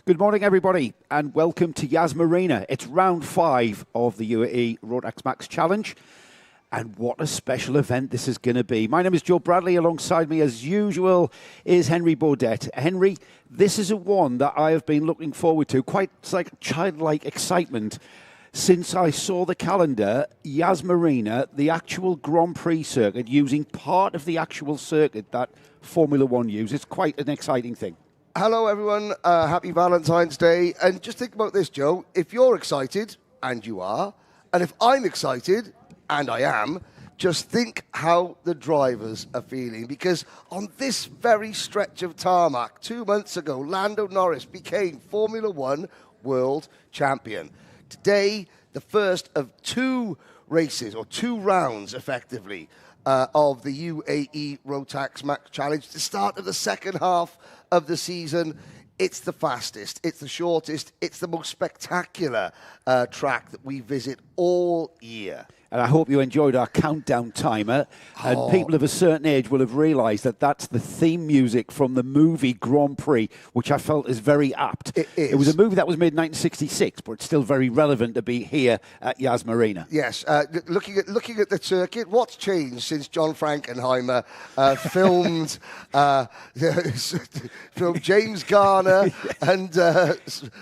Good morning, everybody, and welcome to Yas Marina. It's round 5 of the UAE Rotax Max Challenge, and what a special event this is going to be. My name is Joe Bradley. Alongside me, as usual, is Henry Baudet. Henry, this is a one that I have been looking forward to, quite like childlike excitement, since I saw the calendar. Yas Marina, the actual Grand Prix circuit, using part of the actual circuit that Formula One uses. Quite an exciting thing. Hello, everyone. Happy Valentine's Day. And just think about this, Joe. If you're excited, and you are, and if I'm excited, and I am, just think how the drivers are feeling. Because on this very stretch of tarmac, 2 months ago, Lando Norris became Formula One world champion. Today, the first of 2 races, or 2 rounds, effectively, of the UAE Rotax Max Challenge, the start of the second half of the season. It's the fastest, it's the shortest, it's the most spectacular track that we visit all year. And I hope you enjoyed our countdown timer. And people of a certain age will have realised that that's the theme music from the movie Grand Prix, which I felt is very apt. It is. It was a movie that was made in 1966, but it's still very relevant to be here at Yas Marina. Yes, looking at the circuit, what's changed since John Frankenheimer filmed James Garner and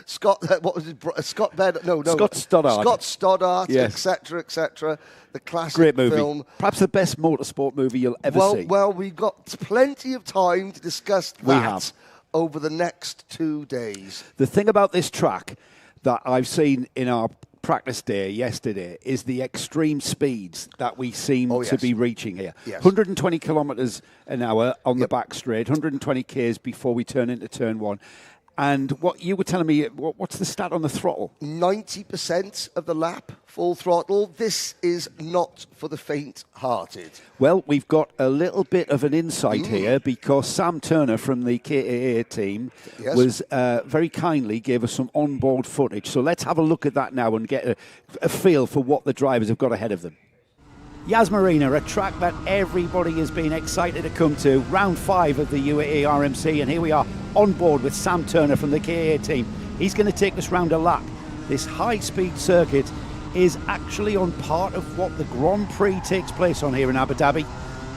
Scott? What was it? Scott Bed? No, Scott Stoddart. Scott Stoddart, yes. etc., etc. The classic Great movie. film. Perhaps the best motorsport movie you'll ever see. Well, we've got plenty of time to discuss that over the next 2 days. The thing about this track that I've seen in our practice day yesterday is the extreme speeds that we seem to be reaching here. Yes. 120 kilometres an hour on the back straight, 120 k's before we turn into turn 1. And what you were telling me, what's the stat on the throttle? 90% of the lap, full throttle. This is not for the faint-hearted. Well, we've got a little bit of an insight here, because Sam Turner from the KAA team was very kindly gave us some onboard footage. So let's have a look at that now and get a feel for what the drivers have got ahead of them. Yas Marina, a track that everybody has been excited to come to. Round 5 of the UAE RMC, and here we are on board with Sam Turner from the KA team. He's going to take us round a lap. This high-speed circuit is actually on part of what the Grand Prix takes place on here in Abu Dhabi.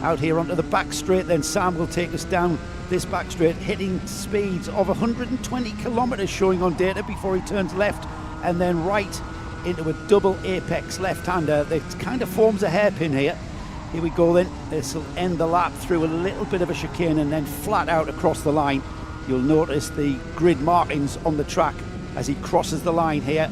Out here onto the back straight, then Sam will take us down this back straight, hitting speeds of 120 kilometres showing on data before he turns left, and then right into a double apex left-hander that kind of forms a hairpin here. Here we go then. This will end the lap through a little bit of a chicane and then flat out across the line. You'll notice the grid markings on the track as he crosses the line here.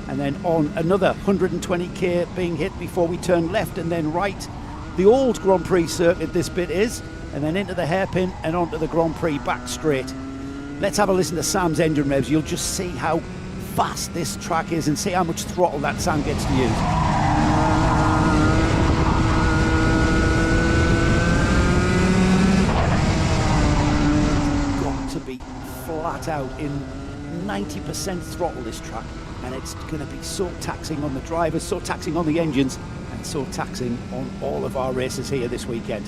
And then on another 120k being hit before we turn left and then right. The old Grand Prix circuit this bit is, and then into the hairpin and onto the Grand Prix back straight. Let's have a listen to Sam's engine revs. You'll just see how fast this track is and see how much throttle that Sam gets to use. It's got to be flat out in 90% throttle, this track, and it's going to be so taxing on the drivers, so taxing on the engines, and so taxing on all of our races here this weekend.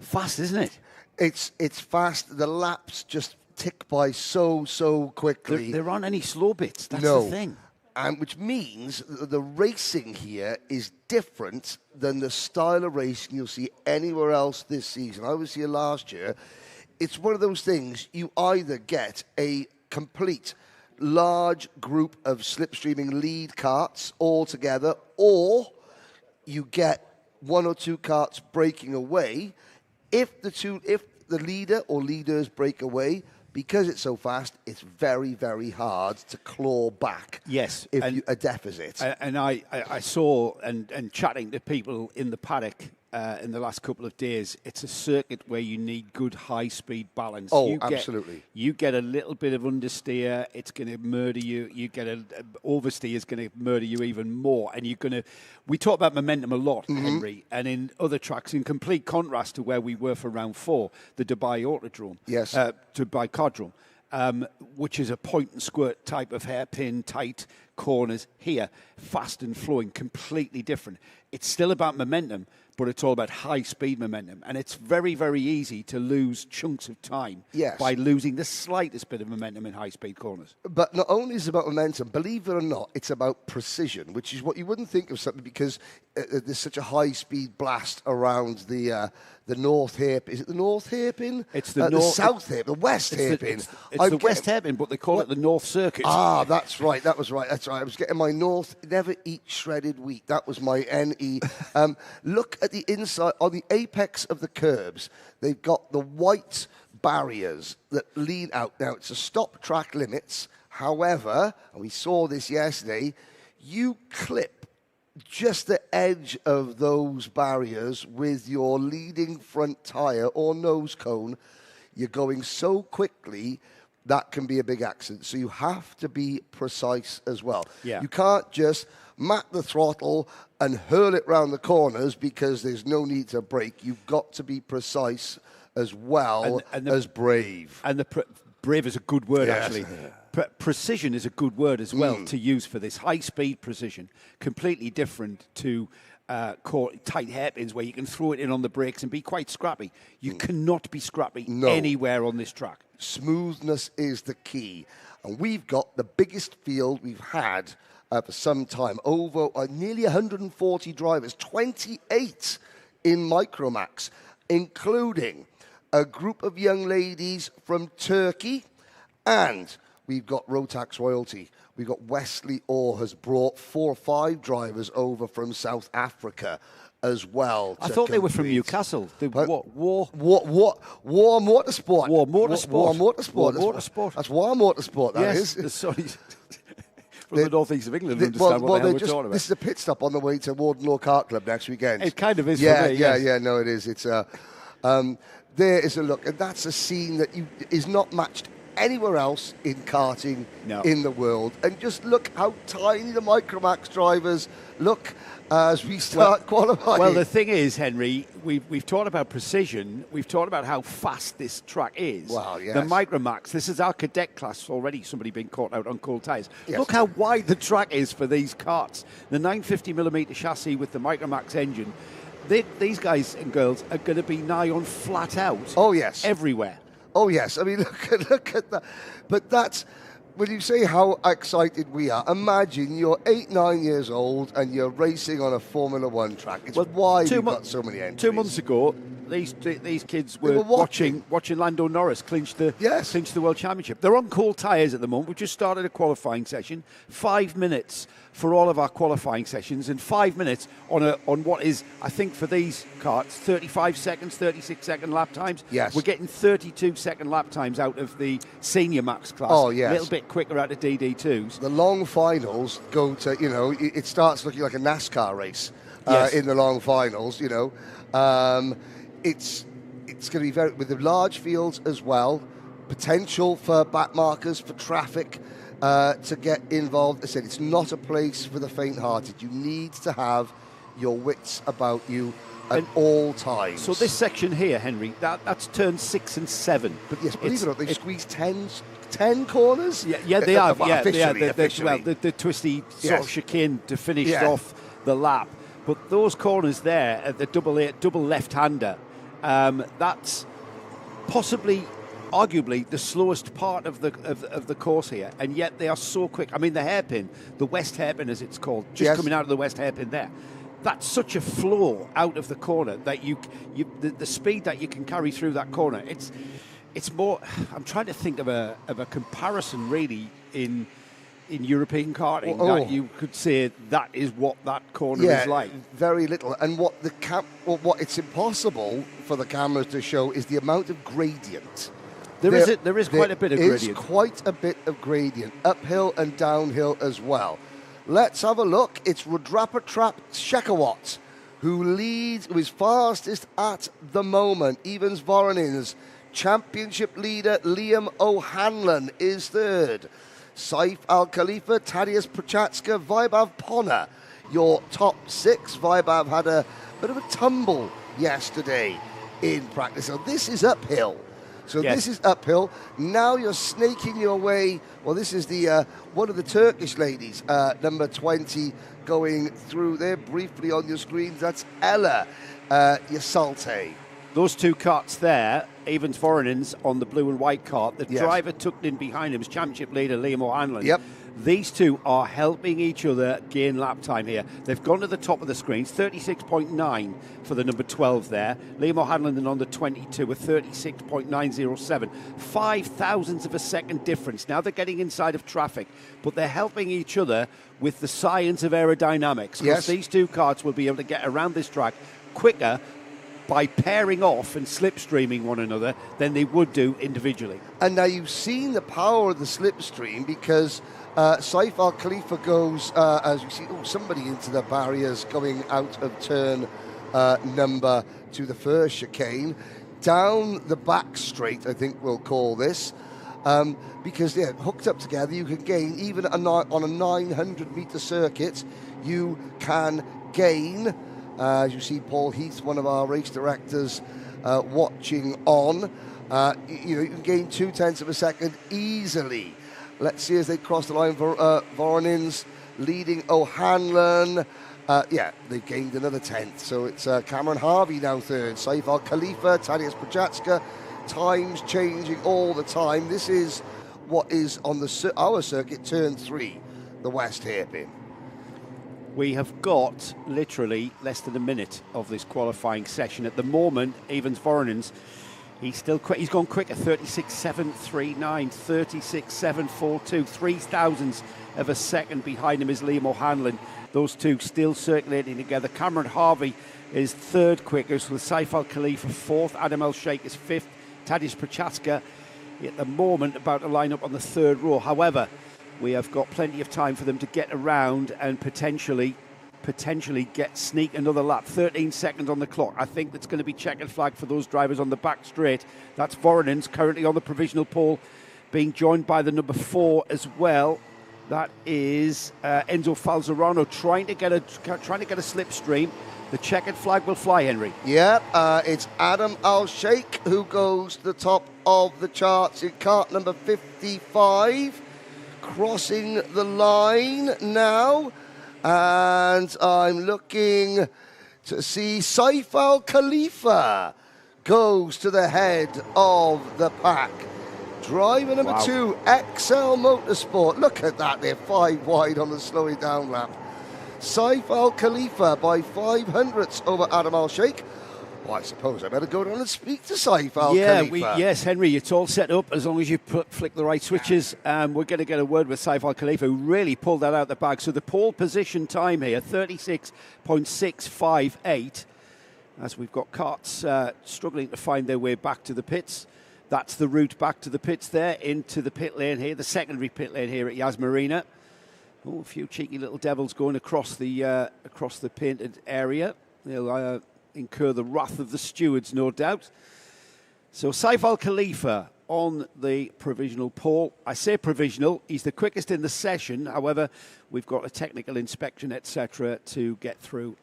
Fast, isn't it? It's fast. The laps just tick by so quickly. There aren't any slow bits. That's the thing. And which means the racing here is different than the style of racing you'll see anywhere else this season. I was here last year. It's one of those things, you either get a complete large group of slipstreaming lead karts all together, or you get 1 or 2 karts breaking away. If the leader or leaders break away, because it's so fast, it's very, very hard to claw back. Yes, a deficit. And I saw and chatting to people in the paddock in the last couple of days, it's a circuit where you need good high-speed balance. Absolutely. You get a little bit of understeer, it's going to murder you. You get oversteer, is going to murder you even more. And you're going to. We talk about momentum a lot, Henry, and in other tracks, in complete contrast to where we were for round 4, the Dubai Autodrome. Yes. Dubai Cardrome. Which is a point and squirt type of hairpin, tight corners. Here, fast and flowing, completely different. It's still about momentum, but it's all about high-speed momentum. And it's very, very easy to lose chunks of time by losing the slightest bit of momentum in high-speed corners. But not only is it about momentum, believe it or not, it's about precision, which is what you wouldn't think of something because there's such a high-speed blast around the north hairpin. Is it the north hairpin? It's the south hairpin, the west hairpin. It's the west hairpin, but they call it the north circuit. Ah, that's right. That was right. That's right. I was getting my north. Never eat shredded wheat. That was my NE. Look at the inside on the apex of the curbs. They've got the white barriers that lean out. Now it's a stop track limits. However, and we saw this yesterday, you clip just the edge of those barriers with your leading front tyre or nose cone, you're going so quickly that can be a big accident. So you have to be precise as well. Yeah. You can't just mat the throttle and hurl it round the corners because there's no need to brake. You've got to be precise as well as brave. And brave is a good word, actually. Precision is a good word as well to use for this. High-speed precision, completely different to tight hairpins where you can throw it in on the brakes and be quite scrappy. You cannot be scrappy anywhere on this track. Smoothness is the key. And we've got the biggest field we've had for some time. Over nearly 140 drivers, 28 in Micromax, including a group of young ladies from Turkey, and we've got Rotax royalty. We've got Wesley Orr has brought 4 or 5 drivers over from South Africa as well. I thought they were from Newcastle. War Motorsport. War Motorsport. That's War Motorsport, that is. Sorry. From the northeast of England, understand what the hell we're talking about. This is a pit stop on the way to Wardenlaw Kart Club next weekend. It kind of is for me. Yeah, no, it is. It's there is a look, and that's a scene that is not matched anywhere else in karting in the world. And just look how tiny the Micromax drivers look as we start qualifying. Well, the thing is, Henry, we've talked about precision. We've talked about how fast this track is. Wow, yes. The Micromax, this is our cadet class already, somebody being caught out on cold tyres. Yes. Look how wide the track is for these karts. The 950mm chassis with the Micromax engine. These guys and girls are going to be nigh on flat out. Oh, yes. Everywhere. Oh, yes. I mean, look at that. But that's, when you say how excited we are, imagine you're 8, 9 years old and you're racing on a Formula One track. It's why we've got so many entries. 2 months ago, these kids were watching Lando Norris clinch the World Championship. They're on cold tyres at the moment. We've just started a qualifying session. 5 minutes for all of our qualifying sessions, and 5 minutes on what is, I think, for these karts, 35 seconds, 36-second lap times. Yes. We're getting 32-second lap times out of the senior max class. Oh, yes. A little bit quicker out of DD2s. The long finals go to, it starts looking like a NASCAR race in the long finals, It's going to be very, with the large fields as well, potential for back markers, for traffic, to get involved. I said it's not a place for the faint-hearted. You need to have your wits about you at all times. So this section here, Henry, that's turn 6 and 7. But yes, believe it or not, they've squeezed 10 corners. Yeah, they have. Officially. The twisty sort of chicane to finish off the lap. But those corners there at the double left-hander, that's possibly, arguably, the slowest part of the course here, and yet they are so quick. I mean, the hairpin, the west hairpin as it's called, coming out of the west hairpin there, that's such a flow out of the corner that the speed that you can carry through that corner, it's more. I'm trying to think of a comparison really in European karting that you could say that is what that corner is like. Very little. And what it's impossible for the cameras to show is the amount of gradient. There is quite a bit of gradient. There is quite a bit of gradient, uphill and downhill as well. Let's have a look. It's Rudrapratap Shekhawat who is fastest at the moment. Evans Voronins, championship leader Liam O'Hanlon is third. Saif Al-Khalifa, Tadeusz Prochatska, Vaibhav Ponna, your top 6. Vaibhav had a bit of a tumble yesterday in practice. So this is uphill. So this is uphill. Now you're snaking your way. Well, this is the one of the Turkish ladies, number 20, going through there briefly on your screens. That's Ella Yasalte. Those two carts there, Evans Voronins on the blue and white cart. The driver tucked in behind him is championship leader Liam O'Hanlon. Yep. These two are helping each other gain lap time here. They've gone to the top of the screens, 36.9 for the number 12 there. Liam O'Hanlon on the 22 with 36.907. 5 thousandths of a second difference. Now they're getting inside of traffic, but they're helping each other with the science of aerodynamics. Because these two carts will be able to get around this track quicker by pairing off and slipstreaming one another than they would do individually. And now you've seen the power of the slipstream, because Saif Al Khalifa goes, as you see, somebody into the barriers going out of turn number to the first chicane, down the back straight, I think we'll call this, because hooked up together, you can gain, even on a 900-metre circuit, you can gain. As you see, Paul Heath, one of our race directors, watching on. You can gain 0.2 of a second easily. Let's see as they cross the line. Voronins leading O'Hanlon. They've gained another 10th. So it's Cameron Harvey now third. Saif Al Khalifa, Tadeusz Prochaska. Times changing all the time. This is what is on our circuit, turn 3, the West hairpin. We have got literally less than a minute of this qualifying session. At the moment, Evans Voronins, he's gone quicker, 36.739, 36.742, 3 thousandths of a second behind him is Liam O'Hanlon. Those two still circulating together. Cameron Harvey is third quickest, with Saif Al Khalifa fourth, Adam El Sheikh is fifth, Tadeusz Prochaska at the moment about to line up on the third row. However, we have got plenty of time for them to get around and potentially sneak another lap. 13 seconds on the clock. I think that's going to be checkered flag for those drivers on the back straight. That's Voronins currently on the provisional pole, being joined by the number 4 as well. That is Enzo Falzarano trying to get a slipstream. The checkered flag will fly, Henry. It's Adam Al Sheikh who goes to the top of the charts in cart number 55. Crossing the line now, and I'm looking to see Saif Al Khalifa goes to the head of the pack. Driver number 2, XL Motorsport. Look at that, they're 5 wide on the slowing down lap. Saif Al Khalifa by 500ths over Adam Al Sheikh. Well, I suppose I better go down and speak to Saif Al Khalifa. Yes, Henry, it's all set up as long as you flick the right switches. We're going to get a word with Saif Al Khalifa, who really pulled that out the bag. So the pole position time here, 36.658, as we've got carts struggling to find their way back to the pits. That's the route back to the pits there, into the pit lane here, the secondary pit lane here at Yas Marina. Oh, a few cheeky little devils going across the painted area. They'll incur the wrath of the stewards, no doubt. So Saif Al Khalifa on the provisional pole. I say provisional, he's the quickest in the session. However, we've got a technical inspection, etc., to get through.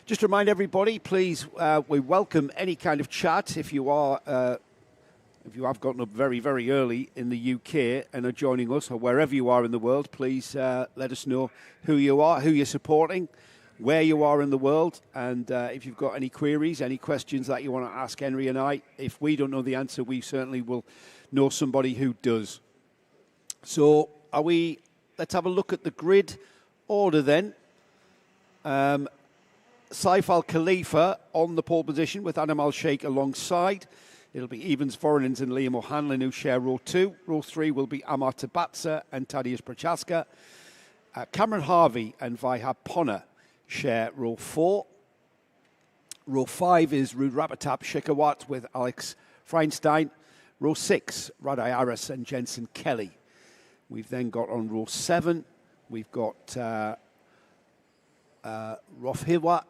Just to remind everybody, please, we welcome any kind of chat. If you have gotten up very, very early in the UK and are joining us, or wherever you are in the world, please let us know who you are, who you're supporting, where you are in the world, and if you've got any queries, any questions that you want to ask Henry and I. If we don't know the answer, we certainly will know somebody who does. So let's have a look at the grid order then. Saif Al Khalifa on the pole position with Adam Al Sheikh alongside. It'll be Evans Voronins and Liam O'Hanlon who share row 2. Row 3 will be Amar Tabatsa and Tadeusz Prochaska. Cameron Harvey and Vaihab Ponna share row 4. Row 5 is Ruud Rapetap Shikawat with Alex Feinstein. Row 6, Radai Aras and Jensen Kelly. We've then got on row 7, we've got Rofhiwa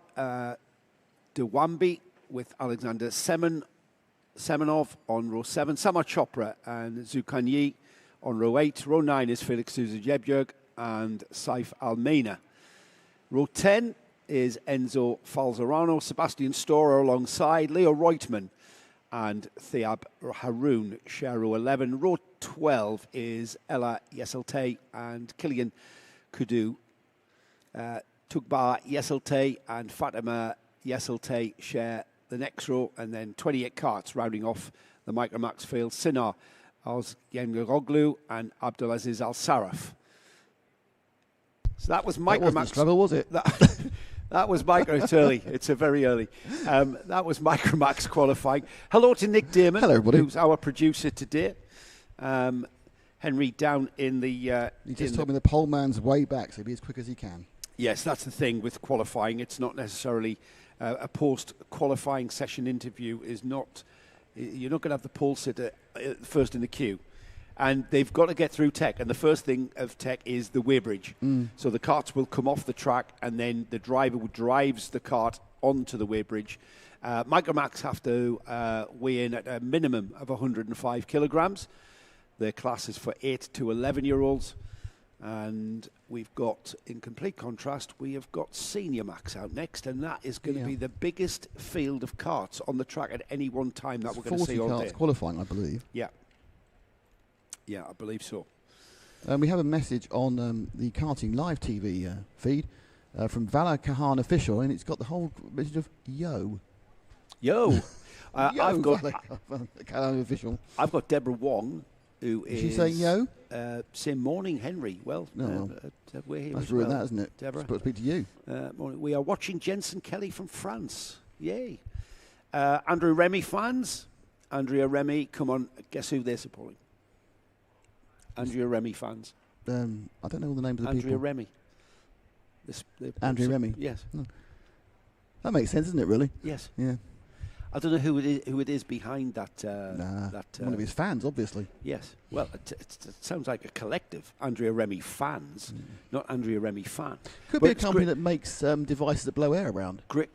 Dewambi with Alexander Semenov on row 7. Samar Chopra and Zukanyi on row 8. Row 9 is Felix Sousa Jebjerg and Saif Al-Meina. Row 10 is Enzo Falzarano, Sebastian Storer alongside Leo Reutemann and Thiab Haroun share row 11. Row 12 is Ella Yeselte and Killian Kudu. Tugba Yeselte and Fatima Yeselte share the next row, and then 28 carts rounding off the Micromax field. Sinar Ozgenoglu and Abdulaziz Al-Saraf. So that was Micromax. That wasn't a struggle, was it? That was it's early. It's a very early. That was Micromax qualifying. Hello to Nick Damon, hello, everybody, who's our producer today. Henry down in the... he just told me the pole man's way back, so he'll be as quick as he can. Yes, that's the thing with qualifying. It's not necessarily a post-qualifying session interview. You're not going to have the pole sitter first in the queue. And they've got to get through tech. And the first thing of tech is the weighbridge. So the carts will come off the track, and then the driver drives the cart onto the weighbridge. Micromax have to weigh in at a minimum of 105 kilograms. Their class is for 8 to 11-year-olds. And we've got, in complete contrast, we have got Senior Max out next, and that is going to be the biggest field of carts on the track at any one time that we're going to see all day. 40 carts qualifying, I believe. Yeah. Yeah, I believe so. We have a message on the Karting Live TV feed from Vala Kahan Official, and it's got the whole message of yo. Yo. I've got Kahan Official. I've got Deborah Wong, who is... Is she saying yo? Say morning, Henry. Well, we're here that's as well. That, isn't it? Deborah. Supposed to speak to you. We are watching Jensen Kelly from France. Yay. Andrew Remy fans. Andrea Remy, come on, guess who they're supporting? Andrea Remy fans. I don't know all the names of the Andrea people. Remy. Andrea Remy? Yes. No. That makes sense, doesn't it, really? Yes. Yeah. I don't know who it is behind that. One of his fans, obviously. Yes. Well, it sounds like a collective. Andrea Remy fans, not Andrea Remy fan. Could be a company that makes devices that blow air around. Grit.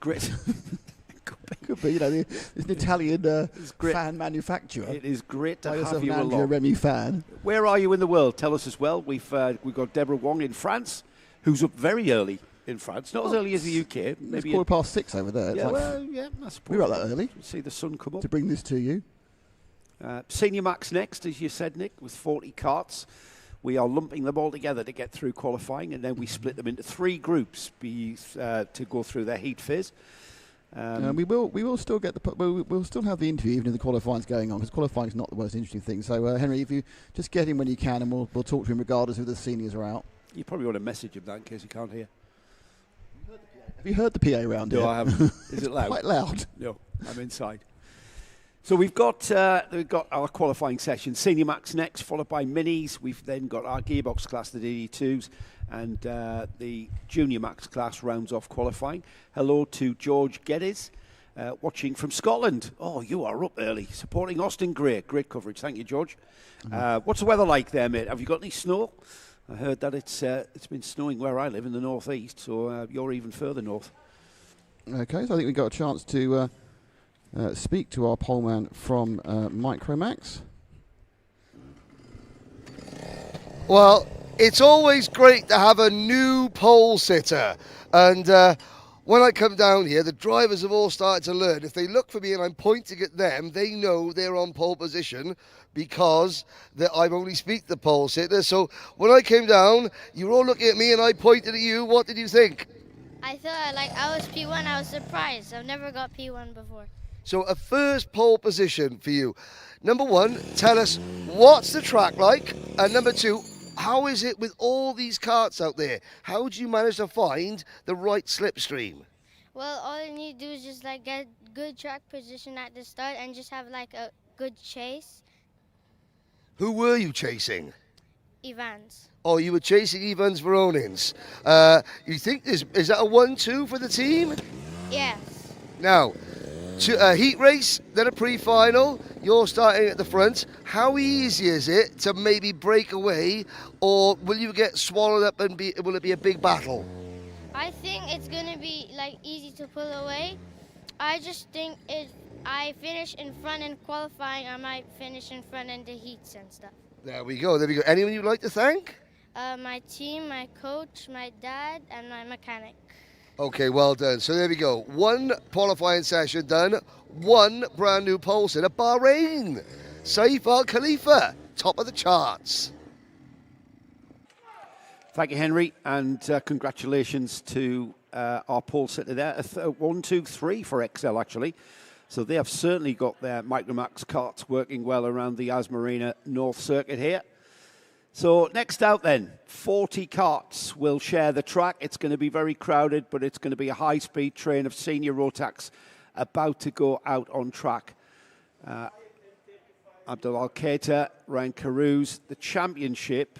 Could be, it's an Italian fan manufacturer. It is great to have you along. Andrea Remy fan. Where are you in the world? Tell us as well. We've got Deborah Wong in France, who's up very early in France, not as early as the UK. Maybe it's 6:15 over there. Yeah, I suppose. We're up that early. See the sun come up. To bring this to you. Senior Max next, as you said, Nick, with 40 carts. We are lumping them all together to get through qualifying, and then we split them into 3 groups to go through their heat phase. We will still get we'll still have the interview even if the qualifying's going on, because qualifying is not the most interesting thing. So Henry, if you just get him when you can, and we'll talk to him regardless if the seniors are out. You probably want to message him that in case he can't hear. Have you heard the PA around here? No, I haven't. Is it loud? Quite loud. No, I'm inside. So we've got our qualifying session. Senior Max next, followed by Minis. We've then got our gearbox class, the DD2s, and the Junior Max class rounds off qualifying. Hello to George Geddes, watching from Scotland. Oh, you are up early, supporting Austin Gray. Great coverage. Thank you, George. What's the weather like there, mate? Have you got any snow? I heard that it's been snowing where I live in the northeast, so you're even further north. Okay, so I think we got a chance to speak to our poleman from Micromax. Well, it's always great to have a new pole sitter, and when I come down here, the drivers have all started to learn. If they look for me and I'm pointing at them, they know they're on pole position because I've only speak the pole sitter. So when I came down, you were all looking at me and I pointed at you. What did you think? I thought I was P1. I was surprised. I've never got P1 before. So a first pole position for you. Number 1, tell us what's the track like, and number 2, how is it with all these carts out there? How do you manage to find the right slipstream? Well, all you need to do is just get good track position at the start and just have a good chase. Who were you chasing? Evans. Oh, you were chasing Evans Veronins. You think is that a 1-2 for the team? Yes. Now, a heat race, then a pre-final. You're starting at the front. How easy is it to maybe break away, or will you get swallowed up and will it be a big battle? I think it's gonna be easy to pull away. I just think if I finish in front in qualifying, I might finish in front in the heats and stuff. There we go. Anyone you'd like to thank? My team, my coach, my dad, and my mechanic. Okay, well done. So there we go. 1 qualifying session done, One brand new pole sitter, Bahrain. Saif Al Khalifa, top of the charts. Thank you, Henry, and congratulations to our pole sitter there. 1, 2, 3 for XL, actually. So they have certainly got their Micromax carts working well around the Yas Marina North Circuit here. So next out then, 40 carts will share the track. It's going to be very crowded, but it's going to be a high-speed train of senior Rotax about to go out on track. Abdul Al-Qaeda, Ryan Carews, the championship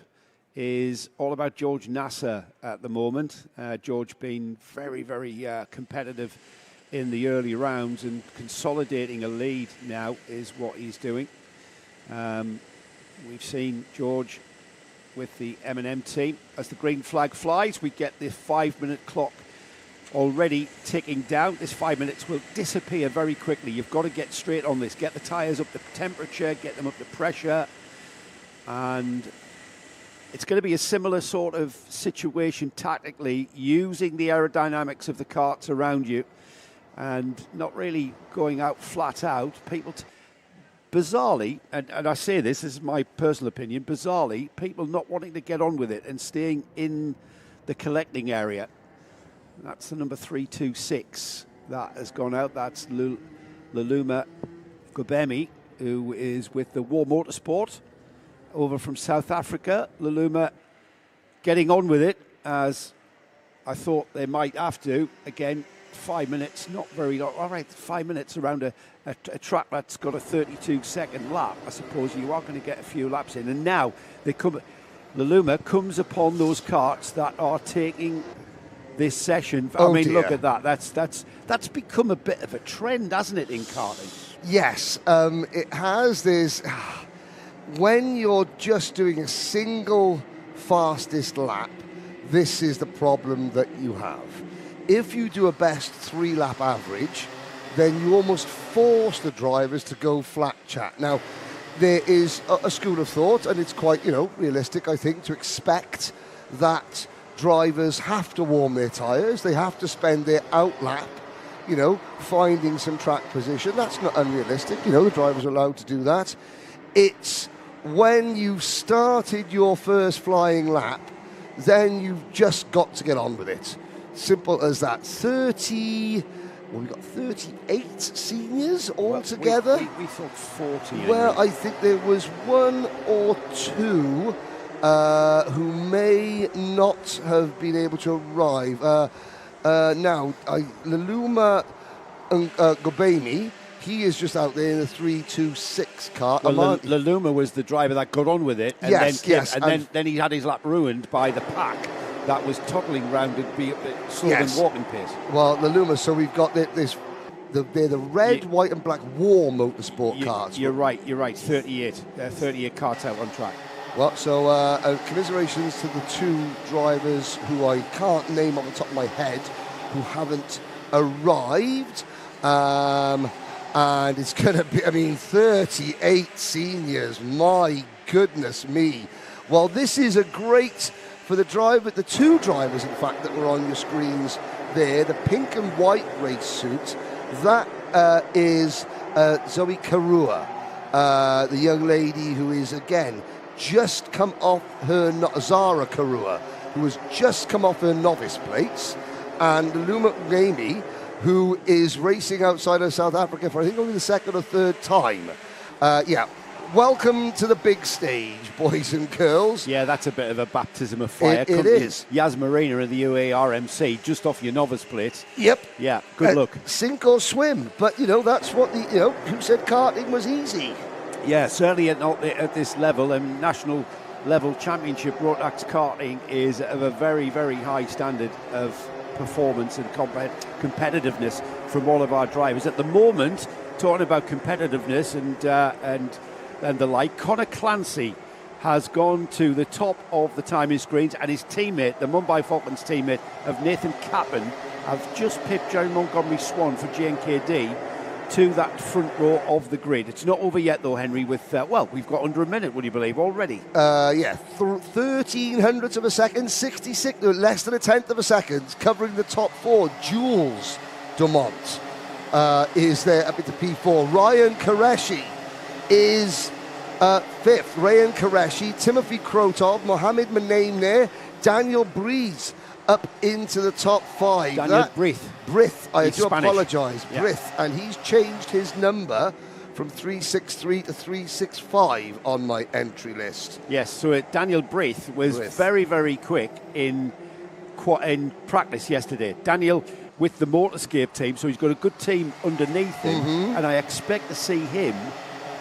is all about George Nasser at the moment. George being very, very competitive in the early rounds and consolidating a lead now is what he's doing. We've seen George with the M&M team. As the green flag flies, we get the 5-minute clock already ticking down. This 5 minutes will disappear very quickly. You've got to get straight on this. Get the tyres up to temperature, get them up to pressure, and it's going to be a similar sort of situation tactically, using the aerodynamics of the carts around you and not really going out flat out. People, bizarrely, and I say this is my personal opinion, bizarrely, people not wanting to get on with it and staying in the collecting area. That's the number 326 that has gone out. That's Laluma Gobemi, who is with the War Motorsport over from South Africa. Laluma getting on with it, as I thought they might have to. Again, 5 minutes, not very long. All right, 5 minutes around a track that's got a 32-second lap. I suppose you are going to get a few laps in. And now Laluma comes upon those carts that are taking this session. I mean, dear. Look at that. That's become a bit of a trend, hasn't it, in karting? Yes, it has. There's when you're just doing a single fastest lap, this is the problem that you have. If you do a best 3-lap average, then you almost force the drivers to go flat chat. Now, there is a school of thought, and it's quite, realistic, I think, to expect that drivers have to warm their tyres. They have to spend their out lap, finding some track position. That's not unrealistic. The drivers are allowed to do that. It's when you've started your first flying lap, then you've just got to get on with it. Simple as that. We've got 38 seniors altogether. We thought 40. Well, I think there was one or two who may not have been able to arrive. Now, Laluma Gobemi, he is just out there in the 326 car. Well, Laluma was the driver that got on with it, and then he had his lap ruined by the pack that was toddling round and be slower than walking pace. Well, Laluma, so we've got they're the red, white and black War Motorsport carts. You're right, 38 carts out on track. Well, so commiserations to the two drivers who I can't name off the top of my head, who haven't arrived. And it's going to be, 38 seniors. My goodness me. Well, this is a great for the two drivers, in fact, that were on your screens there. The pink and white race suit, that is Zoe Karua, the young lady who is, again, just come off her, Zara Karua, who has just come off her novice plates, and Luma Gami, who is racing outside of South Africa for, I think, only the second or third time. Welcome to the big stage, boys and girls. Yeah, that's a bit of a baptism of fire. It is. Yas Marina in the UAE RMC, just off your novice plates. Yep. Yeah, good luck. Sink or swim, but, that's what who said karting was easy? Yeah, certainly at this level, and national level championship Rotax karting is of a very, very high standard of performance and competitiveness from all of our drivers. At the moment, talking about competitiveness and the like, Connor Clancy has gone to the top of the timing screens, and his teammate, the Mumbai Falcons teammate of Nathan Kappen, have just pipped Jerry Montgomery Swan for GNKD to that front row of the grid. It's not over yet, though, Henry, with, we've got under a minute, would you believe, already? 13 hundredths of a second, 66, less than a tenth of a second, covering the top four. Jules Dumont is there up into P4. Ryan Qureshi is 5th. Ryan Qureshi, Timothy Krotov, Mohamed Menaimne, Daniel Breeze up into the top 5. Daniel Brith. I do Spanish. apologise. Yeah. Brith. And he's changed his number from 363 to 365 on my entry list. Yes, so Daniel Brith was very, very quick in practice yesterday. Daniel with the Motorscape team, so he's got a good team underneath him, and I expect to see him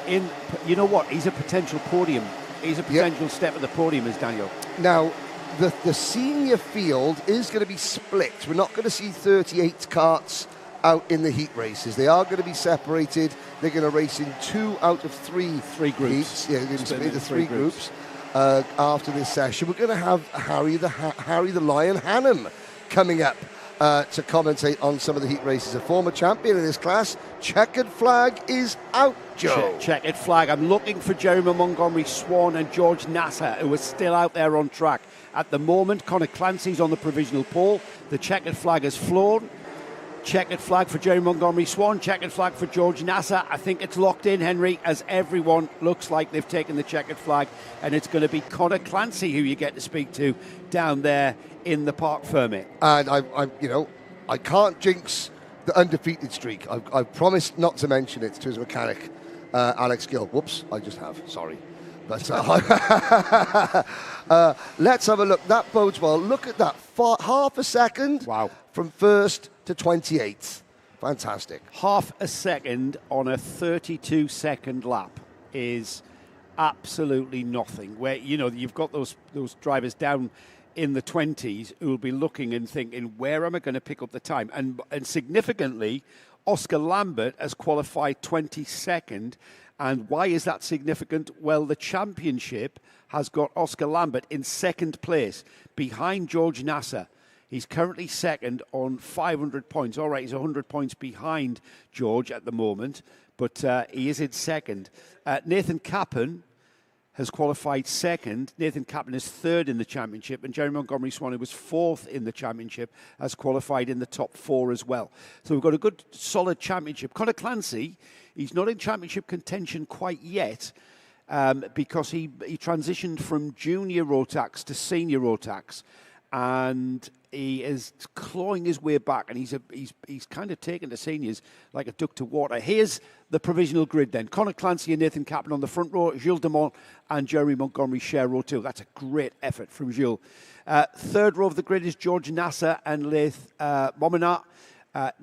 in, you know what, he's a potential podium. He's a potential step at the podium, is Daniel. Now, the senior field is going to be split. We're not going to see 38 karts out in the heat races. They are going to be separated. They're going to race in 2 out of 3 groups. Heats. Yeah, they're going to split into 3 groups after this session. We're going to have Harry the Lion Hannum coming up to commentate on some of the heat races. A former champion in this class. Checkered flag is out, Joe. Checkered flag. I'm looking for Jeremy Montgomery Swan and George Nasser, who are still out there on track. At the moment, Conor Clancy's on the provisional pole. The checkered flag has flown. Checkered flag for Jeremy Montgomery Swan. Checkered flag for George Nasser. I think it's locked in, Henry, as everyone looks like they've taken the checkered flag, and it's going to be Conor Clancy who you get to speak to down there in the Parc Fermé. And I can't jinx the undefeated streak. I've promised not to mention it to his mechanic, Alex Gill. Whoops, I just have. Sorry. But let's have a look. That bodes well. Look at that. Half a second from 1st to 28th. Fantastic. Half a second on a 32-second lap is absolutely nothing. Where, you know, you've got those drivers down in the 20s who will be looking and thinking, where am I going to pick up the time? And significantly, Oscar Lambert has qualified 22nd. And why is that significant? Well, the championship has got Oscar Lambert in 2nd place behind George Nasser. He's currently 2nd on 500 points. All right, he's 100 points behind George at the moment, but he is in 2nd. Nathan Kappen has qualified 2nd. Nathan Kappen is 3rd in the championship, and Jeremy Montgomery Swan, who was 4th in the championship, has qualified in the top 4 as well. So we've got a good, solid championship. Conor Clancy, he's not in championship contention quite yet, because he transitioned from junior Rotax to senior Rotax, and he is clawing his way back, and he's kind of taken to seniors like a duck to water. Here's the provisional grid then. Conor Clancy and Nathan Kappen on the front row. Gilles Demont and Jeremy Montgomery share row 2. That's a great effort from Gilles. 3rd row of the grid is George Nasser and Leith Mominat.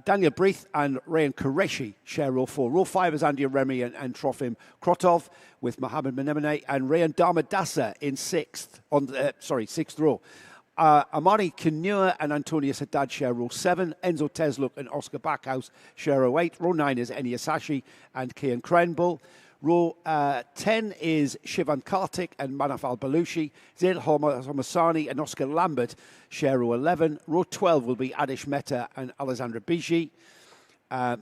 Daniel Brith and Ryan Qureshi share row 4. Row 5 is Andy Remy and Trofim Krotov, with Mohamed Menemene and Rayan Darmadasa in 6th row. Amani Kinua and Antonius Haddad share row 7. Enzo Tesluk and Oscar Backhouse share row 8. Row 9 is Eni Asashi and Kian Krenbull. Row 10 is Shivan Kartik and Manaf Al-Balushi. Zaid Homasani and Oscar Lambert share row 11. Row 12 will be Adish Mehta and Alessandra Biji.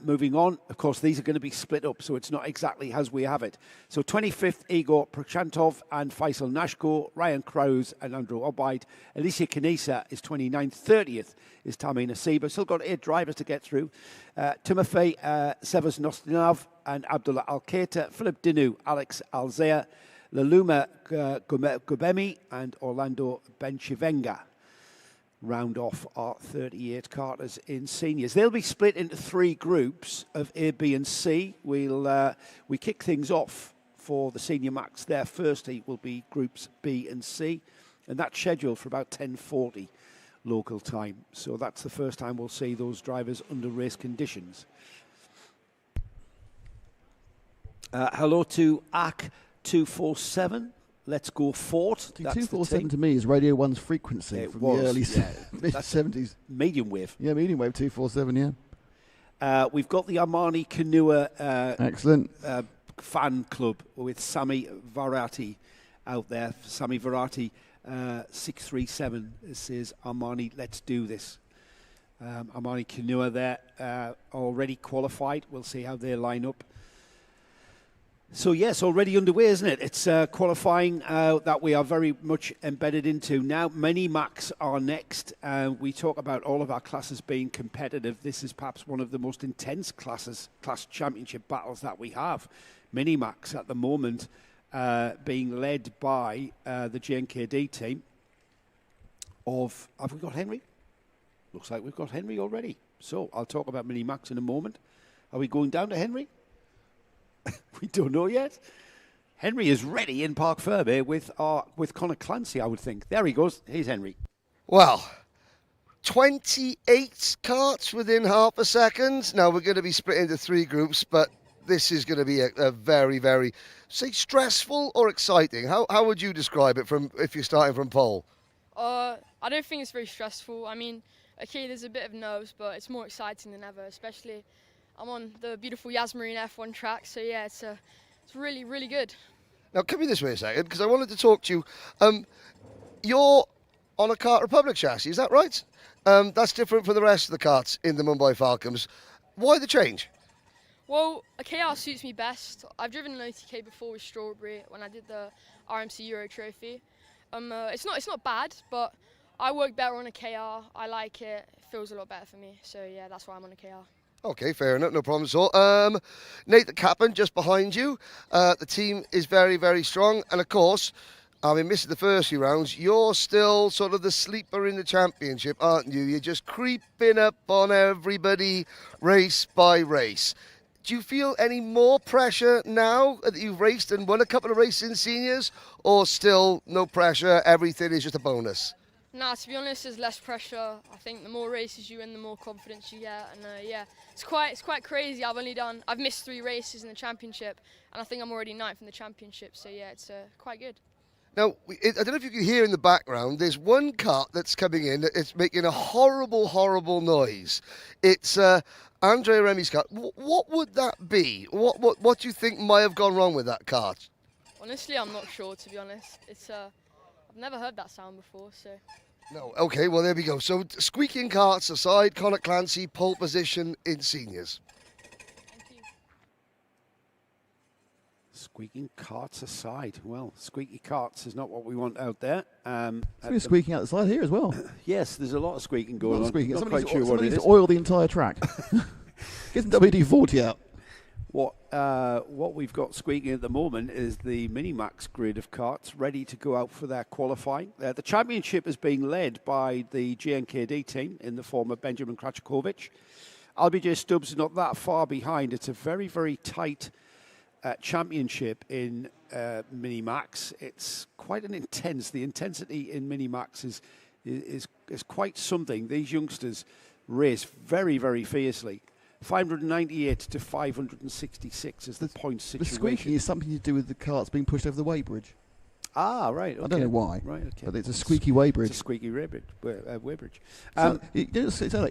Moving on, of course, these are going to be split up, so it's not exactly as we have it. So 25th, Igor Prochantov and Faisal Nashko, Ryan Krause and Andrew Obaid. Alicia Kanisa is 29th. 30th is Tamina Nasiba. Still got 8 drivers to get through. Timofey Severs Nostinov and Abdullah Al-Keita, Philip Dinu, Alex Alzea, Laluma Gubemi and Orlando Benchivenga round off our 38 karters in seniors. They'll be split into 3 groups of A, B and C. We kick things off for the senior max. Their first heat will be groups B and C, and that's scheduled for about 10:40 local time. So that's the first time we'll see those drivers under race conditions. Hello to AC247. Let's go Fort. 247 to me is Radio 1's frequency from the early mid-70s. Medium wave. Yeah, medium wave 247, yeah. We've got the Armani Canoa excellent fan club with Sami Varati out there. Sami Varati, 637 says, Armani, let's do this. Armani Canoa there, already qualified. We'll see how they line up. So yes, already underway, isn't it? It's qualifying that we are very much embedded into now. Minimax are next. We talk about all of our classes being competitive. This is perhaps one of the most intense class championship battles that we have. Minimax at the moment being led by the JNKD team of... Have we got Henry? Looks like we've got Henry already. So I'll talk about Minimax in a moment. Are we going down to Henry? We don't know yet. Henry is ready in Parc Fermé with Conor Clancy, I would think. There he goes. Here's Henry. Well, 28 karts within half a second. Now, we're going to be split into 3 groups, but this is going to be a very, very, say, stressful or exciting. How would you describe it if you're starting from pole? I don't think it's very stressful. I mean, okay, there's a bit of nerves, but it's more exciting than ever, especially... I'm on the beautiful Yas Marina F1 track, so yeah, it's really, really good. Now, come here this way a second, because I wanted to talk to you. You're on a Kart Republic chassis, is that right? That's different from the rest of the karts in the Mumbai Falcons. Why the change? Well, a KR suits me best. I've driven an OTK before with Strawberry when I did the RMC Euro Trophy. It's not bad, but I work better on a KR. I like it. It feels a lot better for me, so yeah, that's why I'm on a KR. Okay, fair enough, no problem at all. Nathan Kaplan, just behind you. The team is very, very strong. And of course, having missed the first few rounds, you're still sort of the sleeper in the championship, aren't you? You're just creeping up on everybody race by race. Do you feel any more pressure now that you've raced and won a couple of races in seniors? Or still no pressure, everything is just a bonus? Nah, to be honest, there's less pressure. I think the more races you win, the more confidence you get, and yeah, it's quite crazy. I've missed 3 races in the championship, and I think I'm already 9th in the championship. So yeah, it's quite good. Now, I don't know if you can hear in the background. There's one cart that's coming in. It's making a horrible, horrible noise. It's Andre Remy's cart. What would that be? What do you think might have gone wrong with that cart? Honestly, I'm not sure. To be honest, I've never heard that sound before, so... No, okay, well, there we go. So, squeaking carts aside, Conor Clancy, pole position in seniors. Thank you. Squeaking carts aside. Well, squeaky carts is not what we want out there. It's squeaking out the side here as well. Yes, there's a lot of squeaking going on. Squeaking. Not quite sure what it is. To oil the entire track. Get some WD-40 out. What we've got squeaking at the moment is the Minimax grid of karts ready to go out for their qualifying. The championship is being led by the JNKD team in the form of Benjamin Kraczkowicz. LBJ Stubbs is not that far behind. It's a very, very tight championship in Minimax. It's quite an intense. The intensity in Minimax is quite something. These youngsters race very, very fiercely. 598 to 566 is the point situation. The squeaking is something to do with the carts being pushed over the weighbridge. Ah, right. Okay. I don't know why. Right, okay. But it's a squeaky weighbridge. It's a squeaky weighbridge.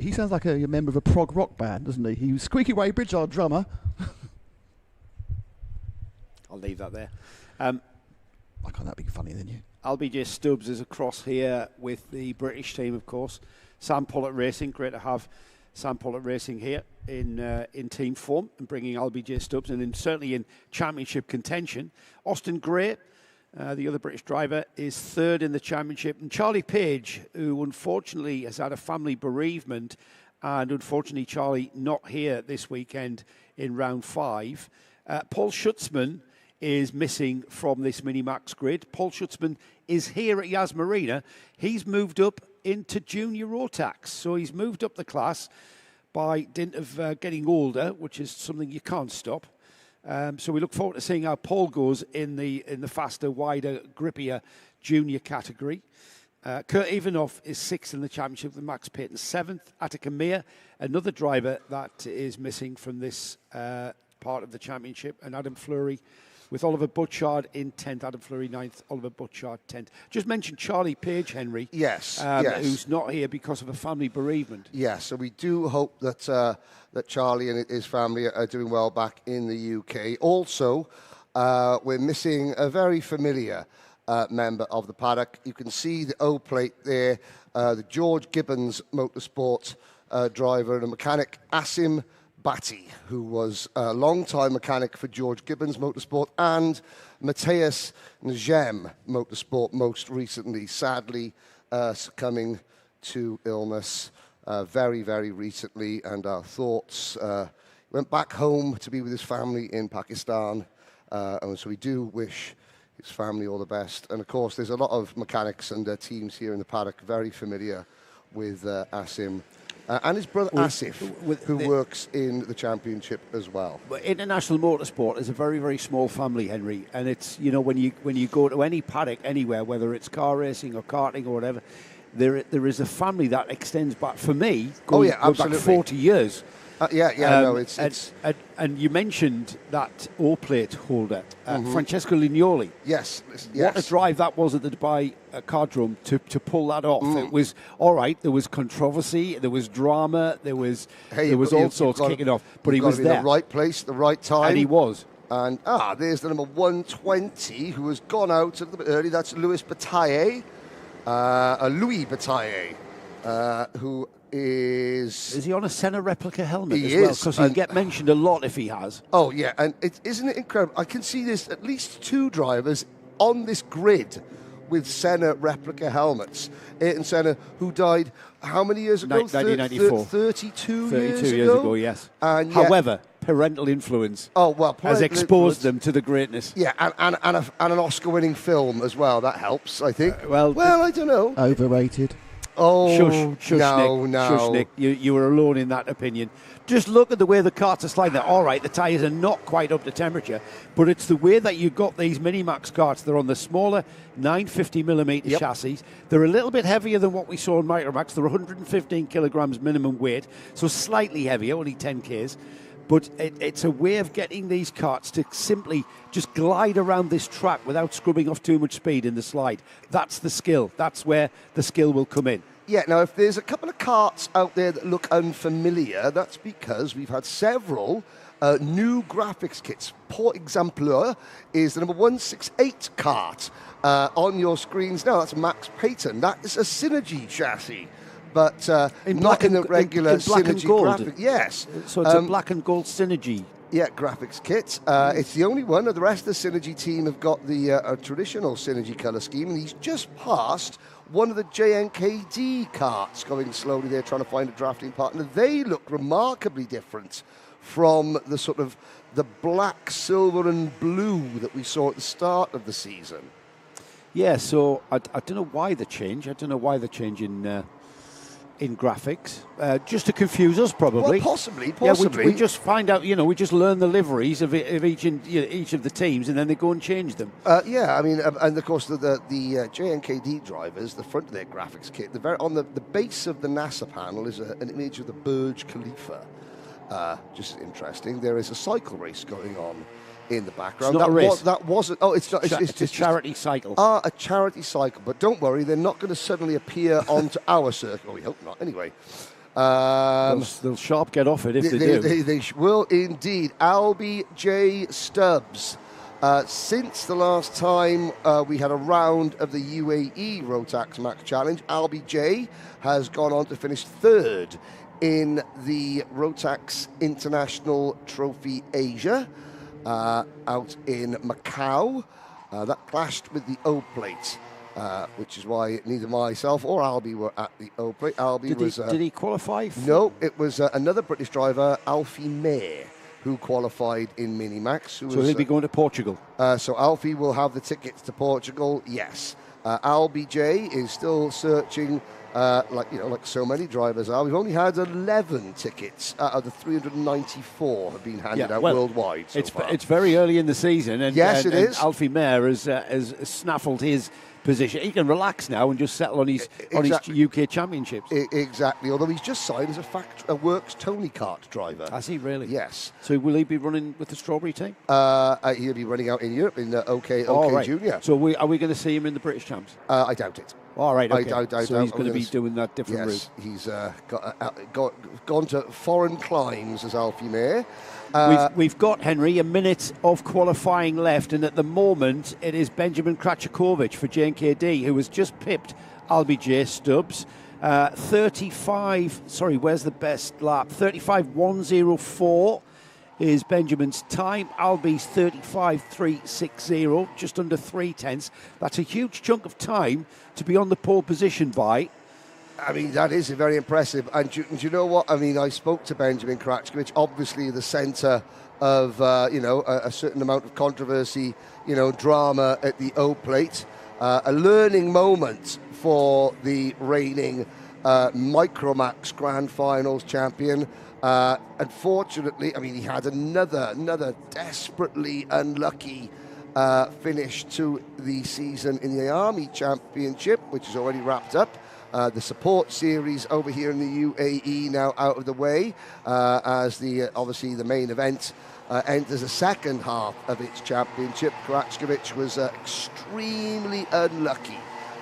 He sounds like a member of a prog rock band, doesn't he? He was Squeaky Weighbridge, our drummer. I'll leave that there. Why can't that be funnier than you? LBJ Stubbs is across here with the British team, of course. Sam Pollard Racing, great to have Sam Pollard Racing here in team form and bringing LBJ Stubbs and certainly in championship contention. Austin Gray, the other British driver, is 3rd in the championship. And Charlie Page, who unfortunately has had a family bereavement, and unfortunately Charlie not here this weekend in round 5. Paul Schutzman is missing from this Minimax grid. Paul Schutzman is here at Yas Marina. He's moved up into junior Rotax, so he's moved up the class by dint of getting older, which is something you can't stop. So we look forward to seeing how Paul goes in the faster, wider, grippier junior category. Kurt Ivanov is 6th in the championship with Max Payton 7th. Attica Mir, another driver that is missing from this part of the championship, and Adam Fleury with Oliver Butchard in 10th, Adam Fleury 9th, Oliver Butchard 10th. Just mentioned Charlie Page, Henry. Yes, who's not here because of a family bereavement. Yes, so we do hope that that Charlie and his family are doing well back in the UK. Also, we're missing a very familiar member of the paddock. You can see the O plate there, the George Gibbons Motorsport driver and a mechanic, Asim Batty, who was a long-time mechanic for George Gibbons Motorsport, and Matthias Njem Motorsport most recently, sadly succumbing to illness very, very recently. And our thoughts went back home to be with his family in Pakistan. And so we do wish his family all the best. And of course, there's a lot of mechanics and teams here in the paddock very familiar with Asim. And his brother Asif, who works in the championship as well. International motorsport is a very, very small family, Henry. And it's, you know, when you go to any paddock anywhere, whether it's car racing or karting or whatever, there is a family that extends back, for me, going back 40 years. And you mentioned that O-plate holder, Francesco Lignoli. Yes. What a drive that was at the Dubai Cardrome to pull that off. It was all right. There was controversy, there was drama, there was all sorts kicking off. But he was there, the right place, the right time, and he was. And there's the number 120 who has gone out a little bit early. That's Louis Bataille, who is he on a Senna replica helmet as well? Because he'll get mentioned a lot if he has. Oh, yeah, and isn't it incredible? I can see there's at least 2 drivers on this grid with Senna replica helmets. Ayrton Senna, who died how many years ago? 1994. 32 years ago, yes. And however, parental influence has exposed them to the greatness. Yeah, and an Oscar-winning film as well. That helps, I think. Well, I don't know. Overrated. Oh, shush, no. Nick. Shush, Nick. You were alone in that opinion. Just look at the way the carts are sliding there. All right, the tyres are not quite up to temperature, but it's the way that you've got these Minimax carts. They're on the smaller 950mm chassis. They're a little bit heavier than what we saw in Micromax. They're 115 kilograms minimum weight, so slightly heavier, only 10 Ks. But it's a way of getting these carts to simply just glide around this track without scrubbing off too much speed in the slide. That's the skill. That's where the skill will come in. Yeah, now if there's a couple of carts out there that look unfamiliar, that's because we've had several new graphics kits. Pour exemple is the number 168 cart on your screens now. That's Max Payton. That is a Synergy chassis. But not in the regular Synergy graphic. Yes. So it's a black and gold Synergy. Yeah, graphics kit. It's the only one. The rest of the Synergy team have got the traditional Synergy colour scheme. And he's just passed one of the JNKD carts going slowly there, trying to find a drafting partner. They look remarkably different from the sort of the black, silver and blue that we saw at the start of the season. Yeah, so I don't know why the change. I don't know why the change in graphics, just to confuse us, probably. Well, possibly. Yeah, we just find out, we just learn the liveries of each of the teams, and then they go and change them. Yeah, I mean, and of course the JNKD drivers, the front of their graphics kit, on the base of the NASA panel is an image of the Burj Khalifa. Just interesting. There is a cycle race going on in the background. It's not a race. That wasn't. Oh, it's not. It's a charity cycle. A charity cycle. But don't worry, they're not going to suddenly appear onto our circuit. Oh, we hope not. Anyway. They'll sharp get off it if they do. They will indeed. Albie J. Stubbs. Since the last time we had a round of the UAE Rotax Max Challenge, Albie J. has gone on to finish 3rd in the Rotax International Trophy Asia. Out in Macau. That clashed with the O-plate, which is why neither myself or Albie were at the O-plate. Did he qualify? No, it was another British driver, Alfie Mayer, who qualified in Minimax. So he'll be going to Portugal. So Alfie will have the tickets to Portugal, yes. Albie J is still searching, like so many drivers are. We've only had 11 tickets out of the 394 have been handed out worldwide so far. It's very early in the season, and yes, it is. Alfie Mayer has snaffled his position. He can relax now and just settle on his UK championships. Exactly. Although he's just signed as a works Tony Kart driver. Has he really? Yes. So will he be running with the Strawberry team? He'll be running out in Europe in the OK Junior. So are we going to see him in the British Champs? I doubt it. All right, okay. So he's going to be doing that different route. He's gone to foreign climes as Alfie Mayer. We've got, Henry, a minute of qualifying left, and at the moment it is Benjamin Krachakovic for JNKD, who has just pipped Albie J. Stubbs. Where's the best lap? 35.104 is Benjamin's time. Albie's 35.360, just under 3/10. That's a huge chunk of time to be on the pole position by. I mean, that is very impressive. And do you know what? I mean, I spoke to Benjamin Krachkovic, obviously the centre of, a certain amount of controversy, drama at the O Plate. A learning moment for the reigning Micromax Grand Finals champion. Unfortunately, I mean, he had another desperately unlucky finish to the season in the Army Championship, which is already wrapped up. The support series over here in the UAE now out of the way, as obviously the main event enters the second half of its championship. Krachkovic was extremely unlucky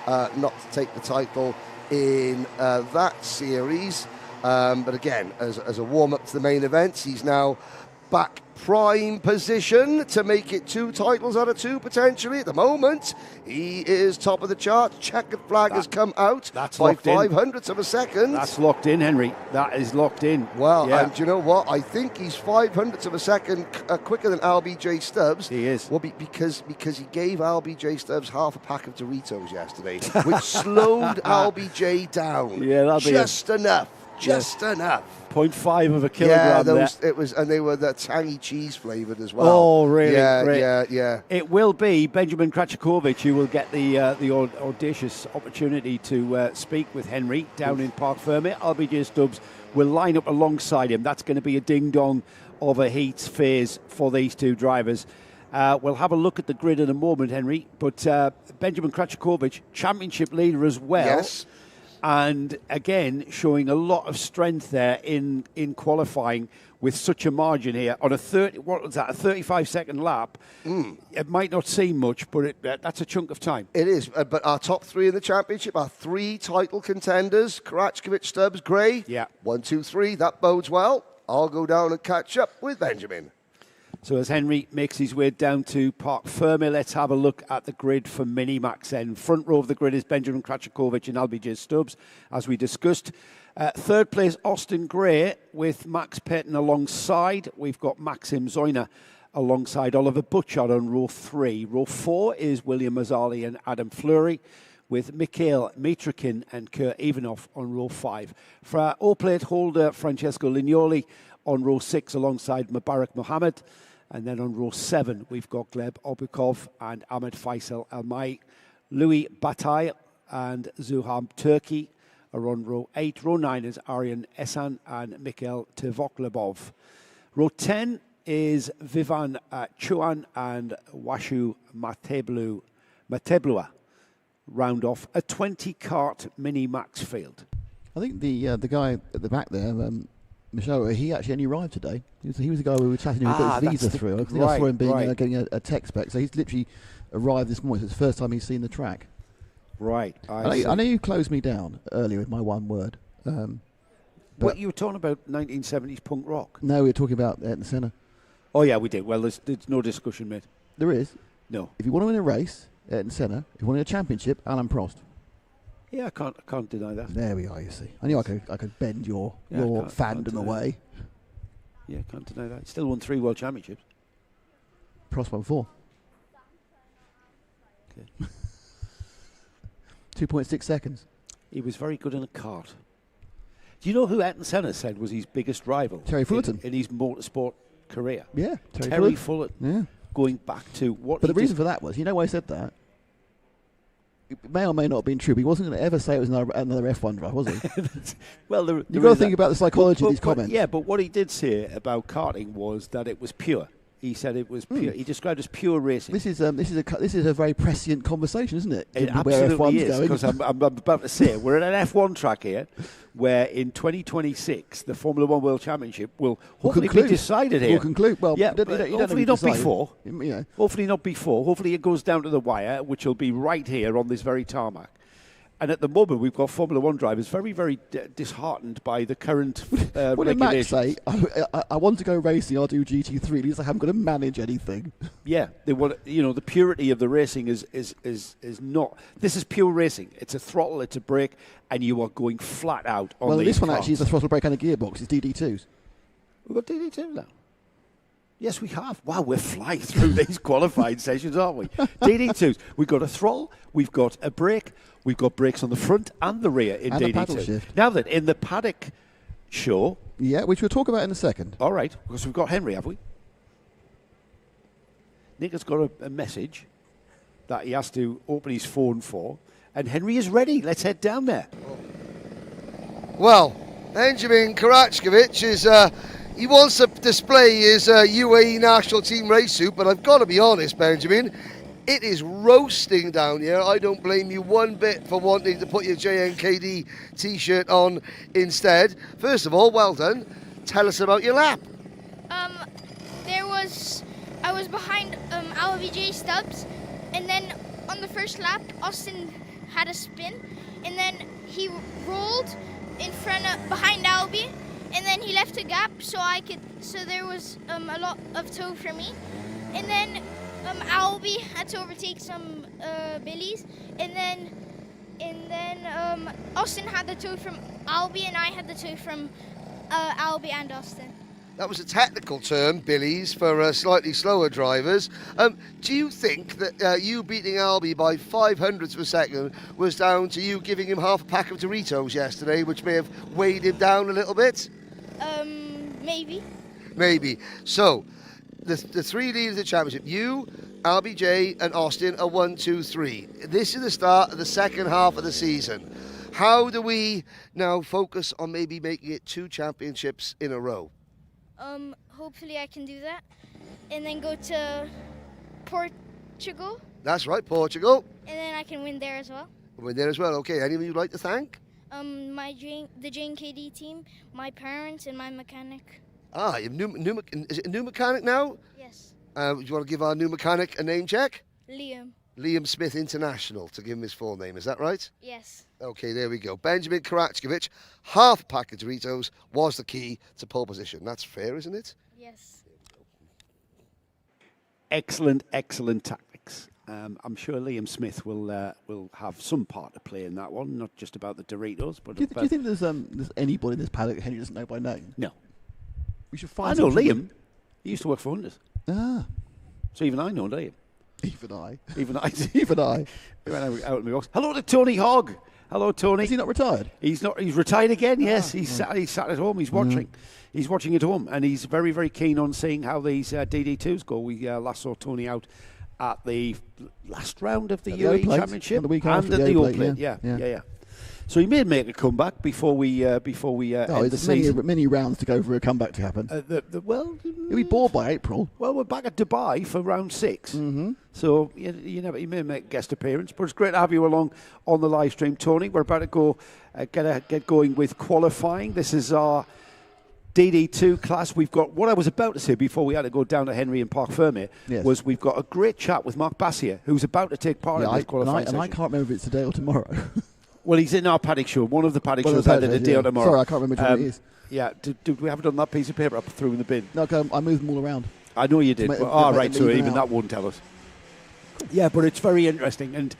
not to take the title in that series. But again, as a warm-up to the main events, he's now back prime position to make it 2 titles out of 2 potentially. At the moment, he is top of the chart. Checkered flag has come out by 500ths of a second. That's locked in, Henry. That is locked in. Well, yeah. And do you know what? I think he's 500ths of a second quicker than LBJ Stubbs. He is. Well, because he gave LBJ Stubbs half a pack of Doritos yesterday, which slowed LBJ down. Yeah, that'll be just enough. Just enough. 0.5 of a kilogram. Yeah, and they were the tangy cheese flavoured as well. Oh, really? Yeah. It will be Benjamin Krachkovic who will get the audacious opportunity to speak with Henry down in Parc Fermé. LBJ Stubbs will line up alongside him. That's going to be a ding-dong of a heats phase for these two drivers. We'll have a look at the grid in a moment, Henry. But Benjamin Krachkovic, championship leader as well. Yes. And again, showing a lot of strength there in qualifying with such a margin here on a 35-second lap. It might not seem much, but that's a chunk of time. It is. But our top 3 in the championship are 3 title contenders: Krachkovic, Stubbs, Gray. Yeah. 1, 2, 3. That bodes well. I'll go down and catch up with Benjamin. So as Henry makes his way down to Parc Fermé, let's have a look at the grid for Minimax then. Front row of the grid is Benjamin Krachkovic and LBJ Stubbs, as we discussed. Third place, Austin Gray with Max Payton alongside. We've got Maxim Zoyner alongside Oliver Butchard on row 3. Row 4 is William Mazzali and Adam Fleury, with Mikhail Mitrikin and Kurt Ivanov on row 5. For our O-plate holder, Francesco Lignoli on row 6 alongside Mubarak Mohammed. And then on row 7, we've got Gleb Obukov and Ahmed Faisal Almai. Louis Bataille and Zuham Turki are on row 8. Row 9 is Aryan Esan and Mikhail Tervoklebov. Row 10 is Vivan Chuan and Washu Mateblua. Round off a 20-cart Minimax field. I think the guy at the back there, Michelle, he actually only arrived today. He was the guy we were chatting to who got his visa through. I think I saw him getting a tech spec. So he's literally arrived this morning. So it's the first time he's seen the track. Right. I know you closed me down earlier with my one word. What, you were talking about 1970s punk rock? No, we were talking about Ayrton Senna. Oh, yeah, we did. Well, there's no discussion, mate. There is. No. If you want to win a race, Ayrton Senna. If you want to win a championship, Alain Prost. Yeah, I can't deny that. There we are, you see. I knew I could bend your fandom away. Yeah, can't deny that. Still won 3 world championships. Prost won 4. Okay. 2.6 seconds. He was very good in a kart. Do you know who Ayrton Senna said was his biggest rival? Terry Fullerton. In his motorsport career. Yeah, Terry Fullerton. Yeah. Going back to what. But the reason for that was, you know why he said that? It may or may not have been true, but he wasn't going to ever say it was another F1 driver, was he? Well, you've got to think about the psychology of these comments. Yeah, but what he did say about karting was that it was pure. He said it was pure. He described it as pure racing. This is a very prescient conversation, isn't it? It absolutely is, because I'm about to say we're at an F1 track here, where in 2026 the Formula One World Championship will hopefully be decided here. We'll conclude. Well, yeah, hopefully not before. You know. Hopefully not before. Hopefully it goes down to the wire, which will be right here on this very tarmac. And at the moment, we've got Formula One drivers very, very disheartened by the current what did Max say? I want to go racing. I'll do GT3. At least I haven't got to manage anything. Yeah, they want. The purity of the racing is not. This is pure racing. It's a throttle, it's a brake, and you are going flat out on these Well, this one cars. actually is a throttle brake and a gearbox. It's DD2s. We've got DD2 now. Yes, we have. Wow, we're flying through these qualifying sessions, aren't we? DD2s. We've got a throttle, we've got a brake, we've got brakes on the front and the rear in and DD2. a paddle shift. Now then, in the paddock show... Yeah, which we'll talk about in a second. All right, because we've got Henry, have we? Nick has got a message that he has to open his phone for, and Henry is ready. Let's head down there. Well, Benjamin Karachkovic is... he wants to display his UAE national team race suit, but I've got to be honest, Benjamin, it is roasting down here. I don't blame you one bit for wanting to put your JNKD t-shirt on instead. First of all, well done. Tell us about your lap. I was behind LVJ Stubbs, and then on the first lap, Austin had a spin, and then he rolled behind Albie, and then he left a gap so there was a lot of tow for me, and then Albie had to overtake some Billies, and then Austin had the tow from Albie, and I had the tow from Albie and Austin. That was a technical term, Billies, for slightly slower drivers. Do you think that you beating Albie by 500ths of a second was down to you giving him half a pack of Doritos yesterday, which may have weighed him down a little bit? Maybe. Maybe. So, the three leaders of the championship, you, LBJ and Austin are 1, 2, 3. This is the start of the second half of the season. How do we now focus on maybe making it 2 championships in a row? Hopefully I can do that. And then go to Portugal. That's right, Portugal. And then I can win there as well. Win there as well. Okay, anyone you'd like to thank? The JNKD team, my parents, and my mechanic. Ah, you have is it a new mechanic now? Yes. Do you want to give our new mechanic a name check? Liam. Liam Smith International, to give him his full name. Is that right? Yes. Okay, there we go. Benjamin Karachkovic, half a pack of Doritos was the key to pole position. That's fair, isn't it? Yes. Excellent tactics. I'm sure Liam Smith will have some part to play in that one, not just about the Doritos. But do you think there's anybody in this paddock Henry doesn't know by name? No. We should find. I know Liam. He used to work for Hunters. Ah. So even I know Liam. Even I. Even I. Even I. We went out in my box. Hello to Tony Hogg. Hello, Tony. Is he not retired? He's not. He's retired again. Yes, he's sat at home. He's watching. He's watching at home, and he's very, very keen on seeing how these DD2s go. We last saw Tony out at the last round of the UAE Championship and at the Old Yeah. So he may make a comeback before we end the season. Many rounds to go for a comeback to happen. Well, he'll be bored by April. Well, we're back at Dubai for round 6. Mm-hmm. So you may make a guest appearance. But it's great to have you along on the live stream, Tony. We're about to go get going with qualifying. This is our DD2 class. We've got what I was about to say before we had to go down to Henry and Parc Fermé. Yes. Was we've got a great chat with Marc Bassier, who's about to take part in this qualifying session. And I can't remember if it's today or tomorrow. Well, he's in our paddock show. One of the paddock shows either today or tomorrow. Sorry, I can't remember which one it is. Yeah, we haven't done that piece of paper up through in the bin. No, I moved them all around. I know you did. Right, so even that won't tell us. Yeah, but it's very interesting. And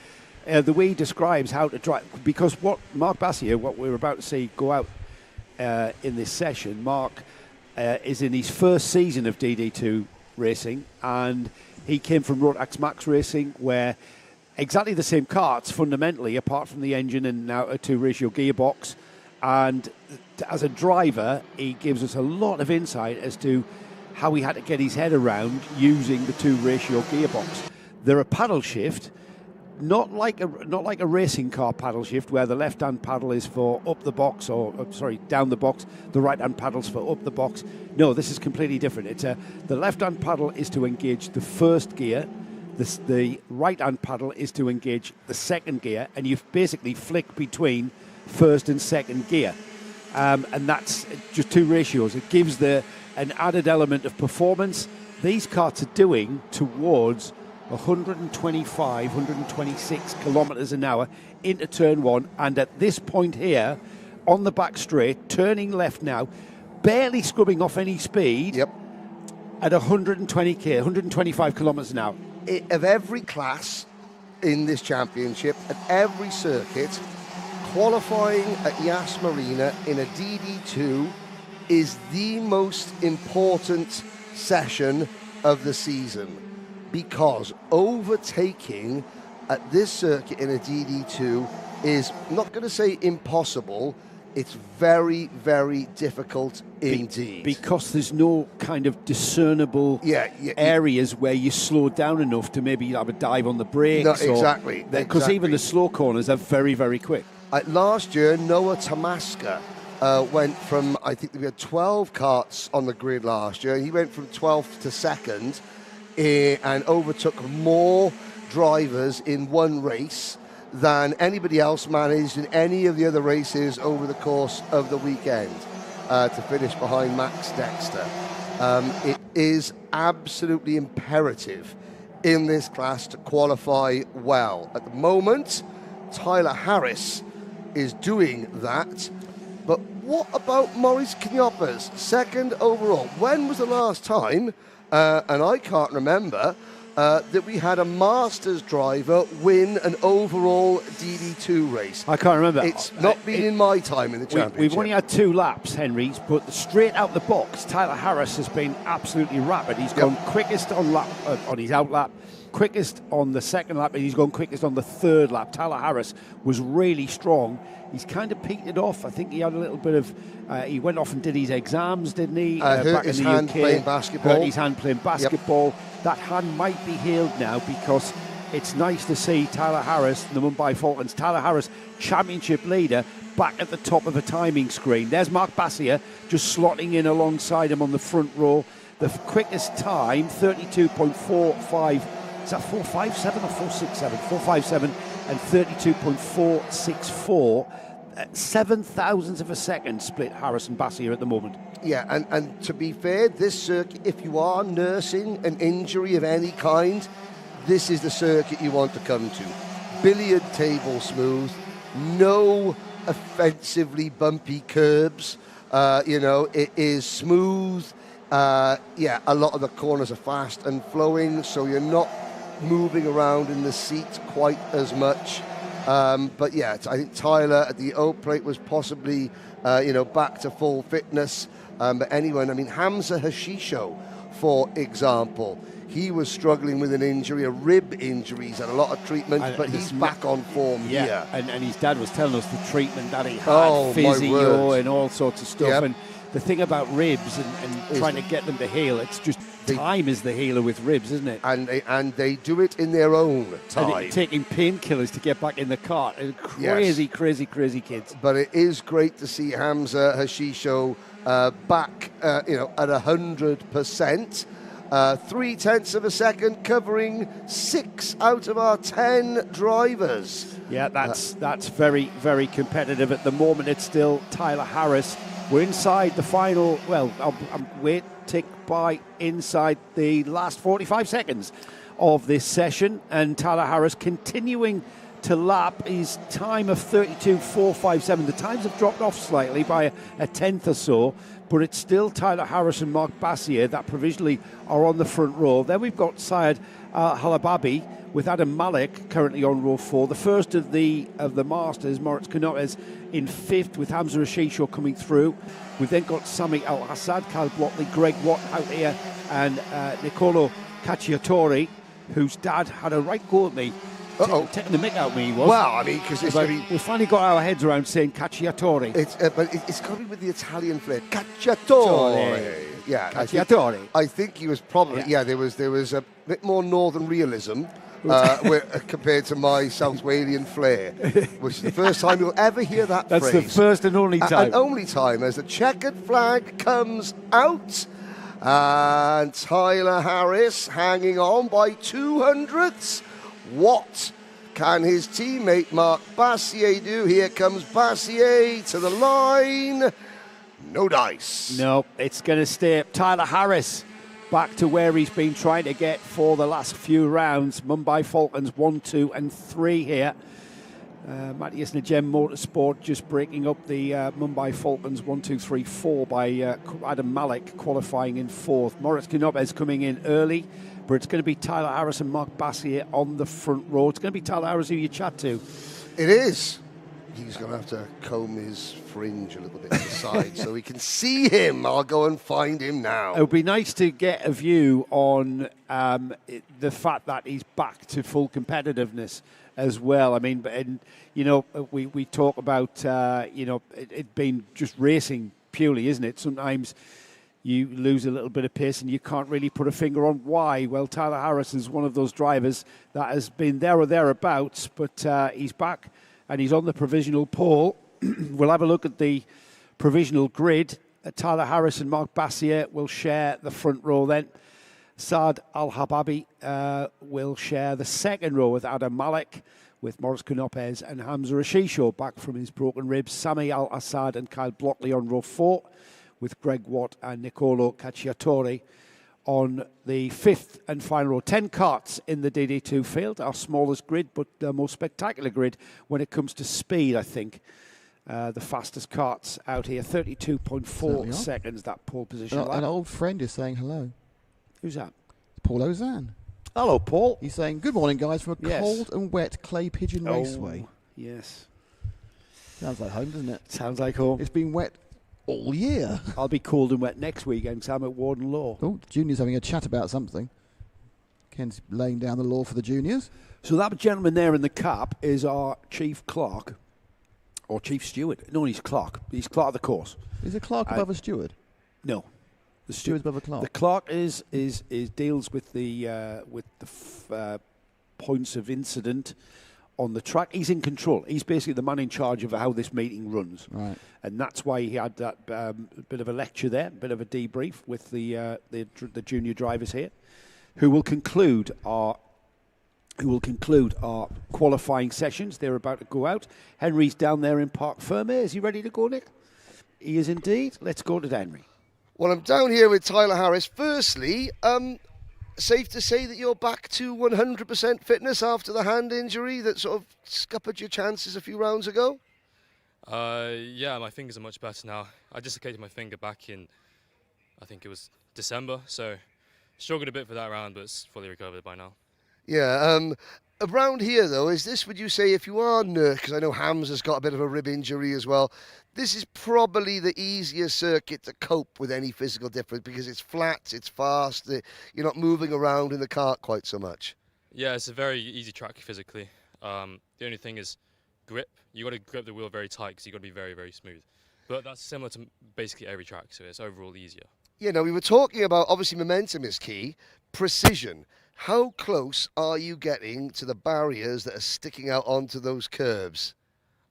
the way he describes how to drive, because what Marc Bassier, what we're about to see go out in this session, Marc is in his first season of DD2 racing, and he came from Rotax Max Racing, where exactly the same karts fundamentally, apart from the engine and now a 2-ratio gearbox. And as a driver, he gives us a lot of insight as to how he had to get his head around using the 2-ratio gearbox. They're a paddle shift, not like a racing car paddle shift where the left-hand paddle is for up the box down the box. The right-hand paddle's for up the box. No, this is completely different. The left-hand paddle is to engage the first gear. The right-hand paddle is to engage the second gear, and you basically flick between first and second gear. And that's just 2 ratios. It gives an added element of performance. These karts are doing towards 125, 126 kilometres an hour into turn one. And at this point here, on the back straight, turning left now, barely scrubbing off any speed. Yep. At 120k, 125 kilometres an hour. Of every class in this championship, at every circuit, qualifying at Yas Marina in a DD2 is the most important session of the season, because overtaking at this circuit in a DD2 is, not going to say impossible, it's very, very difficult indeed. Because there's no kind of discernible areas where you slow down enough to maybe have a dive on the brakes. No, exactly. Because even the slow corners are very, very quick. Last year, Noah Tamaska went from, I think we had 12 karts on the grid last year. He went from 12th to 2nd and overtook more drivers in one race than anybody else managed in any of the other races over the course of the weekend to finish behind Max Dexter. It is absolutely imperative in this class to qualify well. At the moment, Tyler Harris is doing that. But what about Maurice Knopper's second overall? When was the last time, and I can't remember, that we had a Masters driver win an overall DD2 race? I can't remember. It's not been in my time in the championship. We've only had 2 laps, Henry, but straight out the box, Tyler Harris has been absolutely rapid. He's gone quickest on his out lap, quickest on the second lap, and he's gone quickest on the third lap. Tyler Harris was really strong. He's kind of peaked it off. I think he had a little bit of... he went off and did his exams, didn't he? Hurt his hand playing basketball. Hurt his hand playing basketball. Yep. That hand might be healed now, because it's nice to see Tyler Harris, the Mumbai Falcons, Tyler Harris, championship leader, back at the top of the timing screen. There's Mark Bassier just slotting in alongside him on the front row. The quickest time, 32.45. Is that 457 or 467? 457 and 32.464. 7 thousandths of a second split Harris and Bassier at the moment. Yeah, and to be fair, this circuit, if you are nursing an injury of any kind, this is the circuit you want to come to. Billiard table smooth, no offensively bumpy curbs. It is smooth. A lot of the corners are fast and flowing, so you're not moving around in the seat quite as much. I think Tyler at the O plate was possibly, back to full fitness. But anyway, Hamza Hashisho, for example, he was struggling with an injury, a rib injury. He's had a lot of treatment, but he's back on form here. And his dad was telling us the treatment that he had, physio and all sorts of stuff. Yep. And the thing about ribs and trying to get them to heal, it's just time is the healer with ribs, isn't it? And they do it in their own time. Taking painkillers to get back in the cart. Crazy kids. But it is great to see Hamza Hashisho back, at 100%. 0.3 of a second, covering 6 out of our 10 drivers. Yeah, that's very, very competitive. At the moment, it's still Tyler Harris. We're inside the final, I'm tick by inside the last 45 seconds of this session, and Tyler Harris continuing to lap his time of 32.457. The times have dropped off slightly by a tenth or so, but it's still Tyler Harris and Mark Bassier that provisionally are on the front row. Then we've got Syed Halababi with Adam Malik currently on row 4. The first of the Masters, Moritz Knopper, in 5th with Hamza Hashisho coming through. We've then got Sami Al-Hassad, Kyle Blotley, Greg Watt out here, and Nicolo Cacciatore, whose dad had a right go at me. Taking the mick out of me, he was. Well, because we finally got our heads around saying Cacciatore. It's got to be with the Italian flair. Cacciatore. Yeah, Cacciatore. I think he was probably there was a bit more northern realism compared to my South Walian flair, which is the first time you'll ever hear that That's phrase. The first and only time. And only time as the checkered flag comes out. And Tyler Harris hanging on by 200ths. What can his teammate Mark Bassier do? Here comes Bassier to the line. No dice. No, it's going to stay Tyler Harris back to where he's been trying to get for the last few rounds. Mumbai Falcons 1, 2 and 3 here. Matthias Najem Motorsport just breaking up the Mumbai Falcons 1, 2, 3, 4 by Adam Malik qualifying in 4th. Maurice Canopes coming in early, but it's going to be Tyler Harris and Mark Bassier on the front row. It's going to be Tyler Harris who you chat to. It is. He's going to have to comb his fringe a little bit to the side so we can see him. I'll go and find him now. It would be nice to get a view on the fact that he's back to full competitiveness as well. I mean, and you know, we talk about it being just racing purely, isn't it? Sometimes you lose a little bit of pace and you can't really put a finger on why. Well, Tyler Harris is one of those drivers that has been there or thereabouts, but he's back and he's on the provisional pole. We'll have a look at the provisional grid. Tyler Harris and Mark Bassier will share the front row then. Saad Al-Hababi will share the second row with Adam Malik, with Maurice Canopes and Hamza Rashisho back from his broken ribs. Sami Al-Assad and Kyle Blockley on row 4, with Greg Watt and Nicolo Cacciatore on the 5th and final row. 10 karts in the DD2 field, our smallest grid, but the most spectacular grid when it comes to speed, I think. The fastest karts out here, 32.4 seconds, that pole position. An old friend is saying hello. Who's that? Paul Ozan. Hello, Paul. He's saying, good morning, guys, from a cold and wet Clay Pigeon Raceway. Yes. Sounds like home, doesn't it? Sounds like home. It's been wet all year. I'll be cold and wet next weekend because I'm at Warden Law. Oh, the juniors having a chat about something. Ken's laying down the law for the juniors. So that gentleman there in the cap is our chief clerk, or chief steward. No, he's clerk. He's clerk of the course. Is a clerk above a steward? No. The steward's above a clerk. The clerk is deals with the points of incident on the track. He's in control. He's basically the man in charge of how this meeting runs. Right. And that's why he had that bit of a lecture there, a bit of a debrief with the junior drivers here, who will conclude our qualifying sessions. They're about to go out. Henry's down there in Parc Ferme. Is he ready to go, Nick? He is indeed. Let's go to Henry. Well, I'm down here with Tyler Harris. Firstly, safe to say that you're back to 100% fitness after the hand injury that sort of scuppered your chances a few rounds ago? Yeah, my fingers are much better now. I dislocated my finger back in, I think it was December, so struggled a bit for that round, but it's fully recovered by now. Yeah, around here though, would you say if you are because I know Hamza's got a bit of a rib injury as well, this is probably the easiest circuit to cope with any physical difference because it's flat, it's fast, you're not moving around in the kart quite so much. Yeah, it's a very easy track physically. The only thing is grip. You got to grip the wheel very tight because you got to be very, very smooth. But that's similar to basically every track, so it's overall easier. Yeah, now we were talking about, obviously momentum is key, precision. How close are you getting to the barriers that are sticking out onto those curbs?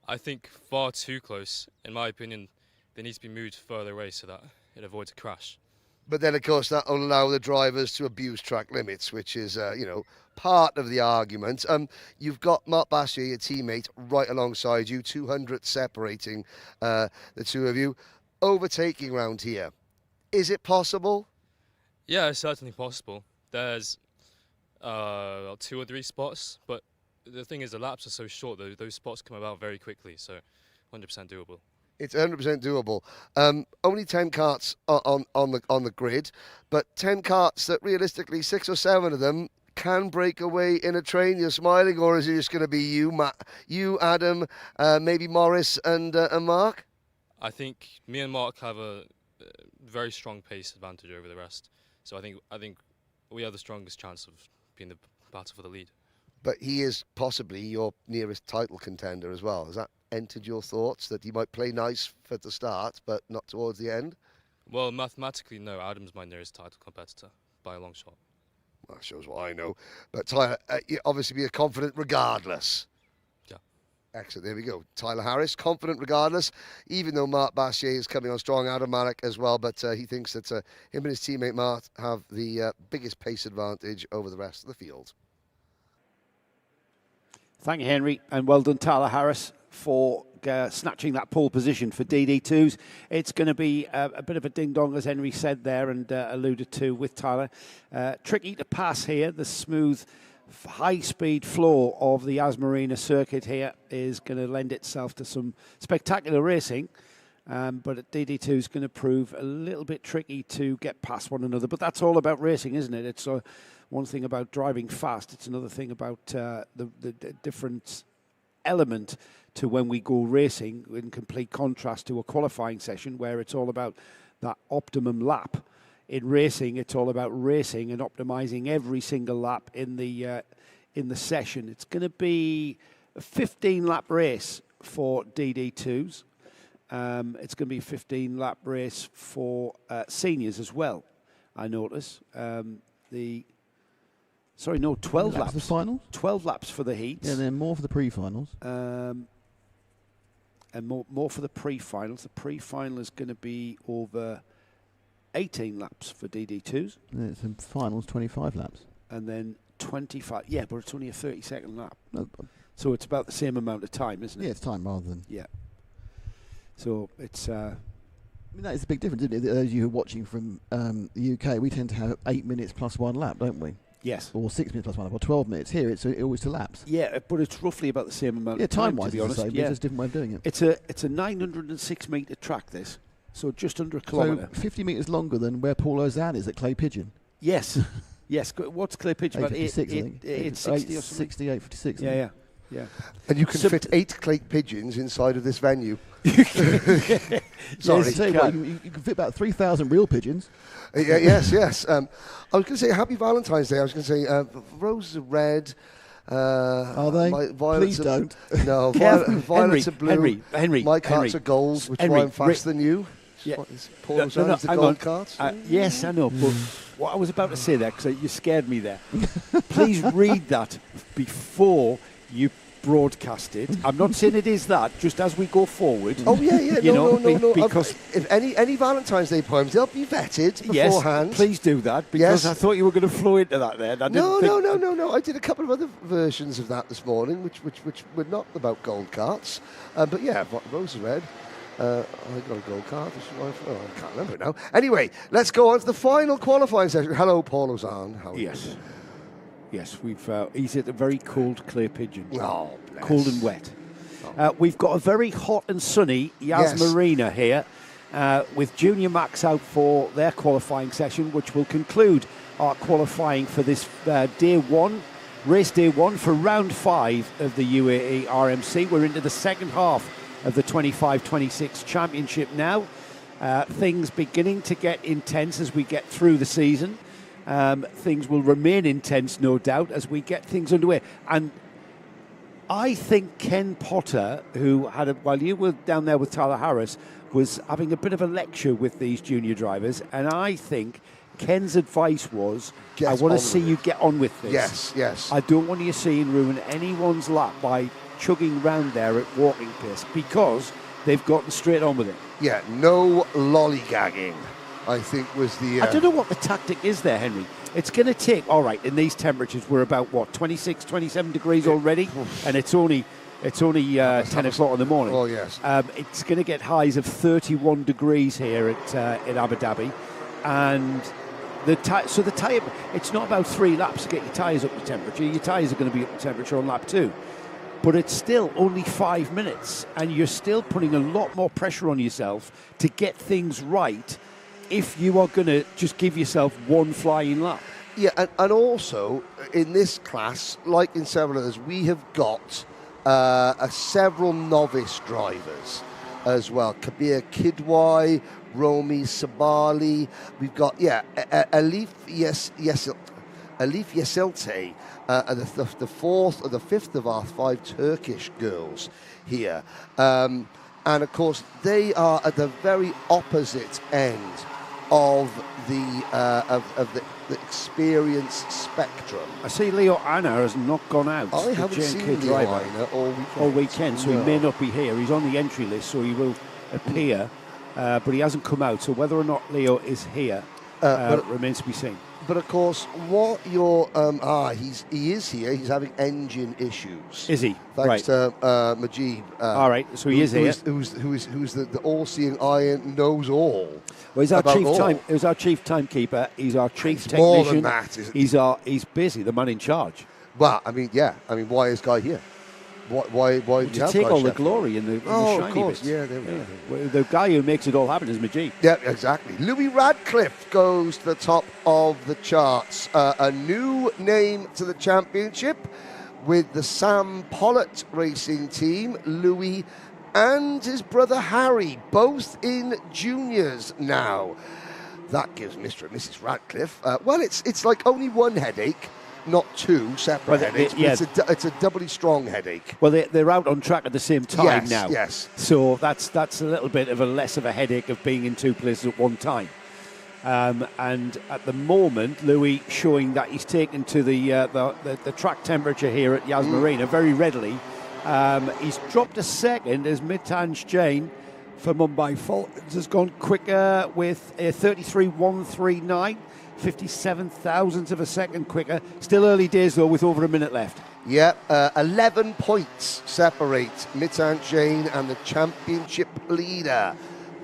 I think far too close. In my opinion, they need to be moved further away so that it avoids a crash. But then, of course, that will allow the drivers to abuse track limits, which is, part of the argument. You've got Mark Bassier, your teammate, right alongside you, 200 separating the two of you. Overtaking round here. Is it possible? Yeah, it's certainly possible. There's 2 or 3 spots, but the thing is the laps are so short, those spots come about very quickly, so 100% doable. It's 100% doable. Only 10 karts on the grid, but 10 karts that realistically 6 or 7 of them can break away in a train. You're smiling, or is it just going to be you, Adam, maybe Morris and Mark? I think me and Mark have a very strong pace advantage over the rest, so I think we have the strongest chance of being the battle for the lead. But he is possibly your nearest title contender as well. Has that entered your thoughts that he might play nice for the start, but not towards the end? Well, mathematically, no. Adam's my nearest title competitor by a long shot. Well, that shows what I know. But Tyler, you obviously be confident regardless. Yeah. Excellent. There we go. Tyler Harris, confident regardless, even though Mark Bassier is coming on strong, Adam Malik as well, but he thinks that him and his teammate Mark have the biggest pace advantage over the rest of the field. Thank you, Henry, and well done, Tyler Harris, for snatching that pole position for DD2s. It's going to be a bit of a ding-dong, as Henry said there and alluded to with Tyler. Tricky to pass here. The smooth, high-speed flow of the Yas Marina circuit here is going to lend itself to some spectacular racing. But DD2 is going to prove a little bit tricky to get past one another. But that's all about racing, isn't it? It's one thing about driving fast. It's another thing about the different element to when we go racing, in complete contrast to a qualifying session where it's all about that optimum lap. In racing, it's all about racing and optimizing every single lap in the session. It's going to be a 15-lap race for DD2s. It's going to be a 15-lap race for seniors as well, I notice. 12 laps. The finals? 12 laps for the heats. Yeah, then more for the pre-finals. And more for the pre-finals. The pre-final is going to be over 18 laps for DD2s. And it's in finals, 25 laps. And then 25. Yeah, but it's only a 30-second lap. No. So it's about the same amount of time, isn't it? Yeah, it's time rather than... Yeah. So it's... I mean, that is a big difference, isn't it? Those of you who are watching from the UK, we tend to have 8 minutes plus one lap, don't we? Yes. Or 6 minutes plus one lap, or 12 minutes. Here, it's always to laps. Yeah, but it's roughly about the same amount of time, time-wise, to be honest. It's just a different way of doing it. It's a 906-metre track, this. So just under a kilometre. So 50 metres longer than where Paul Ozanne is at Clay Pigeon. Yes. Yes. What's Clay Pigeon? 856, I think. 860 or something? 68, 56. Yeah. And you can fit 8 clay pigeons inside of this venue. Sorry. You can fit about 3,000 real pigeons. Yes. I was going to say happy Valentine's Day. I was going to say roses are red. Are they? Violets Please don't. No, violets are blue. Henry. My carts are gold, which is why I'm faster than you. Yeah. Paul Ozanne's the gold carts. Yes, I know. But what I was about to say there, because you scared me there. Please read that before you broadcast it. I'm not saying it is that, just as we go forward. Oh, yeah. No. Because if any Valentine's Day poems, they'll be vetted beforehand. Yes, please do that, because I thought you were going to flow into that there. No. I did a couple of other versions of that this morning, which were not about gold carts. But yeah, rose is red. I got a gold cart. I can't remember it now. Anyway, let's go on to the final qualifying session. Hello, Paul Ozanne. How are you? Yes, he's at a very cold Clay Pigeon. Oh, bless. Cold and wet. We've got a very hot and sunny Yas Marina here, with Junior Max out for their qualifying session, which will conclude our qualifying for this race day one for round 5 of the UAE RMC. We're into the second half of the 25-26 championship now. Things beginning to get intense as we get through the season. Things will remain intense, no doubt, as we get things underway. And I think Ken Potter, who while you were down there with Tyler Harris, was having a bit of a lecture with these junior drivers. And I think Ken's advice was, I want to see you get on with this. Yes. I don't want you to see you ruin anyone's lap by chugging round there at walking pace, because they've gotten straight on with it. Yeah, no lollygagging, I think was the... I don't know what the tactic is there, Henry. It's going to take... All right, in these temperatures, we're about, 26, 27 degrees already, and it's only 10 o'clock in the morning. Oh, yes. It's going to get highs of 31 degrees here in Abu Dhabi, and the tyre... It's not about 3 laps to get your tyres up to temperature. Your tyres are going to be up to temperature on lap 2. But it's still only 5 minutes, and you're still putting a lot more pressure on yourself to get things right if you are going to just give yourself one flying lap. Yeah, and also in this class, like in several others, we have got several novice drivers as well. Kabir Kidwai, Romy Sabali. We've got, Alif Yeselte, the fourth or the fifth of our 5 Turkish girls here. And of course, they are at the very opposite end of the experience spectrum. I see Leo Anna has not gone out. I haven't seen Leo Anna all weekend. So he may not be here. He's on the entry list, so he will appear, but he hasn't come out. So whether or not Leo is here remains to be seen. But of course, what you're he is here. He's having engine issues. Is he? Thanks to Majid. All right, so he is here. Who's the all-seeing eye and knows all. Well, he's our chief timekeeper. He's our chief technician. More than that, isn't he? He's basically the man in charge. Well, I mean, yeah. I mean, why is Guy here? Why to take all the glory in the shiny of course. bits. Yeah, there we go. Well, the guy who makes it all happen is Majid. Yeah, exactly. Louis Radcliffe goes to the top of the charts. A new name to the championship with the Sam Pollitt racing team. Louis and his brother Harry, both in juniors now. That gives Mr. and Mrs. Radcliffe, well, it's like only one headache, not two separate headaches, but it's a doubly strong headache. Well, they're out on track at the same time now. Yes. So that's a little bit of a less of a headache of being in two places at one time. And at the moment, Louis showing that he's taken to the track temperature here at Yas Marina very readily. He's dropped a second as Mitanj Jain for Mumbai Falcons has gone quicker with a 33.139, 57 thousandths of a second quicker. Still early days though, with over a minute left. Yeah, 11 points separate Mitanj Jain and the championship leader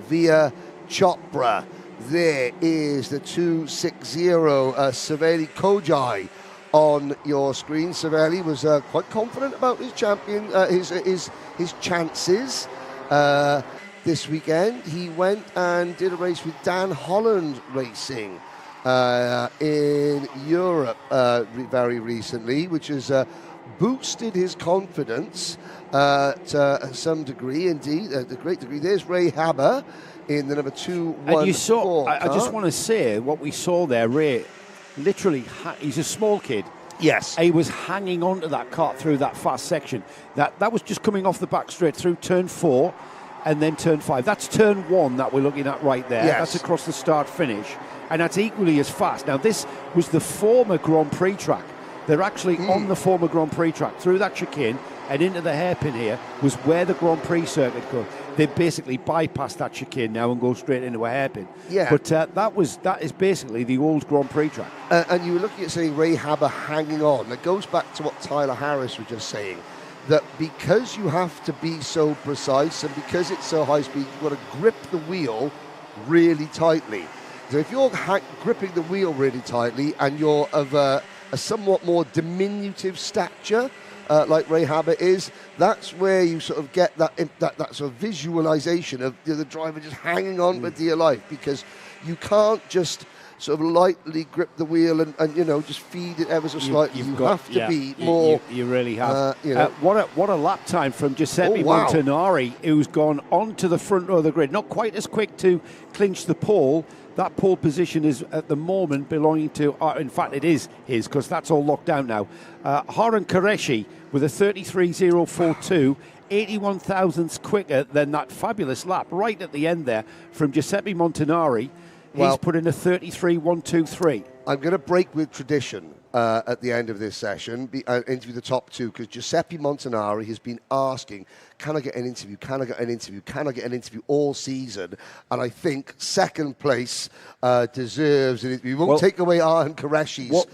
via Chopra. There is the 260 Saveli Kojai on your screen. Saveli was quite confident about his his chances this weekend. He went and did a race with Dan Holland Racing in Europe very recently, which has boosted his confidence to some degree, indeed, a great degree. There's Ray Haber in the number 214. And you saw, I just want to say what we saw there. Ray, literally, he's a small kid. Yes. He was hanging on to that cart through that fast section. That was just coming off the back straight through turn 4 and then turn 5. That's turn 1 that we're looking at right there. Yes. That's across the start finish. And that's equally as fast. Now, this was the former Grand Prix track. They're actually on the former Grand Prix track. Through that chicane and into the hairpin here was where the Grand Prix circuit goes. They basically bypassed that chicane now and go straight into a hairpin. Yeah. But that is basically the old Grand Prix track. And you were looking at saying Ray Haber hanging on. That goes back to what Tyler Harris was just saying, that because you have to be so precise and because it's so high speed, you've got to grip the wheel really tightly. So if you're gripping the wheel really tightly and you're of a somewhat more diminutive stature, like Ray Haber is, that's where you sort of get that sort of visualization of the driver just hanging on for dear life, because you can't just sort of lightly grip the wheel and just feed it ever so slightly. You have to be more. You really have. What a lap time from Giuseppe Montanari, who's gone onto the front row of the grid. Not quite as quick to clinch the pole. That pole position is at the moment belonging to, in fact it is his, because that's all locked down now. Harun Qureshi with a 33.042, 81 thousandths quicker than that fabulous lap right at the end there from Giuseppe Montanari. He's put in a 33.123. I'm going to break with tradition at the end of this session, interview the top two, because Giuseppe Montanari has been asking, can I get an interview, can I get an interview, can I get an interview all season? And I think second place deserves an interview. We won't take away Arhan Qureshi's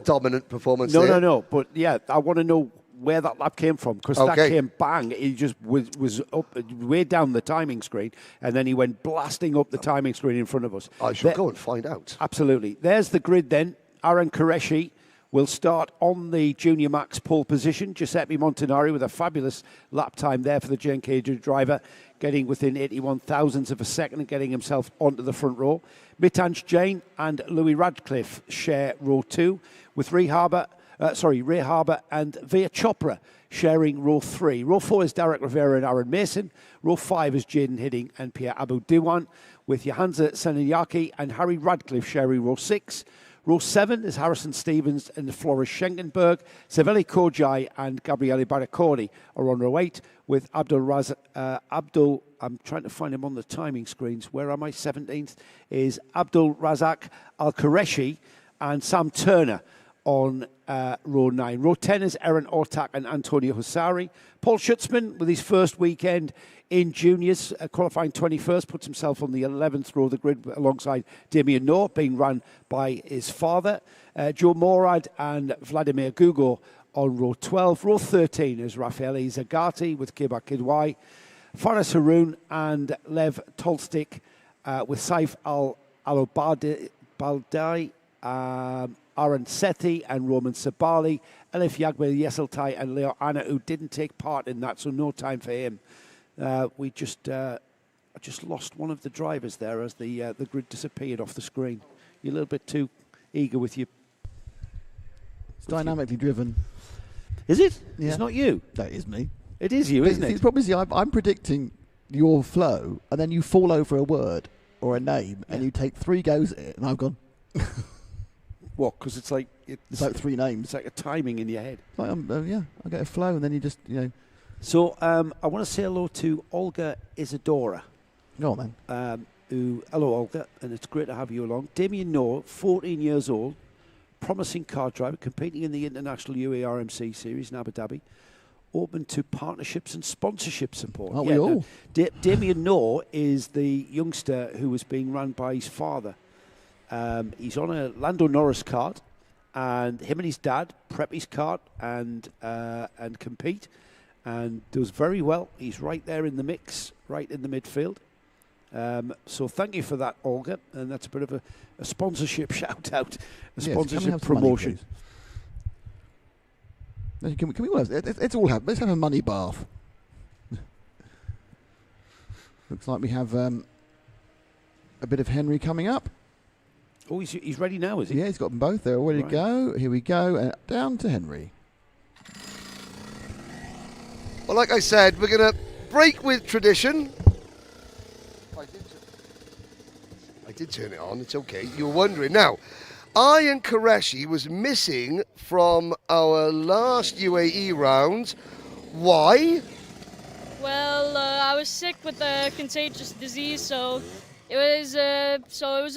dominant performance there. No. But, yeah, I want to know where that lap came from, because that came bang. He just was up way down the timing screen, and then he went blasting up the timing screen in front of us. I shall go and find out. Absolutely. There's the grid then. Arhan Qureshi will start on the Junior Max pole position. Giuseppe Montanari with a fabulous lap time there for the JNK driver, getting within 81 thousandths of a second and getting himself onto the front row. Mitanj Jain and Louis Radcliffe share row 2, with Ray Haber and Via Chopra sharing row 3. Row 4 is Derek Rivera and Aaron Mason. Row 5 is Jaden Hidding and Pierre Abu Diwan, with Johansa Senayaki and Harry Radcliffe sharing row 6. Row 7 is Harrison Stevens and Floris Schenkenberg. Saveli Kojai and Gabriele Baraccordi are on row 8, with I'm trying to find him on the timing screens. Where am I? 17th is Abdul Razak Al-Qureshi and Sam Turner on row 9. Row 10 is Aaron Ortak and Antonio Hussari. Paul Schutzman, with his first weekend in juniors, qualifying 21st, puts himself on the 11th row of the grid alongside Damien Noor, being run by his father. Joe Morad and Vladimir Gugo on row 12. Row 13 is Raffaele Zagati with Kiba Kidwai, Faris Haroun and Lev Tolstik with Saif Al-Baldai, Aaron Sethi and Roman Sabali, Elif Yagmel Yeseltai and Leo Anna, who didn't take part in that, so no time for him. We just lost one of the drivers there as the grid disappeared off the screen. You're a little bit too eager with your... It's dynamically driven. Is it? Yeah. It's not you. That is me. It is you, isn't it? It's probably I'm predicting your flow, and then you fall over a word or a name, and you take 3 goes at it, and I've gone... What? Because it's like 3 names. It's like a timing in your head. Like, I get a flow, and then you just, So I want to say hello to Olga Isadora. Go on, then. Hello, Olga, and it's great to have you along. Damien Noor, 14 years old, promising car driver, competing in the International UAE RMC series in Abu Dhabi, open to partnerships and sponsorship support. Aren't we all? Damien Noor is the youngster who was being run by his father. He's on a Lando Norris kart, and him and his dad prep his kart and compete, and does very well. He's right there in the mix, right in the midfield. So thank you for that, Olga, and that's a bit of a sponsorship shout out, sponsorship promotion. Can we all have, it's all have, let's have a money bath. Looks like we have a bit of Henry coming up. Oh, he's ready now, is he? Yeah, he's got them both. They're all ready to go. Here we go. And down to Henry. Well, like I said, we're going to break with tradition. I did turn it on. It's okay. You were wondering. Now, Ian Qureshi was missing from our last UAE round. Why? Well, I was sick with a contagious disease, so it was a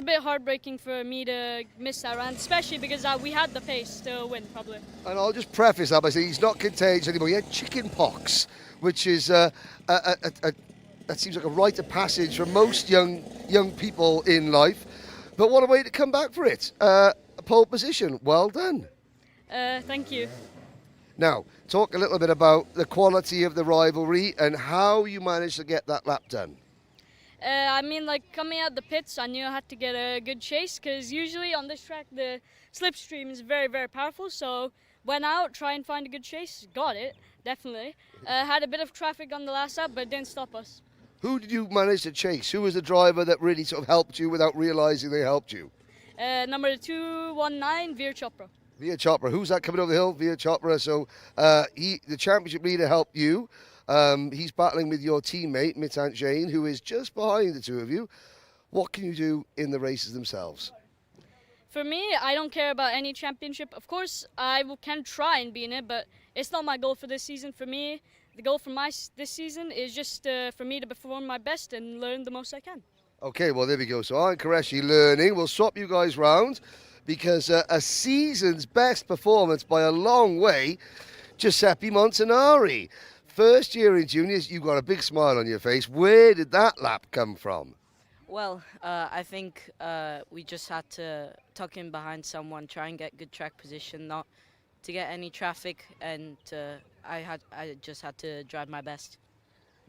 bit heartbreaking for me to miss that round, especially because we had the pace to win, probably. And I'll just preface that by saying he's not contagious anymore. He had chicken pox, which is that seems like a rite of passage for most young people in life. But what a way to come back for it. A pole position. Well done. Thank you. Now, talk a little bit about the quality of the rivalry and how you managed to get that lap done. Coming out the pits, I knew I had to get a good chase because usually on this track the slipstream is very, very powerful. So went out, try and find a good chase. Got it, definitely. Had a bit of traffic on the last lap, but it didn't stop us. Who did you manage to chase? Who was the driver that really sort of helped you without realising they helped you? Number 219, Veer Chopra. Veer Chopra. Who's that coming over the hill? Veer Chopra. So the championship leader helped you. He's battling with your teammate, Mitant Jain, who is just behind the two of you. What can you do in the races themselves? For me, I don't care about any championship. Of course, I can try and be in it, but it's not my goal for this season. For me, the goal for this season is just for me to perform my best and learn the most I can. Okay, well, there we go. So Ian Qureshi learning. We'll swap you guys round because a season's best performance by a long way, Giuseppe Montanari. First year in juniors, you've got a big smile on your face. Where did that lap come from? Well, I think we just had to tuck in behind someone, try and get good track position, not to get any traffic, and I just had to drive my best.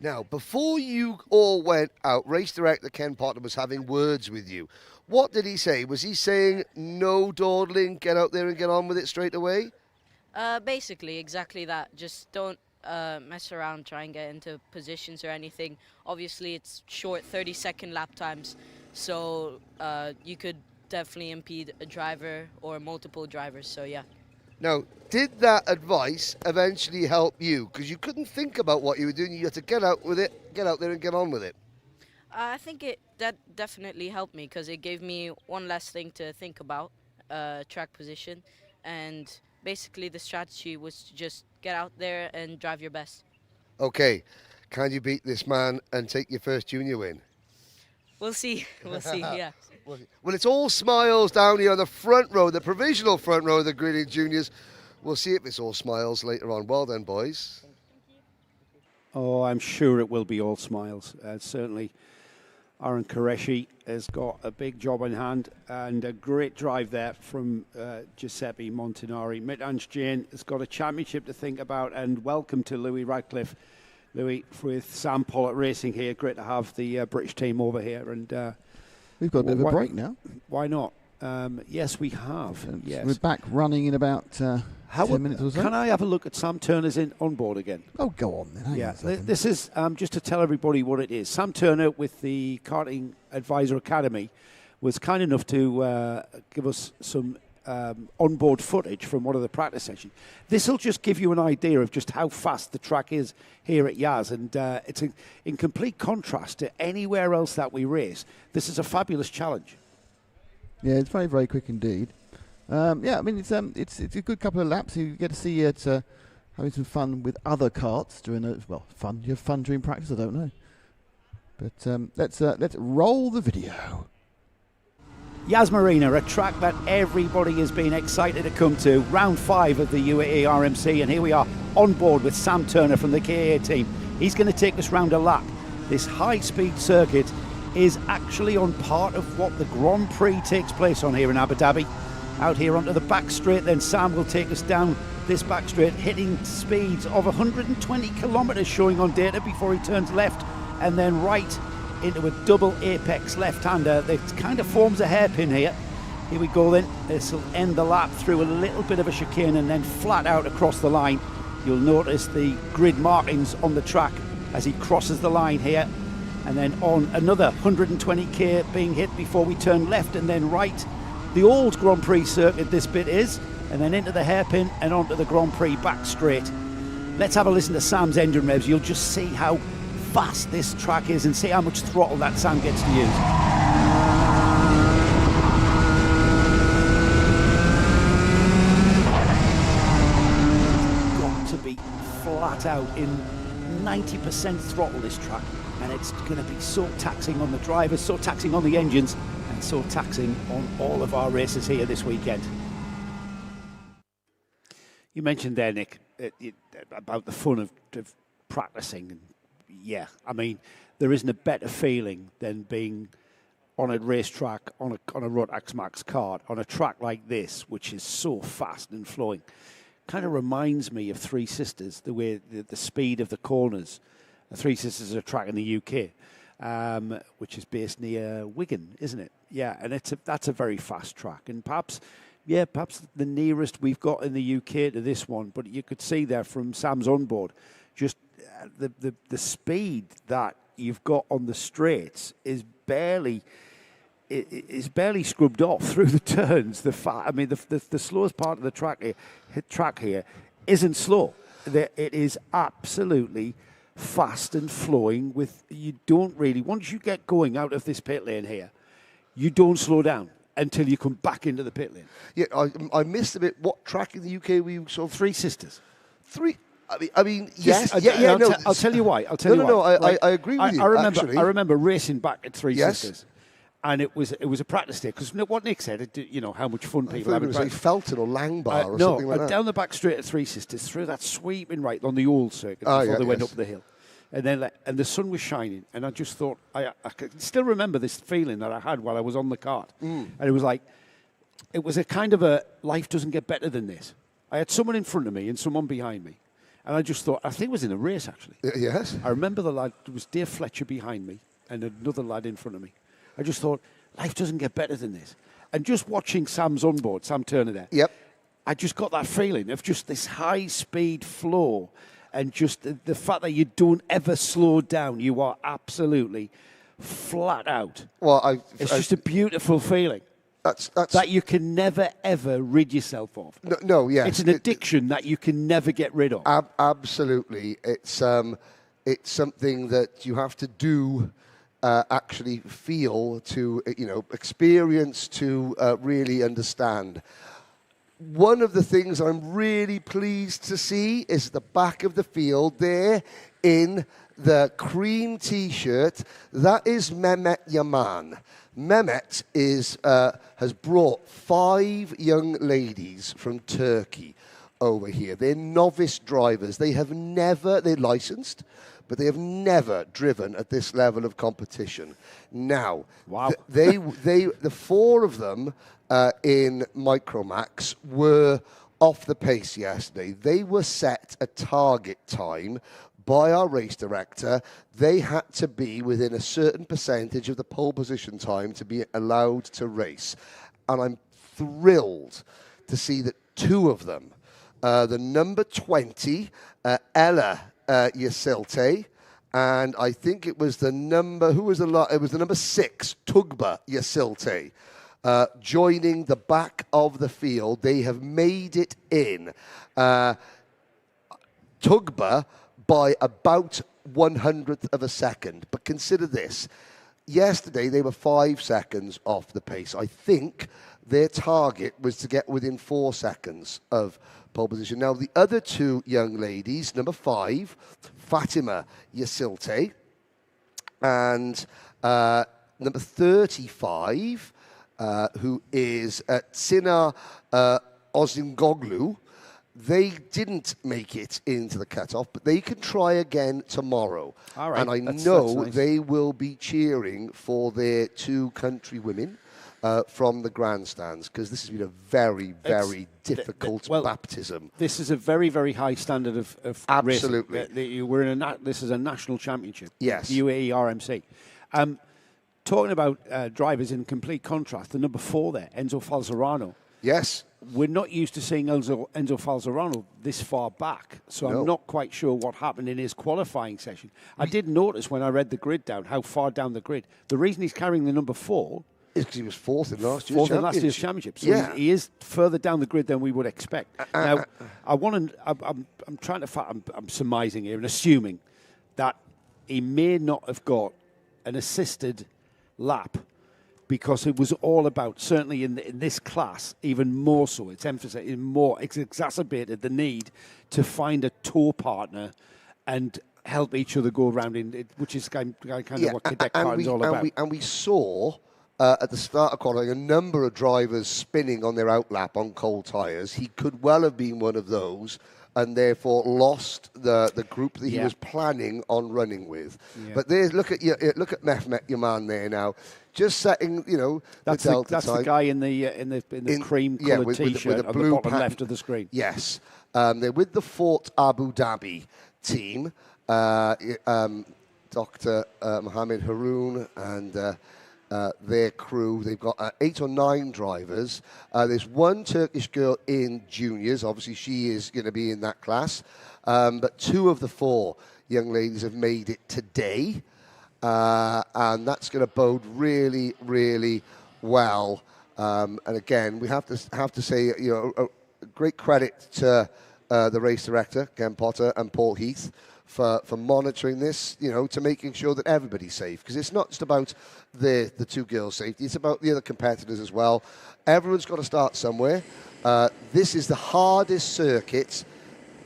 Now, before you all went out, race director Ken Potter was having words with you. What did he say? Was he saying no dawdling, get out there and get on with it straight away? Basically, exactly that. Just don't mess around, try and get into positions or anything. Obviously, it's short 30-second lap times, so you could definitely impede a driver or multiple drivers, so yeah. Now, did that advice eventually help you? Because you couldn't think about what you were doing. You had to get out with it, get out there and get on with it. I think that definitely helped me because it gave me one less thing to think about, track position. And basically the strategy was to just get out there and drive your best. Okay, can you beat this man and take your first junior win? We'll see, yeah. Well, it's all smiles down here on the front row, the provisional front row of the Grading Juniors. We'll see if it's all smiles later on. Well done, boys. Oh, I'm sure it will be all smiles. Certainly, Aaron Qureshi has got a big job in hand and a great drive there from Giuseppe Montanari. Mitanj Jain has got a championship to think about, and welcome to Louis Radcliffe. Louis, with Sam Pollock Racing here. Great to have the British team over here. And we've got a bit of a break now. Why not? Yes, we have. Yes. We're back running in about 10 minutes or so. Can I have a look at Sam Turner's Onboard again? Oh, go on then. Yeah, this is just to tell everybody what it is. Sam Turner with the Karting Advisor Academy was kind enough to give us some onboard footage from one of the practice sessions. This will just give you an idea of just how fast the track is here at Yas, and it's in complete contrast to anywhere else that we race. This is a fabulous challenge. Yeah, it's very, very quick indeed. Yeah, I mean, it's a good couple of laps. You get to see it having some fun with other karts during fun. You have fun during practice? I don't know. But let's roll the video. Yas Marina, a track that everybody has been excited to come to. Round 5 of the UAE RMC, and here we are on board with Sam Turner from the KA team. He's going to take us round a lap. This high-speed circuit is actually on part of what the Grand Prix takes place on here in Abu Dhabi. Out here onto the back straight, then Sam will take us down this back straight, hitting speeds of 120 kilometres showing on data before he turns left and then right into a double apex left-hander that kind of forms a hairpin here. Here we go then. This will end the lap through a little bit of a chicane and then flat out across the line. You'll notice the grid markings on the track as he crosses the line here, and then on another 120k being hit before we turn left and then right. The old Grand Prix circuit this bit is, and then into the hairpin and onto the Grand Prix back straight. Let's have a listen to Sam's engine revs. You'll just see how fast this track is and see how much throttle that Sam gets to use. It's got to be flat out in 90% throttle, this track, and it's going to be so taxing on the drivers, so taxing on the engines, and so taxing on all of our races here this weekend. You mentioned there, Nick, about the fun of practicing. And yeah, I mean, there isn't a better feeling than being on a racetrack, on a Rotax Max kart, on a track like this, which is so fast and flowing. Kind of reminds me of Three Sisters, the way the speed of the corners. Three Sisters is a track in the UK, which is based near Wigan, isn't it? Yeah, and that's a very fast track, and perhaps the nearest we've got in the UK to this one. But you could see there from Sam's Onboard, just the speed that you've got on the straights is barely scrubbed off through the turns. The slowest part of the track here isn't slow. It is absolutely fast and flowing. You don't really, once you get going out of this pit lane here, you don't slow down until you come back into the pit lane. Yeah, I missed a bit. What track in the UK were you sort of? Three Sisters. I mean, yes. I'll tell you why. I agree with you. I remember racing back at Three Sisters, and it was a practice day, because what Nick said, how much fun people have. It was like Felton or Langbar or something like that. Down the back straight at Three Sisters, through that sweeping right on the old circuit before they went up the hill. And then, and the sun was shining, and I just thought, I can still remember this feeling that I had while I was on the kart. And it was a kind of a, life doesn't get better than this. I had someone in front of me and someone behind me. And I just thought, I think it was in a race, actually. Yes. I remember the lad, it was Dave Fletcher behind me and another lad in front of me. I just thought, life doesn't get better than this. And just watching Sam's Onboard, Sam Turner there, I just got that feeling of just this high-speed flow, and just the fact that you don't ever slow down. You are absolutely flat out. Well, it's just a beautiful feeling. That's that you can never, ever rid yourself of. Yes. It's an addiction that you can never get rid of. Absolutely. It's something that you have to do, actually feel, to, experience, to really understand. one of the things I'm really pleased to see is the back of the field there in the cream T-shirt. That is Mehmet Yaman. Mehmet has brought 5 young ladies from Turkey over here. They're novice drivers. They're licensed, but they have never driven at this level of competition. Now, wow. the 4 of them in Micromax were off the pace yesterday. They were set a target time by our race director. They had to be within a certain percentage of the pole position time to be allowed to race. And I'm thrilled to see that 2 of them, the number 20, Ella Yasilte, and I think it was the number, it was the number 6, Tugba Yasilte, joining the back of the field. They have made it in. Tugba by about 1/100th of a second. But consider this. Yesterday, they were 5 seconds off the pace. I think their target was to get within 4 seconds of pole position. Now, the other 2 young ladies, number 5, Fatima Yasilte, and number 35, who is Tsina Ozingoglu, they didn't make it into the cutoff, but they can try again tomorrow. All right. And I That's nice. they will be cheering for their 2 countrywomen from the grandstands, because this has been a very, very difficult baptism. This is a very, very high standard of Absolutely. racing. This is a national championship. Yes. UAE RMC. Talking about drivers in complete contrast, the number 4 there, Enzo Falzarano. Yes. We're not used to seeing Enzo Falzarano this far back, so No. I'm not quite sure what happened in his qualifying session. I did notice when I read the grid down how far down the grid. The reason he's carrying the number 4 is because he was 4th in last year's championship. So yeah. he is further down the grid than we would expect. Now, I'm trying to. I'm surmising here and assuming that he may not have got an assisted lap, because it was all about, certainly in this class, even more so, it's exacerbated the need to find a tour partner and help each other go around, which is kind of what cadet karting is all about. And we saw at the start of qualifying a number of drivers spinning on their outlap on cold tyres. He could well have been one of those, and therefore lost the group that he was planning on running with. Yeah. But look at Mehmet Yaman there now, just setting that's the delta that's time. The guy in the cream coloured T-shirt with the on blue the bottom left of the screen. Yes, they're with the Fort Abu Dhabi team. Dr. Mohammed Haroon and their crew. They've got 8 or 9 drivers. There's 1 Turkish girl in juniors. Obviously, she is going to be in that class. But 2 of the 4 young ladies have made it today. And that's going to bode really, really well. And again, we have to say, a great credit to the race director, Ken Potter, and Paul Heath, for monitoring this, to making sure that everybody's safe. Because it's not just about the 2 girls' safety, it's about the other competitors as well. Everyone's got to start somewhere. This is the hardest circuit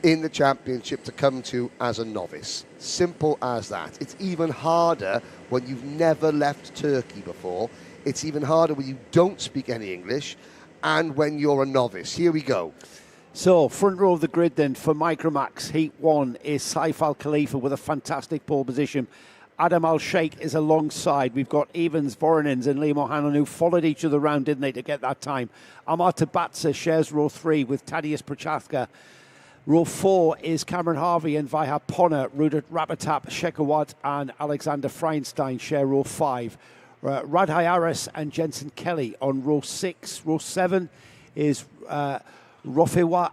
in the championship to come to as a novice. Simple as that. It's even harder when you've never left Turkey before. It's even harder when you don't speak any English and when you're a novice. Here we go. So, front row of the grid then for Micromax. Heat 1 is Saif Al Khalifa with a fantastic pole position. Adam Al-Sheikh is alongside. We've got Evans, Voronins and Lee Mohanan, who followed each other around, didn't they, to get that time. Amar Tabatsa shares row 3 with Tadeusz Prochaska. Row 4 is Cameron Harvey and Vihar Ponna. Rudert Rapatap, Shekawat and Alexander Freinstein share row 5. Radhai Aris and Jensen Kelly on row 6. Row 7 is Rofewa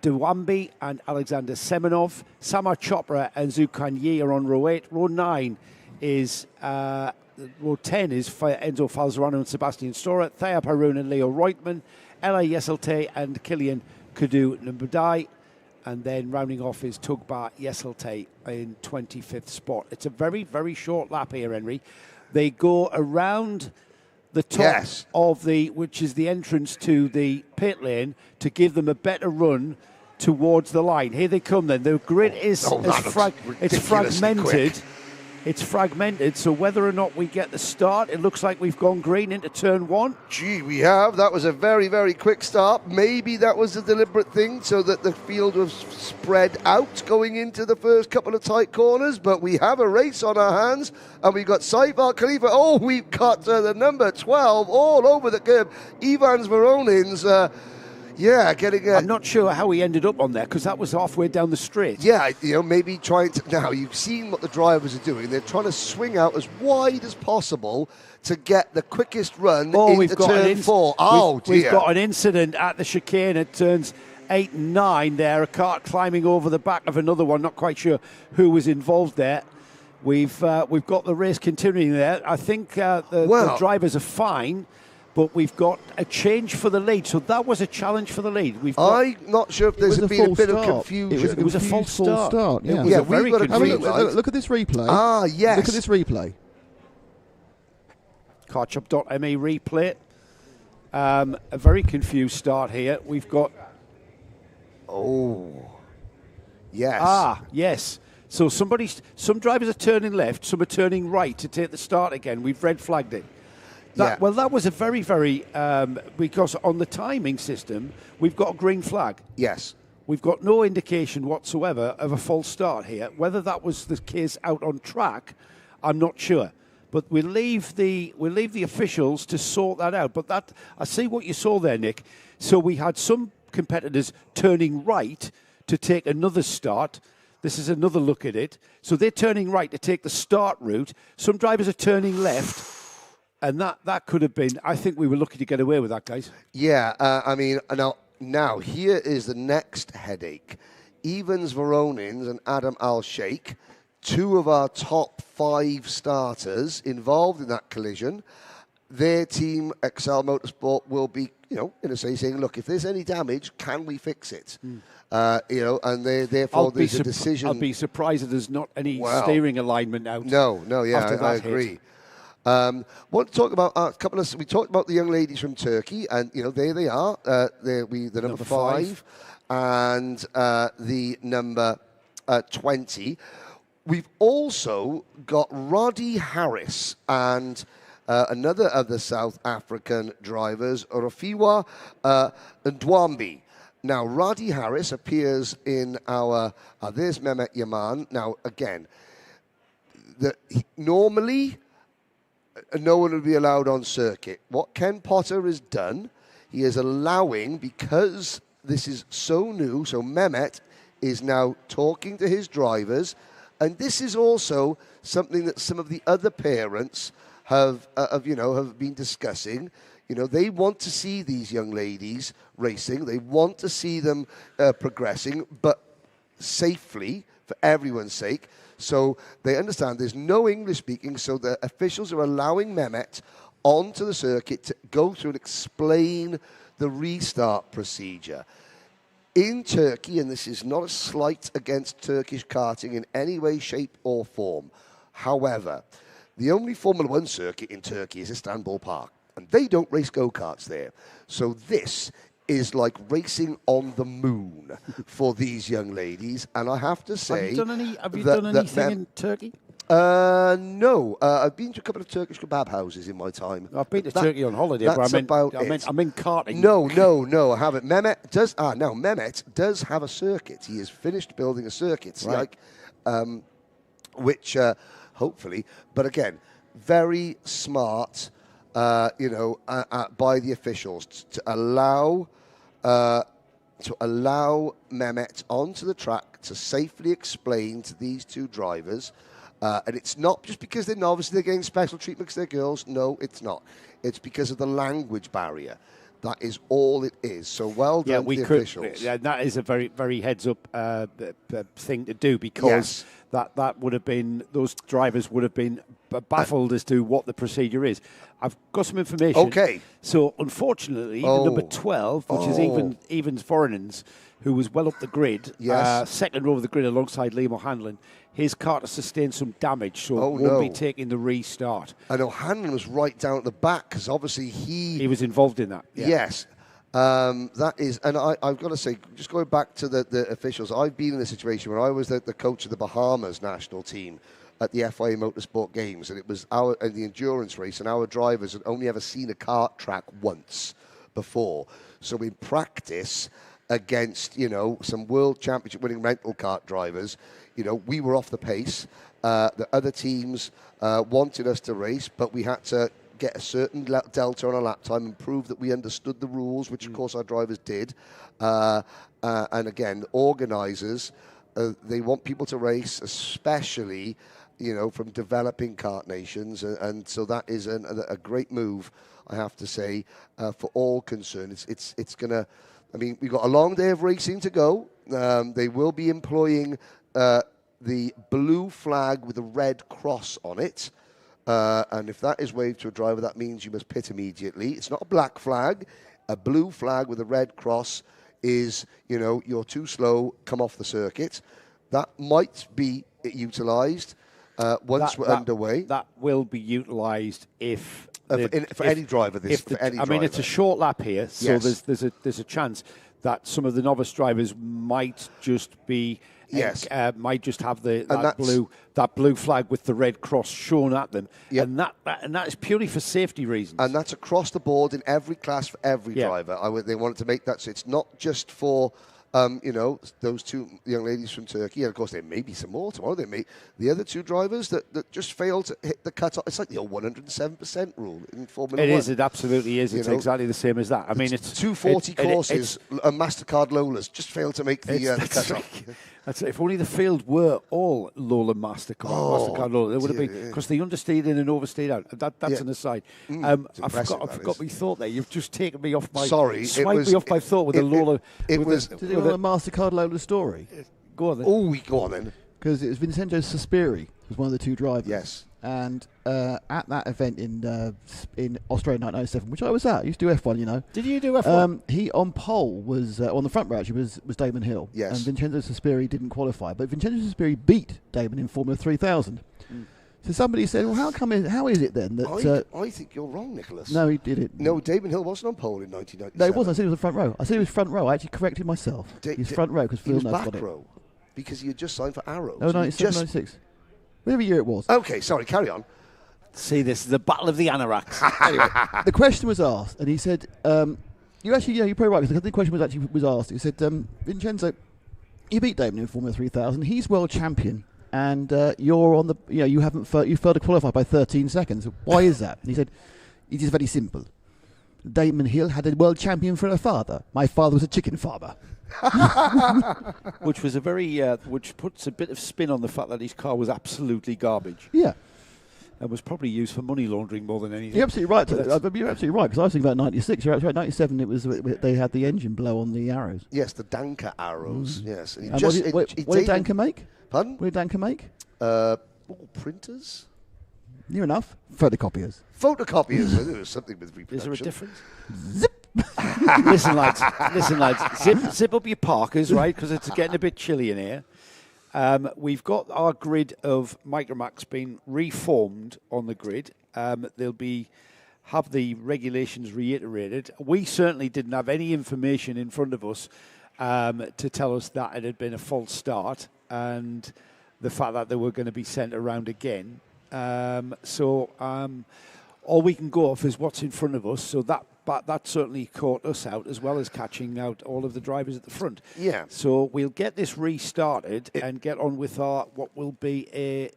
Dewambi and Alexander Semenov. Samar Chopra and Zukan Yi are on row 8. Row 9 is row 10 is Enzo Falzarano and Sebastian Storer. Thayab Haroon and Leo Reutmann. Ella Yeselte and Kilian Kudu Nambudai. And then rounding off is Tugba Yeselte in 25th spot. It's a very, very short lap here, Henry. They go around the top of which is the entrance to the pit lane, to give them a better run towards the line. Here they come then. The grid is it's fragmented. Quick. It's fragmented, so whether or not we get the start, it looks like we've gone green into turn 1. Gee, we have. That was a very, very quick start. Maybe that was a deliberate thing so that the field was spread out going into the first couple of tight corners, but we have a race on our hands, and we've got Saif Al-Khalifa. Oh, we've got the number 12 all over the curb. Ivans Veronin's... getting. I'm not sure how he ended up on there, because that was halfway down the straight. Yeah, maybe trying to. Now you've seen what the drivers are doing. They're trying to swing out as wide as possible to get the quickest run into turn 4. Oh dear! We've got an incident at the chicane at turns 8 and 9. There, a car climbing over the back of another one. Not quite sure who was involved there. We've got the race continuing there. I think the drivers are fine. But we've got a change for the lead, so that was a challenge for the lead. I'm not sure if there's been a bit of confusion. It was a false start. Yeah, it was very confusing. Look at this replay. Ah, yes. Look at this replay. Carchop.me replay. A very confused start here. We've got... Oh, yes. Ah, yes. So some drivers are turning left, some are turning right to take the start again. We've red flagged it. Well, that was a very, very... because on the timing system, we've got a green flag. Yes. We've got no indication whatsoever of a false start here. Whether that was the case out on track, I'm not sure. But we'll leave the officials to sort that out. But I see what you saw there, Nick. So we had some competitors turning right to take another start. This is another look at it. So they're turning right to take the start route. Some drivers are turning left. And that could have been... I think we were lucky to get away with that, guys. Yeah, I mean, now here is the next headache. Evans Veronins and Adam Al-Sheikh, 2 of our top 5 starters involved in that collision. Their team, Excel Motorsport, will be, in a say, saying, look, if there's any damage, can we fix it? And therefore there's a decision... I'll be surprised if there's not any steering alignment out. No, I agree. Want to talk about a couple of... We talked about the young ladies from Turkey, and, there they are. The number 5 and the number 20. We've also got Roddy Harris and another of the South African drivers, Rafiwa Ndwambi. Now, Roddy Harris appears in our... there's Mehmet Yaman. Now, again, normally... no one would be allowed on circuit. What Ken Potter has done, he is allowing, because this is so new, so Mehmet is now talking to his drivers, and this is also something that some of the other parents have been discussing. They want to see these young ladies racing. They want to see them progressing, but safely, for everyone's sake. So they understand there's no English speaking, so the officials are allowing Mehmet onto the circuit to go through and explain the restart procedure. In Turkey, and this is not a slight against Turkish karting in any way, shape or form. However, the only Formula 1 circuit in Turkey is Istanbul Park, and they don't race go-karts there. So this is like racing on the moon for these young ladies, and I have to say... Have you done anything in Turkey? No. I've been to a couple of Turkish kebab houses in my time. I've been to Turkey on holiday, but I meant karting. No, I haven't. Mehmet does have a circuit. He has finished building a circuit, right. Which hopefully, but again, very smart, by the officials to allow Mehmet onto the track to safely explain to these 2 drivers. And it's not just because they're novices, they're getting special treatment because they're girls. No, it's not. It's because of the language barrier. That is all it is. So well done to the officials. Yeah, that is a very, very heads-up thing to do, because that would have been... Those drivers would have been baffled as to what the procedure is. I've got some information. Okay. So, unfortunately, the number 12, which is Evans Voronins, who was well up the grid, Yes. second row of the grid alongside Liam O'Hanlon. His car to sustain some damage, so it won't be taking the restart. And O'Hanlon was right down at the back because obviously he was involved in that. Yeah. Yes. That is, and I've got to say, just going back to the officials, I've been in a situation where I was the coach of the Bahamas national team at the FIA Motorsport Games, and it was the endurance race, and our drivers had only ever seen a kart track once before. So in practice, against some world championship winning rental kart drivers, we were off the pace. The other teams wanted us to race, but we had to get a certain delta on a lap time and prove that we understood the rules, which of course our drivers did. And again, organisers, they want people to race, especially from developing kart nations, and so that is a great move, I have to say, for all concerned. It's gonna. I mean, we've got a long day of racing to go. They will be employing the blue flag with a red cross on it. And if that is waved to a driver, that means you must pit immediately. It's not a black flag. A blue flag with a red cross is, you're too slow, come off the circuit. That might be utilised once we're underway. That will be utilised if... for any driver. It's a short lap here, so yes. there's a chance that some of the novice drivers might just be... Yes, might just have that blue flag with the red cross shown at them, and that is purely for safety reasons. And that's across the board in every class for every driver. They wanted to make that so it's not just for those two young ladies from Turkey. And of course, there may be some more tomorrow. The other two drivers that just failed to hit the cut-off. It's like the old 107% rule in Formula 1. It is. It absolutely is. It's exactly the same as that. I mean, it's 240 courses. MasterCard Lolas just failed to make the cut-off. That's if only the field were all Lola MasterCard Lola, it would have been, because they understayed in and overstayed out. That's an aside. I forgot my thought there. You've just taken me off my... Swiped me off my thought with a Lola... Did you know the MasterCard Lola story? Go on then. Go on then. Because it was Vincenzo Sospiri was one of the two drivers. Yes. And at that event in Australia 1997, which I was at, I used to do F1, Did you do F1? He on pole was on the front row actually was Damon Hill. Yes. And Vincenzo Sospiri didn't qualify, but Vincenzo Sospiri beat Damon in Formula 3000. So somebody said, "Well, how is it then that?" I think you're wrong, Nicholas. No, he did it. No, Damon Hill wasn't on pole in 1997. No, he wasn't. I said he was the front row. I said he was front row. I actually corrected myself. He's front row because Phil knows got it. Back row because he had just signed for Arrow. No, 97, 96. Whatever year it was. Okay, sorry, carry on. See, this is the battle of the anoraks. Anyway, the question was asked, and he said, "You actually, you're probably right." Because the question was asked. He said, "Vincenzo, you beat Damon in Formula 3000. He's world champion, and you're on the, you failed to qualify by 13 seconds. Why is that?" And he said, "It is very simple. Damon Hill had a world champion for a father. My father was a chicken farmer." Which was a very, which puts a bit of spin on the fact that his car was absolutely garbage. Yeah. And was probably used for money laundering more than anything. You're absolutely right. You're absolutely right, because I was thinking about 96. You're right. 97, it was they had the engine blow on the arrows. Yes, the Danker arrows. Yes. And what did Danker make? Pardon? What did Danker make? Printers? Near enough. Photocopiers. Photocopiers. There was something with reproduction. Is there a difference? Zip. Listen, lads. Zip up your parkers, right? Because it's getting a bit chilly in here. We've got our grid of Micromax being reformed on the grid. They'll have the regulations reiterated. We certainly didn't have any information in front of us to tell us that it had been a false start and the fact that they were going to be sent around again. So all we can go off is what's in front of us. So that certainly caught us out, as well as catching out all of the drivers at the front. Yeah. So we'll get this restarted and get on with what will be a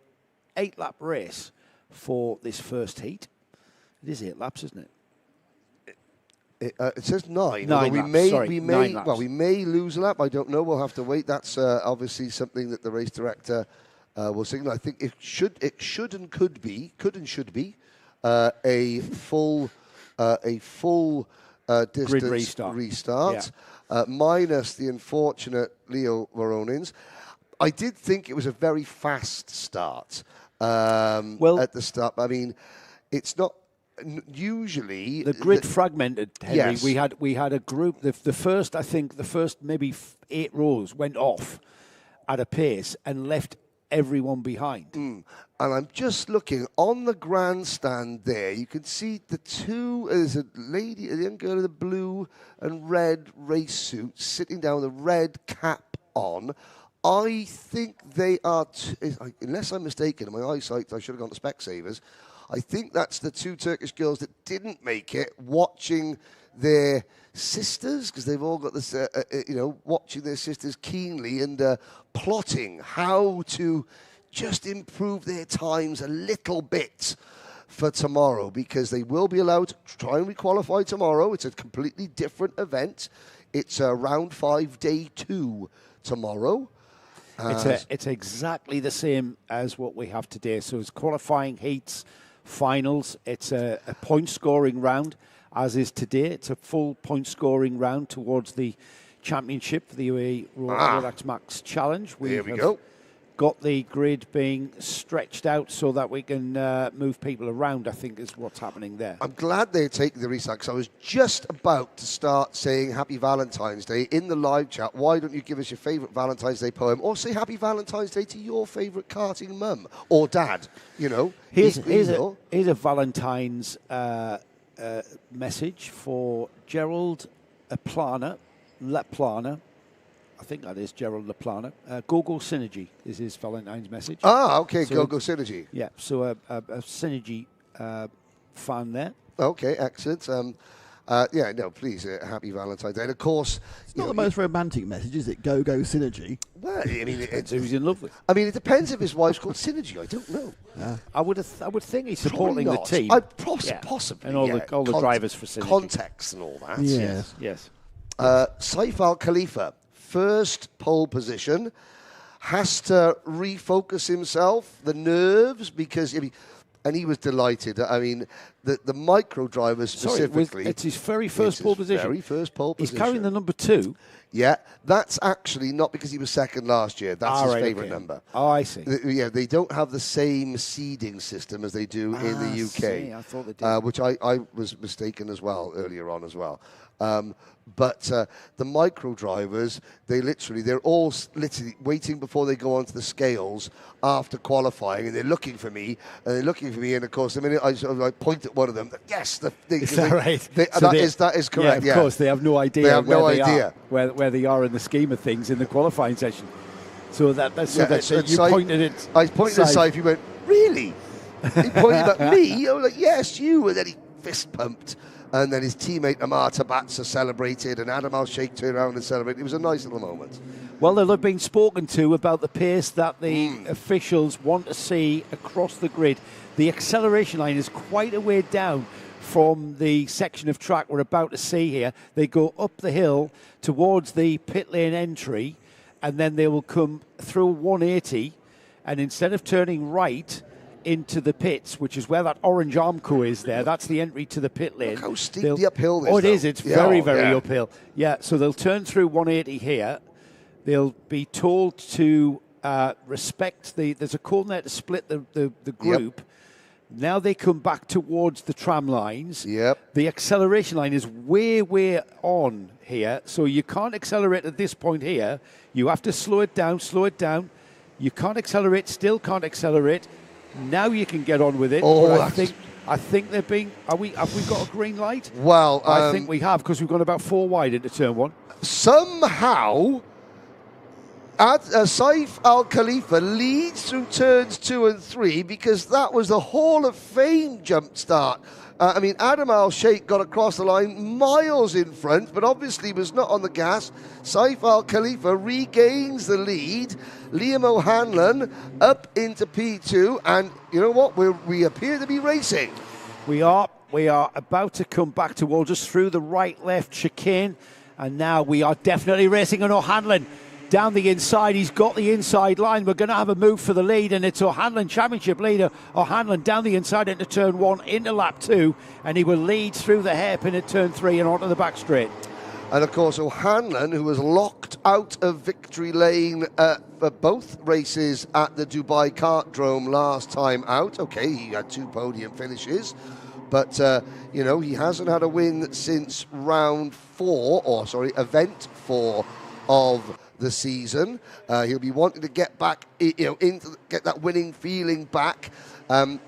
8-lap race for this first heat. It is 8 laps, isn't it? It says 9. 9 laps. We may lose a lap. I don't know. We'll have to wait. That's obviously something that the race director will signal. I think it should and should be a full distance restart, minus the unfortunate Leo Voronins. I did think it was a very fast start at the start. I mean, it's not. usually the grid fragmented, Henry. Yes. We had a group. The first maybe 8 rows went off at a pace and left everyone behind. And I'm just looking on the grandstand there. You can see there's a young girl in the blue and red race suit sitting down with a red cap on. I think they are, unless I'm mistaken, in my eyesight, I should have gone to Specsavers. I think that's the 2 Turkish girls that didn't make it, watching their sisters, because they've all got this, watching their sisters keenly and plotting how to just improve their times a little bit for tomorrow, because they will be allowed to try and requalify tomorrow. It's a completely different event. It's round 5, day 2 tomorrow. It's exactly the same as what we have today. So it's qualifying heats, finals. It's a point scoring round, as is today. It's a full point scoring round towards the championship, the UAE Rolex Max Challenge. Here we go. Got the grid being stretched out so that we can move people around, I think is what's happening there. I'm glad they're taking the restart, because I was just about to start saying Happy Valentine's Day in the live chat. Why don't you give us your favourite Valentine's Day poem, or say Happy Valentine's Day to your favourite karting mum or dad, Here's a Valentine's message for Gerald Laplana. I think that is Gerald Laplana. Go-Go Synergy is his Valentine's message. Okay, so Go-Go Synergy. Yeah, so a Synergy fan there. Okay, excellent. Please, Happy Valentine's Day. And of course, it's not the most romantic message, is it? Go-Go Synergy. Well, I mean, it's who he's in love with. I mean, it depends if his wife's called Synergy. I don't know. I would think he's supporting the team. Possibly. And all the drivers for Synergy. Context and all that. Yes. Saif Al Khalifa, first pole position, has to refocus himself, the nerves, because and he was delighted. I mean, the micro drivers specifically. It's his very first pole position. Very first pole position. He's carrying the number 2. Yeah, that's actually not because he was second last year. That's his favourite number. Oh, I see. They don't have the same seeding system as they do in the UK. I thought they did. Which I was mistaken as well earlier on as well. But the micro drivers, they're all literally waiting before they go onto the scales after qualifying, and they're looking for me, and of course, the minute I point at one of them, yes, is that right? That is correct. Yeah, of course, they have no idea. They have no idea where they are in the scheme of things in the qualifying session. So you pointed it. I pointed at Saif. He went, really? He pointed at me. I was like, yes, you. And then he fist pumped. And then his teammate Amar Tabatsa celebrated, and Adam Al-Sheikh turned around and celebrated. It was a nice little moment. Well, they'll have been spoken to about the pace that the officials want to see across the grid. The acceleration line is quite a way down from the section of track we're about to see here. They go up the hill towards the pit lane entry, and then they will come through 180, and instead of turning right into the pits, which is where that orange Armco is there. That's the entry to the pit lane. Look how steep the uphill is. Oh, it is. It's very uphill. Yeah, so they'll turn through 180 here. They'll be told to respect there's a cone there to split the group. Yep. Now they come back towards the tram lines. Yep. The acceleration line is way on here, so you can't accelerate at this point here. You have to slow it down. You can't accelerate, still can't accelerate. Now you can get on with it. Oh, I think they're being. Have we got a green light? Well, I think we have, because we've gone about 4 wide into turn 1. Somehow, Saif Al Khalifa leads through turns 2 and 3, because that was the Hall of Fame jump start. Adam Al-Sheikh got across the line miles in front, but obviously was not on the gas. Saif Al Khalifa regains the lead. Liam O'Hanlon up into P2, and you know what? We appear to be racing. We are about to come back towards us through the right-left chicane, and now we are definitely racing on O'Hanlon. Down the inside, he's got the inside line. We're going to have a move for the lead, and it's O'Hanlon, championship leader. O'Hanlon down the inside into turn 1, into lap 2, and he will lead through the hairpin at turn 3 and onto the back straight. And of course, O'Hanlon, who was locked out of victory lane for both races at the Dubai Kartdrome last time out. Okay, he had 2 podium finishes. But, you know, he hasn't had a win since event 4 of the season. He'll be wanting to get back, get that winning feeling back.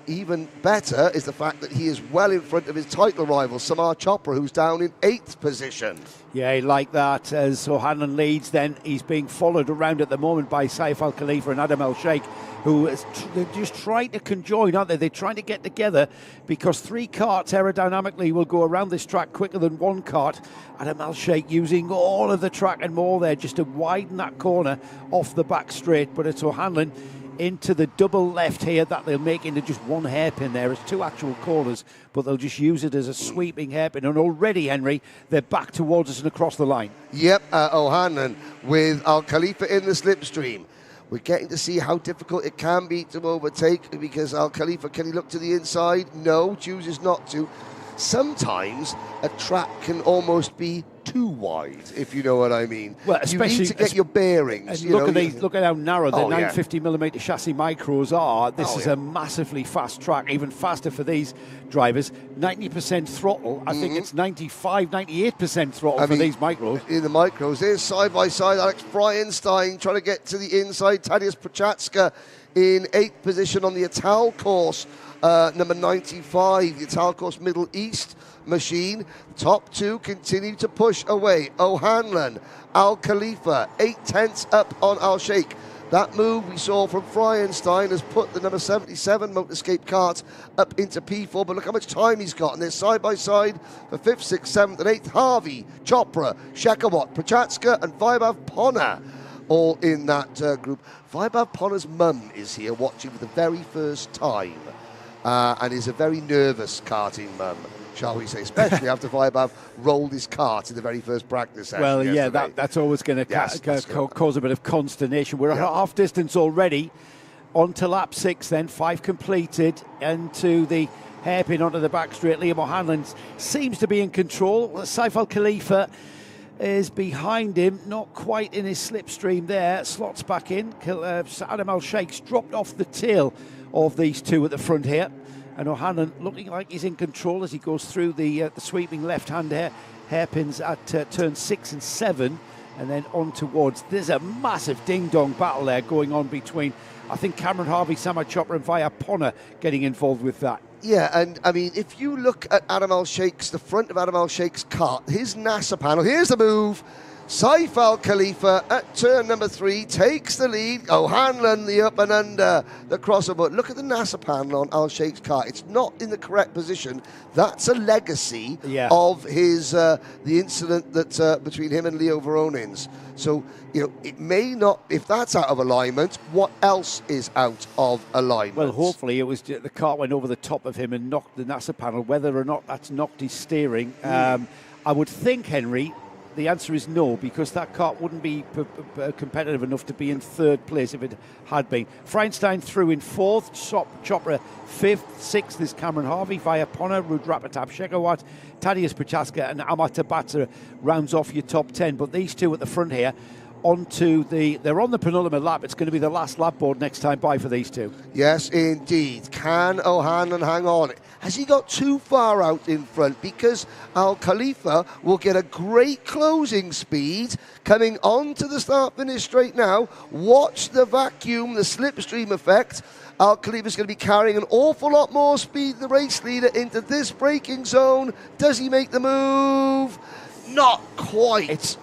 Even better is the fact that he is well in front of his title rival, Samar Chopra, who's down in 8th position. Yeah, like that. As O'Hanlon leads, then he's being followed around at the moment by Saif Al Khalifa and Adam Al Sheikh, who is they're just trying to conjoin, aren't they? They're trying to get together because 3 karts aerodynamically will go around this track quicker than 1 kart. Adam Al Sheikh using all of the track and more there just to widen that corner off the back straight. But it's O'Hanlon into the double left here that they'll make into just 1 hairpin there. It's 2 actual corners, but they'll just use it as a sweeping hairpin. And already, Henry, they're back towards us and across the line. Yep, O'Hanlon with Al Khalifa in the slipstream. We're getting to see how difficult it can be to overtake because Al Khalifa, can he look to the inside? No, chooses not to. Sometimes a track can almost be too wide, if you know what I mean. Well, especially you need to get your bearings. And look at how narrow the 950mm chassis micros are. This is a massively fast track, even faster for these drivers. 90% throttle. I think it's 95, 98% throttle for these micros. In the micros, there's side by side Alex Fryenstein trying to get to the inside. Tadeusz Prochatska in 8th position on the Ital course. Number 95, the Ital course Middle East machine. Top 2 continue to push away. O'Hanlon, Al Khalifa, 8/10 up on Al Sheikh. That move we saw from Fryenstein has put the number 77 Motorscape kart up into P4, but look how much time he's got. And they're side by side for 5th, 6th, 7th, and 8th. Harvey, Chopra, Shekhawat, Prochatska, and Vaibhav Ponna all in that group. Vaibhav Ponna's mum is here watching for the very first time. And is a very nervous karting mum, shall we say, especially after Vaibhav rolled his kart in the very first practice session. Well, yeah, that's always going to cause a bit of consternation. We're at half distance already. On to lap 6 then, 5 completed, and to the hairpin onto the back straight. Liam O'Hanlon seems to be in control. Saif Al Khalifa is behind him, not quite in his slipstream there. Slots back in. Adam Al Sheikh's dropped off the tail of these 2 at the front here, and O'Hanlon looking like he's in control as he goes through the sweeping left-hand hairpins at turn 6 and 7, and then on towards. There's a massive ding-dong battle there going on between, I think, Cameron Harvey, Samar Chopra and Vaibhav Ponna getting involved with that. Yeah, and I mean, if you look at the front of Adam Al Sheikh's kart, his NASA panel, here's the move. Saif Al Khalifa at turn number 3 takes the lead. O'Hanlon, the up and under, the crossover. But look at the NASA panel on Al Sheikh's car. It's not in the correct position. That's a legacy of his the incident that between him and Leo Veronins. So, you know, it may not, if that's out of alignment, what else is out of alignment? Well, hopefully it was the car went over the top of him and knocked the NASA panel. Whether or not that's knocked his steering, I would think, Henry, the answer is no, because that kart wouldn't be competitive enough to be in 3rd place if it had been. Fryenstein through in 4th, Chopra 5th, 6th is Cameron Harvey, Vaibhav Ponna, Rudrapatap Shekhawat, Tadeusz Prochatska and Amat Tabata rounds off your top 10. But these 2 at the front here, they're on the penultimate lap. It's going to be the last lap board next time by for these 2. Yes, indeed. Can O'Hanlon hang on? Has he got too far out in front? Because Al Khalifa will get a great closing speed coming onto the start-finish straight now. Watch the vacuum, the slipstream effect. Al Khalifa's going to be carrying an awful lot more speed than the race leader into this braking zone. Does he make the move? Not quite. It's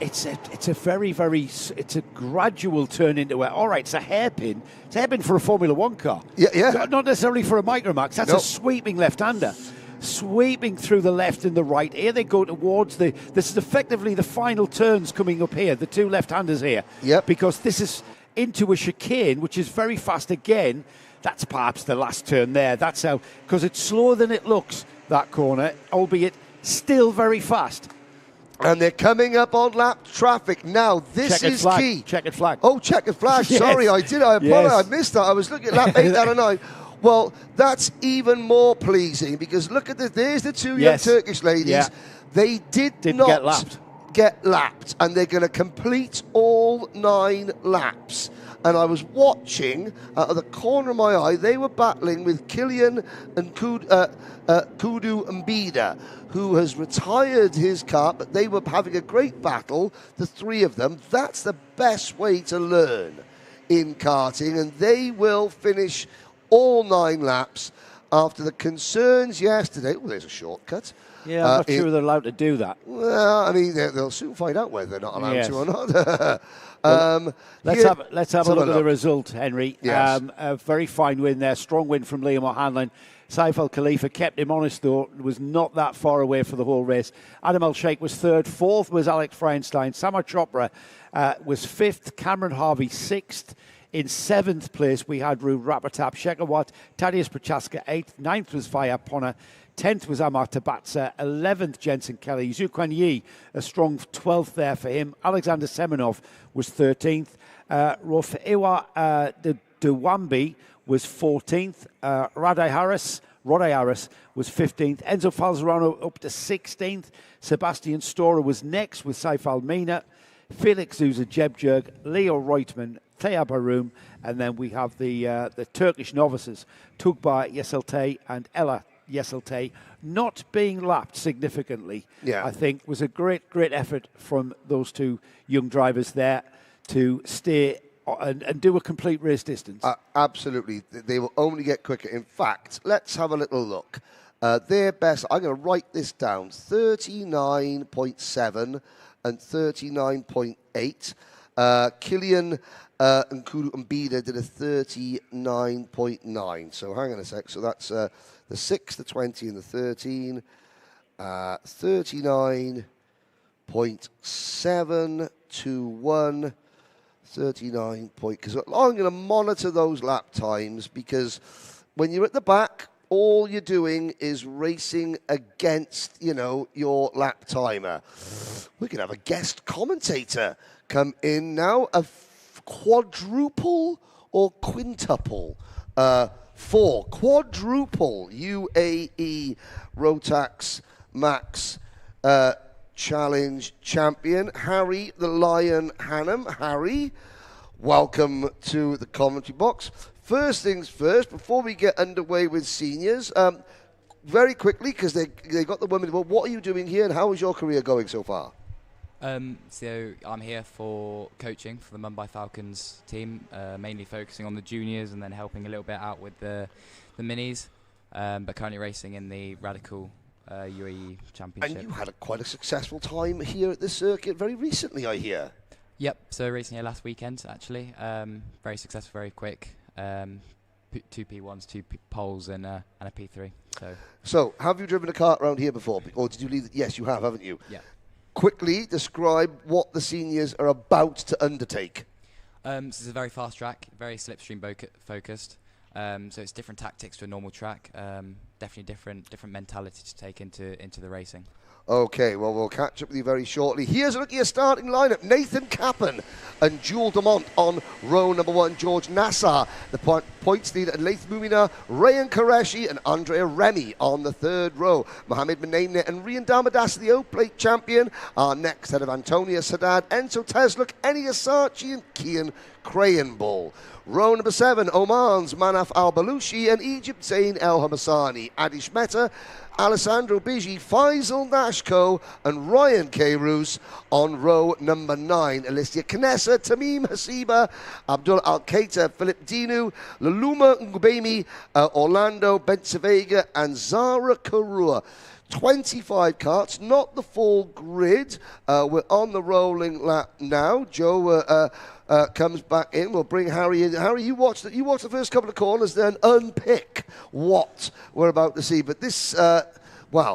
a gradual turn into it. All right, it's a hairpin. It's a hairpin for a Formula 1 car. Yeah. Not necessarily for a Micromax. That's a sweeping left-hander. Sweeping through the left and the right. Here they go towards this is effectively the final turns coming up here, the 2 left-handers here. Yep. Because this is into a chicane, which is very fast again. That's perhaps the last turn there. That's how, because it's slower than it looks, that corner, albeit still very fast. And they're coming up on lap traffic. Now, this is key. Checkered flag. Oh, checkered flag. Yes. Sorry, I apologize. I missed that. I was looking at lap 8 out of 9. Well, that's even more pleasing because look at this. There's the 2 young Turkish ladies. Yeah. They didn't get lapped. get lapped, and they're going to complete all 9 laps. And I was watching out of the corner of my eye, they were battling with Kylian and Kudu Mbida, who has retired his car, but they were having a great battle, the 3 of them. That's the best way to learn in karting, and they will finish all 9 laps after the concerns yesterday. Well, there's a shortcut. Yeah, I'm not sure they're allowed to do that. Well, I mean, they'll soon find out whether they're not allowed to or not. Let's have a look at the result, Henry. Yes. A very fine win there, strong win from Liam O'Hanlon. Saif Al Khalifa kept him honest, though, was not that far away for the whole race. Adam Al Sheikh was 3rd, 4th was Alex Feinstein. Samar Chopra was 5th, Cameron Harvey 6th. In 7th place, we had Ru Rapatap, Shekhawat, Tadeusz Prochaska 8th, 9th was Vaya Pona, 10th was Amar Tabatsa, 11th Jensen Kelly, Zhu Quan Yi, a strong 12th there for him. Alexander Semenov was 13th. Rofewa Dewambi was 14th. Rodai Harris was 15th. Enzo Falzerano up to 16th. Sebastian Storer was next with Saif Al-Mina. Felix Zuza Jebjerg, Leo Reutemann, Thea Baroum, and then we have the Turkish novices, Tugba Yeselte and Ella Yeselte, not being lapped significantly. Yeah. I think was a great effort from those 2 young drivers there to stay and do a complete race distance. Absolutely. They will only get quicker. In fact, let's have a little look. Their best, I'm going to write this down, 39.7 and 39.8. Kylian and Kudu Mbida did a 39.9. So hang on a sec. So that's the 6, the 20, and the 13. 39.7 to 1. 39 because I'm going to monitor those lap times, because when you're at the back, all you're doing is racing against, your lap timer. We could have a guest commentator come in now, a quadruple or quintuple for quadruple UAE Rotax Max Challenge champion, Harry the Lion Hannum. Harry, welcome to the commentary box. First things first, before we get underway with seniors, very quickly, because they got the women, but what are you doing here and how is your career going so far? So I'm here for coaching for the Mumbai Falcons team, mainly focusing on the juniors and then helping a little bit out with the minis, but currently racing in the Radical UAE Championship. And you had quite a successful time here at this circuit very recently, I hear. Yep, so racing here last weekend, actually. Very successful, very quick. 2 P1s, 2 poles, and a P3. So, have you driven a kart around here before? Or did you leave? Yes, you have, haven't you? Yeah. Quickly describe what the seniors are about to undertake. This is a very fast track, very slipstream focused. So it's different tactics to a normal track. Definitely different mentality to take into the racing. Okay, well, we'll catch up with you very shortly. Here's a look at your starting lineup. Nathan Kappen and Jules Dumont on row number 1. George Nassar, the points leader, and Laith Mumina, Rayan Qureshi, and Andrea Remy on the 3rd row. Mohamed Menamne and Rian Damadas, the O-Plate champion, are next, ahead of Antonia Sadat, Enzo Tesluk, Eni Asachi, and Kian Crayenbull. Row number 7, Oman's Manaf Al-Balushi and Egypt Zain El Hamasani. Adish Mehta, Alessandro Bigi, Faisal Nashko, and Ryan K. Roos on row number 9. Alicia Knessa, Tamim Hasiba, Abdul Al-Qaita, Philip Dinu, Laluma Ngubemi, Orlando Bensavega, and Zara Karua. 25 karts, not the full grid. We're on the rolling lap now. Joe comes back in. We'll bring Harry in. Harry, you watch the first couple of corners, then unpick what we're about to see. But this,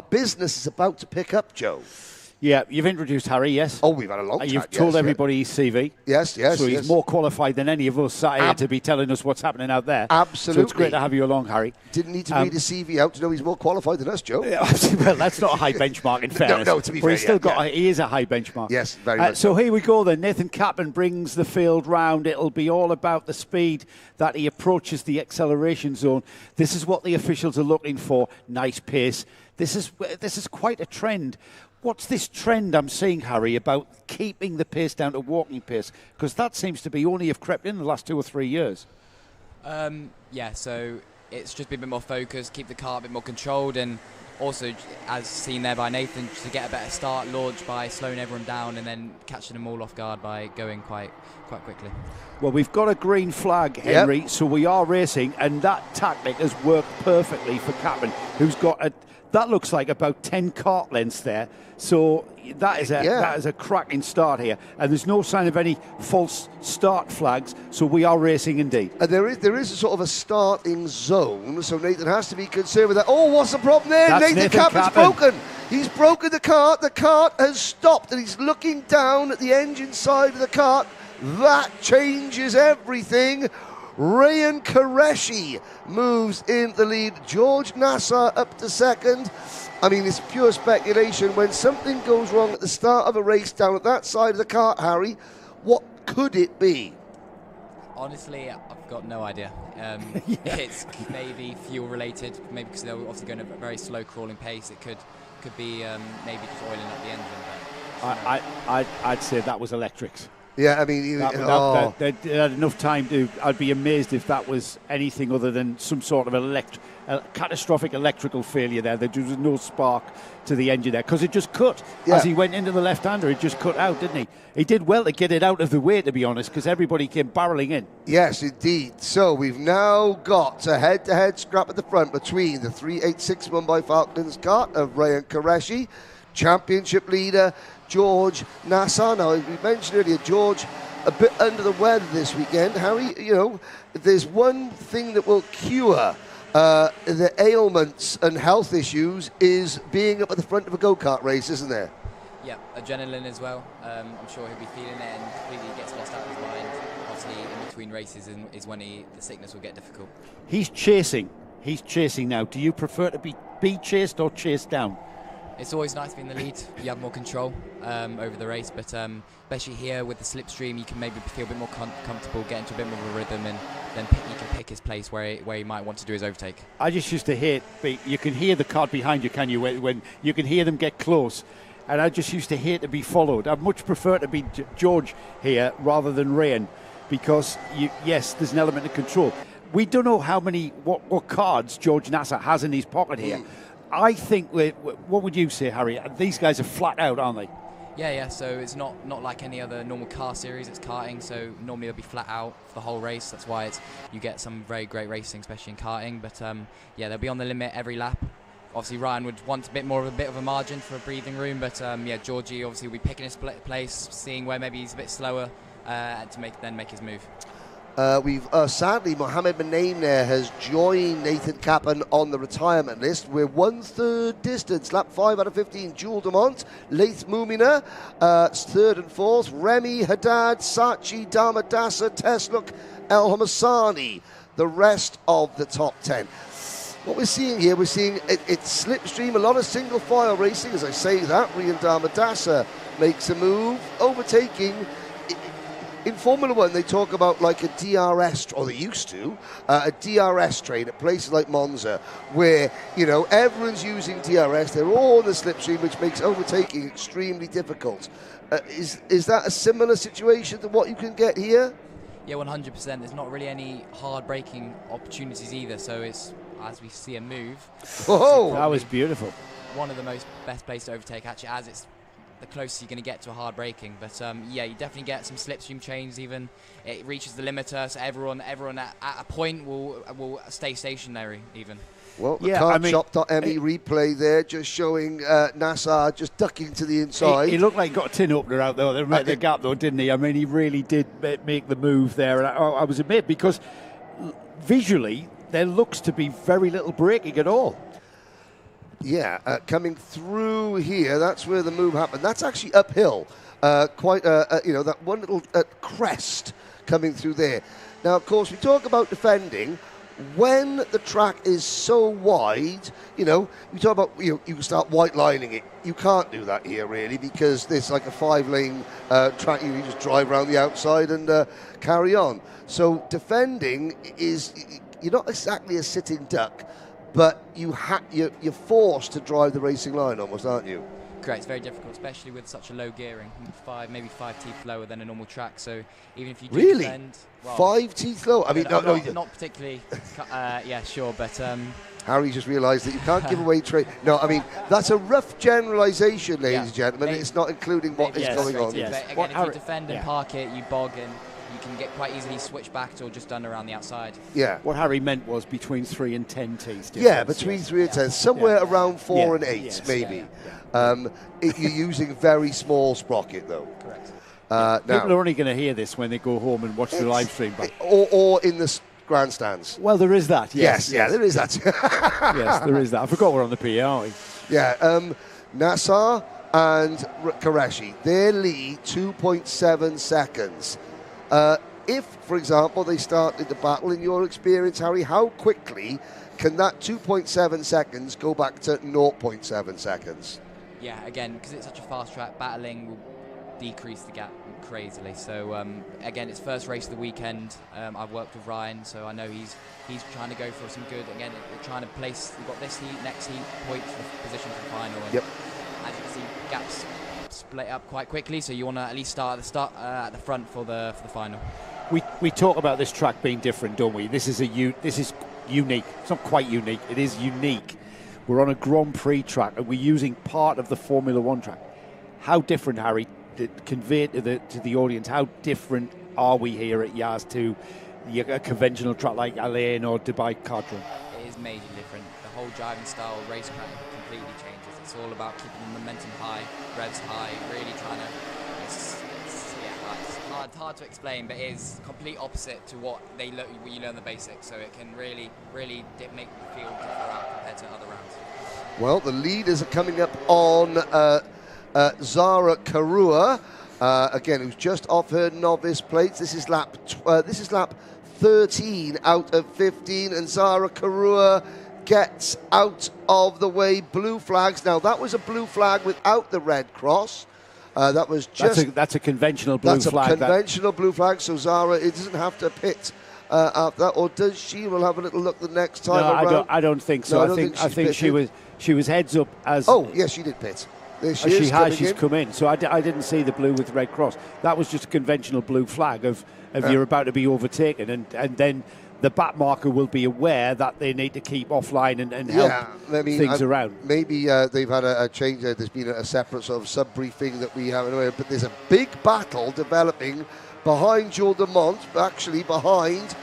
business is about to pick up, Joe. Yeah, you've introduced Harry, yes. Oh, we've had a long chat. You've told everybody his CV. Yes. So he's more qualified than any of us sat here to be telling us what's happening out there. Absolutely. So it's great to have you along, Harry. Didn't need to read his CV out to know he's more qualified than us, Joe. Well, that's not a high benchmark, in fairness. No, to be fair, he is a high benchmark. Yes, very much so. Here we go then. Nathan Kappen brings the field round. It'll be all about the speed that he approaches the acceleration zone. This is what the officials are looking for. Nice pace. This is quite a trend. What's this trend I'm seeing, Harry, about keeping the pace down to walking pace? Because that seems to be only have crept in the last 2 or 3 years. Yeah, so it's just been a bit more focused, keep the car a bit more controlled, and also, as seen there by Nathan, to get a better start, launch by slowing everyone down and then catching them all off guard by going quite quickly. Well, we've got a green flag, Henry, so we are racing, and that tactic has worked perfectly for Captain, who's got that looks like about 10 kart lengths there. So that is a cracking start here, and there's no sign of any false start flags. So we are racing indeed. And there is a sort of a starting zone, so Nathan has to be concerned with that. Oh, what's the problem there? That's Nathan Cappen's broken. He's broken the cart. The cart has stopped, and he's looking down at the engine side of the cart. That changes everything. Rayan Qureshi moves in the lead. George Nassar up to second. I mean, it's pure speculation. When something goes wrong at the start of a race down at that side of the cart, Harry, what could it be? Honestly, I've got no idea. It's maybe fuel related, maybe because they're obviously going at a very slow crawling pace. It could be maybe just oiling up the engine. I'd say that was electrics. Yeah, I mean, they had enough time to. I'd be amazed if that was anything other than some sort of a catastrophic electrical failure there. There was no spark to the engine there because it just cut as he went into the left-hander. It just cut out, didn't he? He did well to get it out of the way, to be honest, because everybody came barreling in. Yes, indeed. So we've now got a head-to-head scrap at the front between the 386 won by Falcon's kart of Rayan Qureshi, championship leader George Nassar. Now, as we mentioned earlier, George a bit under the weather this weekend. Harry, if there's one thing that will cure the ailments and health issues is being up at the front of a go-kart race, isn't there? Yeah, adrenaline as well. I'm sure he'll be feeling it and completely gets lost out of his mind. Obviously, in between races is when the sickness will get difficult. He's chasing now. Do you prefer to be chased or chased down? It's always nice to be in the lead. You have more control over the race, but especially here with the slipstream, you can maybe feel a bit more comfortable, get into a bit more of a rhythm, and then you can pick his place where he might want to do his overtake. I just used to hate, you can hear the cart behind you, can you, when you can hear them get close, and I just used to hate to be followed. I'd much prefer to be George here rather than Rayan, because yes, there's an element of control. We don't know what cards George Nassar has in his pocket here. I think, what would you say, Harry? These guys are flat out, aren't they? Yeah, so it's not like any other normal car series, it's karting, so normally they'll be flat out for the whole race. That's why you get some very great racing, especially in karting, but they'll be on the limit every lap. Obviously, Ryan would want a bit of a margin for a breathing room, but Georgie obviously will be picking his place, seeing where maybe he's a bit slower, to make his move. We've sadly, Mohamed Benaim there has joined Nathan Cappan on the retirement list. We're 1/3 distance, lap 5 out of 15. Jules Dumont, Laith Mumina, 3rd and 4th. Remy, Haddad, Sachi, Damadasa, Tesluk, El Hamasani, the rest of the top 10. What we're seeing here, it's slipstream, a lot of single file racing. As I say that, Rian Damadasa makes a move, overtaking. In Formula One, they talk about like a DRS, or they used to, a DRS train at places like Monza, where, everyone's using DRS, they're all in the slipstream, which makes overtaking extremely difficult. Is that a similar situation to what you can get here? Yeah, 100%. There's not really any hard braking opportunities either, so it's, as we see a move. Whoa! That was beautiful. One of the best places to overtake, actually, as it's the closer you're going to get to a hard braking, but you definitely get some slipstream change. Even it reaches the limiter, so everyone at a point will stay stationary. Even the kartshop.me replay there, just showing Nassar just ducking to the inside. He looked like he got a tin opener out there. They met the gap though, didn't he? I mean, he really did make the move there, and I was amazed because visually there looks to be very little braking at all. Yeah, coming through here, that's where the move happened. That's actually uphill, that one little crest coming through there. Now, of course, we talk about defending. When the track is so wide, we talk about, you can start white lining it. You can't do that here, really, because there's like a 5-lane track. You just drive around the outside and carry on. So defending you're not exactly a sitting duck, but you're forced to drive the racing line almost, aren't you? Correct, it's very difficult, especially with such a low gearing, maybe 5 teeth lower than a normal track. So even if you do really defend, well, 5 teeth low. I mean, not particularly. Yeah, sure, but Harry just realised that you can't give away trade. No, I mean that's a rough generalisation, ladies and gentlemen. It's not including what is going on. But again, if you defend and park it, you bog and you can get quite easily switched back or just done around the outside. Yeah. What Harry meant was between 3 and 10 teeth. Yeah, between 3 and 10, somewhere around 4 and 8, maybe. You're using very small sprocket, though. Correct. People are only going to hear this when they go home and watch the live stream back. Or in the grandstands. Well, there is that. Yes, there is that. Yes, there is that. I forgot we're on the PA, aren't we? Yeah. Nassar and Qureshi, their lead 2.7 seconds. If, for example, they started the battle, in your experience, Harry, how quickly can that 2.7 seconds go back to 0.7 seconds? Yeah, again, because it's such a fast track, battling will decrease the gap crazily. So again, it's first race of the weekend. I've worked with Ryan, so I know he's trying to go for some good. Again, they're trying to place. We've got this heat, next heat, points for position for the final. And as you can see, gaps split up quite quickly. So you want to at least start at the front for the final. We talk about this track being different, don't we? This is unique. It's not quite unique. It is unique. We're on a Grand Prix track, and we're using part of the Formula One track. How different, Harry? Convey to the audience, how different are we here at Yas to a conventional track like Al Ain or Dubai Cardrome? It is majorly different. The whole driving style, racecraft completely changes. It's all about keeping the momentum high, revs high, really trying to. It's hard to explain, but it is complete opposite to what you learn the basics. So it can really make the field differ out compared to other rounds. Well, the leaders are coming up on Zara Karua, again, who's just off her novice plates. This is lap 13 out of 15, and Zara Karua gets out of the way. Blue flags. Now that was a blue flag without the red cross. That was just that's a conventional blue flag. That's a conventional blue flag. So Zara, it doesn't have to pit after that, or does she? We'll have a little look the next time around. I don't think so. No, I think she was heads up as. Oh yes, she did pit. She's come in. So I didn't see the blue with red cross. That was just a conventional blue flag of you're about to be overtaken, and then the back marker will be aware that they need to keep offline and help things around. Maybe they've had a change there. There's been a separate sort of sub-briefing that we have anyway, but there's a big battle developing behind Jules de Mont, actually behind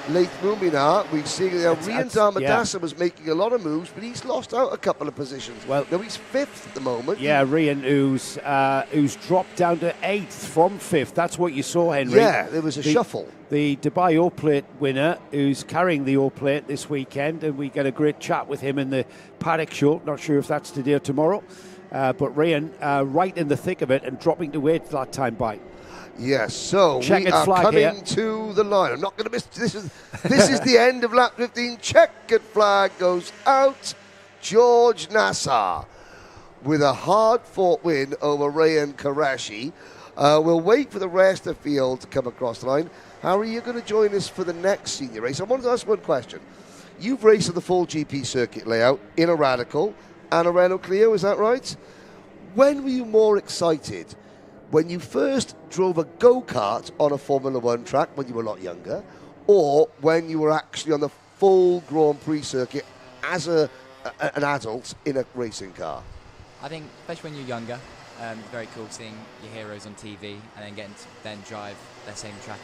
Leith Mumina. We've seen Rian Darmadasa was making a lot of moves, but he's lost out a couple of positions. Well, no, he's 5th at the moment. Yeah, Rian, who's dropped down to 8th from 5th. That's what you saw, Henry. Yeah, there was a shuffle. The Dubai O-Plate winner, who's carrying the O-Plate this weekend, and we get a great chat with him in the paddock show. Not sure if that's today or tomorrow, but Rian right in the thick of it and dropping to 8th that time by. Yes, so we are coming to the line. I'm not going to miss. This is the end of lap 15. Checkered flag goes out. George Nassar with a hard-fought win over Rayan Qureshi. We'll wait for the rest of the field to come across the line. Harry, you're going to join us for the next senior race. I wanted to ask one question. You've raced on the full GP circuit layout in a Radical and a Renault Clio, is that right? When were you more excited? When you first drove a go-kart on a Formula One track when you were a lot younger, or when you were actually on the full Grand Prix circuit as an adult in a racing car? I think, especially when you're younger, it's very cool seeing your heroes on TV and then getting to then drive their same track.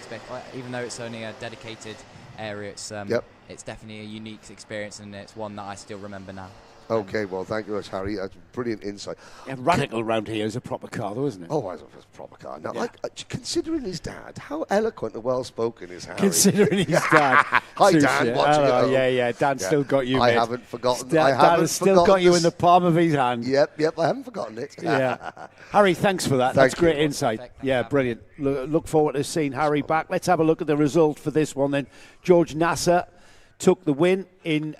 Even though it's only a dedicated area, it's definitely a unique experience, and it's one that I still remember now. Okay, well, thank you very much, Harry. That's brilliant insight. Yeah, Radical round here is a proper car, though, isn't it? Oh, it's a proper car. Now, considering his dad, how eloquent and well-spoken is Harry? Considering his dad. Hi, Dan, watching it home. Yeah, Dan's still got you, I mate. haven't forgotten. Dan has still got you in the palm of his hand. Yep, I haven't forgotten it. Yeah. Harry, thanks for that. That's great insight. Yeah, brilliant. Look forward to seeing Harry back. Let's have a look at the result for this one then. George Nassar took the win in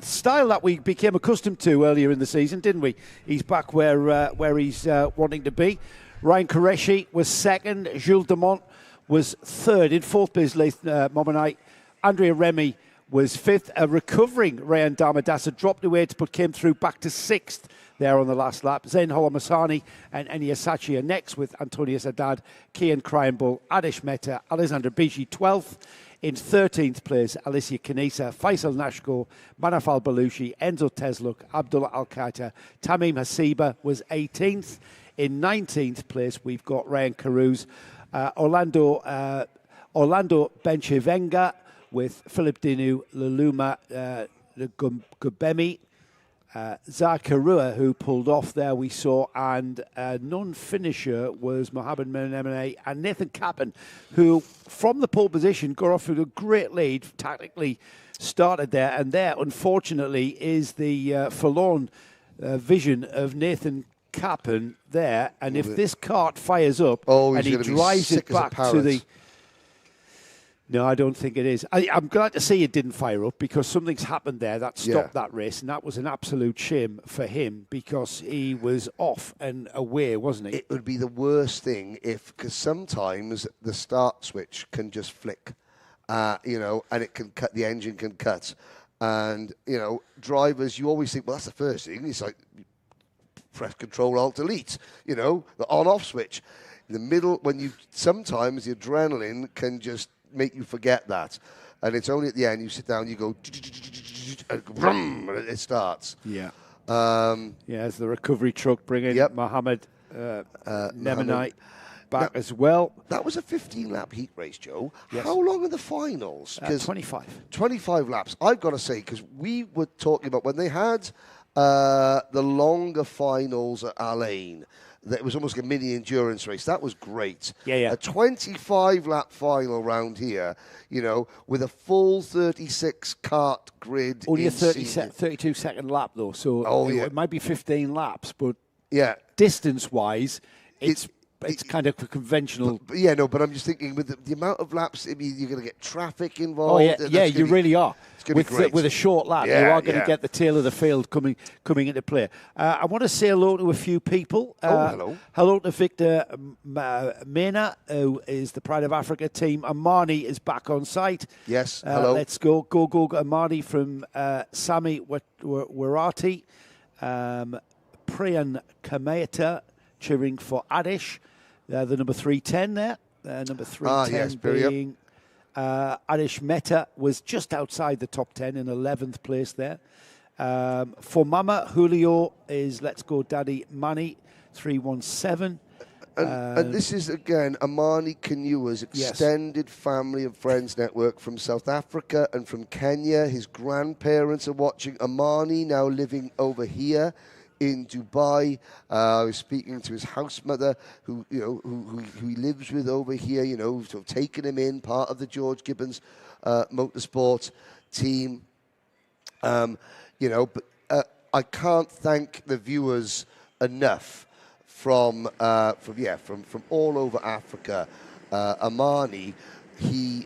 style that we became accustomed to earlier in the season, didn't we? He's back where he's wanting to be. Rayan Qureshi was second. Jules de Mont was third. In fourth place, Leith Mumina. Andrea Remy was fifth. A recovering Rian Darmadasa dropped away but came through back to sixth there on the last lap. Zain Holomasani and Eniasachi are next with Antonius Haddad, Kian Kryenbull, Adish Mehta, Alexander Biji 12th. In 13th place, Alicia Kanisa, Faisal Nashko, Manaf Al-Balushi, Enzo Tesluk, Abdullah Al-Qaita, Tamim Hasiba was 18th. In 19th place, we've got Ryan Caruso, Orlando Benchevenga with Philip Dinu, Luluma Gubemi, Zakarua, who pulled off there, we saw, and non-finisher was Mohamed Menemene and Nathan Kappen, who, from the pole position, got off with a great lead, tactically started there, and there, unfortunately, is the forlorn vision of Nathan Kappen there, and if this kart fires up and he drives it back to the... No, I don't think it is. I'm glad to see it didn't fire up because something's happened there that stopped that race, and that was an absolute shame for him because he was off and away, wasn't he? It would be the worst thing because sometimes the start switch can just flick, and it can cut, the engine can cut. And, drivers, you always think, well, that's the first thing. It's like, press Control Alt Delete, the on-off switch. In the middle, sometimes the adrenaline can just make you forget that, and it's only at the end you sit down, you go, and it starts. Yeah. As the recovery truck bringing Mohamed Nemenai back as well. That was a 15-lap heat race, Joe. Yes. How long are the finals? 25. 25 laps. I've got to say, because we were talking about when they had the longer finals at Al-Ain, that it was almost like a mini endurance race. That was great. Yeah. A 25-lap final round here, with a full 36 kart grid. Only a 32-second lap, though, so it might be 15 laps, but distance-wise, it's kind of conventional. But I'm just thinking with the amount of laps, you're going to get traffic involved. You really are. With a short lap, you are going to get the tail of the field coming into play. I want to say hello to a few people. Hello. Hello to Victor Mena, who is the Pride of Africa team. Amani is back on site. Yes, hello. Let's go. Go, Amani from Sami Warati. Priyan Kameta cheering for Adish. The number 310 there. Number 310 being Adish Mehta was just outside the top 10 in 11th place there. For Mama, Julio is Let's Go Daddy Mani, 317. And this is, again, Amani Kanua's extended family and friends network from South Africa and from Kenya. His grandparents are watching. Amani now living over here in Dubai. I was speaking to his house mother, who he lives with over here. Sort of taken him in, part of the George Gibbons motorsport team. But I can't thank the viewers enough from all over Africa. Amani. I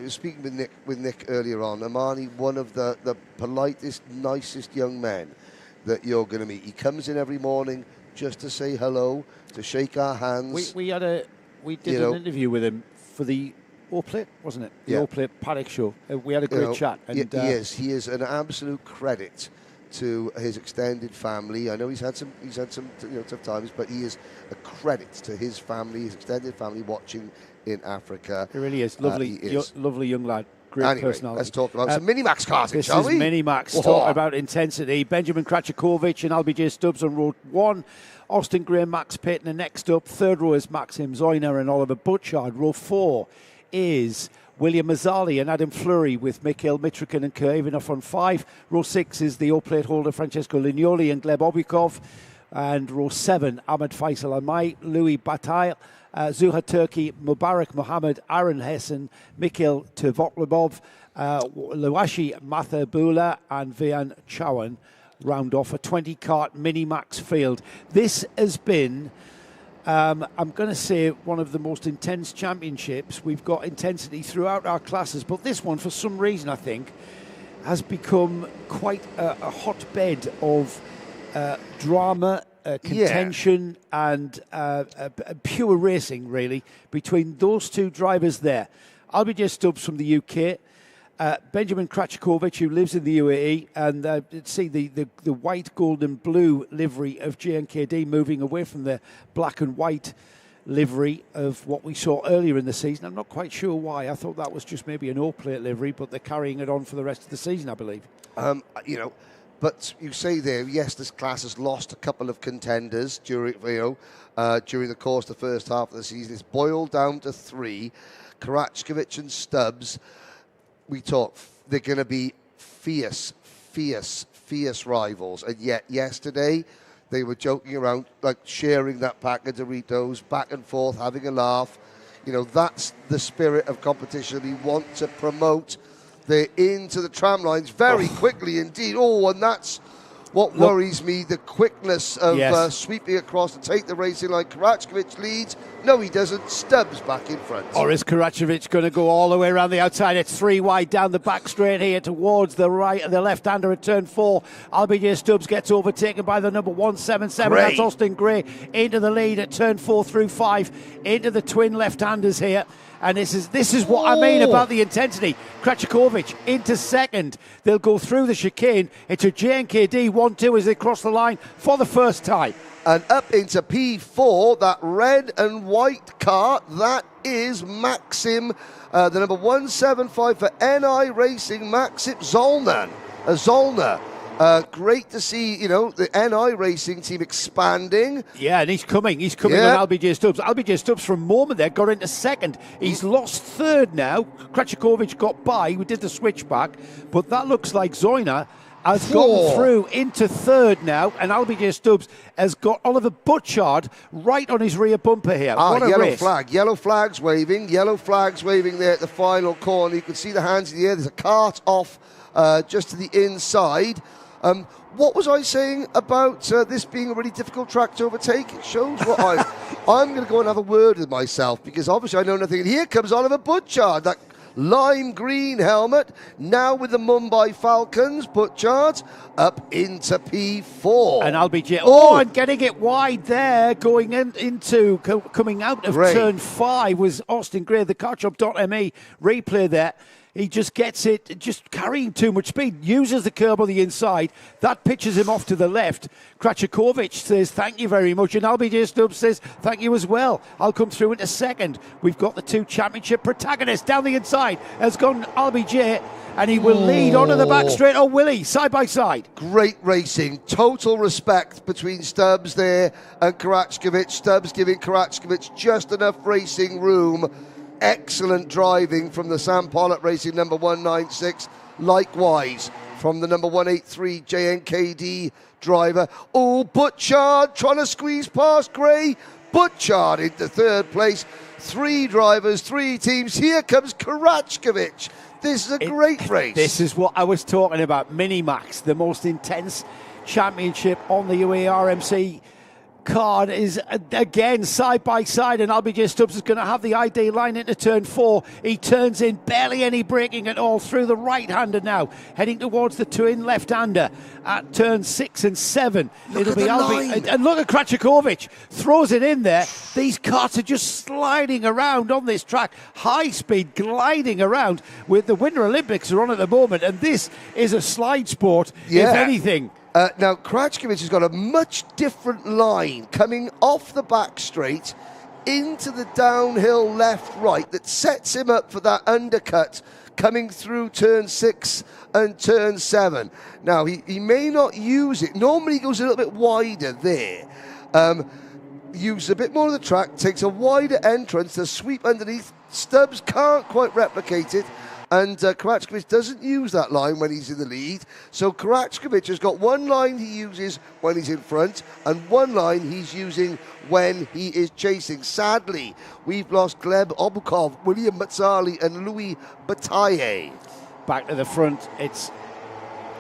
was speaking with Nick earlier on. Amani, one of the politest, nicest young men that you're going to meet. He comes in every morning just to say hello, to shake our hands. We did an interview with him for the All-Plate, wasn't it? The All-Plate paddock show. We had a great chat. And, he is an absolute credit to his extended family. I know he's had some tough times, but he is a credit to his family, his extended family watching in Africa. He really is. Lovely young lad. Great personality. Let's talk about some Minimax karting, shall we? This is Minimax, talking about intensity. Benjamin Krachakovic and LBJ Stubbs on row 1. Austin Gray, Max Payton are next up. Third row is Maxim Zoyner and Oliver Butchard. Row 4 is William Mazzali and Adam Fleury with Mikhail Mitrokin and Kerr Ivanov on 5. Row 6 is the O-Plate holder Francesco Lignoli and Gleb Obukov. And row 7, Ahmed Faisal Amai, Louis Bataille, Zuha Turki, Mubarak Mohammed, Aaron Hessen, Mikhail Tvotlebov, Luashi Mathabula and Vian Chawan round off a 20-kart Minimax field. This has been, I'm going to say, one of the most intense championships. We've got intensity throughout our classes, but this one, for some reason, I think, has become quite a hotbed of drama, contention and pure racing, really, between those two drivers there. LBJ Stubbs from the UK Benjamin Krachakovic, who lives in the UAE, and see the white, gold and blue livery of JNKD moving away from the black and white livery of what we saw earlier in the season. I'm not quite sure why. I thought that was just maybe an all-plate livery, but they're carrying it on for the rest of the season, I believe. But you say there, yes, this class has lost a couple of contenders during the course of the first half of the season. It's boiled down to 3, Karachkovic and Stubbs. We talk, they're going to be fierce rivals. And yet yesterday, they were joking around, like sharing that pack of Doritos, back and forth, having a laugh. That's the spirit of competition we want to promote. They're into the tram lines very quickly indeed. And that's what worries me, the quickness of sweeping across to take the racing line. Karachkovic leads. No, he doesn't. Stubbs back in front. Or is Karachkovic going to go all the way around the outside? It's 3 wide down the back straight here towards the right, the left-hander at turn 4. LBJ Stubbs gets overtaken by the number 177. Gray. That's Austin Gray into the lead at turn 4 through 5 into the twin left-handers here. And this is what I mean about the intensity. Krachakovic into second. They'll go through the chicane. It's a JNKD 1-2 as they cross the line for the first time. And up into P4, that red and white car, that is Maxim, the number 175 for NI Racing, Maxim Zolna. Great to see, the NI Racing team expanding. Yeah, and he's coming on LBJ Stubbs. LBJ Stubbs from moment there got into second. He's lost third now. Krachakovic got by. We did the switchback, but that looks like Zoyna has gone through into third now, and LBJ Stubbs has got Oliver Butchard right on his rear bumper here. What a race. Yellow flags waving there at the final corner. You can see the hands in the air. There's a cart off just to the inside. What was I saying about this being a really difficult track to overtake? It shows what I'm going to go and have a word with myself, because obviously I know nothing. And here comes Oliver Butchard, that lime green helmet, now with the Mumbai Falcons. Butchard up into P4. And LBJ, and getting it wide there, going coming out of turn 5 was Austin Gray, the carchop.me replay there. He just gets it, just carrying too much speed, uses the curb on the inside. That pitches him off to the left. Krachakovic says, thank you very much. And LBJ Stubbs says, thank you as well. I'll come through into second. We've got the 2 championship protagonists down the inside. Has gone LBJ, and he will lead onto the back straight. Oh, will he? Side by side. Great racing. Total respect between Stubbs there and Karachkovic. Stubbs giving Karachkovic just enough racing room. Excellent driving from the Sam Pollitt Racing number 196. Likewise from the number 183 JNKD driver. Butchard trying to squeeze past Gray. Butchard into third place. 3 drivers, 3 teams. Here comes Karachkovic. This is a great race. This is what I was talking about. Minimax, the most intense championship on the UAE RMC card, is again side by side, and LBJ Stubbs is going to have the ID line into turn 4. He turns in, barely any braking at all, through the right-hander now, heading towards the twin left-hander at turn 6 and 7. It'll be LB, and look at Krachakovic, throws it in there. These carts are just sliding around on this track, high speed, gliding around. With the Winter Olympics are on at the moment, and this is a slide sport, if anything. Now, Karachkovic has got a much different line coming off the back straight into the downhill left-right that sets him up for that undercut coming through turn 6 and turn 7. Now, he may not use it. Normally, he goes a little bit wider there. Uses a bit more of the track, takes a wider entrance to sweep underneath. Stubbs can't quite replicate it. And Karachkovic doesn't use that line when he's in the lead. So Karachkovic has got one line he uses when he's in front and one line he's using when he is chasing. Sadly, we've lost Gleb Obukov, William Mazzali and Louis Bataille. Back to the front, it's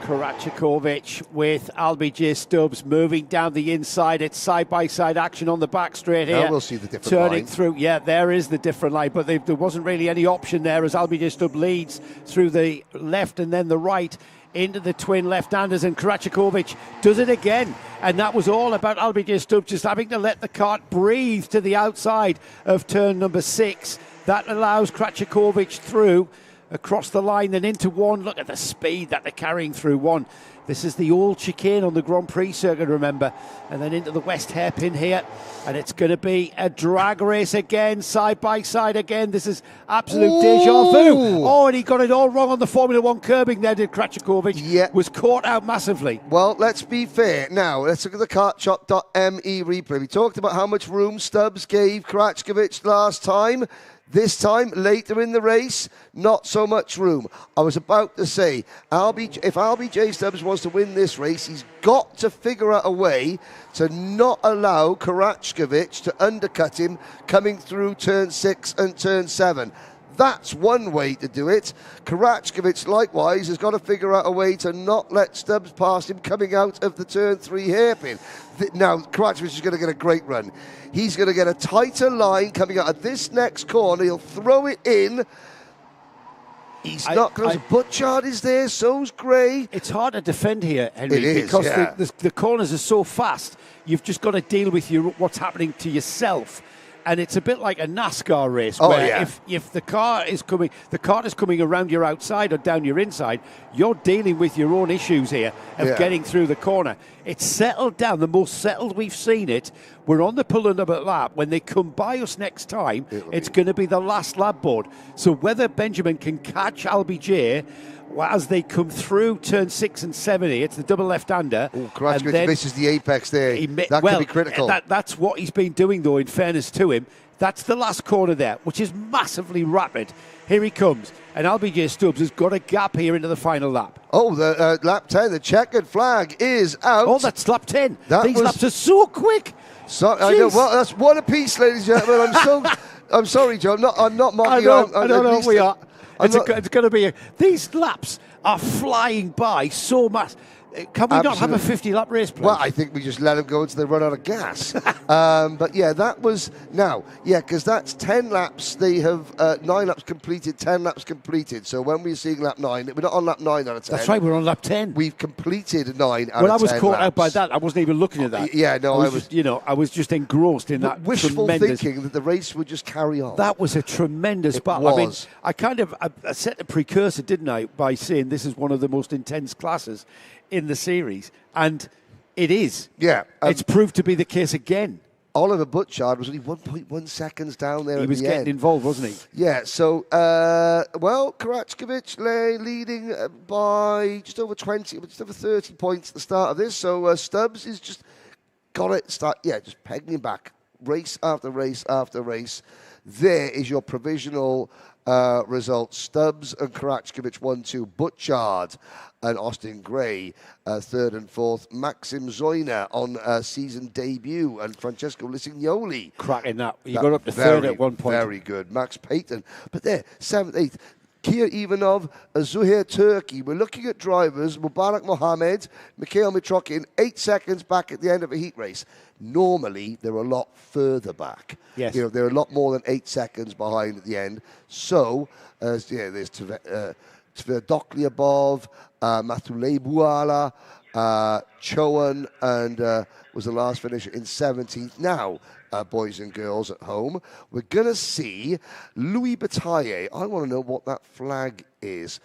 Karachkovic with LBJ Stubbs moving down the inside. It's side-by-side action on the back straight here. Now we'll see the different turning line. Through. Yeah, there is the different line, but there wasn't really any option there as LBJ Stubbs leads through the left and then the right into the twin left-handers, and Karachkovic does it again. And that was all about LBJ Stubbs just having to let the cart breathe to the outside of turn number 6. That allows Karachkovic through. across the line, then into one. Look at the speed that they're carrying through one. This is the old chicane on the Grand Prix circuit, remember. And then into the west hairpin here. And it's going to be a drag race again, side by side again. This is absolute deja vu. Oh, and he got it all wrong on the Formula One curbing there, did Kraczkowicz. Yeah. Was caught out massively. Well, let's be fair. Now, let's look at the kartshop.me replay. We talked about how much room Stubbs gave Kraczkowicz last time. This time, later in the race, not so much room. I was about to say, if LBJ Stubbs wants to win this race, he's got to figure out a way to not allow Kraczkowicz to undercut him coming through turn 6 and turn 7. That's one way to do it. Kraczkowicz, likewise, has got to figure out a way to not let Stubbs pass him coming out of the turn 3 hairpin. Now, Kraczkowicz is going to get a great run. He's going to get a tighter line coming out of this next corner. He'll throw it in. He's not close. Butchard is there, so's Gray. It's hard to defend here, Henry, it is, because the corners are so fast. You've just got to deal with what's happening to yourself. And it's a bit like a NASCAR race where if the car is coming around your outside or down your inside, you're dealing with your own issues here of getting through the corner. It's settled down, the most settled we've seen it. We're on the penultimate lap. When they come by us next time, it's going to be the last lap board. So whether Benjamin can catch LBJ as they come through turn 6 and 7 here, it's the double left-hander. Oh, Kraczkowicz misses the apex there. That could be critical. That's what he's been doing, though, in fairness to him. That's the last corner there, which is massively rapid. Here he comes, and LBJ Stubbs has got a gap here into the final lap. Oh, the lap 10, the checkered flag is out. Oh, that's lap 10. These laps are so quick. I know. Well, that's one apiece, ladies and gentlemen. I'm sorry, Joe. I'm not mocking you. I don't know. We are. It's going to be these laps are flying by so much. Can we not have a 50-lap race, please? Well, I think we just let them go until they run out of gas. But yeah, that was now. Yeah, because that's 10 laps. They have 9 laps completed, 10 laps completed. So when we're seeing lap 9, we're not on lap 9 out of 10. That's right, we're on lap 10. We've completed 9 out of 10. Well, I was caught laps. out by that. I wasn't even looking at that. Yeah, no, I was just engrossed in that wishful tremendous thinking that the race would just carry on. That was a tremendous battle. I mean, I set a precursor, didn't I, by saying this is one of the most intense classes in the series, and it is. Yeah. It's proved to be the case again. Oliver Butchard was only 1.1 seconds down there. He was getting involved, wasn't he? Yeah, so, Kraczkowicz leading by just over 30 points at the start of this. So Stubbs is just got it, just pegging him back. Race after race after race. There is your provisional results. Stubbs and Kraczkowicz 1-2. Butchard and Austin Gray 3rd and 4th. Maxim Zoyner on season debut, and Francesco Lisignoli. Cracking that. You got up to 3rd at one point. Very good. Max Payton. But there, 7th, 8th. Kia Ivanov, Zuhair Turkey. We're looking at drivers. Mubarak Mohamed, Mikhail Mitrokin, 8 seconds back at the end of a heat race. Normally, they're a lot further back. Yes. They're a lot more than 8 seconds behind at the end. So, there's Tver Dokliabov, Mathulei Buala, Chowan, and was the last finisher in 17th. Now, boys and girls at home, we're going to see Louis Bataille. I want to know what that flag is.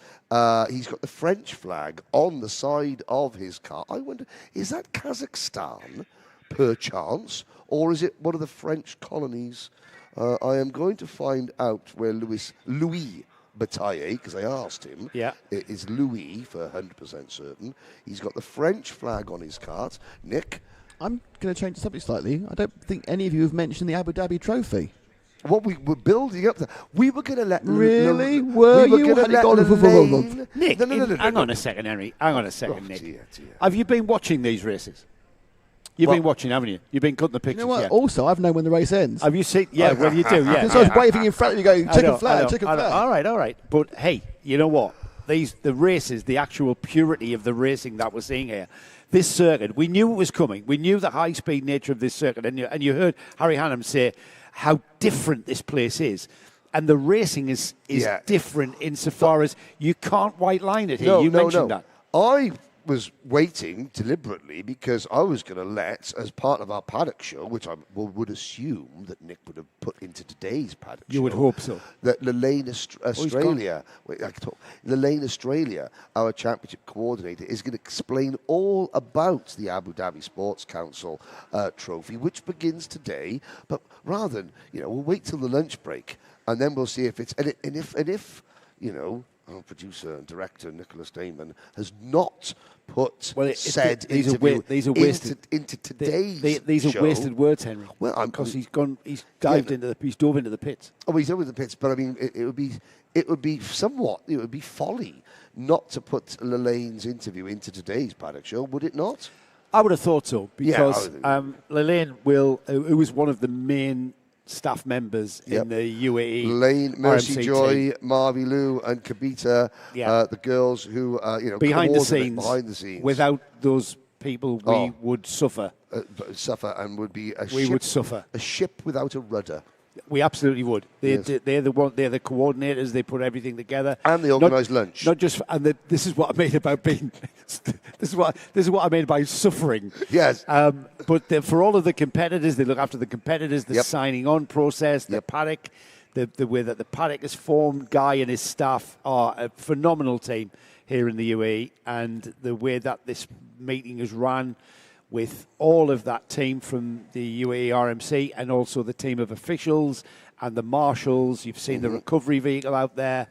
He's got the French flag on the side of his car. I wonder, is that Kazakhstan, perchance, or is it one of the French colonies? I am going to find out where Louis Bataille, because I asked him. Yeah. It is Louis, for 100% certain. He's got the French flag on his cart. Nick? I'm going to change the subject slightly. I don't think any of you have mentioned the Abu Dhabi Trophy. What we were building up to. We were going to let... Really? Were you? Nick, No. Hang on a second, Henry. Hang on a second, Nick. Dear. Have you been watching these races? You've been watching, haven't you? You've been cutting the pictures. You know what? Yeah. Also, I've known when the race ends. Have you seen? Yeah, well, you do, yeah. Because I was waving in front of you going, chicken flag. All right. But, hey, you know what? The races, the actual purity of the racing that we're seeing here, this circuit, we knew it was coming. We knew the high-speed nature of this circuit. And you heard Harry Hannam say how different this place is. And the racing is different insofar as you can't white line it here. You mentioned that. I was waiting deliberately because I was going to let, as part of our paddock show, which I would assume that Nick would have put into today's paddock show. You would hope so. That Lane Australia, Lane Australia, our championship coordinator, is going to explain all about the Abu Dhabi Sports Council trophy, which begins today. But rather than, we'll wait till the lunch break and then we'll see if it's, and if our producer and director Nicholas Damon has not put these are wasted into today's these show. are wasted words, Henry. Well, because he's dove into the pits. Oh, he's over the pits, but I mean, it would be folly not to put Lalane's interview into today's paddock show, would it not? I would have thought so, because Lalane who was one of the main staff members in the UAE. Lane, Mercy RMC Joy, team. Marvy Lou and Kabita, the girls who, behind the scenes. Without those people, we would suffer. And would be a ship without a rudder. We absolutely would. They're the coordinators. They put everything together, and they organise lunch. Not just, this is what I mean about being. this is what I mean by suffering. Yes. But for all of the competitors, they look after the competitors. The signing on process, the paddock, the way that the paddock is formed. Guy and his staff are a phenomenal team here in the UAE, and the way that this meeting is run, with all of that team from the UAE RMC and also the team of officials and the marshals. You've seen the recovery vehicle out there.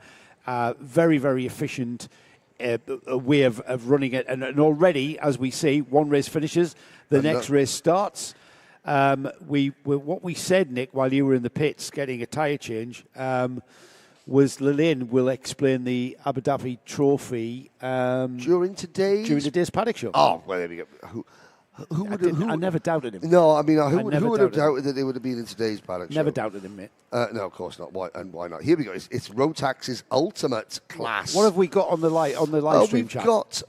Very, very efficient a way of running it. And already, as we see, one race finishes, the next race starts. What we said, Nick, while you were in the pits getting a tyre change, was Lalaine will explain the Abu Dhabi Trophy during today's paddock show. Oh, well, there we go. I never doubted him. No, I mean, who would have doubted that they would have been in today's paddock show? Never doubted him, mate. No, of course not. Why not? Here we go. It's Rotax's ultimate class. What have we got on the live stream chat? We've got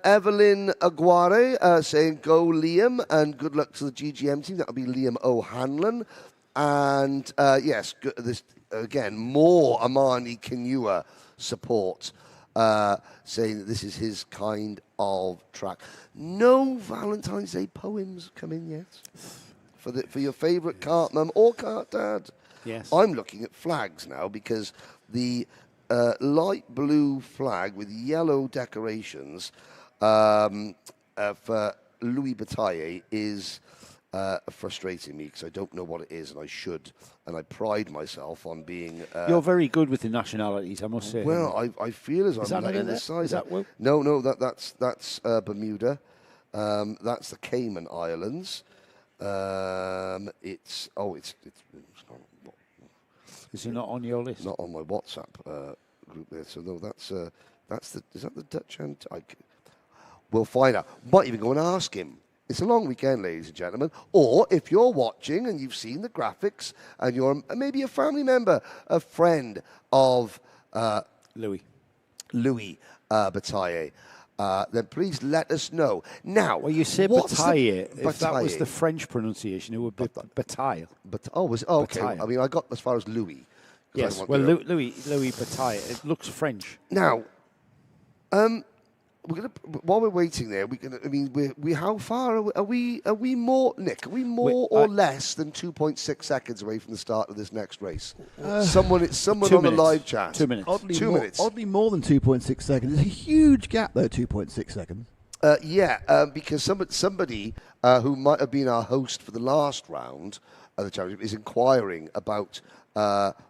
Evelyn Aguare saying, "Go Liam," and good luck to the GGM team. That'll be Liam O'Hanlon. And yes, this again, more Amani Kinua support. Saying that this is his kind of track. No Valentine's Day poems come in yet for your favourite kart mum or kart dad. Yes, I'm looking at flags now because the light blue flag with yellow decorations for Louis Bataille is frustrating me because I don't know what it is, and I should. And I pride myself on being... You're very good with the nationalities, I must say. Well, I feel as I'm letting the size... No, that's Bermuda. That's the Cayman Islands. It's not... Is it not on your list? Not on my WhatsApp group there. So no, that's is that the Dutch Antarctic? We'll find out. Might even go and ask him. It's a long weekend, ladies and gentlemen. Or if you're watching and you've seen the graphics and you're maybe a family member, a friend of Louis Bataille, then please let us know. Now, well, you say Bataille. If that was the French pronunciation, it would be Bataille. Okay. Bataille. I mean, I got as far as Louis. Yes, well, Louis Bataille. It looks French. Now, we're gonna, while we're waiting there, we how far are we more, Nick? Are we more or less than 2.6 seconds away from the start of this next race? Someone on the live chat. 2 minutes. Oddly more than 2.6 seconds. It's a huge gap though, 2.6 seconds. Because somebody who might have been our host for the last round of the championship is inquiring about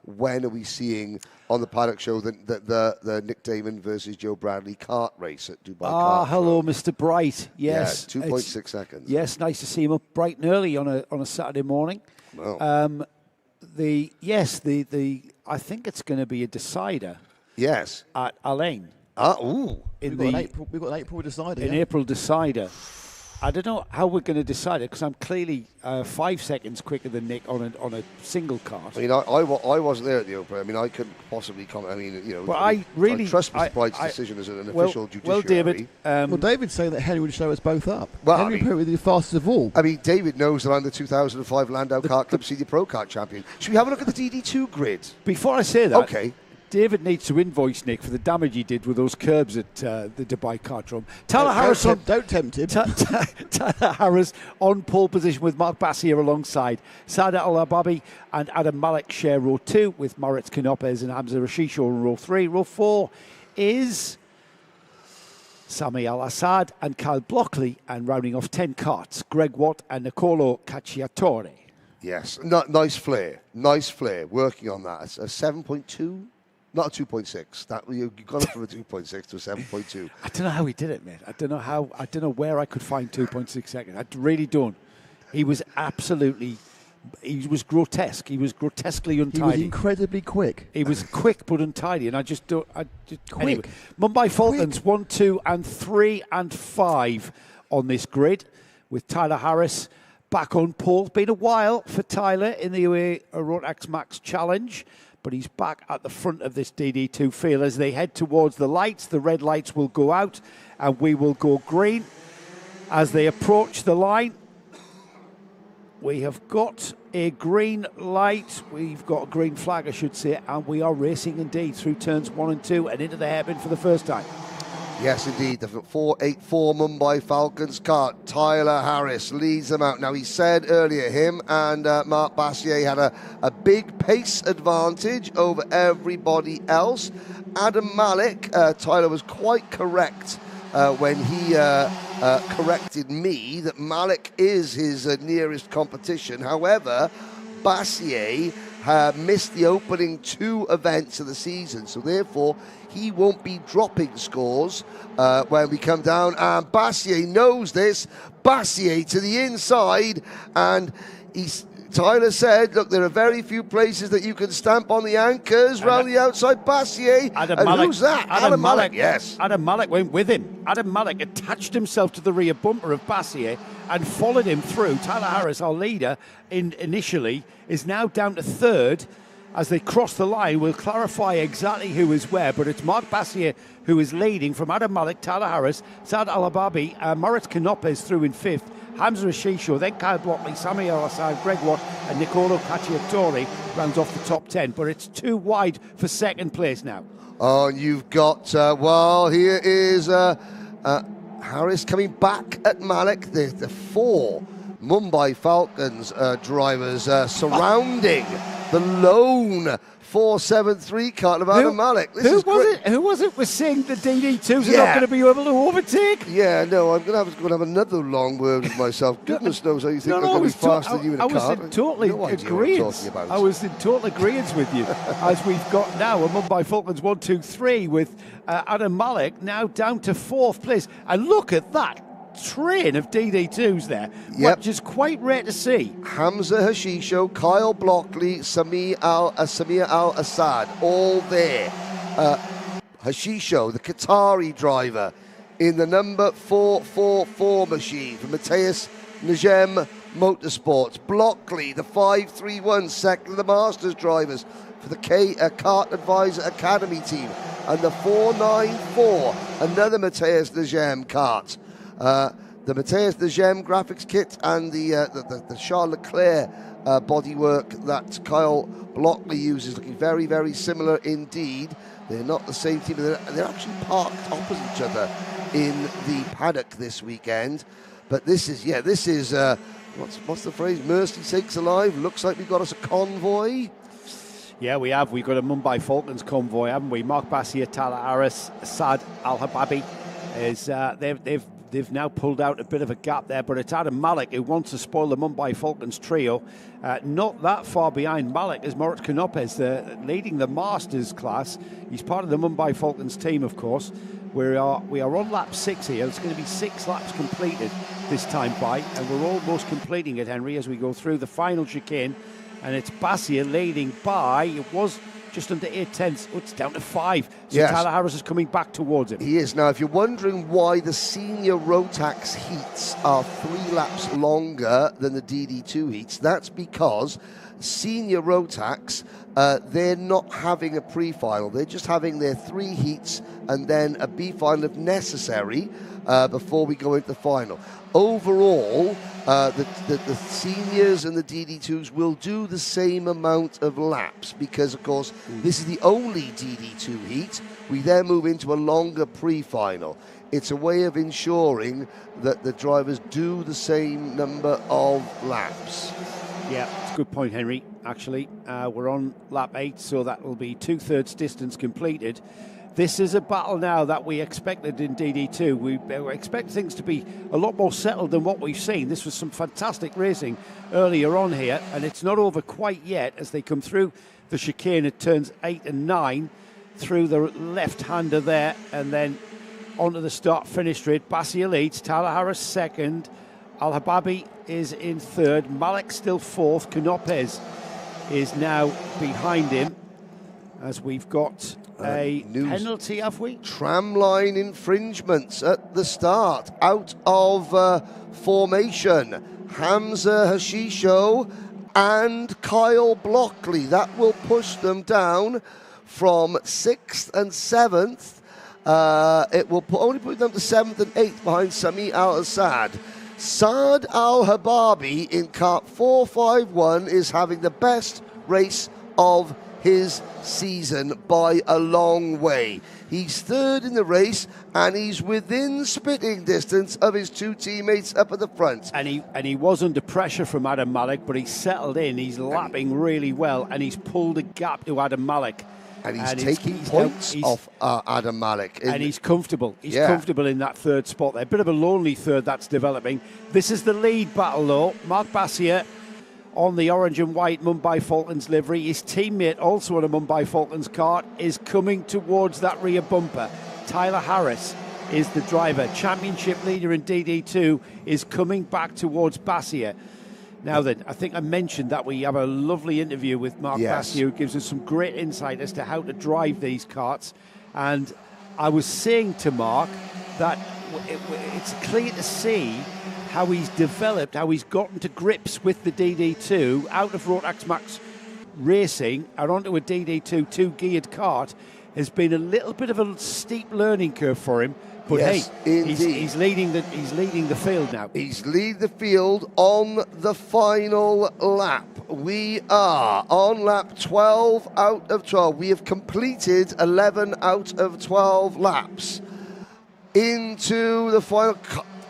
when are we seeing on the paddock show the Nick Damon versus Joe Bradley kart race at Dubai. Hello, Mr. Bright. Yes, 2.6 seconds. Yes, nice to see him up bright and early on a Saturday morning. Wow. I think it's going to be a decider. Yes, at Alain. We've got an April decider. April decider. I don't know how we're going to decide it because I'm clearly 5 seconds quicker than Nick on a single kart. I mean, I wasn't there at the Open. I mean, I couldn't possibly comment. I mean, But I trust Mr. Bright's decision as an official judiciary. Well, David. David's saying that Henry would show us both up. Well, Henry apparently the fastest of all. I mean, David knows that I'm the 2005 Landau Kart Club Senior Pro Kart Champion. Should we have a look at the DD2 grid? Before I say that, okay. David needs to invoice Nick for the damage he did with those curbs at the Dubai Kartdrome. Tyler Harris don't tempt him. Tyler Harris on pole position with Mark Bassier alongside. Sada Al-Ababi and Adam Malik share row 2 with Moritz Canopes and Hamza Rashisho in row 3. Row 4 is Sami Al-Assad and Kyle Blockley, and rounding off 10 carts, Greg Watt and Nicolo Cacciatore. Yes, nice flare, working on that. It's a 7.2, not a 2.6. That you got it from a 2.6 to a 7.2. I don't know how he did it, mate. I don't know where I could find 2.6 seconds. I really don't. He was grotesque. He was grotesquely untidy. He was incredibly quick. He was quick but untidy, and I just don't. Quick. Anyway, Mumbai Falcons 1, 2, and 3, and 5 on this grid, with Tyler Harris back on pole. It's been a while for Tyler in the UAE Rotax Max Challenge, but he's back at the front of this DD2 field as they head towards the lights. The red lights will go out, and we will go green as they approach the line. We have got a green light. We've got a green flag, I should say, and we are racing indeed through turns 1 and 2 and into the hairpin for the first time. Yes, indeed. The 484 Mumbai Falcons kart. Tyler Harris leads them out. Now, he said earlier, him and Mark Bassier had a big pace advantage over everybody else. Adam Malik, Tyler was quite correct when he corrected me that Malik is his nearest competition. However, Bassier missed the opening 2 events of the season, so therefore he won't be dropping scores when we come down. And Bassier knows this. Bassier to the inside, and Tyler said, look, there are very few places that you can stamp on the anchors round the outside. Bassier. Who's that? Adam Malik. Yes. Adam Malik went with him. Adam Malik attached himself to the rear bumper of Bassier and followed him through. Tyler Harris, our leader, initially, is now down to 3rd. As they cross the line, we'll clarify exactly who is where, but it's Mark Bassier who is leading from Adam Malik, Tyler Harris, Saad Al-Ababi, Moritz Canopes through in 5th, Hamza Rashisho, then Kyle Blockley, Sami Al-Assad, Greg Watt and Nicolo Cacciatore rounds off the top 10, but it's too wide for 2nd place now. Oh, and you've got, here is Harris coming back at Malik. The 4 Mumbai Falcons drivers surrounding the lone 473 kart of Adam Malik. Who was it was saying the DD2s are not going to be able to overtake? Yeah, no, I'm going to have another long word with myself. Goodness knows how you think I'm going to be faster than you in a car. I was in total agreement with you. As we've got now a Mumbai Falcons 1, 2, 3 with Adam Malik now down to 4th place. And look at that train of DD2s there, which is quite rare to see. Hamza Rashisho, Kyle Blockley, Samir Al-Assad, all there. Rashisho, the Qatari driver, in the number 444 machine for Mateus Najem Motorsports. Blockley, the 531, second of the Masters drivers for the Kart Advisor Academy team. And the 494, another Mateus Najem kart. The Mateus Najem graphics kit and the Charles Leclerc bodywork that Kyle Blockley uses, looking very, very similar indeed. They're not the same team, they're actually parked opposite each other in the paddock this weekend. But this is what's the phrase? Mercy sakes alive. Looks like we've got us a convoy. Yeah, we have. We've got a Mumbai Falcons convoy, haven't we? Mark Bassier, Tyler Harris, Saad Al-Ababi. They've now pulled out a bit of a gap there, but it's Adam Malik who wants to spoil the Mumbai Falcons trio. Not that far behind Malik is Moritz Canopes, leading the Masters class. He's part of the Mumbai Falcons team, of course. We are on lap 6 here. It's going to be 6 laps completed this time by, and we're almost completing it, Henry, as we go through the final chicane. And it's Bassier leading by, it was just under 8 tenths. Oh, it's down to 5. So yes. Tyler Harris is coming back towards him. He is. Now, if you're wondering why the senior Rotax heats are 3 laps longer than the DD2 heats, that's because senior Rotax, they're not having a pre-final. They're just having their 3 heats and then a B-final if necessary before we go into the final. Overall, the seniors and the DD2s will do the same amount of laps because, of course, this is the only DD2 heat. We then move into a longer pre-final. It's a way of ensuring that the drivers do the same number of laps. Yeah, it's a good point, Henry, actually. We're on lap 8, so that will be 2/3 distance completed. This is a battle now that we expected in DD2. We expect things to be a lot more settled than what we've seen. This was some fantastic racing earlier on here, and it's not over quite yet as they come through the chicane at turns 8 and 9, through the left-hander there, and then onto the start-finish straight. Bassia leads, Tyler Harris second, Al-Hababi is in third, Malik still fourth, Canopes is now behind him, as we've got a penalty, have we? Tramline infringements at the start, out of formation. Hamza Hashisho and Kyle Blockley. That will push them down from 6th and 7th. It will only put them to 7th and 8th behind Sami Al-Assad. Saad Al-Hababi in kart 451 is having the best race of his season by a long way. He's third in the race and he's within spitting distance of his 2 teammates up at the front. And he was under pressure from Adam Malik, but he's settled in. He's lapping really well and he's pulled a gap to Adam Malik. And he's taking points off Adam Malik. And he's comfortable. He's comfortable in that third spot there. A bit of a lonely third that's developing. This is the lead battle though. Mark Bassia on the orange and white Mumbai Falcons livery. His teammate, also on a Mumbai Falcons kart, is coming towards that rear bumper. Tyler Harris is the driver. Championship leader in DD2 is coming back towards Bassia. Now then, I think I mentioned that we have a lovely interview with Mark Bassia, who gives us some great insight as to how to drive these karts. And I was saying to Mark that it's clear to see how he's developed, how he's gotten to grips with the DD2 out of Rotax Max racing and onto a DD2 2-geared kart has been a little bit of a steep learning curve for him. But he's leading the field now. He's leading the field on the final lap. We are on lap 12 out of 12. We have completed 11 out of 12 laps into the final.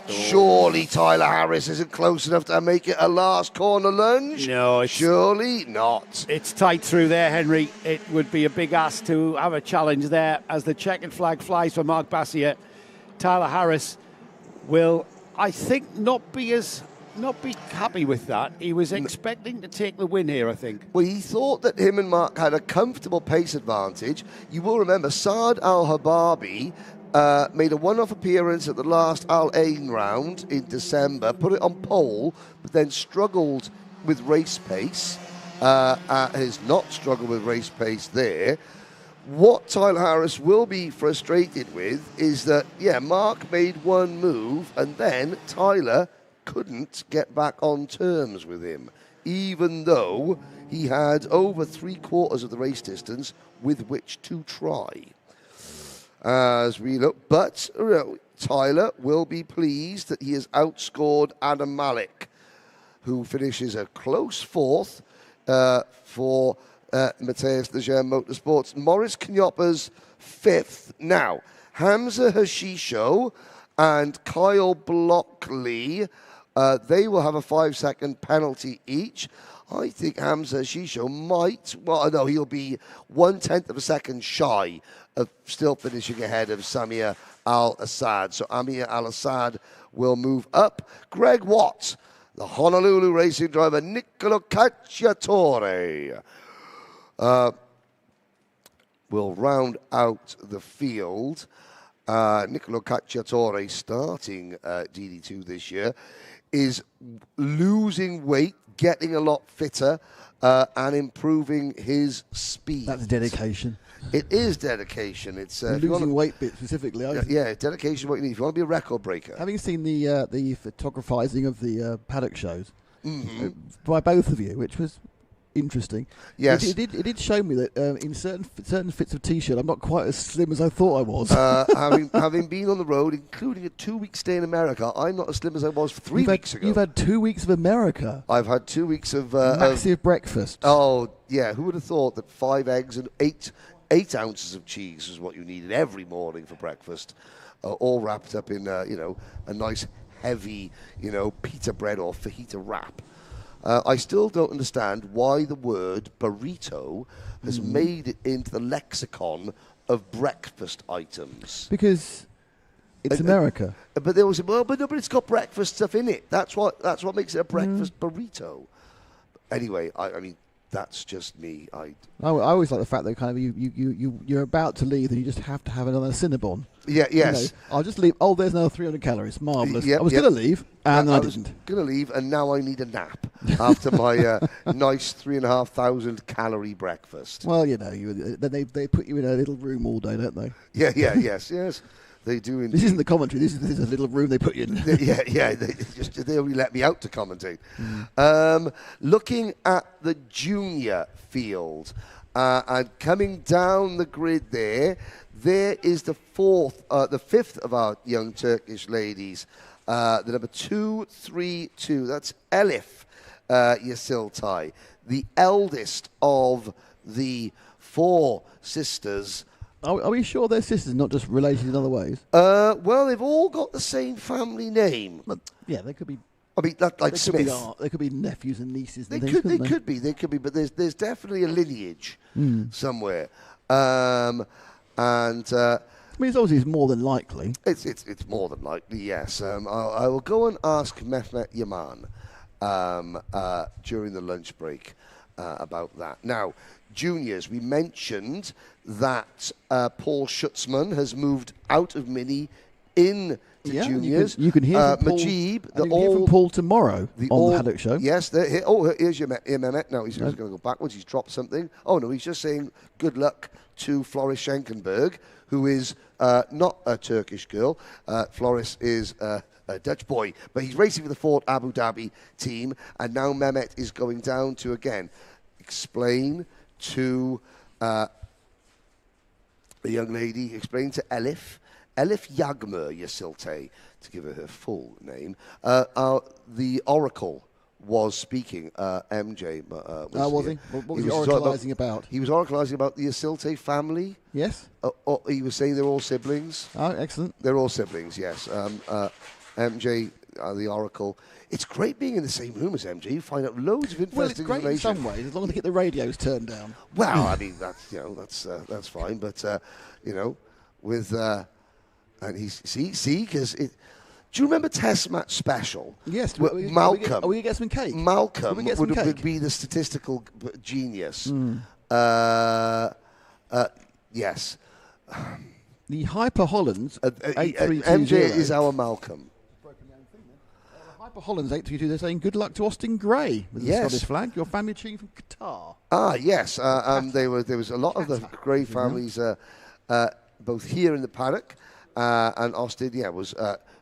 Surely Tyler Harris isn't close enough to make it a last corner lunge. No, surely not. It's tight through there, Henry. It would be a big ask to have a challenge there as the checkered flag flies for Mark Bassia. Tyler Harris will, I think, not be happy with that. He was expecting to take the win here, I think. Well, he thought that him and Mark had a comfortable pace advantage. You will remember Saad Al-Hababi made a one-off appearance at the last Al Ain round in December, put it on pole, but then struggled with race pace. Has not struggled with race pace there. What Tyler Harris will be frustrated with is that, Mark made one move and then Tyler couldn't get back on terms with him, even though he had over 3/4 of the race distance with which to try. As we look, but Tyler will be pleased that he has outscored Adam Malik, who finishes a close 4th for Mateus Leger Motorsports. Maurice Canopes 5th. Now, Hamza Hashisho and Kyle Blockley, they will have a 5-second penalty each. I think Hamza Hashisho might, he'll be 1/10 of a second shy of still finishing ahead of Samir Al-Assad. So Amir Al-Assad will move up. Greg Watt, the Honolulu racing driver, Nicolo Cacciatore, will round out the field. Nicolo Cacciatore, starting DD2 this year, is losing weight, getting a lot fitter, and improving his speed. That's dedication. It is dedication. It's losing weight bit specifically. Dedication. What you need if you want to be a record breaker. Having seen the photographizing of the paddock shows by both of you, which was interesting. Yes. It did show me that in certain fits of T-shirt, I'm not quite as slim as I thought I was. Having been on the road, including a 2-week stay in America, I'm not as slim as I was 3 weeks ago. You've had 2 weeks of America. I've had 2 weeks of... massive breakfast. Oh, yeah. Who would have thought that 5 eggs and 8 ounces of cheese is what you needed every morning for breakfast, all wrapped up in, a nice heavy, pita bread or fajita wrap. I still don't understand why the word burrito has made it into the lexicon of breakfast items. Because it's America. But there was but it's got breakfast stuff in it. That's what makes it a breakfast burrito. Anyway, I mean, that's just me. I always like the fact that kind of you're about to leave and you just have to have another Cinnabon. Yeah, yes. I'll just leave. Oh, there's another 300 calories. Marvellous. Yep, I was going to leave, and I didn't. Going to leave, and now I need a nap after my nice 3,500 calorie breakfast. Well, then they put you in a little room all day, don't they? Yes. They do indeed. This isn't the commentary. This is a little room they put you in. They only let me out to commentate. Looking at the junior field, and coming down the grid there is the fifth of our young Turkish ladies, the number 232. That's Elif Yasiltay, the eldest of the 4 sisters. Are we sure they're sisters, not just related in other ways? Well, they've all got the same family name. Yeah, they could be. I mean, like Smith. They could be nephews and nieces. They could be, but there's definitely a lineage somewhere. I mean, it's obviously more than likely. It's more than likely, yes. I will go and ask Mehmet Yaman during the lunch break about that. Now, juniors, we mentioned that Paul Schutzman has moved out of Mini in to juniors. You can hear from Paul, Majib, from Paul tomorrow on the Haddock Show. Yes. Here's your Mehmet. Now he's going to go backwards. He's dropped something. Oh, no, he's just saying good luck to Floris Schenkenberg, who is not a Turkish girl. Floris is a Dutch boy, but he's racing for the Ford Abu Dhabi team, and now Mehmet is going down to, again, explain to the young lady, explain to Elif Yagmer Yasiltay, to give her full name. The Oracle was speaking, MJ. Was he? What was he oraclising about? He was oraclising about the Yasiltay family. Yes. He was saying they're all siblings. Oh, excellent. They're all siblings, yes. MJ, the Oracle. It's great being in the same room as MJ. You find out loads of interesting information. Well, it's great in some ways, as long as they get the radios turned down. Well, I mean, that's fine. But with and he's because it. Do you remember Test Match Special? Yes. Malcolm. Are we going to get some cake? Malcolm would be the statistical genius. Yes. The Hyper Hollands. MJ is our Malcolm. Hyper Hollands 832. They're saying good luck to Austin Gray with the Scottish flag. Your family cheering from Qatar. Yes. There was a lot of the Gray families, both here in the paddock, and Austin. Was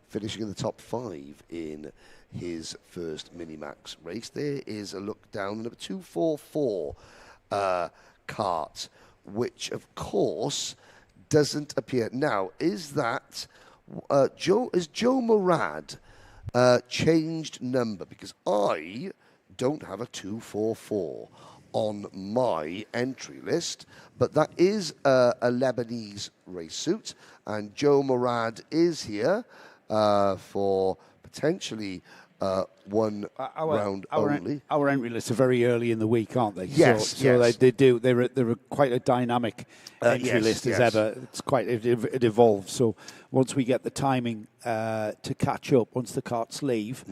finishing in the top 5 in his first Minimax race. There is a look down the number 244 cart, which of course doesn't appear now. Is that Joe Murad changed number? Because I don't have a 244 on my entry list, but that is a Lebanese race suit, and Joe Murad is here for potentially one round only. Our entry lists are very early in the week, aren't they? Yes. They do. They're quite a dynamic entry list as ever. It's quite it evolves. So once we get the timing to catch up, once the carts leave,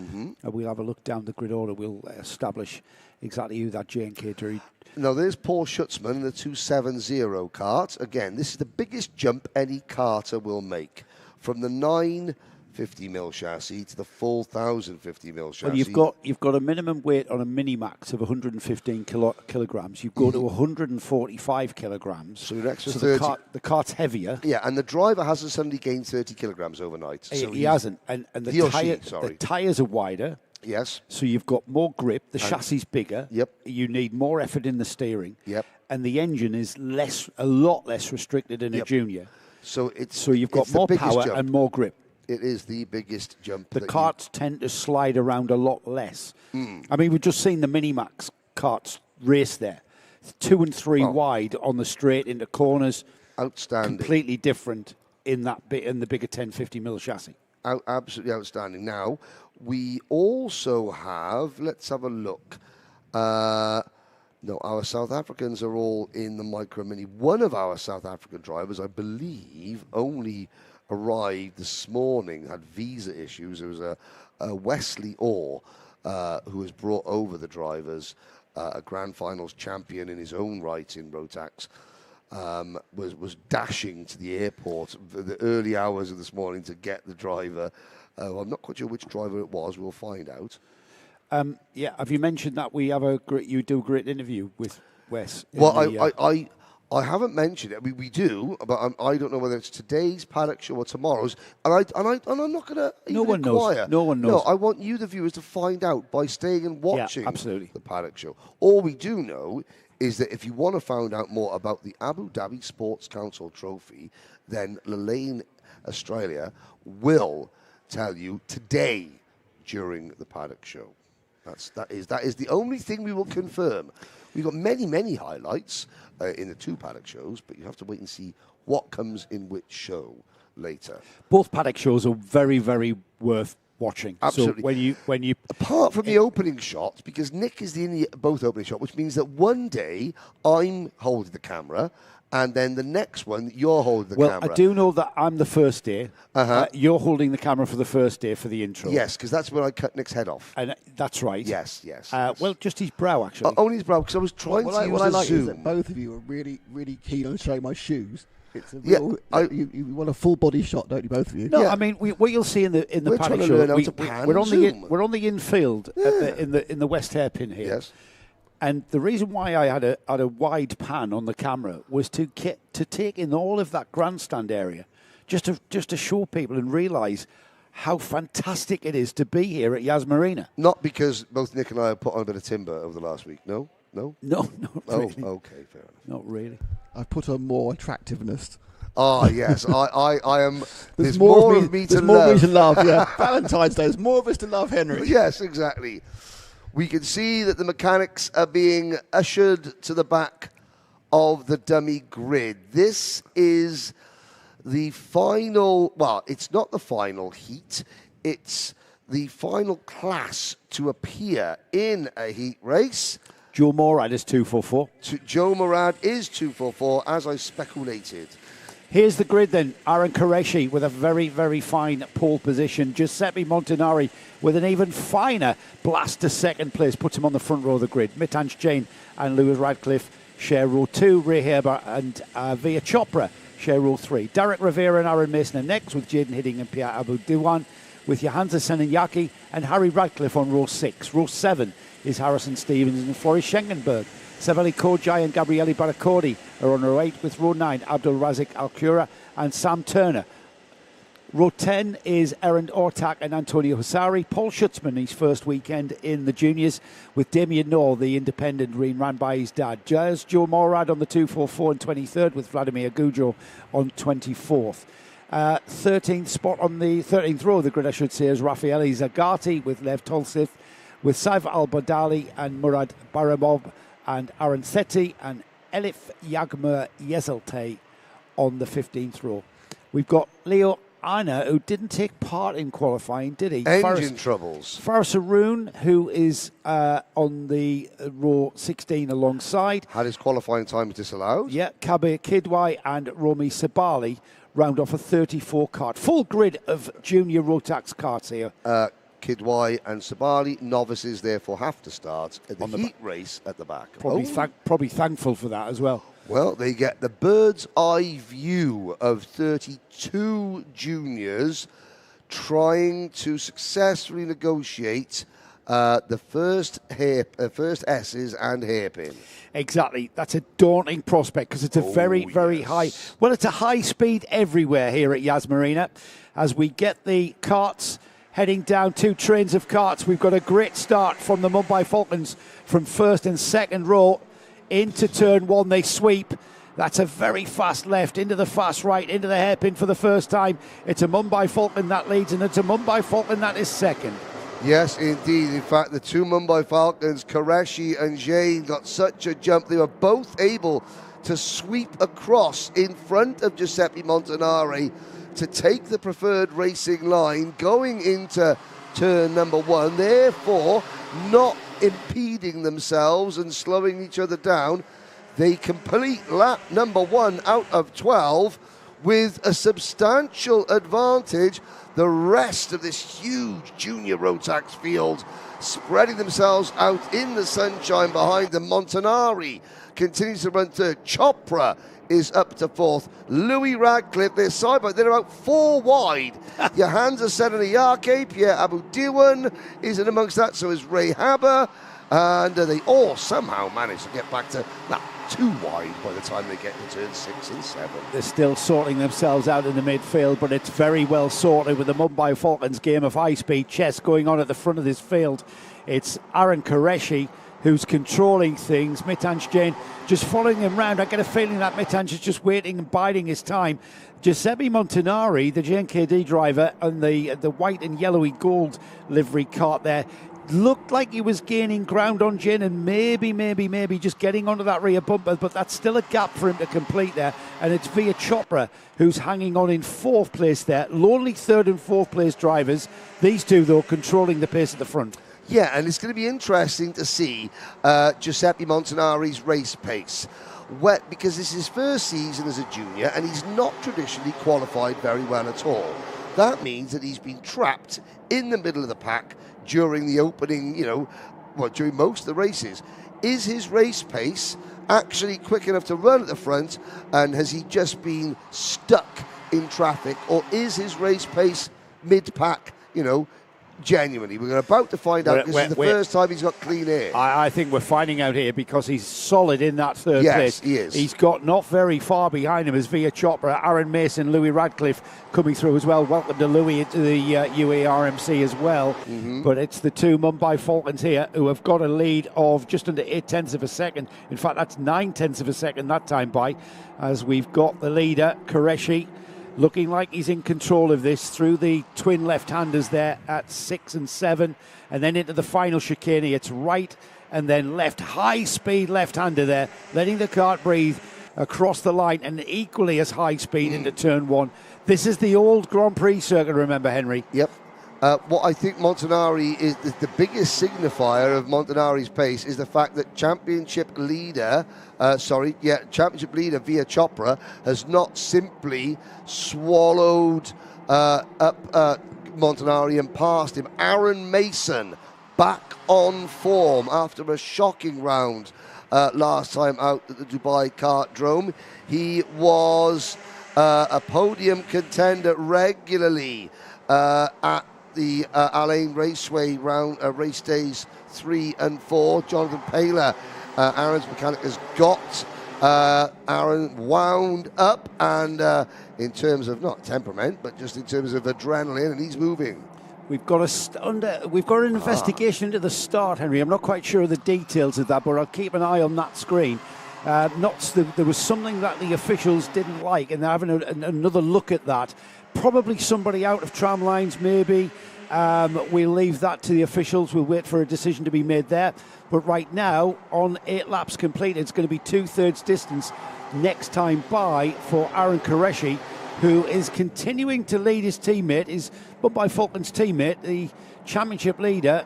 we'll have a look down the grid order. We'll establish exactly who that J&K jury. Now there's Paul Schutzman in the 270 cart. Again, this is the biggest jump any carter will make from the 950mm chassis to the full 1050mm chassis. Well, you've got a minimum weight on a Minimax of 115 kilograms. You go to 145 kilograms. So an extra 30. The cart's heavier. Yeah, and the driver hasn't suddenly gained 30 kilograms overnight. He hasn't. And the tyres are wider. Yes. So you've got more grip. The chassis is bigger. Yep. You need more effort in the steering. Yep. And the engine is a lot less restricted in a junior. So you've got more power jump. and more grip. It is the biggest jump. The karts tend to slide around a lot less. I mean, we've just seen the Minimax karts race there. 2 and 3 wide on the straight into corners. Outstanding. Completely different in the bigger 1050mm chassis. Absolutely outstanding. Now, we also have, let's have a look. No, our South Africans are all in the Micro Mini. One of our South African drivers, I believe, only arrived this morning, had visa issues. There was a Wesley Orr who has brought over the drivers, a Grand Finals champion in his own right in Rotax. Was dashing to the airport the early hours of this morning to get the driver. I'm not quite sure which driver it was. We'll find out. Have you mentioned that you do a great interview with Wes? Well, I haven't mentioned it. We do, but I don't know whether it's today's paddock show or tomorrow's. And I'm not going to. No one knows. No one knows. No, I want you, the viewers, to find out by staying and watching. Absolutely. The paddock show. All we do know is that if you want to find out more about the Abu Dhabi Sports Council Trophy, then Lane Australia will tell you today during the paddock show. That is the only thing we will confirm. We've got many highlights in the 2 paddock shows, but you have to wait and see what comes in which show later. Both paddock shows are very, very worth watching. Absolutely. So when you apart from the opening shot, because Nick is in the both opening shot, which means that one day I'm holding the camera, and then the next one you're holding the camera. Well, I do know that I'm the first day. You're holding the camera for the first day for the intro. Yes, because that's when I cut Nick's head off. And that's right. Yes. Well, just his brow, actually. Only his brow, because I was trying to use what I like zoom. is that both of you are really, really keen on showing my shoes. It's a real, you want a full body shot, don't you, both of you? No, I mean, what you'll see in the paddock show, we're on the infield in the West hairpin here. Yes. And the reason why I had a wide pan on the camera was to take in all of that grandstand area, just to show people and realise how fantastic it is to be here at Yas Marina. Not because both Nick and I have put on a bit of timber over the last week. No, not really. Oh, okay, fair enough. Not really. I've put on more attractiveness. Ah, yes, I am. There's more of me to love. There's more of me to love. Yeah, Valentine's Day. There's more of us to love, Henry. Yes, exactly. We can see that the mechanics are being ushered to the back of the dummy grid. This is the final, well, it's not the final heat. It's the final class to appear in a heat race. Joe Morad is 244. Joe Morad is 244, as I speculated. Here's the grid then. Aaron Qureshi with a very, very fine pole position. Giuseppe Montanari with an even finer blast to second place. Puts him on the front row of the grid. Mitansh Jain and Lewis Radcliffe share row 2. Ray Herber and Via Chopra share row 3. Derek Rivera and Aaron Mason are next with Jaden Hidding and Pierre Abu Diwan, with Johansa Seninyaki and Harry Radcliffe on row 6. Row 7 is Harrison Stevens and Floris Schengenberg. Saveli Kojai and Gabriele Baraccordi are on row 8, with row 9 Abdul Razik Al-Kura and Sam Turner. Row 10 is Erend Ortak and Antonio Husari. Paul Schutzman, his first weekend in the juniors, with Damien Noll, the independent, ran by his dad. Joe Morad on the 244 and 23rd, with Vladimir Gujo on 24th. 13th spot on the 13th row of the grid, I should say, is Raffaele Zagati with Lev Tolsif, with Saif Al-Badali and Murad Baramov and Aaron Setti and Elif Yagmur Yezelte on the 15th row. We've got Leo Aina, who didn't take part in qualifying, did he? Engine troubles. Faris Haroun, who is on the row 16 alongside. Had his qualifying time disallowed. Yeah, Kabir Kidwai and Romy Sabali round off a 34 kart. Full grid of junior Rotax karts here. Kidwai and Sabali, novices therefore have to start at the heat race at the back. Probably thankful for that as well. Well, they get the bird's eye view of 32 juniors trying to successfully negotiate the first S's and hairpin. Exactly. That's a daunting prospect because it's a very high... Well, it's a high speed everywhere here at Yas Marina as we get the karts heading down 2 trains of carts. We've got a great start from the Mumbai Falcons from first and second row into turn 1. They sweep. That's a very fast left into the fast right, into the hairpin for the first time. It's a Mumbai Falcon that leads, and it's a Mumbai Falcon that is second. Yes, indeed. In fact, the 2 Mumbai Falcons, Qureshi and Jain, got such a jump. They were both able to sweep across in front of Giuseppe Montanari to take the preferred racing line going into turn number 1, therefore not impeding themselves and slowing each other down. They complete lap number 1 out of 12 with a substantial advantage. The rest of this huge junior Rotax field spreading themselves out in the sunshine behind them. Montanari continues to run third. Chopra is up to 4th. Louis Radcliffe, they're side by, they're about 4 wide. Johansa Senanayake, Pierre Abudiwan is in amongst that, so is Ray Haber. And they all somehow managed to get back to 2 wide by the time they get to turn 6 and 7. They're still sorting themselves out in the midfield, but it's very well sorted with the Mumbai Falcons game of high-speed chess going on at the front of this field. It's Aaron Qureshi who's controlling things. Mitansh Jain just following him round. I get a feeling that Mitansh is just waiting and biding his time. Giuseppe Montanari, the JNKD driver, and the white and yellowy gold livery cart there, looked like he was gaining ground on Jin and maybe just getting onto that rear bumper, but that's still a gap for him to complete there. And it's Via Chopra who's hanging on in 4th place there. Lonely 3rd and 4th place drivers. These 2, though, controlling the pace at the front. Yeah, and it's going to be interesting to see Giuseppe Montanari's race pace. Because this is his first season as a junior and he's not traditionally qualified very well at all. That means that he's been trapped in the middle of the pack during the opening, during most of the races. Is his race pace actually quick enough to run at the front, and has he just been stuck in traffic, or is his race pace mid-pack, genuinely? We're about to find out. This is the first time he's got clean air. I think we're finding out here because he's solid in that 3rd place. Yes, he is. He's got not very far behind him as Via Chopra, Aaron Mason, Louis Radcliffe coming through as well. Welcome to Louis into the UAE RMC as well. Mm-hmm. But it's the 2 Mumbai Falcons here who have got a lead of just under 0.8 of a second. In fact, that's 0.9 of a second that time by, as we've got the leader, Qureshi, looking like he's in control of this through the twin left-handers there at 6 and 7. And then into the final chicane. It's right and then left. High-speed left-hander there, letting the cart breathe across the line, and equally as high speed into turn 1. This is the old Grand Prix circuit, remember, Henry? Yep. What I think Montanari is the biggest signifier of Montanari's pace is the fact that championship leader Via Chopra has not simply swallowed up Montanari and passed him. Aaron Mason back on form after a shocking round last time out at the Dubai Kartdrome. He was a podium contender regularly at the Al Ain Raceway race days 3 and 4. Jonathan Paler, Aaron's mechanic, has got Aaron wound up, and in terms of not temperament, but just in terms of adrenaline, and he's moving. We've got an investigation into the start, Henry. I'm not quite sure of the details of that, but I'll keep an eye on that screen. There was something that the officials didn't like, and they're having another look at that. Probably somebody out of tram lines, maybe. We'll leave that to the officials. We'll wait for a decision to be made there. But right now, on 8 laps complete, it's going to be 2/3 distance next time by for Aaron Qureshi, who is continuing to lead his teammate, his Mumbai Falcons teammate, the championship leader.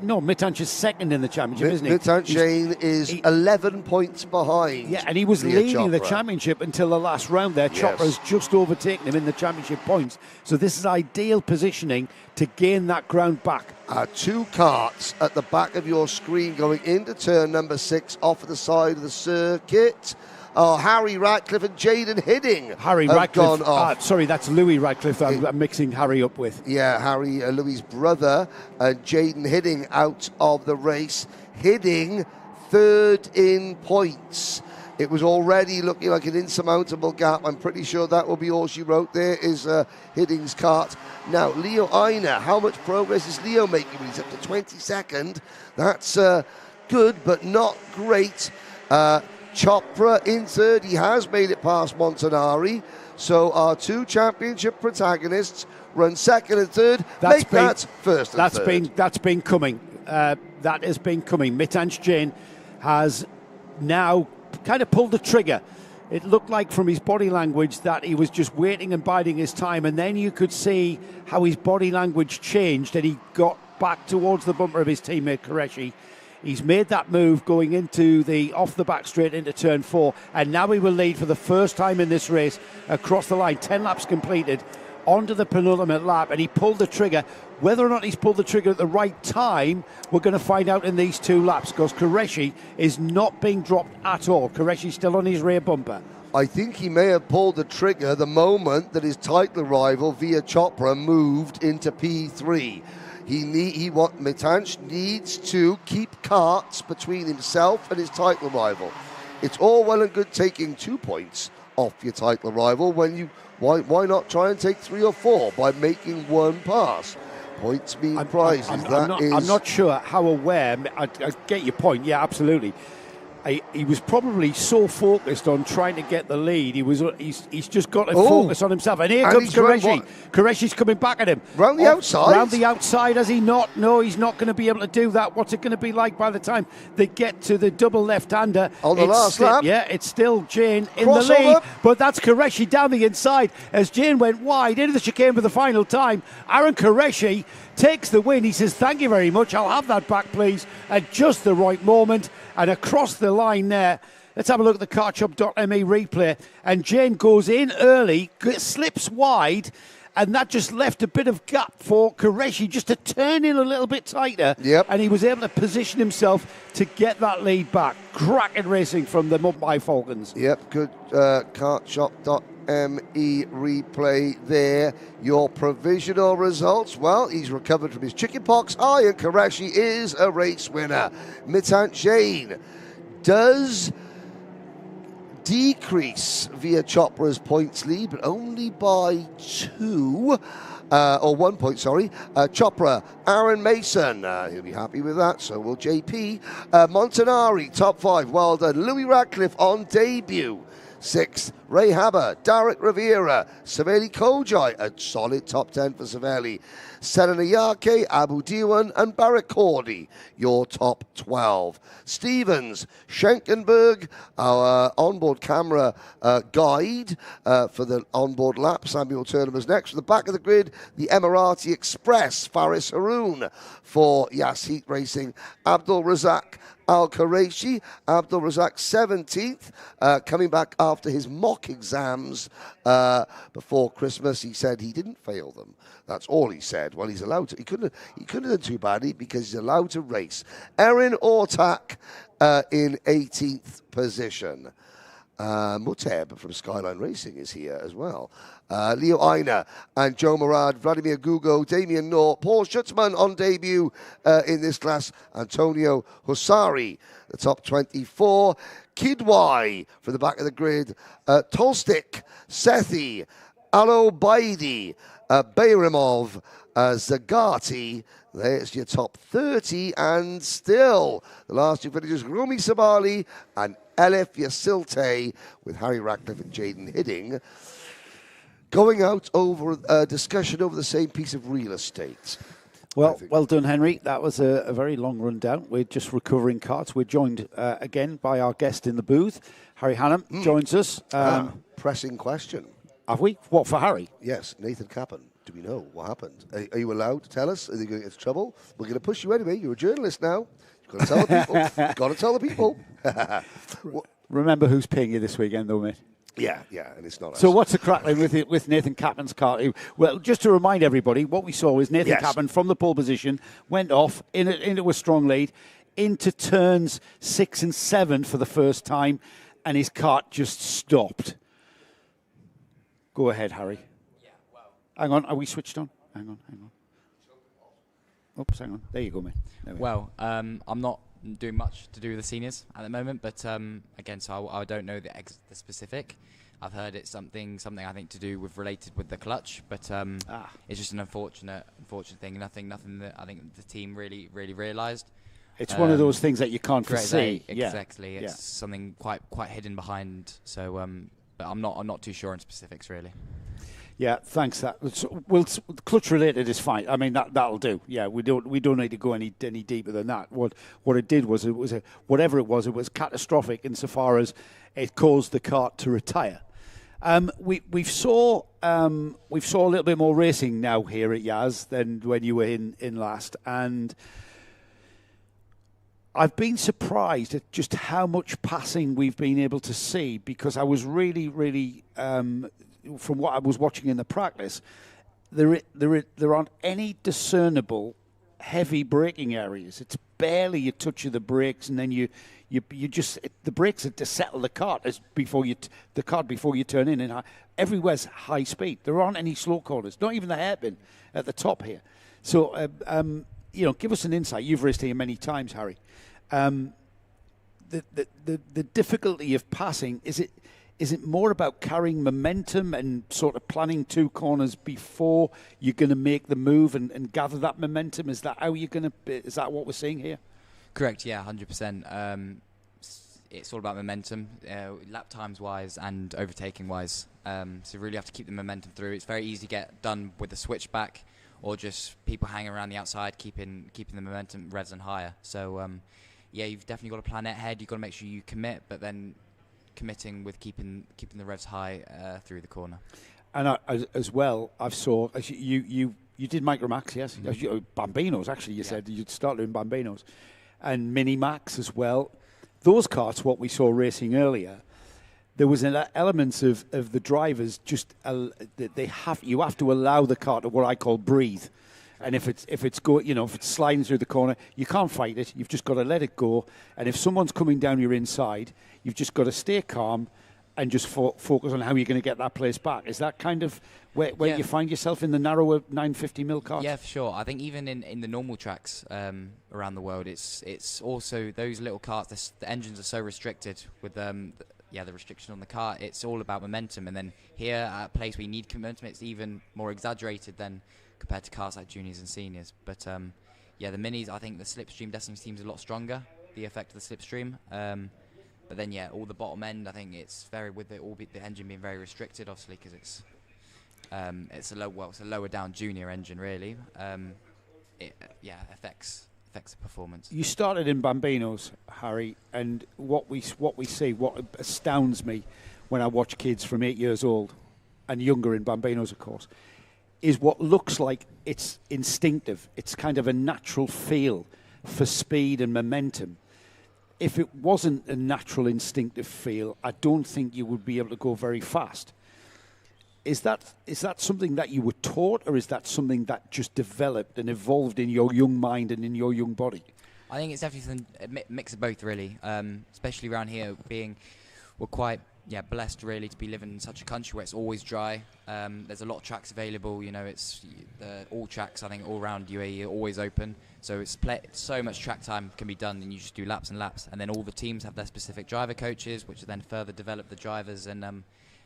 Mitansh is second in the championship, isn't he? Mitansh Jain is 11 points behind. Yeah, and he was leading the championship until the last round there. Chopra has just overtaken him in the championship points. So this is ideal positioning to gain that ground back. 2 carts at the back of your screen going into turn number 6 off the side of the circuit. Harry Radcliffe and Jaden Hidding. Harry Radcliffe. Sorry, that's Louis Radcliffe I'm mixing Harry up with. Yeah, Harry, Louis' brother, and Jaden Hidding out of the race. Hidding 3rd in points. It was already looking like an insurmountable gap. I'm pretty sure that will be all she wrote there is Hiddings' cart. Now, Leo Aina, how much progress is Leo making? He's up to 22nd. That's good, but not great. Chopra in third. He has made it past Montanari. So our two championship protagonists run second and third. Make that first and third. That's been coming. That has been coming. Mitansh Jain has now kind of pulled the trigger. It looked like from his body language that he was just waiting and biding his time, and then you could see how his body language changed and he got back towards the bumper of his teammate Qureshi. He's made that move going into the off the back straight into turn 4, and now he will lead for the first time in this race across the line. 10 laps completed onto the penultimate lap, and he pulled the trigger. Whether or not he's pulled the trigger at the right time, we're going to find out in these 2 laps, because Qureshi is not being dropped at all. Qureshi's still on his rear bumper. I think he may have pulled the trigger the moment that his title rival Via Chopra moved into P3. Mitansh needs to keep carts between himself and his title rival. It's all well and good taking 2 points off your title rival when you why not try and take 3 or 4 by making 1 pass? Points mean prizes. I'm not sure how aware. I get your point. Yeah, absolutely. He was probably so focused on trying to get the lead. He's just got to focus on himself. And here comes Qureshi. Qureshi's coming back at him. Round the outside? Round the outside, has he not? No, he's not going to be able to do that. What's it going to be like by the time they get to the double left-hander? On the last lap? Yeah, it's still Jane in the lead. But that's Qureshi down the inside as Jane went wide into the chicane for the final time. Aaron Qureshi takes the win. He says, thank you very much. I'll have that back, please, at just the right moment. And across the line there, let's have a look at the cartshop.me replay. And Jane goes in early, slips wide, and that just left a bit of gap for Qureshi just to turn in a little bit tighter. Yep. And he was able to position himself to get that lead back. Cracking racing from the Mumbai Falcons. Yep, good cartshop.me replay there. Your provisional results. Well, he's recovered from his chickenpox. And Qureshi is a race winner. Mitansh Jain does decrease Via Chopra's points lead, but only by 2. Or 1 point, sorry. Chopra, Aaron Mason, he'll be happy with that, so will JP. Montanari, top 5, well done. Louis Radcliffe on debut. 6th, Ray Haber, Derek Rivera, Saveli Kojai, a solid top 10 for Saveli. Selena Yake, Abu Diwan, and Barrett Cordy, your top 12. Stevens, Schenkenberg, our onboard camera guide for the onboard lap. Samuel Turner was next. From the back of the grid, the Emirati Express, Faris Haroon for Yas Heat Racing. Abdul Razak Al-Qureshi, Abdul Razak 17th, coming back after his mock exams before Christmas. He said he didn't fail them. That's all he said. Well, he's allowed to. He couldn't have done too badly because he's allowed to race. Erin Ortak in 18th position. Muteb from Skyline Racing is here as well. Leo Aina and Joe Murad, Vladimir Gugo, Damien Noor, Paul Schutzman on debut in this class, Antonio Hussari, the top 24. Kidwai from the back of the grid, Tolstik, Sethi, Alo Baidi, Bayramov, Zagati. There's your top 30, and still the last 2 finishers, Rumi Sabali and Elif Yasilte, with Harry Ratcliffe and Jaden Hidding going out over a discussion over the same piece of real estate. Well done, Henry. That was a very long rundown. We're just recovering carts. We're joined again by our guest in the booth. Harry Hannam joins us. Pressing question. Have we? What, for Harry? Yes, Nathan Cappan. Do we know what happened? Are you allowed to tell us? Are they going to get into trouble? We're going to push you anyway. You're a journalist now. You've got to tell the people. You've got to tell the people. Remember who's paying you this weekend, though, mate? Yeah, and it's not us. So what's the crackling with Nathan Cappan's car? Well, just to remind everybody, what we saw was Nathan Cappan from the pole position went off into a strong lead, into turns 6 and 7 for the first time, and his cart just stopped. Go ahead, Harry. Yeah, well. Hang on, are we switched on? Hang on. Oops, hang on. There you go, mate. Well, I'm not doing much to do with the seniors at the moment. But again, so I don't know the specific. I've heard it's something I think to do related with the clutch, but it's just an unfortunate thing. Nothing that I think the team really realised. It's one of those things that you can't foresee. Exactly, it's something quite hidden behind. So, but I'm not too sure in specifics really. Yeah, thanks. Well, clutch related is fine. I mean that'll do. Yeah, we don't need to go any deeper than that. What it did was whatever it was catastrophic insofar as it caused the kart to retire. We saw a little bit more racing now here at Yas than when you were in last, and I've been surprised at just how much passing we've been able to see, because I was really from what I was watching in the practice, there aren't any discernible heavy braking areas. It's barely a touch of the brakes, and then you just the brakes are to settle the cart before you turn in, and everywhere's high speed. There aren't any slow corners, not even the hairpin at the top here. So give us an insight. You've raced here many times, Harry. The difficulty of passing, is it more about carrying momentum and sort of planning two corners before you're going to make the move and gather that momentum? Is that what we're seeing here? Correct, yeah, 100%. It's all about momentum, lap times wise and overtaking wise. So you really have to keep the momentum through. It's very easy to get done with the switchback or just people hanging around the outside, keeping the momentum revs and higher. So you've definitely got to plan ahead. You've got to make sure you commit, but then committing with keeping the revs high through the corner. And as well, I've saw you did Micromax, yes, Bambinos. Actually, you said you'd start doing Bambinos, and Minimax as well. Those karts, what we saw racing earlier, there was an elements of the drivers just you have to allow the car to what I call breathe. And if it's sliding through the corner, you can't fight it. You've just got to let it go. And if someone's coming down your inside, you've just got to stay calm and just focus on how you're going to get that place back. Is that kind of where you find yourself in the narrower 950mm cars? Yeah, for sure. I think even in the normal tracks around the world, it's also those little carts. The engines are so restricted with the restriction on the car. It's all about momentum. And then here at a place where you need momentum, it's even more exaggerated than compared to cars like juniors and seniors. But the minis, I think the slipstream definitely seems a lot stronger, the effect of the slipstream. But then all the bottom end, I think it's very with the engine being very restricted, obviously, because it's a lower down junior engine really. It affects the performance. You started in Bambinos, Harry, and what astounds me when I watch kids from 8 years old and younger in Bambinos, of course, is what looks like it's instinctive. It's kind of a natural feel for speed and momentum. If it wasn't a natural instinctive feel, I don't think you would be able to go very fast. Is that something that you were taught, or is that something that just developed and evolved in your young mind and in your young body? I think it's definitely a mix of both, really. Especially around here, we're quite blessed really to be living in such a country where it's always dry. There's a lot of tracks available. All tracks I think all around UAE are always open. So so much track time can be done, and you just do laps and laps. And then all the teams have their specific driver coaches, which then further develop the drivers. And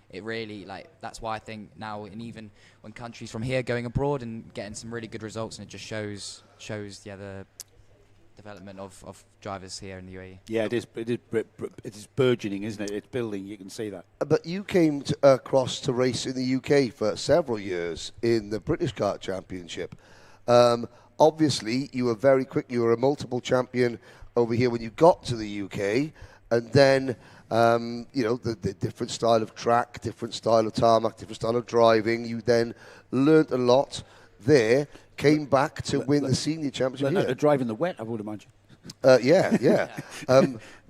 it really that's why I think now, and even when countries from here going abroad and getting some really good results, and it just shows the development of drivers here in the UAE. Yeah, it is burgeoning, isn't it? It's building. You can see that. But you came across to race in the UK for several years in the British Kart Championship. Obviously, you were very quick. You were a multiple champion over here when you got to the UK, and then the different style of track, different style of tarmac, different style of driving. You then learnt a lot there. Came back to win the senior championship here. Driving the wet, I would imagine. Yeah.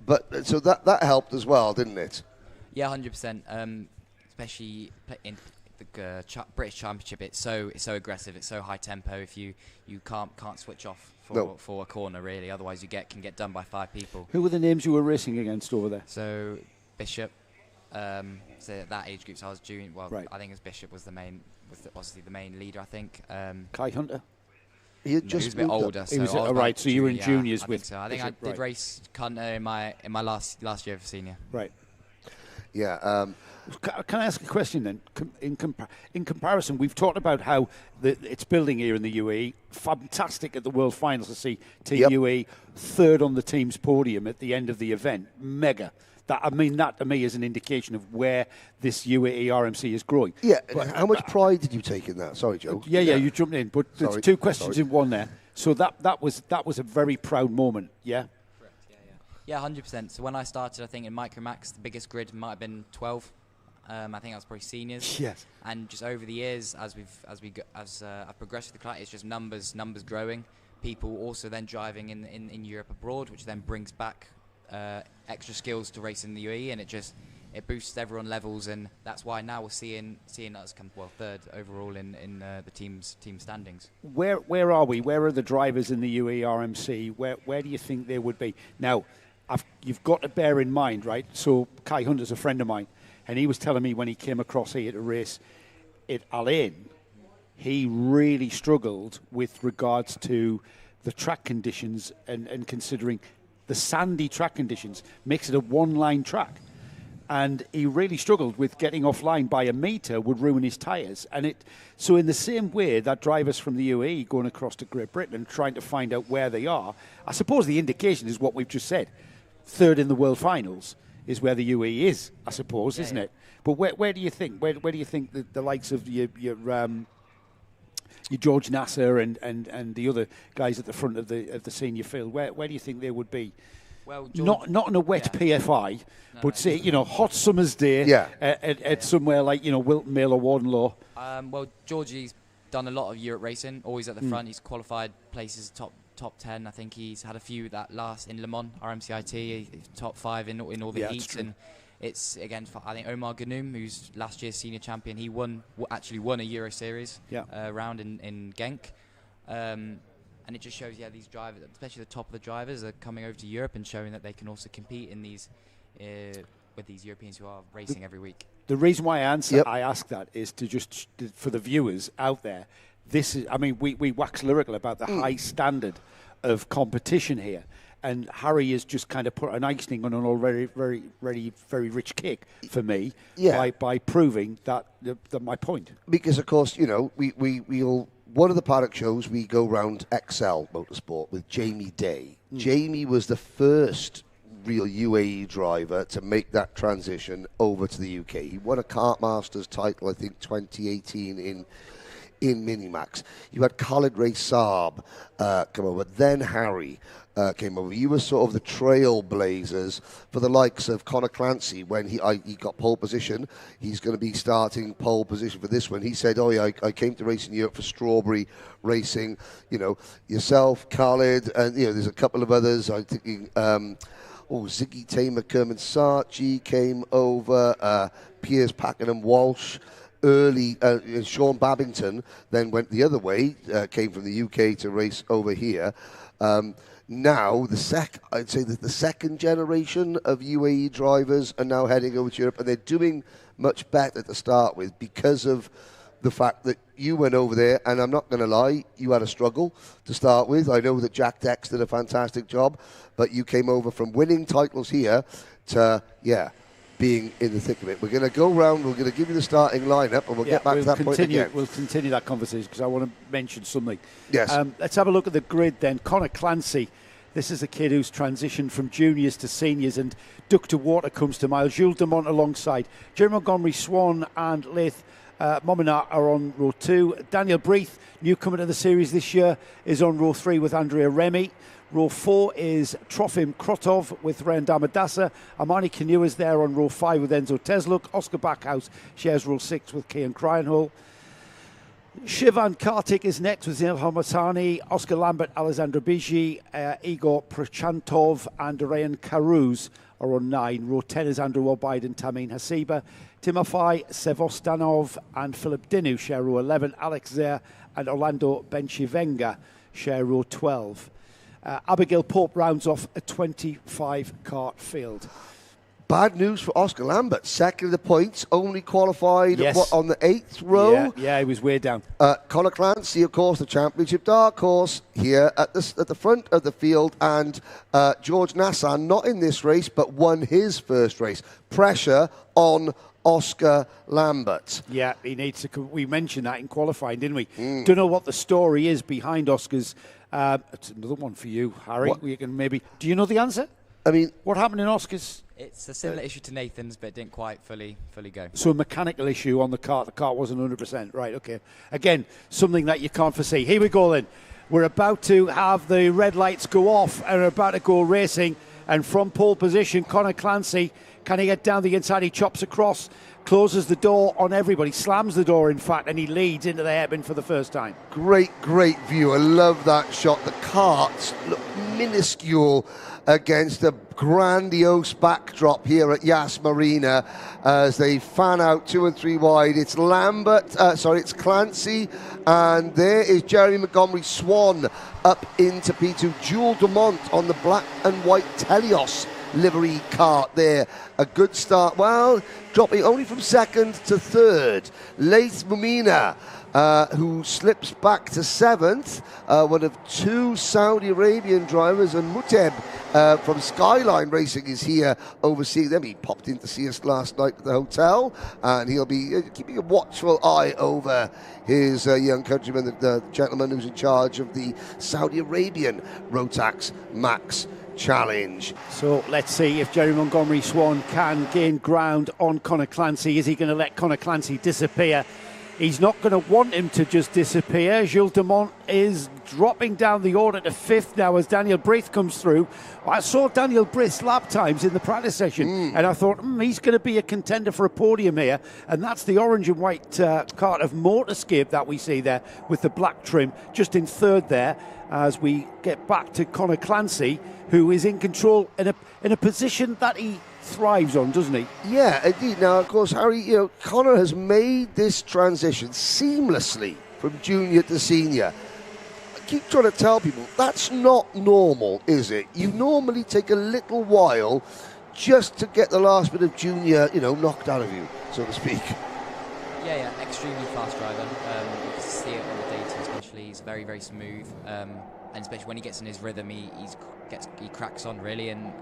But so that helped as well, didn't it? Yeah, 100%. Especially in the British Championship, it's so aggressive. It's so high tempo. If you can't switch off for a corner really, otherwise you can get done by 5 people. Who were the names you were racing against over there? So Bishop. So that age group, so I was junior. Well, right. I think as Bishop was obviously the main leader. I think. Kai Hunter. He had just he was a bit moved older. up. So He was I right. So you were in junior, juniors I with. think so. I think I did race Cunter in my last year for senior. Right. Yeah. Can I ask a question then? In comparison, we've talked about how it's building here in the UAE. Fantastic at the World Finals to see Team UAE third on the team's podium at the end of the event. Mega. That to me is an indication of where this UAE RMC is growing. Yeah. But how much pride did you take in that? Sorry, Joe. Yeah, you jumped in, but there's two questions in one there. So that was a very proud moment. Yeah. Yeah, 100%. So when I started, I think in Micromax, the biggest grid might have been 12. I think that was probably seniors. Yes. And just over the years, as I've progressed with the class, it's just numbers growing. People also then driving in Europe abroad, which then brings back extra skills to race in the UAE, and it boosts everyone levels, and that's why now we're seeing us come third overall in the team standings. Where are we? Where are the drivers in the UAE RMC? Where do you think they would be now? You've got to bear in mind, right? So Kai Hunter's a friend of mine, and he was telling me when he came across here to race at Al Ain, he really struggled with regards to the track conditions and considering the sandy track conditions makes it a one-line track. And he really struggled with getting offline by a metre would ruin his tyres. So in the same way that drivers from the UAE going across to Great Britain and trying to find out where they are, I suppose the indication is what we've just said. Third in the World Finals is where the UAE is, I suppose, isn't it? But where do you think? Where do you think the likes of your George Nasser and the other guys at the front of the senior field, where do you think they would be? Well, George, not on a wet PFI, but say hot summer's day at somewhere like Wilton Mill or Wardenlaw. Well, Georgie's done a lot of Europe racing, always at the front. He's qualified places top 10. I think he's had a few that last in Le Mans RMCIT, top 5 in all the heats, and it's again I think Omar Ghannoum, who's last year's senior champion. He actually won a Euro Series round in Genk. And it just shows, these drivers, especially the top of the drivers, are coming over to Europe and showing that they can also compete in these with these Europeans who are racing every week. The reason why I ask that is to just for the viewers out there. This is, we wax lyrical about the high standard of competition here, and Harry has just kind of put an icing on an already very, very, very rich cake for me by proving that my point. Because of course, we'll. One of the paddock shows, we go round XL Motorsport with Jamie Day. Jamie was the first real UAE driver to make that transition over to the UK. He won a Kart Masters title, I think, 2018 in Minimax. You had Khalid Ray Saab come over, then Harry came over. You were sort of the trailblazers for the likes of Conor Clancy when he got pole position. He's going to be starting pole position for this one. He said, I came to race in Europe for Strawberry Racing. Yourself, Khalid, and there's a couple of others. I'm thinking, Ziggy Tamer, Kerman Sarchi came over, Piers Pakenham Walsh. Early, Sean Babington then went the other way, came from the UK to race over here. Now, I'd say that the second generation of UAE drivers are now heading over to Europe, and they're doing much better to start with because of the fact that you went over there, and I'm not going to lie, you had a struggle to start with. I know that Jack Dex did a fantastic job, but you came over from winning titles here to, being in the thick of it. We're going to go round, we're going to give you the starting lineup, and we'll get back to that point again. We'll continue that conversation because I want to mention something. Yes. Let's have a look at the grid then. Conor Clancy, this is a kid who's transitioned from juniors to seniors, and Duck to Water comes to mile. Jules Dumont alongside. Jerry Montgomery, Swan and Leith Mominat are on row 2. Daniel Breath, newcomer to the series this year, is on row 3 with Andrea Remy. Row 4 is Trofim Krotov with Ren Damadasa. Armani Canu is there on row 5 with Enzo Tesluk. Oscar Backhouse shares row 6 with Kian Kreinhull. Shivan Kartik is next with Zinel Hamatani. Oscar Lambert, Alexandra Biji, Igor Prachantov and Rayan Karuz are on 9. Row 10 is Andrew Obaid and Tamim Hasiba. Timofey Sevostanov and Philip Dinu share row 11. Alex Zer and Orlando Benchivenga share row 12. Abigail Pope rounds off a 25 kart field. bad news for Oscar Lambert. Second of the points, only qualified on the 8th row. Yeah, he was way down. Conor Clancy, of course, the championship dark horse here at the front of the field, and George Nassan not in this race, but won his first race. Pressure on Oscar Lambert. Yeah, he needs to. We mentioned that in qualifying, didn't we? Don't know what the story is behind Oscar's. It's another one for you, Harry. We can maybe. Do you know the answer? I mean, what happened in Oscar's? It's a similar issue to Nathan's, but it didn't quite fully go. So a mechanical issue on the car. The car wasn't 100%. Right, okay. Again, something that you can't foresee. Here we go then. We're about to have the red lights go off and are about to go racing. And from pole position, Conor Clancy, can he get down the inside? He chops across, closes the door on everybody, slams the door, in fact, and he leads into the hairpin for the first time. Great view. I love that shot. The carts look minuscule against a grandiose backdrop here at Yas Marina as they fan out 2 and 3 wide. It's it's Clancy, and there is Jeremy Montgomery Swan up into P2. Jules Dumont on the black and white Telios livery cart there. A good start. Well, dropping only from second to third. Laith Mumina, who slips back to 7th, one of 2 Saudi Arabian drivers, and Muteb from Skyline Racing is here overseeing them. He popped in to see us last night at the hotel, and he'll be keeping a watchful eye over his young countryman, the gentleman who's in charge of the Saudi Arabian Rotax Max Challenge. So let's see if Jerry Montgomery Swan can gain ground on Conor Clancy. Is he going to let Conor Clancy disappear? He's not going to want him to just disappear. Jules Dumont is dropping down the order to 5th now as Daniel Breath comes through. I saw Daniel Breath's lap times in the practice session, and I thought, he's going to be a contender for a podium here. And that's the orange and white cart of Motorscape that we see there with the black trim, just in 3rd there, as we get back to Conor Clancy, who is in control in a position that he thrives on, doesn't he? Yeah, indeed. Now, of course, Harry, Conor has made this transition seamlessly from junior to senior. I keep trying to tell people that's not normal, is it? You normally take a little while just to get the last bit of junior, knocked out of you, so to speak. Yeah, extremely fast driver. You can see it on the data, especially. He's very, very smooth, and especially when he gets in his rhythm, he cracks on really, and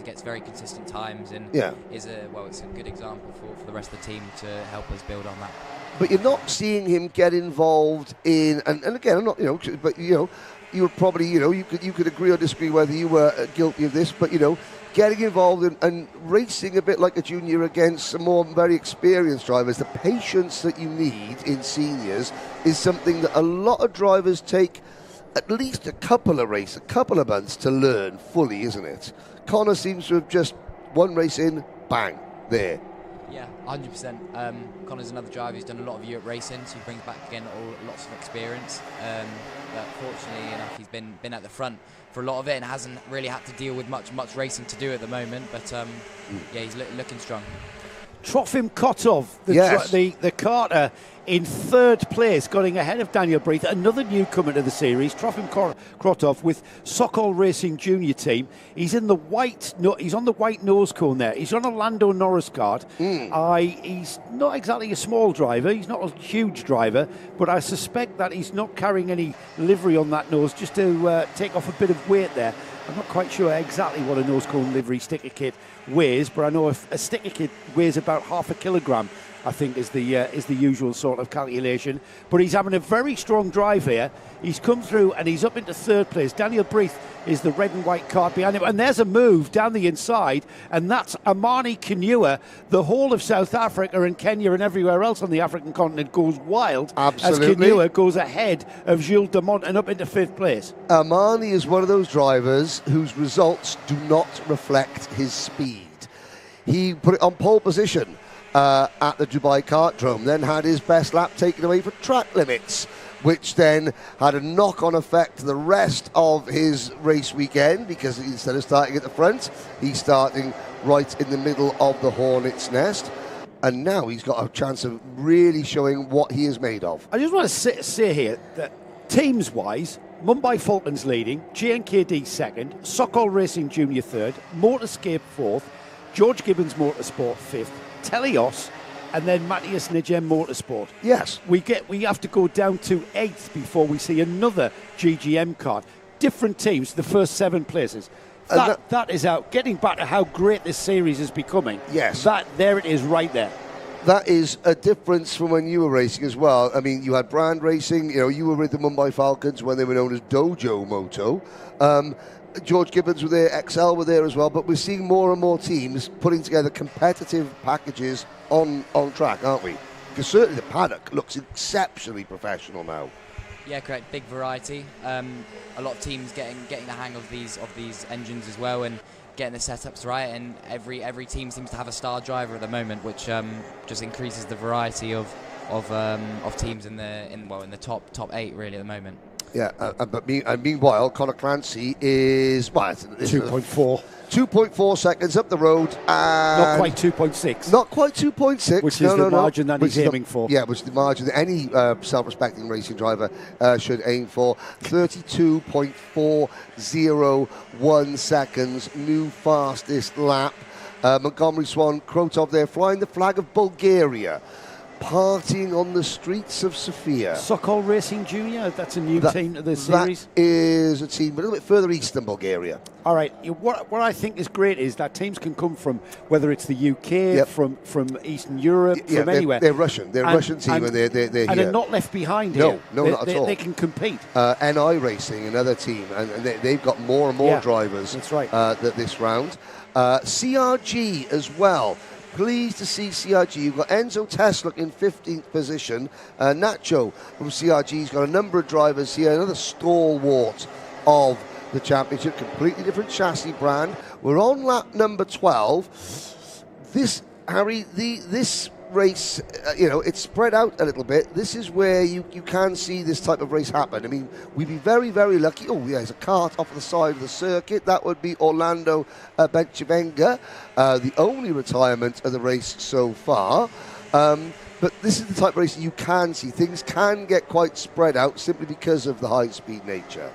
gets very consistent times, and it's a good example for the rest of the team to help us build on that. But you're not seeing him get involved in, and again, I'm not, but you would probably, you could agree or disagree whether you were guilty of this, but getting involved in, and racing a bit like a junior against some more very experienced drivers. The patience that you need in seniors is something that a lot of drivers take at least a couple of months to learn fully, isn't it? Conor seems to have just one race in, bang, there. Yeah, 100%. Conor's another driver who's done a lot of Europe racing, so he brings back again lots of experience. But fortunately enough, he's been at the front for a lot of it and hasn't really had to deal with much racing to do at the moment. But he's looking strong. Trofim Kotov, the Carter, in 3rd place, going ahead of Daniel Breath, another newcomer to the series. Trofim Kotov with Sokol Racing Junior team. He's in the white. He's on the white nose cone there. He's on a Lando Norris card. He's not exactly a small driver. He's not a huge driver, but I suspect that he's not carrying any livery on that nose just to take off a bit of weight there. I'm not quite sure exactly what a nose cone livery sticker kit weighs, but I know if a sticker kit weighs about 0.5 kilogram, I think is the usual sort of calculation. But he's having a very strong drive here. He's come through and he's up into 3rd place. Daniel Breath is the red and white card behind him. And there's a move down the inside, and that's Amani Kinua. The whole of South Africa and Kenya and everywhere else on the African continent goes wild. Absolutely. As Kinua goes ahead of Jules Dumont and up into 5th place. Amani is one of those drivers whose results do not reflect his speed. He put it on pole position at the Dubai Kartdrome, then had his best lap taken away for track limits, which then had a knock-on effect to the rest of his race weekend, because instead of starting at the front, he's starting right in the middle of the hornet's nest. And now he's got a chance of really showing what he is made of. I just want to say here that teams-wise, Mumbai Falcons leading, GNKD 2nd, Sokol Racing Junior 3rd, Motorscape 4th, George Gibbons Motorsport 5th, Telios, and then Matthias Nigem Motorsport. Yes. We have to go down to 8th before we see another GGM card. Different teams, the first 7 places. That is out. Getting back to how great this series is becoming. Yes. There it is right there. That is a difference from when you were racing as well. I mean, you had brand racing. You were with the Mumbai Falcons when they were known as Dojo Moto. George Gibbons were there, XL were there as well. But we're seeing more and more teams putting together competitive packages on track, aren't we? Because certainly the paddock looks exceptionally professional now. Yeah, correct. Big variety. A lot of teams getting the hang of these engines as well, and getting the setups right, and every team seems to have a star driver at the moment, which just increases the variety of teams in the top 8 really at the moment. Yeah, but meanwhile, Conor Clancy is 2.4. 2.4 seconds up the road. And not quite 2.6. Not quite 2.6. Which is the margin that he's aiming for. Yeah, which is the margin that any self-respecting racing driver should aim for. 32.401 seconds, new fastest lap. Montgomery Swan, Krotov there, flying the flag of Bulgaria. Partying on the streets of Sofia. Sokol Racing Junior, that's a new team to the series. That is a team a little bit further east than Bulgaria. All right, what I think is great is that teams can come from, whether it's the UK, from Eastern Europe, from anywhere. They're Russian. They're a Russian team, and they're here. And they're not left behind here. No, not at all. They can compete. NI Racing, another team, and they've got more and more drivers. That's right. This round. CRG as well. Pleased to see CRG. You've got Enzo Tesla in 15th position. Nacho from CRG's got a number of drivers here. Another stalwart of the championship. Completely different chassis brand. We're on lap number 12. This, Harry, this race, it's spread out a little bit. This is where you can see this type of race happen. I mean, we'd be very, very lucky. Oh, yeah, there's a kart off the side of the circuit. That would be Orlando Benchivenga, the only retirement of the race so far. But this is the type of race you can see. Things can get quite spread out simply because of the high-speed nature.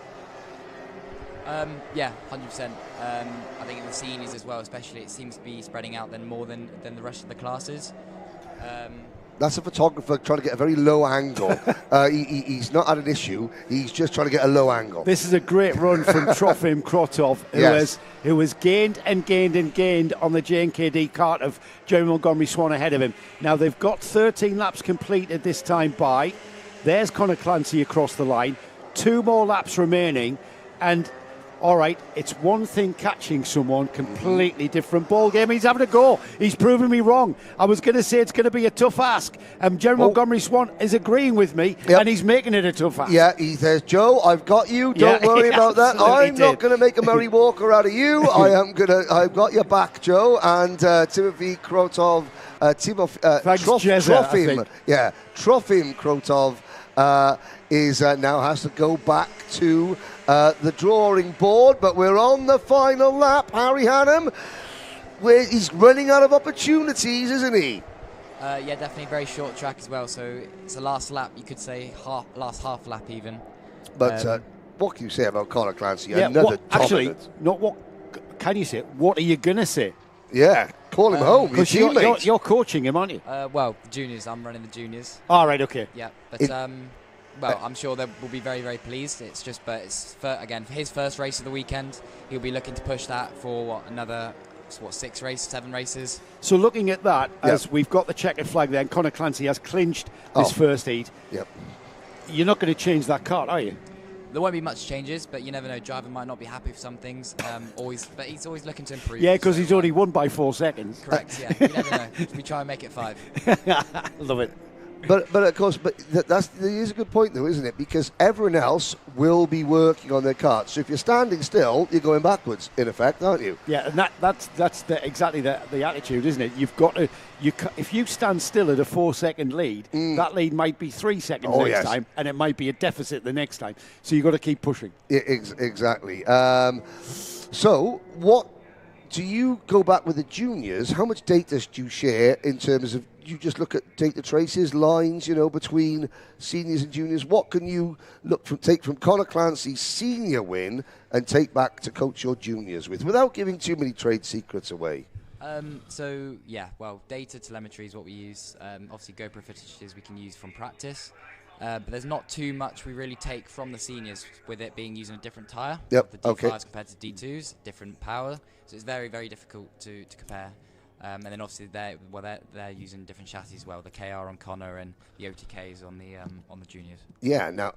Yeah, 100%. I think in the seniors as well, especially, it seems to be spreading out more than the rest of the classes. That's a photographer trying to get a very low angle. He's not had an issue. He's just trying to get a low angle. This is a great run from Trofim Krotov, who has gained and gained and gained on the JNKD kart of Jeremy Montgomery Swan ahead of him. Now they've got 13 laps completed this time by. There's Conor Clancy across the line. 2 more laps remaining, and all right, it's one thing catching someone, completely different ball game. He's having a go. He's proving me wrong. I was going to say it's going to be a tough ask. Jeremy Montgomery Swan is agreing with me, and he's making it a tough ask. Yeah, he says, Joe, I've got you. Don't worry about that. I'm not going to make a Murray Walker out of you. I've got your back, Joe. And Timothy Krotov, Trofim. Yeah, Trofim Krotov is now has to go back to the drawing board, but we're on the final lap, Harry Hannam, where he's running out of opportunities, isn't he? Yeah, definitely very short track as well, so it's the last lap, you could say, last half lap even. But what can you say about Conor Clancy? Yeah, what can you say? What are you going to say? Yeah, call him home. Because you're coaching him, aren't you? Well, juniors. I'm running the juniors. All right, okay. Yeah, but well, I'm sure they will be very, very pleased. It's just, but it's again for his first race of the weekend. He'll be looking to push that for another 7 races. So looking at that, as we've got the checkered flag there, and Conor Clancy has clinched this first heat. Yep. You're not going to change that kart, are you? There won't be much changes, but you never know. Driver might not be happy with some things. But he's always looking to improve. Yeah, because he's already won by 4 seconds. Correct. Yeah, you never know. We try and make it 5. Love it. But of course, that is a good point though, isn't it? Because everyone else will be working on their karts. So if you're standing still, you're going backwards, in effect, aren't you? Yeah, and that's exactly the attitude, isn't it? You've got to. If you stand still at a 4-second lead, that lead might be 3 seconds next time, and it might be a deficit the next time. So you've got to keep pushing. Yeah, exactly. So what do you go back with the juniors? How much data do you share in terms of? You just look at data traces, lines, between seniors and juniors. What can you take from Conor Clancy's senior win and take back to coach your juniors with, without giving too many trade secrets away? Data telemetry is what we use. Obviously, GoPro footages we can use from practice. But there's not too much we really take from the seniors with it being using a different tyre. Yep. The D5s compared to D2s, different power. So it's very, very difficult to compare. And then obviously they're using different chassis as well. The KR on Connor and the OTKs on the juniors. Yeah. Now,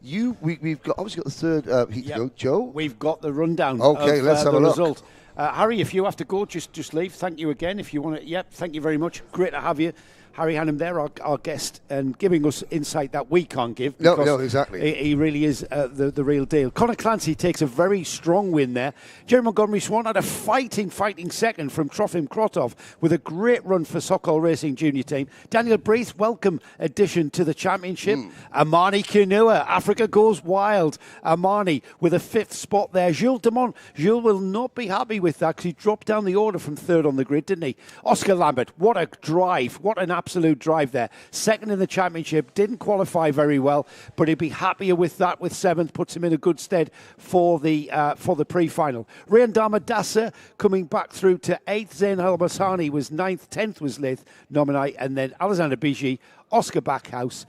we've got the third heat to go. Joe, we've got the rundown. Okay, let's have a look. Result. Harry, if you have to go, just leave. Thank you again. If you want to, thank you very much. Great to have you. Harry Hannum there, our guest, and giving us insight that we can't give. No, exactly. He really is the real deal. Conor Clancy takes a very strong win there. Jerry Montgomery Swan had a fighting second from Trofim Krotov with a great run for Sokol Racing Junior Team. Daniel Breath, welcome addition to the championship. Amani Kunua, Africa goes wild. Amani with a 5th spot there. Jules Demont. Jules will not be happy with that because he dropped down the order from 3rd on the grid, didn't he? Oscar Lambert, what a drive. What an absolute drive there. 2nd in the championship, didn't qualify very well, but he'd be happier with that. With 7th, puts him in a good stead for the pre-final. Rayan Damadasa coming back through to 8th. Zain Al-Masani was 9th. 10th was Lith Nominai, and then Alexander Biji, Oscar Backhouse,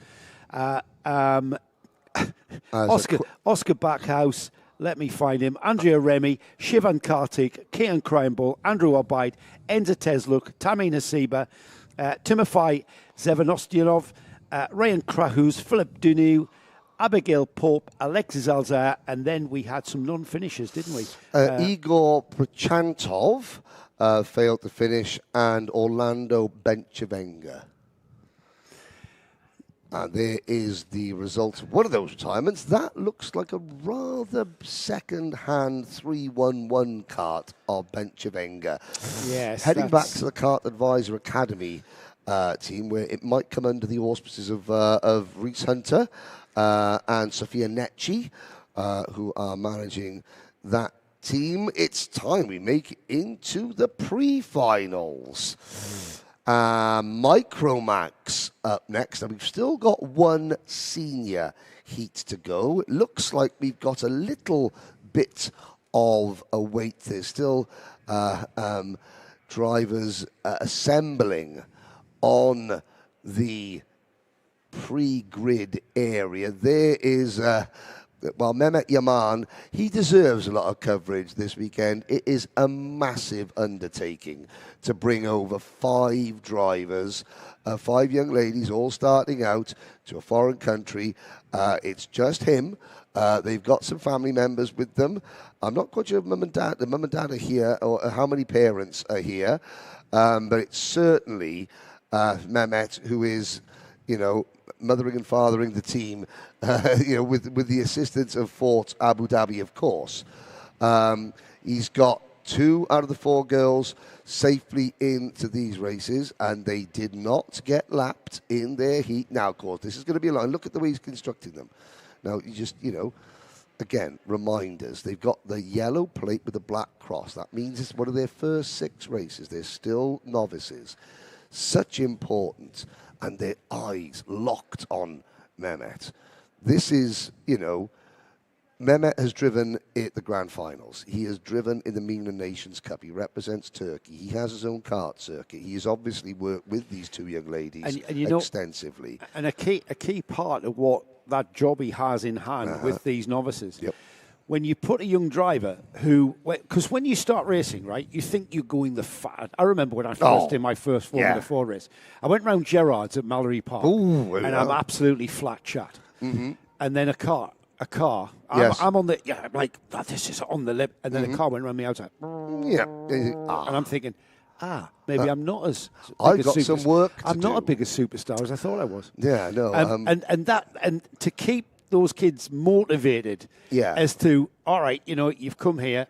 Oscar Backhouse. Let me find him. Andrea Remy, Shivan Kartik, Kian Kreinbull, Andrew Obaid, Enza Tesluk, Tamim Hasiba, Timofey Zevanostinov, Rayan Krahus, Philip Dunu, Abigail Pope, Alexis Alzar, and then we had some non-finishers, didn't we? Igor Prochantov failed to finish, and Orlando Benchevenga. And there is the result of one of those retirements. That looks like a rather second-hand 311 kart of Benchevenga. Yes. Heading back to the Kart Advisor Academy team, where it might come under the auspices of Reese Hunter and Sophia Necci, who are managing that team. It's time we make it into the pre-finals. Micromax up next, and we've still got one senior heat to go. It looks like we've got a little bit of a wait. There's still drivers assembling on the pre-grid area. There is Mehmet Yaman, he deserves a lot of coverage this weekend. It is a massive undertaking to bring over 5 drivers, 5 young ladies all starting out to a foreign country. It's just him. They've got some family members with them. I'm not quite sure if mum and dad are here or how many parents are here, but it's certainly Mehmet who is, mothering and fathering the team, with the assistance of Fort Abu Dhabi, of course. He's got 2 out of the 4 girls safely into these races, and they did not get lapped in their heat. Now, of course, this is going to be a line. Look at the way he's constructing them. Now, you just, again, reminders. They've got the yellow plate with the black cross. That means it's one of their first 6 races. They're still novices. Such important. And their eyes locked on Mehmet. This is, Mehmet has driven at the grand finals. He has driven in the MENA Nations Cup. He represents Turkey. He has his own kart circuit. He has obviously worked with these 2 young ladies extensively. And a key part of what that job he has in hand with these novices. Yep. When you put a young driver who, because when you start racing, right, you think you're going the fat. I remember when I first did my first Formula 4 race. I went round Gerrard's at Mallory Park, and I'm absolutely flat chat. Mm-hmm. And then a car. I'm on the, I'm like, this is on the lip. And then a car went round me outside. And I'm thinking, maybe I'm not as big I've got some work to I'm do. not as big a superstar as I thought I was. Yeah, no. And to keep those kids motivated as to, all right, you've come here,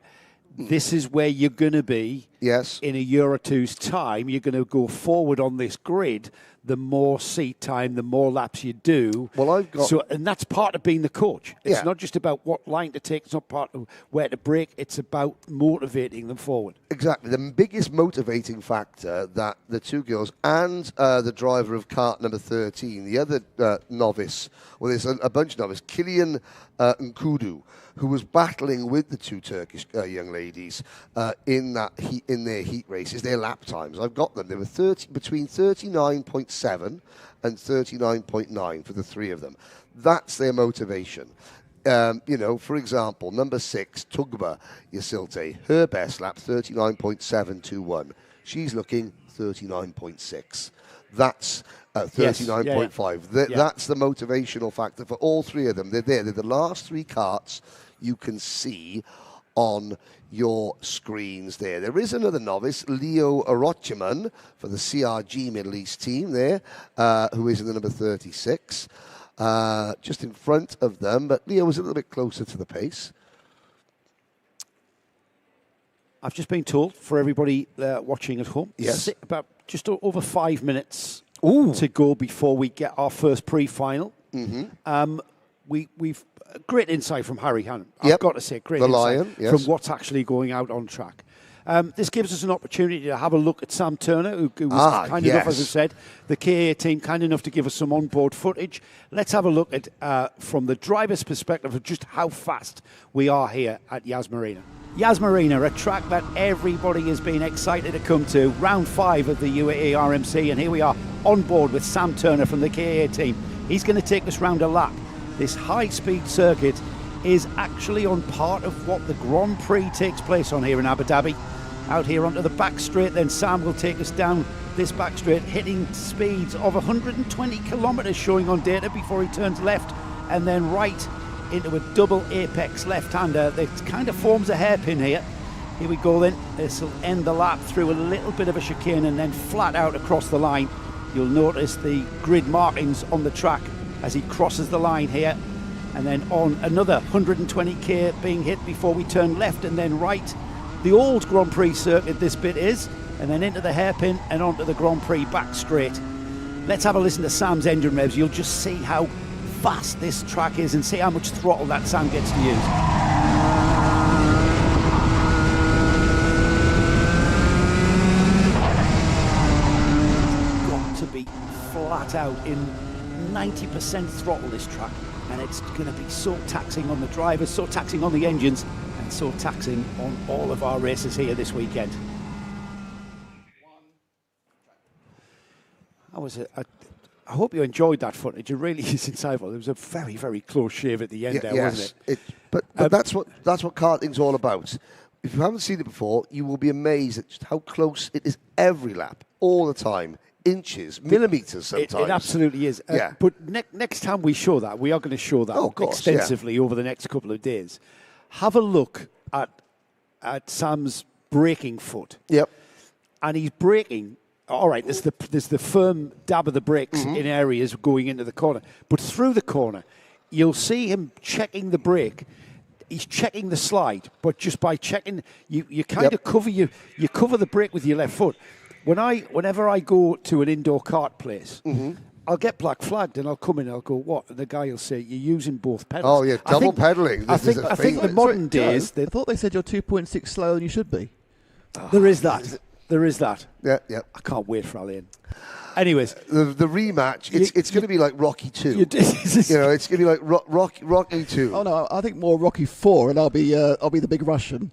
this is where you're going to be in a year or two's time. You're going to go forward on this grid. the more seat time, the more laps you do. Well, I've got... and that's part of being the coach. It's not just about what line to take. It's not part of where to brake. It's about motivating them forward. Exactly. The biggest motivating factor that the two girls and the driver of cart number 13, the other novice, well, there's a bunch of novice, Kilian Nkudu, who was battling with the two Turkish young ladies in their heat races, their lap times. I've got them. They were between 39.7 and 39.9 for the three of them. That's their motivation. For example, number 6, Tugba Yasilte, her best lap, 39.721. She's looking 39.6. That's 39.5. That's the motivational factor for all three of them. They're there. They're the last three carts you can see on your screens there. There is another novice, Leo Arochiman, for the CRG Middle East team there, who is in the number 36. Just in front of them, but Leo was a little bit closer to the pace. I've just been told, for everybody watching at home, about just over 5 minutes to go before we get our first pre-final. Mm-hmm. We've great insight from Harry Hannon. I've got to say, great insight from what's actually going out on track. This gives us an opportunity to have a look at Sam Turner, who was kind enough, as I said, the KA team, kind enough to give us some onboard footage. Let's have a look at, from the driver's perspective, of just how fast we are here at Yas Marina. Yas Marina, a track that everybody has been excited to come to. Round 5 of the UAE RMC, and here we are on board with Sam Turner from the KA team. He's going to take us round a lap. This high-speed circuit is actually on part of what the Grand Prix takes place on here in Abu Dhabi. Out here onto the back straight, then Sam will take us down this back straight, hitting speeds of 120 kilometres showing on data before he turns left, and then right into a double apex left-hander that kind of forms a hairpin here. Here we go then. This will end the lap through a little bit of a chicane and then flat out across the line. You'll notice the grid markings on the track as he crosses the line here, and then on another 120k being hit before we turn left and then right. The old Grand Prix circuit this bit is, and then into the hairpin and onto the Grand Prix back straight. Let's have a listen to Sam's engine revs. You'll just see how fast this track is and see how much throttle that Sam gets to use. It's got to be flat out in 90% throttle, this track, and it's going to be so taxing on the drivers, so taxing on the engines, and so taxing on all of our races here this weekend. I hope you enjoyed that footage. It really is insightful. There was a very, very close shave at the end there, wasn't it? But that's what karting's all about. If you haven't seen it before, you will be amazed at just how close it is every lap, all the time. Inches, millimetres sometimes. It absolutely is. But next time we show that, we are going to show that extensively over the next couple of days. Have a look at Sam's braking foot. Yep. And he's braking. All right, there's the firm dab of the brakes in areas going into the corner. But through the corner, you'll see him checking the brake. He's checking the slide, but just by checking, you kind of cover cover the brake with your left foot. Whenever I go to an indoor kart place, I'll get black flagged and I'll come in and I'll go, what? And the guy will say, you're using both pedals. Oh, yeah, double pedaling. I think the modern days... I thought they said you're 2.6 slower than you should be. There is that. There is that. Yeah. I can't wait for Alain. Anyways, the rematch. It's going to be like Rocky 2. It's going to be like Rocky 2. Oh no, I think more Rocky 4, and I'll be the big Russian.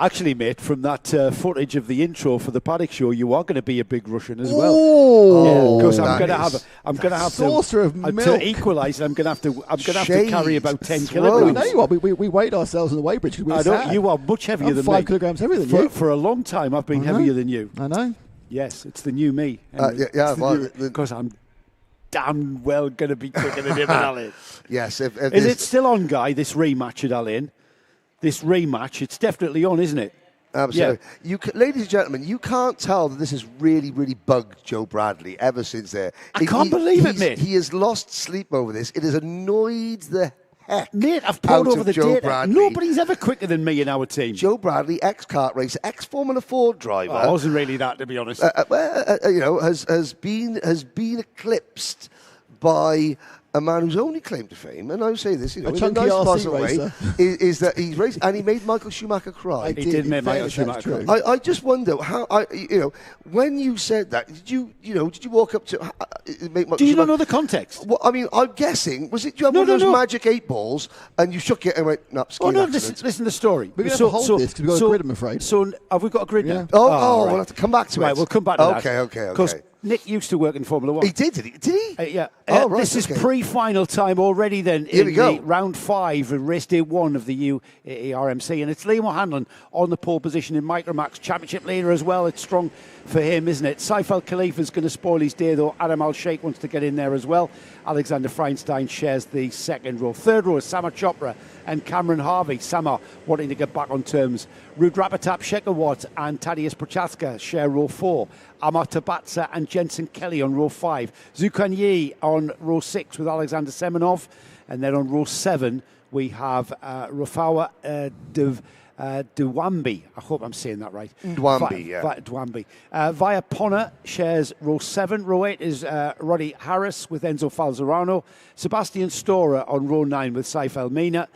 Actually, mate, from that footage of the intro for the Paddock Show, you are going to be a big Russian as well. Oh, because I'm going to have saucer of milk to equalise. I'm going to have to carry about 10 kilograms. We know you are. We weighed ourselves on the weigh bridge. I know you are much heavier than 5 kilograms heavier than you. For a long time, I've been heavier than you. I know. Yes, it's the new me. Because I'm damn well going to be quicker than him at Alain. Yes. Is it still on, Guy, this rematch at Alain? This rematch, it's definitely on, isn't it? Absolutely. Yeah. Ladies and gentlemen, you can't tell that this has really, really bugged Joe Bradley ever since there. I can't believe it, mate. He has lost sleep over this. It has annoyed the heck Mate, I've poured out over of the Joe data. Bradley. Nobody's ever quicker than me in our team. Joe Bradley, ex-kart racer, ex-Formula Ford driver. I wasn't really that, to be honest. Has been eclipsed by a man whose only claim to fame, and I would say this, in a nice possible way, is that he's raced and he made Michael Schumacher cry. He did make Michael Schumacher cry. I just wonder how, when you said that, did you walk up to make Michael Do you Schumacher? not know the context? Well, I mean, I'm guessing, was it, do you have one of those magic 8 balls and you shook it and went, no, listen to the story. We're going to hold this because we've got a grid, I'm afraid. So, have we got a grid now? Right. We'll have to come back to it. Right, we'll come back to that. Okay. Because Nick used to work in Formula 1. He did he? Yeah. Right, this is pre-final time already then. Here we go. Round 5 of race day 1 of the UAE RMC. And it's Liam O'Hanlon on the pole position in Micromax. Championship leader as well. It's strong for him, isn't it? Saif Al-Khalifa's going to spoil his day, though. Adam Al-Sheikh wants to get in there as well. Alexander Feinstein shares the second row. Third row is Sama Chopra and Cameron Harvey. Sama wanting to get back on terms. Rudrapatap Shekhawat and Tadeusz Prochaska share row 4. Amar Tabatsa and Jensen Kelly on row 5. Zukan Yi on row 6 with Alexander Semenov. And then on row 7 we have Rafawa Dwambi. I hope I'm saying that right. Dwambi. Via Ponna shares row 7. Row 8 is Roddy Harris with Enzo Falzerano. Sebastian Storer on row 9 with Saif El-Mina.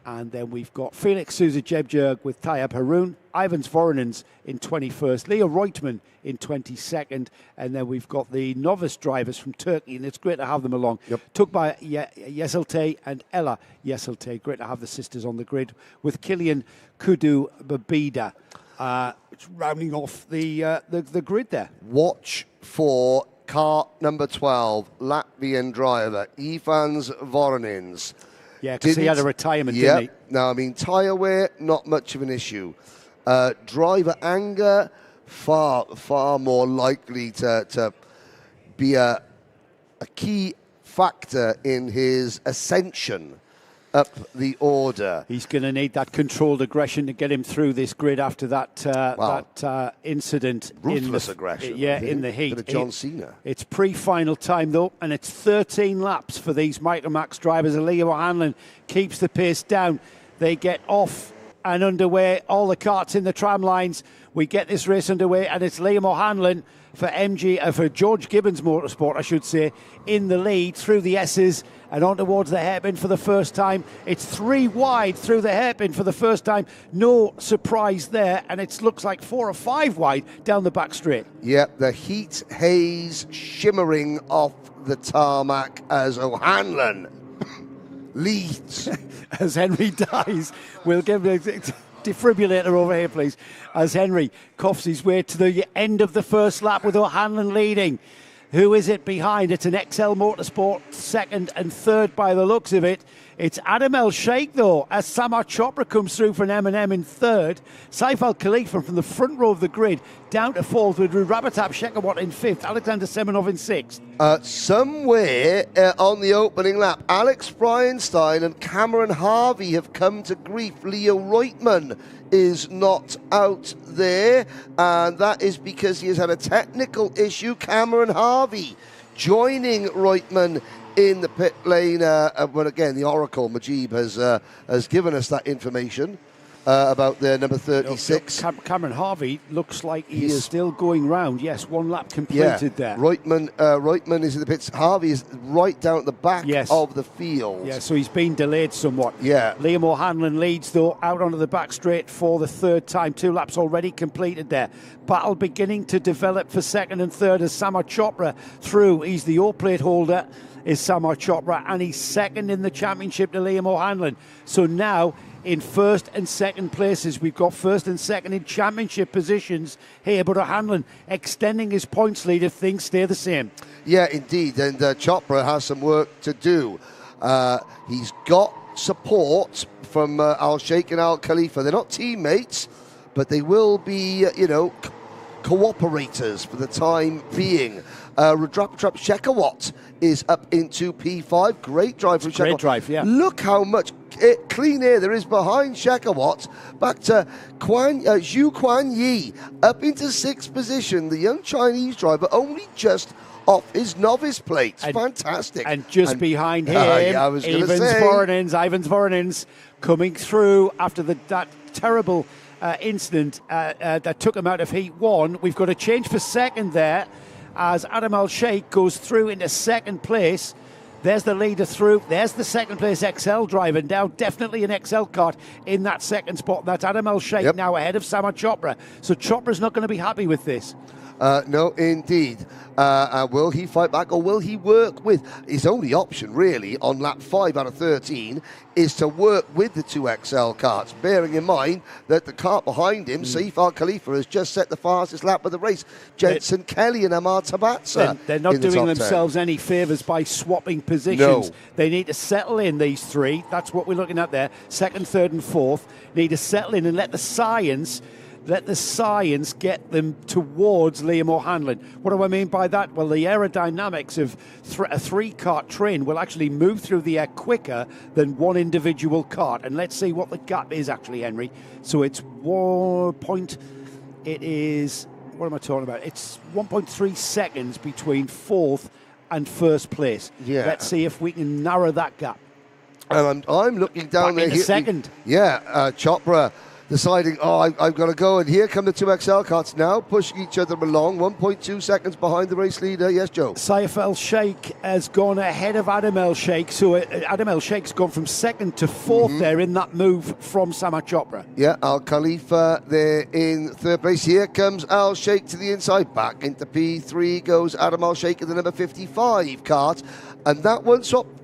And then we've got Felix Souza Jebjerg with Tayyab Haroun, Ivans Voronins in 21st, Leo Reutemann in 22nd, and then we've got the novice drivers from Turkey, and it's great to have them along. Took by Yeselte and Ella Yeselte. Great to have the sisters on the grid with Kilian Kudu Babida rounding off the grid there. Watch for car number 12, Latvian driver Ivans Voronins. Yeah, because he had a retirement, didn't he? No, I mean, tyre wear, not much of an issue. Driver anger, far more likely to be a key factor in his ascension up the order. He's going to need that controlled aggression to get him through this grid after that incident. Ruthless aggression. In the heat. Bit of John Cena. It's pre-final time, though, and it's 13 laps for these Micromax drivers. Liam O'Hanlon keeps the pace down. They get off and underway. All the carts in the tram lines. We get this race underway, and it's Liam O'Hanlon for George Gibbons Motorsport, I should say, in the lead through the S's and on towards the hairpin for the first time. It's 3 wide through the hairpin for the first time. No surprise there, and it looks like 4 or 5 wide down the back straight. Yep, the heat haze shimmering off the tarmac as O'Hanlon leads. As Henry dies, we'll give him a defibrillator over here, please, as Henry coughs his way to the end of the first lap with O'Hanlon leading. Who is it behind? It's an XL Motorsport second and third by the looks of it. It's Adam El-Sheikh, though, as Samar Chopra comes through from M&M in third. Saif Al-Khalifa from the front row of the grid down to fourth with Rudrapatap Shekhawat in fifth, Alexander Semenov in sixth. Somewhere on the opening lap, Alex Feinstein and Cameron Harvey have come to grief. Leo Reutemann is not out there, and that is because he has had a technical issue. Cameron Harvey joining Reutemann in the pit lane, but again, the Oracle, Majib, has given us that information about the number 36. Cameron Harvey looks like he is still going round. Yes, 1 lap completed there. Reutemann is in the pits. Harvey is right down at the back of the field. Yeah, so he's been delayed somewhat. Yeah. Liam O'Hanlon leads, though, out onto the back straight for the third time. 2 laps already completed there. Battle beginning to develop for second and third as Samar Chopra through. He's the O-plate holder, is Samar Chopra, and he's second in the championship to Liam O'Hanlon. So now, in first and second places, we've got first and second in championship positions here, but O'Hanlon extending his points lead if things stay the same. Yeah, indeed, and Chopra has some work to do. He's got support from Al-Sheikh and Al-Khalifa. They're not teammates, but they will be, cooperators for the time being. Rudrapatap Shekhawat is up into P5. Great drive from Shekhawat. Great drive, yeah. Look how much clean air there is behind Shekhawat. Back to Zhu Quan Yi up into 6th position. The young Chinese driver only just off his novice plates. Fantastic. And just behind him, Ivans Voronins coming through after that terrible incident that took him out of Heat 1. We've got a change for second there as Adam Al-Sheikh goes through into second place. There's the leader through. There's the second place XL driver. Now definitely an XL kart in that second spot. That's Adam Al-Sheikh now ahead of Samar Chopra. So Chopra's not going to be happy with this. No, indeed. Will he fight back, or will he work with his only option, really, on lap 5 out of 13, is to work with the 2XL karts, bearing in mind that the kart behind him, Saif Al Khalifa, has just set the fastest lap of the race. Jensen Kelly and Amar Tabatsa. They're not doing themselves any favours by swapping positions. No. They need to settle in, these three. That's what we're looking at there. Second, third and fourth. Need to settle in and let the science get them towards Liam O'Hanlon. What do I mean by that? Well, the aerodynamics of a three-kart train will actually move through the air quicker than one individual kart. And let's see what the gap is actually, Henry. So it's 1 point. It is, what am I talking about? It's 1.3 seconds between fourth and first place. Yeah. Let's see if we can narrow that gap. And I'm looking down there. Second. Chopra deciding, I've got to go. And here come the 2XL karts now, pushing each other along, 1.2 seconds behind the race leader. Yes, Joe? Saif El-Sheikh has gone ahead of Adam El-Sheikh. So Adam El-Sheikh's gone from second to fourth there in that move from Samar Chopra. Yeah, Al Khalifa there in third place. Here comes Al-Sheikh to the inside. Back into P3 goes Adam Al-Sheikh in the number 55 kart. And that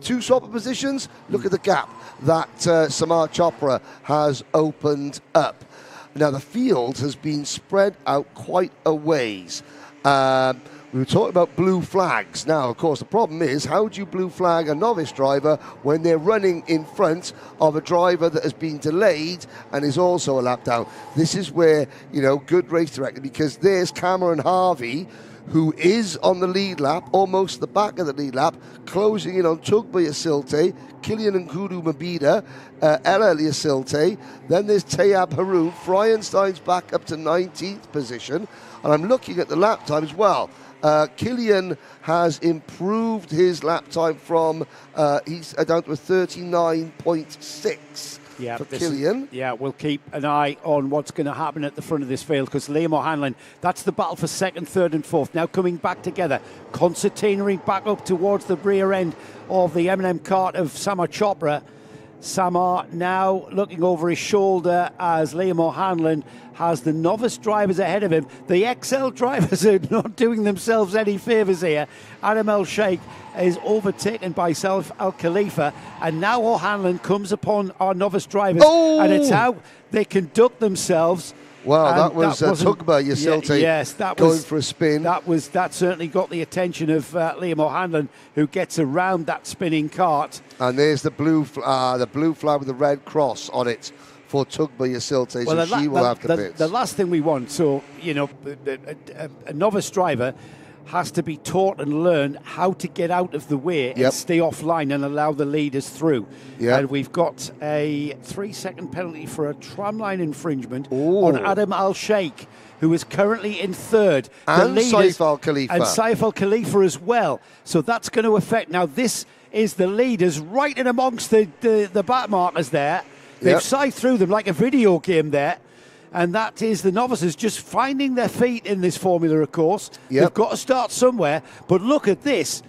two swap positions. Look at the gap that Samar Chopra has opened up. Now, the field has been spread out quite a ways. We were talking about blue flags. Now, of course, the problem is, how do you blue flag a novice driver when they're running in front of a driver that has been delayed and is also a lap down? This is where, good race director, because there's Cameron Harvey, who is on the lead lap, almost the back of the lead lap, closing in on Tugba Yasilte, Kilian Nkudu Mabida, Ella Yasilte. Then there's Tayab Haroun. Fryenstein's back up to 19th position. And I'm looking at the lap time as well. Kilian has improved his lap time from, he's down to a 39.6. Yeah, for Kilian. We'll keep an eye on what's going to happen at the front of this field, because Liam O'Hanlon, that's the battle for second, third and fourth. Now coming back together, concertinaing back up towards the rear end of the M&M kart of Samar Chopra. Samar now looking over his shoulder as Liam O'Hanlon has the novice drivers ahead of him. The XL drivers are not doing themselves any favours here. Adam El-Sheikh is overtaken by Saif Al Khalifa, and now O'Hanlon comes upon our novice drivers, and it's how they conduct themselves. Wow, that was Tugba Yasilte going for a spin. That certainly got the attention of Liam O'Hanlon, who gets around that spinning kart. And there's the blue flag with the red cross on it for Tugba Yasilte, so she will have the bits. The last thing we want, a novice driver has to be taught and learn how to get out of the way and stay offline and allow the leaders through. And we've got a 3-second penalty for a tramline infringement on Adam Al-Sheikh, who is currently in third. And Saif Al Khalifa. And Saif Al Khalifa as well. So that's going to affect. Now, this is the leaders right in amongst the back markers there. They've scythed through them like a video game there. And that is the novices just finding their feet in this formula, of course. They've got to start somewhere. But look at this.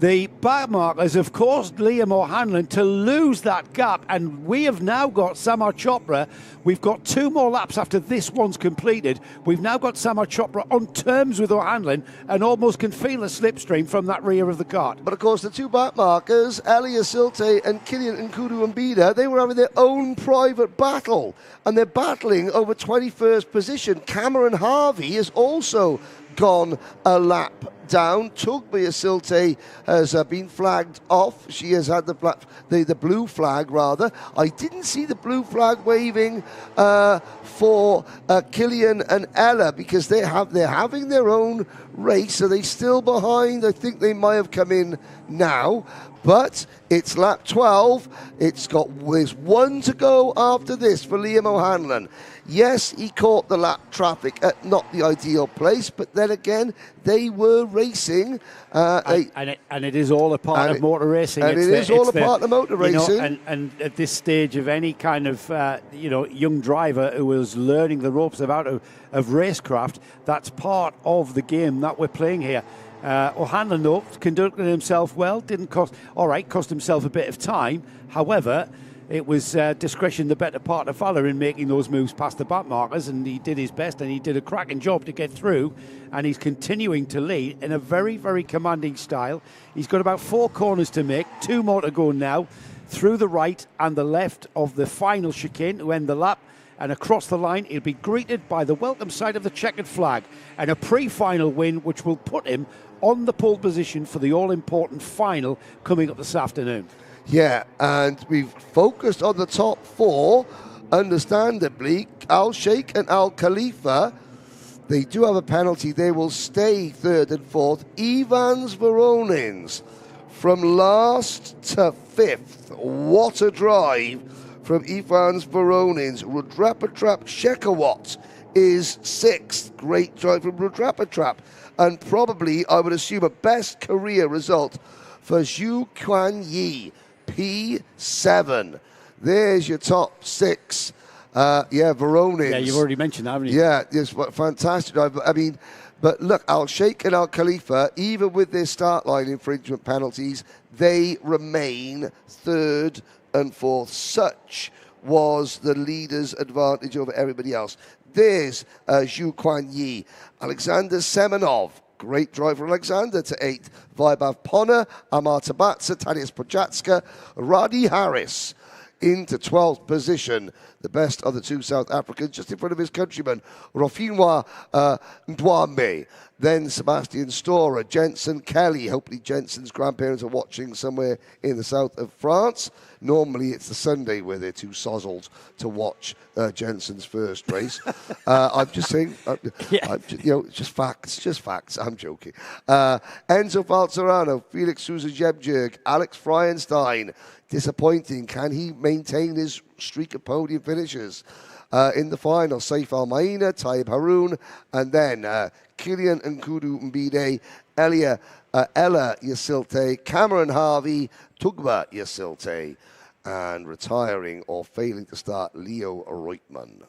The back markers have caused Liam O'Hanlon to lose that gap. And we have now got Samar Chopra. We've got 2 more laps after this one's completed. We've now got Samar Chopra on terms with O'Hanlon and almost can feel a slipstream from that rear of the kart. But, of course, the 2 back markers, Ali Yasilte and Kilian Nkudu Mbida, they were having their own private battle. And they're battling over 21st position. Cameron Harvey has also gone a lap down. Tugba Yasilte has been flagged off. She has had the blue flag, rather. I didn't see the blue flag waving for Kilian and Ella, because they're having their own race. Are they still behind? I think they might have come in now. But it's lap 12. There's 1 to go after this for Liam O'Hanlon. Yes, he caught the lap traffic at not the ideal place, but then again, they were racing. And it is all a part of motor racing. And it is all a part of motor racing. And at this stage of any kind of young driver who is learning the ropes of racecraft, that's part of the game that we're playing here. O'Hanlon, though, conducted himself well, cost himself a bit of time. However, it was discretion the better part of valor in making those moves past the back markers, and he did his best, and he did a cracking job to get through, and he's continuing to lead in a very, very commanding style. He's got about 4 corners to make, 2 more to go now, through the right and the left of the final chicane to end the lap. And across the line, he'll be greeted by the welcome sight of the checkered flag and a pre-final win, which will put him on the pole position for the all-important final coming up this afternoon. Yeah, and we've focused on the top 4, understandably. Al Sheikh and Al Khalifa, they do have a penalty. They will stay 3rd and 4th. Ivans Voronins from last to 5th. What a drive from Ivans Voronins. Rudrapatrap Shekhawat is 6th. Great drive from Rudrapatrap. And probably, I would assume, a best career result for Zhu Quan Yi. P7. There's your top 6. Voronins. Yeah, you've already mentioned that, haven't you? Yeah, yes, fantastic. I mean, but look, Al Sheikh and Al Khalifa, even with their start line infringement penalties, they remain 3rd and 4th. Such was the leader's advantage over everybody else. There's Zhu Quan Yi. Alexander Semenov. Great drive for Alexander to 8th. Vaibhav Ponna, Amar Tabatsa, Tadeusz Pojatska, Radi Harris into 12th position. The best of the 2 South Africans, just in front of his countryman, Rofinwa Ndwambe. Then Sebastian Storer, Jensen Kelly. Hopefully Jensen's grandparents are watching somewhere in the south of France. Normally it's the Sunday where they're too sozzled to watch Jensen's first race. I'm just saying, just facts. I'm joking. Enzo Falzerano, Felix Sousa Jebjerg, Alex Fryenstein. Disappointing. Can he maintain his streak of podium finishes? In the final, Saif Al Maina, Taib Haroun, and then Kilian Nkudu Mbide, Ella Yasilte, Cameron Harvey, Tugba Yasilte, and retiring or failing to start, Leo Reutmann.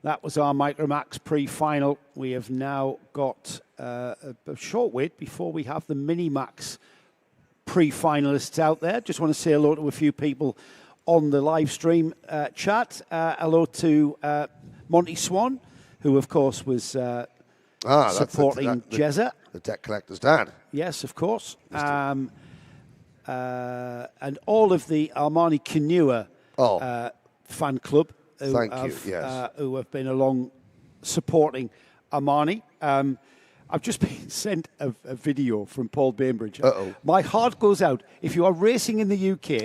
That was our Micromax pre-final. We have now got a short wait before we have the Minimax pre-finalists out there. Just want to say hello to a few people on the live stream chat. Hello to Monty Swan, who of course was supporting Jezza. The debt collector's dad. Yes, of course. And all of the Armani Canua fan club who have been along supporting Armani. I've just been sent a video from Paul Bainbridge. My heart goes out. If you are racing in the UK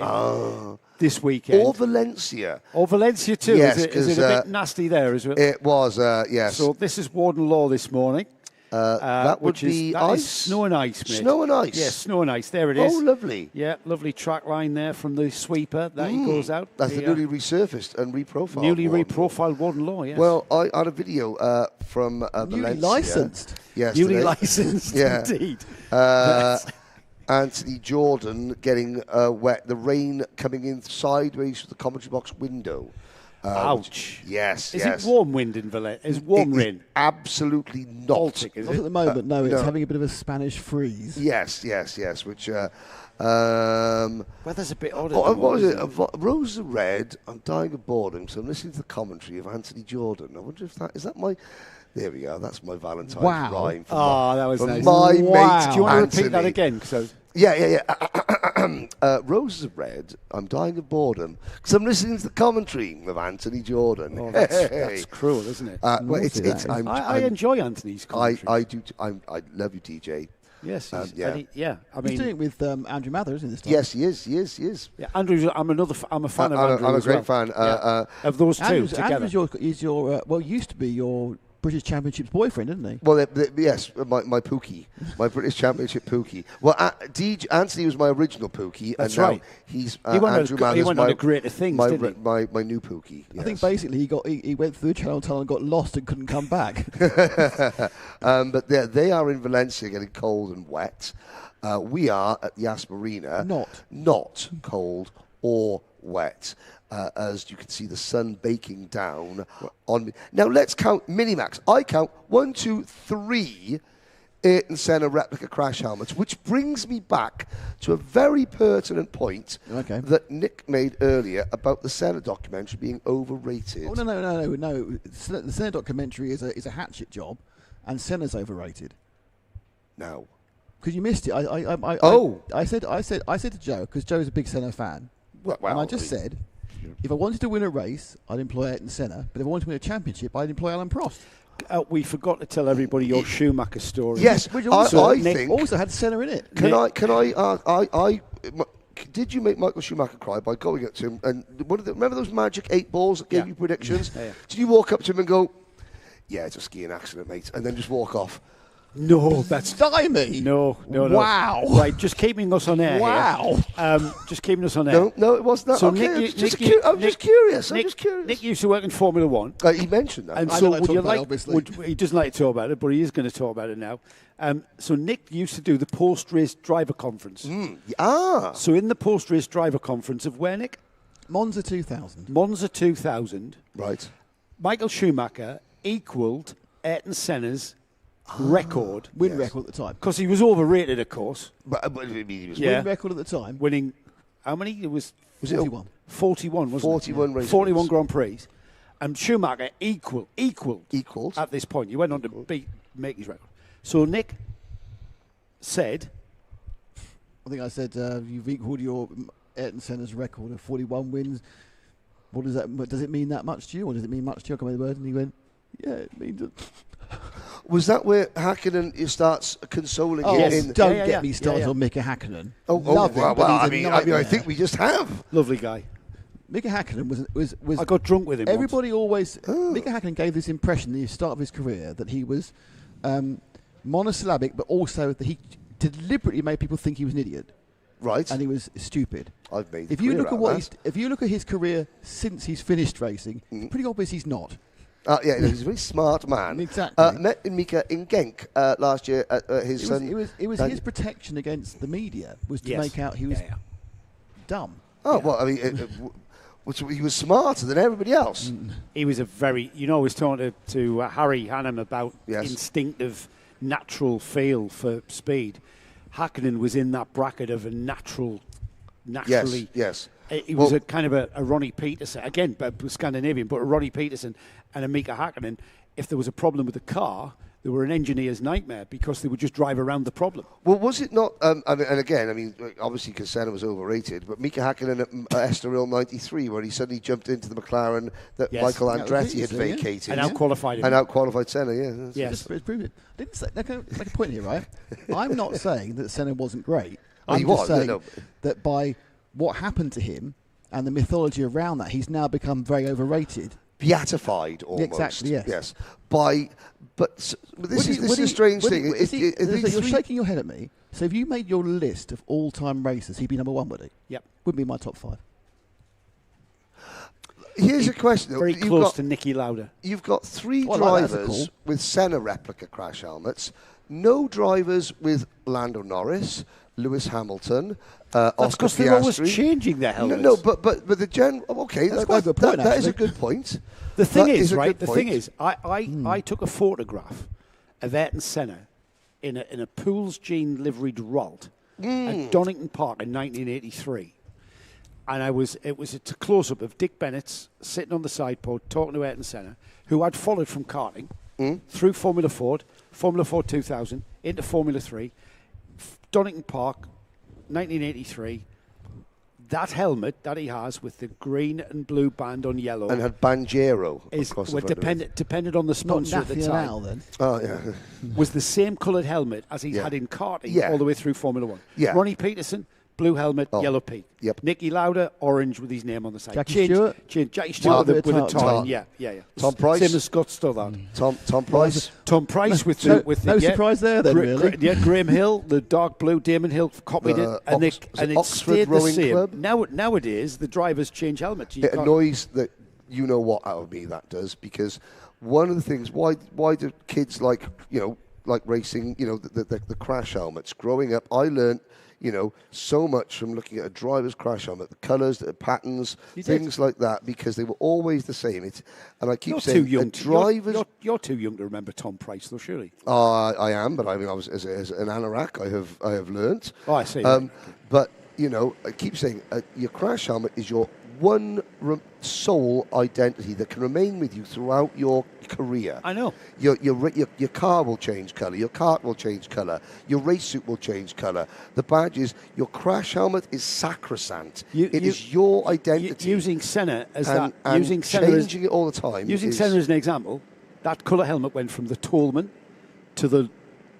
this weekend. Or Valencia. Or Valencia too. Yes, is it a bit nasty there as well? It was, yes. So this is Warden Law this morning. That would be ice? Snow and ice, mate. Snow and ice? Yes, snow and ice. There it is. Oh, lovely. Yeah, lovely track line there from the sweeper that he goes out. That's the newly resurfaced and reprofiled. Newly reprofiled Warden Law, yes. Well, I had a video from Valencia. Newly licensed. Yesterday. Newly licensed, indeed. Anthony Jordan getting wet. The rain coming in sideways through the commentary box window. Ouch. Yes. Is it warm wind in Valencia? Is warm rain? Absolutely not. Baltic, is not it? At the moment, no. It's having a bit of a Spanish freeze. Yes. Which. Weather's a bit odd. What was it? Roses are red. I'm dying of boredom, so I'm listening to the commentary of Anthony Jordan. I wonder if is that my. There we go. That's my Valentine's rhyme. That was nice. My mate. Do you want Anthony. to repeat that again? Yeah. Roses are red. I'm dying of boredom because I'm listening to the commentary of Anthony Jordan. Oh, that's cruel, isn't it? I enjoy Anthony's commentary. I do. I love you, TJ. Yes, I mean, he's doing it with Andrew Mather, isn't he? This time? Yes, he is. Yeah, Andrew. I'm a fan of Andrew. I'm a great fan of those two together. Andrew's used to be your British Championship's boyfriend, isn't he? Well, yes, my Pookie, my British Championship Pookie. Well, Anthony was my original Pookie, That's and now right. he's Andrew Manners. He went on to greater things, didn't he? My new Pookie. Yes. I think basically he went through Channel Tunnel and got lost and couldn't come back. But they are in Valencia getting cold and wet. We are at Yas Marina. Not cold or wet. As you can see the sun baking down on me. Now let's count Minimax. I count 1, 2, 3 Ayrton Senna replica crash helmets, which brings me back to a very pertinent point that Nick made earlier about the Senna documentary being overrated. Oh, no. The Senna documentary is a hatchet job, and Senna's overrated. No. Because you missed it. I said to Joe, because Joe's a big Senna fan, and I just said, if I wanted to win a race, I'd employ Ayrton Senna. But if I wanted to win a championship, I'd employ Alan Prost. We forgot to tell everybody your Schumacher story. Yes, which I think also had Senna in it. Did you make Michael Schumacher cry by going up to him and remember those magic 8 balls that gave you predictions? Yeah. Did you walk up to him and go, "Yeah, it's a skiing accident, mate," and then just walk off? No, that's Stymie. No. Wow. Right, just keeping us on air. Wow. Here. Just keeping us on air. No, it wasn't that. So okay, I'm just curious. Nick used to work in Formula One. He mentioned that. And I so don't would you like like? to talk about it, He doesn't like to talk about it, but he is going to talk about it now. So Nick used to do the post-race driver conference. So in the post-race driver conference of where, Nick? Monza 2000. Monza 2000. Right. Michael Schumacher equalled Ayrton Senna's record. Win record at the time. Because he was overrated, of course. But he was Win record at the time. Winning, how many? It was 41. 41, wasn't 41 it? races. 41 Grand Prix. And Schumacher equalled at this point. He went on to make his record. So Nick said... I think I said you've equalled your Ayrton Senna's record of 41 wins. What does that? Does it mean that much to you, or does it mean much to you? I can't remember the word. And he went, "Yeah, it means it." Was that where Hakkinen starts consoling him? Don't get me started on Mika Hakkinen. I think we just have. Lovely guy. Mika Hakkinen was. I got drunk with him. Everybody always. Mika Hakkinen gave this impression at the start of his career that he was monosyllabic, but also that he deliberately made people think he was an idiot. Right. And he was stupid. I've made. If you look at if you look at his career since he's finished racing, it's pretty obvious he's not. He's a very smart man. Exactly. Met Mika in Genk last year at his son. It was his protection against the media was to make out he was dumb. Well, I mean, he was smarter than everybody else. He was a very, I was talking to Harry Hannam about instinctive, natural feel for speed. Hakkinen was in that bracket of a naturally. Yes. He was a kind of a Ronnie Peterson, again, but Scandinavian, but a Ronnie Peterson and a Mika Hakkinen. If there was a problem with the car, they were an engineer's nightmare because they would just drive around the problem. Well, was it not, obviously because Senna was overrated, but Mika Hakkinen at Estoril 93, where he suddenly jumped into the McLaren that Michael Andretti had vacated. And outqualified him. And outqualified Senna, yeah. Yes. It's proven. I didn't say, make a point here, right? I'm not saying that Senna wasn't great. I'm just saying that by what happened to him and the mythology around that, he's now become very overrated. Beatified, almost. Exactly, yes. But this is a strange thing. You're shaking your head at me. So if you made your list of all-time racers, he'd be number 1, would he? Yep. Would be my top 5. Here's a question. Very close to Niki Lauda. You've got 3 drivers with Senna replica crash helmets, no drivers with Lando Norris, Lewis Hamilton, That's Oscar because Piastri. they're always changing their helmets. No, but the general. Okay, that's quite a good point. That is a good point. The thing is, I took a photograph of Ayrton Senna in a Pools Jean liveried Ralt at Donington Park in 1983. And it was a close-up of Dick Bennett sitting on the side pod talking to Ayrton Senna, who I'd followed from karting through Formula Ford 2000, into Formula 3, Donington Park, 1983. That helmet that he has with the green and blue band on yellow and had Banjero depended on the sponsor at the time. Now, then. Oh yeah, was the same coloured helmet as he's had in karting all the way through Formula 1. Yeah. Ronnie Peterson, blue helmet, yellow peak. Yep. Nicky Lauda, orange with his name on the side. Jackie Stewart? Jackie Stewart with a tie. Yeah. Tom Price. Same as Scott Stoddard. Tom Price. Tom Price with no the surprise there then, really. Graham Hill, the dark blue. Damon Hill copied it, and it Oxford stayed the Rowing same. Club? Nowadays, the drivers change helmets. It annoys that you know what out of me that does, because one of the things why do kids like racing, the crash helmets? Growing up, I learned so much from looking at a driver's crash helmet, the colours, the patterns, things like that, because they were always the same. And I keep you're saying, too young. Drivers. You're too young to remember Tom Price, though, surely. I am, but I mean, I was as an anorak. I have learnt. Oh, I see. But I keep saying your crash helmet is your one sole identity that can remain with you throughout your career. I know. Your car will change colour. Your kart will change colour. Your race suit will change colour. The badges. Your crash helmet is sacrosanct. It is your identity. Using Senna as and changing it all the time. Using Senna as an example, that colour helmet went from the Tolman to the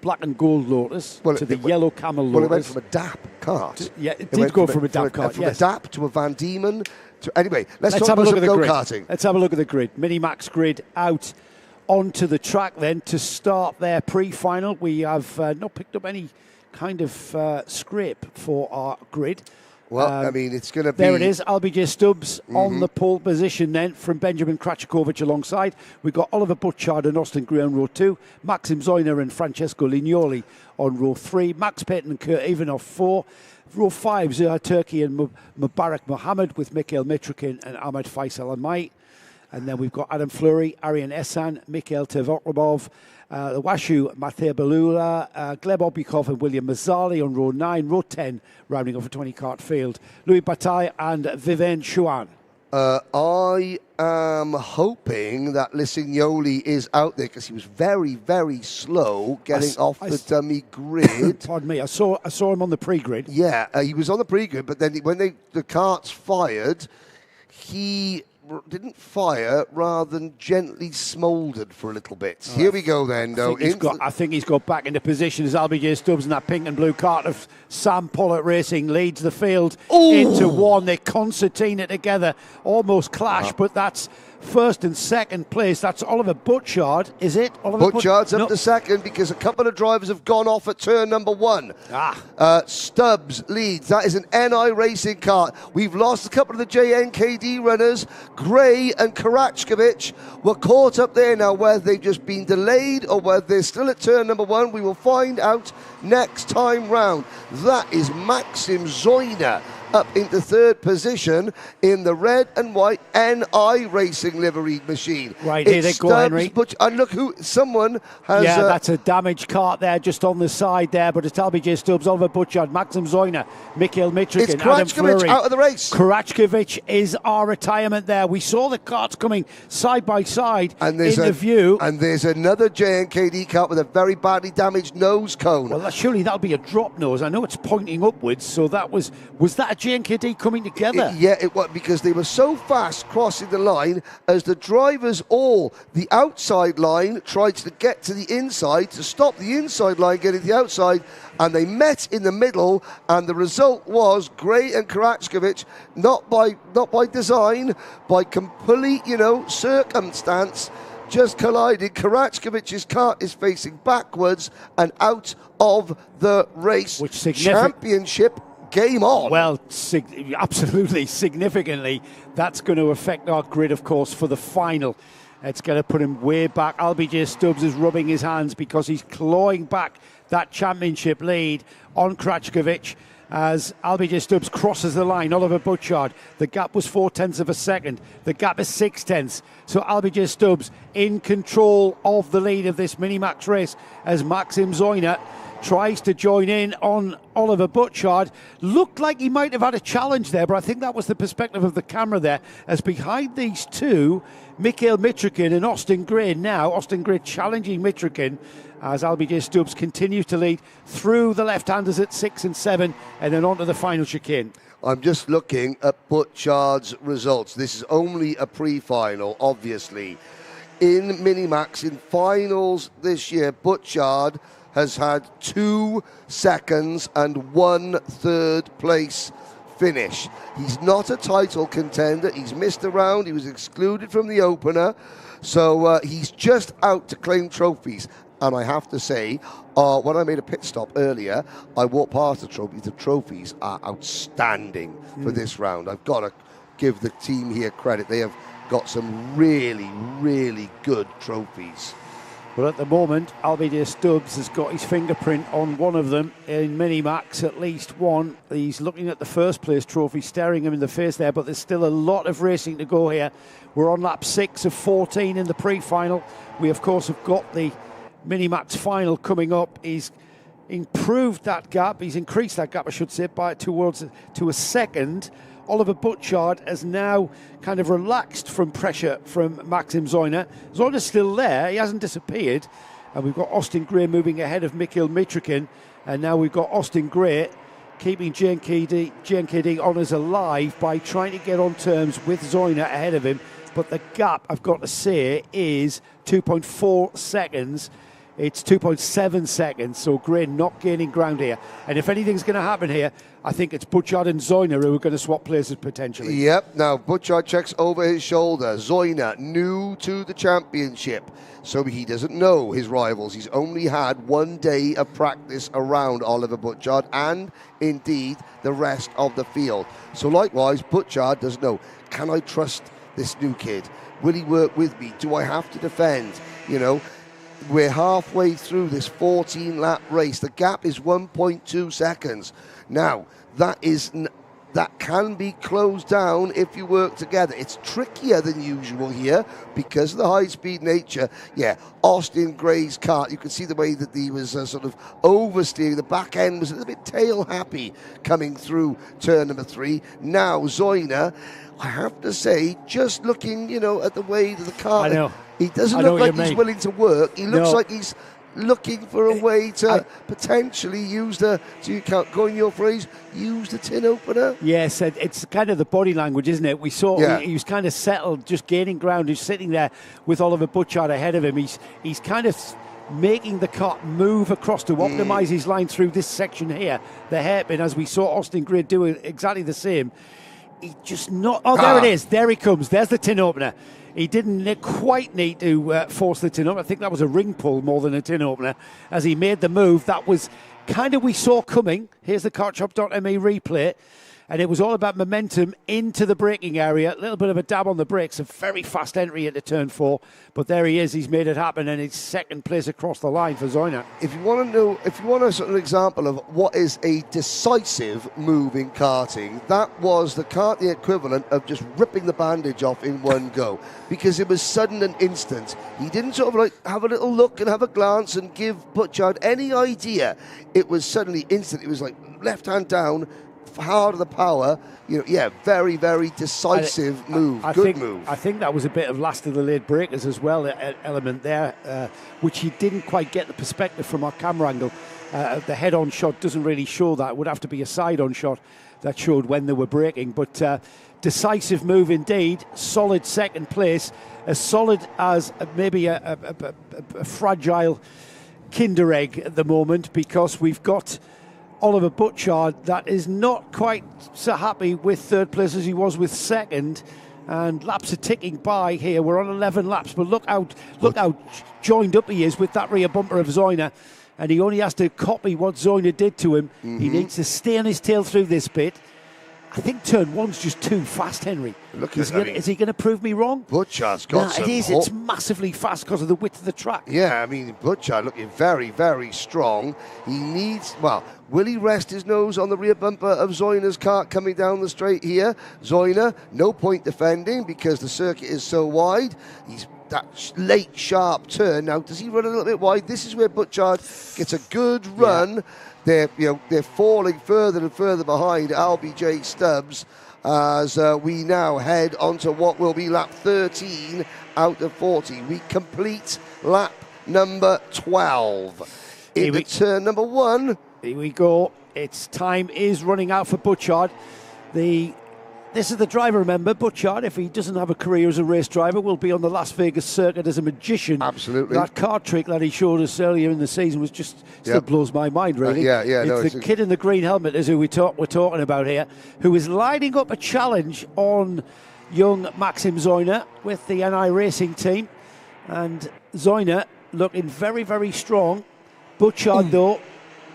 black and gold Lotus to the yellow Camel Lotus. Well, it went from a DAP kart. It did go from a DAP kart. From a DAP to a Van Diemen. Anyway, let's talk have a about look at the go-karting. Let's have a look at the grid. Minimax grid out onto the track then to start their pre-final. We have not picked up any kind of scrape for our grid. Well, I mean, it's going to be... There it is, LBJ Stubbs on the pole position then from Benjamin Kraczkowicz alongside. We've got Oliver Butchard and Austin Gray on row 2, Maxim Zoyner and Francesco Lignoli on row 3, Max Payton and Kurt Ivanov 4, row 5, Zahar Turkey and Mubarak Mohammed with Mikhail Mitrokin and Ahmed Faisal Almay. And then we've got Adam Fleury, Arian Essan, Mikhail Tevokrabov, the Washu, Matej Belula, Gleb Obikov and William Mazzali on row 9, row 10, rounding off a 20-kart field. Louis Bataille and Vivian Chouan. I am hoping that Lissignoli is out there because he was very, very slow getting off the dummy grid. Pardon me, I saw him on the pre-grid. Yeah, he was on the pre-grid, but then when the karts fired, he didn't fire, rather than gently smouldered for a little bit. Here we go then, though. I think he's got back into position as LBJ Stubbs in that pink and blue kart of Sam Pollard Racing leads the field into one. They concertina together, almost clash, but that's first and second place. That's Oliver Butchard, is it? Butchard's up to second because a couple of drivers have gone off at turn number 1. Stubbs leads. That is an NI racing car. We've lost a couple of the JNKD runners. Gray and Karachkovic were caught up there now. Whether they've just been delayed or whether they're still at turn number 1, we will find out next time round. That is Maxim Zoyner up into third position in the red and white NI racing livery machine. Right, here they go, Henry. And look who, someone has... Yeah, that's a damaged kart there, just on the side there, but it's LBJ Stubbs, Oliver Butchard, Maxim Zoyner, Mikhail Mitrokin, it's Adam Fleury. out of the race. Karachkovic is our retirement there. We saw the karts coming side by side in the view. And there's another JNKD kart with a very badly damaged nose cone. Well, surely that'll be a drop nose. I know it's pointing upwards, so that was that a JNKD coming together? It was, because they were so fast crossing the line as the drivers the outside line tried to get to the inside to stop the inside line getting to the outside, and they met in the middle, and the result was Gray and Karachkovic, not by design, by complete circumstance, just collided. Karachkovic's kart is facing backwards and out of the race. Which championship game on. Well, absolutely, significantly, that's going to affect our grid, of course, for the final. It's going to put him way back. LBJ Stubbs is rubbing his hands because he's clawing back that championship lead on Krachkovic as LBJ Stubbs crosses the line. Oliver Butchard, the gap was 0.4 of a second. The gap is 0.6. So LBJ Stubbs in control of the lead of this Minimax race as Maxim Zoyner tries to join in on Oliver Butchard. Looked like he might have had a challenge there, but I think that was the perspective of the camera there, as behind these two, Mikhail Mitrokin and Austin Gray. Now, Austin Gray challenging Mitrokin as LBJ Stubbs continues to lead through the left-handers at 6 and 7, and then on to the final chicane. I'm just looking at Butchard's results. This is only a pre-final, obviously. In Minimax, in finals this year, Butchard has had 2 seconds and 1 third place finish. He's not a title contender. He's missed a round. He was excluded from the opener. So he's just out to claim trophies. And I have to say, when I made a pit stop earlier, I walked past the trophies. The trophies are outstanding for this round. I've got to give the team here credit. They have got some really, really good trophies. Well, at the moment, Alvide Stubbs has got his fingerprint on one of them in Minimax, at least one. He's looking at the first place trophy, staring him in the face there, but there's still a lot of racing to go here. We're on lap 6 of 14 in the pre-final. We, of course, have got the Minimax final coming up. He's improved that gap. He's increased that gap, I should say, to a second. Oliver Butchard has now kind of relaxed from pressure from Maxim Zoyner. Zoyner's still there. He hasn't disappeared. And we've got Austin Gray moving ahead of Mikhail Mitrikin. And now we've got Austin Gray keeping GNKD honours alive by trying to get on terms with Zoyner ahead of him. But the gap, I've got to say, is 2.4 seconds. It's 2.7 seconds, so Gray not gaining ground here. And if anything's going to happen here, I think it's Butchard and Zoyner who are going to swap places potentially. Yep, now Butchard checks over his shoulder. Zoyner, new to the championship, so he doesn't know his rivals. He's only had 1 day of practice around Oliver Butchard and, indeed, the rest of the field. So likewise, Butchard doesn't know, can I trust this new kid? Will he work with me? Do I have to defend? You know, we're halfway through this 14-lap race. The gap is 1.2 seconds. Now, that can be closed down if you work together. It's trickier than usual here because of the high-speed nature. Yeah, Austin Gray's kart, you can see the way that he was sort of oversteering. The back end was a little bit tail-happy coming through turn number 3. Now, Zoyner, I have to say, just looking, at the way that the car, he doesn't look like he's willing to work. He looks like he's looking for a way to potentially use to go in your phrase, use the tin opener. Yes, it's kind of the body language, isn't it? We saw he was kind of settled, just gaining ground. He's sitting there with Oliver Butchard ahead of him. He's kind of making the car move across to optimise his line through this section here, the hairpin, as we saw Austin Gray do exactly the same. He just not. Oh, there it is. There he comes. There's the tin opener. He didn't quite need to force the tin opener. I think that was a ring pull more than a tin opener. As he made the move, that was kind of we saw coming. Here's the kartshop.me replay. And it was all about momentum into the braking area. A little bit of a dab on the brakes. A very fast entry into turn 4. But there he is. He's made it happen. And it's second place across the line for Zoyner. If you want a sort of example of what is a decisive move in karting, that was the equivalent of just ripping the bandage off in one go. Because it was sudden and instant. He didn't sort of have a little look and have a glance and give Butchard any idea. It was suddenly instant. It was like left hand down, hard of the power, very, very decisive move. Good move. I think that was a bit of last of the late breakers as well, element there, which he didn't quite get the perspective from our camera angle. The head-on shot doesn't really show that. It would have to be a side-on shot that showed when they were braking. But decisive move indeed. Solid second place. As solid as maybe a fragile Kinder Egg at the moment, because we've got Oliver Butchard that is not quite so happy with third place as he was with second, and laps are ticking by here. We're on 11 laps, but look how joined up he is with that rear bumper of Zoyner, and he only has to copy what Zoyner did to him. He needs to stay on his tail through this bit. I think turn 1's just too fast, Henry. Is he going to prove me wrong? Butchard's got some. It is. It's massively fast because of the width of the track. Yeah, I mean, Butchard looking very, very strong. He needs, will he rest his nose on the rear bumper of Zoyner's kart coming down the straight here? Zoyner, no point defending because the circuit is so wide. He's that late, sharp turn. Now, does he run a little bit wide? This is where Butchard gets a good run. Yeah. They're falling further and further behind LBJ Stubbs as we now head onto what will be lap 13 out of 40. We complete lap number 12. Into turn number 1. Here we go. Time is running out for Butchard. The This is the driver, remember. Butchart, if he doesn't have a career as a race driver, will be on the Las Vegas circuit as a magician. Absolutely. That card trick that he showed us earlier in the season was just still blows my mind, really. It's the kid in the green helmet is who we're talking about here, who is lining up a challenge on young Maxim Zoyner with the NI Racing team. And Zoyner looking very, very strong. Butchart, though,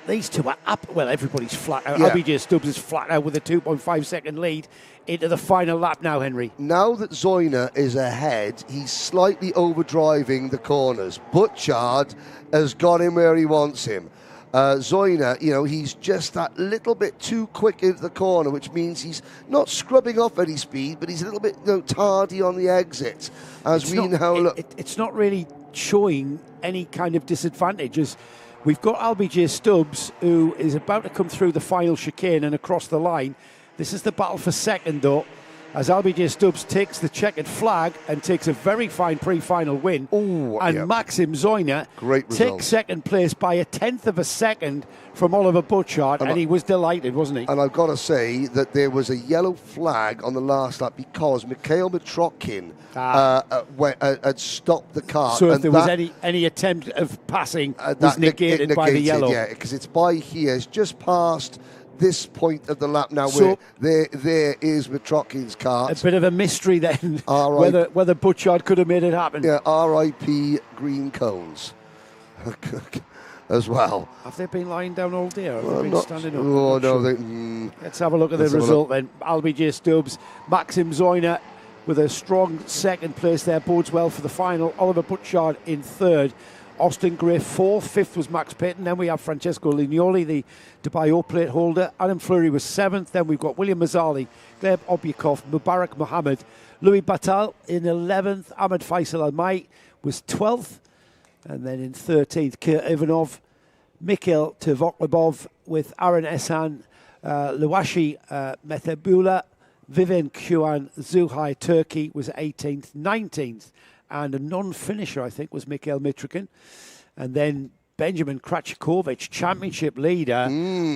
these two are up. Well, everybody's flat out. LBJ Stubbs is flat out with a 2.5 second lead into the final lap now, Henry. Now that Zoyner is ahead, he's slightly overdriving the corners. Butchart has got him where he wants him. Zoyner, he's just that little bit too quick into the corner, which means he's not scrubbing off any speed, but he's a little bit tardy on the exit. It's not really showing any kind of disadvantage. As we've got LBJ Stubbs, who is about to come through the final chicane and across the line. This is the battle for second, though, as LBJ Stubbs takes the checkered flag and takes a very fine pre-final win. Maxim Zoyner takes second place by 1/10 of a second from Oliver Butchart, and he was delighted, wasn't he? And I've got to say that there was a yellow flag on the last lap because Mikhail Mitrokhin had stopped the car. So if there was any attempt of passing, was negated by the yellow. Yeah, because it's by here. It's just past this point of the lap now, where there is Mitrokhin's car. A bit of a mystery then, whether Butchart could have made it happen. Yeah, R.I.P. green cones as well. Have they been lying down all day, or have they been standing up? Oh, no. Let's have a look at the result then. LBJ Stubbs, Maxim Zoyner with a strong second place there, bodes well for the final. Oliver Butchart in third. Austin Gray fourth, fifth was Max Payton. Then we have Francesco Lignoli, the Dubai O plate holder. Adam Fleury was seventh. Then we've got William Mazzali, Gleb Obyakov, Mubarak Mohammed, Louis Batal in 11th. Ahmed Faisal Al-Mai was 12th. And then in 13th, Kurt Ivanov, Mikhail Tvoklebov with Aaron Essan, Luwashi Methebula, Vivian Kuan, Zuhai Turkey was 18th, 19th. And a non-finisher, I think, was Mikhail Mitrokhin. And then Benjamin Krachikovic, championship leader,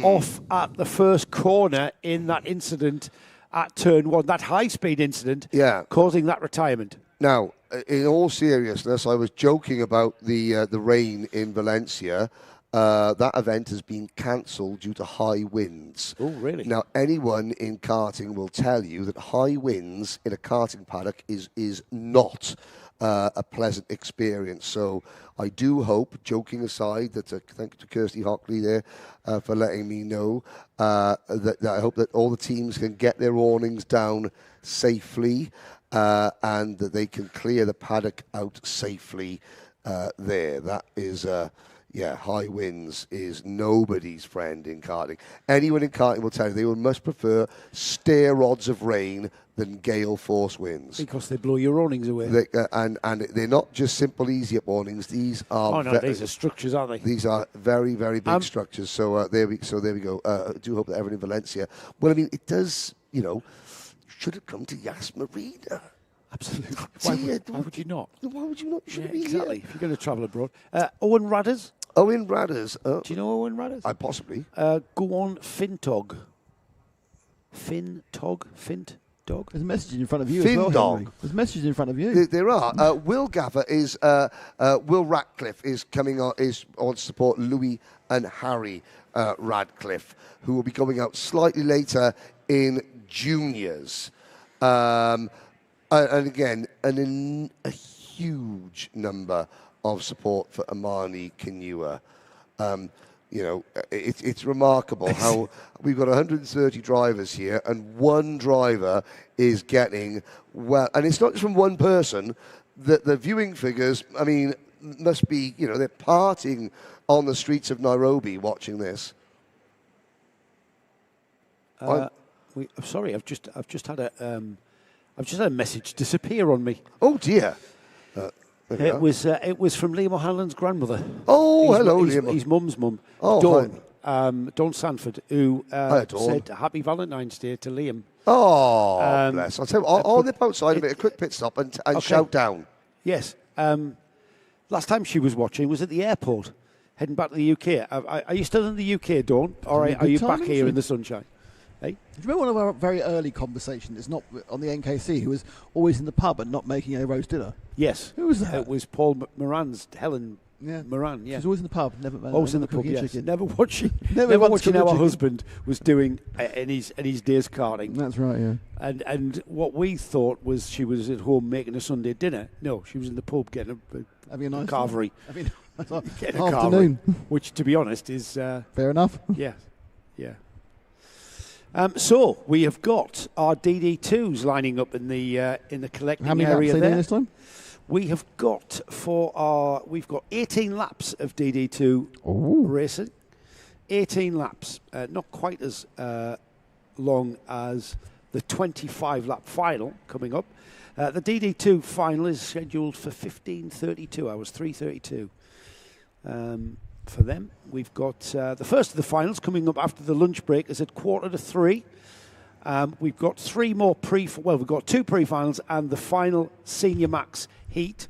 off at the first corner in that incident at turn one, that high-speed incident, causing that retirement. Now, in all seriousness, I was joking about the rain in Valencia. That event has been cancelled due to high winds. Oh, really? Now, anyone in karting will tell you that high winds in a karting paddock is not a pleasant experience. So I do hope, joking aside, that thank you to Kirsty Hockley there for letting me know, that I hope that all the teams can get their awnings down safely and that they can clear the paddock out safely there. That is... high winds is nobody's friend in karting. Anyone in karting will tell you they will much prefer stair rods of rain than gale force winds. Because they blow your awnings away. And they're not just simple easy up awnings. These are these are structures, aren't they? These are very, very big structures. So there we go. I do hope that everyone in Valencia. Well, I mean, it does. Should have come to Yas Marina. Absolutely. Why would you not? Why would you not? You should be exactly. here. If you're going to travel abroad. Owen Radders. Owen Radders. Do you know Owen Radders? Possibly. Go on, Fintog. Fintog? There's a message in front of you as well, Henry. There's messages in front of you. There are. Will Gaffer is... Will Ratcliffe is coming on, is on to support Louis and Harry Radcliffe, who will be going out slightly later in juniors. And again, a huge number of support for Amani Kinua. It's remarkable how we've got 130 drivers here and one driver is getting well. And it's not just from one person. The viewing figures, I mean, must be, they're partying on the streets of Nairobi watching this. I'm sorry, I've just had a message disappear on me. Oh dear. It was from Liam O'Hanlon's grandmother. Oh, hello, Liam. His mum's mum, Dawn. Dawn Sanford, who said Happy Valentine's Day to Liam. Oh, bless. I'll tell you, I'll nip outside a bit, a quick pit stop and shout down. Yes. Last time she was watching was at the airport, heading back to the UK. Are you still in the UK, Dawn? Or are you back here in the sunshine? Hey? Do you remember one of our very early conversations? It's not on the NKC, who was always in the pub and not making a roast dinner. Yes. Who was that? It was Paul Moran's Helen. Yeah. Moran, yeah. She was always in the pub. Always in the pub, yes. chicken. Never watching Never watching cook our chicken. husband was doing in his day's carting. That's right, yeah. And what we thought was she was at home making a Sunday dinner. No, she was in the pub getting Having a nice carvery. Getting a afternoon. Carvery, which, to be honest, is... fair enough. Yeah, yeah. So we have got our DD2s lining up in the collecting How many area laps are they there. doing this time? We have got we've got 18 laps of DD2 racing. 18 laps, not quite as long as the 25-lap final coming up. The DD2 final is scheduled for 15:32 hours, 3:32. For them, we've got the first of the finals coming up after the lunch break is at 2:45. We've got three more we've got two pre-finals and the final Senior Max heat,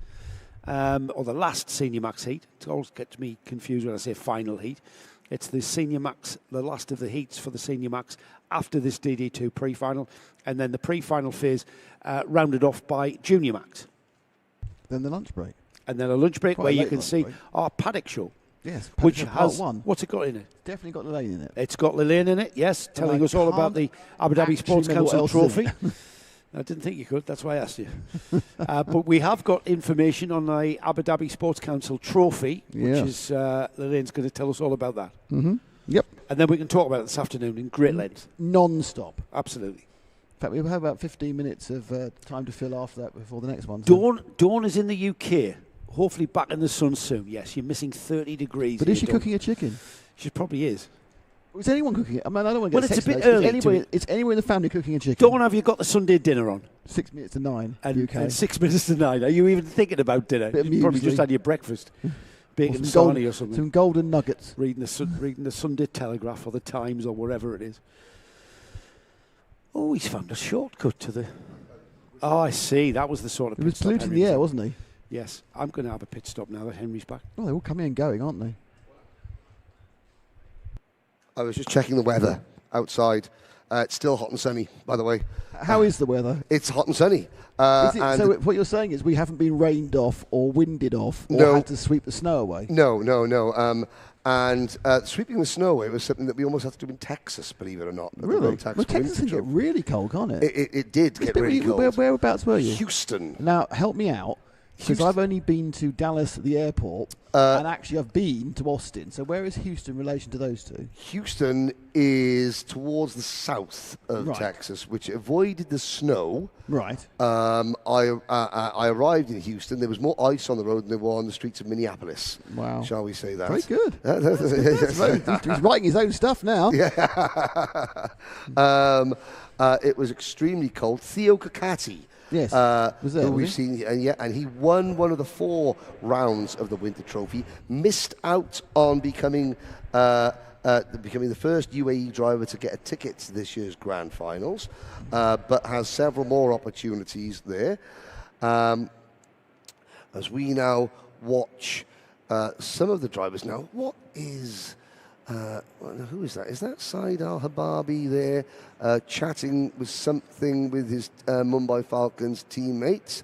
or the last Senior Max heat. It always gets me confused when I say final heat. It's the Senior Max, the last of the heats for the Senior Max after this DD2 pre-final, and then the pre-final phase rounded off by Junior Max. Then the lunch break. And then a lunch break Quite where a you late can lunch see break. our paddock show. Yes, Which Paddock has, Part 1. what's it got in it? Definitely got Lane in it. It's got Lillian in it, yes, telling I us all about the Abu Dhabi actually Sports remember Council what else is in trophy. I didn't think you could, that's why I asked you. But we have got information on the Abu Dhabi Sports Council trophy, which is Lillian's going to tell us all about that. Mm-hmm. Yep. And then we can talk about it this afternoon in great length. Non-stop. Absolutely. In fact, we have about 15 minutes of time to fill after that before the next one. Dawn is in the UK. Hopefully back in the sun soon. Yes, you're missing 30 degrees. But is she cooking a chicken? She probably is. Is anyone cooking it? I mean, I don't want to get Well, it's a bit sexist, early. It's anyone in the family cooking a chicken. Dawn, have you got the Sunday dinner on? 6 minutes to 9 And, UK. and 6 minutes to 9. Are you even thinking about dinner? Bit of You probably muesli. just had your breakfast. Bacon some sarnie or something. Some golden nuggets. Reading the Sunday Telegraph or the Times or wherever it is. Oh, he's found a shortcut to the... Oh, I see. That was the sort of It was pit stop polluting Henry the air, was wasn't he? Yes. I'm going to have a pit stop now that Henry's back. Oh, they're all coming and going, aren't they? I was just checking the weather outside. It's still hot and sunny, by the way. How is the weather? It's hot and sunny. So what you're saying is we haven't been rained off or winded off or No. had to sweep the snow away? No. Sweeping the snow away was something that we almost had to do in Texas, believe it or not. Really? Well, Texas can get really cold, can't it? It did get really cold. Whereabouts were you? Houston. Now, help me out. Because I've only been to Dallas at the airport, and actually I've been to Austin. So where is Houston in relation to those two? Houston is towards the south of Texas, which avoided the snow. Right. I arrived in Houston. There was more ice on the road than there were on the streets of Minneapolis. Wow. Shall we say that? Very good. He's writing his own stuff now. Yeah. It was extremely cold. Theo Kakati. Yes, was there, who was we've he? seen, and he won one of the 4 rounds of the Winter Trophy. Missed out on becoming the first UAE driver to get a ticket to this year's Grand Finals, but has several more opportunities there. As we now watch some of the drivers now, what is? Who is that? Is that Saeed Al-Hababi there chatting with something with his Mumbai Falcons teammates?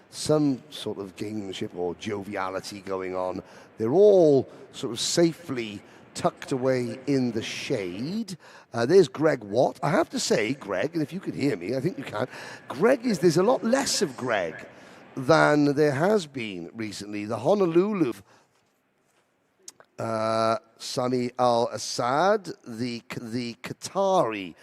Some sort of gamesmanship or joviality going on. They're all sort of safely tucked away in the shade. There's Greg Watt. I have to say, Greg, and if you can hear me, I think you can. There's a lot less of Greg than there has been recently. The Honolulu Sami Al-Assad, the Qatari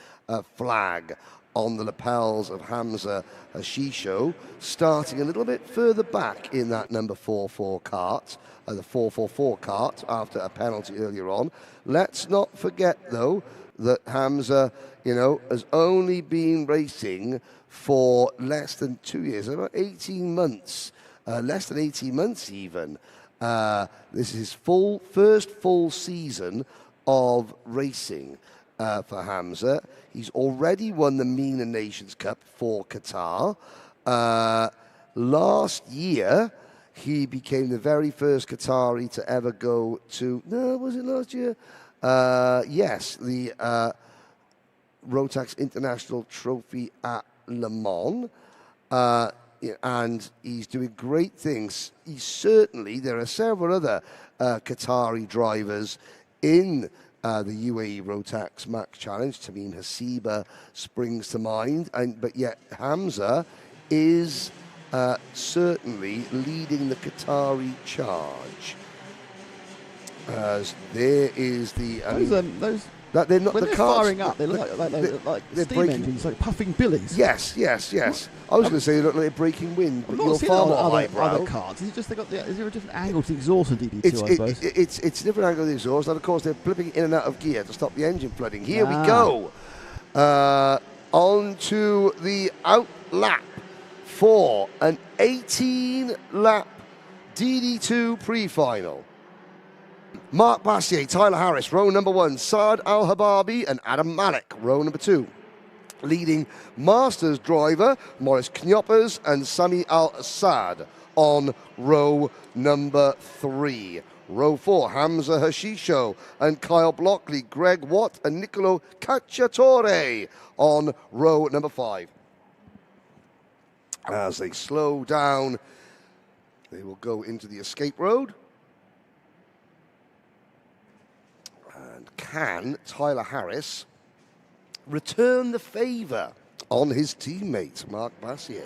flag on the lapels of Hamza Hashisho, starting a little bit further back in that number 4-4 cart, the 444 cart after a penalty earlier on. Let's not forget, though, that Hamza, has only been racing for less than 2 years, about 18 months, less than 18 months even. This is his first full season of racing for Hamza. He's already won the MENA Nations Cup for Qatar. Last year, he became the very first Qatari to ever go to... No, was it last year? Yes, the Rotax International Trophy at Le Mans. And he's doing great things. There are several other Qatari drivers in the UAE Rotax Max Challenge. Tamim Hasiba springs to mind, but yet Hamza is certainly leading the Qatari charge. As there is the... That they're not when the they're cars firing up. They look like they're steam breaking engines, like puffing billies. Yes. I was going to say they look like they're breaking wind, but you're far more highbrow. Other cars. Is there a different angle to the exhaust in DD2? I suppose it's a different angle to the exhaust, and of course they're flipping in and out of gear to stop the engine flooding. Here we go. On to the out lap for an 18-lap DD2 pre-final. Mark Bassier, Tyler Harris, row number 1. Saad Al-Hababi and Adam Malik, row number 2. Leading Masters driver, Maurice Knoppers and Sami Al-Assad on row number 3. Row 4, Hamza Hashisho and Kyle Blockley, Greg Watt and Nicolo Cacciatore on row number 5. As they slow down, they will go into the escape road. Can Tyler Harris return the favour on his teammate, Mark Bassier?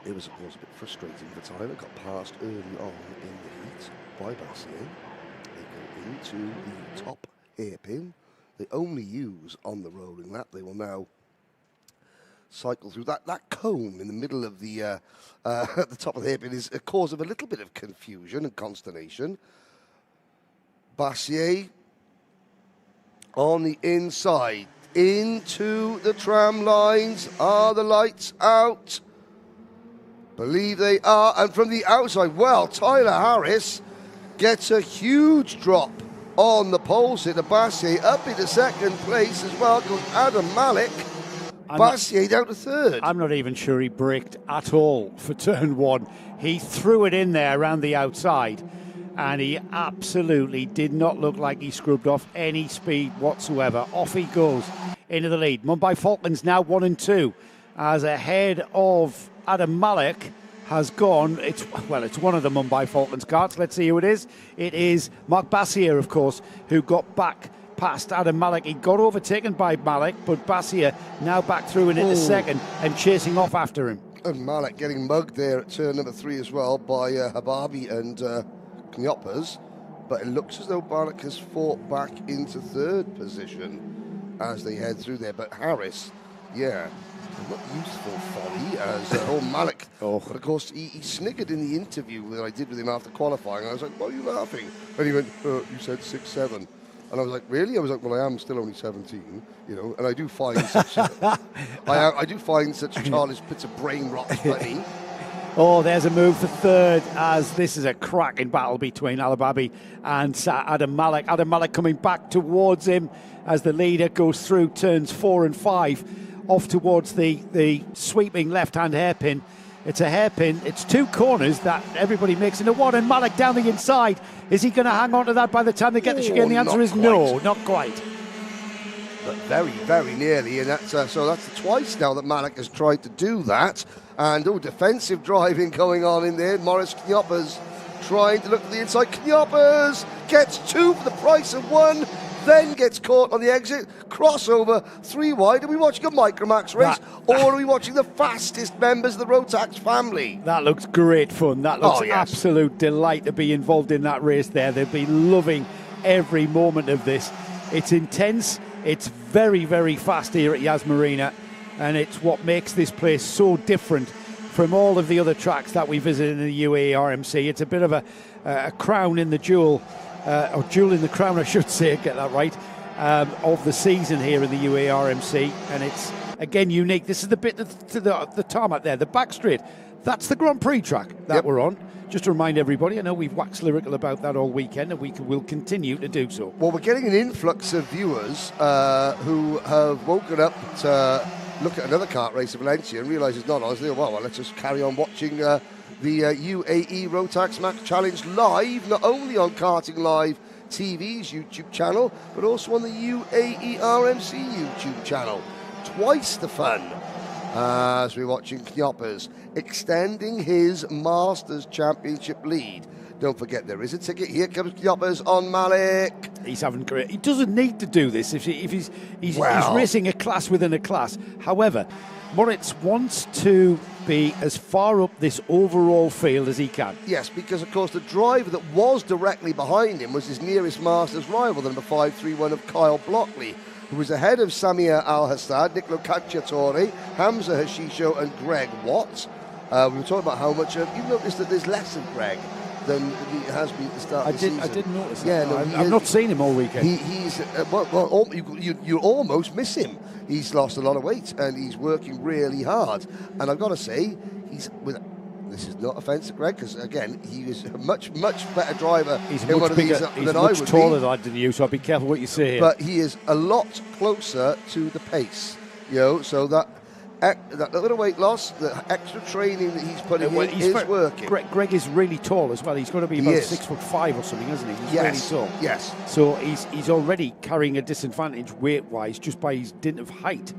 It was, of course, a bit frustrating for Tyler. Got passed early on in the heat by Bassier. They go into the top hairpin. They only use on the rolling lap. They will now cycle through that cone in the middle of the at the top of the hairpin is a cause of a little bit of confusion and consternation. Bassier on the inside into the tram lines. Are the lights out? Believe they are. And from the outside, well, Tyler Harris gets a huge drop on the pole sitter. Bassier up into second place as well goes Adam Malik. Bassier down to third. I'm not even sure he braked at all for turn 1. He threw it in there around the outside, and he absolutely did not look like he scrubbed off any speed whatsoever. Off he goes into the lead. Mumbai Falcons now 1 and 2, as ahead of Adam Malik has gone. It's one of the Mumbai Falcons carts. Let's see who it is. It is Mark Bassier, of course, who got back past Adam Malik. He got overtaken by Malik, but Bassier now back through and into second and chasing off after him. And Malik getting mugged there at turn number 3 as well by Hababi and Knoppers. But it looks as though Malik has fought back into third position as they head through there. But Harris, not useful folly as Malik. But of course, he sniggered in the interview that I did with him after qualifying. I was like, why are you laughing? And he went, you said 6'7". And I was like, really? I was like, well, I am still only 17, and I do find such I do find such childish bits of brain rot funny. Oh, there's a move for third, as this is a cracking battle between Al-Hababi and Adam Malik. Adam Malik coming back towards him as the leader goes through turns 4 and 5, off towards the sweeping left-hand hairpin. It's a hairpin. It's 2 corners that everybody makes into one, and Malik down the inside. Is he going to hang on to that by the time they get to chicane? The answer is no, not quite. But very, very nearly, and that's twice now that Malik has tried to do that. And defensive driving going on in there. Maurice Knoppers trying to look to the inside. Knoppers gets 2 for the price of 1. Then gets caught on the exit, crossover 3 wide. Are we watching a Micromax race, or are we watching the fastest members of the Rotax family? That looks great fun. That looks absolute delight to be involved in that race there. They'll be loving every moment of this. It's intense. It's very, very fast here at Yas Marina, and it's what makes this place so different from all of the other tracks that we visited in the UAE RMC. It's a bit of a crown in the jewel. Or jewel in the crown, I should say, get that right, of the season here in the UAE RMC. And it's, again, unique. This is the bit to the tarmac there, the back straight. That's the Grand Prix track that we're on. Just to remind everybody, I know we've waxed lyrical about that all weekend, and we will continue to do so. Well, we're getting an influx of viewers who have woken up to look at another kart race in Valencia and realise it's not ours. They go, well, let's just carry on watching the UAE Rotax Max Challenge live, not only on Karting Live TV's YouTube channel, but also on the UAE RMC YouTube channel. Twice the fun as we're watching Knoppers extending his Masters Championship lead. Don't forget, there is a ticket. Here comes Knoppers on Malik. He's having great. He doesn't need to do this if he's racing a class within a class. However, Moritz wants to be as far up this overall field as he can. Yes, because of course the driver that was directly behind him was his nearest Masters rival, the number 531 of Kyle Blockley, who was ahead of Samir Al-Hassad, Nicolo Cacciatore, Hamza Hashisho and Greg Watt. We were talking about how much, you noticed that there's less of Greg than he has been at the start of the season. I didn't notice that. Yeah, no, I've not seen him all weekend. He's you almost miss him. He's lost a lot of weight and he's working really hard. And I've got to say, this is not offence to Greg, because again, he is a much better driver. He's in much one of bigger, these he's than much I would taller be. than you, so I'll be careful what you say here. But he is a lot closer to the pace, so that little weight loss, the extra training that he's putting in is working. Greg is really tall as well. He's got to be about 6'5" or something, isn't he? He's really tall. Yes. So he's already carrying a disadvantage weight-wise just by his dint of height.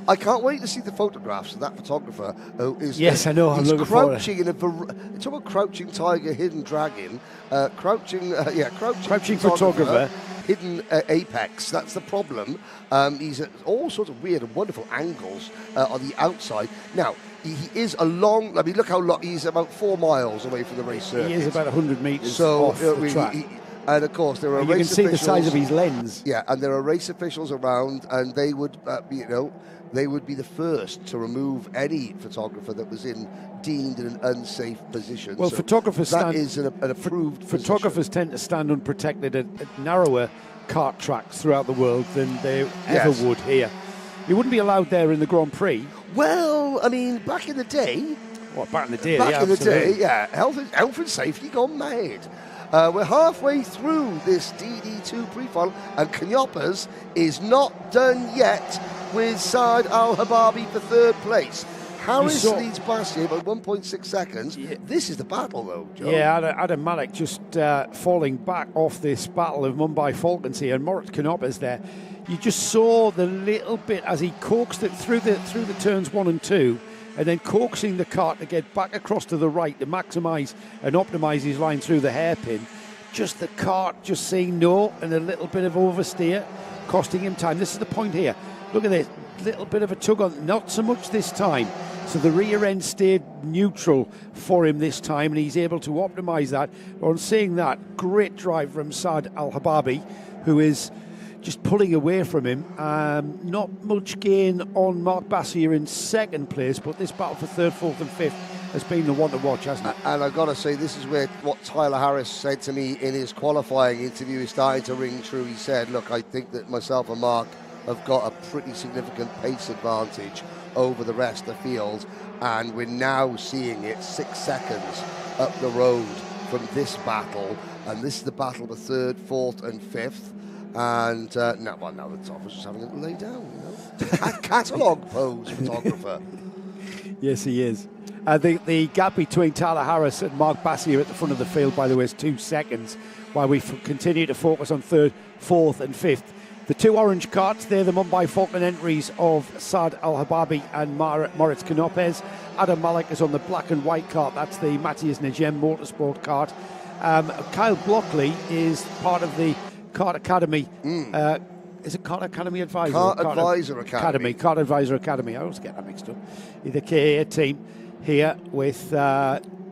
I can't wait to see the photographs of that photographer. I know. I'm looking crouching in talk about crouching tiger, hidden dragon, crouching photographer. Hidden apex. That's the problem. He's at all sorts of weird and wonderful angles on the outside. Now, he is a long. I mean, look how long. He's about 4 miles away from the race circuit. He is about 100 metres off the track. And of course, there are you race can see officials, the size of his lens. Yeah, and there are race officials around, and they would, they would be the first to remove any photographer that was deemed in an unsafe position. Well, so photographers that is an approved photographers tend to stand unprotected at narrower kart tracks throughout the world than they ever would here. You wouldn't be allowed there in the Grand Prix. Well, I mean, back in the day. What, back in the day? Back in the day, yeah. Health and safety gone mad. We're halfway through this DD2 pre-final, and Knoppers is not done yet with Saad Al-Hababi for third place. Harris leads Bassier by 1.6 seconds. Yeah. This is the battle, though, Joe. Yeah, Adam Malik just falling back off this battle of Mumbai Falcons here, and Moritz Knoppers there. You just saw the little bit as he coaxed it through the turns 1 and 2, and then coaxing the kart to get back across to the right to maximise and optimise his line through the hairpin. Just the kart just saying no, and a little bit of oversteer, costing him time. This is the point here. Look at this, little bit of a tug on, not so much this time. So the rear end stayed neutral for him this time, and he's able to optimise that. On seeing that, great drive from Saad Al-Hababi, who is just pulling away from him. Not much gain on Mark Bassier in second place, but this battle for third, fourth and fifth has been the one to watch, hasn't it? And I've got to say, this is where what Tyler Harris said to me in his qualifying interview is starting to ring true. He said, look, I think that myself and Mark have got a pretty significant pace advantage over the rest of the field, and we're now seeing it 6 seconds up the road from this battle, and this is the battle for third, fourth and fifth. And now the top was just having to lay down, catalogue pose photographer. Yes, he is. The gap between Tyler Harris and Mark Bassier at the front of the field, by the way, is 2 seconds, while we continue to focus on third, fourth and fifth. The two orange karts, they're the Mumbai Falcon entries of Saad Al-Hababi and Moritz Knoppers. Adam Malik is on the black and white kart. That's the Matthias Nejem Motorsport kart. Kyle Blockley is part of the Kart Academy. Is it Kart Academy Advisor? Kart Advisor Academy. Kart Advisor Academy. I always get that mixed up. The KA team here with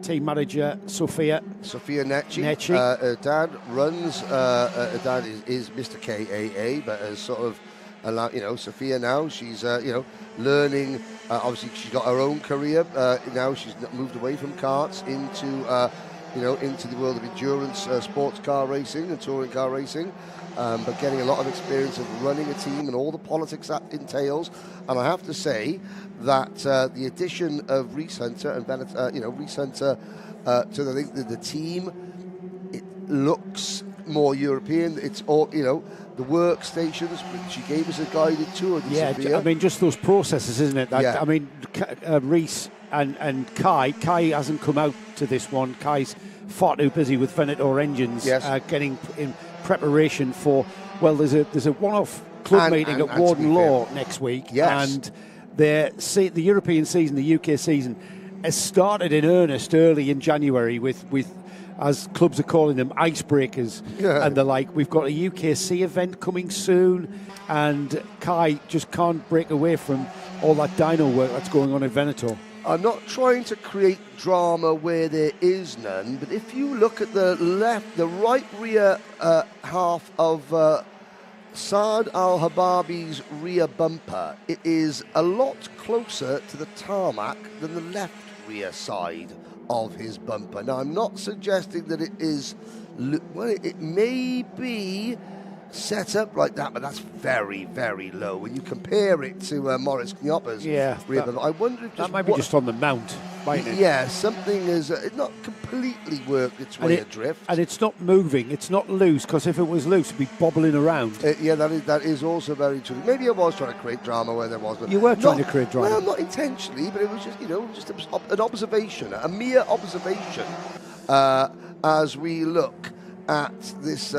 team manager Sophia Necci. Her dad runs. Her dad is Mr. KAA, but as sort of Sophia now, she's learning. Obviously, she's got her own career now. She's moved away from karts into the world of endurance sports car racing and touring car racing, but getting a lot of experience of running a team and all the politics that entails. And I have to say that the addition of Reese Hunter and Reese Hunter to the team, it looks more European. It's all the workstations. She gave us a guided tour. I mean, just those processes, isn't it? I mean, Reese and Kai hasn't come out to this one. Kai's far too busy with Venator engines, getting in preparation for. Well, there's a one-off club meeting at Warden Law next week, and the European season, the UK season, has started in earnest early in January with as clubs are calling them, icebreakers and the like. We've got a UKC event coming soon, and Kai just can't break away from all that dyno work that's going on in Venator. I'm not trying to create drama where there is none, but if you look at the right rear half of Saad Al-Hababi's rear bumper, it is a lot closer to the tarmac than the left rear side of his bumper. Now, I'm not suggesting that it is, well, it may be set up like that, but that's very, very low. When you compare it to Maurice Knopper's rear bumper, I wonder if that might be just on the mount, mightn't it? Yeah, something has not completely worked its way adrift. And it's not moving, it's not loose, because if it was loose, it'd be bobbling around. That is also very true. Maybe I was trying to create drama where there wasn't. You were trying to create drama. Well, not intentionally, but it was just, just an observation, a mere observation, as we look at this.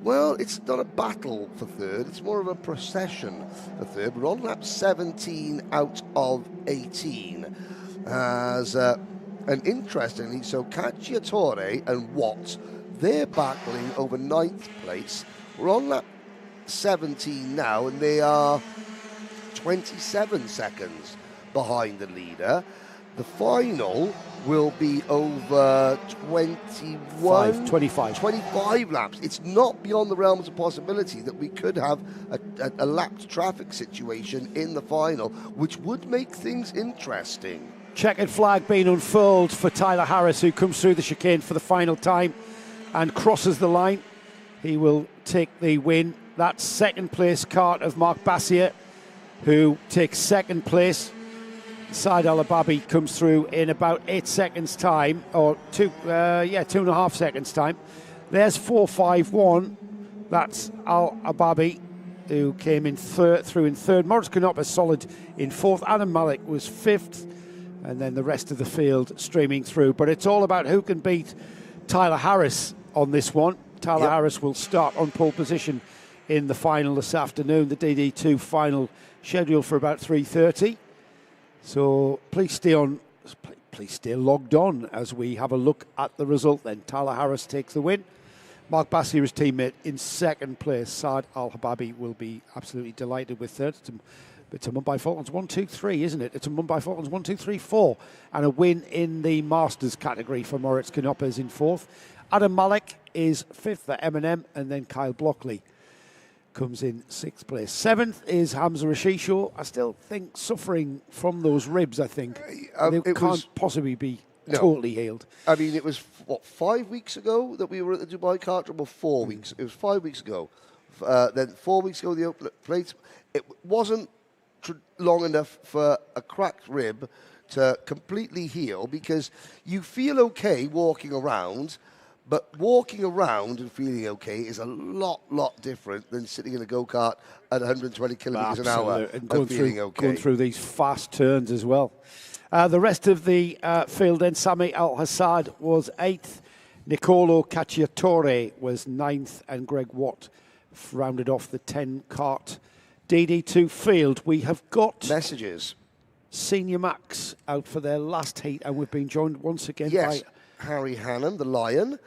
Well, it's not a battle for third, it's more of a procession for third. We're on lap 17 out of 18. And interestingly, so Cacciatore and Watt, they're battling over 9th place. We're on lap 17 now, and they are 27 seconds behind the leader. The final will be over 25 laps. It's not beyond the realms of possibility that we could have a lapped traffic situation in the final, which would make things interesting. Checkered flag being unfurled for Tyler Harris, who comes through the chicane for the final time and crosses the line. He will take the win. That's second place kart of Mark Bassier, who takes second place. Saad Al-Hababi comes through in about 8 seconds time, or 2.5 seconds time. There's 4.51. That's Al-Hababi, who came in through in third. Maurice Knopp solid in fourth. Adam Malik was fifth, and then the rest of the field streaming through. But it's all about who can beat Tyler Harris on this one. Tyler Harris will start on pole position in the final this afternoon. The DD2 final scheduled for about 3:30. So please stay logged on as we have a look at the result then. Tyler Harris takes the win. Mark Bassier, his teammate, in second place. Saad Al-Hababi will be absolutely delighted with third. It's a Mumbai Falcons 1, 2, 3, isn't it? It's a Mumbai Falcons 1, 2, 3, 4. And a win in the Masters category for Moritz Knoppers in fourth. Adam Malik is fifth for M&M, and then Kyle Blockley comes in sixth place. Seventh is Hamza Rashisho. I still think suffering from those ribs, I think. They can't possibly be totally healed. I mean, it was, 5 weeks ago that we were at the Dubai Kart Trial? 4 weeks. It was 5 weeks ago. Then 4 weeks ago, the open plates. It wasn't long enough for a cracked rib to completely heal, because you feel okay walking around, but walking around and feeling okay is a lot different than sitting in a go-kart at 120 kilometres an hour and going through these fast turns as well. The rest of the field then, Sami Al-Hassad was 8th, Nicolo Cacciatore was 9th, and Greg Watt rounded off the 10 kart DD2 field. We have got messages. Senior Max out for their last heat, and we've been joined once again by Harry Hannam, the Lion.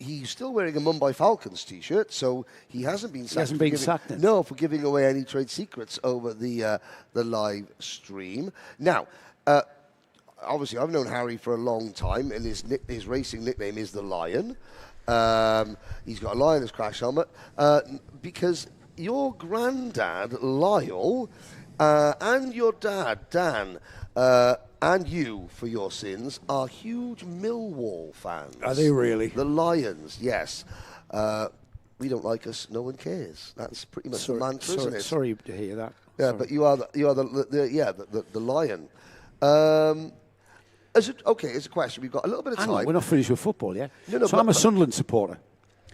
He's still wearing a Mumbai Falcons t-shirt, so he hasn't been sacked. He hasn't been sacked. No, for giving away any trade secrets over the live stream. Now, obviously, I've known Harry for a long time, and his racing nickname is the Lion. He's got a lion's crash helmet because your granddad Lyle and your dad Dan. And you, for your sins, are huge Millwall fans. Are they really? The Lions, yes. We don't like us, no one cares. That's pretty much the mantra, isn't it? Sorry to hear that. Yeah, sorry. But you are the Lion. It's a question. We've got a little bit of time. We're not finished with football yet. No, so I'm a Sunderland supporter.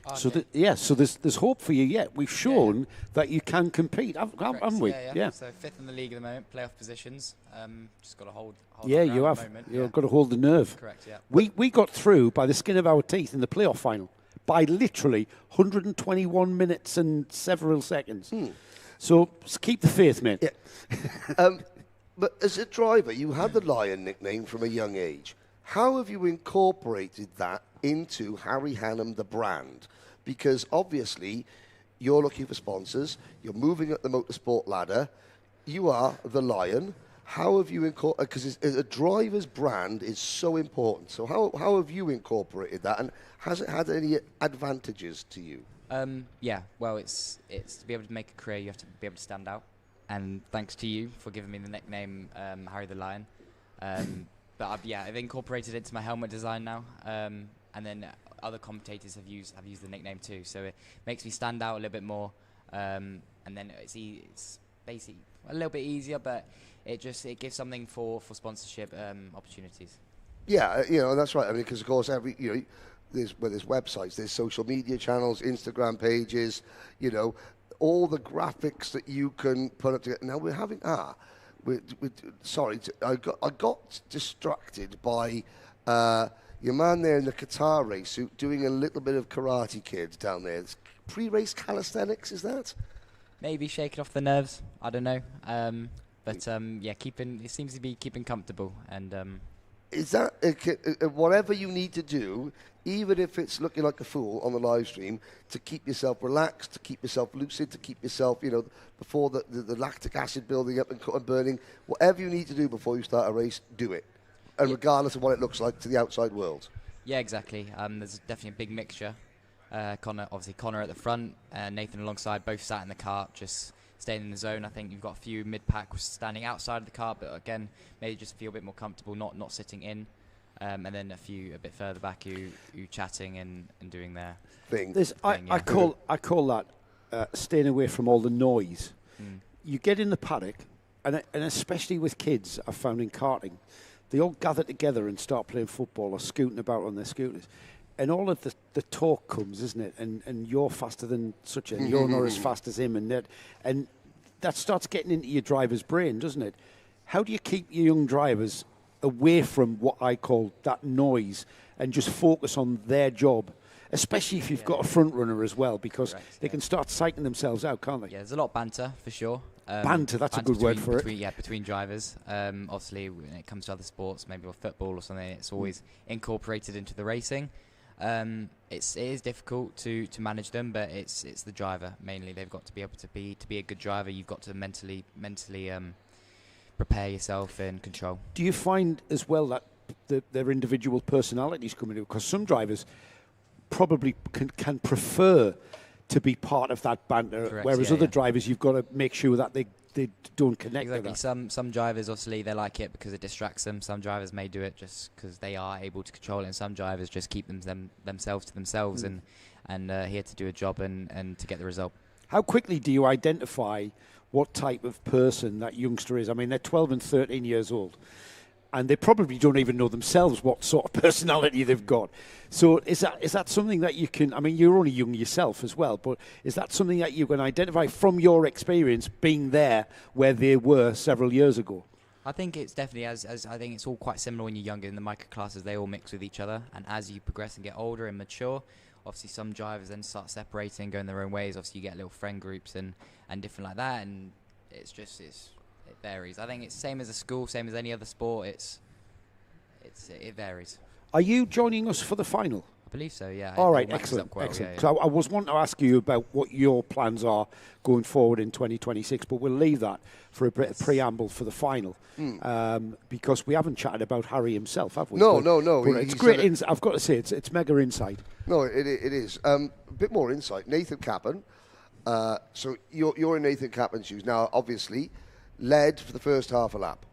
Okay. So there's hope for you yet. We've shown that you can compete, haven't we? Yeah. So 5th in the league at the moment, playoff positions. Just got to hold yeah, our ground you have. at the moment. You've got to hold the nerve. Correct, yeah. We got through by the skin of our teeth in the playoff final by literally 121 minutes and several seconds. So keep the faith, mate. Yeah. But as a driver, you had the Lion nickname from a young age. How have you incorporated that into Harry Hannam, the brand? Because obviously, you're looking for sponsors, you're moving up the motorsport ladder, you are the Lion. How have you incorporated, because a driver's brand is so important, so how have you incorporated that, and has it had any advantages to you? Yeah, well, it's to be able to make a career, you have to be able to stand out. And thanks to you for giving me the nickname Harry the Lion. But I've incorporated it into my helmet design now. And then other commentators have used the nickname too. So it makes me stand out a little bit more. And then it's basically a little bit easier, but it gives something for sponsorship opportunities. Yeah, that's right. I mean, because of course there's websites, there's social media channels, Instagram pages, all the graphics that you can put up together. Now I got distracted by your man there in the Qatar race suit doing a little bit of Karate Kid down there. It's pre-race calisthenics, is that? Maybe shaking off the nerves. I don't know. It seems to be keeping comfortable. And is that whatever you need to do, even if it's looking like a fool on the live stream, to keep yourself relaxed, to keep yourself lucid, to keep yourself, before the lactic acid building up and burning, whatever you need to do before you start a race, do it. And regardless of what it looks like to the outside world. Yeah, exactly. There's definitely a big mixture. Connor at the front, Nathan alongside, both sat in the cart, just staying in the zone. I think you've got a few mid-pack standing outside of the cart, but again, maybe just feel a bit more comfortable, not sitting in. And then a few a bit further back who chatting and doing their thing. I call that staying away from all the noise. You get in the paddock, and especially with kids, I've found in karting, they all gather together and start playing football or scooting about on their scooters. And all of the talk comes, isn't it? And you're faster than such, and you're not as fast as him, and that starts getting into your driver's brain, doesn't it? How do you keep your young drivers away from what I call that noise and just focus on their job, especially if you've got a front runner as well, because they can start psyching themselves out, can't they? Yeah, there's a lot of banter for sure. Banter, that's a good word for it. Yeah, between drivers. Obviously, when it comes to other sports, maybe football or something, it's always incorporated into the racing. It is difficult to manage them, but it's the driver mainly. They've got to be able to be a good driver. You've got to mentally prepare yourself and control. Do you find as well that their individual personalities come into it? Because some drivers probably can prefer to be part of that banter, correct, whereas other drivers, you've got to make sure that they don't connect. Exactly. With that. Some drivers, obviously, they like it because it distracts them. Some drivers may do it just because they are able to control it, and some drivers just keep themselves to themselves and here to do a job and to get the result. How quickly do you identify what type of person that youngster is? I mean, they're 12 and 13 years old, and they probably don't even know themselves what sort of personality they've got. So is that something that you can, I mean, you're only young yourself as well, but is that something that you can identify from your experience being there where they were several years ago? I think it's definitely, as I think it's all quite similar when you're younger. In the micro classes, they all mix with each other, and as you progress and get older and mature, obviously some drivers then start separating, going their own ways. Obviously you get little friend groups and different like that, and it varies. I think it's same as a school, same as any other sport. It varies. Are you joining us for the final? I believe so, yeah. All right, excellent. Yeah. So I was wanting to ask you about what your plans are going forward in 2026, but we'll leave that for a bit of preamble for the final, because we haven't chatted about Harry himself, have we? No. But it's great. I've got to say, it's mega insight. No, it is. A bit more insight. Nathan Cappan. So you're in Nathan Cappan's shoes. Now, obviously, led for the first half a lap.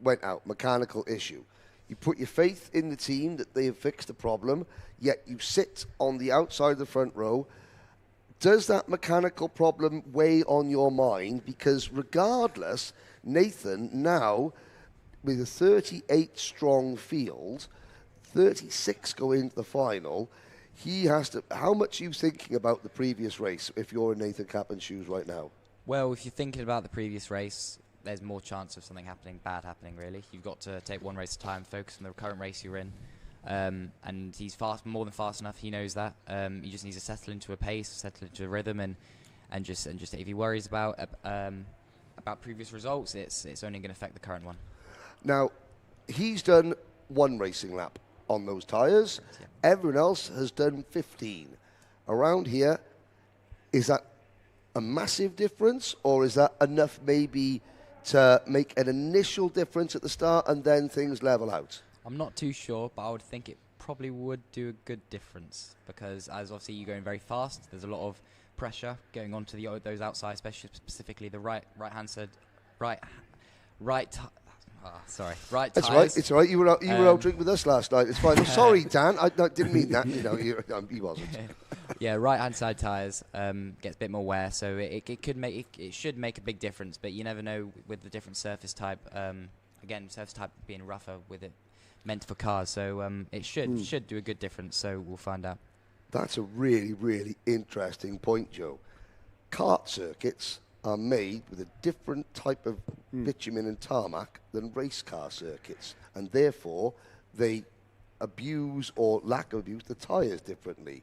Went out. Mechanical issue. You put your faith in the team that they have fixed the problem, yet you sit on the outside of the front row. Does that mechanical problem weigh on your mind? Because regardless, Nathan now, with a 38-strong field, 36 go into the final, he has to. How much are you thinking about the previous race if you're in Nathan Cappen's shoes right now? Well, if you're thinking about the previous race, there's more chance of something bad happening, really. You've got to take one race at a time, focus on the current race you're in. And he's more than fast enough, he knows that. He just needs to settle into a pace, settle into a rhythm, and just if he worries about previous results, it's only going to affect the current one. Now, he's done one racing lap on those tyres. Yeah. Everyone else has done 15. Around here, is that a massive difference, or is that enough maybe to make an initial difference at the start and then things level out? I'm not too sure, but I would think it probably would do a good difference, because as obviously you're going very fast, there's a lot of pressure going onto those outside, especially specifically the right That's tyres. right. It's all right. You were out drinking with us last night. It's fine. I'm sorry, Dan. I didn't mean that. He wasn't. Yeah, right-hand side tyres gets a bit more wear, so it should make a big difference. But you never know with the different surface type. Again, surface type being rougher with it meant for cars, so it should do a good difference. So we'll find out. That's a really, really interesting point, Joe. Kart circuits are made with a different type of bitumen and tarmac than race car circuits, and therefore they abuse or lack of abuse the tyres differently.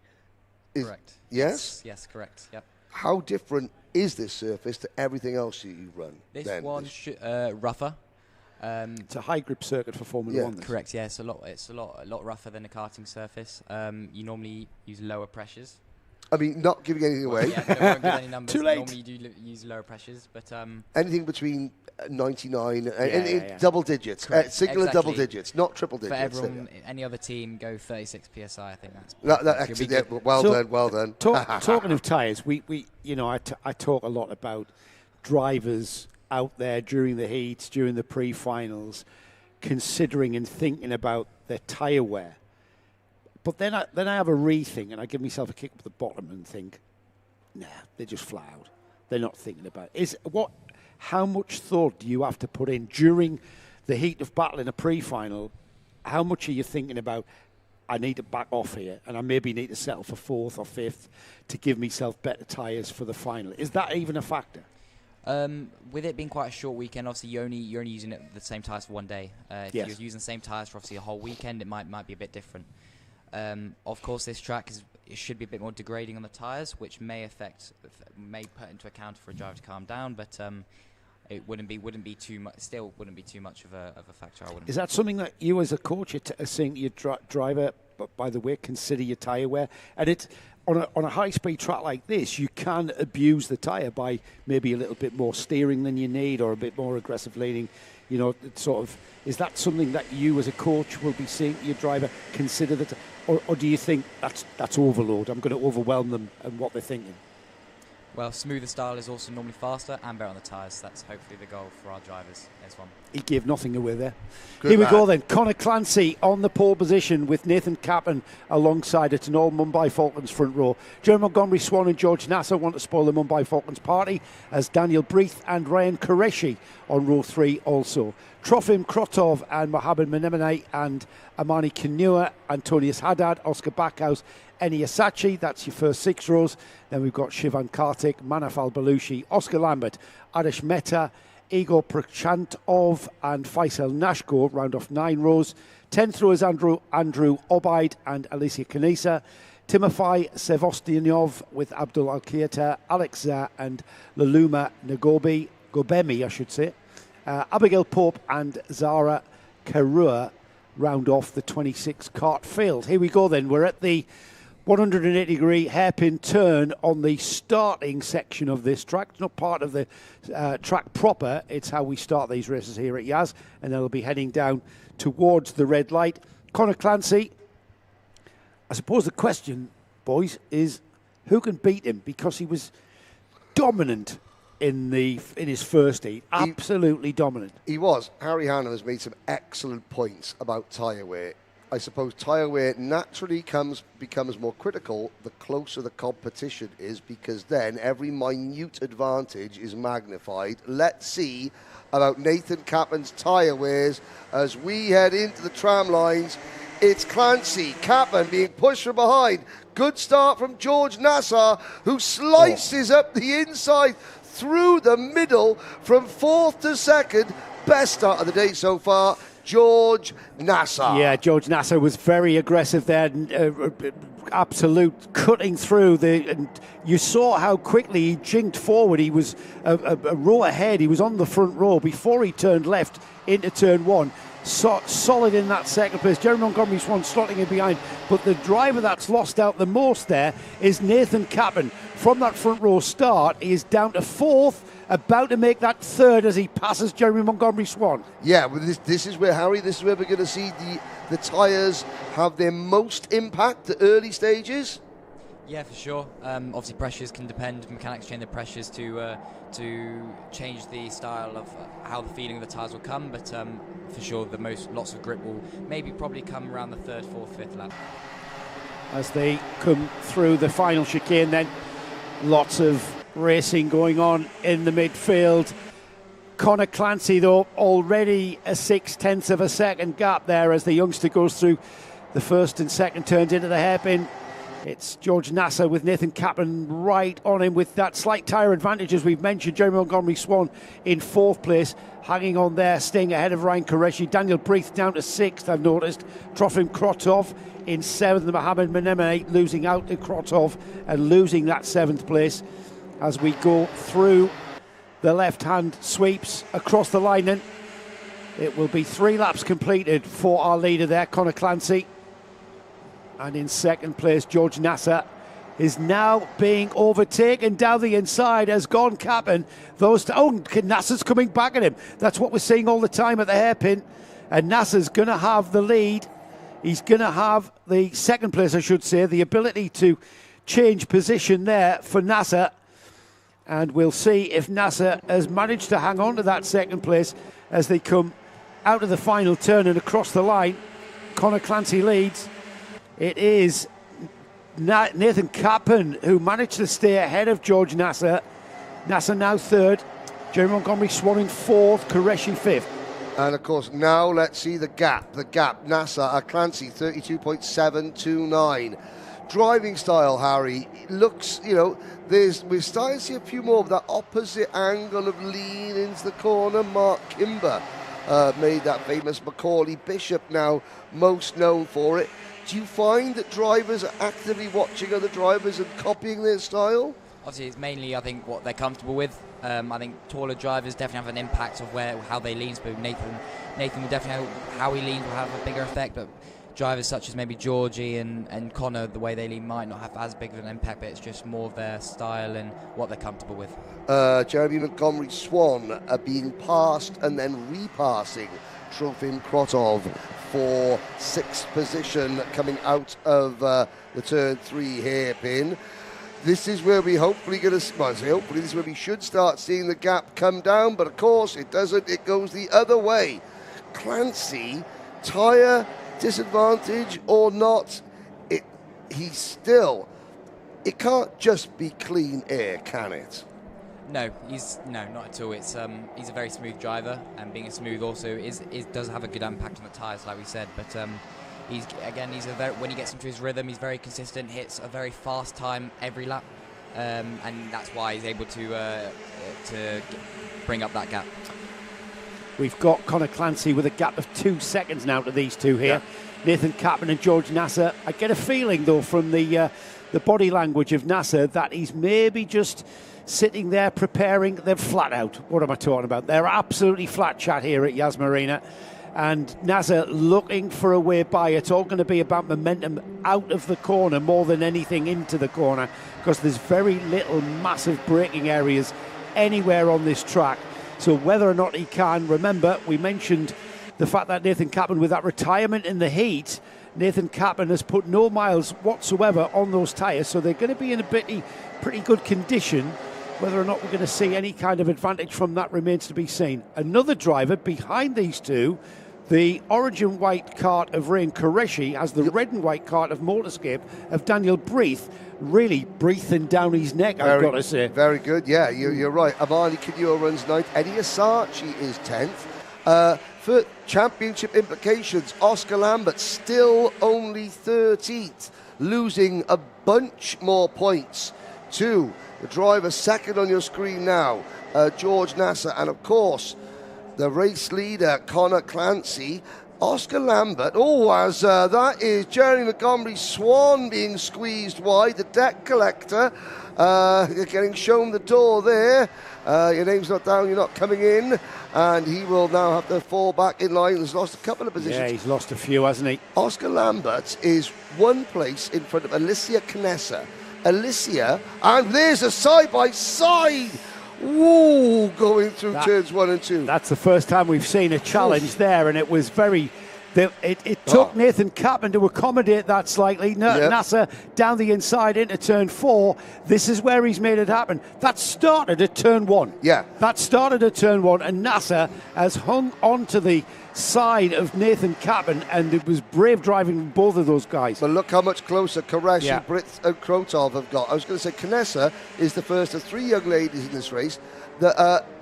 Correct. Yes? Yes, correct. Yep. How different is this surface to everything else you run? This one rougher. It's a high grip circuit for Formula 1. Correct. Yeah, it's a lot rougher than a karting surface. You normally use lower pressures. I mean, not giving anything away. Yeah, I won't give any numbers. Too late. Normally you do use lower pressures, but anything between 99 and double digits, single and double digits, not triple digits. For everyone, any other team, go 36 psi. I think that's. Well done. Talking of tyres, I talk a lot about drivers out there during the heats, during the pre-finals, considering and thinking about their tyre wear. But then I have a rethink, and I give myself a kick up the bottom and think, nah, they're just flat out. They're not thinking about it. How much thought do you have to put in during the heat of battle in a pre-final? How much are you thinking about, I need to back off here, and I maybe need to settle for fourth or fifth to give myself better tyres for the final? Is that even a factor? With it being quite a short weekend, obviously you're only using the same tyres for one day. If you're using the same tyres for obviously a whole weekend, it might be a bit different. Of course, this track it should be a bit more degrading on the tyres, which may put into account for a driver to calm down, but it wouldn't be too much. Still, wouldn't be too much of a factor. I wouldn't. Is that something that you, as a coach, are saying to your driver? But by the way, consider your tyre wear, and it's on a high-speed track like this, you can abuse the tyre by maybe a little bit more steering than you need, or a bit more aggressive leaning. Is that something that you as a coach will be saying to your driver, consider that, or do you think that's overload? I'm going to overwhelm them and what they're thinking. Well, smoother style is also normally faster and better on the tyres. That's hopefully the goal for our drivers. This one. He gave nothing away there. Good Here lad. we go then. Connor Clancy on the pole position with Nathan Cappan alongside it, and all Mumbai Falcons front row. Jeremy Montgomery, Swan and George Nasser want to spoil the Mumbai Falcons party, as Daniel Breath and Ryan Qureshi on row 3 also. Trofim Krotov and Mohamed Minimax and Amani Kinua, Antonius Haddad, Oscar Backhouse, Eni Asachi. That's your first 6 rows. Then we've got Shivan Kartik, Manaf Al-Balushi, Oscar Lambert, Adesh Mehta, Igor Prachantov and Faisal Nashko round off 9 rows. 10th row is Andrew Obaid and Alicia Kanisa. Timofey Sevostyanov with Abdul Al-Kieta, Alex Zah and Laluma Gobemi, I should say. Abigail Pope and Zara Karua round off the 26 kart field. Here we go then. We're at the 180-degree hairpin turn on the starting section of this track. It's not part of the track proper. It's how we start these races here at Yas, and then we'll be heading down towards the red light. Connor Clancy, I suppose the question, boys, is who can beat him? Because he was dominant in his first heat. Absolutely dominant. He was. Harry Hanna has made some excellent points about tyre wear. I suppose tyre wear naturally becomes more critical the closer the competition is, because then every minute advantage is magnified. Let's see about Nathan Cappen's tyre wears as we head into the tram lines. It's Clancy, Cappen being pushed from behind. Good start from George Nassar, who slices up the inside through the middle from 4th to 2nd. Best start of the day so far, George Nassar. Yeah, George Nassar was very aggressive there, absolute cutting through. And you saw how quickly he jinked forward. He was a row ahead. He was on the front row before he turned left into turn 1. Solid in that second place. Jeremy Montgomery Swan slotting in behind, but the driver that's lost out the most there is Nathan Cappan. From that front row start, he is down to 4th, about to make that 3rd as he passes Jeremy Montgomery Swan. Yeah, well, this is where, Harry, this is where we're going to see the tyres have their most impact, the early stages. Yeah, for sure. Obviously, pressures can depend. Mechanics change the pressures to change the style of how the feeling of the tyres will come. But for sure, lots of grip will probably come around the 3rd, 4th, 5th lap. As they come through the final chicane, then lots of racing going on in the midfield. Conor Clancy, though, already a 0.6 of a second gap there as the youngster goes through the first and second turns into the hairpin. It's George Nassar with Nathan Cappan right on him with that slight tyre advantage, as we've mentioned. Jeremy Montgomery Swan in 4th place, hanging on there, staying ahead of Ryan Qureshi. Daniel Breath down to 6th, I've noticed. Trofim Krotov in 7th. Mohamed Minimax losing out to Krotov and losing that 7th place as we go through the left-hand sweeps across the line. Then it will be 3 laps completed for our leader there, Conor Clancy. And in 2nd place, George Nassar is now being overtaken down the inside as Gordon Cappan. Nassar's coming back at him. That's what we're seeing all the time at the hairpin. And Nassar's going to have the lead. He's going to have the 2nd place, I should say, the ability to change position there for Nassar. And we'll see if Nassar has managed to hang on to that 2nd place as they come out of the final turn and across the line. Conor Clancy leads. It is Nathan Cappan who managed to stay ahead of George Nassar. Nassar now 3rd. Jeremy Montgomery Swan in 4th. Qureshi 5th. And of course, now let's see the gap. Nassar, Clancy 32.729. Driving style, Harry, looks, we're starting to see a few more of that opposite angle of lean into the corner. Mark Kimber made that famous Macaulay Bishop, now most known for it. Do you find that drivers are actively watching other drivers and copying their style? Obviously, it's mainly, I think, what they're comfortable with. I think taller drivers definitely have an impact of how they lean. So Nathan will definitely how he leans will have a bigger effect, but drivers such as maybe Georgie and Connor, the way they lean might not have as big of an impact, but it's just more of their style and what they're comfortable with. Jeremy Montgomery Swan being passed and then repassing Trofim Krotov for 6th position coming out of the turn 3 hairpin. This is where we hopefully this is where we should start seeing the gap come down, but of course it doesn't. It goes the other way. Clancy, tyre disadvantage or not, it can't just be clean air, can it? No, not at all. It's he's a very smooth driver, and being a smooth also does have a good impact on the tyres, like we said. But when he gets into his rhythm, he's very consistent, hits a very fast time every lap, and that's why he's able to bring up that gap. We've got Conor Clancy with a gap of 2 seconds now to these two here. Yeah. Nathan Cappan and George Nassar. I get a feeling, though, from the body language of Nassar that he's maybe just sitting there preparing. They're flat out. What am I talking about? They're absolutely flat chat here at Yas Marina. And Nassar looking for a way by. It's all going to be about momentum out of the corner more than anything into the corner, because there's very little massive braking areas anywhere on this track. So whether or not he can, remember, we mentioned the fact that Nathan Cappan, with that retirement in the heat, Nathan Cappan has put no miles whatsoever on those tyres, so they're going to be in a pretty good condition. Whether or not we're going to see any kind of advantage from that remains to be seen. Another driver behind these two, the orange and white kart of Ryan Qureshi, has the red and white kart of Motorscape of Daniel Breath, really breathing down his neck, I've got to say. Very good, yeah, you're right. Amani Kinyua runs 9th, Eddie Asachi is 10th. For championship implications, Oscar Lambert still only 13th, losing a bunch more points to the driver second on your screen now, George Nasser, and of course the race leader Connor Clancy. Oscar Lambert, as that is Jeremy Montgomery Swan being squeezed wide, the deck collector, getting shown the door there. Your name's not down, you're not coming in, and he will now have to fall back in line. He's lost a couple of positions. Yeah, he's lost a few, hasn't he? Oscar Lambert is one place in front of Alicia Knessa. Alicia, and there's a side-by-side. Woo, going through turns 1 and 2. That's the first time we've seen a challenge there, and it was very... It took Nathan Capman to accommodate that slightly. Nasser down the inside into turn 4. This is where he's made it happen. That started at turn 1. Yeah. That started at turn 1, and Nasser has hung onto the side of Nathan Capman, and it was brave driving from both of those guys. But look how much closer Koresh and Brith and Krotov have got. I was going to say Knessa is the first of 3 young ladies in this race.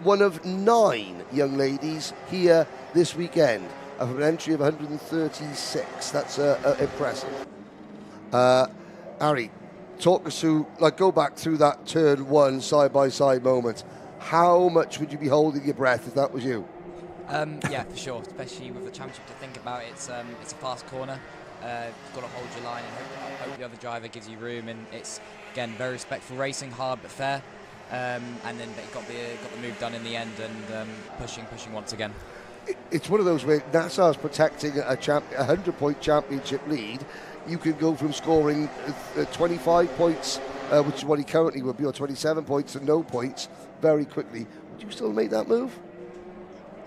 One of 9 young ladies here this weekend. Of an entry of 136. That's impressive. Harry, talk us through, go back through that turn 1 side-by-side moment. How much would you be holding your breath if that was you? Yeah, for sure, especially with the championship to think about. It's a fast corner. You've got to hold your line and hope the other driver gives you room, and it's, again, very respectful racing, hard but fair. And then they got the move done in the end, and pushing once again. It's one of those where Nassar's protecting a 100-point championship lead. You can go from scoring 25 points, which is what he currently would be, or 27 points to no points very quickly. Would you still make that move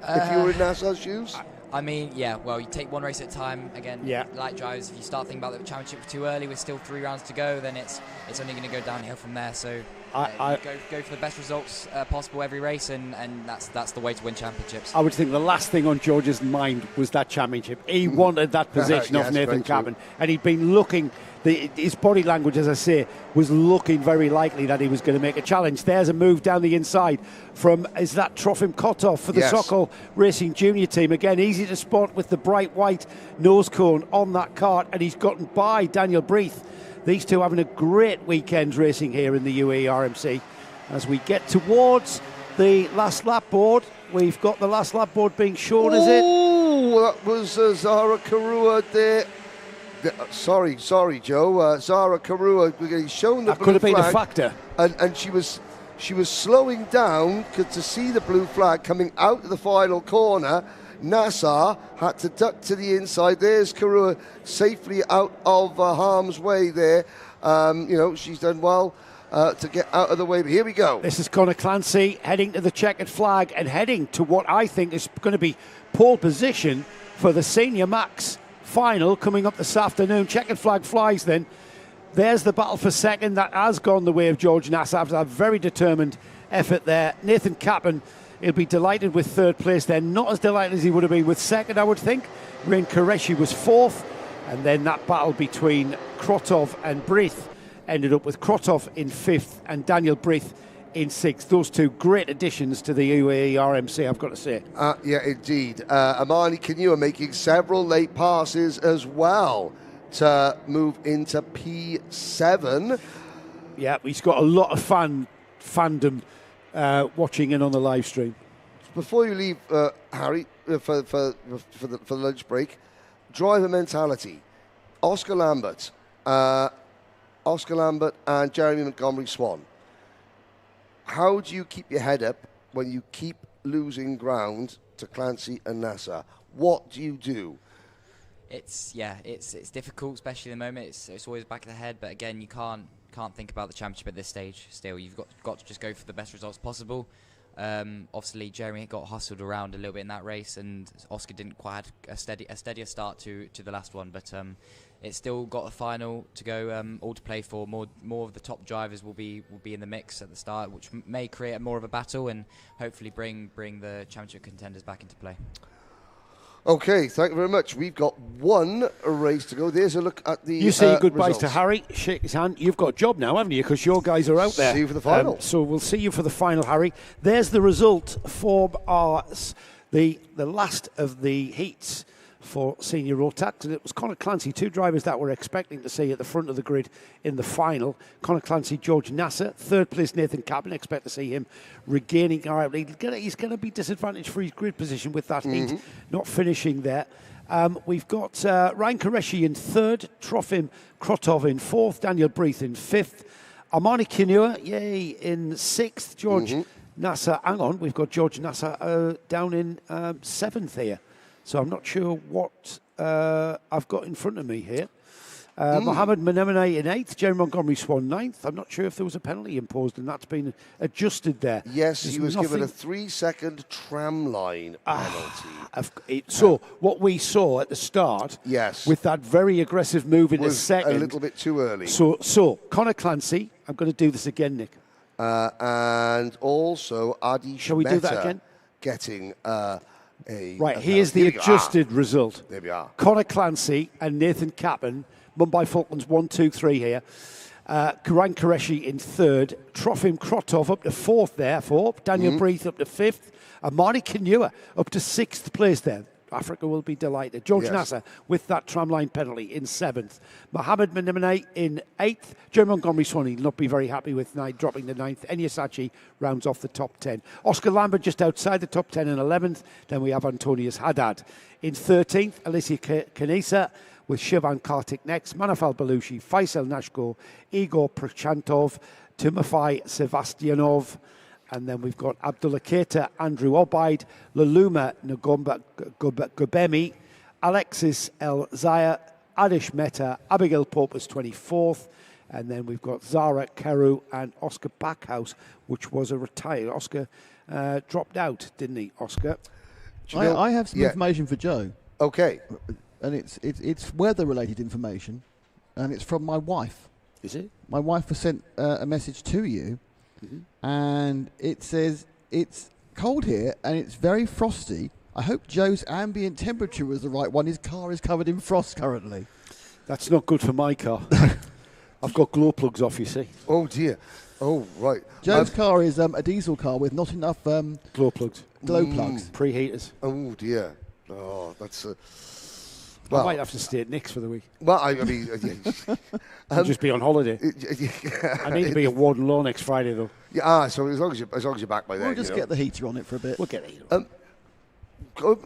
if you were in Nassar's shoes? I mean, yeah, well, you take one race at a time. Again, light drivers, if you start thinking about the championship too early, with still 3 rounds to go, then it's only going to go downhill from there. So go for the best results possible every race, and that's the way to win championships. I would think the last thing on George's mind was that championship. He wanted that position off Nathan Capman, and he'd been looking... his body language, as I say, was looking very likely that he was going to make a challenge. There's a move down the inside from, is that Trofim Kotov for the Sokol Racing Junior team. Again, easy to spot with the bright white nose cone on that cart, and he's gotten by Daniel Breath. These two having a great weekend racing here in the UAE RMC. As we get towards the last lap board, we've got the last lap board being shown, is it? Oh, that was Zara Karua there. Sorry, Joe. Zara Karua getting shown the blue flag. That could have been a factor. And she was slowing down to see the blue flag coming out of the final corner. Nasser had to duck to the inside. There's Karua safely out of harm's way there. She's done well to get out of the way. But here we go. This is Connor Clancy heading to the checkered flag and heading to what I think is going to be pole position for the Senior Max final coming up this afternoon. Checkered flag flies then. There's the battle for second. That has gone the way of George Nasser after a very determined effort there. Nathan Capman, he'll be delighted with third place there. Not as delighted as he would have been with second, I would think. Rain Qureshi was fourth. And then that battle between Krotov and Breath ended up with Krotov in fifth and Daniel Breath in sixth. Those two great additions to the UAE RMC, I've got to say. Yeah, indeed. Amani Kanua making several late passes as well to move into P7. Yeah, he's got a lot of fandom watching in on the live stream. Before you leave, Harry, for the lunch break, driver mentality. Oscar Lambert and Jeremy Montgomery Swan. How do you keep your head up when you keep losing ground to Clancy and Nasser? What do you do? It's difficult, especially at the moment. It's always back of the head, but again, you can't think about the championship at this stage. Still, you've got to just go for the best results possible. Obviously, Jeremy got hustled around a little bit in that race, and Oscar didn't quite have a steadier start to the last one. But it's still got a final to go, all to play for. More of the top drivers will be in the mix at the start, which may create more of a battle and hopefully bring the championship contenders back into play. Okay, thank you very much. We've got one race to go. There's a look at the You say goodbyes results to Harry, shake his hand. You've got a job now, haven't you? Because your guys are out there. See you for the final. So we'll see you for the final, Harry. There's the result for the last of the heats for senior Rotax, and it was Conor Clancy, two drivers that we're expecting to see at the front of the grid in the final. Conor Clancy, George Nasser, third place Nathan Cabin, expect to see him regaining. He's going to be disadvantaged for his grid position with that heat not finishing there. We've got Ryan Qureshi in third, Trofim Krotov in fourth, Daniel Breath in fifth, Armani Kinua, in sixth, George Nasser, hang on, we've got George Nasser down in seventh here. So I'm not sure what I've got in front of me here. Mohammed Menemene in eighth, Jerry Montgomery Swan ninth. I'm not sure if there was a penalty imposed, and that's been adjusted there. Yes, he was given a 3-second tramline penalty. So what we saw at the start, with that very aggressive move in the second, a little bit too early. So Conor Clancy, I'm going to do this again, Nick. And also Adi Shall we do that again? Getting here's the adjusted result. There we are. Conor Clancy and Nathan Cappan, Mumbai Falcons 1-2-3 here. Ryan Qureshi in third. Trofim Krotov up to fourth there. Daniel Breath up to fifth. Armani Kinua up to sixth place there. Africa will be delighted. George Nasser with that tramline penalty in seventh. Mohammed Menemene in eighth. Jerry Montgomery Swan will not be very happy with dropping the ninth. Enyasachi rounds off the top 10. Oscar Lambert just outside the top 10 in 11th. Then we have Antonius Haddad in 13th. Alicia Kanisa with Shivan Kartik next. Manafal Belushi, Faisal Nashko, Igor Prachantov, Timofey Sevastianov. And then we've got Abdullah Keita, Andrew Obaid, Laluma Ngomba Gubemi, Alexis El Zaya, Adish Mehta, Abigail Pope was 24th. And then we've got Zara Keru and Oscar Backhouse, which was a retired. Oscar dropped out, didn't he, Oscar? I have some information for Joe. Okay. And it's weather-related information, and it's from my wife. Is it? My wife has sent a message to you. And it says, it's cold here and it's very frosty. I hope Joe's ambient temperature was the right one. His car is covered in frost currently. That's not good for my car. I've got glow plugs off, you see. Oh, dear. Oh, right. Joe's car is a diesel car with not enough glow plugs. Preheaters. Oh, dear. Oh, that's... I might have to stay at Nick's for the week. Well, I mean... I'll just be on holiday. I need to be at Warden Law next Friday, though. Yeah, so as long as you're back by then, we'll just get the heater on it for a bit. We'll get the heater on.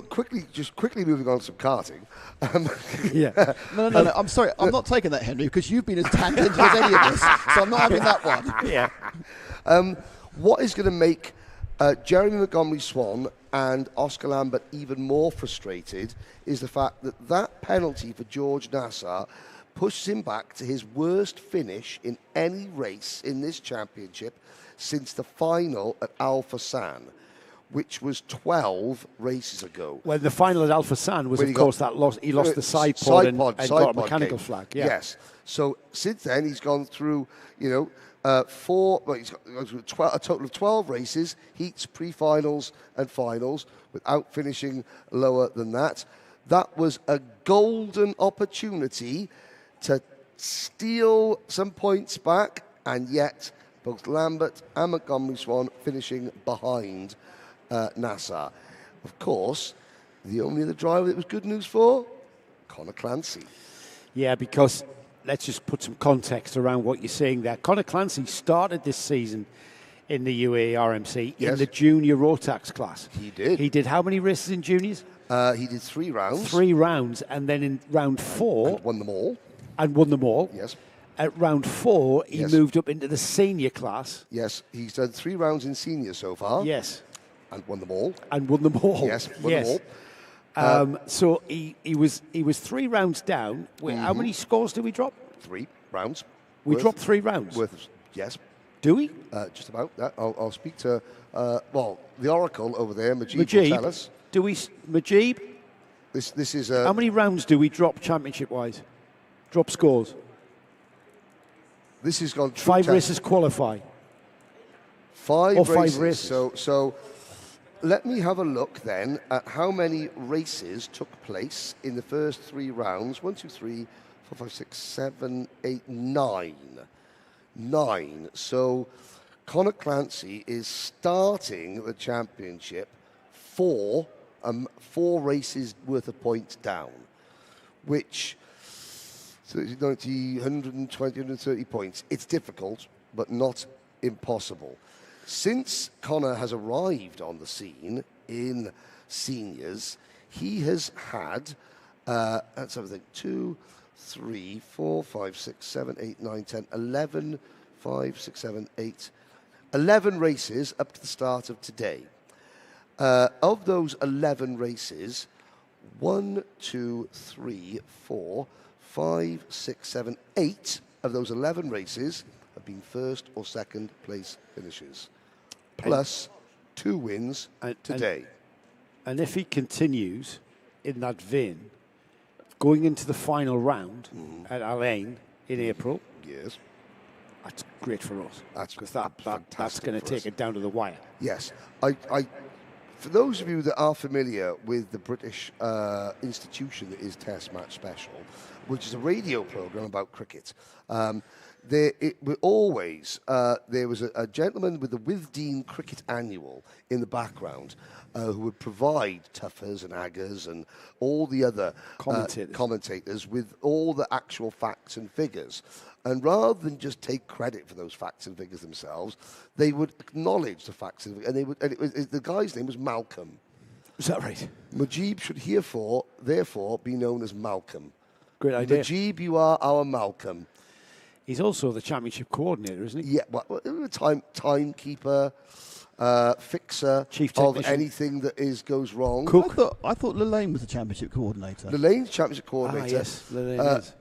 Quickly moving on to some karting. No, I'm sorry. I'm not taking that, Henry, because you've been as tangential as any of this, so I'm not having that one. Yeah. What is going to make Jeremy Montgomery Swan and Oscar Lambert even more frustrated is the fact that that penalty for George Nasser pushes him back to his worst finish in any race in this championship since the final at Al Fassan, which was 12 races ago. Well, the final at Al Fassan was, of course, he lost the side pod and got a mechanical flag. Yeah. Yes. So since then, he's gone through, he's gone through a total of 12 races, heats, pre-finals and finals, without finishing lower than that. That was a golden opportunity to steal some points back, and yet both Lambert and Montgomery Swan finishing behind Nasser. Of course, the only other driver that was good news for, Conor Clancy. Yeah, because let's just put some context around what you're saying there. Conor Clancy started this season in the UAE RMC in the junior Rotax class. He did. He did how many races in juniors? He did 3 rounds. 3 rounds, and then in round 4... And won them all. And won them all. Yes. At round 4, he moved up into the senior class. Yes, he's done 3 rounds in senior so far. Yes. And won them all. And won them all. Yes, won them all. So he was 3 rounds down. Wait, how many scores did we drop? 3 rounds. We dropped 3 rounds? Yes. Do we? Just about that. I'll speak to, the Oracle over there, Majid will tell us. Do we, Majid? This is... how many rounds do we drop championship-wise? Drop scores? This has gone... 5 races qualify. 5 races. races. So let me have a look then at how many races took place in the first 3 rounds. 1, 2, 3, 4, 5, 6, 7, 8, 9. 9. So Conor Clancy is starting the championship 4 4 races worth of points down, which 90, 120, 130 points. It's difficult, but not impossible. Since Connor has arrived on the scene in seniors, he has had, let's have a think, 2, 3, 4, 5, 6, 7, 8, 9, 10, 11, 5, 6, 7, 8, 11 races up to the start of today. Of those 11 races, 1, 2, 3, 4, 5, 6, 7, 8 of those 11 races have been first or second place finishes, plus 2 wins today. And if he continues in that vein, going into the final round at Alain in April, yes, that's great for us. That's because that's going to take it down to the wire. Yes, for those of you that are familiar with the British institution that is Test Match Special, which is a radio program about cricket, there was a gentleman with the Withdean Cricket Annual in the background who would provide tuffers and aggers and all the other commentators with all the actual facts and figures. And rather than just take credit for those facts and figures themselves, they would acknowledge the facts and the guy's name was Malcolm. Is that right? Mujib should therefore be known as Malcolm. Great idea. Mujib, you are our Malcolm. He's also the championship coordinator, isn't he? Yeah, well, timekeeper, fixer Chief of technician. anything that goes wrong. Cook. I thought Lelaine was the championship coordinator. Lelaine's championship coordinator. Yes, Lelaine is.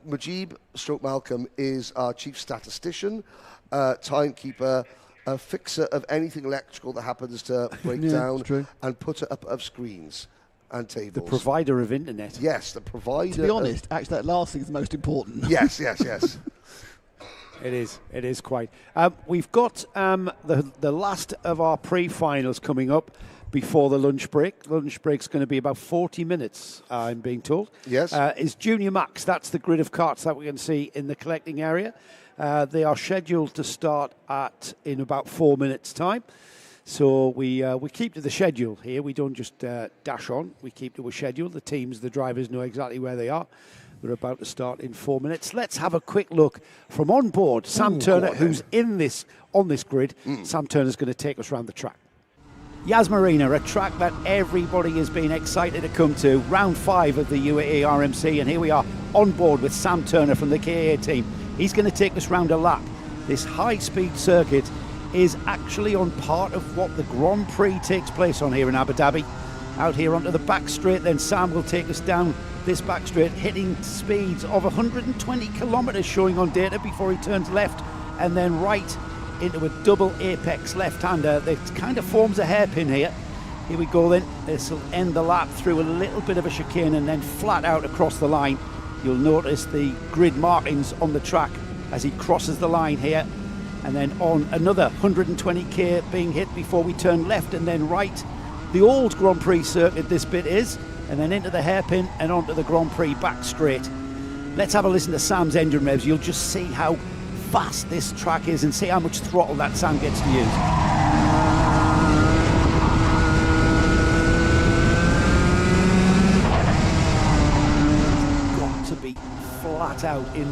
Mujib / Malcolm is our chief statistician, timekeeper, a fixer of anything electrical that happens to break down and put it up of screens and tables. The provider of internet. Yes, the provider. To be honest, actually, that last thing is the most important. Yes. It is quite. We've got the last of our pre-finals coming up before the lunch break. Lunch break's going to be about 40 minutes, I'm being told. Yes. Is Junior Max. That's the grid of carts that we can see in the collecting area. They are scheduled to start in about 4 minutes' time. So we keep to the schedule here. We don't just dash on. We keep to a schedule. The teams, the drivers know exactly where they are. We're about to start in 4 minutes. Let's have a quick look from Onboard. Sam Turner, who's on this grid. Sam Turner's going to take us around the track. Yas Marina, a track that everybody has been excited to come to. Round 5 of the UAE RMC, and here we are on board with Sam Turner from the KA team. He's going to take us round a lap. This high-speed circuit is actually on part of what the Grand Prix takes place on here in Abu Dhabi. Out here onto the back straight, then Sam will take us down this back straight, hitting speeds of 120 kilometres showing on data before he turns left and then right into a double apex left-hander that kind of forms a hairpin here. Here we go then. This will end the lap through a little bit of a chicane and then flat out across the line. You'll notice the grid markings on the track as he crosses the line here, and then on another 120k being hit before we turn left and then right. The old Grand Prix circuit this bit is, and then into the hairpin and onto the Grand Prix back straight. Let's have a listen to Sam's engine revs. You'll just see how fast this track is and see how much throttle that Sam gets to use. It's got to be flat out in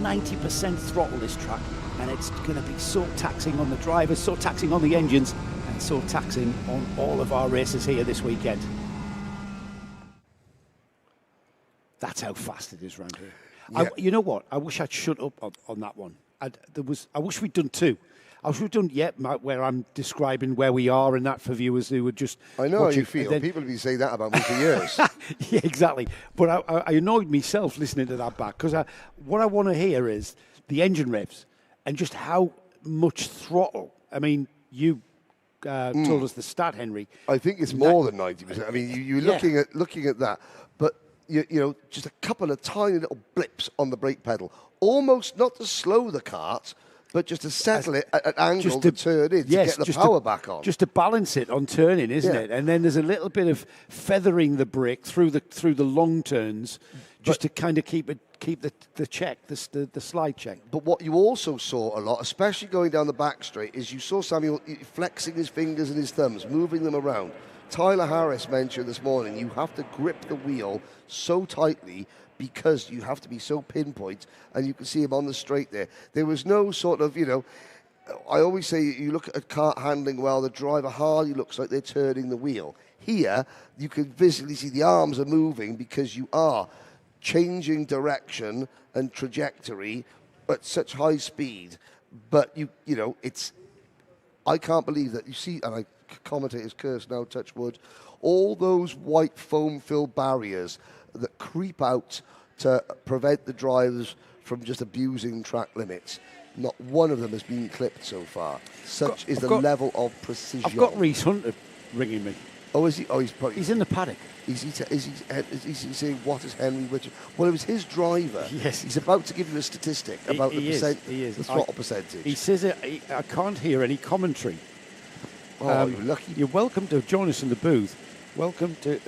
90% throttle, this track, and it's going to be so taxing on the drivers, so taxing on the engines, and so taxing on all of our races here this weekend. That's how fast it is around here. Yeah. You know what? I wish I'd shut up on that one. I wish we'd done 2. I wish we'd done where I'm describing where we are and that for viewers who would just. I know how you feel. People have been saying that about me for years. Yeah, exactly. But I annoyed myself listening to that back because what I want to hear is the engine revs and just how much throttle. I mean, you told us the stat, Henry. I think it's more than 90%. I mean, you're looking at that, but. You know, just a couple of tiny little blips on the brake pedal, almost not to slow the cart, but just to settle it at an angle to turn in, to get the power back on. Just to balance it on turning, isn't it? And then there's a little bit of feathering the brake through the long turns, just to kind of keep the check, the slide check. But what you also saw a lot, especially going down the back straight, is you saw Samuel flexing his fingers and his thumbs, moving them around, Tyler Harris mentioned this morning, you have to grip the wheel so tightly because you have to be so pinpoint, and you can see him on the straight there. There was no sort of, I always say you look at kart handling well, the driver hardly looks like they're turning the wheel. Here, you can visibly see the arms are moving because you are changing direction and trajectory at such high speed. But, I can't believe that you see, and commentators curse now, touch wood, all those white foam-filled barriers that creep out to prevent the drivers from just abusing track limits. Not one of them has been clipped so far. Such is the level of precision. I've got Reese Hunter ringing me. Oh, is he? Oh, he's in the paddock. Is he saying, what is Henry Richard? Well, it was his driver. Yes. He's about to give you a statistic about the throttle percentage. He says I can't hear any commentary. Oh, you're lucky. You're welcome to join us in the booth. Welcome to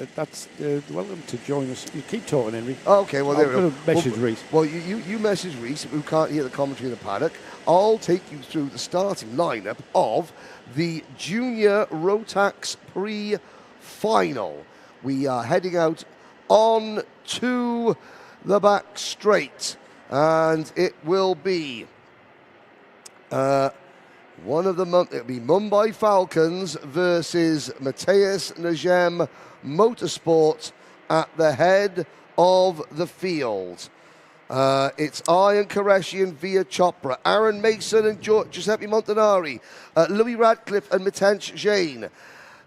welcome to join us. You keep talking, Henry. Okay, well, there we go. Message Reese. Well, you message Reese, who can't hear the commentary in the paddock. I'll take you through the starting lineup of the Junior Rotax Prix final. We are heading out on to the back straight, and it will be it'll be Mumbai Falcons versus Matthias Najem Motorsport at the head of the field. It's Ian Qureshi and Via Chopra, Aaron Mason and Giuseppe Montanari, Louis Radcliffe and Mitensh Jain.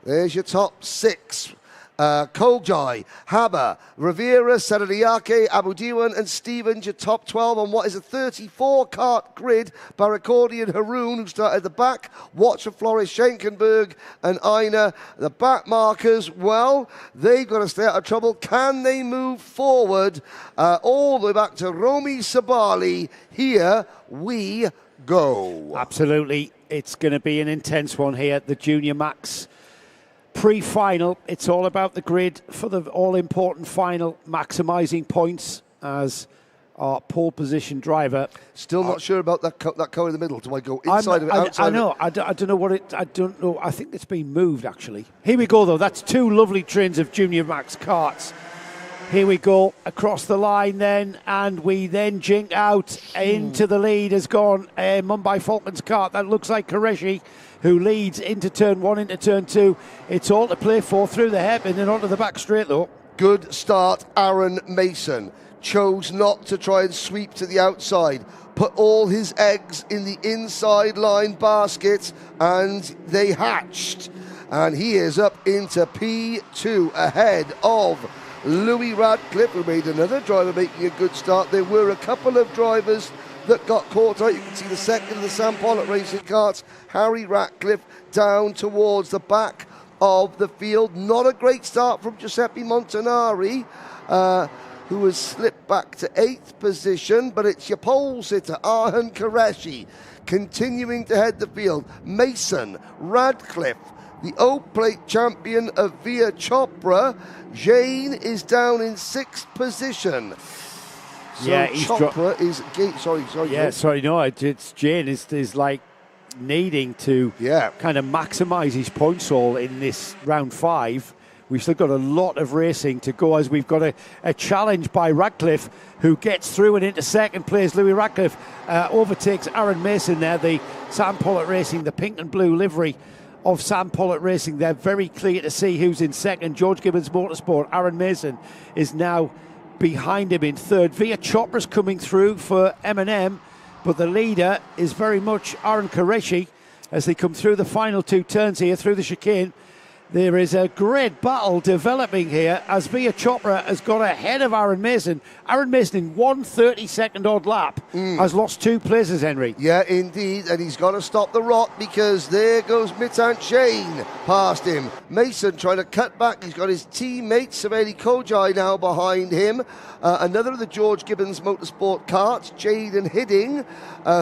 There's your top six. Koljai, Haber, Rivera, Saradiake, Abu Diwan and Stevens, your top 12 on what is a 34-kart grid. Barakordi and Haroon, who start at the back. Watch for Flores, Schenkenberg and Aina. The back markers, well, they've got to stay out of trouble. Can they move forward all the way back to Romy Sabali? Here we go. Absolutely. It's going to be an intense one here at the Junior Max pre-final. It's all about the grid for the all-important final, maximising points as our pole position driver. Still not sure about that car in the middle. Do I go inside of it, outside of it? I don't know what it... I don't know. I think it's been moved, actually. Here we go, though. That's two lovely trains of Junior Max karts. Here we go, across the line then, and we then jink out into the lead. Has gone Mumbai Falcons kart. That looks like Qureshi, who leads into turn one, into turn two. It's all to play for through the hairpin and onto the back straight, though. Good start, Aaron Mason. Chose not to try and sweep to the outside. Put all his eggs in the inside line basket, and they hatched. And he is up into P2 ahead of Louis Radcliffe, who made another driver making a good start. There were a couple of drivers that got caught out. You can see the second of the Sam Pollock racing karts. Harry Ratcliffe down towards the back of the field. Not a great start from Giuseppe Montanari, who has slipped back to 8th position, but it's your pole sitter, Arhan Qureshi, continuing to head the field. Mason, Radcliffe, the O-Plate champion of Via Chopra. Jain is down in 6th position. So yeah, he's Chopra is... Sorry. Yeah, sorry, no, it's Jain is like needing to kind of maximise his points all in this round 5. We've still got a lot of racing to go, as we've got a challenge by Radcliffe, who gets through and into second place. Louis Radcliffe overtakes Aaron Mason there, the Sam Pollock Racing, the pink and blue livery of Sam Pollock Racing. They're very clear to see who's in second. George Gibbons Motorsport, Aaron Mason is now behind him in third. Via Chopra's coming through for M&M, but the leader is very much Aaron Qureshi as they come through the final 2 turns here through the chicane. There is a great battle developing here as Via Chopra has got ahead of Aaron Mason. Aaron Mason in 1/32nd odd lap has lost 2 places, Henry. Yeah, indeed, and he's got to stop the rot because there goes Mitensh Jain past him. Mason trying to cut back. He's got his teammate Saveli Kojai now behind him. Another of the George Gibbons Motorsport karts, Jaden Hidding,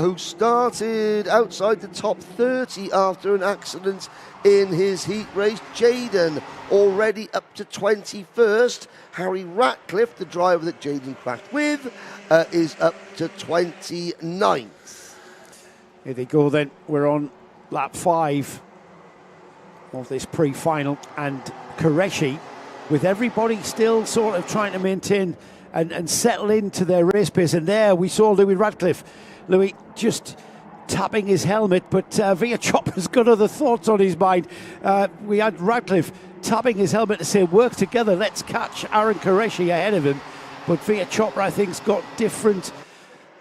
who started outside the top 30 after an accident in his heat race. Jaden already up to 21st. Harry Ratcliffe, the driver that Jaden crashed with, is up to 29th. Here they go then. We're on lap 5. of this pre-final, and Qureshi, with everybody still sort of trying to maintain and settle into their race pace. And there we saw Louis Radcliffe. Louis just tapping his helmet, but Via Chopra's got other thoughts on his mind. We had Radcliffe tapping his helmet to say, work together, let's catch Aaron Qureshi ahead of him. But Via Chopra, I think, has got different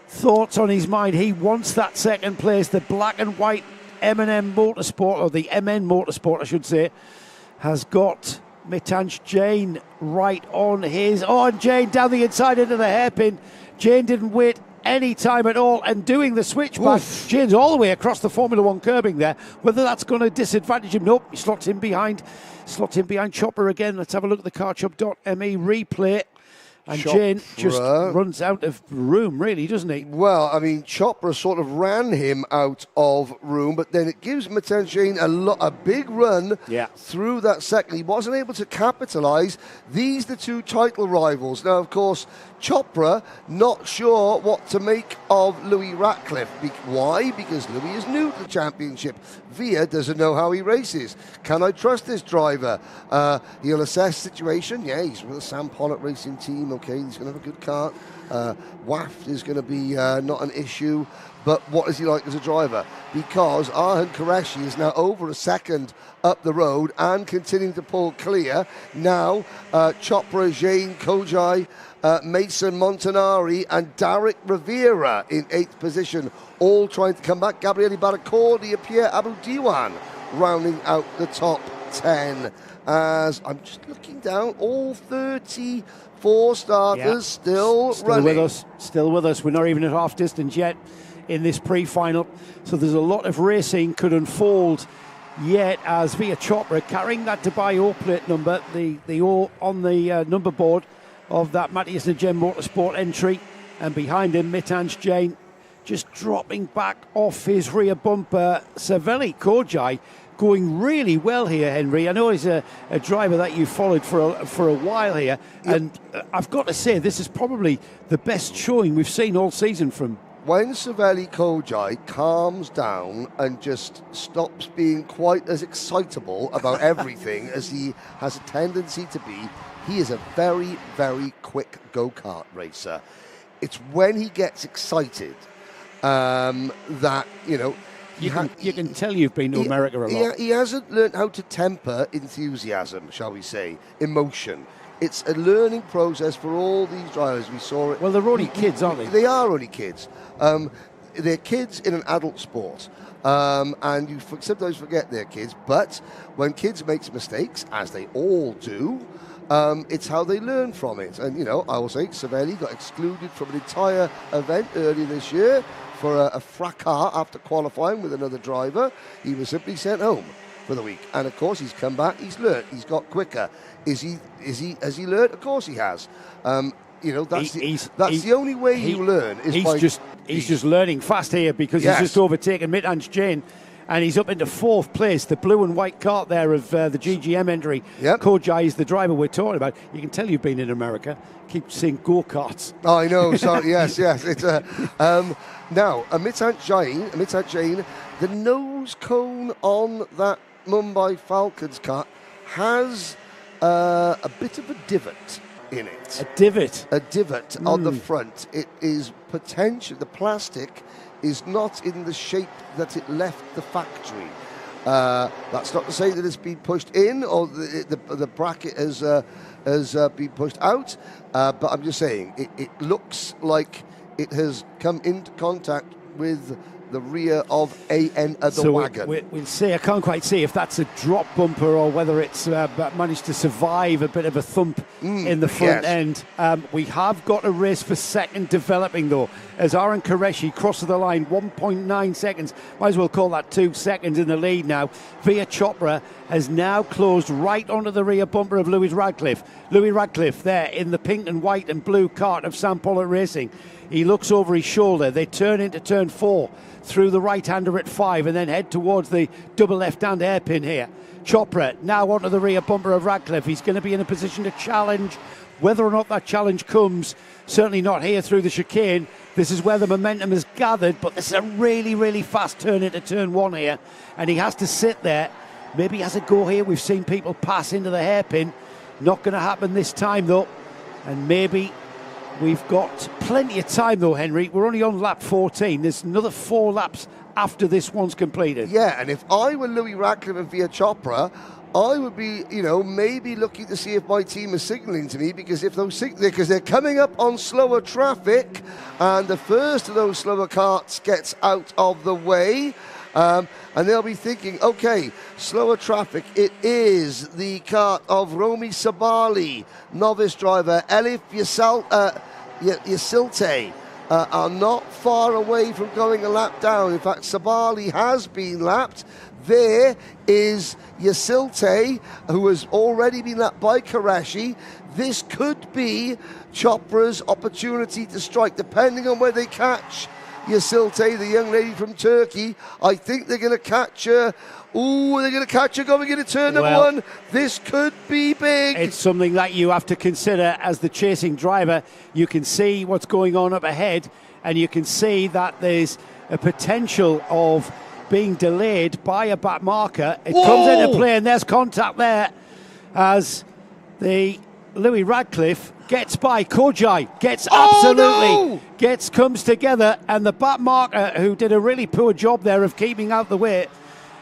thoughts on his mind. He wants that second place. The black and white M&M Motorsport, or the MN Motorsport, I should say, has got Mitansh Jain right on his... Oh, and Jain down the inside into the hairpin. Jain didn't wait any time at all, and doing the switchback. Jain's all the way across the Formula One curbing there. Whether that's going to disadvantage him, nope. He slots in behind Chopper again. Let's have a look at the carchop.me replay. And Jain just runs out of room, really, doesn't he? Well, I mean, Chopra sort of ran him out of room, but then it gives Mitansh Jain a big run through that second. He wasn't able to capitalise. These are the two title rivals. Now, of course, Chopra not sure what to make of Louis Radcliffe. Why? Because Louis is new to the championship. Via doesn't know how he races. Can I trust this driver? He'll assess the situation. Yeah, he's with the Sam Pollock racing team. Okay, he's going to have a good kart. Waft is going to be not an issue. But what is he like as a driver? Because Arhan Qureshi is now over a second up the road and continuing to pull clear. Now, Chopra, Jain, Kojai, Mason Montanari and Derek Rivera in 8th position, all trying to come back. Gabriele Baracordi, Pierre Abu Diwan rounding out the top 10. As I'm just looking down, all 34 starters still running. Still with us. We're not even at half distance yet in this pre-final. So there's a lot of racing could unfold yet, as Via Chopra carrying that Dubai O plate number, the O on the number board of that Matthias Najjem Motorsport entry, and behind him Mitansh Jain just dropping back off his rear bumper. Savelli Kojai going really well here, Henry. I know he's a driver that you followed for a while here, and I've got to say this is probably the best showing we've seen all season from. When Savelli Kojai calms down and just stops being quite as excitable about everything as he has a tendency to be, he is a very, very quick go-kart racer. It's when he gets excited that, you know... You can tell you've been to America a lot. He hasn't learned how to temper enthusiasm, shall we say, emotion. It's a learning process for all these drivers. We saw it. Well, they're only kids, aren't they? They are only kids. They're kids in an adult sport. And you sometimes forget they're kids. But when kids make mistakes, as they all do, it's how they learn from it. And, you know, I will say Savelli got excluded from an entire event earlier this year for a fracas after qualifying with another driver. He was simply sent home for the week. And, of course, he's come back. He's learned. He's got quicker. Has he learned? Of course he has. You know, that's the only way you learn is he's just learning fast here, because he's just overtaken Mitansh Jain, and he's up into 4th place. The blue and white kart there of the GGM entry. Kojai is the driver we're talking about. You can tell you've been in America. Keep seeing go-karts. Oh, I know. Sorry. yes. It's now Mitansh Jain, the nose cone on that Mumbai Falcons kart has a bit of a divot in it. A divot on the front. It is potential. The plastic is not in the shape that it left the factory. That's not to say that it's been pushed in or the bracket has been pushed out, but I'm just saying it looks like it has come into contact with the rear of the wagon. We'll see. I can't quite see if that's a drop bumper or whether it's managed to survive a bit of a thump in the front end. We have got a race for second developing, though, as Aaron Qureshi crosses the line, 1.9 seconds. Might as well call that 2 seconds in the lead now. Via Chopra has now closed right onto the rear bumper of Louis Radcliffe. Louis Radcliffe there in the pink and white and blue kart of Sam Pollock Racing. He looks over his shoulder. They turn into turn 4 through the right-hander at 5 and then head towards the double left-hand hairpin here. Chopra now onto the rear bumper of Radcliffe. He's going to be in a position to challenge. Whether or not that challenge comes, certainly not here through the chicane. This is where the momentum is gathered, but this is a really, really fast turn into turn 1 here, and he has to sit there maybe has a go here. We've seen people pass into the hairpin. Not going to happen this time, though. And maybe we've got plenty of time, though, Henry. We're only on lap 14. There's another 4 laps after this one's completed. Yeah, and if I were Louis Radcliffe and Via Chopra, I would be, maybe looking to see if my team is signalling to me, because if because they're coming up on slower traffic, and the first of those slower carts gets out of the way, and they'll be thinking, okay, slower traffic. It is the kart of Romy Sabali, novice driver. Elif Yasilte are not far away from going a lap down. In fact, Sabali has been lapped. There is Yasilte, who has already been lapped by Qureshi. This could be Chopra's opportunity to strike, depending on where they catch Yasilte, the young lady from Turkey. I think they're going to catch her. Ooh, they're going to catch her going into turn number 1. This could be big. It's something that you have to consider as the chasing driver. You can see what's going on up ahead, and you can see that there's a potential of being delayed by a back marker. It comes into play, and there's contact there as the Louis Radcliffe gets by Kojai, comes together, and the back marker, who did a really poor job there of keeping out the way,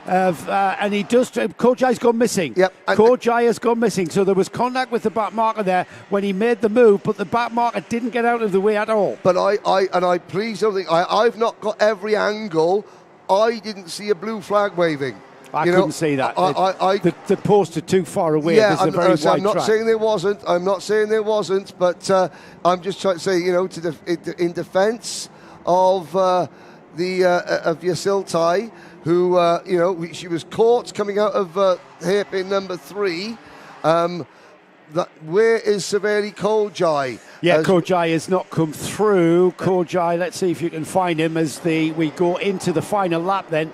and he does. Kojai's gone missing. Yep. Kojai has gone missing. So there was contact with the back marker there when he made the move, but the back marker didn't get out of the way at all. But I please don't think I've not got every angle. I didn't see a blue flag waving. I couldn't see that. The posts are too far away. Yeah, I'm not saying there wasn't. I'm not saying there wasn't, but I'm just trying to say, in defence of of Yasilte, who she was caught coming out of hairpin number 3. Where is Saveri Kojai? Yeah, Kojai has not come through. Kojai, let's see if you can find him as we go into the final lap then.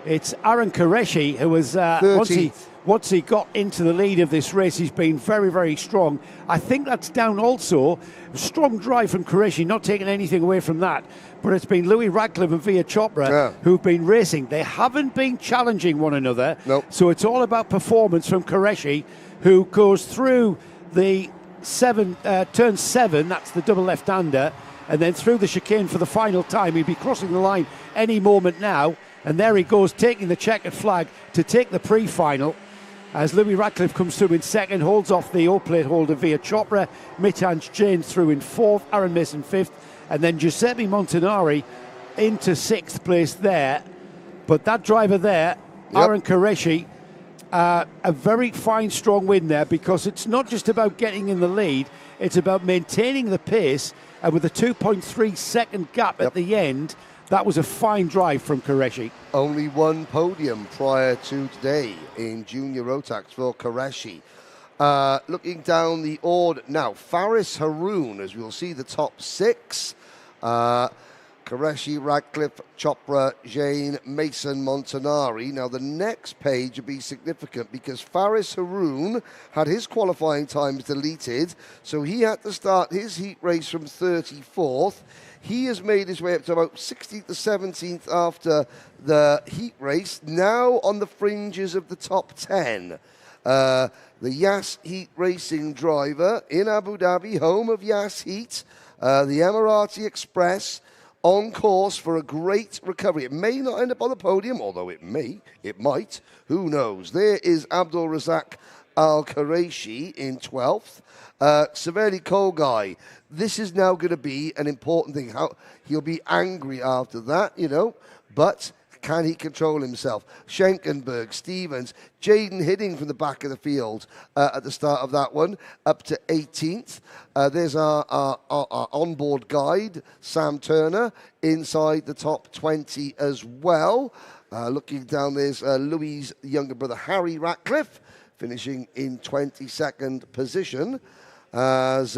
It's Aaron Qureshi who was, once he got into the lead of this race, he's been very, very strong. I think that's down also. Strong drive from Qureshi, not taking anything away from that. But it's been Louis Radcliffe and Via Chopra who've been racing. They haven't been challenging one another. Nope. So it's all about performance from Qureshi, who goes through the turn 7, that's the double left-hander, and then through the chicane for the final time. He'll be crossing the line any moment now, and there he goes, taking the checkered flag to take the pre-final, as Louis Radcliffe comes through in second, holds off the O-plate holder Via Chopra, Mitanj Jain through in 4th, Aaron Mason 5th, and then Giuseppe Montanari into 6th place there. But that driver there, Aaron Qureshi, a very fine, strong win there, because it's not just about getting in the lead, it's about maintaining the pace, and with a 2.3 second gap at the end, that was a fine drive from Qureshi. Only one podium prior to today in Junior Rotax for Qureshi. Looking down the order now, Faris Haroon, as we'll see the top 6. Qureshi, Radcliffe, Chopra, Jain, Mason, Montanari. Now, the next page will be significant because Faris Haroon had his qualifying times deleted, so he had to start his heat race from 34th. He has made his way up to about 16th to 17th after the heat race, now on the fringes of the top 10. The Yas Heat Racing driver in Abu Dhabi, home of Yas Heat, the Emirati Express, on course for a great recovery. It may not end up on the podium, although it might. Who knows? There is Abdul Razak Al-Qureshi in 12th. Saveri Kojai. This is now going to be an important thing. How he'll be angry after that, but can he control himself? Schenkenberg, Stevens, Jaden Hidding from the back of the field at the start of that one, up to 18th. There's our onboard guide, Sam Turner, inside the top 20 as well. Looking down, there's Louis' younger brother, Harry Ratcliffe, finishing in 22nd position. As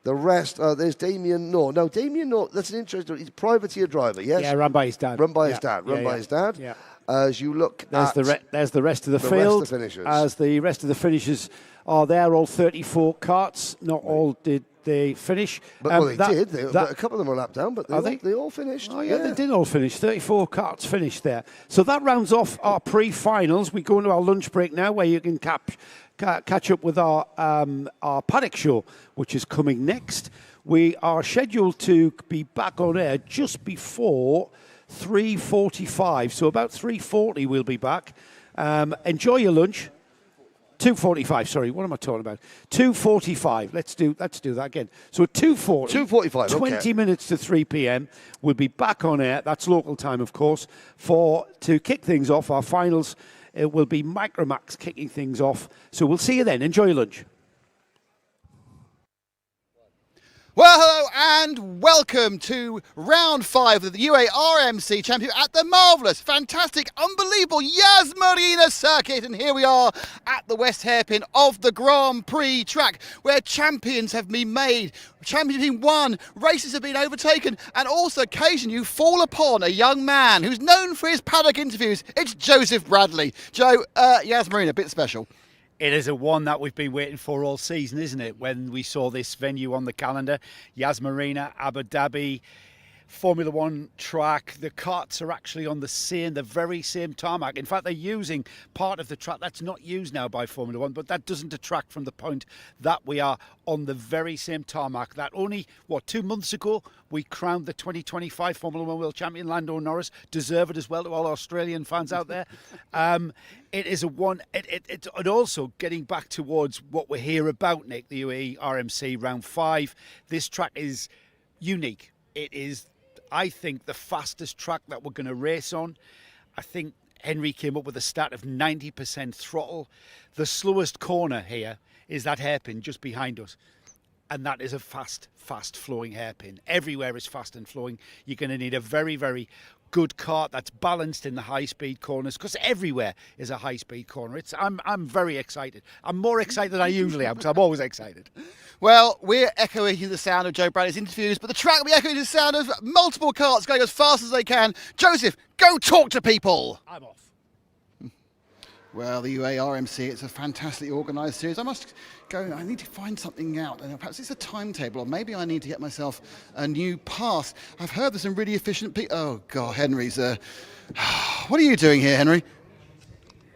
the rest, there's Damien Noor. Now, Damien Noor, that's an interesting, he's a privateer driver, yes? Yeah, run by his dad. Run by his dad. Yeah. As you look there's the rest of the field. Rest of the finishers. As the rest of the finishers are there, all 34 carts. Not all did the finish. Well, they did. A couple of them were lapped down, but they all finished. Oh, yeah, they did all finish. 34 carts finished there. So that rounds off our pre-finals. We go into our lunch break now, where you can catch up with our paddock show, which is coming next. We are scheduled to be back on air just before 3:45. So about 3:40 we'll be back. Enjoy your lunch. 2:45, sorry, what am I talking about? 2:45, let's do that again. So at 2:45, 20 minutes to 3 p.m, we'll be back on air, that's local time of course, to kick things off, our finals. It will be Micromax kicking things off. So we'll see you then, enjoy your lunch. Well, hello and welcome to round 5 of the UAE RMC Championship at the marvellous, fantastic, unbelievable Yas Marina circuit. And here we are at the west hairpin of the Grand Prix track, where champions have been made, champions have been won, races have been overtaken, and also occasionally you fall upon a young man who's known for his paddock interviews. It's Joseph Bradley. Joe, Yas Marina, a bit special. It is a one that we've been waiting for all season, isn't it? When we saw this venue on the calendar, Yas Marina, Abu Dhabi, Formula One track. The karts are actually on the very same tarmac. In fact, they're using part of the track that's not used now by Formula One, but that doesn't detract from the point that we are on the very same tarmac. That only, 2 months ago, we crowned the 2025 Formula One World Champion, Lando Norris. Deserve it as well, to all Australian fans out there. It is a one. And also getting back towards what we're here about, Nick, the UAE RMC Round 5. This track is unique. It is, I think, the fastest track that we're going to race on. I think Henry came up with a stat of 90% throttle. The slowest corner here is that hairpin just behind us. And that is a fast flowing hairpin. Everywhere is fast and flowing. You're going to need a very, very good kart that's balanced in the high-speed corners, because everywhere is a high-speed corner. I'm very excited. I'm more excited than I usually am, because I'm always excited. Well, we're echoing the sound of Joe Bradley's interviews, but the track will be echoing the sound of multiple karts going as fast as they can. Joseph, go talk to people. I'm off. Well, the UAE RMC, it's a fantastically organised series. I must go, I need to find something out. Perhaps it's a timetable, or maybe I need to get myself a new pass. I've heard there's some really efficient people. Oh, God, Henry's what are you doing here, Henry?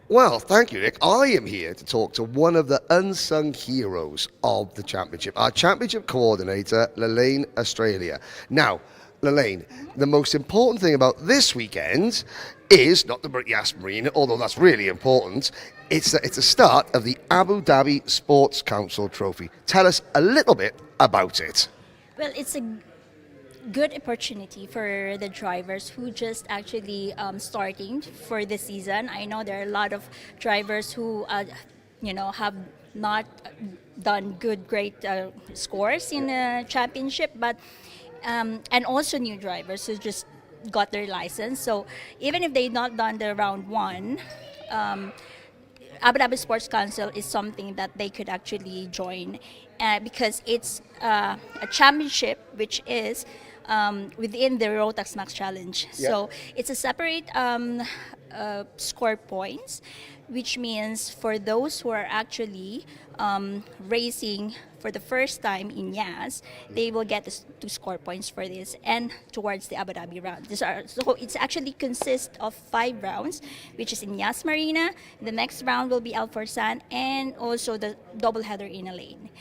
Well, thank you, Nick. I am here to talk to one of the unsung heroes of the championship, our championship coordinator, Lelaine Australia. Now, Lelaine, the most important thing about this weekend is not the Yas Marina, although that's really important. It's the start of the Abu Dhabi Sports Council Trophy. Tell us a little bit about it. Well, it's a good opportunity for the drivers who just actually starting for the season. I know there are a lot of drivers who have not done great scores in the championship, but and also new drivers who just got their license. So even if they've not done the round 1, Abu Dhabi Sports Council is something that they could actually join because it's a championship which is within the Rotax Max Challenge. Yeah. So it's a separate score points, which means for those who are actually racing for the first time in Yas, they will get to score points for this and towards the Abu Dhabi round. So it's actually consists of 5 rounds, which is in Yas Marina. The next round will be Al Forsan and also the double header in a lane.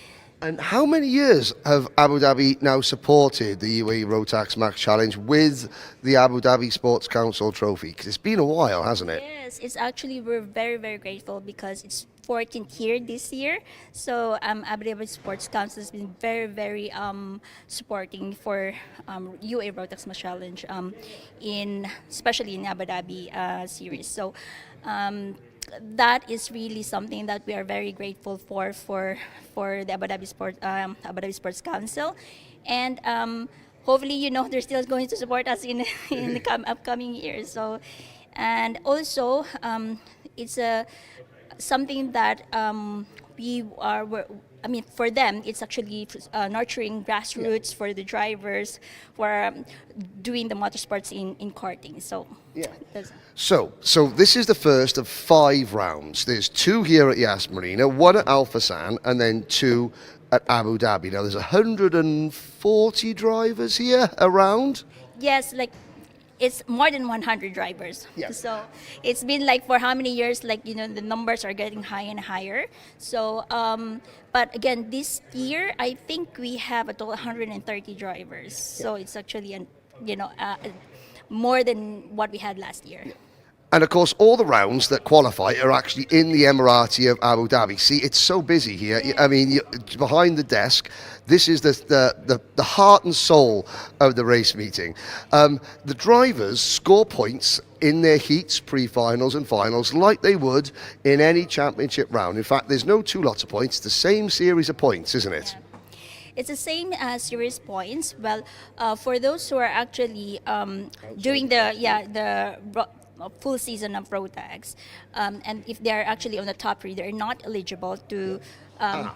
And how many years have Abu Dhabi now supported the UAE Rotax Max Challenge with the Abu Dhabi Sports Council Trophy? Because it's been a while, hasn't it? Yes, it's actually, we're very, very grateful because it's 14th year this year. So Abu Dhabi Sports Council has been very, very supporting for UAE Rotax Max Challenge, especially in Abu Dhabi series. So that is really something that we are very grateful for the Abu Dhabi Sports Council, and hopefully they're still going to support us in the upcoming years. So, and also it's a something that we are. I mean, for them, it's actually nurturing grassroots for the drivers who are doing the motorsports in karting. So, So this is the first of 5 rounds. There's 2 here at Yas Marina, 1 at Al Fassan, and then 2 at Abu Dhabi. Now, there's 140 drivers here around. yes, like it's more than 100 drivers. So it's been like for how many years, like, the numbers are getting higher and higher. So, but again, this year, I think we have a total 130 drivers. So it's actually, more than what we had last year. And of course, all the rounds that qualify are actually in the Emirati of Abu Dhabi. See, it's so busy here. I mean, behind the desk, this is the heart and soul of the race meeting. The drivers score points in their heats, pre-finals and finals, like they would in any championship round. In fact, there's no 2 lots of points, the same series of points, isn't it? It's the same series points. Well, for those who are actually doing the full season of road tags, and if they're actually on the top 3, they're not eligible to.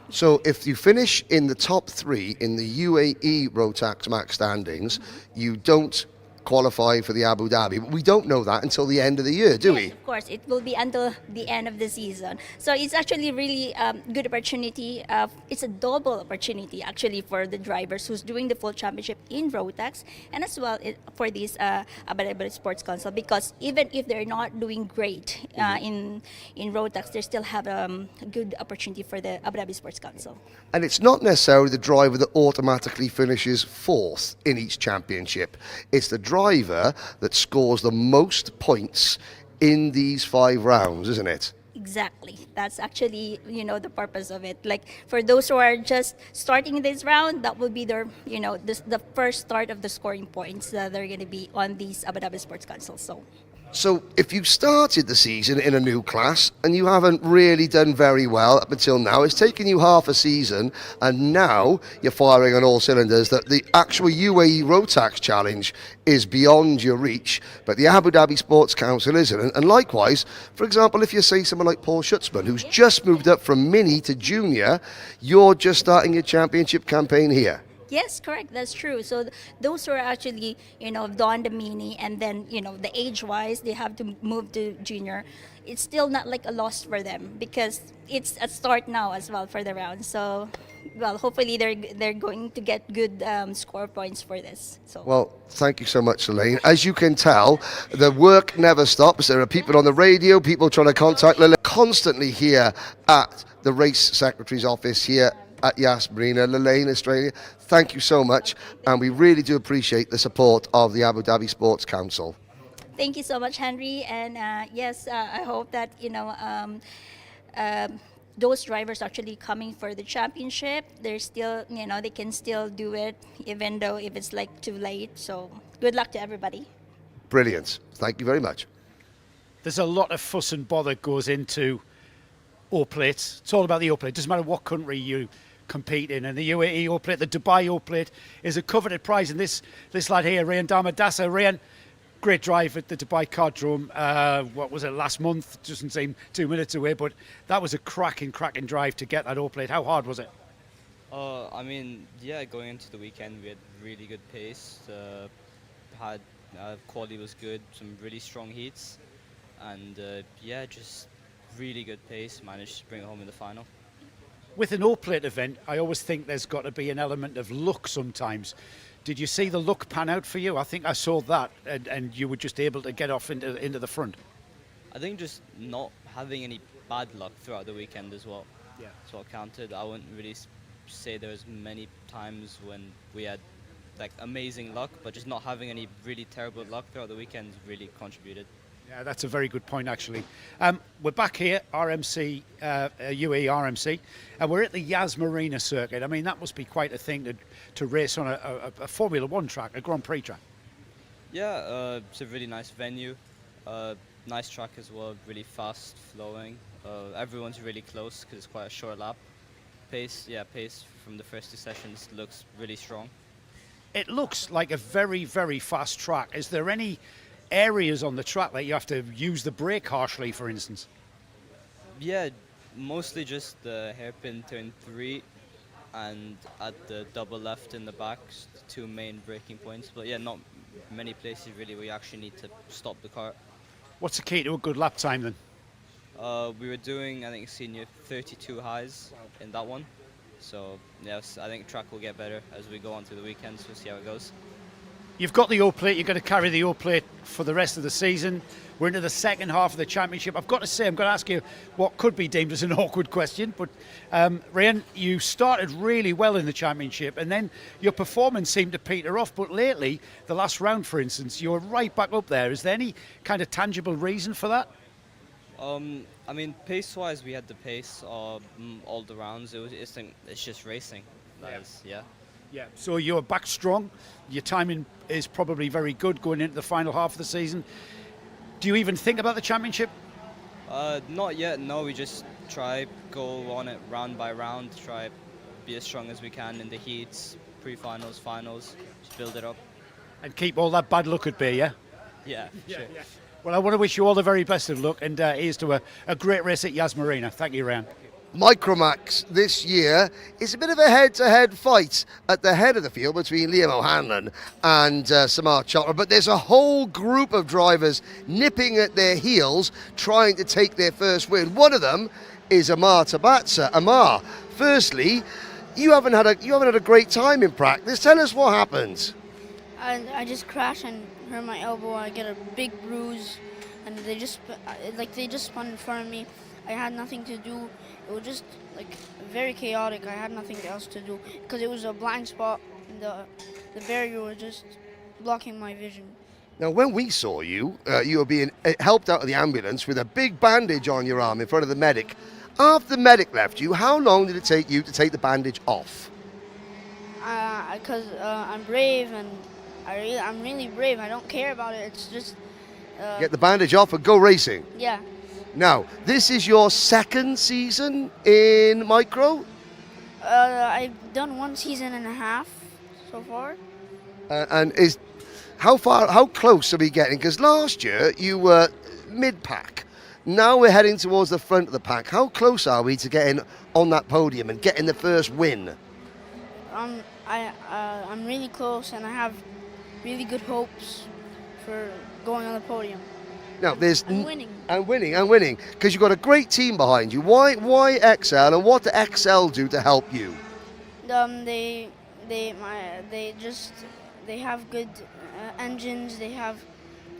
So if you finish in the top 3 in the UAE Rotax Max standings, you don't qualify for the Abu Dhabi. But we don't know that until the end of the year, do we? Of course, it will be until the end of the season. So it's actually really good opportunity. It's a double opportunity actually for the drivers who's doing the full championship in Rotax, and as well for this Abu Dhabi Sports Council, because even if they're not doing great in Rotax, they still have a good opportunity for the Abu Dhabi Sports Council. And it's not necessarily the driver that automatically finishes 4th in each championship. It's the driver that scores the most points in these 5 rounds, isn't it? Exactly. That's actually, the purpose of it. Like for those who are just starting this round, that will be their, the first start of the scoring points that they're going to be on these Abu Dhabi Sports Council. So if you started the season in a new class and you haven't really done very well up until now, it's taken you half a season and now you're firing on all cylinders, that the actual UAE Rotax Challenge is beyond your reach, but the Abu Dhabi Sports Council isn't. And likewise, for example, if you say someone like Paul Schutzman, who's just moved up from mini to junior, you're just starting your championship campaign here. Yes, correct. That's true. So those who are actually, done the mini and then, the age-wise, they have to move to junior. It's still not like a loss for them because it's a start now as well for the round. So, well, hopefully they're going to get good score points for this. So. Well, thank you so much, Elaine. As you can tell, the work never stops. There are people on the radio, people trying to contact Lily constantly here at the race secretary's office here at Yas Marina. Lelaine, Australia, thank you so much, and we really do appreciate the support of the Abu Dhabi Sports Council. Thank you so much, Henry, and yes, I hope that those drivers actually coming for the championship, they're still, they can still do it, even though if it's like too late. So good luck to everybody. Brilliant. Thank you very much. There's a lot of fuss and bother goes into O-plate. It's all about the O-plate. It doesn't matter what country you compete in. And the UAE O-plate, the Dubai O-plate is a coveted prize. And this lad here, Rayan Damadasa, Rayan, great drive at the Dubai Cardrome. What was it, last month? Doesn't seem 2 minutes away, but that was a cracking drive to get that O-plate. How hard was it? I mean, yeah, going into the weekend, we had really good pace. Quality was good, some really strong heats. And yeah, just really good pace. Managed to bring it home in the final. With an O-plate event, I always think there's got to be an element of luck sometimes. Did you see the luck pan out for you? I think I saw that, and you were just able to get off into the front. I think just not having any bad luck throughout the weekend as well. Yeah. That's what counted. I wouldn't really say there was many times when we had like amazing luck, but just not having any really terrible luck throughout the weekend really contributed. Yeah, that's a very good point, actually. We're back here, RMC, UAE RMC, and we're at the Yas Marina circuit. I mean, that must be quite a thing to race on a Formula One track, a Grand Prix track. Yeah, it's a really nice venue, nice track as well, really fast flowing. Everyone's really close because it's quite a short lap. Pace from the first 2 sessions looks really strong. It looks like a very, very fast track. Is there any areas on the track that you have to use the brake harshly, for instance? Yeah, mostly just the hairpin turn 3 and at the double left in the back, the 2 main braking points. But yeah, not many places really where you actually need to stop the car. What's the key to a good lap time then? We were doing, I think, senior 32 highs in that one. So yes, I think track will get better as we go on through the weekends. We'll see how it goes. You've got the O plate, you're going to carry the O plate for the rest of the season. We're into the second half of the championship. I've got to say, I'm going to ask you what could be deemed as an awkward question, but Ryan, you started really well in the championship and then your performance seemed to peter off, but lately, the last round for instance, you're right back up there. Is there any kind of tangible reason for that? I mean, pace-wise, we had the pace all the rounds. It's just racing. Yeah, so you're back strong. Your timing is probably very good going into the final half of the season. Do you even think about the championship? Not yet, no. We just go on it round by round, try be as strong as we can in the heats, pre-finals, finals, just build it up. And keep all that bad luck at bay, yeah? Yeah, sure. Yeah. Well, I want to wish you all the very best of luck, and here's to a great race at Yas Marina. Thank you, Ryan. Micromax this year is a bit of a head-to-head fight at the head of the field between Liam O'Hanlon and Samar Chopra, but there's a whole group of drivers nipping at their heels trying to take their first win. One of them is Amar Tabatsa. Amar, firstly, you haven't had a great time in practice. Tell us what happened. I just crashed and hurt my elbow. I get a big bruise, and they just spun in front of me. I had nothing to do. It was just very chaotic. I had nothing else to do because it was a blind spot. And the barrier was just blocking my vision. Now, when we saw you, you were being helped out of the ambulance with a big bandage on your arm in front of the medic. After the medic left you, how long did it take you to take the bandage off? Because I'm brave and I'm really brave. I don't care about it. It's just get the bandage off and go racing. Yeah. Now, this is your second season in Micro? I've done 1 season and a half so far. And how close are we getting? Because last year you were mid-pack. Now we're heading towards the front of the pack. How close are we to getting on that podium and getting the first win? I'm really close, and I have really good hopes for going on the podium. Now, I'm winning. And winning, because you've got a great team behind you. Why XL, and what do XL do to help you? They have good engines. They have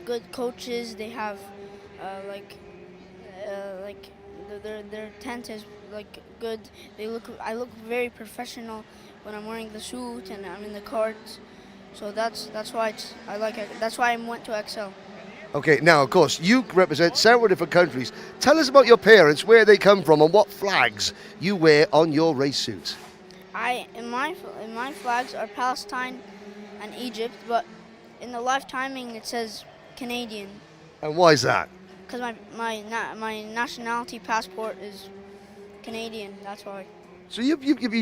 good coaches. They have their tent is good. I look very professional when I'm wearing the suit and I'm in the carts. So that's why I like it. That's why I went to XL. Okay, now, of course, you represent several different countries. Tell us about your parents, where they come from, and what flags you wear on your race suit. In my flags are Palestine and Egypt, but in the live timing it says Canadian. And why is that? Because my nationality passport is Canadian. That's why. So you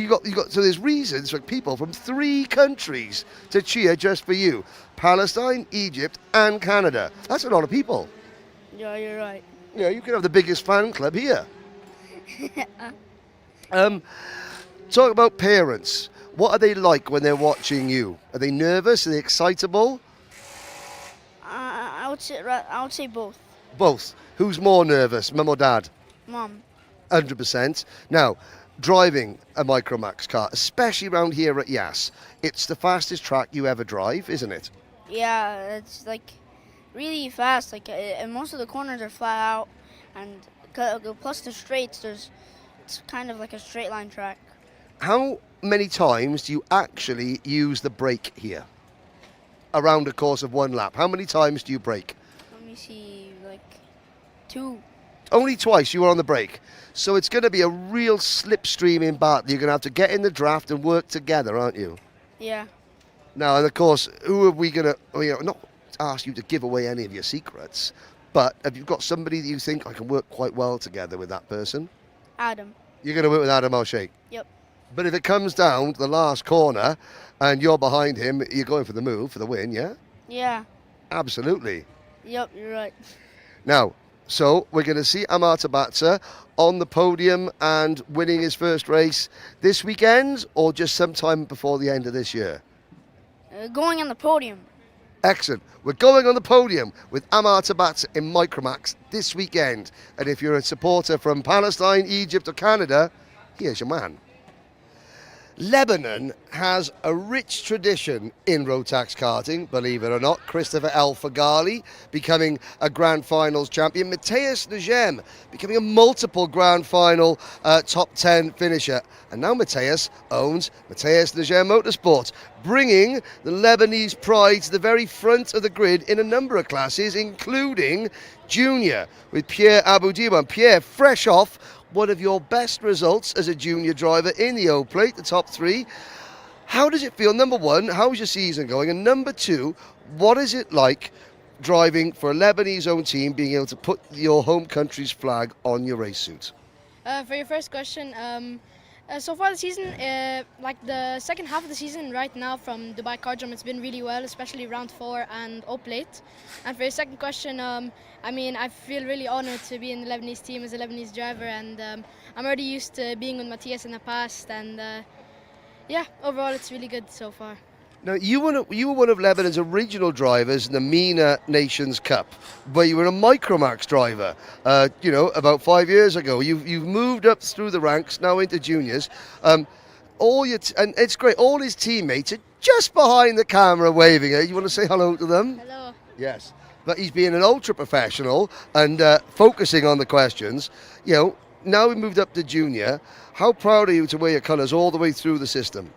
got so there's reasons for people from 3 countries to cheer just for you: Palestine, Egypt, and Canada. That's a lot of people. Yeah, you're right. Yeah, you could have the biggest fan club here. Talk about parents. What are they like when they're watching you? Are they nervous? Are they excitable? I would say both. Both. Who's more nervous, mum or dad? Mom. 100%. Now, driving a Micromax car, especially around here at Yas, it's the fastest track you ever drive, isn't it? Yeah, it's really fast. And most of the corners are flat out, and plus the straights, it's kind of like a straight line track. How many times do you actually use the brake here? Around the course of 1 lap, how many times do you brake? Let me see, 2. Only twice you were on the brake. So it's going to be a real slipstreaming battle. You're going to have to get in the draft and work together, aren't you? Yeah. Now, and of course, who are we going to, not ask you to give away any of your secrets, but have you got somebody that you think I can work quite well together with that person? Adam. You're going to work with Adam O'Shea? Yep. But if it comes down to the last corner and you're behind him, you're going for the move, for the win, yeah? Yeah. Absolutely. Yep, you're right. Now, So we're going to see Amar Tabatsa on the podium and winning his first race this weekend, or just sometime before the end of this year? Going on the podium. Excellent. We're going on the podium with Amar Tabatsa in Micromax this weekend. And if you're a supporter from Palestine, Egypt or Canada, here's your man. Lebanon has a rich tradition in Rotax karting, believe it or not. Christopher El Faghali becoming a Grand Finals champion. Matthias Nejem becoming a multiple Grand Final top 10 finisher. And now Matthias owns Matthias Nejem Motorsport, bringing the Lebanese pride to the very front of the grid in a number of classes, including junior, with Pierre Aboudiwan. Pierre, fresh off one of your best results as a junior driver in the O-Plate, the top 3. How does it feel? Number one, how's your season going? And number two, what is it like driving for a Lebanese-owned team, being able to put your home country's flag on your race suit? For your first question, so far the season, like the second half of the season right now from Dubai Kardrum, it's been really well, especially round 4 and O-Plate. And for your second question, I mean, I feel really honored to be in the Lebanese team as a Lebanese driver, and I'm already used to being with Matthias in the past, and yeah, overall it's really good so far. Now, you were one of Lebanon's original drivers in the MENA Nations Cup, where you were a Micromax driver, about 5 years ago. You've moved up through the ranks, now into juniors. And it's great, all his teammates are just behind the camera waving. You want to say hello to them? Hello. Yes. But he's being an ultra professional and focusing on the questions. Now we moved up to junior. How proud are you to wear your colours all the way through the system?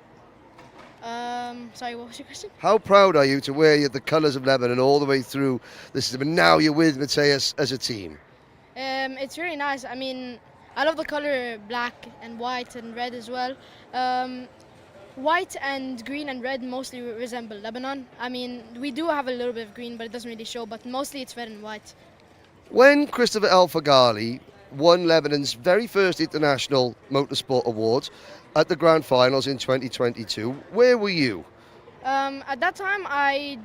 Sorry, what was your question? How proud are you to wear the colours of Lebanon all the way through the system, and now you're with Matthias as a team? It's really nice. I mean, I love the color black and white and red as well. White and green and red mostly resemble Lebanon. I mean, we do have a little bit of green, but it doesn't really show, but mostly it's red and white. When Christopher El Faghali won Lebanon's very first International Motorsport Awards at the Grand Finals in 2022, where were you? At that time, I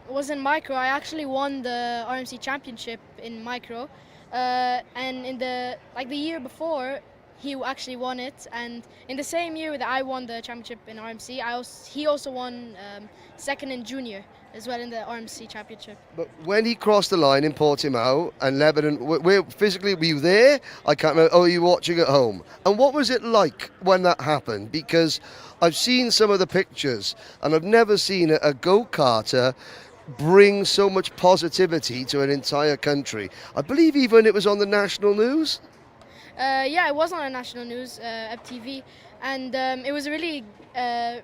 was in Micro. I actually won the RMC Championship in Micro, and in the year before, he actually won it. And in the same year that I won the championship in RMC, he also won second in junior as well in the RMC Championship. But when he crossed the line in Portimao and Lebanon, were you there? I can't remember. Oh, were you watching at home? And what was it like when that happened? Because I've seen some of the pictures, and I've never seen a go-karter bring so much positivity to an entire country. I believe even it was on the national news. Yeah, it was on the national news, FTV, and it was really, how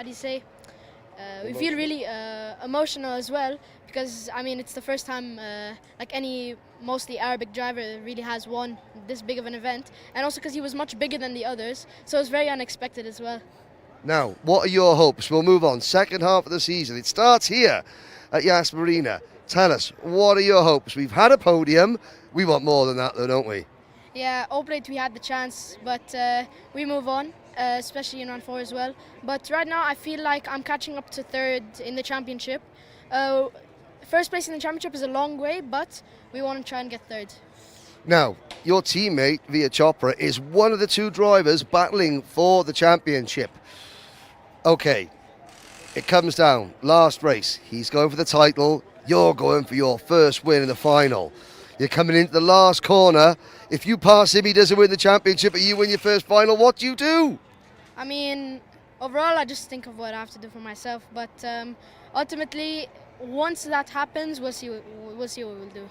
do you say? We feel really emotional as well, because I mean it's the first time like any mostly Arabic driver really has won this big of an event, and also because he was much bigger than the others, so it was very unexpected as well. Now, what are your hopes? We'll move on. Second half of the season. It starts here at Yas Marina. Tell us, what are your hopes? We've had a podium. We want more than that, though, don't we? Yeah, O-Plate we had the chance, but we move on. Especially in round 4 as well. But right now I feel like I'm catching up to third in the championship. First place in the championship is a long way, but we want to try and get third. Now, your teammate, Via Chopra, is one of the 2 drivers battling for the championship. Okay, it comes down. Last race, he's going for the title. You're going for your first win in the final. You're coming into the last corner. If you pass him, he doesn't win the championship, but you win your first final. What do you do? I mean, overall, I just think of what I have to do for myself. But ultimately, once that happens, we'll see what we'll do.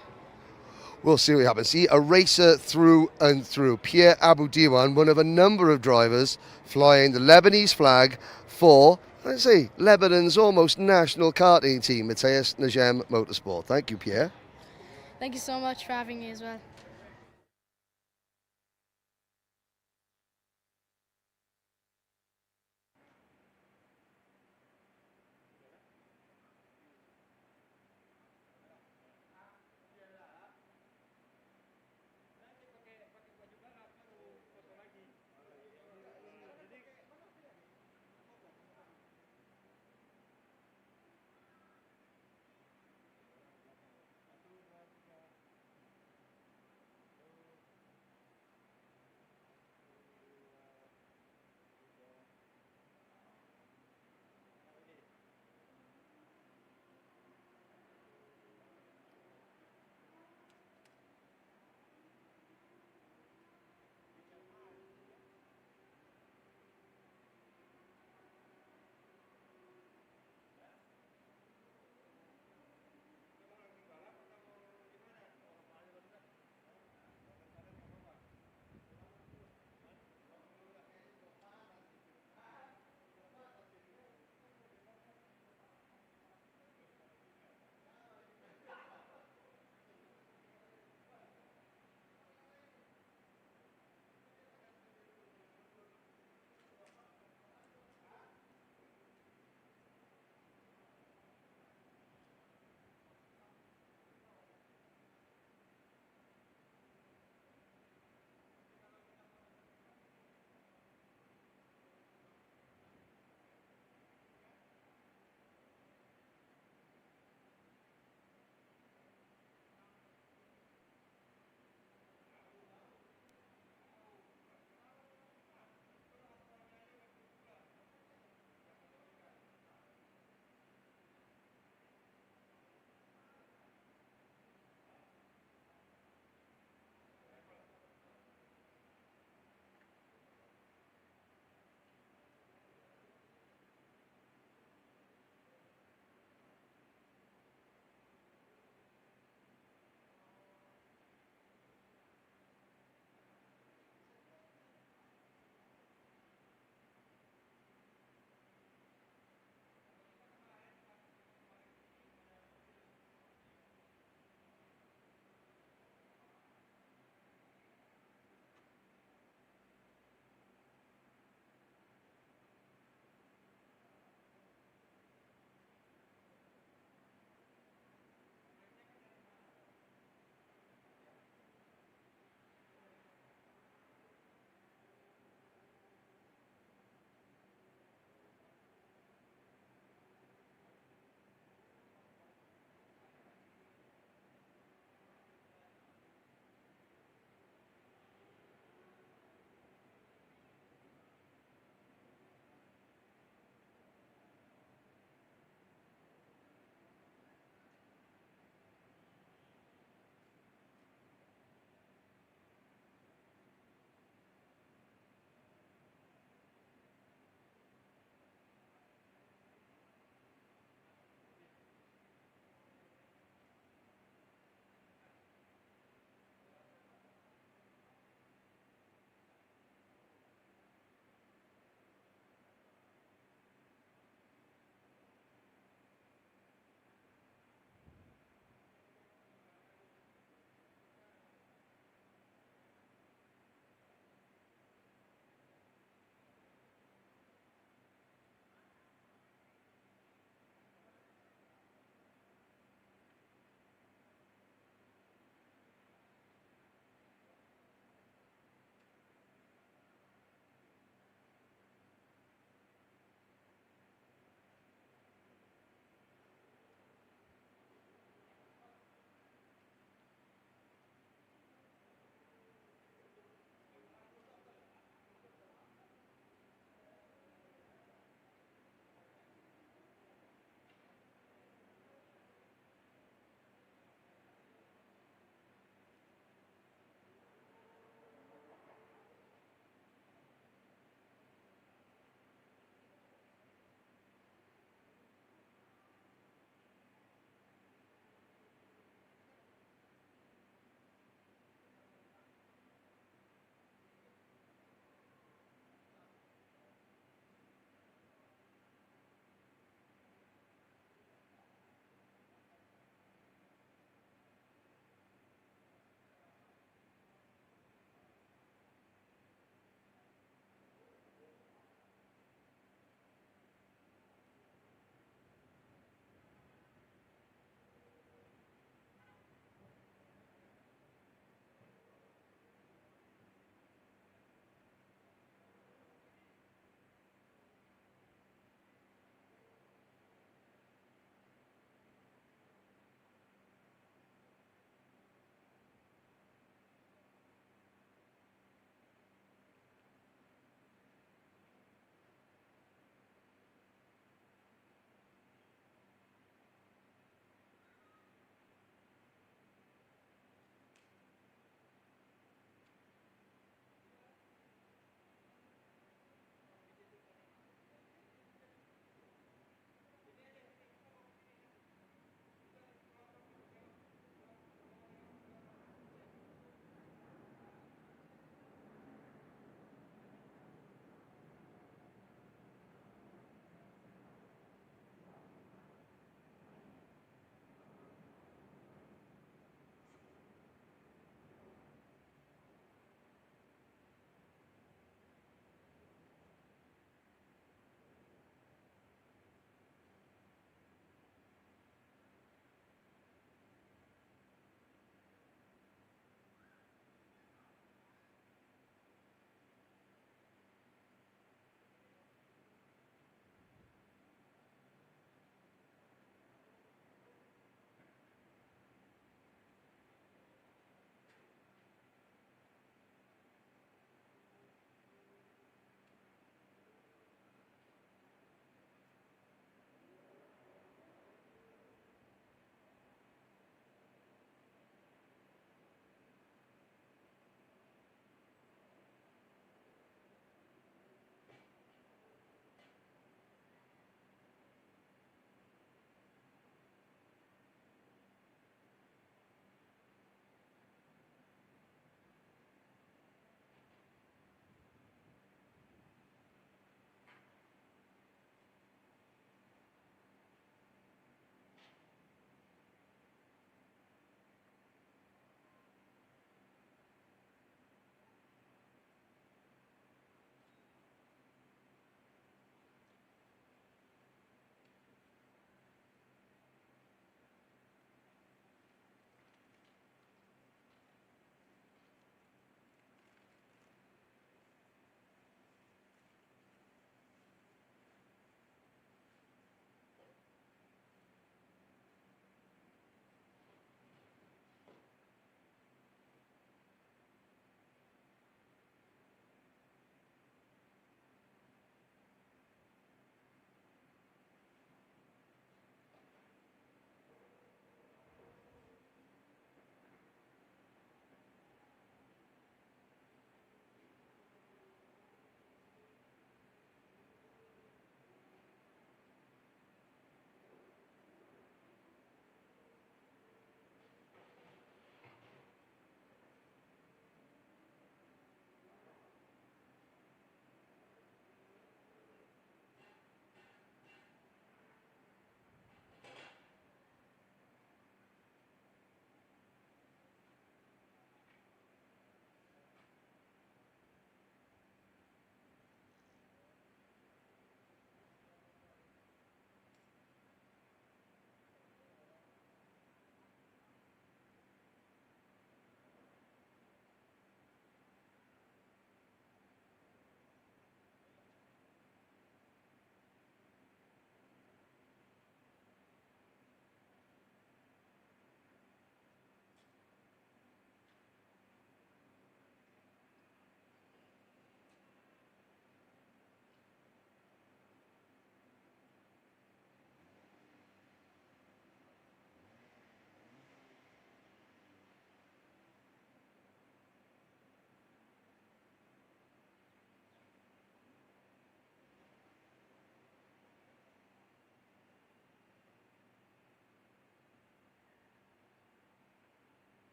We'll see what happens. See, a racer through and through. Pierre Aboudiwan, one of a number of drivers flying the Lebanese flag for, let's say, Lebanon's almost national karting team, Matthias Nejem Motorsport. Thank you, Pierre. Thank you so much for having me as well.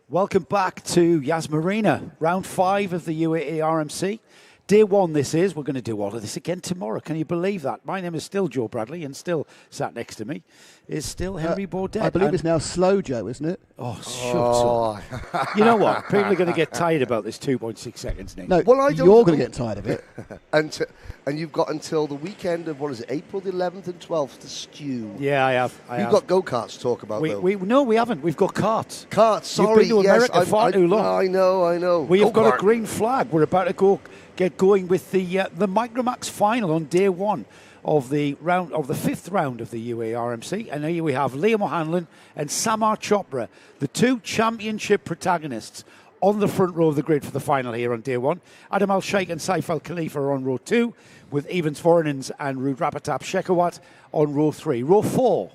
Welcome back to Yas Marina, round 5 of the UAE RMC. Day 1 this is. We're going to do all of this again tomorrow. Can you believe that? My name is still Joe Bradley, and still sat next to me is still Henry Baudet. I believe it's now slow Joe, isn't it? Oh, shut up. You know what? People are going to get tired about this 2.6 seconds, Nick. No, Well, you're going to get tired of it. And you've got until the weekend of, what is it, April the 11th and 12th to stew. Yeah, I have. You've got go-karts to talk about, though. No, we haven't. We've got carts. Carts, sorry. You've been to America far too long. I know. We have got a green flag. We're about to get going with the Micromax final on day 1 of the 5th round of the UAE RMC. And here we have Liam O'Hanlon and Samar Chopra, the 2 championship protagonists, on the front row of the grid for the final here on day 1. Adam Al-Sheikh and Saif Al-Khalifa are on row 2, with Evans Foreigners and Rudrapatap Shekhawat on row 3. Row 4.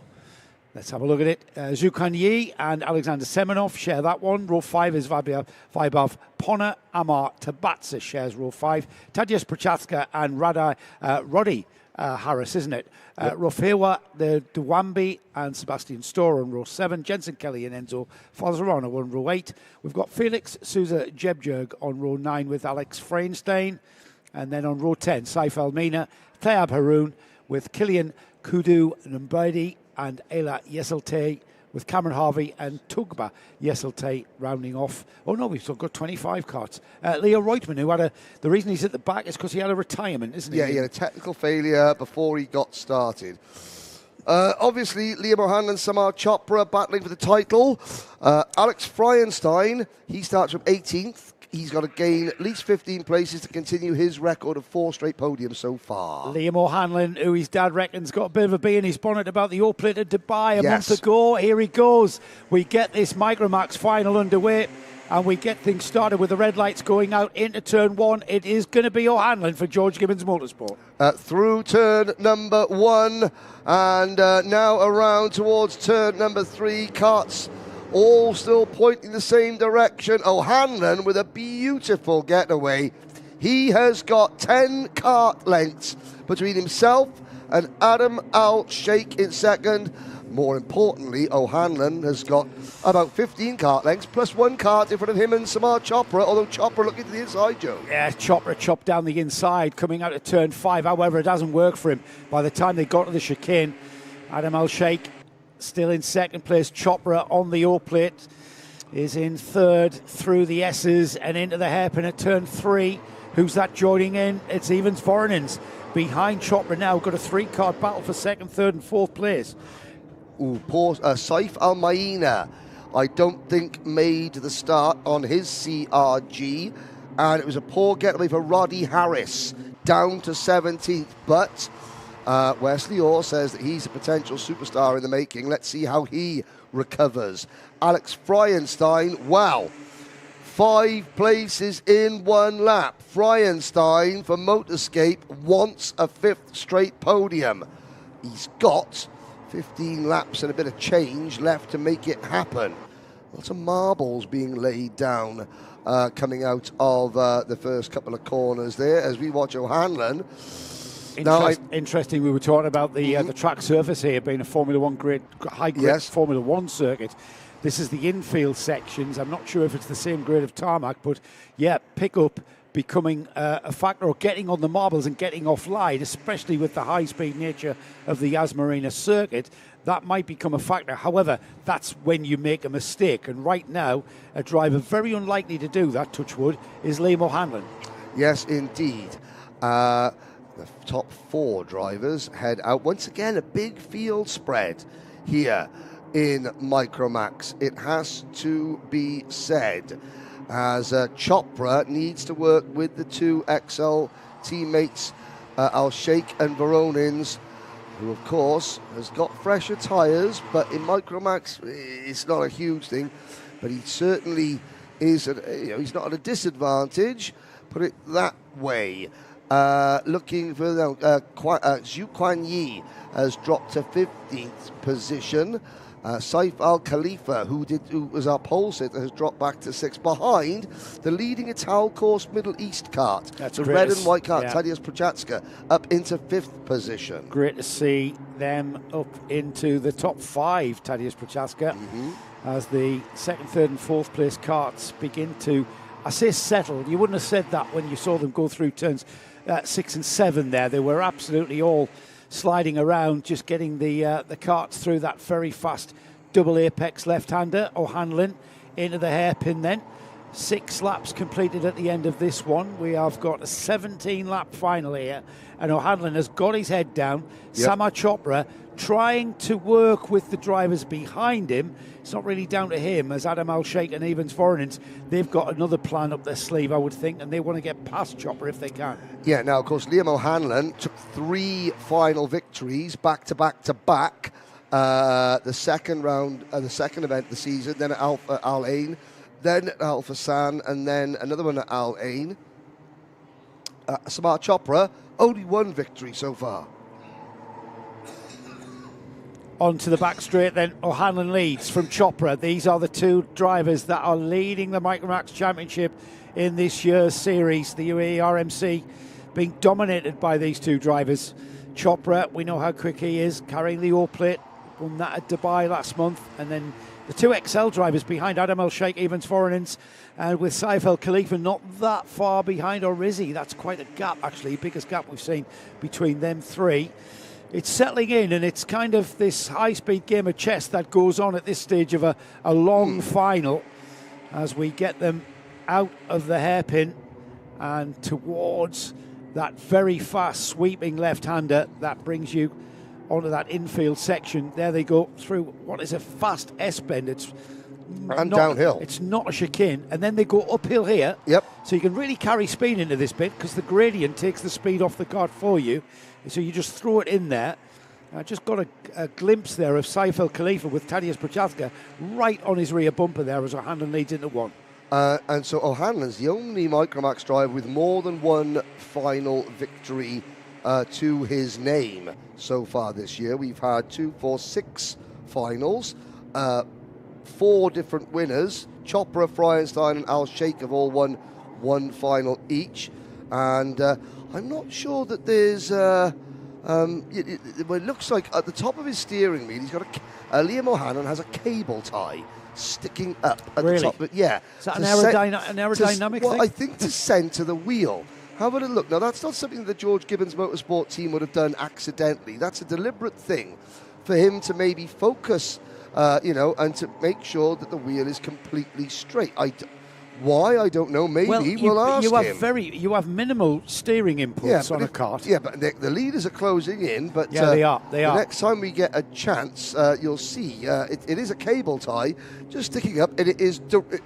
Let's have a look at it. Zhukan Yi and Alexander Semenov share that one. Row 5 is Vaibhav Ponna. Amar Tabatsa shares row 5. Tadeusz Prochaska and Roddy Harris, isn't it? Yep. Rofewa, the Duwambi and Sebastian Storr on row 7. Jensen Kelly and Enzo Falzerano on row 8. We've got Felix Souza Jebjerg on row 9 with Alex Freinstein. And then on row 10, Saif Al-Mina, Tayab Haroun with Kilian Kudu Nambadi and Ela Yeselte, with Cameron Harvey and Tugba Yeselte rounding off. Oh no, we've still got 25 carts. Leo Reutmann, who the reason he's at the back is because he had a retirement, isn't he? Yeah, he had a technical failure before he got started. Obviously, Liam O'Hanlon and Samar Chopra battling for the title. Alex Freinstein, he starts from 18th. He's got to gain at least 15 places to continue his record of 4 straight podiums so far. Liam O'Hanlon, who his dad reckons got a bit of a bee in his bonnet about the O-Plate at Dubai a month ago. Here he goes. We get this Micromax final underway, and we get things started with the red lights going out into turn 1. It is going to be O'Hanlon for George Gibbons Motorsport. Through turn number 1, and now around towards turn number 3. Carts all still pointing the same direction. O'Hanlon with a beautiful getaway. He has got 10 kart lengths between himself and Adam Al-Sheikh in second. More importantly, O'Hanlon has got about 15 kart lengths plus 1 kart in front of him and Samar Chopra, although Chopra looking to the inside, Joe. Yeah, Chopra chopped down the inside coming out of turn 5. However, it doesn't work for him. By the time they got to the chicane, Adam Al-Sheikh still in second place. Chopra on the O-Plate is in third through the S's and into the hairpin at turn 3. Who's that joining in? It's Evans Foreigners behind Chopra now. Got a 3-card battle for second, third and 4th place. Saif Al-Marina, I don't think made the start on his CRG, and it was a poor getaway for Roddy Harris, down to 17th, but Wesley Orr says that he's a potential superstar in the making. Let's see how he recovers. Alex Freinstein, wow. 5 places in 1 lap. Freinstein for Motorscape wants a 5th straight podium. He's got 15 laps and a bit of change left to make it happen. Lots of marbles being laid down coming out of the first couple of corners there as we watch O'Hanlon. Interesting, we were talking about the track surface here being a Formula 1 grade, high grade Formula 1 circuit. This is the infield sections. I'm not sure if it's the same grade of tarmac, but yeah, pickup becoming a factor, or getting on the marbles and getting offline, especially with the high-speed nature of the Yas Marina circuit, that might become a factor. However, that's when you make a mistake, and right now, a driver very unlikely to do that, touch wood, is Liam O'Hanlon. Yes, indeed. The top 4 drivers head out. Once again, a big field spread here in Micromax. It has to be said, as Chopra needs to work with the 2 XL teammates, Al-Sheikh and Voronins, who of course has got fresher tyres, but in Micromax it's not a huge thing, but he certainly is he's not at a disadvantage, put it that way. Looking for Zhu Quan Yi has dropped to 15th position. Saif Al Khalifa, who was our pole sitter, has dropped back to 6th behind the leading Ital Course Middle East cart. That's the great. red and white cart, Yeah. Tadeusz Prochaska, up into 5th position. Great to see them up into the top 5, Tadeusz Prochaska, as the 2nd, 3rd and 4th place carts begin to, I say settle. You wouldn't have said that when you saw them go through turns 6 and 7 there. They were absolutely all sliding around, just getting the carts through that very fast double apex left-hander. O'Hanlon into the hairpin then. 6 laps completed at the end of this one. We have got a 17-lap final here, and O'Hanlon has got his head down. Yep. Samar Chopra trying to work with the drivers behind him. It's not really down to him, as Adam Al-Sheikh and Evans Foreigners, they've got another plan up their sleeve, I would think, and they want to get past Chopra if they can. Yeah, now, of course, Liam O'Hanlon took 3 final victories back to back to back. The second round, the second event of the season, then at Al Ain, then at Alpha San, and then another one at Al Ain. Samar Chopra, only 1 victory so far. On to the back straight then, O'Hanlon leads from Chopra. These are the 2 drivers that are leading the Micromax Championship in this year's series. The UAE RMC being dominated by these 2 drivers. Chopra, we know how quick he is, carrying the O plate, won that at Dubai last month. And then the 2 XL drivers behind Adam Al-Sheikh, Evans Foreigners, and with Saif Al Khalifa not that far behind, or is he? That's quite a gap, actually, biggest gap we've seen between them 3. It's settling in, and it's kind of this high-speed game of chess that goes on at this stage of a long final as we get them out of the hairpin and towards that very fast sweeping left-hander that brings you onto that infield section. There they go through what is a fast S-bend. It's downhill. It's not a chicane. And then they go uphill here. Yep. So you can really carry speed into this bit because the gradient takes the speed off the kart for you. So you just throw it in there. I just got a glimpse there of Saif Al Khalifa with Tadeusz Prochaska right on his rear bumper there as O'Hanlon leads into 1. And so O'Hanlon's the only Micromax driver with more than 1 final victory to his name so far this year. We've had 2, 4, 6 finals, 4 different winners. Chopra, Fryenstein and Al-Sheikh have all won 1 final each. And I'm not sure that there's... it looks like at the top of his steering wheel, he's got Liam O'Hanlon has a cable tie sticking up at the top. Yeah. Is that an aerodynamic thing? Well, I think to centre the wheel. Have a look. Now, that's not something the George Gibbons Motorsport team would have done accidentally. That's a deliberate thing for him to maybe focus, and to make sure that the wheel is completely straight. Why? I don't know. Maybe we'll ask him. You have minimal steering inputs on a kart. Yeah, but the leaders are closing in. But yeah, they are. The next time we get a chance, you'll see it is a cable tie just sticking up, and it is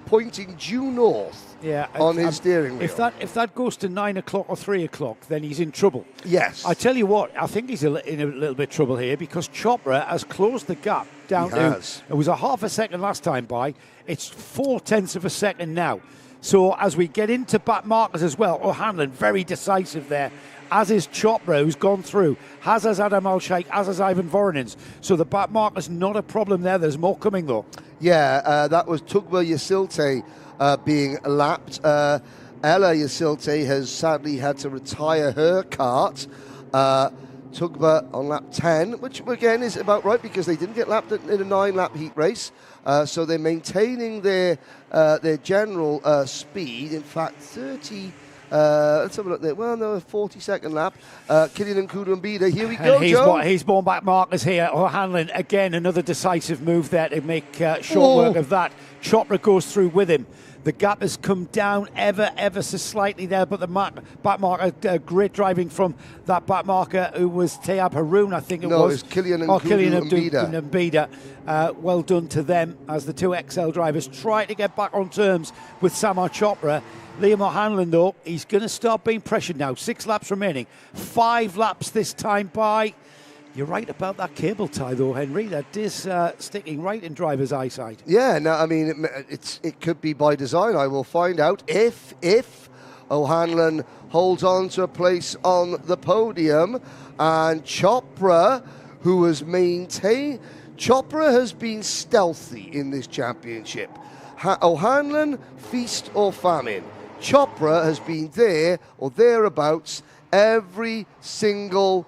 pointing due north. Yeah, on his steering wheel. If that goes to 9 o'clock or 3 o'clock, then he's in trouble. Yes. I tell you what, I think he's in a little bit of trouble here because Chopra has closed the gap down to. It was a half a second last time by. It's 0.4 of a second now. So as we get into back markers as well, O'Hanlon very decisive there, as is Chopra, who's gone through, as has Adam Al-Sheikh, as has Ivan Voronins. So the back marker's not a problem there. There's more coming though. Yeah, that was Tugba Yasilte being lapped. Ella Yasilte has sadly had to retire her kart. Tugba on lap 10, which again is about right because they didn't get lapped in a 9-lap heat race. So they're maintaining their general speed. In fact, 30. Let's have a look there. Well, no, 42nd lap. Kylian Nkudu-Mbida. Here we go, Joe. He's born back markers here. O'Hanlon, again, another decisive move there to make short work of that. Chopra goes through with him. The gap has come down ever so slightly there, but the back marker, great driving from that back marker who was Tayab Haroun, I think it was. No, it's Kylian Nkudu-Mbida. Well done to them as the 2 XL drivers try to get back on terms with Samar Chopra. Liam O'Hanlon, though, he's going to start being pressured now. 6 laps remaining. 5 laps this time by. You're right about that cable tie, though, Henry. That is sticking right in driver's eyesight. Yeah, no, I mean, it could be by design. I will find out if O'Hanlon holds on to a place on the podium. And Chopra, who has maintained Chopra has been stealthy in this championship. O'Hanlon, feast or famine. Chopra has been there or thereabouts every single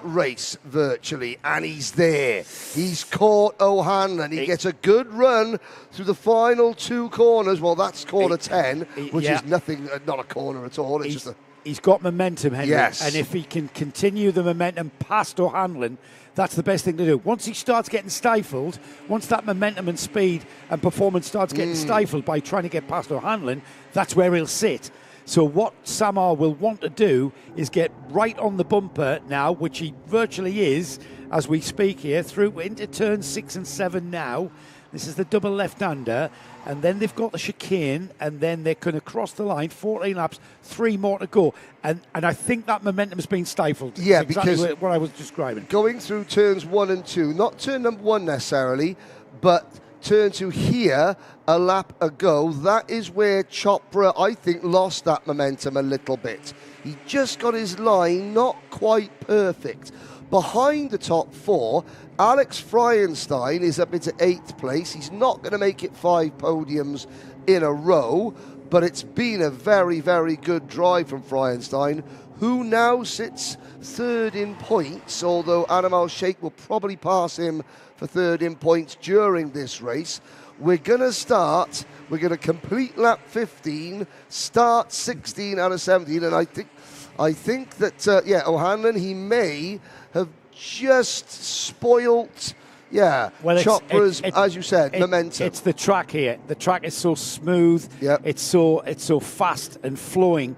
race virtually, and he's there. He's caught O'Hanlon. He gets a good run through the final 2 corners. Well, that's corner 10, which is nothing, not a corner at all. It's just a... He's got momentum, Henry. Yes. And if he can continue the momentum past O'Hanlon, that's the best thing to do. Once he starts getting stifled, once that momentum and speed and performance starts getting stifled by trying to get past O'Hanlon, that's where he'll sit. So what Samar will want to do is get right on the bumper now, which he virtually is as we speak here, through into turns 6 and 7 now. This is the double left-hander, and then they've got the chicane, and then they're going to cross the line, 14 laps, 3 more to go. And I think that momentum's been stifled. Yeah, exactly because what I was describing. Going through turns 1 and 2, not turn number 1 necessarily, but turn 2 here, a lap ago, that is where Chopra, I think, lost that momentum a little bit. He just got his line not quite perfect. Behind the top 4, Alex Freienstein is up into 8th place. He's not going to make it 5 podiums in a row, but it's been a very, very good drive from Freienstein, who now sits 3rd in points, although Adam Al-Sheikh will probably pass him for 3rd in points during this race. We're going to complete lap 15, start 16 out of 17, and I think that, O'Hanlon, he may have just spoilt, Chopra's, as you said, momentum. It's the track here. The track is so smooth. Yep. It's so fast and flowing.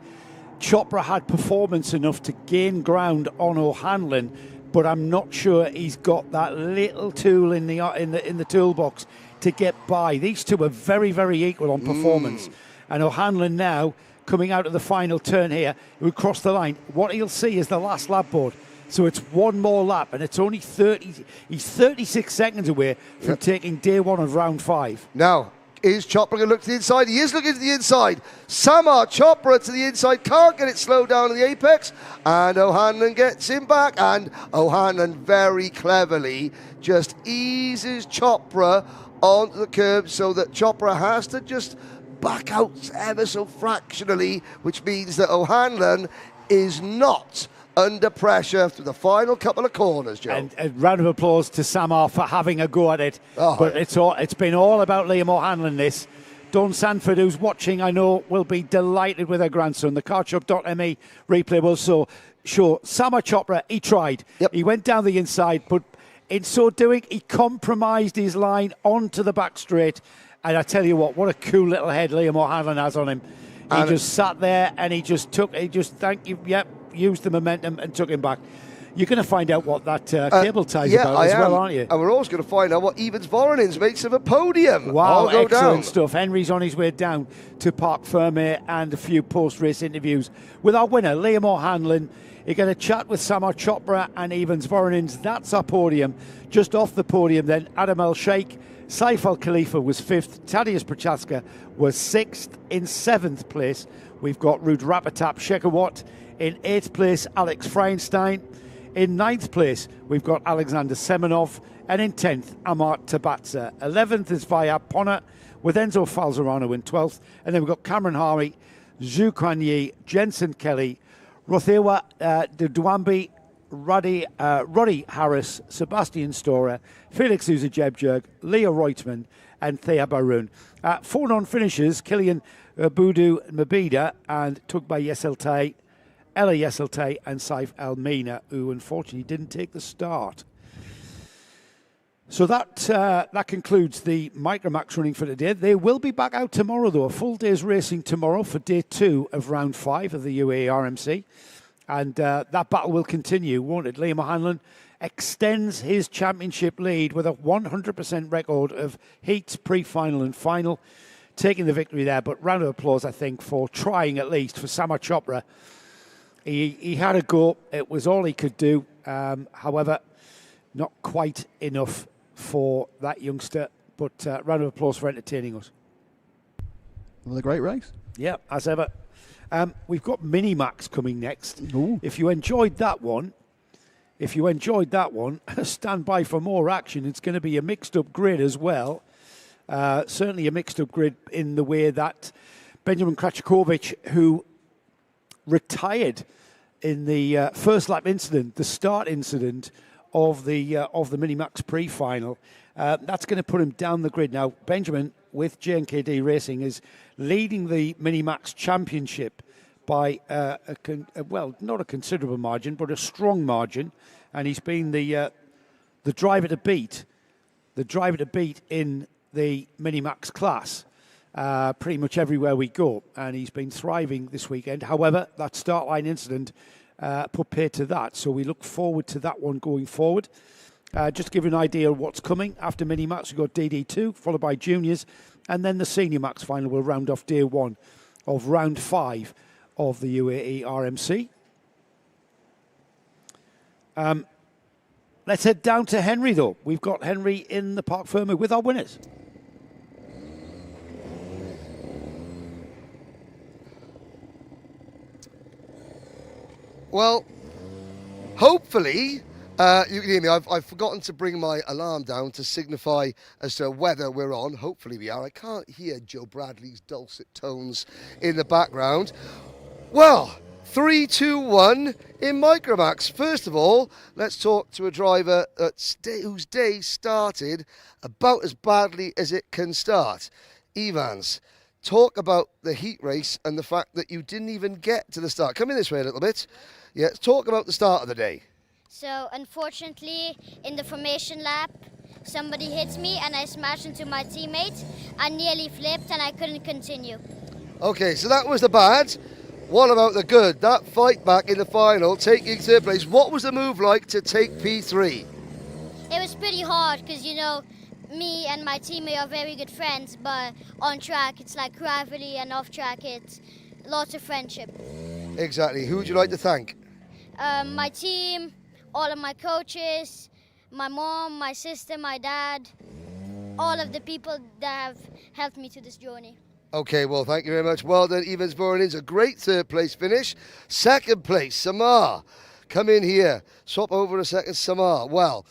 Chopra had performance enough to gain ground on O'Hanlon, but I'm not sure he's got that little tool in the toolbox to get by. These two are very, very equal on performance. And O'Hanlon now, coming out of the final turn here, he would cross the line. What he'll see is the last lap board. So it's 1 more lap, and it's only 30. He's 36 seconds away from taking day 1 of round 5. Now, is Chopra going to look to the inside? He is looking to the inside. Samar Chopra to the inside, can't get it slowed down in the apex, and O'Hanlon gets him back, and O'Hanlon very cleverly just eases Chopra onto the curb so that Chopra has to just back out ever so fractionally, which means that O'Hanlon is not under pressure through the final couple of corners, Joe. And a round of applause to Samar for having a go at it. But it's been all about Liam O'Hanlon, this. Dawn Sanford, who's watching, I know, will be delighted with her grandson. The cartshop.me replay will show Samar Chopra, he tried. He went down the inside, but in so doing, he compromised his line onto the back straight. And I tell you what a cool little head Liam O'Hanlon has on him. He just sat there and he just used the momentum and took him back. You're going to find out what that cable tie is about as well, aren't you? And we're also going to find out what Evans Voronins makes of a podium. Wow, excellent stuff. Henry's on his way down to Parc Fermé and a few post-race interviews with our winner, Liam O'Hanlon. You're going to chat with Samar Chopra and Evans Voronins. That's our podium. Just off the podium then, Adam El-Sheikh, Saif Al-Khalifa was 5th, Tadeusz Prochaska was 6th. In 7th place, we've got Ruud Rapetap Shekawat. In 8th place, Alex Freienstein. In 9th place, we've got Alexander Semenov. And in 10th, Amar Tabatsa. 11th is Vayab Ponna, with Enzo Falzerano in 12th. And then we've got Cameron Harvey, Zhu Kuan-Yi, Jensen Kelly, Rothewa Duambi, Roddy Harris, Sebastian Storer, Felix Uzajebjerg, Leah Reutemann, and Thea Baroun. 4 non-finishers, Kilian Boudou Mabida and Tugba Yeselte, Ella Yeselte and Saif Al-Mina, who unfortunately didn't take the start. So that concludes the Micromax running for today. They will be back out tomorrow, though. A full day's racing tomorrow for day 2 of round 5 of the UAE RMC. And that battle will continue, won't it? Liam O'Hanlon extends his championship lead with a 100% record of heats, pre-final and final, taking the victory there. But round of applause, I think, for trying at least for Samar Chopra. He had a go. It was all he could do. However, not quite enough for that youngster. But round of applause for entertaining us. Another great race. Yeah, as ever. We've got Minimax coming next. Ooh. If you enjoyed that one, if you enjoyed that one, stand by for more action. It's going to be a mixed-up grid as well. Certainly a mixed-up grid in the way that Benjamin Krachakovic, who retired in the first lap incident, the start incident of the Minimax pre-final, that's going to put him down the grid. Now, Benjamin, with J&KD Racing, is leading the Minimax Championship by, not a considerable margin, but a strong margin. And he's been the driver to beat in the Minimax class pretty much everywhere we go. And he's been thriving this weekend. However, that start line incident put paid to that. So we look forward to that one going forward. Just to give you an idea of what's coming, after Minimax, we've got DD2, followed by Juniors, and then the Senior Max final will round off day one of round 5 of the UAE RMC. Let's head down to Henry, though. We've got Henry in the Parc Fermé with our winners. Well, hopefully, you can hear me. I've forgotten to bring my alarm down to signify as to whether we're on. Hopefully we are. I can't hear Joe Bradley's dulcet tones in the background. Well, 3, 2, 1 in Micromax. First of all, let's talk to a driver whose day started about as badly as it can start. Evans, talk about the heat race and the fact that you didn't even get to the start. Come in this way a little bit. Yeah, talk about the start of the day. So, unfortunately, in the formation lap, somebody hit me and I smashed into my teammate. I nearly flipped and I couldn't continue. Okay, so that was the bad. What about the good? That fight back in the final, taking third place. What was the move like to take P3? It was pretty hard because, you know, me and my teammate are very good friends, but on track it's like rivalry and off track it's lots of friendship. Exactly. Who would you like to thank? My team, all of my coaches, my mom, my sister, my dad, all of the people that have helped me to this journey. Okay, well, thank you very much. Well done, Evans Borenins. A great third place finish. Second place, Samar. Come in here. Swap over a second, Samar. Well,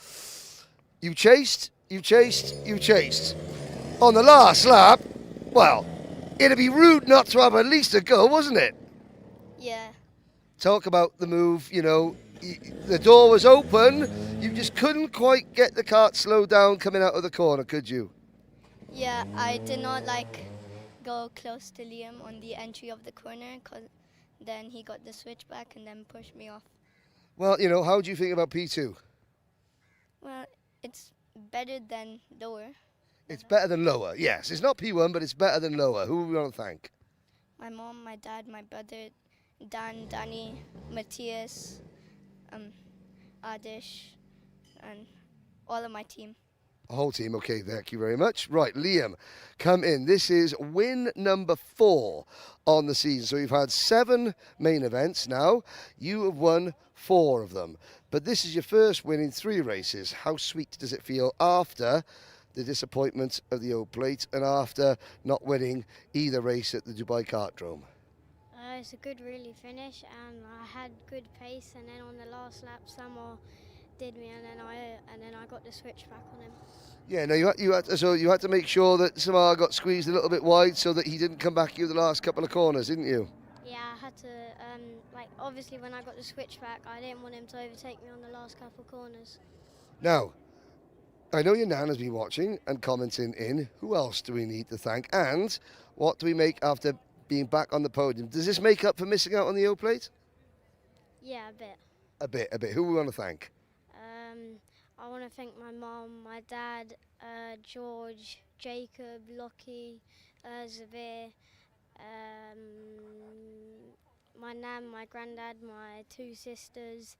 you chased. On the last lap, well, it'd be rude not to have at least a go, wasn't it? Yeah. Talk about the move, you know, the door was open. You just couldn't quite get the kart slowed down coming out of the corner, could you? Yeah, I did not go close to Liam on the entry of the corner because then he got the switchback and then pushed me off. Well, you know, how do you think about P2? Well, it's better than lower. It's better than lower, yes. It's not P1, but it's better than lower. Who do we want to thank? My mom, my dad, my brother, Dan, Danny, Matthias, Adish, and all of my team. The whole team, okay, thank you very much. Right, Liam, come in. This is win number 4 on the season. So we've had 7 main events now. You have won 4 of them. But this is your first win in 3 races. How sweet does it feel after the disappointment of the old plate and after not winning either race at the Dubai Kartdrome? It's a good really finish and I had good pace, and then on the last lap Samar did me and then I got the switch back on him. Yeah, no, you had to make sure that Samar got squeezed a little bit wide so that he didn't come back you the last couple of corners, didn't you? Yeah, I had to, obviously when I got the switch back, I didn't want him to overtake me on the last couple of corners. Now, I know your nan has been watching and commenting in. Who else do we need to thank? And what do we make after being back on the podium? Does this make up for missing out on the O plate? Yeah, a bit. A bit. Who we want to thank? I want to thank my mum, my dad, George, Jacob, Lockie, Zavir, my nan, my granddad, my 2 sisters,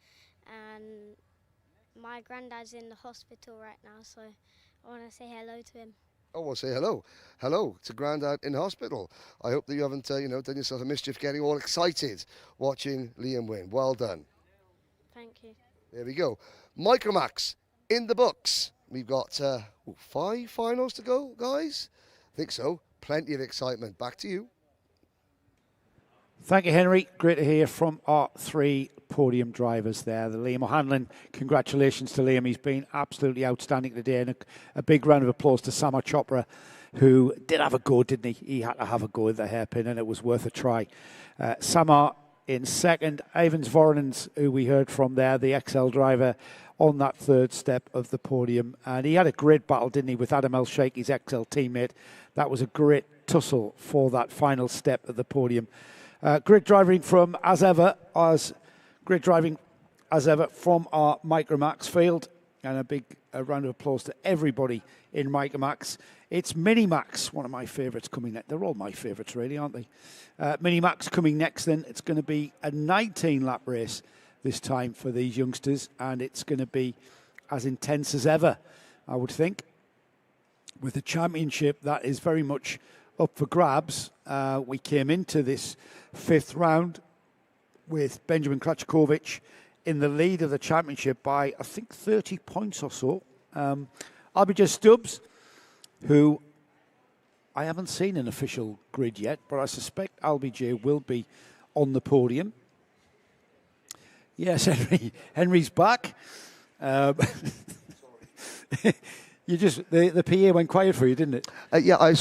and my granddad's in the hospital right now, so I want to say hello to him. Oh, well, say hello. Hello to Grandad in hospital. I hope that you haven't, done yourself a mischief getting all excited watching Liam win. Well done. Thank you. There we go. Micromax in the books. We've got 5 finals to go, guys. I think so. Plenty of excitement. Back to you. Thank you, Henry. Great to hear from our 3 podium drivers there. The Liam O'Hanlon, congratulations to Liam. He's been absolutely outstanding today. And a big round of applause to Samar Chopra, who did have a go, didn't he? He had to have a go at the hairpin, and it was worth a try. Samar in second. Ivans Voronens, who we heard from there, the XL driver, on that third step of the podium. And he had a great battle, didn't he, with Adam El-Sheikh, his XL teammate. That was a great tussle for that final step of the podium. Great driving from, great driving as ever from our Micromax field. And a big round of applause to everybody in Micromax. It's Minimax, one of my favourites coming next. They're all my favourites, really, aren't they? Minimax coming next then. It's going to be a 19-lap race this time for these youngsters, and it's going to be as intense as ever, I would think. With the championship, that is very much up for grabs. We came into this fifth round with Benjamin Krachkovic in the lead of the championship by, I think, 30 points or so. RBJ Stubbs, who I haven't seen an official grid yet, but I suspect LBJ will be on the podium. Yes, Henry's back. You just the PA went quiet for you, didn't it? Yeah, I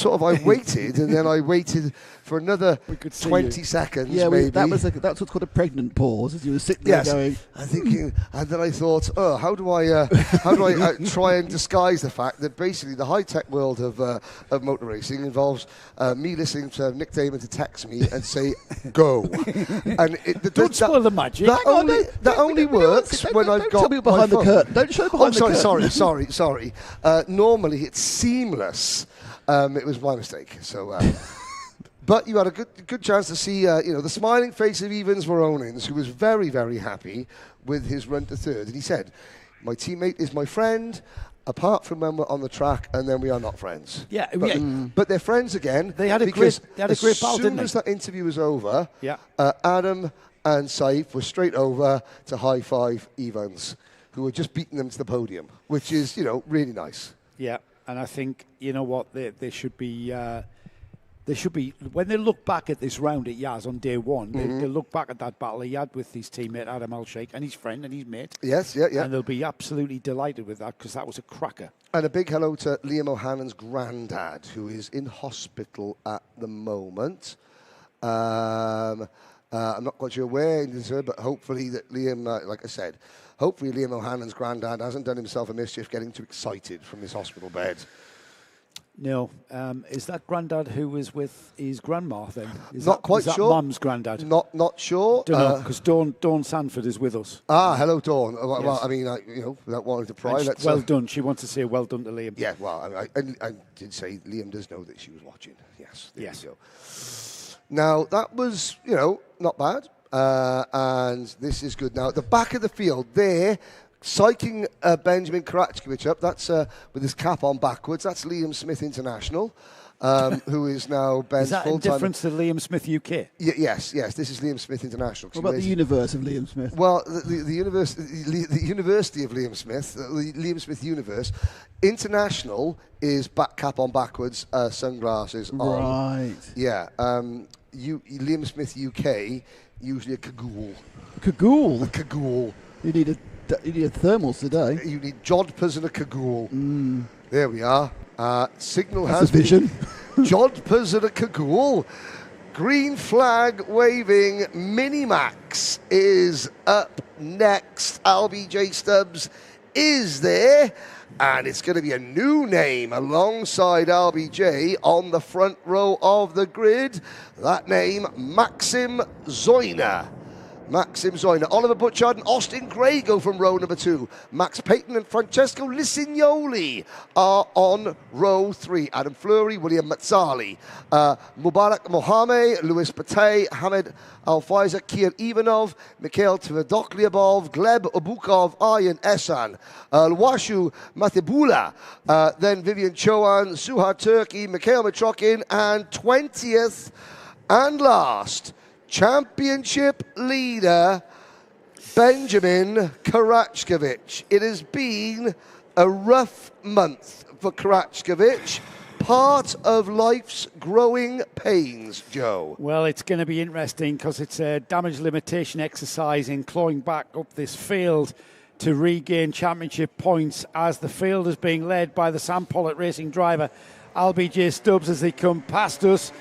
waited, and then I waited for another 20 seconds. Yeah, maybe. that's what's called a pregnant pause. As you were sitting there going, I'm thinking, and then I thought, oh, how do I try and disguise the fact that basically the high tech world of motor racing involves me listening to Nick Damon to text me and say go, and don't spoil the magic. That only works when I've got tell me behind the curtain. Don't show behind the curtain. Sorry. Normally it's seamless. It was my mistake. So, but you had a good chance to see, the smiling face of Evans Voronins, who was very, very happy with his run to third. And he said, "My teammate is my friend, apart from when we're on the track, and then we are not friends." Yeah, but they're friends again. They had a great battle, didn't they? As soon as that interview was over, Adam and Saif were straight over to high five Evans, who had just beaten them to the podium, which is, really nice. Yeah, and I think, you know what, they should be, when they look back at this round at Yas on day one, they look back at that battle he had with his teammate Adam El-Sheikh and his friend and his mate. Yes, yeah. And they'll be absolutely delighted with that, because that was a cracker. And a big hello to Liam O'Hanlon's granddad, who is in hospital at the moment. I'm not quite sure where, but hopefully that Liam, like I said, hopefully Liam O'Hanlon's granddad hasn't done himself a mischief getting too excited from his hospital bed. No. Is that granddad who was with his grandma then? Not quite sure. Is that Mum's granddad? Not sure. Don't know, because Dawn Sanford is with us. Hello, Dawn. Well, Yes. I mean, without wanting to pry, let's... Well done. She wants to say well done to Liam. Yeah, well, I did say Liam does know that she was watching. Yes. There you go. Now, that was, not bad. And this is good. Now, at the back of the field there, psyching Benjamin Krachkovic up, that's with his cap on backwards, that's Liam Smith International, who is now Ben's full-time... Is that in difference to Liam Smith UK? Yes, this is Liam Smith International. What about the universe of Liam Smith? Well, the University of Liam Smith, the Liam Smith Universe, International is cap on backwards, sunglasses on. Right. Yeah. Liam Smith UK, usually a cagoule. Cagoule? A cagoule. You need a thermals today. You need jodhpurs and a cagoule. There we are. Signal That's has a vision. Jodhpurs and a cagoule. Green flag waving. Minimax is up next. LBJ Stubbs is there. And it's going to be a new name alongside LBJ on the front row of the grid. That name, Maxim Zoyner. Oliver Butchard and Austin Gray go from row number 2. Max Payton and Francesco Lisignoli are on row 3. Adam Fleury, William Mazzali, Mubarak Mohamed, Louis Patay, Hamed Al-Faiza, Kier Ivanov, Mikhail Tverdokliabov, Gleb Obukov, Aryan Esan, Lwashu Matibula, then Vivian Chowan, Suhar Turkey, Mikhail Mitrokin, and 20th and last, championship leader, Benjamin Krachkovic. It has been a rough month for Krachkovic, part of life's growing pains, Joe. Well, it's going to be interesting because it's a damage limitation exercise in clawing back up this field to regain championship points, as the field is being led by the Sam Pollitt Racing driver, LBJ Stubbs, as they come past us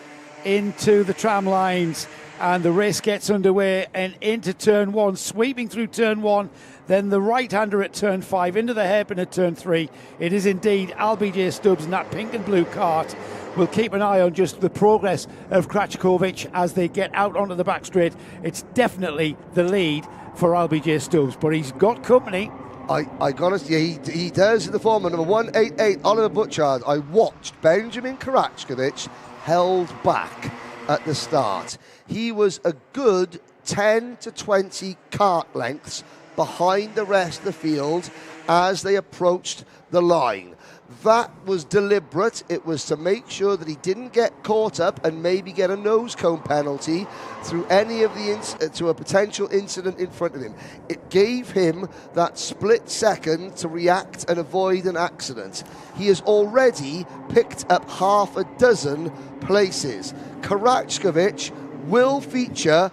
into the tram lines. And the race gets underway and into turn 1, sweeping through turn 1, then the right-hander at turn 5, into the hairpin at turn 3. It is indeed LBJ Stubbs in that pink and blue cart. We'll keep an eye on just the progress of Kracikovic as they get out onto the back straight. It's definitely the lead for LBJ Stubbs, but he's got company. I got to see, he does in the form of number 188, Oliver Butchard. I watched Benjamin Kracikovic held back at the start. He was a good 10 to 20 cart lengths behind the rest of the field as they approached the line. That was deliberate. It was to make sure that he didn't get caught up and maybe get a nose cone penalty through any of the to a potential incident in front of him. It gave him that split second to react and avoid an accident. He has already picked up half a dozen places. Kracikovic will feature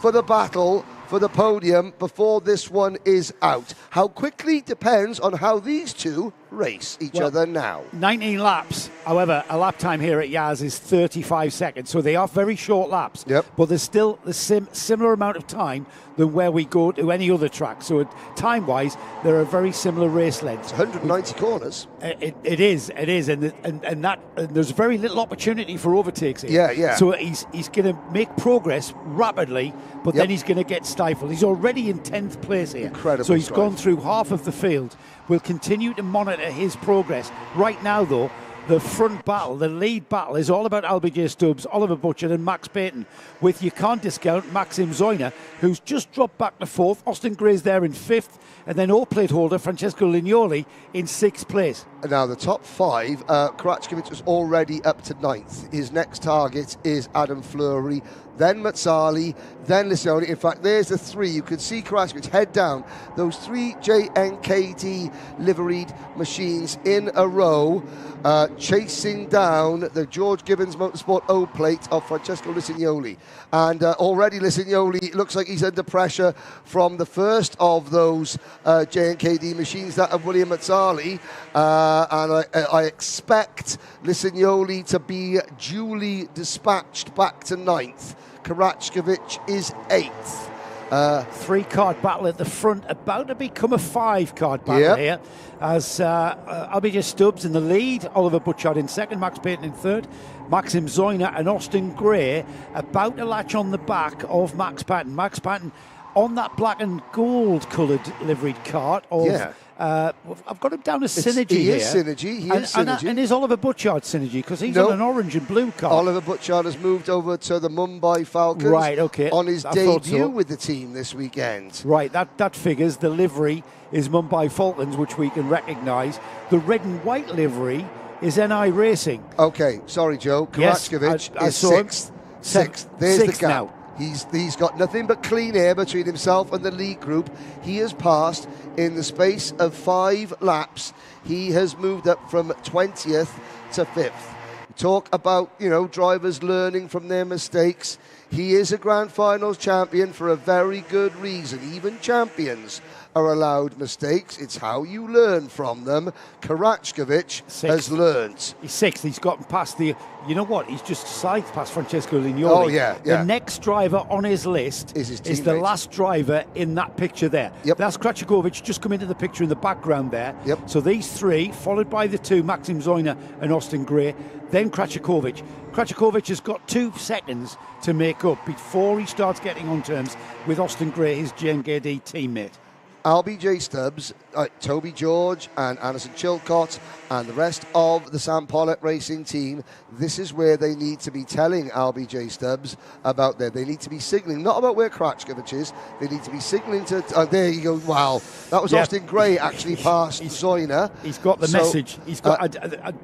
for the battle for the podium before this one is out. How quickly depends on how these two race each other now. 19 laps. However, a lap time here at Yas is 35 seconds, so they are very short laps. Yep. But there's still the similar amount of time than where we go to any other track. So time-wise, they're a very similar race length. It's 190 corners. It is, and there's very little opportunity for overtakes here. Yeah. So he's going to make progress rapidly, but then he's going to get stifled. He's already in 10th place here. Incredible. So he's drive. gone through half of the field. We'll continue to monitor his progress. Right now, though, the front battle, the lead battle, is all about LBJ Stubbs, Oliver Butchard and Max Payton, with, you can't discount, Maxim Zoyner, who's just dropped back to 4th. Austin Gray's there in 5th, and then O-plate holder Francesco Lignoli in 6th place. Now, the top 5, Kracikovic is already up to 9th. His next target is Adam Fleury, then Mazzali, then Lisioni. In fact, there's the 3. You can see Kracikovic head down. Those 3 JNKD liveried machines in a row, chasing down the George Gibbons Motorsport O-plate of Francesco Lisignoli. And already Lisignoli looks like he's under pressure from the first of those JNKD machines, that of William Mazzali. And I expect Lisignoli to be duly dispatched back to 9th. Kracikovic is 8th. 3-card battle at the front, about to become a 5-card battle here, as LBJ Stubbs in the lead, Oliver Butchard in 2nd, Max Payton in 3rd, Maxim Zoyner and Austin Gray about to latch on the back of Max Patton. Max Patton on that black and gold coloured liveried cart of I've got him down as Synergy He here. is Synergy. And is Oliver Butchard Synergy? Because he's on an orange and blue cart. Oliver Butchard has moved over to the Mumbai Falcons on his debut with the team this weekend. Right, that figures. The livery is Mumbai Falcons, which we can recognise. The red and white livery is NI Racing. Okay, sorry, Joe. Kracikovic is 6th. 6th. There's the gap. Now. He's got nothing but clean air between himself and the lead group. He has passed in the space of 5 laps. He has moved up from 20th to 5th. Talk about, drivers learning from their mistakes. He is a Grand Finals champion for a very good reason. Even champions are allowed mistakes. It's how you learn from them. Kracikovic has learned. He's 6th. He's gotten past the... You know what? He's just scythed past Francesco Lignoli. Oh, yeah. The next driver on his list is the last driver in that picture there. That's Kracikovic just come into the picture in the background there. So these 3, followed by the 2, Maxim Zoyner and Austin Gray, then Kracikovic. Kracikovic has got 2 seconds to make up before he starts getting on terms with Austin Gray, his JNKD teammate. LBJ Stubbs, Toby George and Anderson Chilcott and the rest of the Sam Pollitt Racing team, this is where they need to be telling LBJ Stubbs about there. They need to be signalling, not about where Kracikovic is, they need to be signalling to... there you go, wow. That was Austin Gray actually past Zoyner. He's got the message. He's got.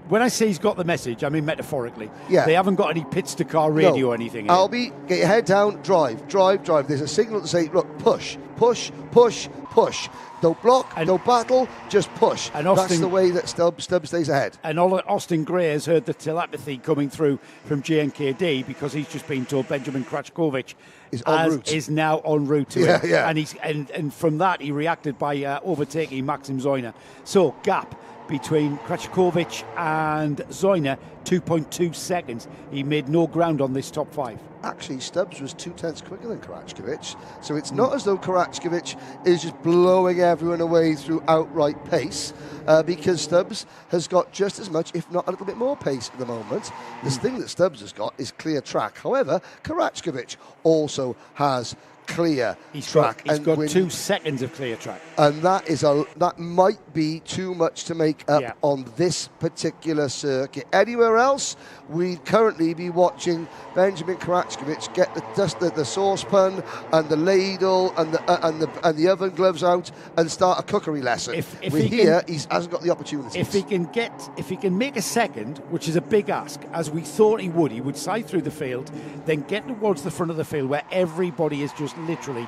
When I say he's got the message, I mean metaphorically. They haven't got any pits to car radio or anything. Albie, get your head down, drive. There's a signal to say, look, push. push, push, push. Don't block, don't battle, just push. And that's the way that Stubbs stays ahead. And Austin Gray has heard the telepathy coming through from JNKD because he's just been told Benjamin Krachkovic is now en route to him. Yeah. And from that he reacted by overtaking Maxim Zoyner. So gap between Krachkovic and Zoyner, 2.2 seconds. He made no ground on this top 5. Actually, Stubbs was 2/10 quicker than Krachkovic, so it's not as though Krachkovic is just blowing everyone away through outright pace, because Stubbs has got just as much, if not a little bit more pace at the moment. This thing that Stubbs has got is clear track. However, Krachkovic also has clear track. He's got 2 seconds of clear track. And that might be too much to make up on this particular circuit. Anywhere else, we'd currently be watching Benjamin Krachkovic get the saucepan and the ladle and the oven gloves out and start a cookery lesson. He hasn't got the opportunity. If he can make a second, which is a big ask, as we thought he would side through the field, then get towards the front of the field where everybody is just literally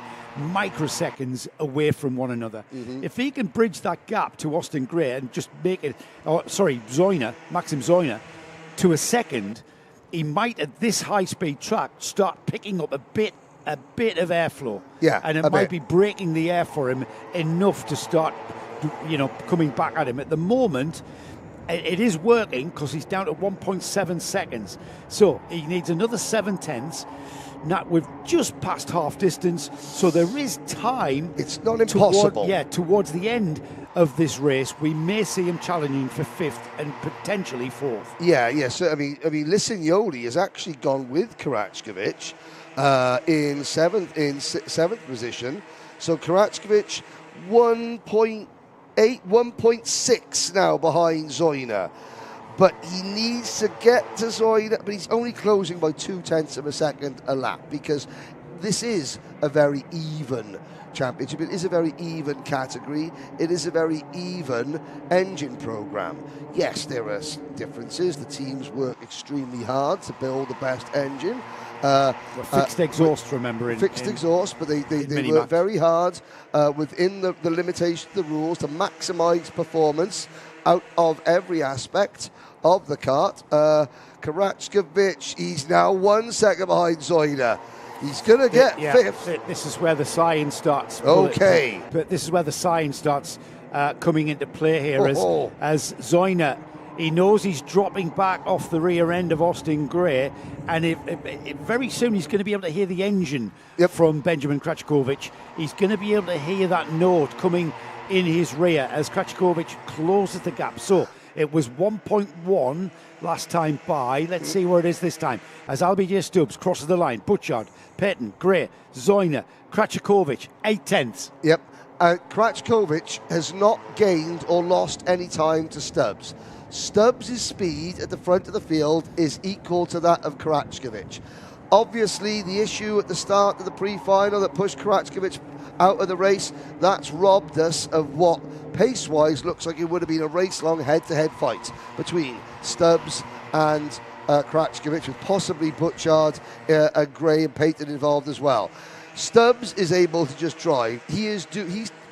microseconds away from one another. If he can bridge that gap to Austin Gray and just make it, Maxim Zoyner, to a second, he might at this high-speed track start picking up a bit of airflow. Yeah, and it might be breaking the air for him enough to start, coming back at him. At the moment, it is working because he's down to 1.7 seconds. So he needs another 7/10. Now we've just passed half distance, so there is time. It's not impossible. Towards the end of this race, we may see him challenging for 5th and potentially 4th. Yeah. So I mean, Lisignoli has actually gone with Krachkovic in seventh position. So Krachkovic 1.6 now behind Zoyner. But he needs to get to Zoyner, but he's only closing by 0.2 of a second a lap, because this is a very even championship. It is a very even category. It is a very even engine program. Yes, there are differences. The teams work extremely hard to build the best engine. Fixed exhaust, remember? Fixed exhaust, but they work very hard within the limitations of the rules to maximise performance out of every aspect of the kart. Krachkovic, he's now 1 second behind Zoyner. He's going to get 5th. This is where the science starts. Okay. But this is where the science starts coming into play here as Zoyner, he knows he's dropping back off the rear end of Austin Gray, and very soon he's going to be able to hear the engine from Benjamin Krachkovic. He's going to be able to hear that note coming in his rear as Krachkovic closes the gap. So it was 1.1 last time by. Let's see where it is this time. As LBJ Stubbs crosses the line, Butchard, Payton, Gray, Zoyner, Krachkovic, 0.8. Yep. Krachkovic has not gained or lost any time to Stubbs. Stubbs' speed at the front of the field is equal to that of Krachkovic. Obviously, the issue at the start of the pre-final that pushed Krachkovic out of the race, that's robbed us of what pace-wise looks like it would have been a race-long head-to-head fight between Stubbs and Krachkovic, with possibly Butchard, Gray and Payton involved as well. Stubbs is able to just drive. He's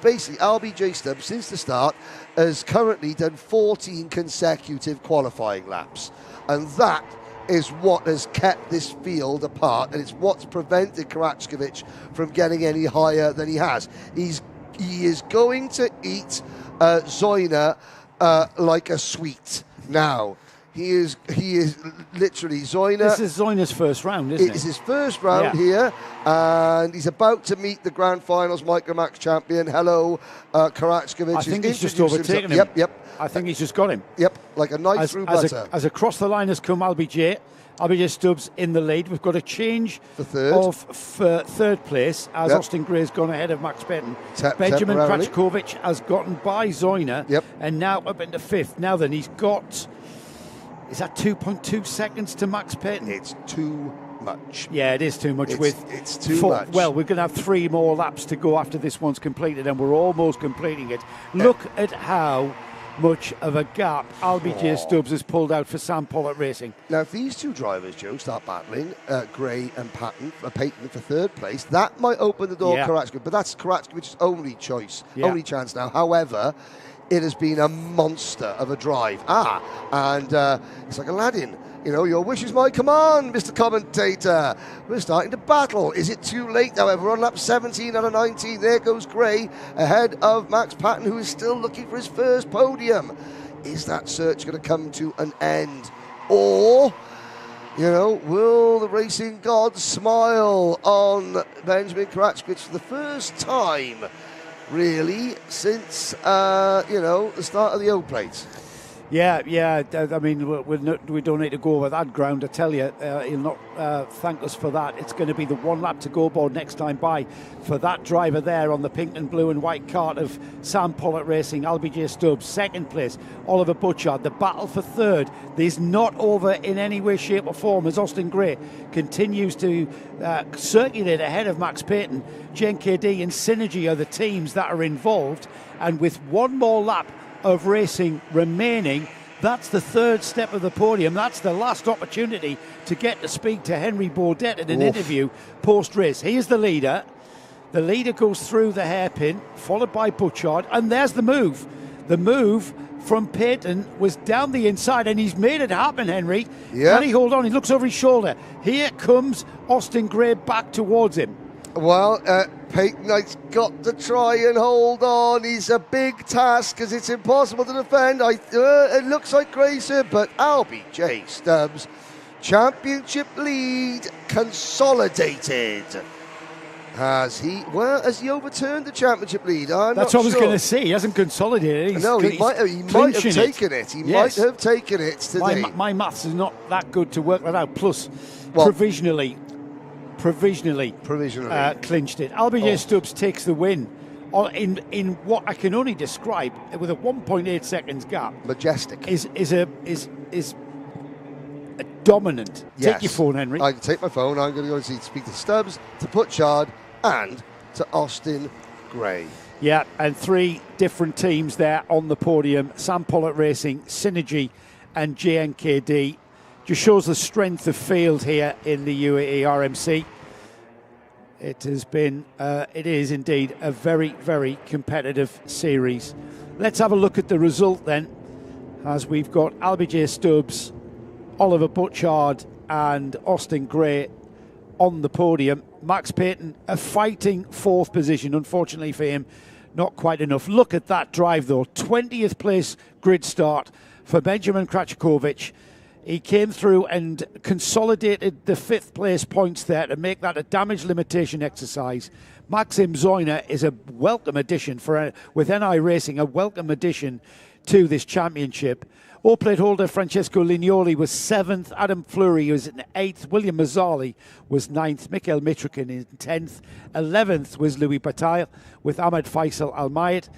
basically, LBJ Stubbs, since the start, has currently done 14 consecutive qualifying laps. And that is what has kept this field apart, and it's what's prevented Krachkovic from getting any higher than he has. He is going to eat Zoyner like a sweet now. He is literally Zoyner. This is Zoyner's first round, isn't it? It's his first round here, and he's about to meet the Grand Finals Micromax champion. Hello, Krachkovic. I think he's just overtaken him. Yep. I think he's just got him. Yep, like a knife through butter. As across the line has come LBJ Stubbs in the lead. We've got a change of third place as Austin Gray's gone ahead of Max Payton. Benjamin Krachkovic has gotten by Zoyner and now up into 5th. Now then, he's got... Is that 2.2 seconds to Max Payton? It's too much. Yeah, it is too much. It's too much. Well, we're going to have 3 more laps to go after this one's completed, and we're almost completing it. Look at how much of a gap. LBJ Stubbs has pulled out for Sam Pollitt Racing. Now, if these two drivers, Joe, start battling, Gray and Payton for third place, that might open the door to Karatskivic's, but that's Karatskivic's only choice, only chance now. However, it has been a monster of a drive. And it's like Aladdin. You know, your wish is my command, Mr. Commentator. We're starting to battle. Is it too late, however? We're on lap 17 out of 19. There goes Gray ahead of Max Payton, who is still looking for his first podium. Is that search going to come to an end? Or, you know, will the racing gods smile on Benjamin Karatskivic for the first time, really, since, the start of the old plates? Yeah. I mean, we don't need to go over that ground. I tell you, he'll not thank us for that. It's going to be the one lap to go board next time by for that driver there on the pink and blue and white cart of Sam Pollitt Racing, LBJ Stubbs. Second place, Oliver Butchard. The battle for third is not over in any way, shape or form as Austin Gray continues to circulate ahead of Max Payton. JNKD and Synergy are the teams that are involved. And with one more lap of racing remaining, that's the third step of the podium. That's the last opportunity to get to speak to Henry Baudet in an interview post-race. He is the leader. The leader goes through the hairpin, followed by Butchard, and there's the move. The move from Payton was down the inside, and he's made it happen, Henry. Can he hold on? He looks over his shoulder. Here comes Austin Gray back towards him. Well, Payton has got to try and hold on. He's a big task because it's impossible to defend. It looks like Gracer, but LBJ Stubbs, championship lead consolidated. Has he overturned the championship lead? That's what I was going to say. He hasn't consolidated. No, he might have taken it. He might have taken it today. My maths is not that good to work that out. Plus, provisionally clinched it. LBJ Stubbs takes the win in what I can only describe with a 1.8 seconds gap. Majestic. Is a dominant. Yes. Take your phone, Henry. I can take my phone. I'm going to go and speak to Stubbs, to Butchard, and to Austin Gray. Yeah, and three different teams there on the podium. Sam Pollitt Racing, Synergy, and JNKD. Just shows the strength of field here in the UAE RMC. It is indeed a very, very competitive series. Let's have a look at the result then, as we've got LBJ Stubbs, Oliver Butchard and Austin Gray on the podium. Max Payton, a fighting fourth position, unfortunately for him, not quite enough. Look at that drive though, 20th place grid start for Benjamin Karatskivich. He came through and consolidated the fifth place points there to make that a damage limitation exercise. Maxim Zoyner is a welcome addition with NI Racing, a welcome addition to this championship. All-plate holder Francesco Lignoli was 7th, Adam Fleury was in 8th, William Mazzali was 9th, Mikhail Mitrokin in 10th, 11th was Louis Bataille with Ahmed Faisal Al-Mayed.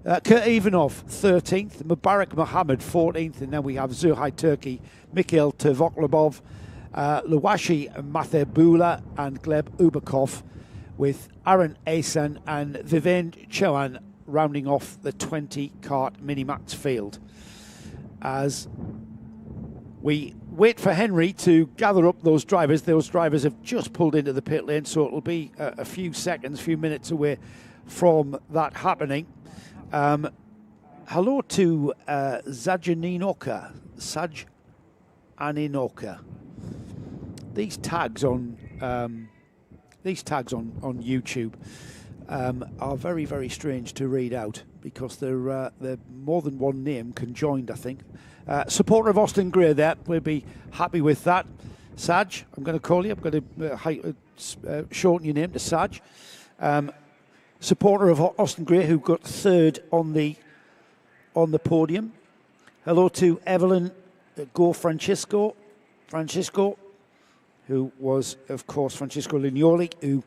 Kurt Ivanov 13th, Mubarak Mohammed 14th, and then we have Zurhai Turkey, Mikhail Tervoklubov, Luwashi Mathebula and Gleb Ubakov, with Aaron Asan and Viven Chauhan rounding off the 20-kart Minimax field. As we wait for Henry to gather up those drivers have just pulled into the pit lane, so it'll be a few minutes away from that happening. Hello to Zajaninoka. These tags on YouTube are very, very strange to read out because they're more than one name conjoined, I think. Supporter of Austin Gray there, we'll be happy with that. Saj, I'm going to call you. I'm going to shorten your name to Saj. Supporter of Austin Gray, who got third on the podium. Hello to Evelyn Francisco, who was, of course, Francesco Lignoli, who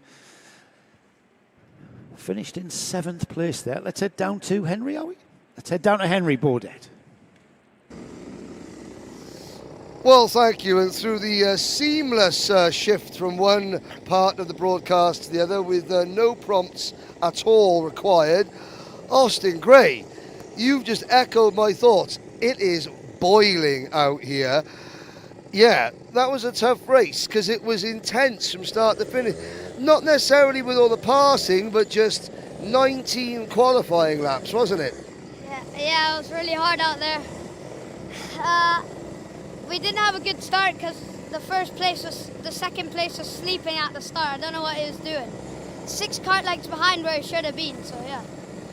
finished in 7th place there. Let's head down to Henry, are we? Let's head down to Henry Baudet. Well, thank you. And through the seamless shift from one part of the broadcast to the other with no prompts at all required, Austin Gray you've just echoed my thoughts. It is boiling out here. Yeah, that was a tough race because it was intense from start to finish. Not necessarily with all the passing, but just 19 qualifying laps, wasn't it? Yeah, it was really hard out there. We didn't have a good start because the second place was sleeping at the start. I don't know what he was doing. 6 kart legs behind where he should have been, so yeah.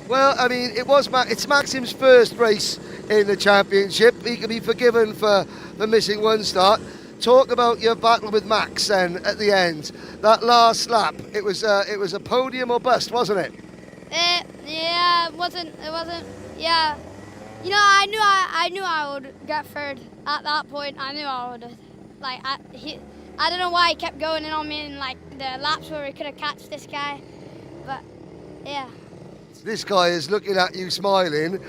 Well, I mean, it's Maxim's first race in the championship. He can be forgiven for missing one start. Talk about your battle with Max then at the end. That last lap, it was a podium or bust, wasn't it? Yeah, it wasn't. Yeah, you know, I knew I would get third at that point. I knew I would. Like, I don't know why he kept going in on me in like the laps where we could have catched this guy, but yeah. This guy is looking at you smiling.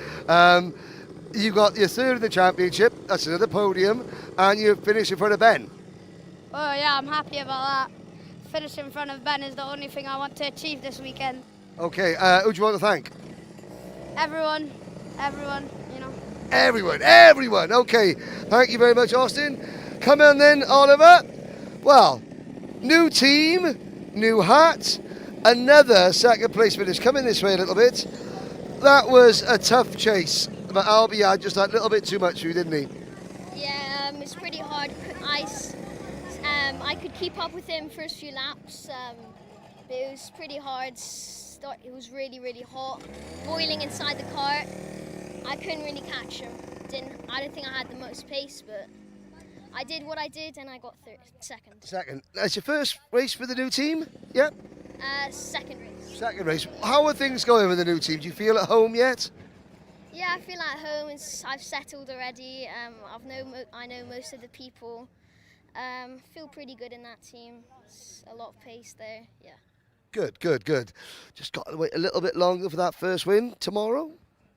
You got your third in the championship. That's another podium, and you finished in front of Ben. Oh yeah, I'm happy about that. Finishing in front of Ben is the only thing I want to achieve this weekend. Okay, who do you want to thank? Everyone, you know. Everyone. Okay, thank you very much, Austin. Come on then, Oliver. Well, new team, new hat, another second place finish. Coming this way a little bit. That was a tough chase, but Albie had just that little bit too much for you, didn't he? Yeah, it's pretty hard. Ice. I could keep up with him first few laps, but it was pretty hard. It was really, really hot, boiling inside the cart. I couldn't really catch him. I don't think I had the most pace, but I did what I did, and I got second. Second. That's your first race for the new team? Yep. Second race. Second race. How are things going with the new team? Do you feel at home yet? Yeah, I feel at home. I've settled already. I know most of the people. Feel pretty good in that team. It's a lot of pace there. Yeah. Good. Just got to wait a little bit longer for that first win tomorrow.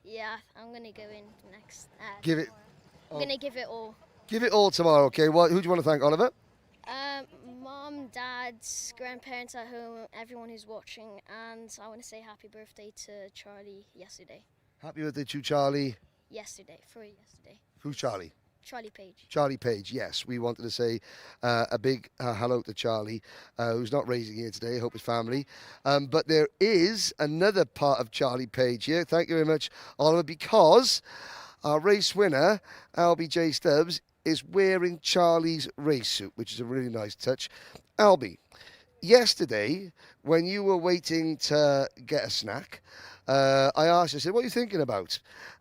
Yeah, I'm gonna go in next. Give it. I'm gonna give it all. Give it all tomorrow. Okay. Who do you want to thank, Oliver? Mom, dads, grandparents at home, everyone who's watching, and I want to say happy birthday to Charlie yesterday. Happy birthday to Charlie. Yesterday. Who's Charlie? Charlie Page. Charlie Page, yes. We wanted to say a big hello to Charlie, who's not racing here today. I hope his family. But there is another part of Charlie Page here. Thank you very much, Oliver, because our race winner, Albie J. Stubbs, is wearing Charlie's race suit, which is a really nice touch. Albie, yesterday, when you were waiting to get a snack, I asked you, I said, what are you thinking about?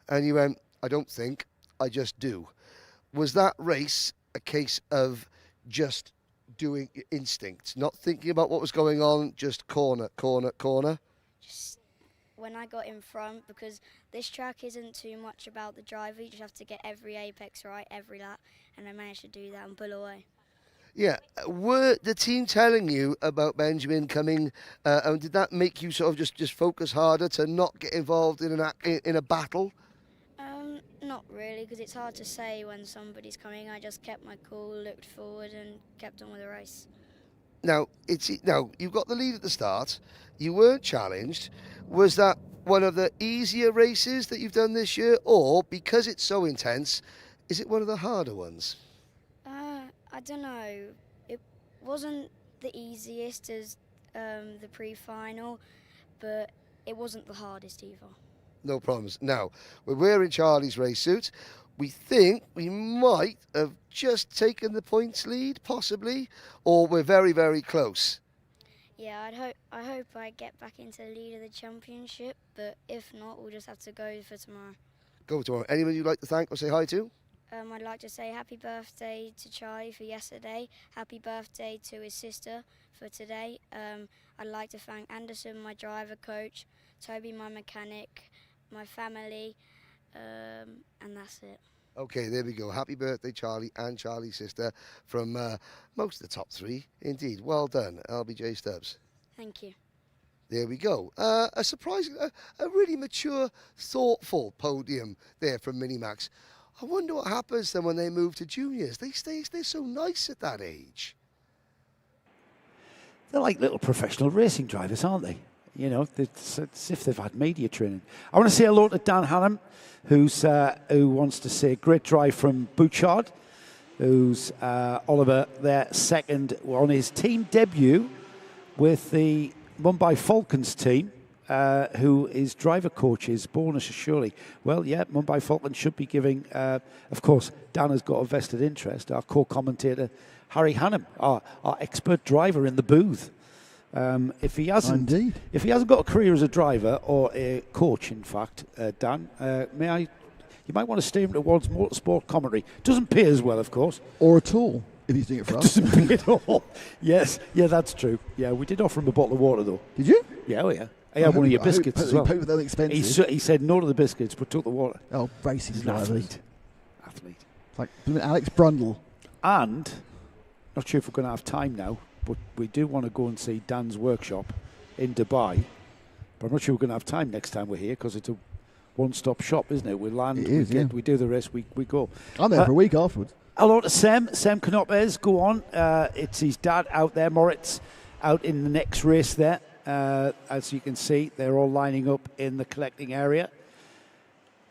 And you went, I don't think, I just do. Was that race a case of just doing instinct, not thinking about what was going on, just corner? Just when I got in front, because this track isn't too much about the driver, you just have to get every apex right, every lap, and I managed to do that and pull away. Yeah, were the team telling you about Benjamin coming, and did that make you sort of just focus harder to not get involved in a battle? Not really, because it's hard to say when somebody's coming. I just kept my cool, looked forward, and kept on with the race. Now you got the lead at the start. You weren't challenged. Was that one of the easier races that you've done this year, or because it's so intense, is it one of the harder ones? I don't know. It wasn't the easiest as the pre-final, but it wasn't the hardest either. No problems. Now, we're wearing Charlie's race suit. We think we might have just taken the points lead, possibly, or we're very, very close. Yeah, I hope I get back into the lead of the championship, but if not, we'll just have to go for tomorrow. Go tomorrow. Anyone you'd like to thank or say hi to? I'd like to say happy birthday to Charlie for yesterday. Happy birthday to his sister for today. I'd like to thank Anderson, my driver coach, Toby, my mechanic, my family, and that's it. Okay, there we go. Happy birthday, Charlie, and Charlie's sister from most of the top three. Indeed. Well done, LBJ Stubbs. Thank you. There we go. A surprising, a really mature, thoughtful podium there from Minimax. I wonder what happens then when they move to juniors. They're so nice at that age. They're like little professional racing drivers, aren't they? You know, it's as if they've had media training. I want to say hello to Dan Hannum, who wants to say great drive from Bouchard, who's Oliver their second on his team debut with the Mumbai Falcons team, who is driver coaches, bonus surely. Well, yeah, Mumbai Falcons should be giving, of course, Dan has got a vested interest, our co-commentator Harry Hannum, our expert driver in the booth. If he hasn't got a career as a driver or a coach, in fact, Dan, you might want to steer him towards motorsport commentary. Doesn't pay as well, of course. Or at all, if he's doing it for us. Doesn't pay at all. Yes, yeah, that's true. Yeah, we did offer him a bottle of water, though. Did you? Yeah, oh yeah. He had one of your biscuits as well. They're expensive. He said no to the biscuits, but took the water. Oh, racing driver. Athlete. Like Alex Brundle. And, not sure if we're going to have time now, but we do want to go and see Dan's workshop in Dubai. But I'm not sure we're going to have time next time we're here because it's a one-stop shop, isn't it? We land, we do the rest, we go. I'm there for a week afterwards. Hello to Sem Canopes, go on. It's his dad out there, Moritz, out in the next race there. As you can see, they're all lining up in the collecting area.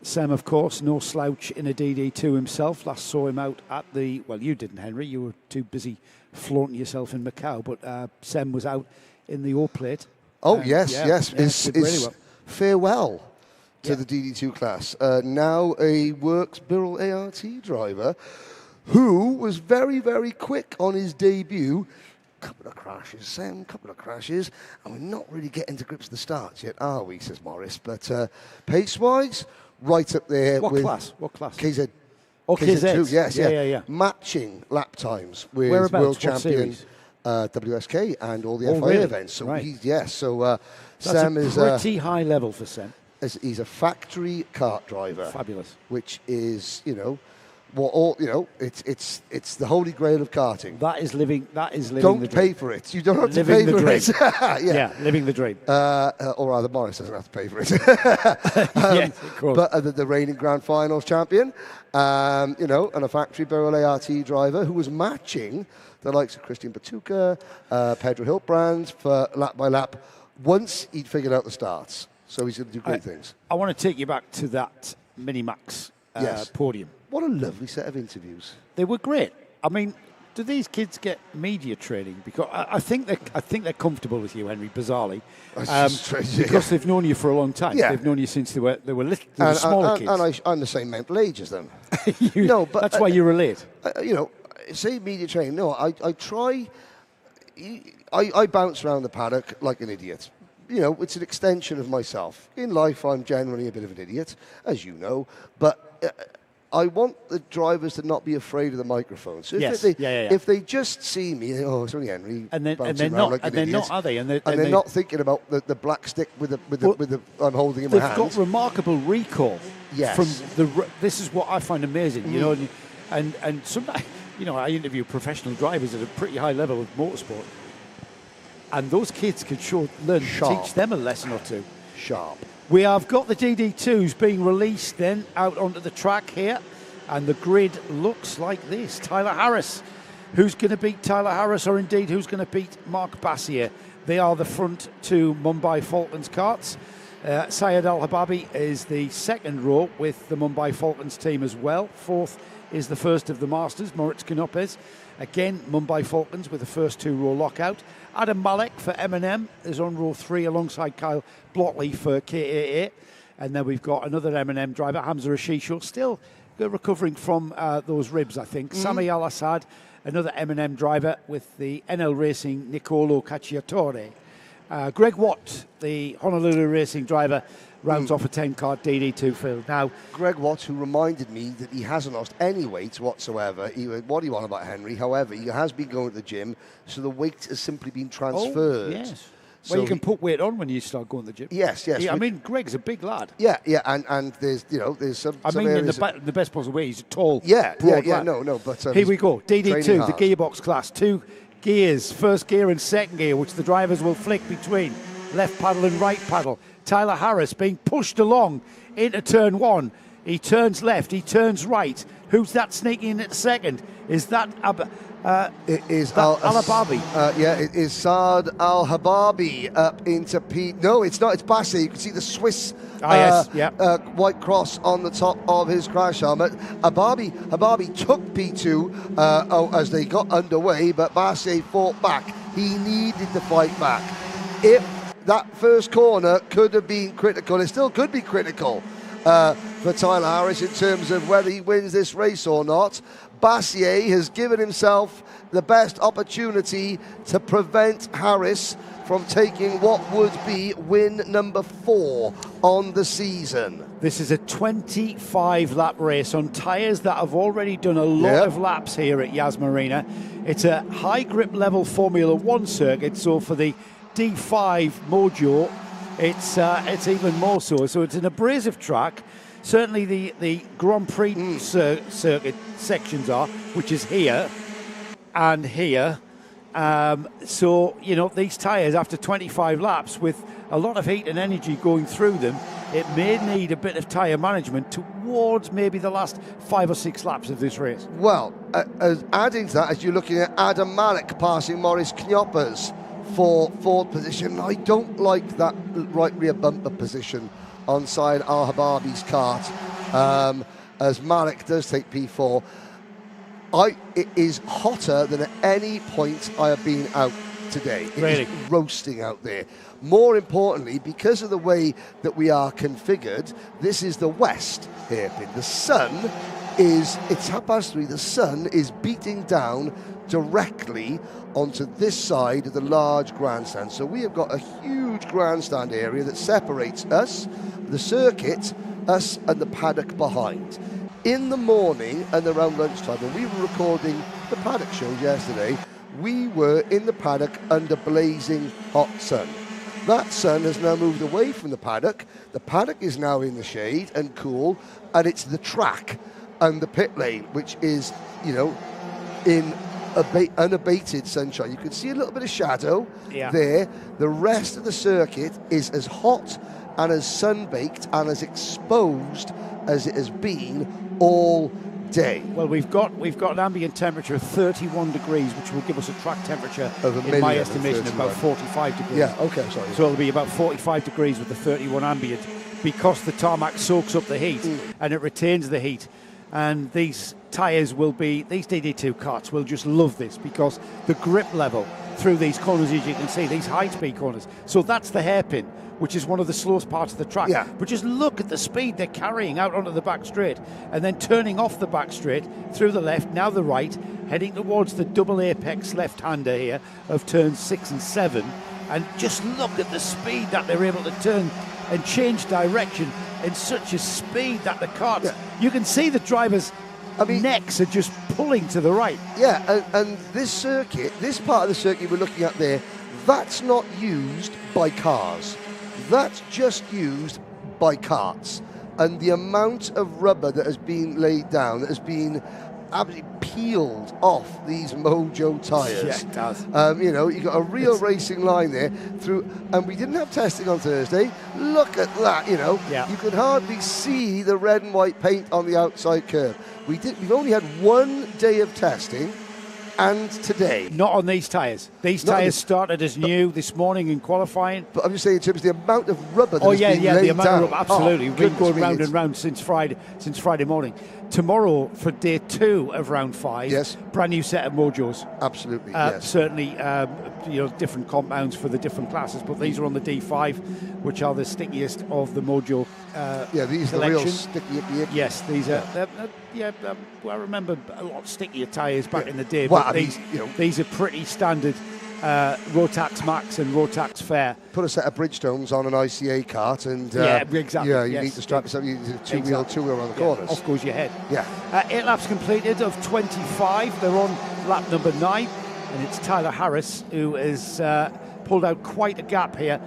Sem, of course, no slouch in a DD2 himself. Last saw him out at the... Well, you didn't, Henry. You were too busy flaunting yourself in Macau. But Sem was out in the O-plate. Oh, yes. Did really well. Farewell to the DD2 class. Now a Works Birrell ART driver who was very, very quick on his debut. Couple of crashes, Sam, couple of crashes, and we're not really getting to grips with the starts yet, are we, says Morris. But pace-wise, right up there with... What class? KZ. Oh, KZ. Yes, yeah. Matching lap times with Whereabouts? world champion WSK and all the FIA really? events. So right. So that's Sam a is pretty high level for Sam. He's a factory kart driver. Fabulous. Which is, it's the holy grail of karting. That is living the dream. Don't pay for it. You don't have to pay for it. yeah, living the dream. Or rather, Morris doesn't have to pay for it. Yes, of course. But the reigning Grand Finals champion, and a factory Birrell ART driver who was matching the likes of Christian Batuka, Pedro Hiltbrand for lap by lap once he'd figured out the starts. So he's going to do great things. I want to take you back to that Minimax podium. What a lovely set of interviews. They were great. I mean, do these kids get media training? Because I think they're comfortable with you, Henry. Bizarrely, because they've known you for a long time. Yeah. They've known you since they were smaller kids. And I'm the same mental age as them. But that's why you relate. Say media training. No, I try. I bounce around the paddock like an idiot. It's an extension of myself. In life, I'm generally a bit of an idiot, as you know. But I want the drivers to not be afraid of the microphone. So if they just see me, it's only Henry, and they're not, are they? And they're not thinking about the black stick with the I'm holding in my hand. They've got remarkable recall. Yes. This is what I find amazing. And sometimes, I interview professional drivers at a pretty high level of motorsport. And those kids can teach them a lesson or two. Sharp. We have got the DD2s being released then out onto the track here. And the grid looks like this. Tyler Harris. Who's going to beat Tyler Harris, or indeed who's going to beat Mark Bassier? They are the front two Mumbai Falcons karts. Syed Al-Hababi is the second row with the Mumbai Falcons team as well. Fourth is the first of the Masters, Moritz Canopes. Again, Mumbai Falcons with the first two row lockout. Adam Malek for M&M is on row 3 alongside Kyle Blotley for KAA. And then we've got another M&M driver, Hamza Ashisho, still recovering from those ribs, I think. Sami Al-Assad, another M&M driver with the NL Racing Nicolo Cacciatore. Greg Watt, the Honolulu Racing driver, rounds off a 10-car DD2 field. Now, Greg Watt, who reminded me that he hasn't lost any weight whatsoever. What do you want about Henry? However, he has been going to the gym, so the weight has simply been transferred. Oh, yes. Well, you can put weight on when you start going to the gym. Yes. I mean, Greg's a big lad. Yeah, and there's some. I mean, in the best possible way, he's a tall, broad lad. No. But here we go. DD2, the gearbox class, 2 gears, first gear and second gear, which the drivers will flick between left paddle and right paddle. Tyler Harris being pushed along into turn 1. He turns left, he turns right. Who's that sneaking in at second? Is that it is Al-Hababi? Yeah, it is Saad Al-Hababi up into P. No, it's not. It's Bassi. You can see the Swiss white cross on the top of his crash helmet. Hababi took P2 as they got underway, but Bassi fought back. He needed to fight back. If that first corner could have been critical, it still could be critical for Tyler Harris in terms of whether he wins this race or not. Bassier has given himself the best opportunity to prevent Harris from taking what would be win number 4 on the season. This is a 25-lap race on tyres that have already done a lot of laps here at Yas Marina. It's a high grip level Formula 1 circuit, so for the D5 Mojo, it's even more so. So it's an abrasive track. Certainly the Grand Prix circuit sections are, which is here and here. So, you know, these tyres, after 25 laps, with a lot of heat and energy going through them, it may need a bit of tyre management towards maybe the last 5 or 6 laps of this race. Well, adding to that, as you're looking at Adam Malik passing Maurice Knoppers for 4th position, I don't like that right rear bumper position on side Al-Hababi's kart, as Malik does take P4. It is hotter than at any point I have been out today. It is roasting out there. More importantly, because of the way that we are configured, this is the west hairpin. The sun is, it's 3:30, the sun is beating down directly onto this side of the large grandstand. So we have got a huge grandstand area that separates us, the circuit, us and the paddock behind. In the morning and around lunchtime, when we were recording the paddock shows yesterday, we were in the paddock under blazing hot sun. That sun has now moved away from the paddock. The paddock is now in the shade and cool, and it's the track and the pit lane, which is, you know, in unabated sunshine. You can see a little bit of shadow there. The rest of the circuit is as hot and as sun-baked and as exposed as it has been all day. Well, we've got an ambient temperature of 31 degrees, which will give us a track temperature, in my estimation, of about 45 degrees. Yeah, okay, sorry. So it'll be about 45 degrees with the 31 ambient, because the tarmac soaks up the heat and it retains the heat. And these tyres will be, these DD2 karts will just love this, because the grip level through these corners, as you can see, these high-speed corners. So that's the hairpin, which is one of the slowest parts of the track. Yeah. But just look at the speed they're carrying out onto the back straight, and then turning off the back straight through the left, now the right, heading towards the double apex left-hander here of turns 6 and 7. And just look at the speed that they're able to turn and change direction in such a speed that the karts, you can see the drivers' necks are just pulling to the right. Yeah, and this circuit, this part of the circuit we're looking at there, that's not used by cars. That's just used by karts. And the amount of rubber that has been laid down, that has been absolutely peeled off these Mojo tyres. Yeah, it does. You know, you've got a real racing line there through, and we didn't have testing on Thursday. Look at that, you know. Yeah. You could hardly see the red and white paint on the outside curb. We've only had 1 day of testing, and today. Not on these tyres. These tyres started as new this morning in qualifying. But I'm just saying in terms of the amount of rubber that has been the laid amount down. of rubber, absolutely. We've been going round me, and round since Friday morning. Tomorrow, for day 2 of round 5, brand new set of Mojos. Absolutely, certainly, you know, different compounds for the different classes, but these are on the D5, which are the stickiest of the Mojo these are the real sticky icky. Yes, these are. I remember a lot stickier tyres back in the day, Well, but these are pretty standard Rotax Max and Rotax Fair. Put a set of Bridgestones on an ICA cart and exactly. Yeah, you need to strap yourself. You need to two wheel around the corners. Off goes your head. Yeah. 8 laps completed of 25. They're on lap number 9, and it's Tyler Harris who has pulled out quite a gap here,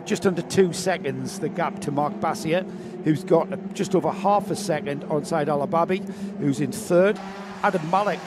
just under 2 seconds. The gap to Mark Bassier, who's got just over half a second on side Al-Hababi, who's in 3rd. Adam Malik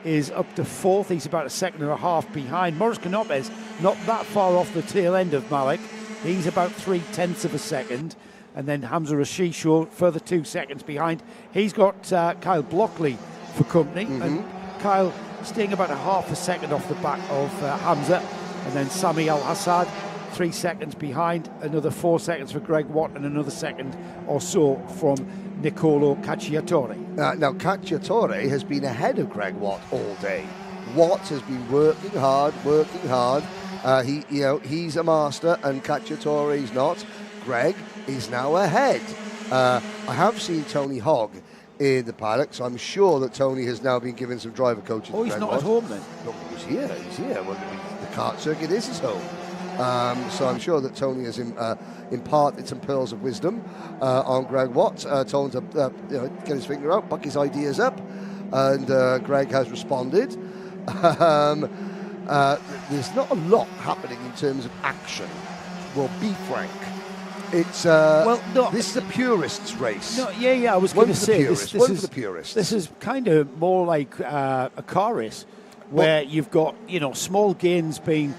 is up to 4th. He's about 1.5 seconds behind. Maurice Knoppers not that far off the tail end of Malik, He's about 0.3 of a second. And then Hamza Rashisho, further 2 seconds behind. He's got Kyle Blockley for company. And Kyle staying about 0.5 second off the back of Hamza. And then Sami Al-Hassad, 3 seconds behind. Another 4 seconds for Greg Watt and another second or so from Nicolo Cacciatore. Now, Cacciatore has been ahead of Greg Watt all day. Watt has been working hard. He's a master, and Cacciatore's not. Greg is now ahead. I have seen Tony Hogg in the paddock, so I'm sure that Tony has now been given some driver coaching. Oh, he's not at home then? No, he's here. Well, the kart circuit is his home. So I'm sure that Tony has imparted some pearls of wisdom on Greg Watt, told him to get his finger out, buck his ideas up, and Greg has responded. There's not a lot happening in terms of action. We'll be frank. It's this is a purists' race. No, I was going to say this is the purists. This is kind of more like a car race, where you've got small gains being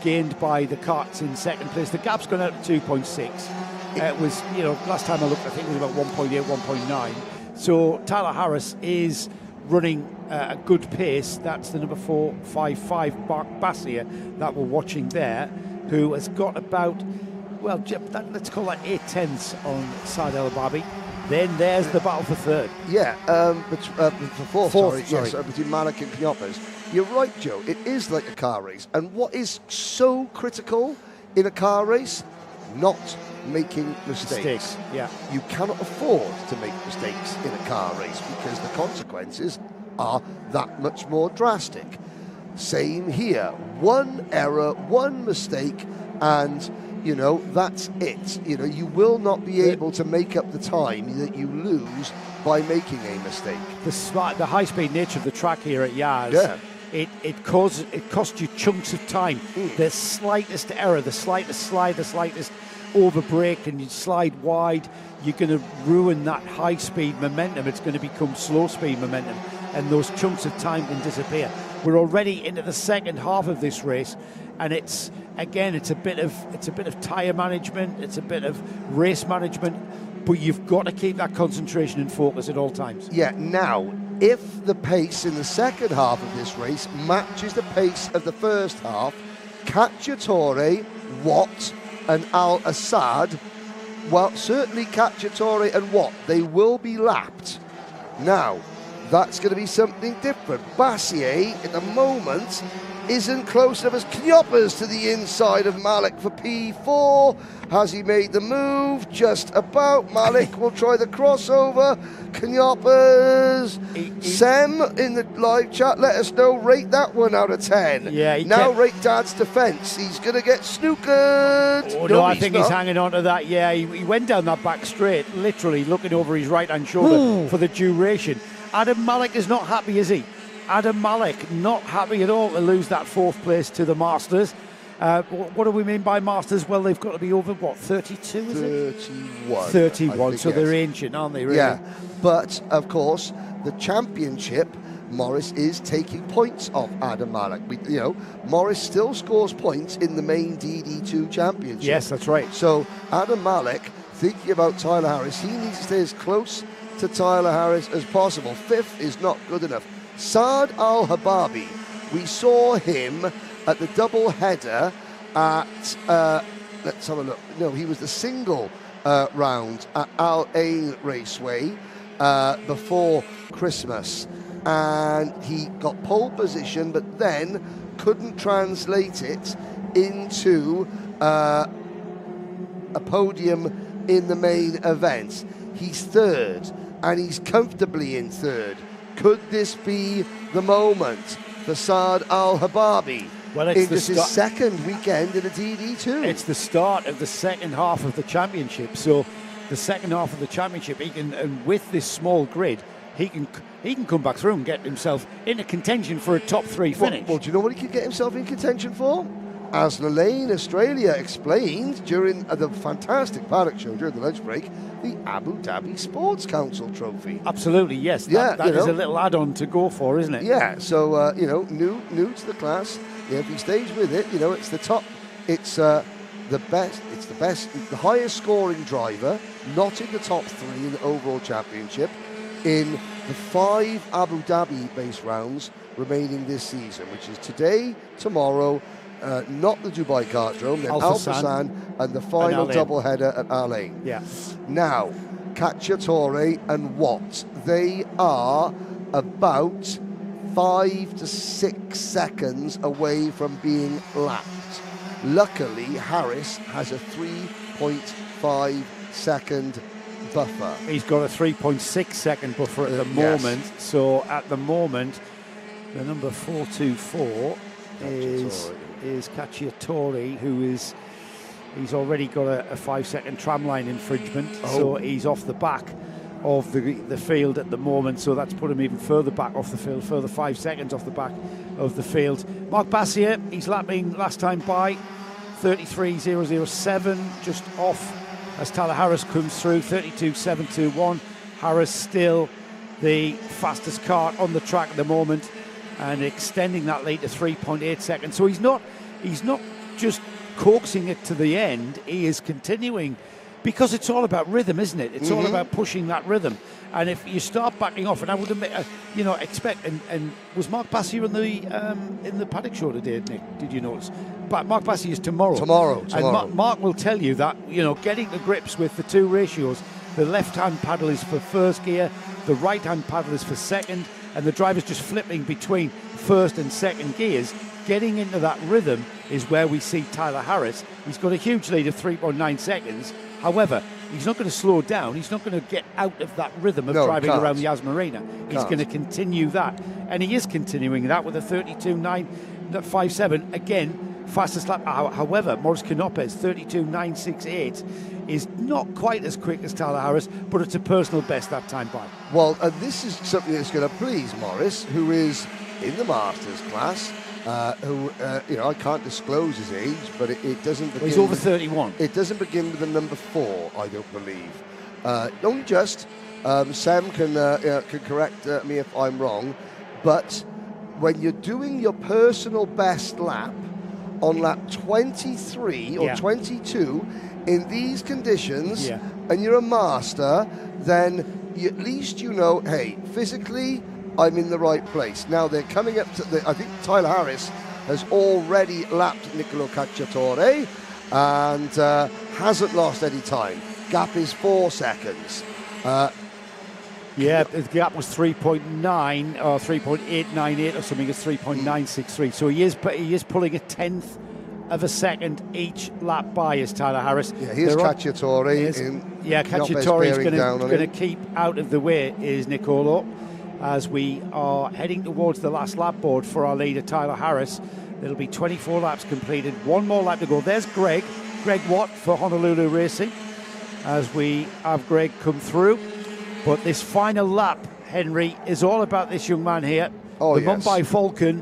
gained by the karts in second place. The gap's gone out to 2.6. It was last time I looked, I think it was about 1.8, 1.9. So Tyler Harris is running a good pace. That's the number 455 Bassier that we're watching there, who has got about, let's call that 0.8 on Saad El Babi. Then there's the battle for third. For fourth. Yes, between Malik and Knoppers. You're right, Joe. It is like a car race. And what is so critical in a car race? Not making mistakes. Yeah. You cannot afford to make mistakes in a car race because the consequences are that much more drastic. Same here. One error, one mistake, and that's it. You will not be able to make up the time that you lose by making a mistake. The high-speed nature of the track here at Yas, it costs you chunks of time. The slightest error, the slightest slide, the slightest over-brake, and you slide wide, you're going to ruin that high-speed momentum. It's going to become slow-speed momentum, and those chunks of time can disappear. We're already into the second half of this race, and it's a bit of tyre management, it's a bit of race management, but you've got to keep that concentration and focus at all times. Yeah, now, if the pace in the second half of this race matches the pace of the first half, Cacciatore, Watt and Al-Assad, certainly Cacciatore and Watt, they will be lapped. Now, that's going to be something different. Bassier, at the moment, isn't close enough as Knoppers to the inside of Malik for P4. Has he made the move? Just about. Malik will try the crossover. Knoppers. Sem in the live chat, let us know. Rate that one out of 10. Yeah. Rate Dad's defence. He's going to get snookered. Oh, no, I think he's hanging on to that. Yeah, he went down that back straight, literally looking over his right-hand shoulder for the duration. Adam Malik is not happy, is he? Adam Malik not happy at all to lose that fourth place to the Masters. What do we mean by Masters? Well, they've got to be over, 32, is it? 31. 31, so they're ancient, aren't they, really? Yeah, but, of course, the championship, Morris is taking points off Adam Malik. Morris still scores points in the main DD2 championship. Yes, that's right. So, Adam Malik, thinking about Tyler Harris, he needs to stay as close to Tyler Harris as possible. Fifth is not good enough. Saad Al-Hababi, we saw him at the double header at, let's have a look. No, he was the single round at Al Ain Raceway before Christmas. And he got pole position, but then couldn't translate it into a podium in the main event. He's third, and he's comfortably in third. Could this be the moment for Saad Al-Hababi? Well, it's his second weekend in a DD2. It's the start of the second half of the championship. So the second half of the championship, he can, and with this small grid, he can come back through and get himself into contention for a top three finish. Well, do you know what he could get himself in contention for? As Lane Australia explained during the fantastic paddock show during the lunch break, the Abu Dhabi Sports Council Trophy. Absolutely, yes. That is a little add-on to go for, isn't it? Yeah, so, new to the class. Yeah, if he stays with it, it's the top. It's the best. It's the highest scoring driver, not in the top 3 in the overall championship, in the 5 Abu Dhabi-based rounds remaining this season, which is today, tomorrow, not the Dubai Kartdrome, then Al Fassan, and the final doubleheader at Al Ain. Yeah. Now, Cacciatore and Watt, they are about 5 to 6 seconds away from being lapped. Luckily, Harris has a 3.5 second buffer. He's got a 3.6 second buffer at the moment. So at the moment, the number 424 is Cacciatore, he's already got a 5 second tramline infringement. So he's off the back of the field at the moment. So that's put him even further back off the field, further 5 seconds off the back of the field. Marc Bassier, he's lapping last time by 33.007, just off as Tyler Harris comes through, 32.721. Harris still the fastest kart on the track at the moment and extending that lead to 3.8 seconds. So he's not just coaxing it to the end, he is continuing, because it's all about rhythm, isn't it? It's all about pushing that rhythm. And if you start backing off, and I would expect, and was Marc Bassier in the paddock show today, Nick? Did you notice? But Marc Bassier is tomorrow. Tomorrow. And Mark will tell you that, getting to grips with the two ratios, the left-hand paddle is for first gear, the right-hand paddle is for second, and the driver's just flipping between first and second gears. Getting into that rhythm is where we see Tyler Harris. He's got a huge lead of 3.9 seconds. However, he's not going to slow down. He's not going to get out of that rhythm of driving around Yas Marina. He's going to continue that. And he is continuing that with a 32.957. Again, fastest lap. However, Maurice Canopes, 32.968, is not quite as quick as Tyler Harris, but it's a personal best that time by. Well, this is something that's going to please Maurice, who is in the Masters class. I can't disclose his age, but it doesn't begin... He's over 31. It doesn't begin with the number 4, I don't believe. Only just. Sam can correct me if I'm wrong, but when you're doing your personal best lap on lap 23 or 22 in these conditions, and you're a master, then at least hey, physically, I'm in the right place. Now they're coming up to I think Tyler Harris has already lapped Niccolò Cacciatore and hasn't lost any time. Gap is 4 seconds. The gap was 3.9 or 3.898 or something. It's 3.963. So he is pulling a tenth of a second each lap by as Tyler Harris. Yeah, here's Cacciatore. Cacciatore is going to keep out of the way is Niccolò, as we are heading towards the last lap board for our leader Tyler Harris. It'll be 24 laps completed, one more lap to go. There's Greg Watt for Honolulu Racing, as we have Greg come through. But this final lap, Henry, is all about this young man here. Mumbai Falcon,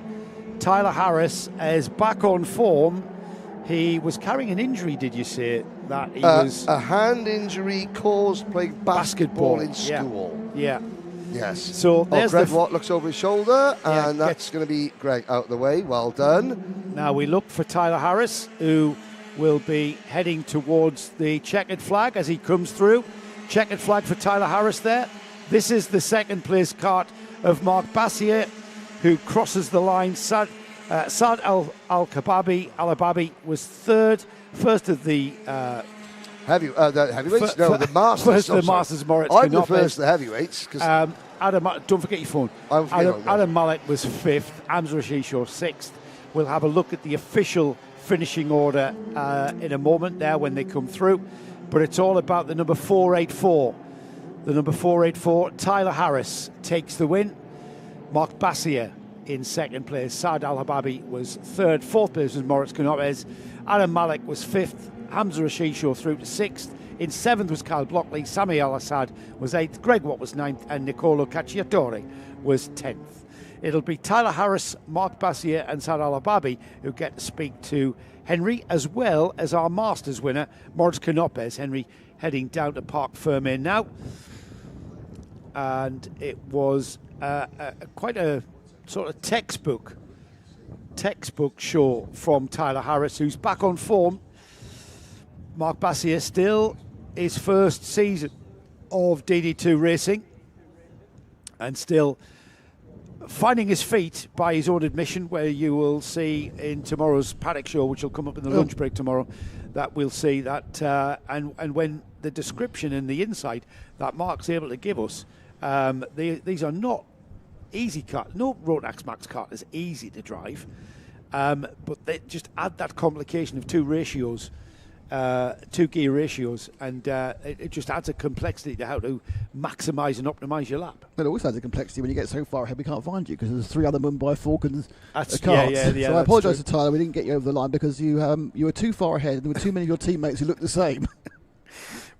Tyler Harris, is back on form. He was carrying an injury, did you say? That he was a hand injury caused playing basketball in school. Yeah. Yes. So there's Greg Watt looks over his shoulder, and that's going to be Greg out of the way. Well done. Now we look for Tyler Harris, who will be heading towards the checkered flag as he comes through. Checkered flag for Tyler Harris there. This is the second place kart of Marc Bassier, who crosses the line. Saad Al-Kababi was third. First of the heavyweights? The Masters. First of the Masters, Moritz I'm the Canopes. first of the heavyweights. Adam, don't forget your phone. Adam Mallet was fifth. Hamza Rashisho sixth. We'll have a look at the official finishing order in a moment there when they come through. But it's all about the number 484. The number 484, Tyler Harris, takes the win. Marc Bassier in second place. Saad Al-Hababi was third. Fourth place was Moritz Canopes. Adam Malek was fifth. Hamza Rashisho through to sixth. In seventh was Kyle Blockley. Sami Al-Assad was eighth. Greg Watt was ninth. And Niccolò Cacciatore was 10th. It'll be Tyler Harris, Marc Bassier and Saad Al-Hababi who get to speak to Henry, as well as our Masters winner, Moritz Canopes. Henry heading down to Parc Fermé now. And it was quite a sort of textbook show from Tyler Harris, who's back on form. Mark Bassier still his first season of DD2 racing, and still finding his feet by his own admission, where you will see in tomorrow's paddock show, which will come up in the lunch break tomorrow, that we'll see that, and when the description and the insight that Mark's able to give us, these are not easy cars. No Rotax Max car is easy to drive, but they just add that complication of two ratios, two gear ratios, and it just adds a complexity to how to maximise and optimise your lap. But it also adds a complexity when you get so far ahead we can't find you because there's 3 other Mumbai Falcons carts. So I apologise to Tyler, we didn't get you over the line because you were too far ahead and there were too many of your teammates who looked the same.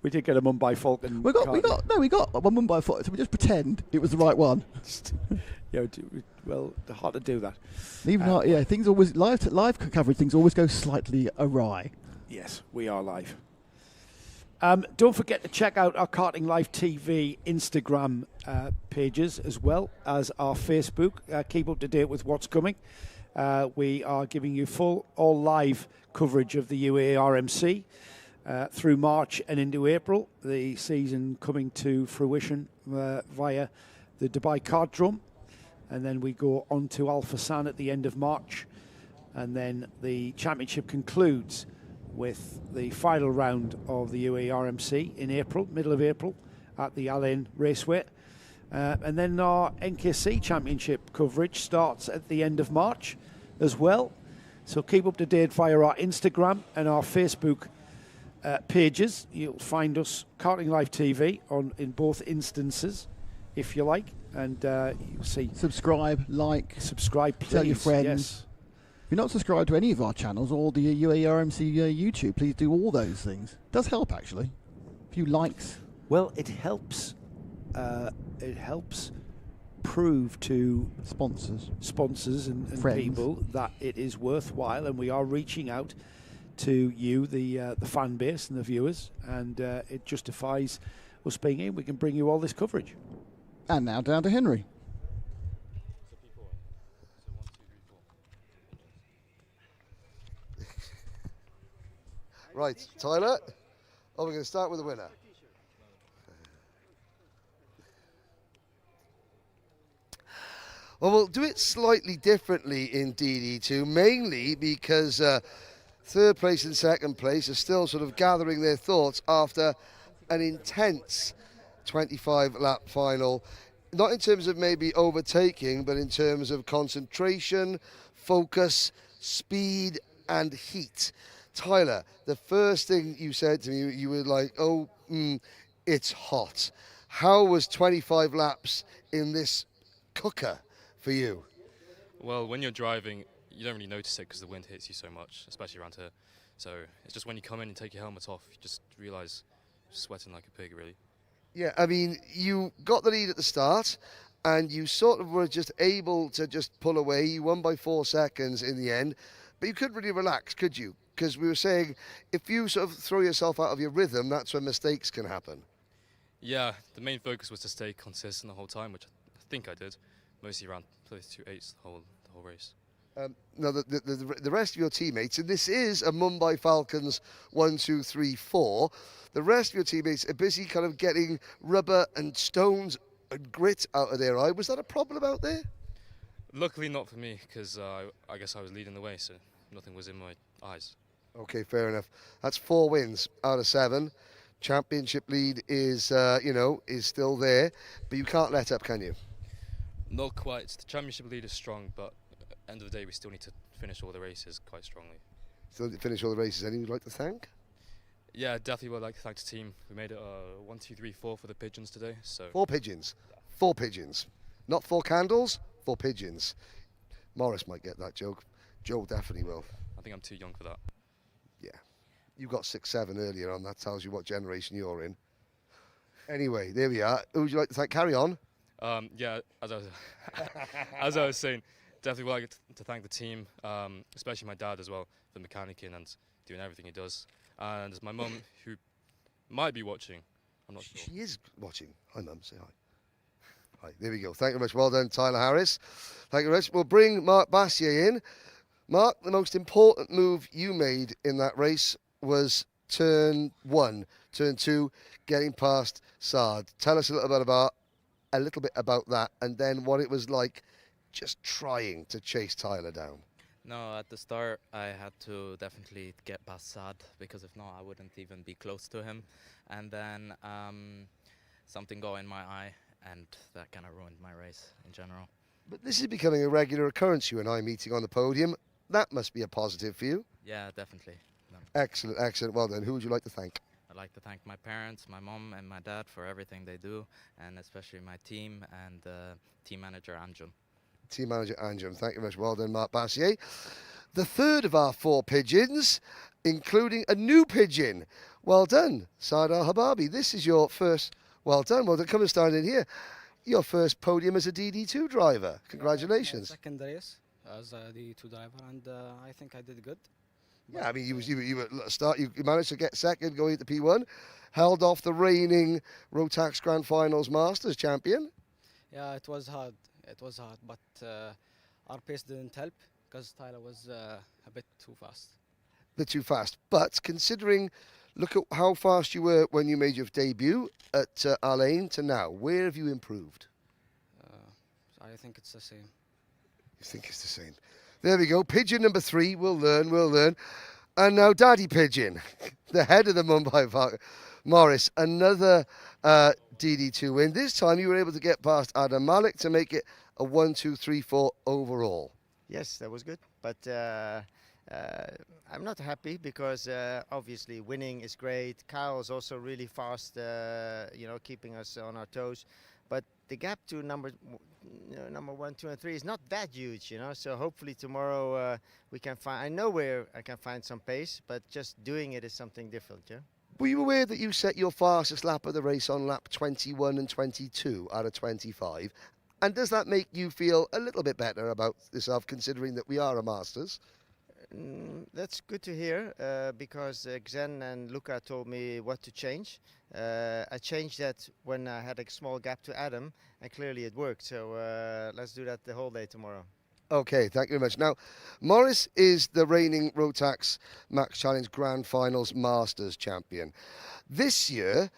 We did get a Mumbai Falcon. We got one Mumbai Falcon, so we just pretend it was the right one. Yeah, well, hard to do that. Even things always live coverage. Things always go slightly awry. Yes, we are live. Don't forget to check out our Karting Live TV Instagram pages as well as our Facebook. Keep up to date with what's coming. We are giving you full, all live coverage of the UAE RMC through March and into April. The season coming to fruition via the Dubai Kartdrome. And then we go on to Al Fassan at the end of March. And then the championship concludes with the final round of the UAE RMC in April, middle of April, at the Al Ain Raceway. And then our NKC Championship coverage starts at the end of March as well. So keep up to date via our Instagram and our Facebook pages. You'll find us, Karting Live TV, in both instances, if you like. And you'll see. Subscribe, like. Subscribe, please. Tell your friends. Yes. If you're not subscribed to any of our channels or the UAE RMC YouTube, please do all those things. It does help, actually. A few likes. Well, it helps. It helps prove to sponsors and people that it is worthwhile, and we are reaching out to you, the fan base and the viewers, and it justifies us being in. We can bring you all this coverage. And now down to Henry. Right, Tyler. We're going to start with the winner. Well, we'll do it slightly differently in DD2, mainly because third place and second place are still sort of gathering their thoughts after an intense 25-lap final. Not in terms of maybe overtaking, but in terms of concentration, focus, speed, and heat. Tyler, the first thing you said to me, you were like, it's hot. How was 25 laps in this cooker for you? Well, when you're driving, you don't really notice it because the wind hits you so much, especially around here. So it's just when you come in and take your helmet off, you just realise you're sweating like a pig, really. Yeah, I mean, you got the lead at the start, and you sort of were just able to just pull away. You won by 4 seconds in the end, but you couldn't really relax, could you? Because we were saying, if you sort of throw yourself out of your rhythm, that's when mistakes can happen. Yeah, the main focus was to stay consistent the whole time, which I think I did. Mostly around 32.8 the whole race. Now, the rest of your teammates, and this is a Mumbai Falcons 1, 2, 3, 4, the rest of your teammates are busy kind of getting rubber and stones and grit out of their eye. Was that a problem out there? Luckily not for me, because I guess I was leading the way, so nothing was in my eyes. Okay, fair enough. That's 4 wins out of 7. Championship lead is, is still there, but you can't let up, can you? Not quite. The championship lead is strong, but at the end of the day, we still need to finish all the races quite strongly. Still need to finish all the races. Anyone you'd like to thank? Yeah, definitely would like to thank the team. We made it 1, 2, 3, 4 for the pigeons today. So 4 pigeons. 4 pigeons. Not 4 candles, 4 pigeons. Morris might get that joke. Joe definitely will. I think I'm too young for that. Yeah. You got 6, 7 earlier on. That tells you what generation you're in. Anyway, there we are. Who would you like to thank? Carry on. Yeah, as I was saying, definitely would like to thank the team, especially my dad as well, for mechanicking and doing everything he does. And my mum, who might be watching. I'm not sure. She is watching. Hi, Mum. Say hi. Hi. There we go. Thank you very much. Well done, Tyler Harris. Thank you very much. We'll bring Mark Bassier in. Mark, the most important move you made in that race was turn 1, turn 2, getting past Saad. Tell us a little bit about that, and then what it was like just trying to chase Tyler down. No, at the start I had to definitely get past Saad, because if not I wouldn't even be close to him. And then something got in my eye, and that kind of ruined my race in general. But this is becoming a regular occurrence, you and I meeting on the podium. That must be a positive for you. Yeah, definitely. Excellent, excellent. Well then, who would you like to thank? I'd like to thank my parents, my mom and my dad for everything they do, and especially my team and team manager Anjum. Team manager Anjum, thank you very much. Well done, Mark Bassier. The third of our 4 pigeons, including a new pigeon. Well done, Saad Al-Hababi. This is your first, well done, come and stand in here. Your first podium as a DD2 driver. Congratulations. Second race as a DD2 driver, and I think I did good. Yeah, I mean, you were at the start. You managed to get second going into P1, held off the reigning Rotax Grand Finals Masters champion. Yeah, it was hard. It was hard, but our pace didn't help because Tyler was a bit too fast. A bit too fast, but considering, look at how fast you were when you made your debut at Al Ain to now. Where have you improved? I think it's the same. You think it's the same? There we go. Pigeon number 3. We'll learn. And now Daddy Pigeon, the head of the Mumbai Park. Morris, another DD2 win. This time you were able to get past Adam Malik to make it a 1, 2, 3, 4 overall. Yes, that was good. But I'm not happy because obviously winning is great. Kyle's also really fast, keeping us on our toes. But the gap to number 1, 2, and 3 is not that huge, So hopefully tomorrow we can find. I know where I can find some pace, but just doing it is something different, yeah. Were you aware that you set your fastest lap of the race on lap 21 and 22 out of 25? And does that make you feel a little bit better about yourself, considering that we are a Masters? That's good to hear because Xen and Luca told me what to change. I changed that when I had a small gap to Adam, and clearly it worked. So let's do that the whole day tomorrow. Okay, thank you very much. Now, Morris is the reigning Rotax Max Challenge Grand Finals Masters champion. This year,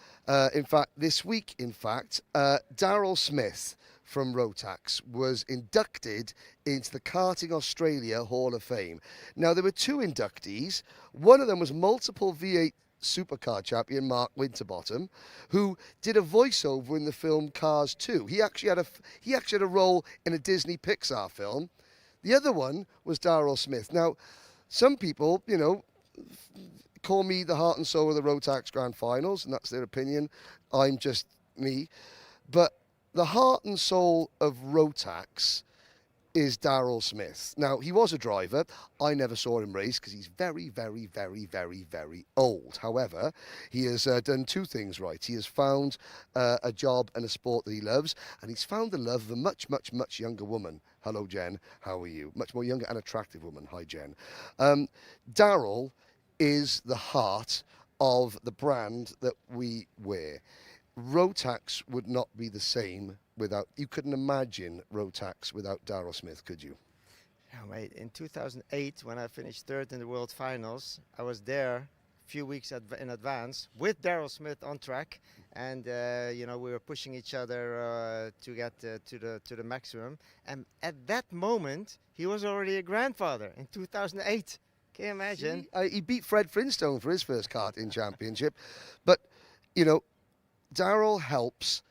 this week, Daryl Smith from Rotax was inducted into the Karting Australia Hall of Fame. Now, there were 2 inductees. One of them was multiple V8 supercar champion Mark Winterbottom, who did a voiceover in the film Cars 2. He actually had a role in a Disney Pixar film. The other one was Daryl Smith. Now, some people, call me the heart and soul of the Rotax Grand Finals, and that's their opinion. I'm just me. But the heart and soul of Rotax is Daryl Smith. Now, he was a driver. I never saw him race because he's very, very, very, very, very old. However, he has done 2 things right. He has found a job and a sport that he loves, and he's found the love of a much, much, much younger woman. Hello, Jen. How are you? Much more younger and attractive woman. Hi, Jen. Daryl is the heart of the brand that we wear. Rotax would not be the same without, you couldn't imagine Rotax without Daryl Smith, could you? No, mate. In 2008, when I finished 3rd in the World Finals, I was there a few weeks in advance with Daryl Smith on track, and we were pushing each other to get to the maximum. And at that moment, he was already a grandfather in 2008. Can you imagine? He beat Fred Flintstone for his first karting championship, but Daryl helps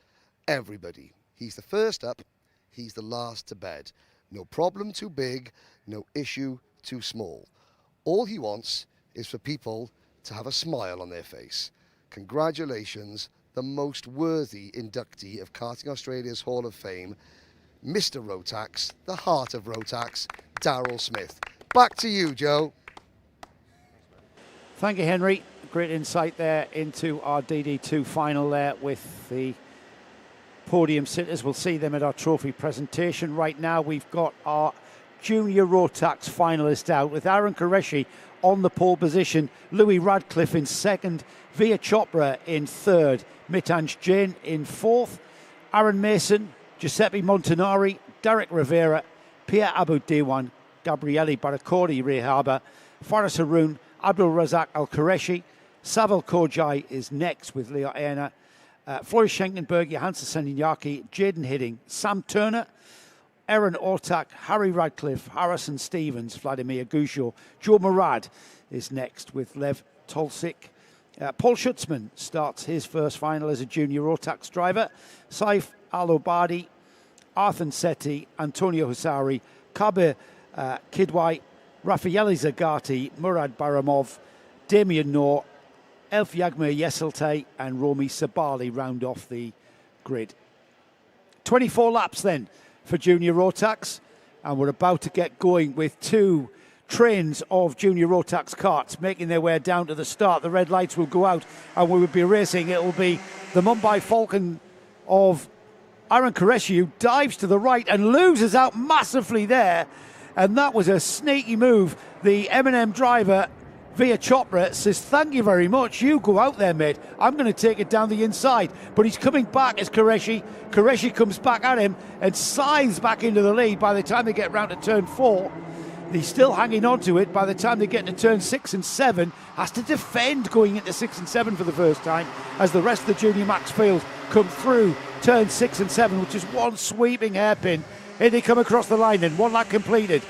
everybody. He's the first up, he's the last to bed. No problem too big, no issue too small. All he wants is for people to have a smile on their face. Congratulations, the most worthy inductee of Karting Australia's Hall of Fame, Mr. Rotax, the heart of Rotax, Daryl Smith. Back to you, Joe. Thank you, Henry. Great insight there into our DD2 final there with the podium sitters. We'll see them at our trophy presentation. Right now, we've got our junior Rotax finalist out with Aaron Qureshi on the pole position, Louis Radcliffe in 2nd, Via Chopra in 3rd, Mitanj Jain in 4th, Aaron Mason, Giuseppe Montanari, Derek Rivera, Pierre Abu Diwan, Gabriele Baraccordi Rehaba, Faris Haroun, Abdul Razak Al Qureshi, Savile Kojai is next with Leo Erner. Floris Schenkenberg, Johansen Seniaki, Jaden Hidding, Sam Turner, Aaron Ortak, Harry Radcliffe, Harrison Stevens, Vladimir Gusho. Joe Murad is next with Lev Tolsik. Paul Schutzman starts his first final as a junior Rotax driver. Saif Al-Obadi, Arthur Sethi, Antonio Husari, Kabir Kidwai, Rafaeli Zagati, Murad Baramov, Damien Noor, Elf Yagmir Yeselte and Romy Sabali round off the grid. 24 laps then for junior Rotax, and we're about to get going with two trains of junior Rotax karts making their way down to the start. The red lights will go out and we will be racing. It will be the Mumbai Falcon of Aaron Qureshi, who dives to the right and loses out massively there, and that was a sneaky move. The M&M driver Via Chopra says, thank you very much, you go out there, mate, I'm going to take it down the inside. But he's coming back as Qureshi comes back at him and scythes back into the lead. By the time they get round to turn 4, he's still hanging on to it. By the time they get to turn 6 and 7, has to defend going into 6 and 7 for the first time as the rest of the Junior Max field come through turn 6 and 7, which is one sweeping hairpin. Here they come across the line then, one lap completed.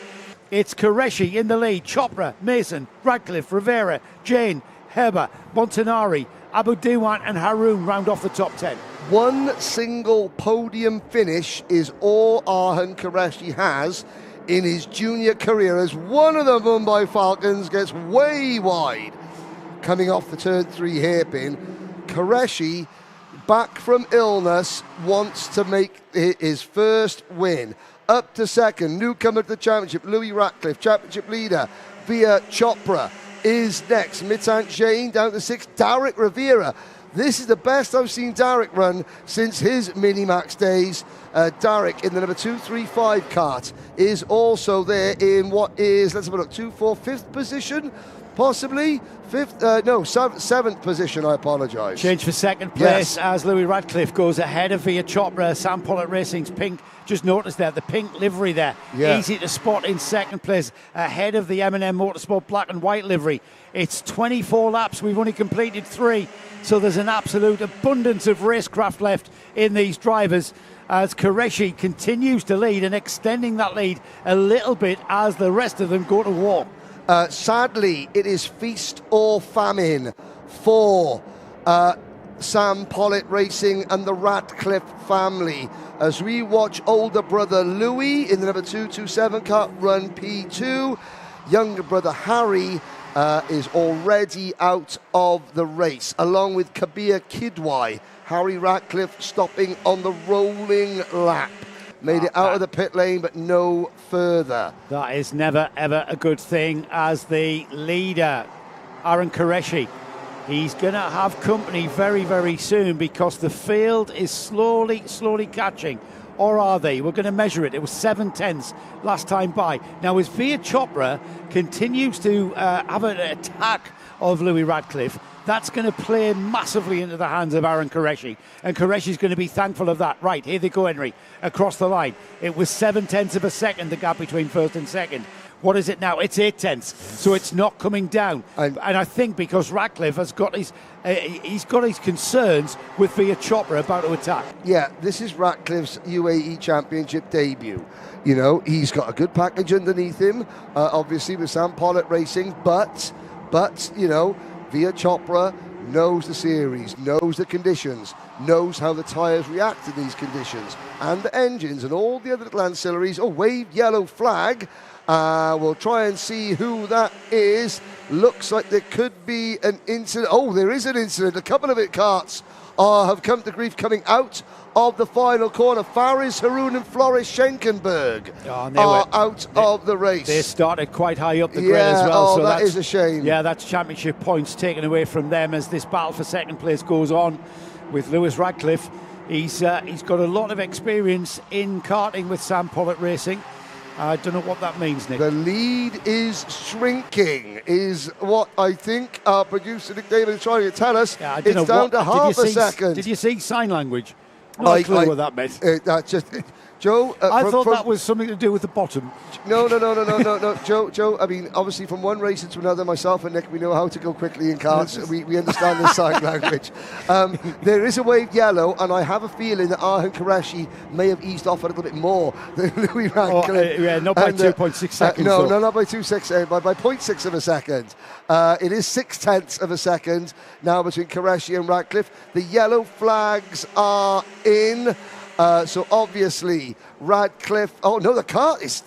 It's Qureshi in the lead. Chopra, Mason, Radcliffe, Rivera, Jane, Heber, Montanari, Abu Diwan and Haroon round off the top 10. One single podium finish is all Arhan Qureshi has in his junior career as one of the Mumbai Falcons gets way wide. Coming off the turn 3 hairpin, Qureshi, back from illness, wants to make his first win. Up to second, newcomer to the championship, Louis Ratcliffe, championship leader, Via Chopra is next. Mitant Jain down to 6, Derek Rivera. This is the best I've seen Derek run since his Minimax days. Derek in the number 235 kart is also there in what is, let's have a look, 2, 4, 5th position, possibly? 7th position, I apologise. Change for second place as Louis Radcliffe goes ahead of Via Chopra. Sam Pollitt Racing's pink, just noticed there, the pink livery there. Yeah. Easy to spot in second place, ahead of the M&M Motorsport black and white livery. It's 24 laps, we've only completed 3, so there's an absolute abundance of racecraft left in these drivers as Qureshi continues to lead and extending that lead a little bit as the rest of them go to war. Sadly, it is feast or famine for Sam Pollitt Racing and the Radcliffe family as we watch older brother Louis in the number 227 car run P2. Younger brother Harry is already out of the race, along with Kabir Kidwai. Harry Radcliffe stopping on the rolling lap. Made it out of the pit lane, but no further. That is never, ever a good thing as the leader, Aaron Qureshi. He's going to have company very, very soon because the field is slowly catching. Or are they? We're going to measure it. It was 7/10 last time by. Now, as Via Chopra continues to have an attack of Louis Radcliffe, that's going to play massively into the hands of Aaron Qureshi. And Qureshi's going to be thankful of that. Right, here they go, Henry, across the line. It was 7/10 of a second, the gap between first and second. What is it now? It's 8/10, so it's not coming down. And I think because Radcliffe has got his concerns with Via Chopra about to attack. Yeah, this is Radcliffe's UAE Championship debut. You know, he's got a good package underneath him, obviously with Sam Pollitt Racing, but you know, Via Chopra knows the series, knows the conditions, knows how the tyres react in these conditions, and the engines and all the other little ancillaries. Oh, wave yellow flag. We'll try and see who that is. Looks like there could be an incident. Oh, there is an incident. A couple of karts have come to grief coming out of the final corner. Faris Haroon and Floris Schenkenberg are out of the race. They started quite high up the grid as well. Oh, so that is a shame. Yeah, that's championship points taken away from them as this battle for second place goes on with Louis Radcliffe. He's got a lot of experience in karting with Sam Pollitt Racing. I don't know what that means, Nick. The lead is shrinking, is what I think our producer Nick David is trying to tell us. Yeah, it's down to half a second. Did you see sign language? No clue what that meant. That's just... Joe, I thought that was something to do with the bottom. No. Joe, I mean, obviously from one racer to another, myself and Nick, we know how to go quickly in karts. We understand the sign language. There is a wave yellow, and I have a feeling that Arhan Qureshi may have eased off a little bit more than Louis Radcliffe. Not by 2.6 seconds. No, not by 2.6, by 0.6 of a second. It is 0.6 of a second now between Qureshi and Radcliffe. The yellow flags are in. So obviously Radcliffe. Oh no, the cart is.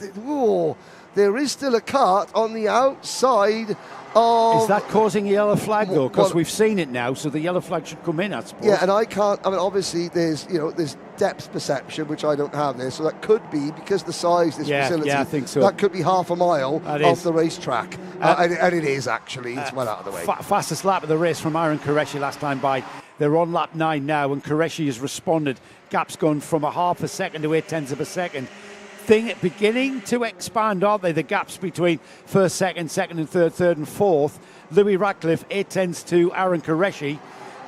There is still a cart on the outside of. Is that causing a yellow flag though? Because we've seen it now, so the yellow flag should come in, I suppose. Yeah, and I can't. I mean, obviously there's there's depth perception which I don't have there, so that could be because the size of this facility. Yeah, I think so. That could be half a mile off the racetrack, and it is actually. It's well out of the way. Fastest lap of the race from Arhan Qureshi last time by. They're on lap 9 now, and Qureshi has responded. Gap's gone from a half a second to 0.8 of a second. Beginning to expand, aren't they? The gaps between first, second and third and fourth. Louis Radcliffe 0.8 to Arhan Qureshi,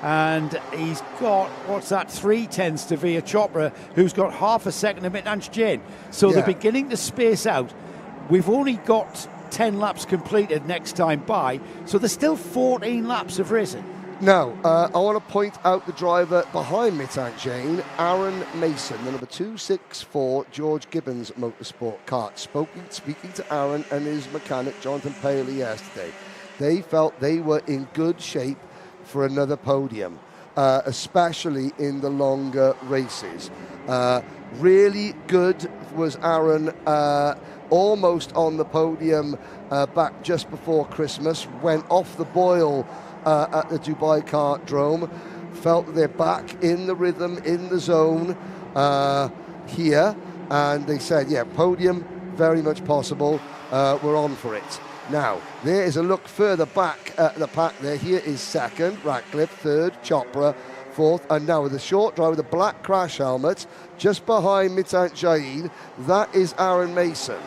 and he's got 3/10 to Via Chopra, who's got half a second to Minimax Jane. So they're beginning to space out. We've only got 10 laps completed next time by, so there's still 14 laps of racing. Now, I want to point out the driver behind Minimax Jane, Aaron Mason, the number 264 George Gibbons Motorsport kart. Speaking to Aaron and his mechanic, Jonathan Paley, yesterday, they felt they were in good shape for another podium, especially in the longer races. Really good was Aaron, almost on the podium back just before Christmas, went off the boil at the Dubai Kartdrome, felt that they're back in the rhythm, in the zone here, and they said, podium, very much possible, we're on for it. Now, there is a look further back at the pack there. Here is second, Radcliffe, third, Chopra, fourth, and now with the short driver with the black crash helmet, just behind Minimax Jane, that is Aaron Mason.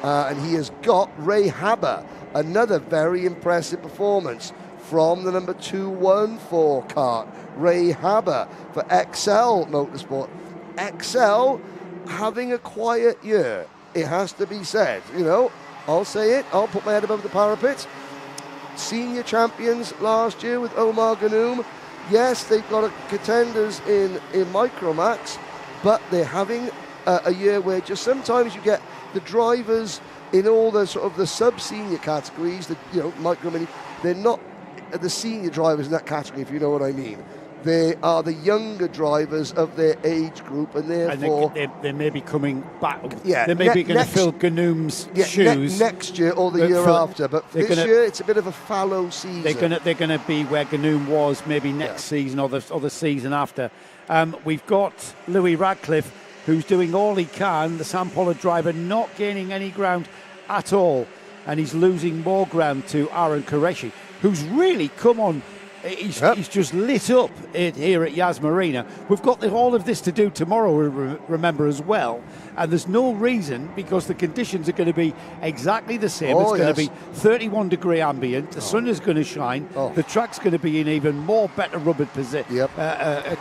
And he has got Ray Haber, another very impressive performance from the number 214 kart, Ray Haber for XL Motorsport. XL having a quiet year, it has to be said. I'll say it, I'll put my head above the parapet. Senior champions last year with Omar Ganoum. Yes, they've got contenders in Micromax, but they're having a year where just sometimes you get the drivers in all the sort of the sub-senior categories, the micro mini, they're not the senior drivers in that category, if you know what I mean. They are the younger drivers of their age group, and therefore they may be coming back. Yeah, they may be going to fill Ganoum's shoes next year or the year after. But this year it's a bit of a fallow season. They're going to be where Ganoum was maybe next season or the season after. We've got Louis Radcliffe, who's doing all he can. The Sam Pollard driver not gaining any ground at all, and he's losing more ground to Arhan Qureshi, who's really come on. He's just lit up here at Yas Marina. We've got all of this to do tomorrow, remember, as well. And there's no reason, because the conditions are going to be exactly the same. It's going to be 31 degree ambient. The sun is going to shine. The track's going to be in even more better rubber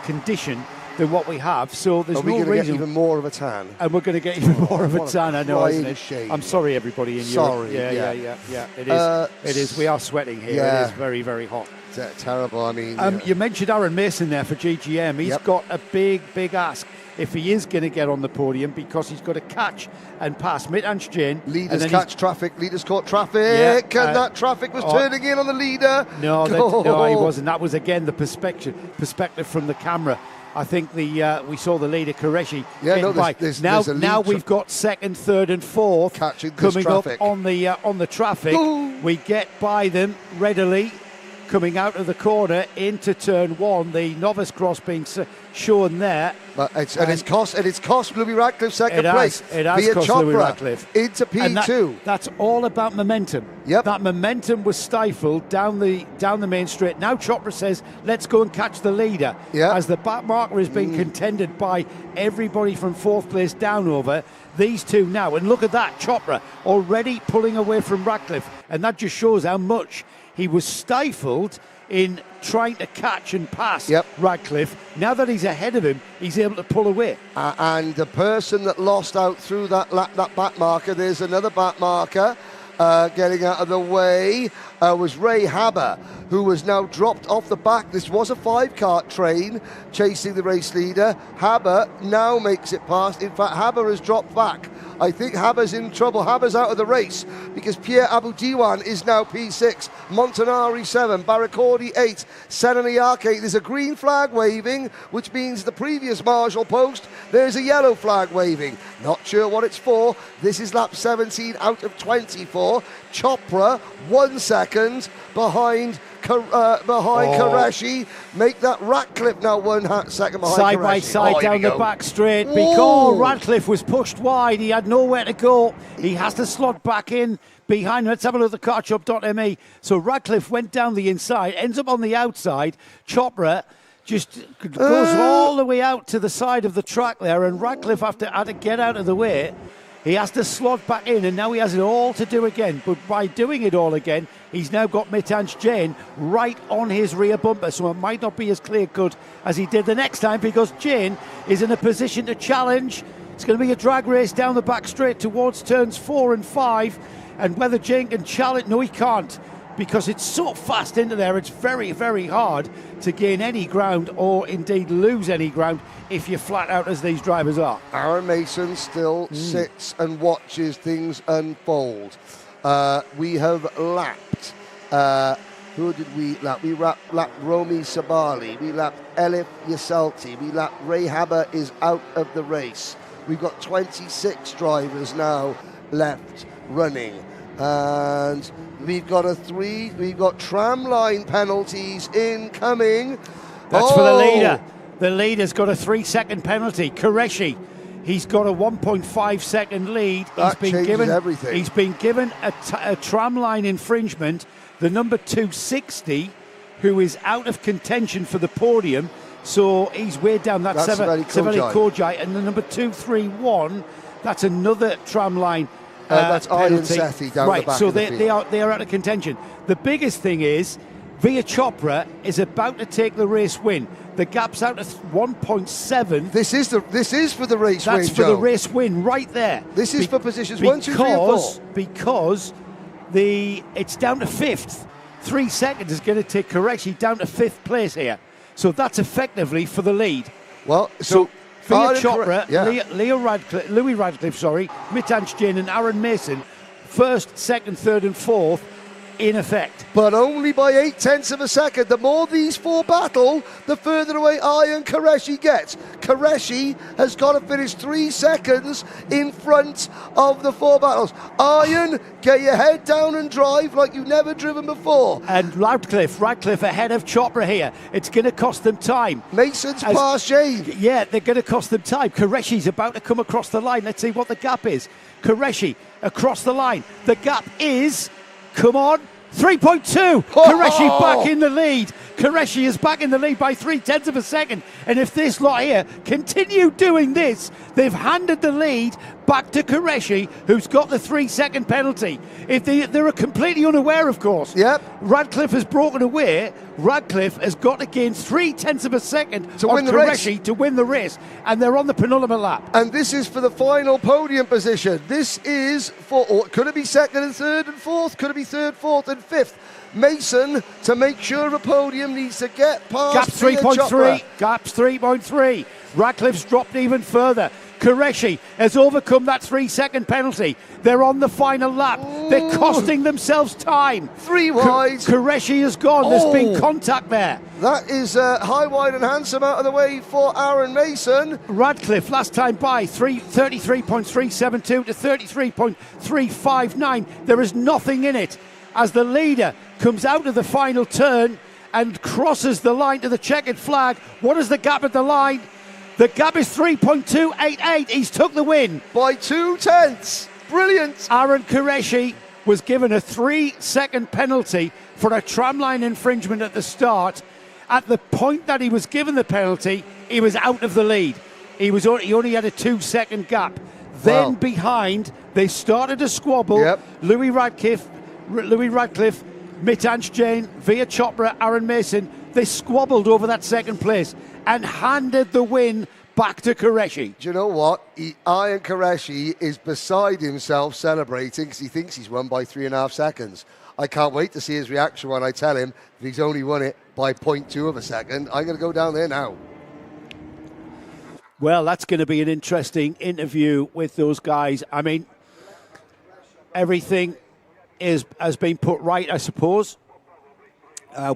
condition than what we have. So there's no reason. Get even more of a tan. And we're going to get even more of a tan, I know, isn't it? Shame. I'm sorry, everybody in Europe. Yeah. It is. We are sweating here. It is very, very hot. Terrible. I mean, you mentioned Aaron Mason there for GGM. He's got a big ask if he is going to get on the podium, because he's got to catch and pass Minimax Jane. Leaders caught traffic, and that traffic was turning in on the leader. No, he wasn't. That was again the perspective from the camera. I think we saw the leader Qureshi getting by. Now we've got second, third, and fourth coming up on the traffic. Ooh. We get by them readily. Coming out of the corner into turn one, the novice cross being shown there. But it's cost Louis Radcliffe second place. It has cost Louis Radcliffe into P2. That's all about momentum. Yep. That momentum was stifled down the main straight. Now Chopra says, let's go and catch the leader. Yep. As the back marker is being contended by everybody from fourth place down over. These two now, and look at that, Chopra already pulling away from Radcliffe, and that just shows how much he was stifled in trying to catch and pass Radcliffe. Now that he's ahead of him, he's able to pull away. And the person that lost out through that back marker, there's another back marker. Getting out of the way was Ray Haber, who was now dropped off the back. This was a 5-cart train chasing the race leader. Haber now makes it past. In fact, Haber has dropped back. I think Haber's in trouble. Haber's out of the race because Pierre Aboudiwan is now P6, Montanari 7, Baracordi 8, Senaniake 8. There's a green flag waving, which means the previous marshal post, there's a yellow flag waving. Not sure what it's for. This is lap 17 out of 24. Chopra 1 second behind Qureshi. Make that Radcliffe now 1 second behind Side Qureshi. by side down the back straight because Radcliffe was pushed wide. He had nowhere to go. He has to slot back in behind him. Let's have a look at the carshop.me. So Radcliffe went down the inside, ends up on the outside. Chopra just goes all the way out to the side of the track there, and Radcliffe had to get out of the way. He has to slot back in, and now he has it all to do again. But by doing it all again, he's now got Mitanj Jain right on his rear bumper, so it might not be as clear-cut as he did the next time because Jain is in a position to challenge. It's going to be a drag race down the back straight towards turns 4 and 5, and whether Jain can challenge... No, he can't, because it's so fast into there. It's very, very hard to gain any ground or indeed lose any ground if you're flat out as these drivers are. Aaron Mason still sits and watches things unfold. We have lapped. Who did we lap? We lapped Romy Sabali. We lapped Elif Yasalti. We lapped Ray Haber is out of the race. We've got 26 drivers now left running. And we've got we've got tramline penalties incoming. That's for the leader. The leader's got a 3-second penalty. Qureshi, he's got a 1.5 second lead. Everything. He's been given a tramline infringement. The number 260, who is out of contention for the podium, so he's way down. That's Severi Kojai. And the number 231, that's another tramline. That's Iron Sethi down the back so of the field. they are out of contention. The biggest thing is Via Chopra is about to take the race win. The gap's out of 1.7. This is for the race win. That's for the race win right there. This is for positions 1, 2, 3, and 4. Because it's down to 5th. 3 seconds is going to take Qureshi down to 5th place here. So that's effectively for the lead. Well, Via Chopra, Louis Radcliffe, Mitanj Jain and Aaron Mason, 1st, 2nd, 3rd and 4th in effect. But only by 0.8 of a second. The more these 4 battle, the further away Iron Qureshi gets. Qureshi has got to finish 3 seconds in front of the 4 battles. Iron, get your head down and drive like you've never driven before. And Radcliffe ahead of Chopra here. It's going to cost them time. Mason's past Jain. Yeah, they're going to cost them time. Qureshi's about to come across the line. Let's see what the gap is. Qureshi across the line. The gap is... Come on, 3.2. Qureshi back in the lead. Qureshi is back in the lead by 0.3 of a second. And if this lot here continue doing this, they've handed the lead back to Qureshi, who's got the 3-second penalty. If they're completely unaware, of course. Yep. Radcliffe has broken away. Radcliffe has got to gain 0.3 of a second to win the Qureshi race. To win the race. And they're on the penultimate lap. And this is for the final podium position. This is for, or could it be 2nd and 3rd and 4th? Could it be 3rd, 4th and 5th? Mason, to make sure a podium, needs to get past Gap's 3.3. Gap's 3.3. Radcliffe's dropped even further. Qureshi has overcome that 3-second penalty. They're on the final lap. They're costing themselves time. 3 wide. Qureshi has gone. There's been contact there. That is high, wide and handsome out of the way for Aaron Mason. Radcliffe last time by 33.372 to 33.359. There is nothing in it as the leader comes out of the final turn and crosses the line to the checkered flag. What is the gap at the line? The gap is 3.288. He's took the win. By 0.2. Brilliant. Aaron Qureshi was given a 3-second penalty for a tramline infringement at the start. At the point that he was given the penalty, he was out of the lead. He only had a 2-second gap. Then behind, they started a squabble. Yep. Louis Radcliffe Mitanj Jain, Via Chopra, Aaron Mason, they squabbled over that second place and handed the win back to Qureshi. Do you know what? Ian Qureshi is beside himself celebrating because he thinks he's won by 3.5 seconds. I can't wait to see his reaction when I tell him that he's only won it by 0.2 of a second. I'm going to go down there now. Well, that's going to be an interesting interview with those guys. I mean, everything has been put right, I suppose.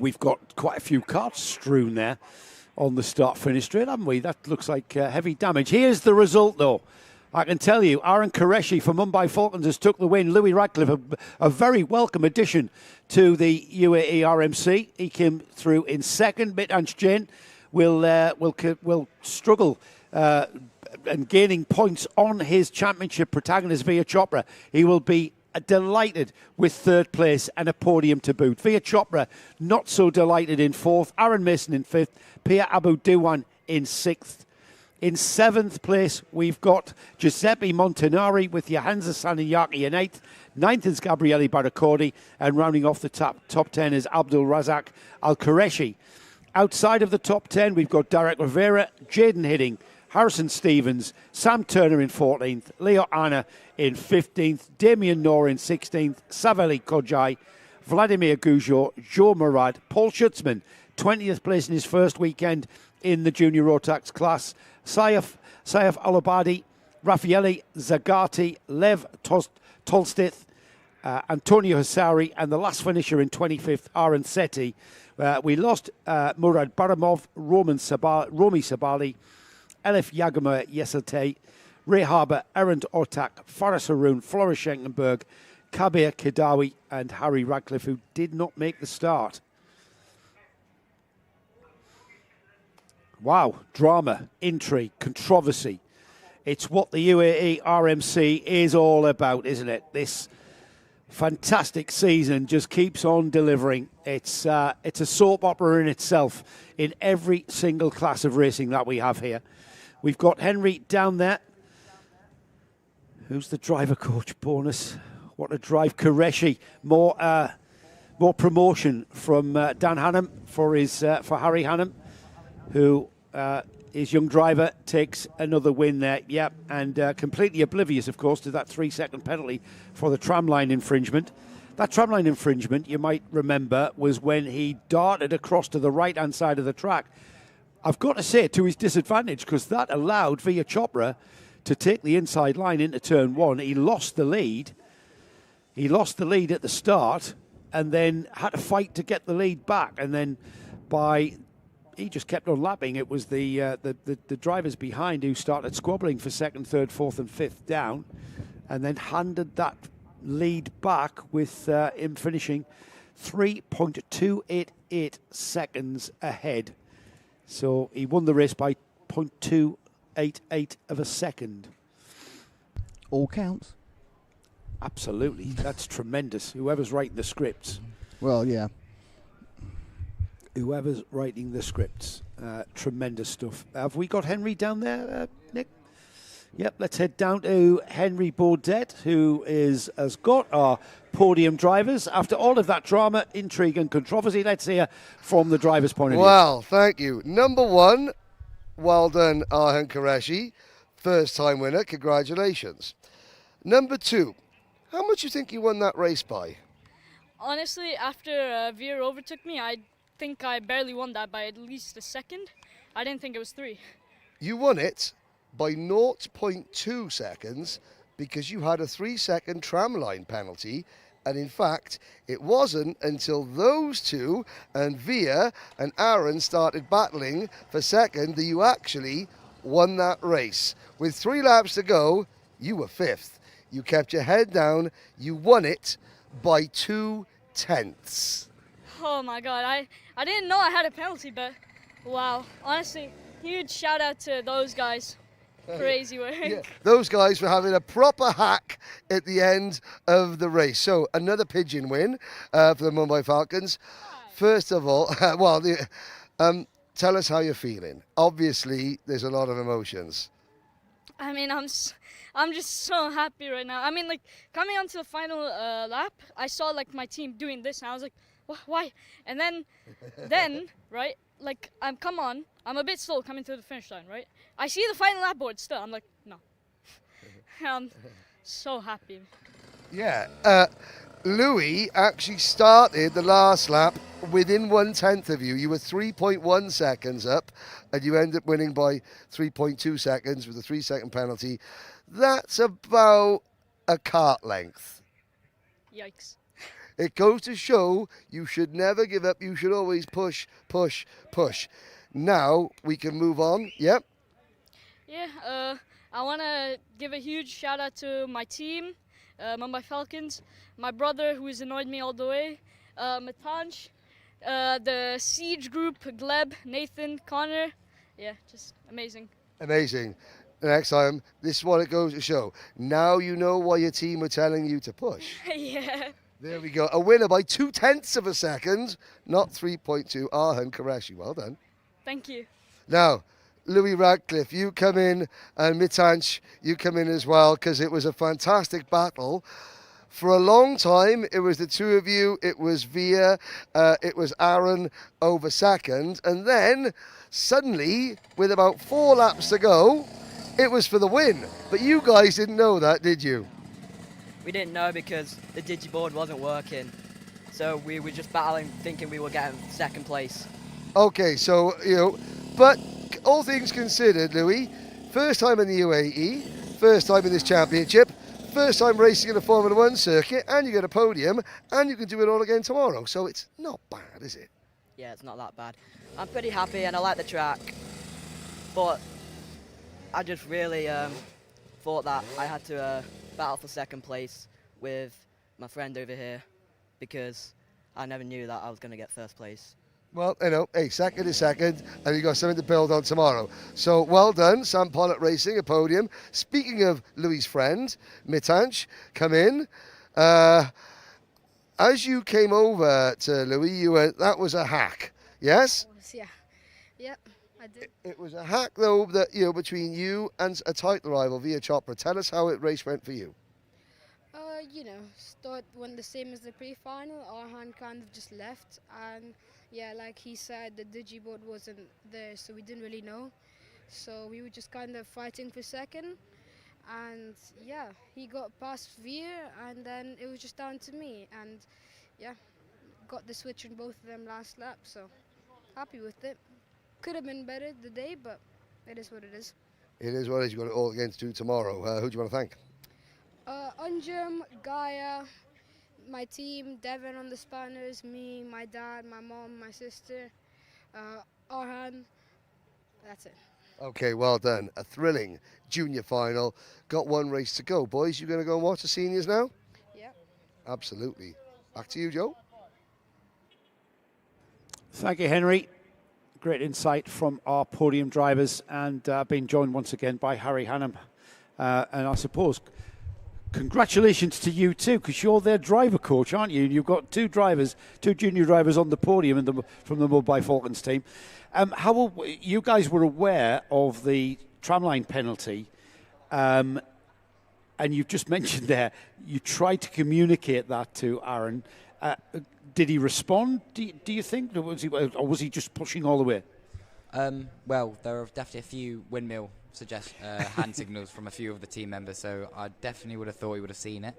We've got quite a few cards strewn there on the start-finish straight, haven't we? That looks like heavy damage. Here's the result, though. I can tell you, Aaron Qureshi from Mumbai Falcons has took the win. Louis Radcliffe, a very welcome addition to the UAE RMC. He came through in second. Mitanj Jain will struggle and gaining points on his championship protagonist, Via Chopra. He will be delighted with third place and a podium to boot. Via Chopra not so delighted in fourth. Aaron Mason in fifth. Pia Abu Diwan in sixth. In seventh place, we've got Giuseppe Montanari with Johansa Saniyaki in eighth. Ninth is Gabriele Baracordi, and rounding off the top 10 is Abdul Razak Al-Qureshi. Outside of the top 10, we've got Derek Rivera, Jaden Hidding, Harrison Stevens, Sam Turner in 14th, Leo Anna in 15th, Damien Noor in 16th, Saveli Kojai, Vladimir Goujo, Joe Murad, Paul Schutzman, 20th place in his first weekend in the junior Rotax class, Saif Alabadi, Raffaele Zagati, Lev Tolstith, Antonio Hasari, and the last finisher in 25th, Aaron Sethi. We lost Murad Baramov, Romi Sabali, Elif Yagama Yesate, Ray Harbour, Erend Otak, Faris Haroun, Floris Schenkenberg, Kabir Kedawi, and Harry Radcliffe, who did not make the start. Wow, drama, intrigue, controversy. It's what the UAE RMC is all about, isn't it? This fantastic season just keeps on delivering. It's a soap opera in itself in every single class of racing that we have here. We've got Henry down there. Who's the driver coach bonus? What a drive. Qureshi. More promotion from Dan Hannum for Harry Hannum, who his young driver takes another win there. Yep, and completely oblivious, of course, to that 3-second penalty for the tramline infringement. That tramline infringement, you might remember, was when he darted across to the right-hand side of the track. I've got to say, to his disadvantage, because that allowed Via Chopra to take the inside line into turn one. He lost the lead. He lost the lead at the start and then had to fight to get the lead back. And then he just kept on lapping. It was the drivers behind who started squabbling for second, third, fourth and fifth down, and then handed that lead back with him finishing 3.288 seconds ahead. So he won the race by 0.288 of a second. All counts. Absolutely. That's tremendous. Whoever's writing the scripts. Well, yeah. Whoever's writing the scripts. Tremendous stuff. Have we got Henry down there, Nick? Yep, let's head down to Henry Baudet, who has got our podium drivers. After all of that drama, intrigue and controversy, let's hear from the driver's point of view. Well, thank you. Number one, well done, Arhan Qureshi. First time winner, congratulations. Number two, how much do you think you won that race by? Honestly, after Veer overtook me, I think I barely won that by at least a second. I didn't think it was 3. You won it by 0.2 seconds because you had a 3-second tramline penalty. And in fact, it wasn't until those two and Via and Aaron started battling for second that you actually won that race. With 3 laps to go, you were 5th. You kept your head down. You won it by 2/10. Oh my God, I didn't know I had a penalty, but wow. Honestly, huge shout out to those guys. Crazy work. Yeah, those guys were having a proper hack at the end of the race. So another pigeon win for the Mumbai Falcons. First of all, tell us how you're feeling. Obviously, there's a lot of emotions. I mean, I'm just so happy right now. I mean, like, coming onto the final lap, I saw, like, my team doing this, and I was like, Why? And then, right, like, I'm a bit slow coming to the finish line, right? I see the final lap board still. I'm like, no. I'm so happy. Yeah. Louis actually started the last lap within 1/10 of you. You were 3.1 seconds up, and you ended up winning by 3.2 seconds with a 3-second penalty. That's about a kart length. Yikes. It goes to show you should never give up. You should always push, push, push. Now we can move on. Yep. Yeah, I want to give a huge shout out to my team, Mumbai Falcons, my brother who has annoyed me all the way, Matanj, the Siege group, Gleb, Nathan, Connor. Yeah, just amazing. Amazing. Next time, this is what it goes to show. Now you know why your team were telling you to push. Yeah. There we go. A winner by 0.2 of a second, not 3.2. Arhan Qureshi, well done. Thank you. Now, Louis Radcliffe, you come in, and Mitanch, you come in as well, because it was a fantastic battle. For a long time, it was the two of you, it was Via, it was Aaron over second, and then suddenly, with about 4 laps to go, it was for the win. But you guys didn't know that, did you? We didn't know because the digiboard wasn't working. So we were just battling, thinking we were getting second place. Okay, so, but all things considered, Louis, first time in the UAE, first time in this championship, first time racing in a Formula 1 circuit, and you get a podium, and you can do it all again tomorrow. So it's not bad, is it? Yeah, it's not that bad. I'm pretty happy and I like the track, but I just really thought that I had to battle for second place with my friend over here because I never knew that I was going to get first place. Well, hey, second is second, and you've got something to build on tomorrow. So well done, Sam Pollock Racing, a podium. Speaking of Louis' friend, Mitanch, come in. As you came over to Louis, you went, that was a hack, yes? Yeah. Yep, I did. It was a hack, though, that between you and a title rival, Via Chopra. Tell us how it race went for you. Start went the same as the pre-final. Arhan kind of just left, and yeah, like he said, the digiboard wasn't there, so we didn't really know. So we were just kind of fighting for second, and yeah, he got past Veer, and then it was just down to me, and yeah, got the switch in both of them last lap, so happy with it. Could have been better the day, but it is what it is. It is what it is. You've got it all again to do tomorrow. Who do you want to thank? Anjum, Gaia, my team, Devin on the spanners, me, my dad, my mom, my sister, Arhan. That's it. Okay, well done. A thrilling junior final. Got one race to go. Boys, you going to go and watch the seniors now? Yeah. Absolutely. Back to you, Joe. Thank you, Henry. Great insight from our podium drivers, and being joined once again by Harry Hannam. And I suppose congratulations to you too, because you're their driver coach, aren't you? You've got two junior drivers on the podium from the Mumbai Falcons team. You guys were aware of the tramline penalty, and you've just mentioned there you tried to communicate that to Aaron. Did he respond, do you think, or was he just pushing all the way? Well, there are definitely a few windmill hand signals from a few of the team members, so I definitely would have thought he would have seen it.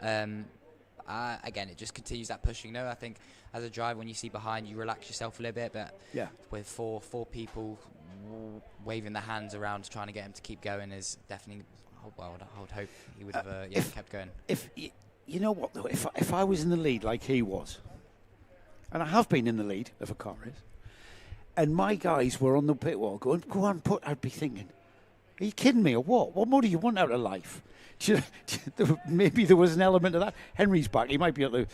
Again, it just continues that pushing. I think as a driver, when you see behind, you relax yourself a little bit, but yeah, with four people waving their hands around trying to get him to keep going is definitely, well, I would hope he would have kept going. If you know what, though, if I was in the lead like he was, and I have been in the lead of a car race, and my guys were on the pit wall going, go on, I'd be thinking, are you kidding me or what? What more do you want out of life? Maybe there was an element of that. Henry's back. He might be able to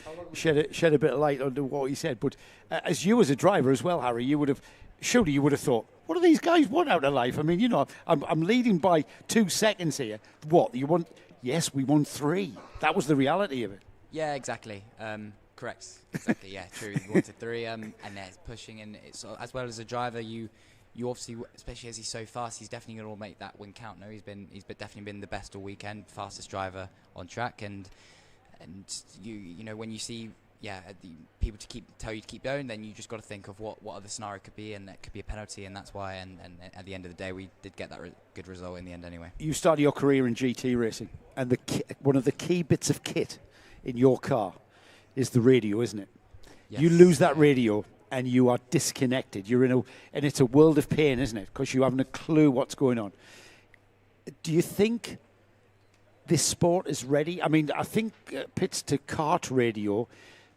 shed a bit of light on what he said. But as a driver as well, Harry, you would have thought, what do these guys want out of life? I mean, I'm leading by 2 seconds here. What, you want? Yes, we won 3. That was the reality of it. Yeah, exactly. Correct. Exactly, yeah, true. You wanted 3, and it's pushing, and it's as well as a driver, you obviously, especially as he's so fast, he's definitely going to make that win count. He's definitely been the best all weekend, fastest driver on track, and you know when you see people to tell you to keep going, then you just got to think of what other scenario could be, and that could be a penalty, and that's why. And at the end of the day, we did get that good result in the end anyway. You started your career in GT racing, and one of the key bits of kit in your car is the radio, isn't it? Yes. You lose that radio, and you are disconnected. And it's a world of pain, isn't it? Because you haven't a clue what's going on. Do you think this sport is ready? I mean, I think pits to kart radio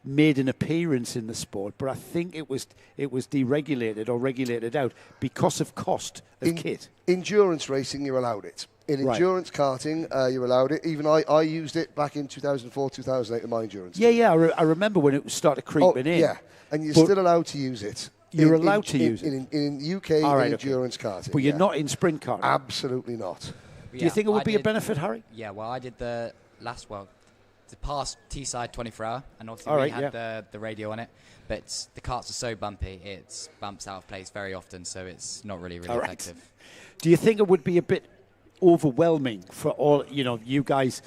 made an appearance in the sport, but I think it was deregulated or regulated out because of cost of kit. Endurance racing, you're allowed it. In endurance karting, you're allowed it. Even I used it back in 2004, 2008 in my endurance. Yeah, I remember when it started creeping in. Yeah, and you're still allowed to use it. You're allowed to use it? In UK endurance karting. But you're not in sprint karting? Absolutely not. Do you think it would be a benefit, Harry? Yeah, well, I did the past T-side 24-hour, and obviously we had the radio on it, but the karts are so bumpy, it bumps out of place very often, so it's not really effective. Do you think it would be a bit overwhelming for all, you guys,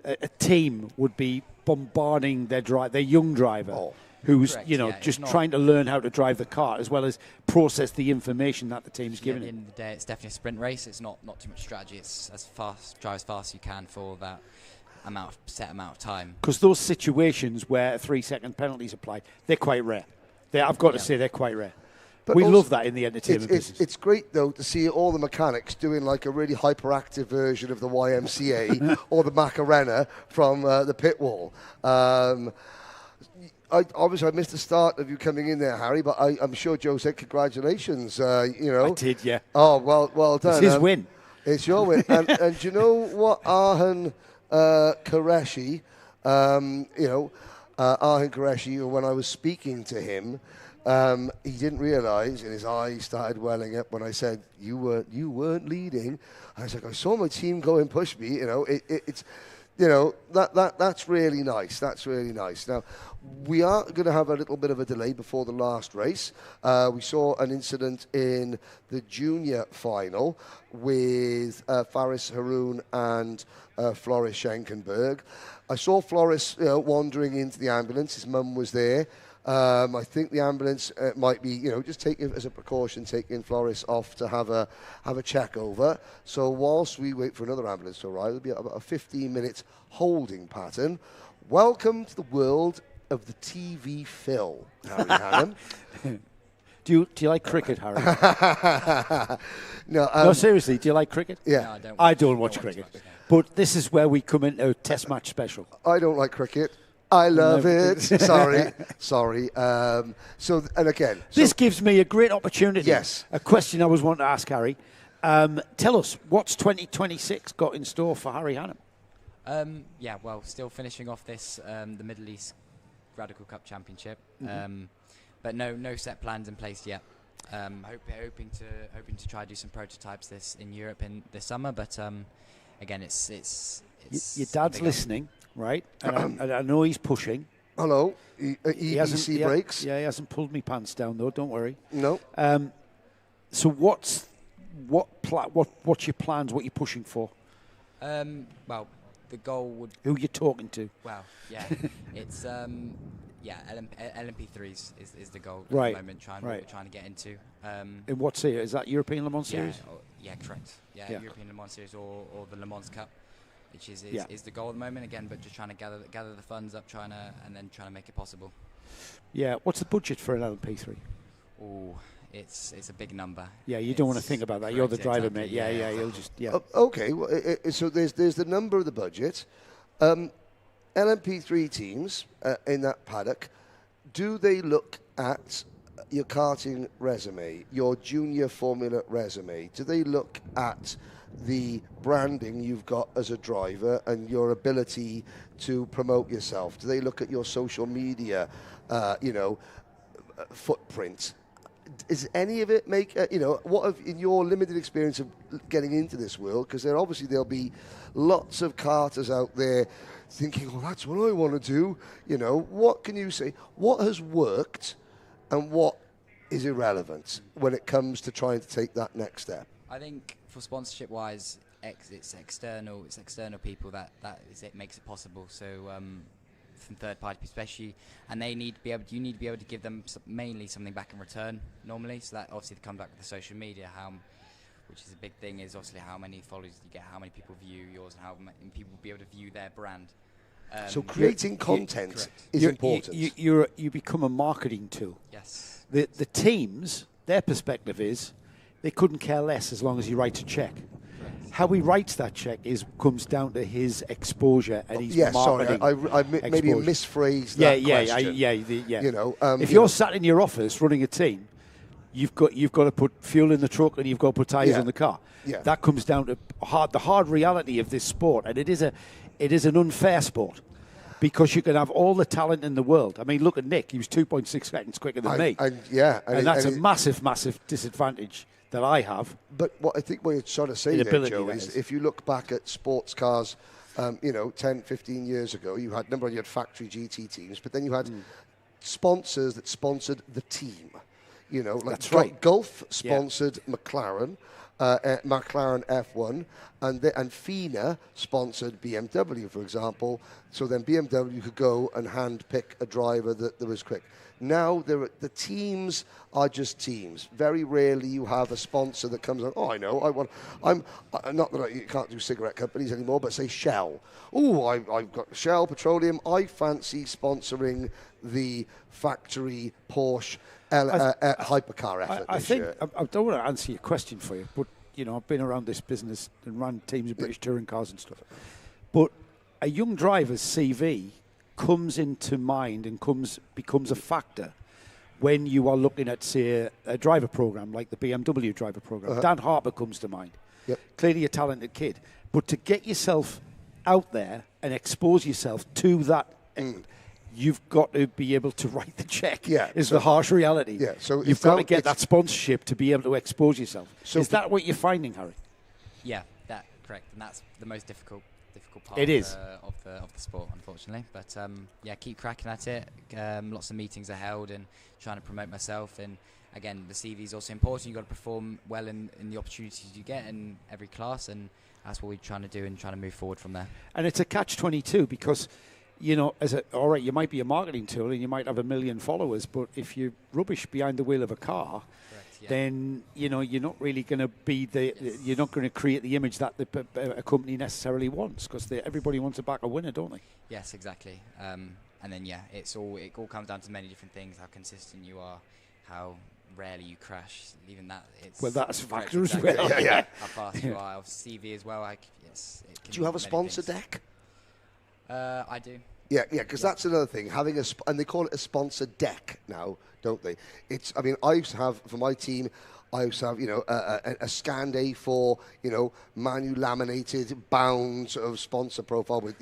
a team would be bombarding their young driver who's, just trying to learn how to drive the car as well as process the information that the team's giving At the end of the day, it's definitely a sprint race. It's not too much strategy. It's drive as fast as you can for that set amount of time. Because those situations where a 3-second penalty is applied, they're quite rare. I've got to say they're quite rare. But we love that in the entertainment business. It's great, though, to see all the mechanics doing like a really hyperactive version of the YMCA or the Macarena from the pit wall. Obviously, I missed the start of you coming in there, Harry, but I'm sure Joe said congratulations. I did, yeah. Oh, well done. It's his win. It's your win. and do you know what Arhan Qureshi, Arhan Qureshi, when I was speaking to him, he didn't realise, and his eyes started welling up when I said, you weren't leading. I was like, I saw my team go and push me. It's that's really nice. That's really nice. Now, we are going to have a little bit of a delay before the last race. We saw an incident in the junior final with Faris Haroun and Floris Schenkenberg. I saw Floris wandering into the ambulance. His mum was there. I think the ambulance might be, just taking as a precaution, taking Floris off to have a check over. So whilst we wait for another ambulance to arrive, there'll be about a 15-minute holding pattern. Welcome to the world of the TV Phil, Harry Hannam. Do you like cricket, Harry? No, seriously, do you like cricket? Yeah. No, I don't watch cricket. But this is where we come into a test match special. I don't like cricket. I love it. Sorry. This gives me a great opportunity. Yes. A question I was wanting to ask Harry. Tell us, what's 2026 got in store for Harry Hannam? Still finishing off this, the Middle East Radical Cup Championship. But no set plans in place yet. Hoping to try to do some prototypes in Europe in this summer. But again, it's your dad's listening, right? And I know he's pushing. Hello, EBC brakes. He hasn't pulled me pants down though. Don't worry. No. So what's your plans? What are you pushing for? The goal would. Who are you talking to? Well, yeah, it's LMP3s is the goal at right. the moment. We're trying to get into. In what series? Is that European Le Mans Series? Yeah, correct. Yeah, European Le Mans Series or the Le Mans Cup, which is the goal at the moment. Again, but just trying to gather the funds up, trying to make it possible. Yeah. What's the budget for an LMP3? Oh, it's a big number. Yeah, you don't want to think about that. You're the driver, mate. Yeah. You'll just okay. Well, so there's the number of the budget. LMP3 teams in that paddock, do they look at your karting resume, your junior formula resume? Do they look at the branding you've got as a driver and your ability to promote yourself? Do they look at your social media, footprint? Is any of it make, in your limited experience of getting into this world, because there'll be lots of karters out there thinking, oh, that's what I want to do. What can you say? What has worked and what is irrelevant when it comes to trying to take that next step? I think for sponsorship-wise, it's external people that makes it possible. So from third party, especially, and you need to be able to give them mainly something back in return normally. So that obviously comes back with the social media, which is a big thing, is obviously how many followers you get, how many people view yours, and how many people will be able to view their brand. So creating content is important. You become a marketing tool. Yes. The teams, their perspective is they couldn't care less as long as he writes a check. How he writes that check comes down to his exposure and his marketing. Sorry, I maybe misphrased that question. You know, if you're sat in your office running a team, you've got to put fuel in the truck and you've got to put tyres on the car. Yeah. That comes down to the hard reality of this sport, and it is an unfair sport. Because you can have all the talent in the world. I mean, look at Nick. He was 2.6 seconds quicker than me. And that's a massive, massive disadvantage that I have. But what you're trying to say there, Joe, is if you look back at sports cars, 10, 15 years ago, you had factory GT teams, but then you had sponsors that sponsored the team. You know, like That's right. Gulf sponsored McLaren. McLaren F1 and FINA sponsored BMW, for example. So then BMW could go and hand pick a driver that was quick. Now the teams are just teams. Very rarely you have a sponsor that comes on. Oh, I know. I'm not that you can't do cigarette companies anymore, but say Shell. Oh, I've got Shell Petroleum. I fancy sponsoring the factory Porsche hypercar effort. I think I don't want to answer your question for you, but I've been around this business and run teams of British touring cars and stuff. But a young driver's CV comes into mind and becomes a factor when you are looking at, say, a driver program like the BMW driver program. Dan Harper comes to mind. Yep. Clearly a talented kid, but to get yourself out there and expose yourself to that. You've got to be able to write the check. Is the harsh reality. Yeah, so you've got to get that sponsorship to be able to expose yourself. So is that what you're finding, Harry? Yeah, that's correct, and that's the most difficult part. It is of the sport, unfortunately. But keep cracking at it. Lots of meetings are held and trying to promote myself. And again, the CV is also important. You've got to perform well in the opportunities you get in every class, and that's what we're trying to do and trying to move forward from there. And it's a catch-22 because. All right, you might be a marketing tool and you might have 1 million followers, but if you're rubbish behind the wheel of a car, then you're not really going to be you're not going to create the image that a company necessarily wants, because everybody wants to back a winner, don't they? Yes, exactly. And then it all comes down to many different things: how consistent you are, how rarely you crash. Even that, that's a factor as well. How fast you are, CV as well. Do you have a sponsor deck? I do. Yeah, because that's another thing. Having and they call it a sponsor deck now, don't they? I used to have, for my team, I used to have, a scanned A4, manual laminated, bound sort of sponsor profile with,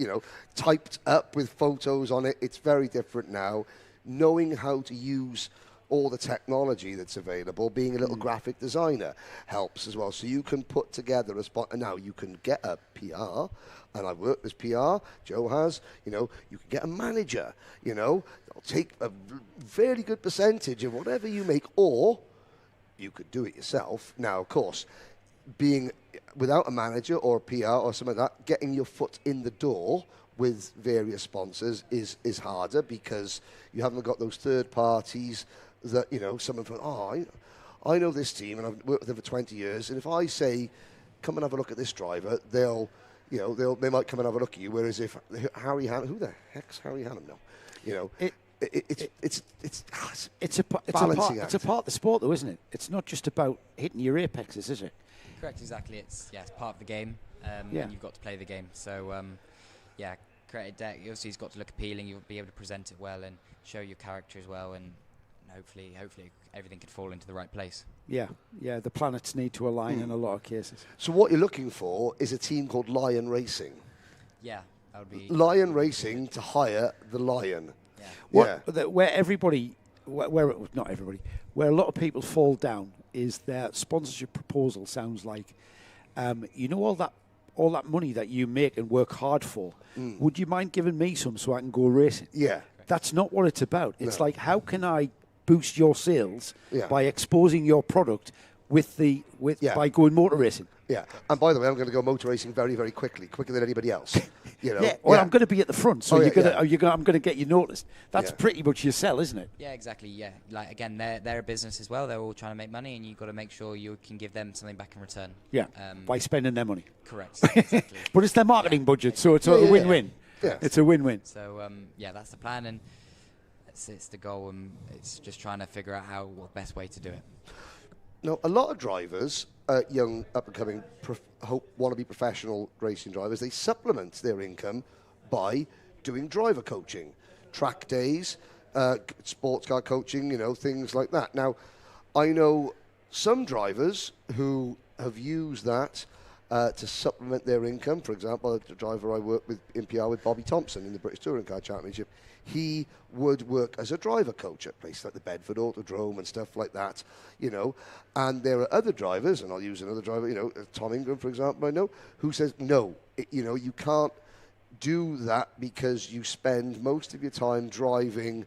typed up with photos on it. It's very different now. Knowing how to use all the technology that's available, being a little graphic designer helps as well. So you can put together a spot, and now you can get a PR, and I've worked as PR, Joe has, you can get a manager, they'll take a fairly good percentage of whatever you make, or you could do it yourself. Now, of course, being without a manager or a PR or something like that, getting your foot in the door with various sponsors is harder, because you haven't got those third parties that, someone from, I know this team and I've worked with them for 20 years, and if I say, come and have a look at this driver, they might come and have a look at you, whereas if Harry Hannum, who the heck's Harry Hannum now? It's a part of the sport, though, isn't it? It's not just about hitting your apexes, is it? Correct, exactly. It's part of the game, and you've got to play the game. So, create a deck. Also, he's got to look appealing. You'll be able to present it well and show your character as well, and hopefully everything could fall into the right place. Yeah, the planets need to align in a lot of cases. So what you're looking for is a team called Lion Racing. Yeah, that would be... Lion Racing to hire the Lion. Where not everybody, where a lot of people fall down is their sponsorship proposal sounds like, all that money that you make and work hard for, would you mind giving me some so I can go racing? Yeah. That's not what it's about. It's like, how can I boost your sales by exposing your product by going motor racing. Yeah, and by the way, I'm going to go motor racing very, very quickly, quicker than anybody else. You know? I'm going to be at the front, so I'm going to get you noticed. That's pretty much your sell, isn't it? Yeah, exactly. Yeah, like again, they're a business as well. They're all trying to make money, and you've got to make sure you can give them something back in return. Yeah, by spending their money. Correct. Exactly. But it's their marketing budget, so it's a win-win. Yeah. It's a win-win. So that's the plan, and it's the goal, and it's just trying to figure out what the best way to do it. Now, a lot of drivers, young, up-and-coming, want-to-be professional racing drivers, they supplement their income by doing driver coaching, track days, sports car coaching, things like that. Now, I know some drivers who have used that to supplement their income. For example, the driver I worked with in PR with, Bobby Thompson, in the British Touring Car Championship, he would work as a driver coach at places like the Bedford Autodrome and stuff like that, And there are other drivers, and I'll use another driver, Tom Ingram, for example, I know, who says, no, you can't do that because you spend most of your time driving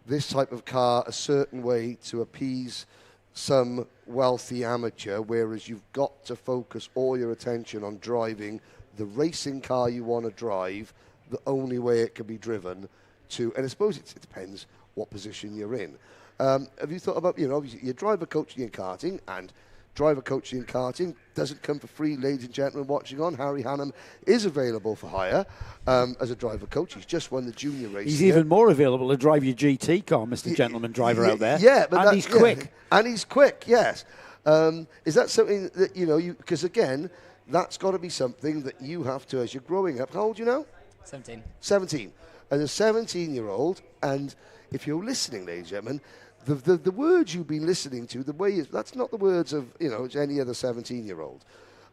this type of car a certain way to appease some wealthy amateur, whereas you've got to focus all your attention on driving the racing car you want to drive the only way it can be driven to, and I suppose it depends what position you're in. Have you thought about, obviously you're driver coaching in karting, and driver coaching in karting doesn't come for free, ladies and gentlemen watching on. Harry Hannam is available for hire as a driver coach. He's just won the junior race. He's even more available to drive your GT car, Mr. Gentleman Driver out there. Yeah, but he's quick. And he's quick, yes. Is that something that, because again, that's got to be something that you have to, as you're growing up. How old are you now? 17. 17. As a 17-year-old, and if you're listening, ladies and gentlemen, the words you've been listening to, that's not the words of, any other 17-year-old.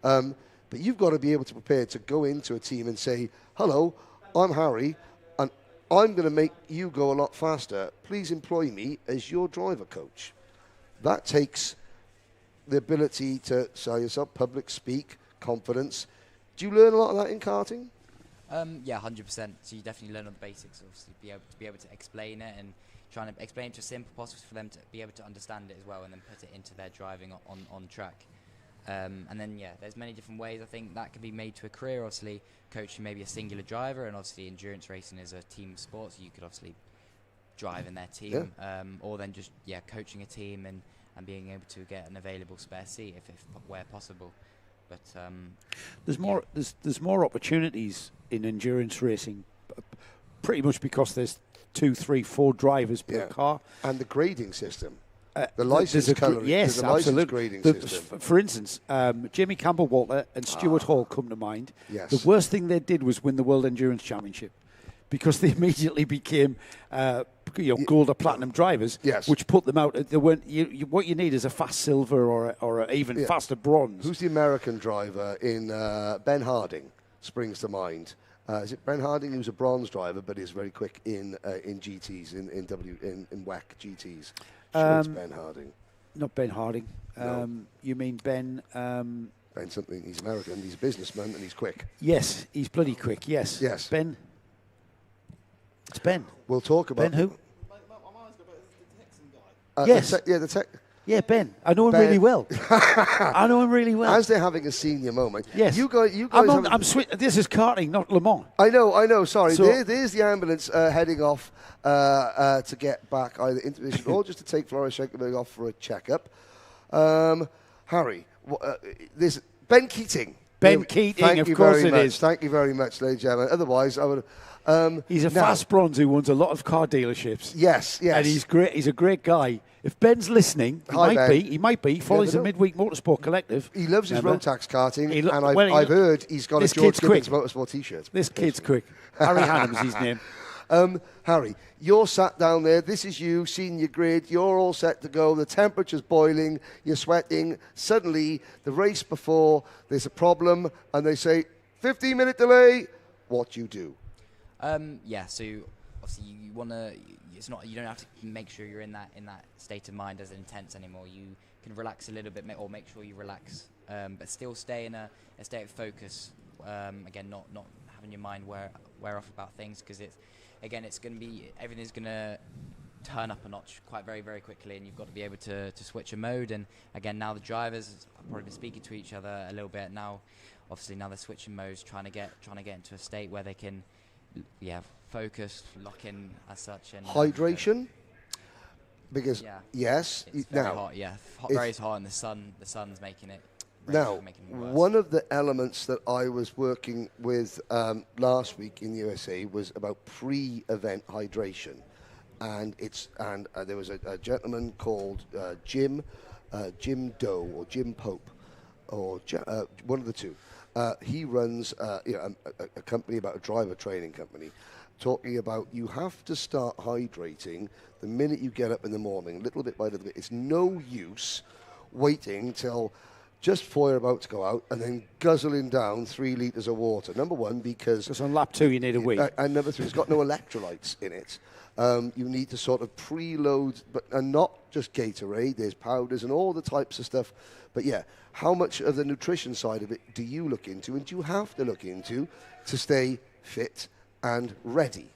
But you've got to be able to prepare to go into a team and say, hello, I'm Harry, and I'm going to make you go a lot faster. Please employ me as your driver coach. That takes the ability to sell yourself, public speak, confidence. Do you learn a lot of that in karting? Yeah, 100%. So you definitely learn on the basics, obviously, be able to explain it and trying to explain it to as simple possible for them to be able to understand it as well, and then put it into their driving on track. And then, there's many different ways I think that can be made to a career. Obviously, coaching maybe a singular driver, and obviously endurance racing is a team sport, so you could obviously drive in their team, or then just coaching a team and being able to get an available spare seat if where possible. But there's more opportunities in endurance racing, pretty much because there's 2, 3, 4 drivers per car, and the grading system. The license colour, yes, absolutely. Grading system. For instance, Jamie Campbell-Walter and Stuart Hall come to mind. Yes. The worst thing they did was win the World Endurance Championship, because they immediately became gold or platinum drivers, which put them out. They weren't. What you need is a fast silver or a even faster bronze. Who's the American driver in Ben Harding? Springs to mind. Is it Ben Harding, who's a bronze driver but is very quick in GTs in WEC GTs? Sure, it's Ben Harding. Not Ben Harding. No. You mean Ben? Ben something. He's American. He's a businessman and he's quick. Yes, he's bloody quick. Yes. Yes. Ben. It's Ben. We'll talk about Ben who? Yes. The tech. Yeah, Ben. I know him really well. I know him really well. As they're having a senior moment. Yes. You guys. This is karting, not Le Mans. I know. Sorry. So there's the ambulance heading off to get back either into the or just to take Flora Schenkenberg off for a checkup. Harry, there's Ben Keating. Ben Keating, of course it is. Thank you very much, ladies and gentlemen. Otherwise, I would. He's a fast bronze who owns a lot of car dealerships. Yes. And he's great. He's a great guy. If Ben's listening, he might be. He follows the Midweek Motorsport Collective. He loves his Rotax karting, and I've heard he's got a George Gibbons Motorsport T-shirt. This kid's quick. Harry Hannam's his name. Harry, you're sat down there. This is you, senior grid. You're all set to go. The temperature's boiling. You're sweating. Suddenly, the race before, there's a problem, and they say, 15-minute delay. What do you do? So obviously you want to. You don't have to make sure you're in that state of mind as intense anymore. You can relax a little bit, or make sure you relax, but still stay in a state of focus. Again, not having your mind wear off about things, because it's going to be, everything's going to turn up a notch quite very quickly, and you've got to be able to switch a mode. And again, now the drivers have probably been speaking to each other a little bit now. Obviously, now they're switching modes, trying to get into a state where they can, focus, lock in as such. And hydration, because yes, it's very hot. Yeah, very hot, and the sun's making it. Now, one of the elements that I was working with last week in the USA was about pre-event hydration, and there was a gentleman called Jim Doe or Jim Pope, or one of the two. He runs a company, about a driver training company, talking about you have to start hydrating the minute you get up in the morning, little bit by little bit. It's no use waiting till just before you're about to go out and then guzzling down 3 litres of water. Number one, because on lap 2 you need a wee. And number 3, it's got no electrolytes in it. You need to sort of preload, and not just Gatorade. There's powders and all the types of stuff. But yeah, how much of the nutrition side of it do you look into, and do you have to look into to stay fit and ready?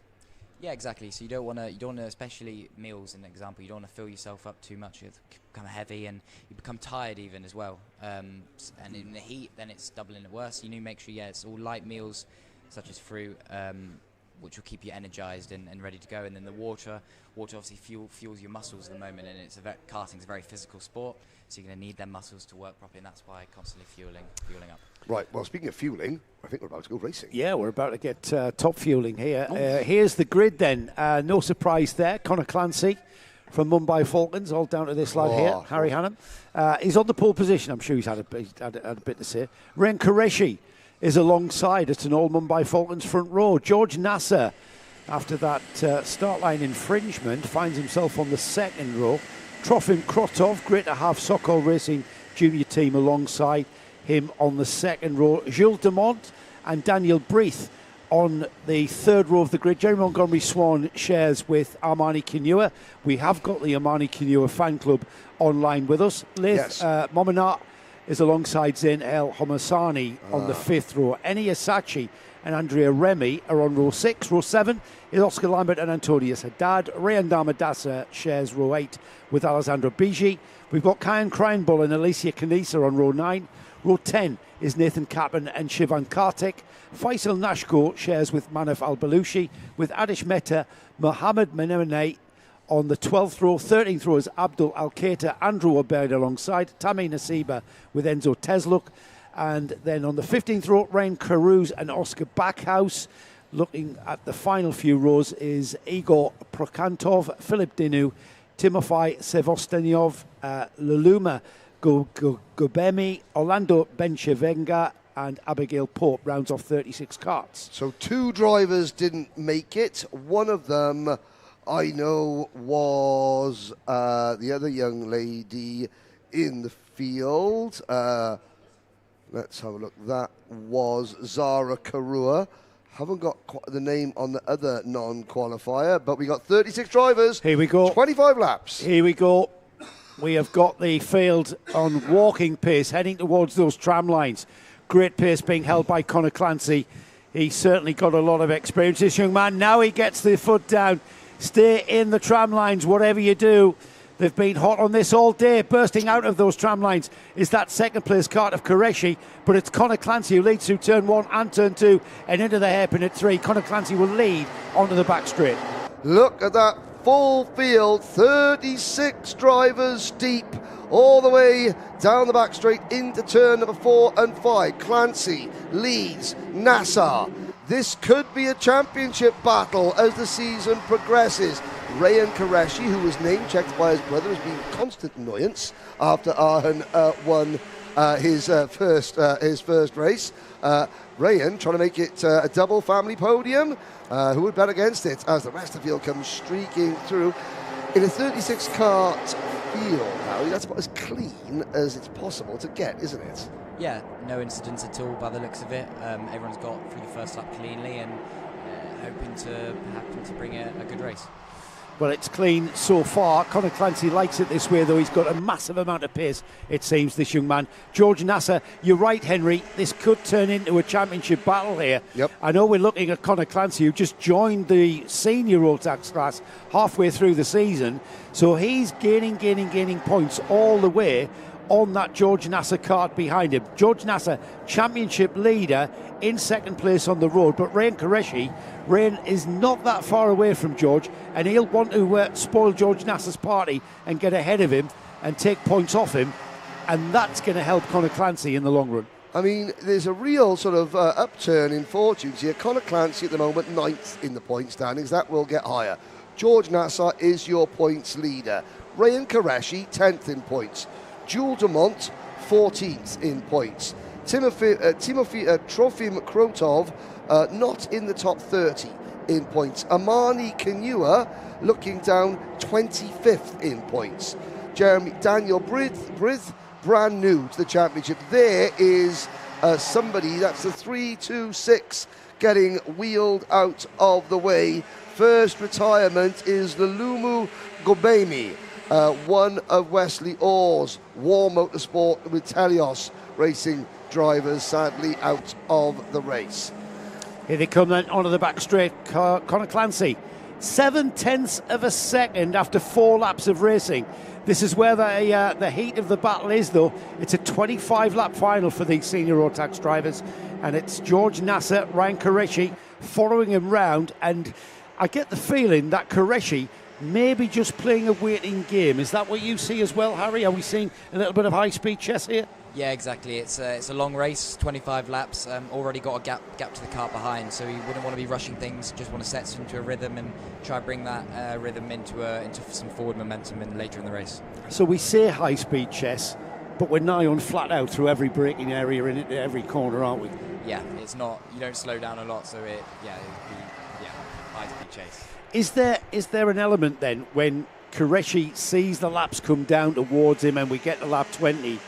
Yeah, exactly. So you don't want to, especially meals, an example, you don't want to fill yourself up too much. You become heavy and you become tired even as well. And in the heat, then it's doubling it worse. You need to make sure, it's all light meals, such as fruit, which will keep you energized and ready to go. And then the water obviously fuels your muscles at the moment, and karting's a very physical sport, so you're going to need them muscles to work properly, and that's why constantly fueling up. Right, well, speaking of fueling, I think we're about to go racing. Yeah, we're about to get top fueling here. Here's the grid then. No surprise there. Connor Clancy from Mumbai Falcons, all down to this lad here, Harry Hannam. He's on the pole position. I'm sure he's had a bit to say. Rayan Qureshi is alongside. It's an all Mumbai Falcons front row. George Nasser, after that start line infringement, finds himself on the second row. Trofim Krotov, great to have Sokol Racing junior team alongside him on the second row. Jules Demont and Daniel Breath on the third row of the grid. Jerry Montgomery Swan shares with Armani Kinua. We have got the Armani Kinua fan club online with us. Liz Mominat is alongside Zain El Homasani on the fifth row. Eni Asachi and Andrea Remy are on row 6. Row 7 is Oscar Lambert and Antonius Haddad. Rayan Damadasa shares row 8 with Alessandro Bigi. We've got Kyan Kreinbull and Alicia Kanisa on row 9. Row 10 is Nathan Kaplan and Shivan Kartik. Faisal Nashko shares with Manaf Al-Balushi, with Adish Mehta, Mohammed Menemene on the 12th row. 13th row is Abdul Al-Qaeda, Andrew Obaid alongside, Tammy Nasiba with Enzo Tesluk. And then on the 15th row, Ryan Carouse and Oscar Backhouse. Looking at the final few rows is Igor Prokantov, Philip Dinu, Timofey Sevostenyov, Luluma Gobemi, Orlando Benchevenga and Abigail Pope rounds off 36 carts. So 2 drivers didn't make it. One of them I know was the other young lady in the field. Let's have a look. That was Zara Karua. Haven't got the name on the other non-qualifier, but we got 36 drivers. Here we go. 25 laps. Here we go. We have got the field on walking pace, heading towards those tram lines. Great pace being held by Connor Clancy. He's certainly got a lot of experience, this young man. Now he gets the foot down. Stay in the tram lines, whatever you do. They've been hot on this all day. Bursting out of those tram lines is that second place cart of Qureshi, but it's Connor Clancy who leads through turn 1 and turn 2 and into the hairpin at 3. Connor Clancy will lead onto the back straight. Look at that full field, 36 drivers deep, all the way down the back straight into turn number 4 and 5. Clancy leads Nassar. This could be a championship battle as the season progresses. Rayan Qureshi, who was name-checked by his brother, has been constant annoyance after Arhan won his first race. Rayan trying to make it a double family podium. Who would bet against it as the rest of the field comes streaking through in a 36 kart field? Now that's about as clean as it's possible to get, isn't it? Yeah, no incidents at all by the looks of it. Everyone's got through the first lap cleanly and hoping to bring a good race. Well, it's clean so far. Conor Clancy likes it this way, though. He's got a massive amount of pace, it seems, this young man. George Nasser, you're right, Henry. This could turn into a championship battle here. Yep. I know we're looking at Conor Clancy, who just joined the senior road tax class halfway through the season. So he's gaining points all the way on that George Nasser cart behind him. George Nasser, championship leader, in second place on the road, but Rain Qureshi, Rain is not that far away from George, and he'll want to spoil George Nasser's party and get ahead of him and take points off him, and that's going to help Conor Clancy in the long run. I mean, there's a real sort of upturn in fortunes here. Conor Clancy at the moment 9th in the point standings. That will get higher. George Nasser is your points leader. Rain Qureshi 10th in points. Jules Dumont 14th in points. Trofim Krotov not in the top 30 in points. Amani Kinua looking down 25th in points. Daniel Brith, brand new to the championship. There is somebody, that's the 3-2-6 getting wheeled out of the way. First retirement is Lulumu Gobemi, one of Wesley Orr's War Motorsport with Telios Racing drivers, sadly out of the race. Here they come then onto the back straight. Conor Clancy, 7/10 of a second after 4 laps of racing. This is where the heat of the battle is, though. It's a 25-lap final for these senior road tax drivers, and it's George Nasser, Ryan Qureshi following him round, and I get the feeling that Qureshi may be just playing a waiting game. Is that what you see as well, Harry? Are we seeing a little bit of high-speed chess here? Yeah, exactly. It's a long race, 25 laps. Already got a gap to the car behind, so he wouldn't want to be rushing things. Just want to set into a rhythm and try to bring that rhythm into some forward momentum later in the race. So we say high-speed chess, but we're nigh on flat out through every braking area and into every corner, aren't we? Yeah, it's not. You don't slow down a lot, so it'd be high-speed chase. Is there an element then when Qureshi sees the laps come down towards him and we get to lap 20?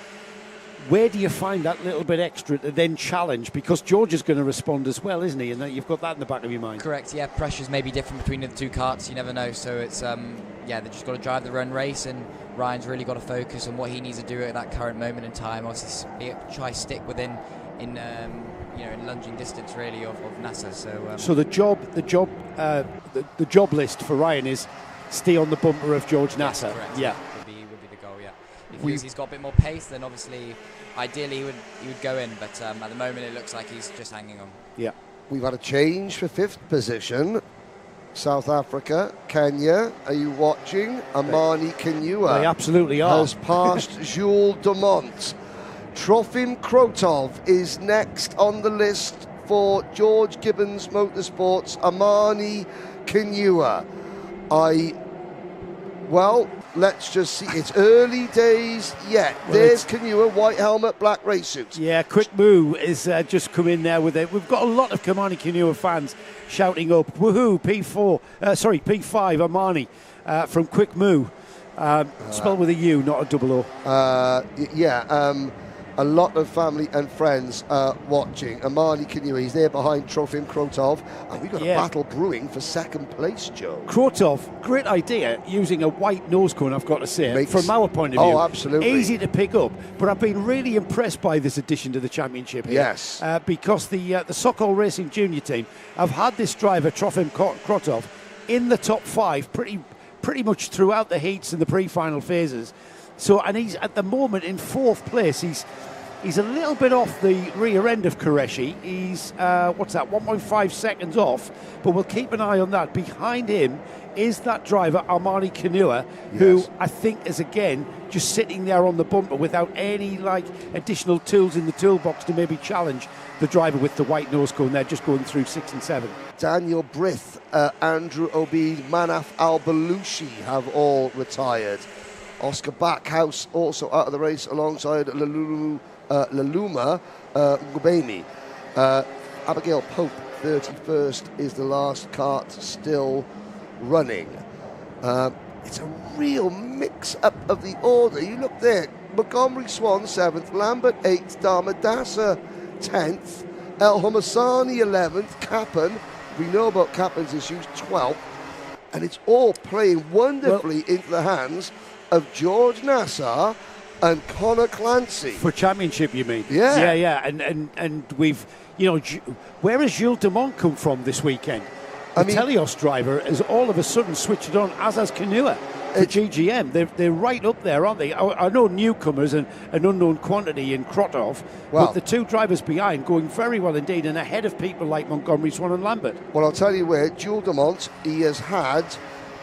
Where do you find that little bit extra to then challenge? Because George is going to respond as well, isn't he? And you've got that in the back of your mind. Correct, yeah. Pressures may be different between the two karts. You never know. So it's, they've just got to drive the run race, and Ryan's really got to focus on what he needs to do at that current moment in time. Obviously, try to stick within in lunging distance, really, of Nasser. So the job list for Ryan is stay on the bumper of George Nasser. Correct. Yeah. Would be the goal, yeah. If he's got a bit more pace, then obviously, ideally, he would go in, but at the moment it looks like he's just hanging on. Yeah. We've had a change for 5th position. South Africa, Kenya, are you watching? Amani Kinua. They absolutely are. Has passed Jules Dumont. Trofim Krotov is next on the list for George Gibbons Motorsports. Amani Kinua. Let's just see. It's early days yet. Well, there's Kinua, white helmet, black race suit. Yeah, Quick Moo is just come in there with it. We've got a lot of Amani Kinua fans shouting up, woohoo, P5 Amani from Quick Moo. Spelled with a U, not a double O. A lot of family and friends watching. Amani Kinua, he's there behind Trofim Krotov, and we've got a battle brewing for 2nd place, Joe. Krotov, great idea, using a white nose cone, I've got to say, from our point of view. Oh, absolutely. Easy to pick up, but I've been really impressed by this addition to the championship here. Yes. Because the Sokol Racing Junior team have had this driver, Trofim Krotov, in the top 5 pretty much throughout the heats and the pre-final phases. So, and he's at the moment in 4th place. He's a little bit off the rear end of Qureshi. He's 1.5 seconds off, but we'll keep an eye on that. Behind him is that driver Amani Kinua, who I think is again just sitting there on the bumper without any additional tools in the toolbox to maybe challenge the driver with the white nose cone. They're just going through 6 and 7. Daniel Brith, Andrew Obeid, Manaf Al-Balushi have all retired. Oscar Backhouse also out of the race alongside Laluma Gubemi. Abigail Pope, 31st, is the last kart still running. It's a real mix-up of the order. You look there, Montgomery Swan 7th, Lambert 8th, Darmadasa 10th, El Homasani 11th, Kappen, we know about Kappen's issues, 12th, and it's all playing wonderfully into the hands of George Nassar and Connor Clancy. For championship, you mean? Yeah. Yeah. And we've, where has Jules Dumont come from this weekend? The Telios driver has all of a sudden switched it on, as has Canua. For GGM, they're right up there, aren't they? I know newcomers and an unknown quantity in Krotov, but the two drivers behind going very well indeed and ahead of people like Montgomery, Swan and Lambert. Well, I'll tell you where, Jules Dumont, he has had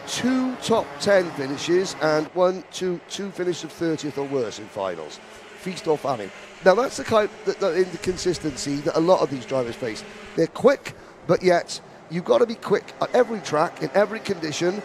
2 top 10 finishes and two finishes of 30th or worse in finals. Feast or famine. Now, that's the kind of the inconsistency that a lot of these drivers face. They're quick, but yet you've got to be quick at every track, in every condition,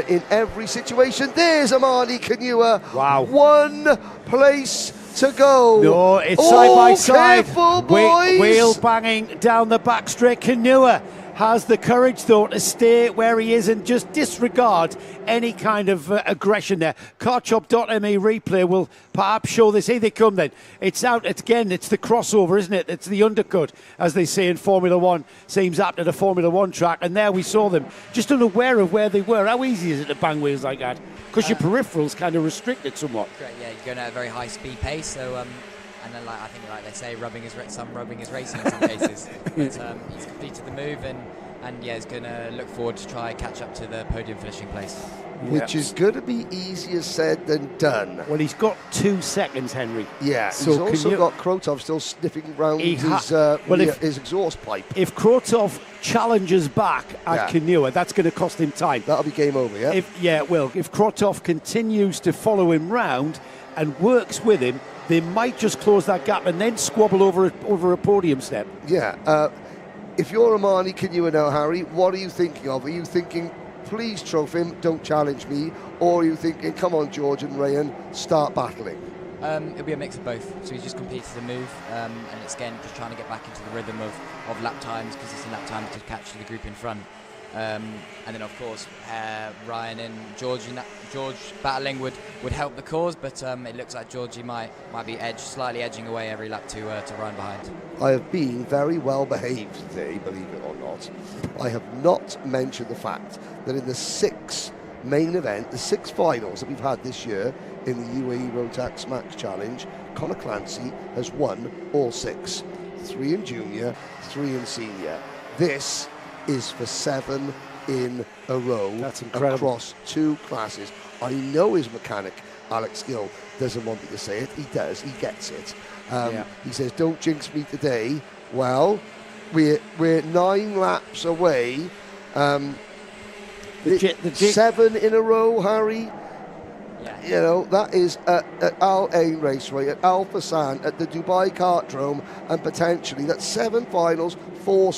in every situation. There's Amani Canua. Wow. 1 place to go. No, it's side by side. Careful, boys. Wheel banging down the back straight. Canua has the courage, though, to stay where he is and just disregard any kind of aggression there. Carchop.me replay will perhaps show this. Here they come then. It's out again. It's the crossover, isn't it? It's the undercut, as they say in Formula One. Seems apt at a Formula One track. And there we saw them, just unaware of where they were. How easy is it to bang wheels like that? Because your peripherals kind of restricted somewhat. Correct, yeah, you're going at a very high speed pace, so and then I think they say rubbing is racing in some cases. But he's completed the move and he's going to look forward to try and catch up to the podium finishing place. Which is going to be easier said than done. Well, he's got 2 seconds, Henry. Yeah, so he's also got Krotov still sniffing around his exhaust pipe. If Krotov challenges back at Canua, that's going to cost him time. That'll be game over, yeah? If Krotov continues to follow him round and works with him, they might just close that gap and then squabble over a podium step. Yeah. If you're Amani Canua now, Harry, what are you thinking of? Are you thinking, please Trofim, don't challenge me? Or are you thinking, come on, George and Rayan, start battling? It'll be a mix of both. So he's just completed the move, and it's again just trying to get back into the rhythm of lap times, because it's in lap time to catch the group in front. And then of course Ryan and George battling would help the cause, but it looks like Georgie might be slightly edging away every lap to Ryan behind. I have been very well behaved today, believe it or not. I have not mentioned the fact that in the 6 main event, the 6 finals that we've had this year in the UAE Rotax Max Challenge, Connor Clancy has won all 6. 3 in junior, 3 in senior. This is for 7 in a row. That's incredible. Across 2 classes. I know his mechanic, Alex Gill, doesn't want me to say it. He does. He gets it. He says, don't jinx me today. Well, we're 9 laps away. 7 in a row, Harry. Yeah. You know, that is at Al Ain Raceway, at Al Fassan, at the Dubai Kartdrome, and potentially that's 7 finals, 4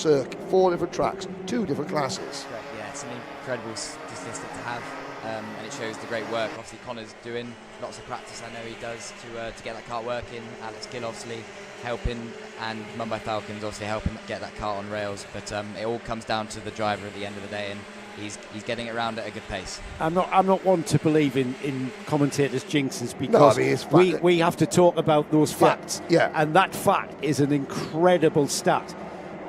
different tracks, 2 different classes. Correct, yeah, it's an incredible statistic to have, and it shows the great work. Obviously, Connor's doing lots of practice. I know he does to get that kart working. Alex Gill obviously helping, and Mumbai Falcons obviously helping get that kart on rails. But it all comes down to the driver at the end of the day, and he's getting it around at a good pace. I'm not one to believe in commentators' jinxes, because we have to talk about those facts. Yeah. And that fact is an incredible stat,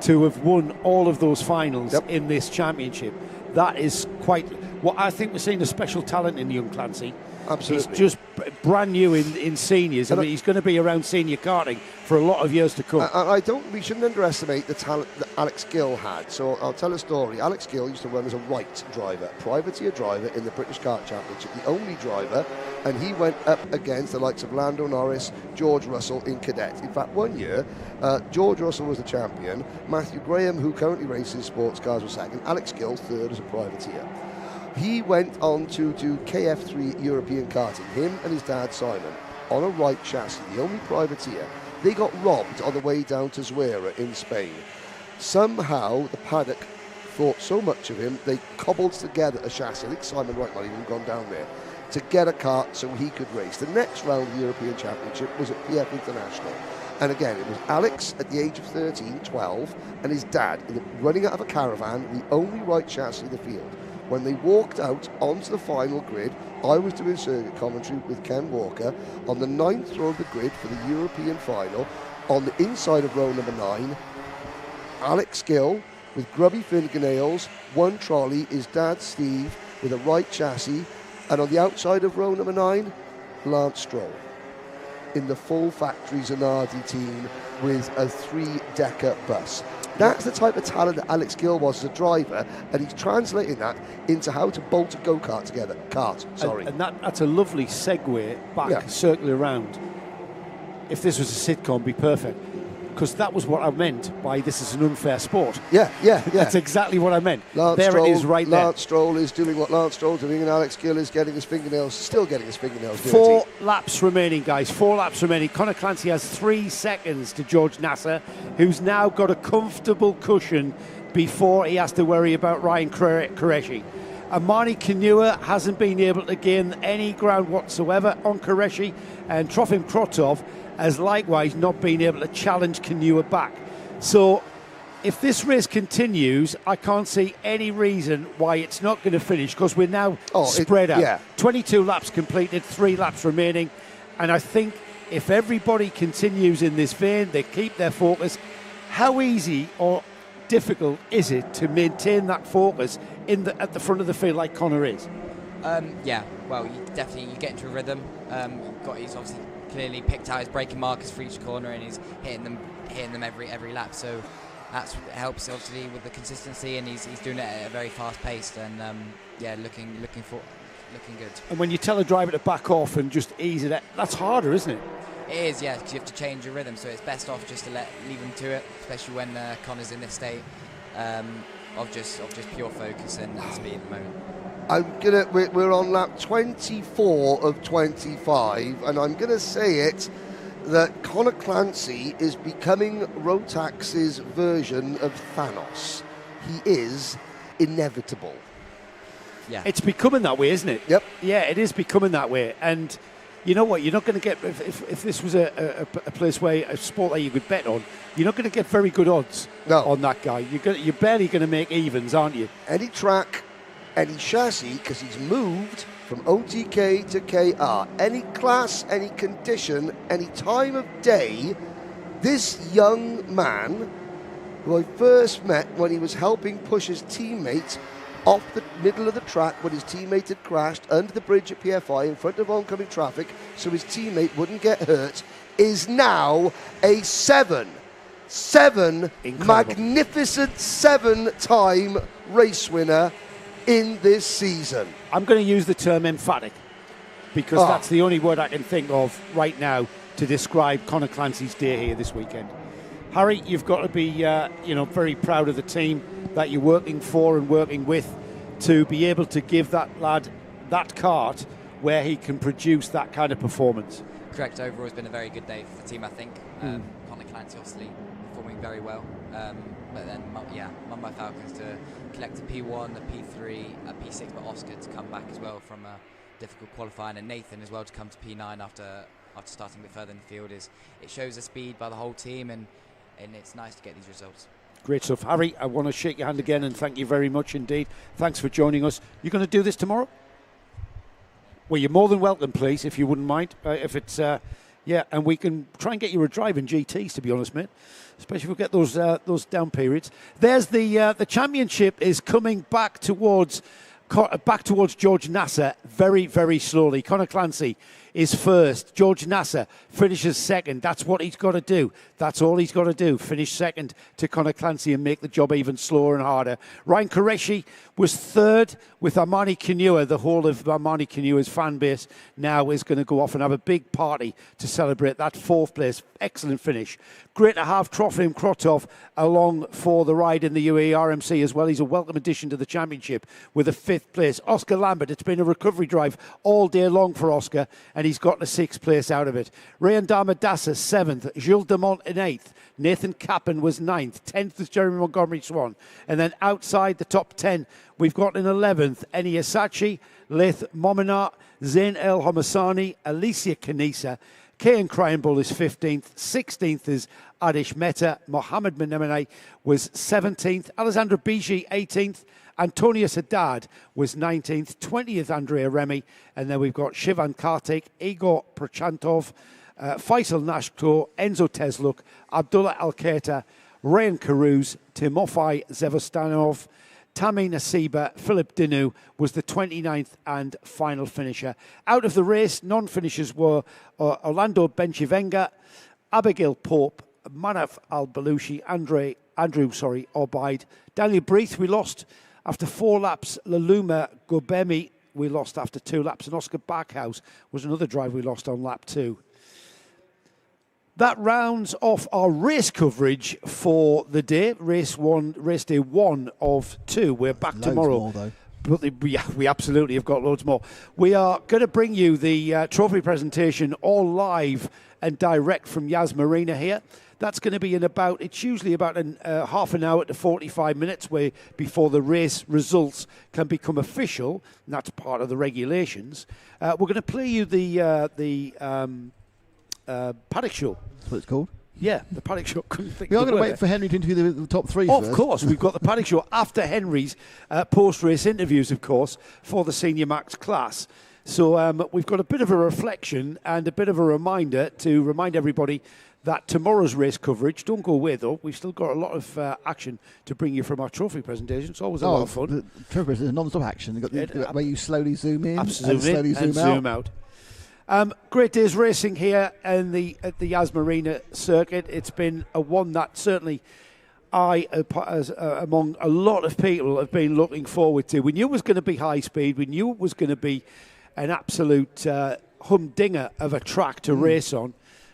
to have won all of those finals in this championship. That is quite what I think we're seeing, a special talent in young Clancy. Absolutely. He's just brand new in seniors. I mean, he's going to be around senior karting for a lot of years to come. We shouldn't underestimate the talent that Alex Gill had. So I'll tell a story. Alex Gill used to run as a right driver, privateer driver in the British Kart Championship, the only driver, and he went up against the likes of Lando Norris, George Russell in cadet. In fact, one year, George Russell was the champion, Matthew Graham, who currently races sports cars, was second, Alex Gill third as a privateer. He went on to do KF3 European karting, him and his dad Simon, on a right chassis, the only privateer. They got robbed on the way down to Zuera in Spain. Somehow the paddock thought so much of him, they cobbled together a chassis. I think Simon Wright might even gone down there to get a kart so he could race. The next round of the European Championship was at PF International. And again, it was Alex at the age of 13, 12, and his dad running out of a caravan, the only right chassis in the field. When they walked out onto the final grid, I was doing circuit commentary with Ken Walker on the 9th row of the grid for the European final. On the inside of row number 9, Alex Gill with grubby fingernails. One trolley is Dad Steve with a right chassis. And on the outside of row number 9, Lance Stroll in the full factory Zanardi team with a 3-decker bus. That's the type of talent that Alex Gill was as a driver, and he's translating that into how to bolt a go-kart together. And that's a lovely segue back, circling around. If this was a sitcom, it'd be perfect. Because that was what I meant by this is an unfair sport. Yeah. That's exactly what I meant. Lance there Stroll, it is right there. Lance Stroll is doing what Lance Stroll's doing, and Alex Gill is still getting his fingernails dirty. 4 laps remaining, guys. 4 laps remaining. Conor Clancy has 3 seconds to George Nasser, who's now got a comfortable cushion before he has to worry about Ryan Qureshi. Amani Kanua hasn't been able to gain any ground whatsoever on Qureshi, and Trofim Krotov has likewise not been able to challenge Kanua back. So if this race continues, I can't see any reason why it's not going to finish, because we're now spread out. 22 laps completed, 3 laps remaining, and I think if everybody continues in this vein, they keep their focus, how easy or difficult is it to maintain that focus at the front of the field like Conor is? Well, you get into a rhythm. He's obviously clearly picked out his braking markers for each corner, and he's hitting them every lap. So that helps obviously with the consistency, and he's doing it at a very fast pace, and looking good. And when you tell a driver to back off and just ease it, that's harder, isn't it? It is, yeah, because you have to change your rhythm. So it's best off just to leave him to it, especially when Conor's in this state of just pure focus and speed at the moment. We're on lap 24 of 25, and I'm gonna say it that Conor Clancy is becoming Rotax's version of Thanos. He is inevitable. Yeah, it's becoming that way, isn't it? Yep. Yeah, it is becoming that way, and you know what? You're not going to get if this was a place where a sport that you could bet on. You're not going to get very good odds on that guy. You're barely going to make evens, aren't you? Any track, any chassis, because he's moved from OTK to KR. Any class, any condition, any time of day, this young man, who I first met when he was helping push his teammate off the middle of the track when his teammate had crashed under the bridge at PFI in front of oncoming traffic so his teammate wouldn't get hurt, is now a magnificent 7-time race winner in this season. I'm going to use the term emphatic because that's the only word I can think of right now to describe Conor Clancy's day here this weekend. Harry, you've got to be very proud of the team that you're working for and working with to be able to give that lad that kart where he can produce that kind of performance. Correct. Overall, it's been a very good day for the team, I think. Conor Clancy obviously performing very well. But then, Mumbai Falcons to collect a P1, a P3, a P6, but Oscar to come back as well from a difficult qualifying, and Nathan as well to come to P9 after starting a bit further in the field. It shows the speed by the whole team, and it's nice to get these results. Great stuff. Harry, I want to shake your hand again and thank you very much indeed. Thanks for joining us. You're going to do this tomorrow? Well, you're more than welcome, please, if you wouldn't mind. If it's, and we can try and get you a drive in GTs, to be honest, mate. Especially if we get those down periods. There's the championship is coming back towards George Nasser very, very slowly. Conor Clancy is first. George Nasser finishes second. That's what he's got to do. That's all he's got to do. Finish second to Conor Clancy and make the job even slower and harder. Ryan Qureshi was third with Amani Kanua. The whole of Amani Kanua's fan base now is going to go off and have a big party to celebrate that fourth place. Excellent finish. Great to have Trofim Krotov along for the ride in the UAE RMC as well. He's a welcome addition to the championship with a fifth place. Oscar Lambert, it's been a recovery drive all day long for Oscar, and he's got the sixth place out of it. Rayan Damadasa, 7th. Jules Demont in 8th. Nathan Kappen was 9th. 10th was Jeremy Montgomery Swan. And then outside the top 10, we've got in 11th, Eni Asachi, Leith Mominar, Zain El Homasani, Alicia Kanisa. Kayan Cryinbull is 15th. 16th is Adish Mehta. Mohammed Menemene was 17th. Alessandro Bigi, 18th. Antonius Haddad was 19th. 20th, Andrea Remy. And then we've got Shivan Kartik, Igor Prochantov, Faisal Nashko, Enzo Tesluk, Abdullah Al-Qaeda, Ryan Carouse, Timofey Zevostanov, Tami Nasiba, Philip Dinu was the 29th and final finisher. Out of the race, non-finishers were Orlando Benchivenga, Abigail Pope, Manav Al-Balushi, Andrew Obaid. Daniel Breath, we lost after 4 laps. Laluma Gobemi, we lost after 2 laps. And Oscar Backhouse was another driver we lost on lap 2. That rounds off our race coverage for the day. Race day 1 of 2. We're back Loads tomorrow. more, though. But we absolutely have got loads more. We are going to bring you the trophy presentation all live and direct from Yas Marina here. That's going to be it's usually about half an hour to 45 minutes before the race results can become official, and that's part of the regulations. We're going to play you the paddock show. That's what it's called. Yeah, the paddock show. Couldn't think. We are of the going to word. wait for Henry to interview the top 3 Of first. course, we've got the paddock show after Henry's post-race interviews, of course, for the Senior Max class. So we've got a bit of a reflection and a bit of a reminder to remind everybody that tomorrow's race coverage, don't go away though, we've still got a lot of action to bring you from our trophy presentation. It's always a lot of fun. The trophy presentation is non-stop action. You've got the way you slowly zoom in and Absolutely, slowly zoom out. Great days racing here at the Yas Marina circuit. It's been a one that certainly among a lot of people, have been looking forward to. We knew it was going to be high speed. We knew it was going to be an absolute humdinger of a track to race on,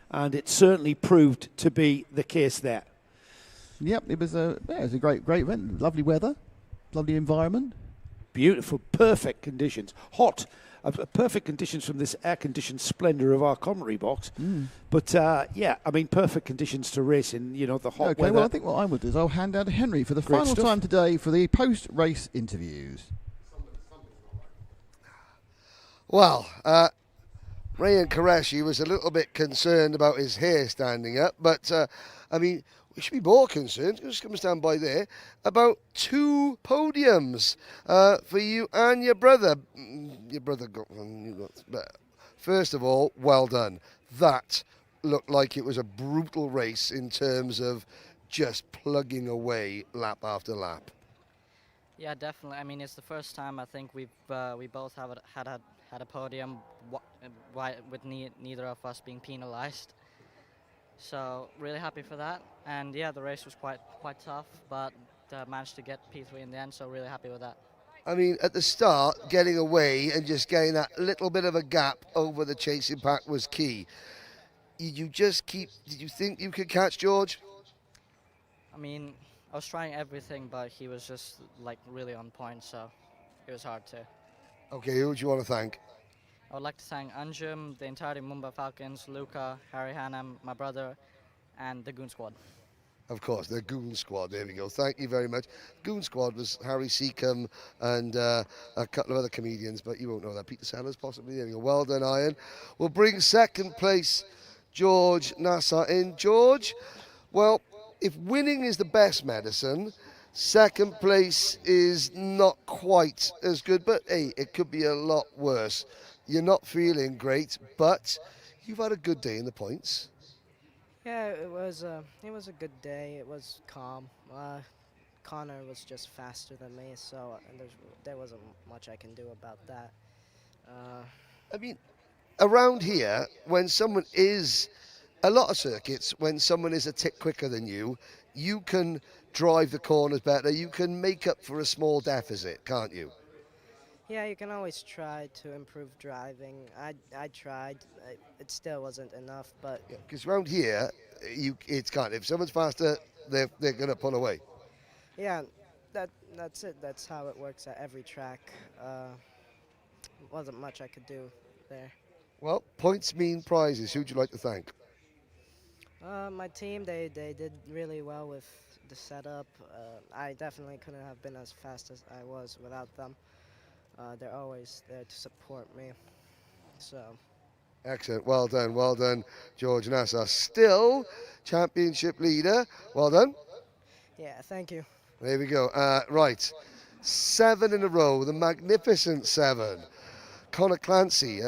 and it certainly proved to be the case there. Yep, it was a great event. Lovely weather, lovely environment. Beautiful, perfect conditions. Hot. Perfect conditions from this air-conditioned splendour of our commentary box. But, perfect conditions to race in, the hot weather. Okay, well, I think what I would do is I'll hand down to Henry for the final time today for the post-race interviews. Well, Rayan Qureshi was a little bit concerned about his hair standing up, but, we should be more concerned, just come stand by there, about 2 podiums for you and your brother. Your brother got one, but first of all, well done. That looked like it was a brutal race in terms of just plugging away lap after lap. Yeah, definitely. I mean, it's the first time I think we both have had a podium with neither of us being penalised. So really happy for that, and yeah, the race was quite tough, but managed to get P3 in the end, so really happy with that. I mean, at the start, getting away and just getting that little bit of a gap over the chasing pack was key. Did you think you could catch George? I mean, I was trying everything, but he was just like really on point, so it was hard to. Okay, who would you want to thank? I would like to thank Anjum, the entire Mumbai Falcons, Luca, Harry Hannam, my brother, and the Goon Squad. Of course, the Goon Squad. There we go. Thank you very much. Goon Squad was Harry Seacombe and a couple of other comedians, but you won't know that. Peter Sellers, possibly. There we go. Well done, Iron. We'll bring second place George Nassar in. George, well, if winning is the best medicine, second place is not quite as good, but hey, it could be a lot worse. You're not feeling great, but you've had a good day in the points. Yeah, it was a good day. It was calm. Connor was just faster than me, so there wasn't much I can do about that. I mean, around here, when someone is, a lot of circuits, when someone is a tick quicker than you, you can drive the corners better. You can make up for a small deficit, can't you? Yeah, you can always try to improve driving. I tried. It still wasn't enough, but because around here, it's kind of, if someone's faster, they're going to pull away. Yeah, that's it. That's how it works at every track. Wasn't much I could do there. Well, points mean prizes. Who'd you like to thank? My team, they did really well with the setup. I definitely couldn't have been as fast as I was without them. They're always there to support me. So. Excellent. Well done, George Nassar. Still championship leader. Well done. Yeah, thank you. There we go. Right. 7 in a row, the magnificent 7. Connor Clancy.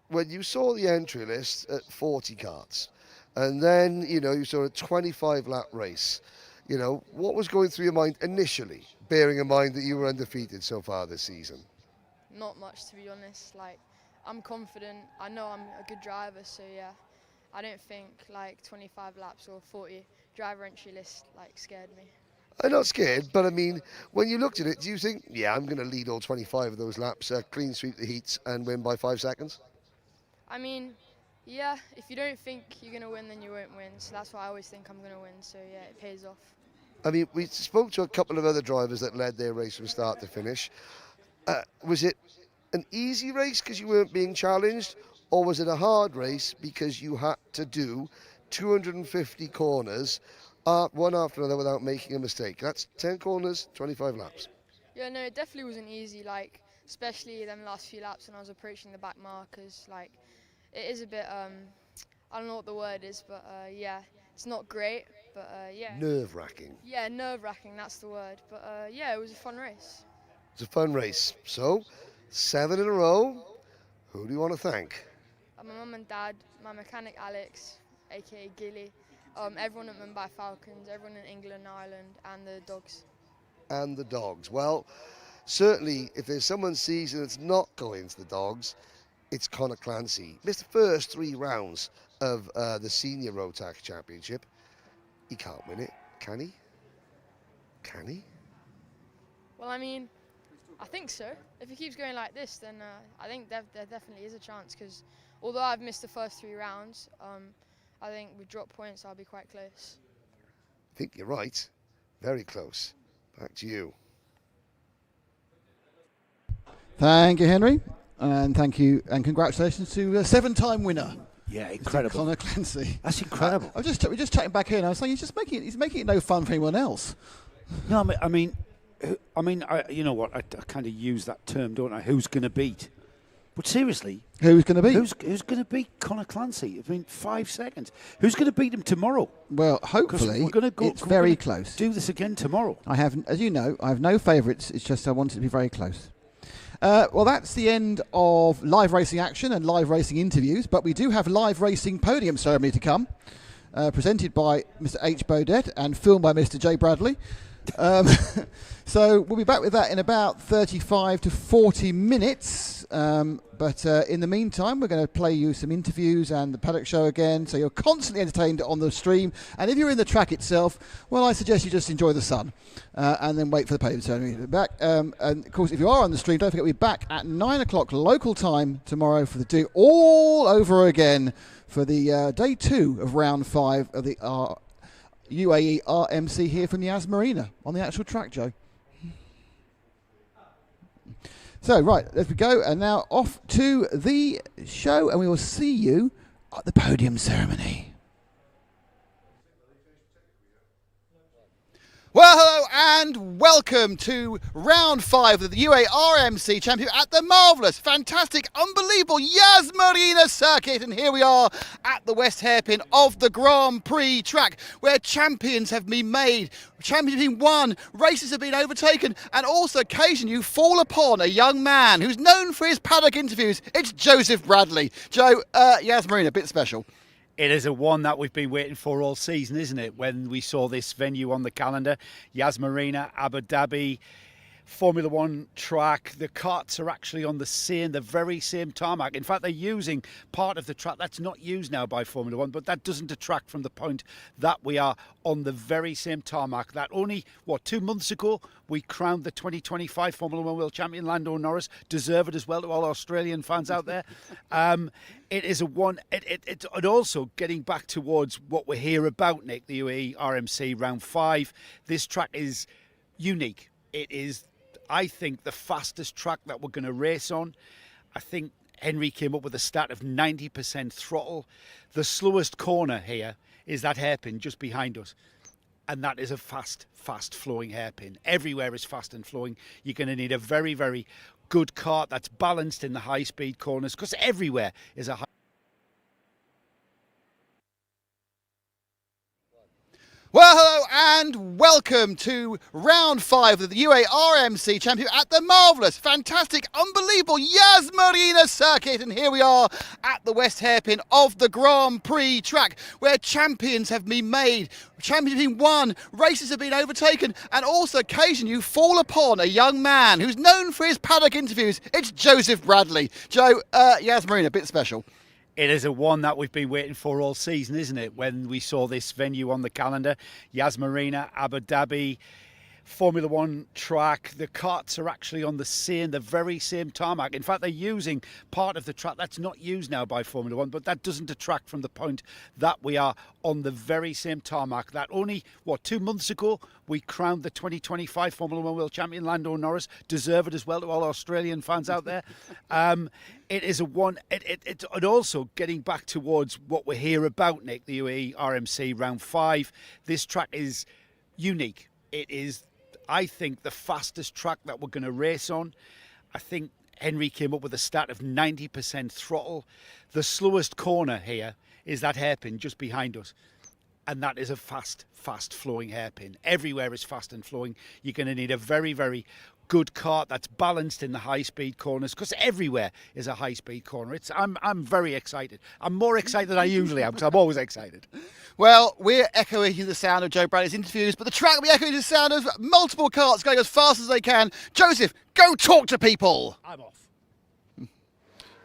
When you saw the entry list at 40 carts, And then, you saw a 25-lap race. What was going through your mind initially, bearing in mind that you were undefeated so far this season? Not much, to be honest. I'm confident. I know I'm a good driver, so yeah. I don't think 25 laps or 40 driver entry list scared me. I'm not scared, but I mean, when you looked at it, do you think, yeah, I'm going to lead all 25 of those laps, clean sweep the heats and win by 5 seconds? I mean, yeah, if you don't think you're going to win, then you won't win. So that's why I always think I'm going to win. So yeah, it pays off. I mean, we spoke to a couple of other drivers that led their race from start to finish. Was it an easy race because you weren't being challenged, or was it a hard race because you had to do 250 corners, one after another without making a mistake? That's 10 corners, 25 laps. Yeah, no, it definitely wasn't easy, especially them last few laps when I was approaching the back markers. It is a bit, I don't know what the word is, but yeah, it's not great, but yeah. Nerve-wracking. Yeah, nerve-wracking, that's the word. But yeah, it was a fun race. It's a fun race. So, 7 in a row. Who do you want to thank? My mum and dad, my mechanic Alex, aka Gilly, everyone at Mumbai Falcons, everyone in England, Ireland, and the dogs. And the dogs. Well, certainly, if there's someone season that's not going to the dogs, it's Conor Clancy. Missed the first 3 rounds of the Senior Rotax Championship. He can't win it, can he? Can he? Well, I mean, I think so. If he keeps going like this, then I think there definitely is a chance, because although I've missed the first 3 rounds, I think with drop points I'll be quite close. I think you're right. Very close. Back to you. Thank you, Henry. And thank you and congratulations to a 7-time winner. Yeah, incredible. Conor Clancy. That's incredible. We're just chatting back in. I was saying he's making it no fun for anyone else. No, I mean, you know what? I kind of use that term, don't I? Who's going to beat? But seriously, who's going to beat? Who's going to beat Conor Clancy? I mean, 5 seconds. Who's going to beat him tomorrow? Well, hopefully, we're going to it's very close. Do this again tomorrow. I have, as you know, I have no favourites. It's just I want it to be very close. Well, that's the end of live racing action and live racing interviews, but we do have live racing podium ceremony to come, presented by Mr. H. Baudet and filmed by Mr. J. Bradley. So we'll be back with that in about 35 to 40 minutes. But in the meantime, we're going to play you some interviews and the paddock show again, so you're constantly entertained on the stream. And if you're in the track itself, well, I suggest you just enjoy the sun and then wait for the podium ceremony. Back, and of course, if you are on the stream, don't forget we'll be back at 9 o'clock local time tomorrow for the do all over again for the day 2 of round 5 of the UAE RMC here from Yas Marina on the actual track, Joe. So, right, let's go. And now off to the show, and we will see you at the podium ceremony. Well, hello and welcome to round 5 of the UAE RMC Championship at the marvellous, fantastic, unbelievable Yas Marina circuit. And here we are at the west hairpin of the Grand Prix track, where champions have been made, champions have been won, races have been overtaken, and also occasionally you fall upon a young man who's known for his paddock interviews. It's Joseph Bradley. Joe, Yas Marina, a bit special. It is a one that we've been waiting for all season, isn't it? When we saw this venue on the calendar, Yas Marina, Abu Dhabi, Formula One track. The karts are actually on the very same tarmac. In fact, they're using part of the track that's not used now by Formula One, but that doesn't detract from the point that we are on the very same tarmac that only, 2 months ago, we crowned the 2025 Formula One World Champion Lando Norris. Deserve it as well to all Australian fans out there. It is a one. It's also getting back towards what we're here about, Nick, the UAE RMC round 5. This track is unique. It is, I think, the fastest track that we're going to race on. I think Henry came up with a stat of 90% throttle. The slowest corner here is that hairpin just behind us. And that is a fast flowing hairpin. Everywhere is fast and flowing. You're going to need a very, very good kart that's balanced in the high speed corners, because everywhere is a high. Well, hello and welcome to round 5 of the UAE RMC Championship at the marvellous, fantastic, unbelievable Yas Marina circuit. And here we are at the west hairpin of the Grand Prix track, where champions have been made, champions have been won, races have been overtaken, and also occasionally you fall upon a young man who's known for his paddock interviews. It's Joseph Bradley. Joe, Yas Marina, a bit special. It is a one that we've been waiting for all season, isn't it? When we saw this venue on the calendar, Yas Marina, Abu Dhabi, Formula One track. The karts are actually on the very same tarmac. In fact, they're using part of the track that's not used now by Formula One, but that doesn't detract from the point that we are on the very same tarmac. That only, 2 months ago, we crowned the 2025 Formula One World Champion, Lando Norris. Deserve it as well to all Australian fans out there. It is a one. It also getting back towards what we're here about, Nick, the UAE RMC round 5. This track is unique. It is, I think, the fastest track that we're going to race on. I think Henry came up with a stat of 90% throttle. The slowest corner here is that hairpin just behind us. And that is a fast flowing hairpin. Everywhere is fast and flowing. You're going to need a very, very good kart that's balanced in the high-speed corners, because everywhere is a high-speed corner. I'm very excited. I'm more excited than I usually am, because I'm always excited. Well, we're echoing the sound of Joe Bradley's interviews, but the track will be echoing the sound of multiple karts going as fast as they can. Joseph, go talk to people. I'm off.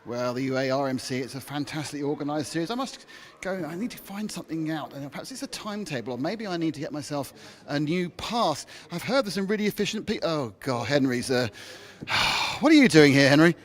Well, the UAE RMC, it's a fantastically organised series. I must go, I need to find something out. And perhaps it's a timetable, or maybe I need to get myself a new pass. I've heard there's some really efficient people. Oh, God, Henry's... What are you doing here, Henry?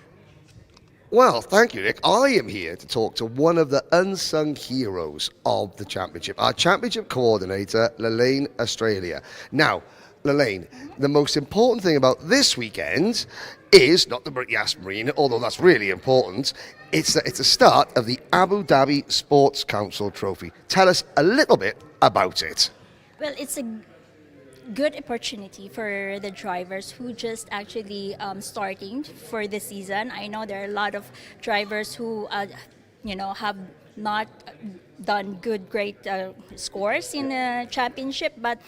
Well, thank you, Nick. I am here to talk to one of the unsung heroes of the championship, our championship coordinator, Lelaine Australia. Now, Lelaine, the most important thing about this weekend is not the Yas Marina, although that's really important. It's the start of the Abu Dhabi Sports Council Trophy. Tell us a little bit about it. Well, it's a good opportunity for the drivers who just actually starting for the season. I know there are a lot of drivers who have not done great scores in the championship, but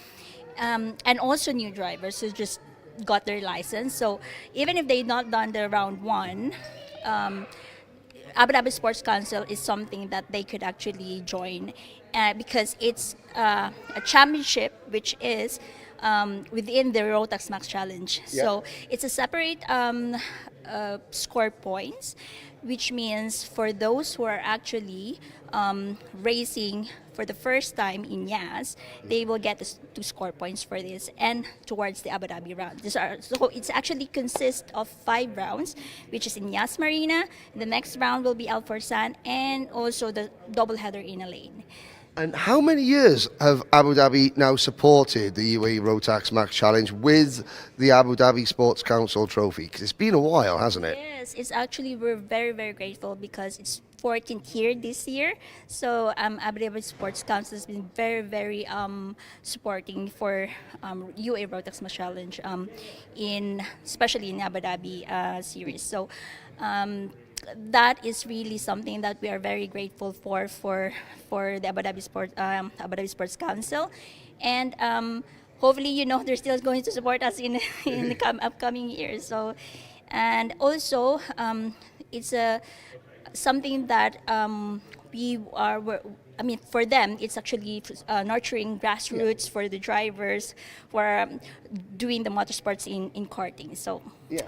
and also new drivers who just got their license. So even if they've not done the round 1, Abu Dhabi Sports Council is something that they could actually join because it's a championship which is within the Rotax Max Challenge. Yeah. So it's a separate score points, which means for those who are actually racing for the first time in Yas, they will get to score points for this and towards the Abu Dhabi round. So it's actually consists of 5 rounds, which is in Yas Marina. The next round will be Al Forsan and also the double header in a lane. And how many years have Abu Dhabi now supported the UAE Rotax Max Challenge with the Abu Dhabi Sports Council Trophy? Because it's been a while, hasn't it? Yes, it's actually, we're very, very grateful because it's 14th year this year. So Abu Dhabi Sports Council has been very, very supporting for UAE Rotax Max Challenge, especially in Abu Dhabi series. So that is really something that we are very grateful for the Abu Dhabi Sports Council, and hopefully they're still going to support us in the upcoming years. So, and also it's something that for them, it's actually nurturing grassroots for the drivers who are doing the motorsports in karting. So, yeah.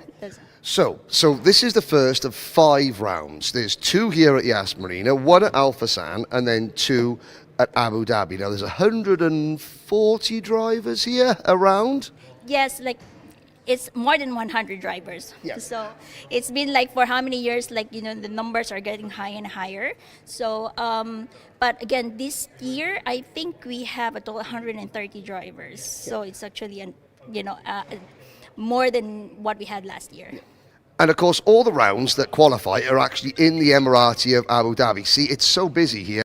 So this is the first of 5 rounds. There's 2 here at Yas Marina, 1 at Al Fassan, and then 2 at Abu Dhabi. Now, there's 140 drivers here around. Yes, it's more than 100 drivers. Yeah. So it's been for how many years, the numbers are getting higher and higher. So, but again, this year, I think we have a total 130 drivers. Yeah. So it's actually, more than what we had last year. Yeah. And of course, all the rounds that qualify are actually in the Emirati of Abu Dhabi. See, it's so busy here.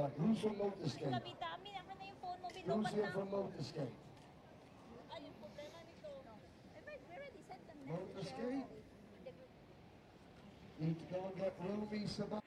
Right, who's from Motorscape? Who's here from Motorscape? Motorscape? Need to go and get Ruby Sabah.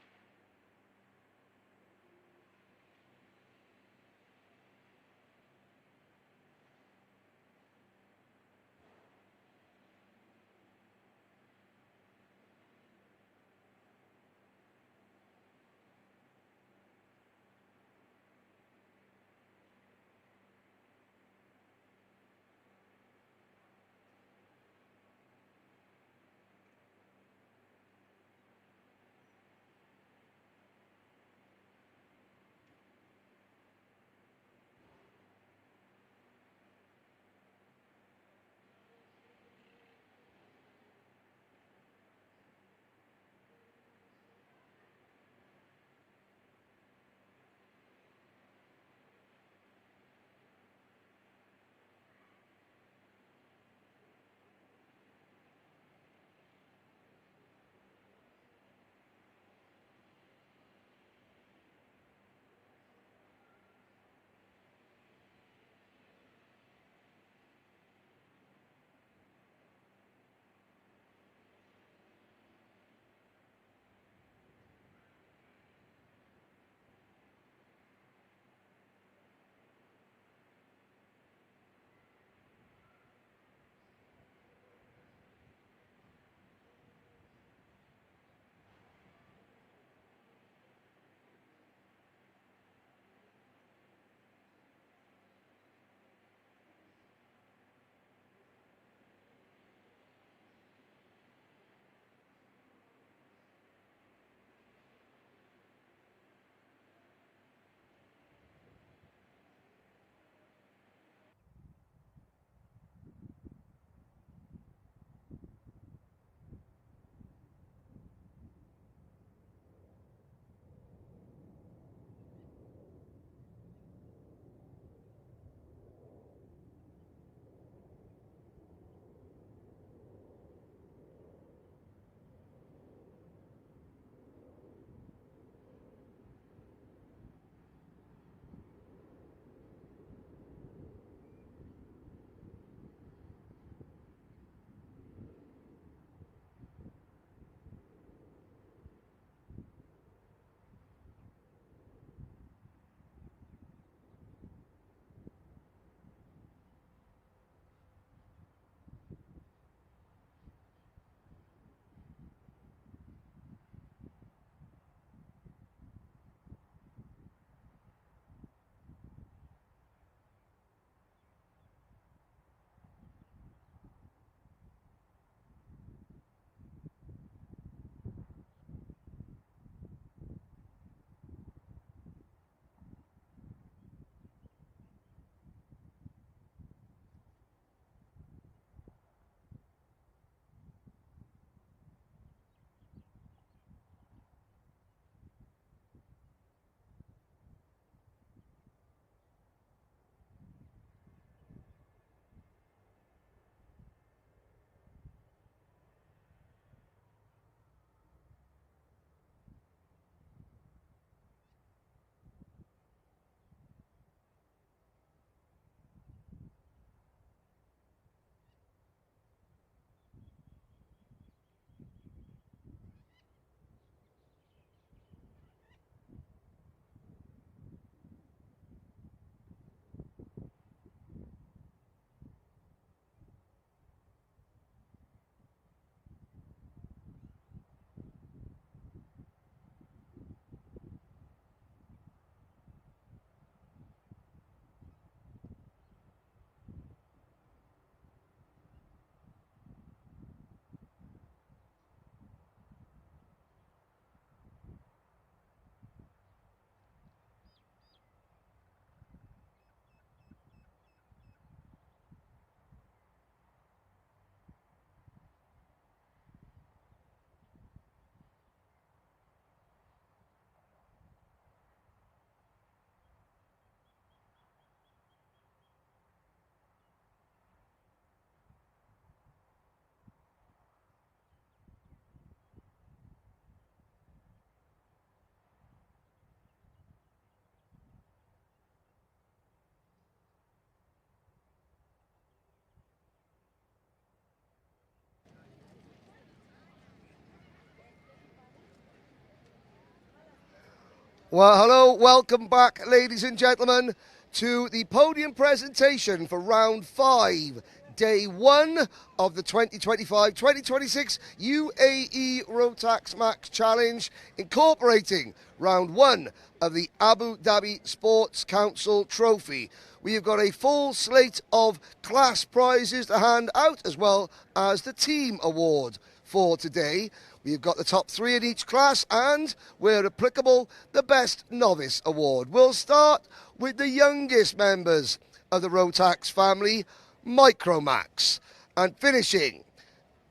Well, hello, welcome back, ladies and gentlemen, to the podium presentation for round 5, day 1 of the 2025-2026 UAE Rotax Max Challenge, incorporating round 1 of the Abu Dhabi Sports Council Trophy. We have got a full slate of class prizes to hand out, as well as the team award for today. We've got the top 3 in each class, and where applicable, the Best Novice Award. We'll start with the youngest members of the Rotax family, Micromax. And finishing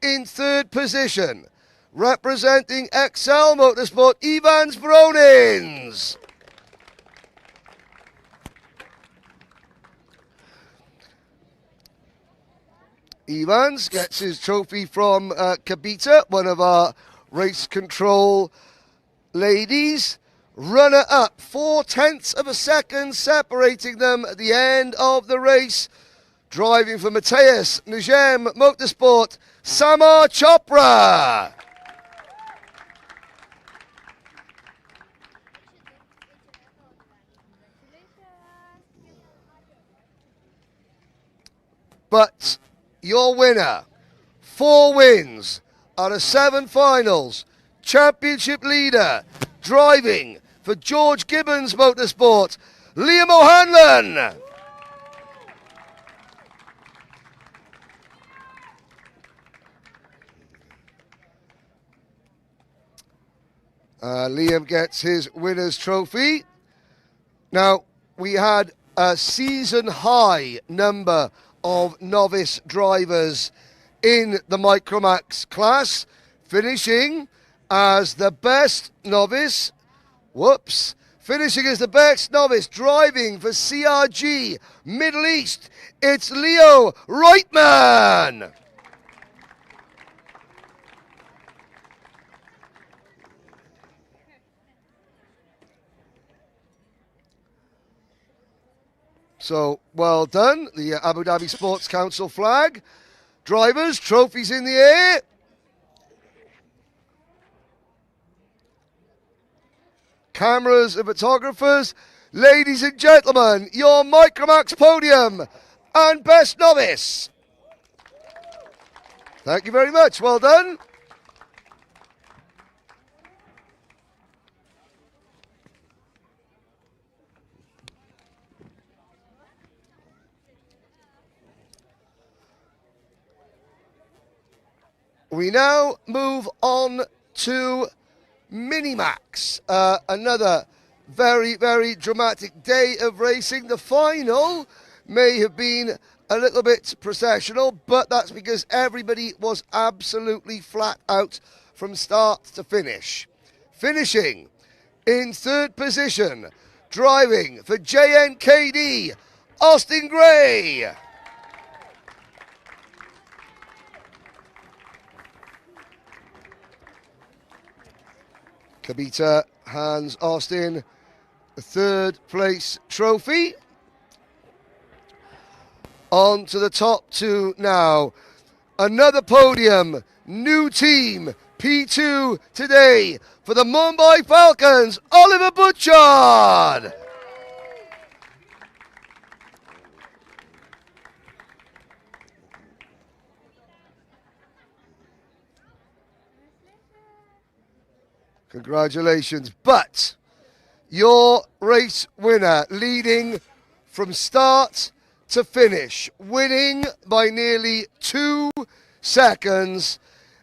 in 3rd position, representing Excel Motorsport, Evans Bronins. Evans gets his trophy from Kabita, one of our race control ladies. Runner-up, 0.4 of a second separating them at the end of the race. Driving for Mateus Nujem Motorsport, Samar Chopra. But your winner, 4 wins out of 7 finals, championship leader, driving for George Gibbons Motorsport, Liam O'Hanlon. Liam gets his winner's trophy. Now, we had a season high number of novice drivers in the Micromax class, finishing as the best novice, finishing as the best novice driving for CRG Middle East, it's Leo Reitman. So, well done, the Abu Dhabi Sports Council flag. Drivers, trophies in the air. Cameras and photographers. Ladies and gentlemen, your Micromax podium and best novice. Thank you very much, well done. We now move on to Minimax, another very, very dramatic day of racing. The final may have been a little bit processional, but that's because everybody was absolutely flat out from start to finish. Finishing in 3rd position, driving for JNKD, Austin Gray. Kabita hands Austin the 3rd place trophy. On to the top 2 now. Another podium, new team, P2 today for the Mumbai Falcons, Oliver Butchard. Congratulations, but your race winner, leading from start to finish, winning by nearly 2 seconds,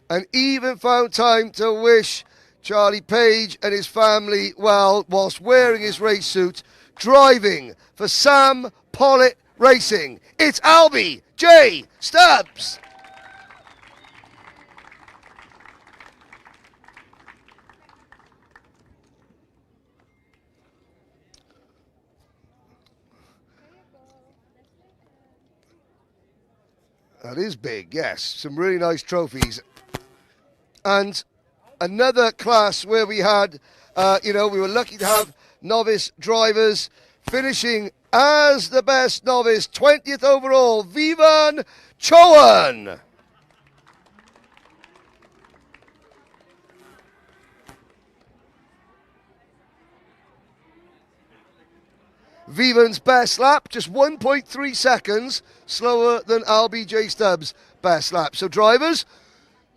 and even found time to wish Charlie Page and his family well whilst wearing his race suit, driving for Sam Pollitt Racing. It's Albie J. Stubbs. That is big, yes. Some really nice trophies. And another class where we had, we were lucky to have novice drivers finishing as the best novice, 20th overall, Vivan Chowan. Vivan's best lap, just 1.3 seconds slower than LBJ Stubbs' best lap. So drivers,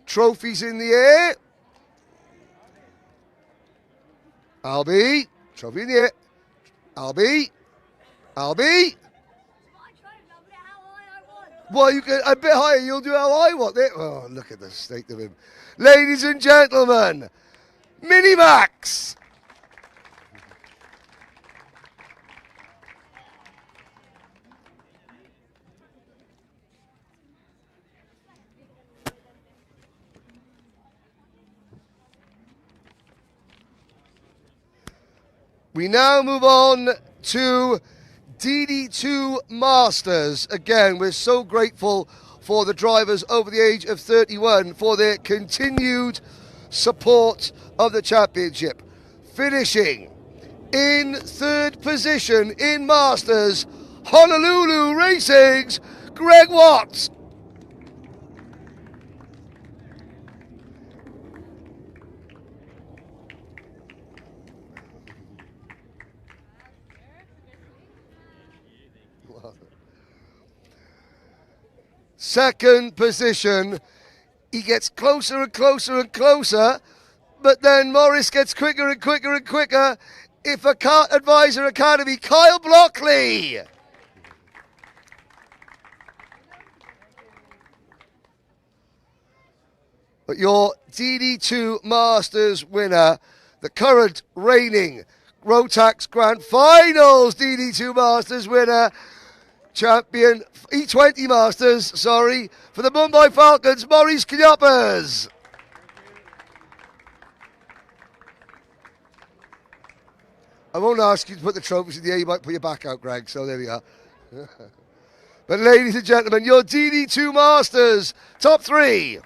trophies in the air. Albie, trophy in the air. Albie. Well, you get a bit higher, you'll do how I want it. Oh, look at the state of him. Ladies and gentlemen, Minimax. We now move on to DD2 Masters. Again, we're so grateful for the drivers over the age of 31 for their continued support of the championship. Finishing in third position in Masters, Honolulu Racing's Greg Watts. Second position, he gets closer and closer and closer, but then Morris gets quicker and quicker and quicker. If a Kart Advisor Academy, Kyle Blockley. But your DD2 Masters winner, the current reigning Rotax Grand Finals DD2 Masters winner, champion E20 Masters, for the Mumbai Falcons, Maurice Knyoppers. I won't ask you to put the trophies in the air, you might put your back out, Greg, so there we are. But ladies and gentlemen, your DD2 Masters top three.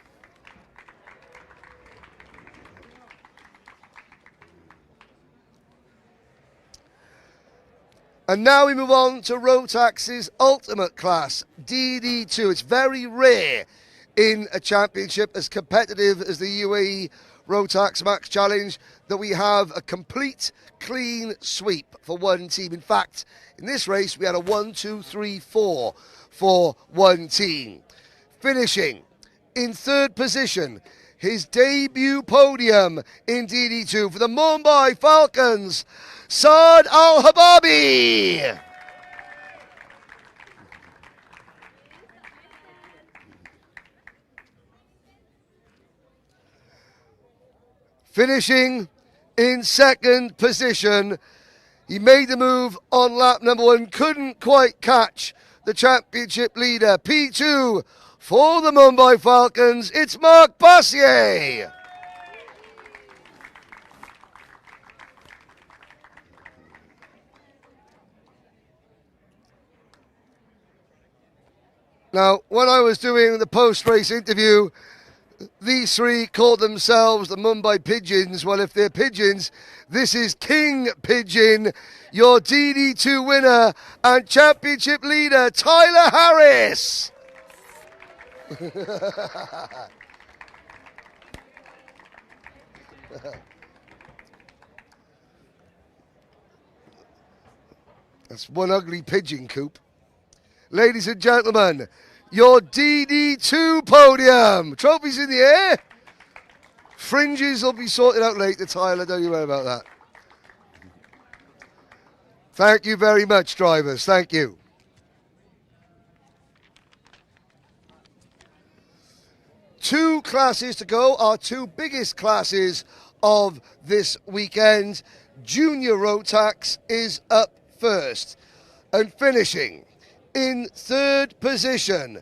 And now we move on to Rotax's Ultimate Class, DD2. It's very rare in a championship as competitive as the UAE Rotax Max Challenge that we have a complete clean sweep for one team. In fact, in this race, we had a 1, 2, 3, 4 for one team. Finishing in third position, his debut podium in DD2 for the Mumbai Falcons, Saad Al-Hababi. Finishing in second position, he made the move on lap number 1, couldn't quite catch the championship leader. P2 for the Mumbai Falcons, it's Mark Bassier. Now, when I was doing the post-race interview, these three called themselves the Mumbai Pigeons. Well, if they're pigeons, this is King Pigeon, your DD2 winner and championship leader, Tyler Harris. That's one ugly pigeon coop. Ladies and gentlemen, your DD2 podium. Trophies in the air. Fringes will be sorted out later, Tyler. Don't you worry about that. Thank you very much, drivers. Thank you. Two classes to go, our two biggest classes of this weekend. Junior Rotax is up first and finishing in third position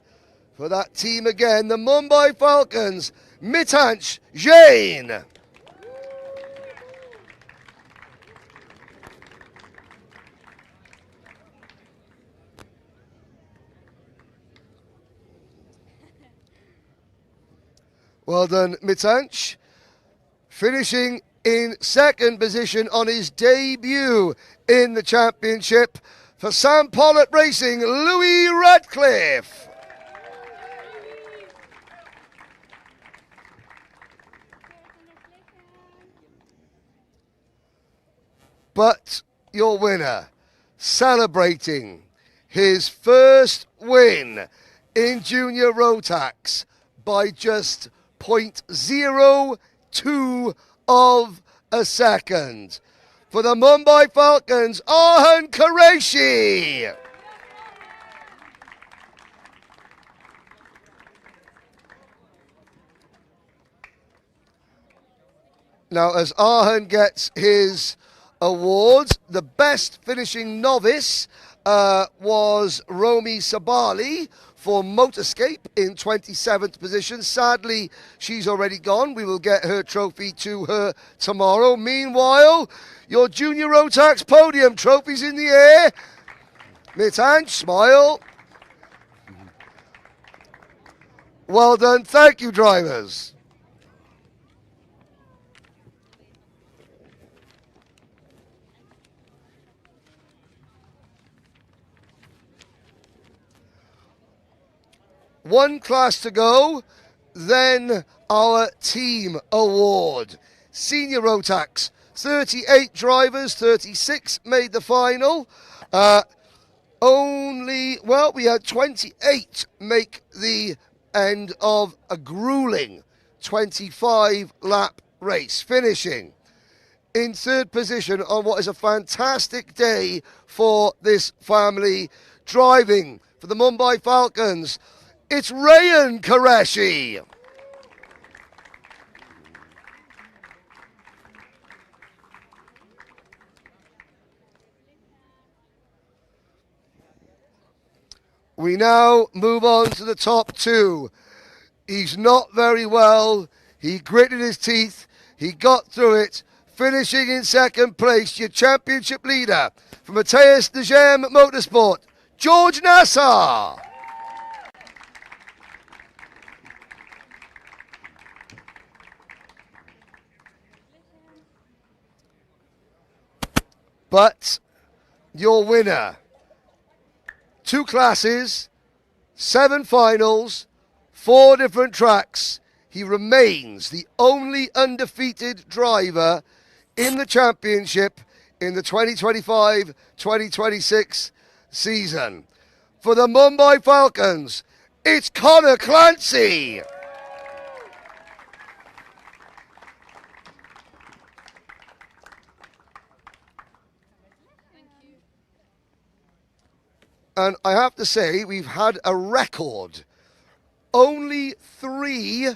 for that team again, the Mumbai Falcons, Mitansh Jain. Well done, Mitansh. Finishing in second position on his debut in the championship for Sam Pollitt Racing, Louis Radcliffe. But your winner, celebrating his first win in Junior Rotax by just 0.02 of a second. For the Mumbai Falcons, Arhan Qureshi. Now, as Arhan gets his awards, the best finishing novice was Romy Sabali for Motorscape in 27th position. Sadly, she's already gone. We will get her trophy to her tomorrow. Meanwhile, your Junior Rotax Podium trophies in the air. Mitanj, smile. Well done. Thank you, drivers. One class to go, then our team award. Senior Rotax, 38 drivers, 36 made the final. We had 28 make the end of a grueling 25-lap race, finishing in third position on what is a fantastic day for this family, driving for the Mumbai Falcons. It's Rayan Qureshi. We now move on to the top two. He's not very well. He gritted his teeth. He got through it, finishing in second place. Your championship leader for Matthias Negem Motorsport, George Nassar. But your winner, 2 classes, 7 finals, 4 different tracks. He remains the only undefeated driver in the championship in the 2025-2026 season. For the Mumbai Falcons, it's Connor Clancy. And I have to say, we've had a record. Only 3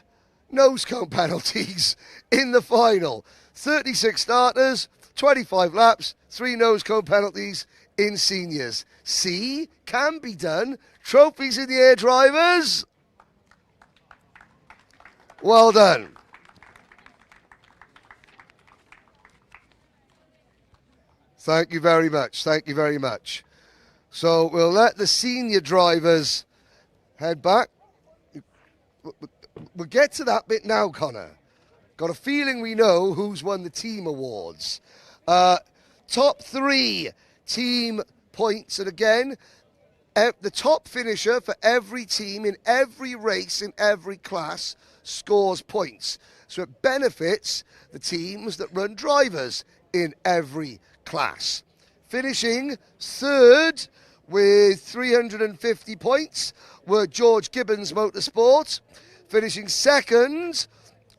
nose cone penalties in the final. 36 starters, 25 laps, 3 nose cone penalties in seniors. See, can be done. Trophies in the air, drivers. Well done. Thank you very much. Thank you very much. So we'll let the senior drivers head back. We'll get to that bit now, Connor. Got a feeling we know who's won the team awards. Top 3 team points. And again, the top finisher for every team in every race in every class scores points. So it benefits the teams that run drivers in every class. Finishing third with 350 points were George Gibbons Motorsport. Finishing second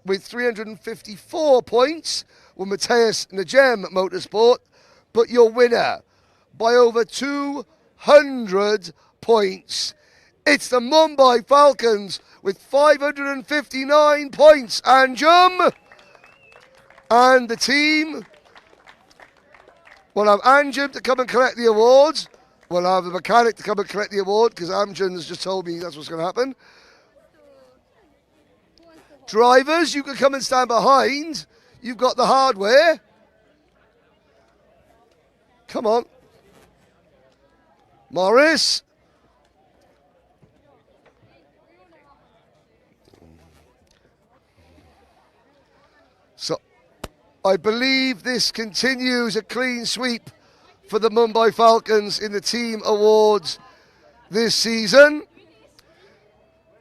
with 354 points were Matthias Negem Motorsport. But your winner by over 200 points, it's the Mumbai Falcons with 559 points. Anjum and the team will have Anjum to come and collect the awards. We'll have the mechanic to come and collect the award because Amjad's just told me that's what's going to happen. Drivers, you can come and stand behind. You've got the hardware. Come on. Morris. So I believe this continues a clean sweep for the Mumbai Falcons in the team awards this season.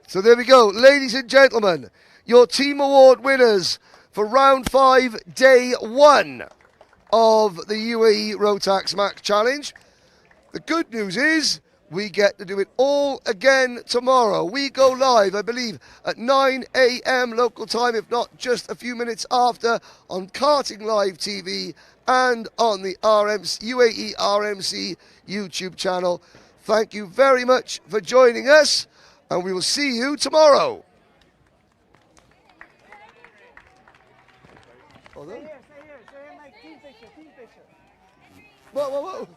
So there we go. Ladies and gentlemen, your team award winners for round 5, day 1 of the UAE Rotax Max Challenge. The good news is we get to do it all again tomorrow. We go live, I believe, at 9 a.m. local time, if not just a few minutes after, on Karting Live TV and on the UAE RMC YouTube channel. Thank you very much for joining us, and we will see you tomorrow. Stay here, Mike. Team picture. Whoa.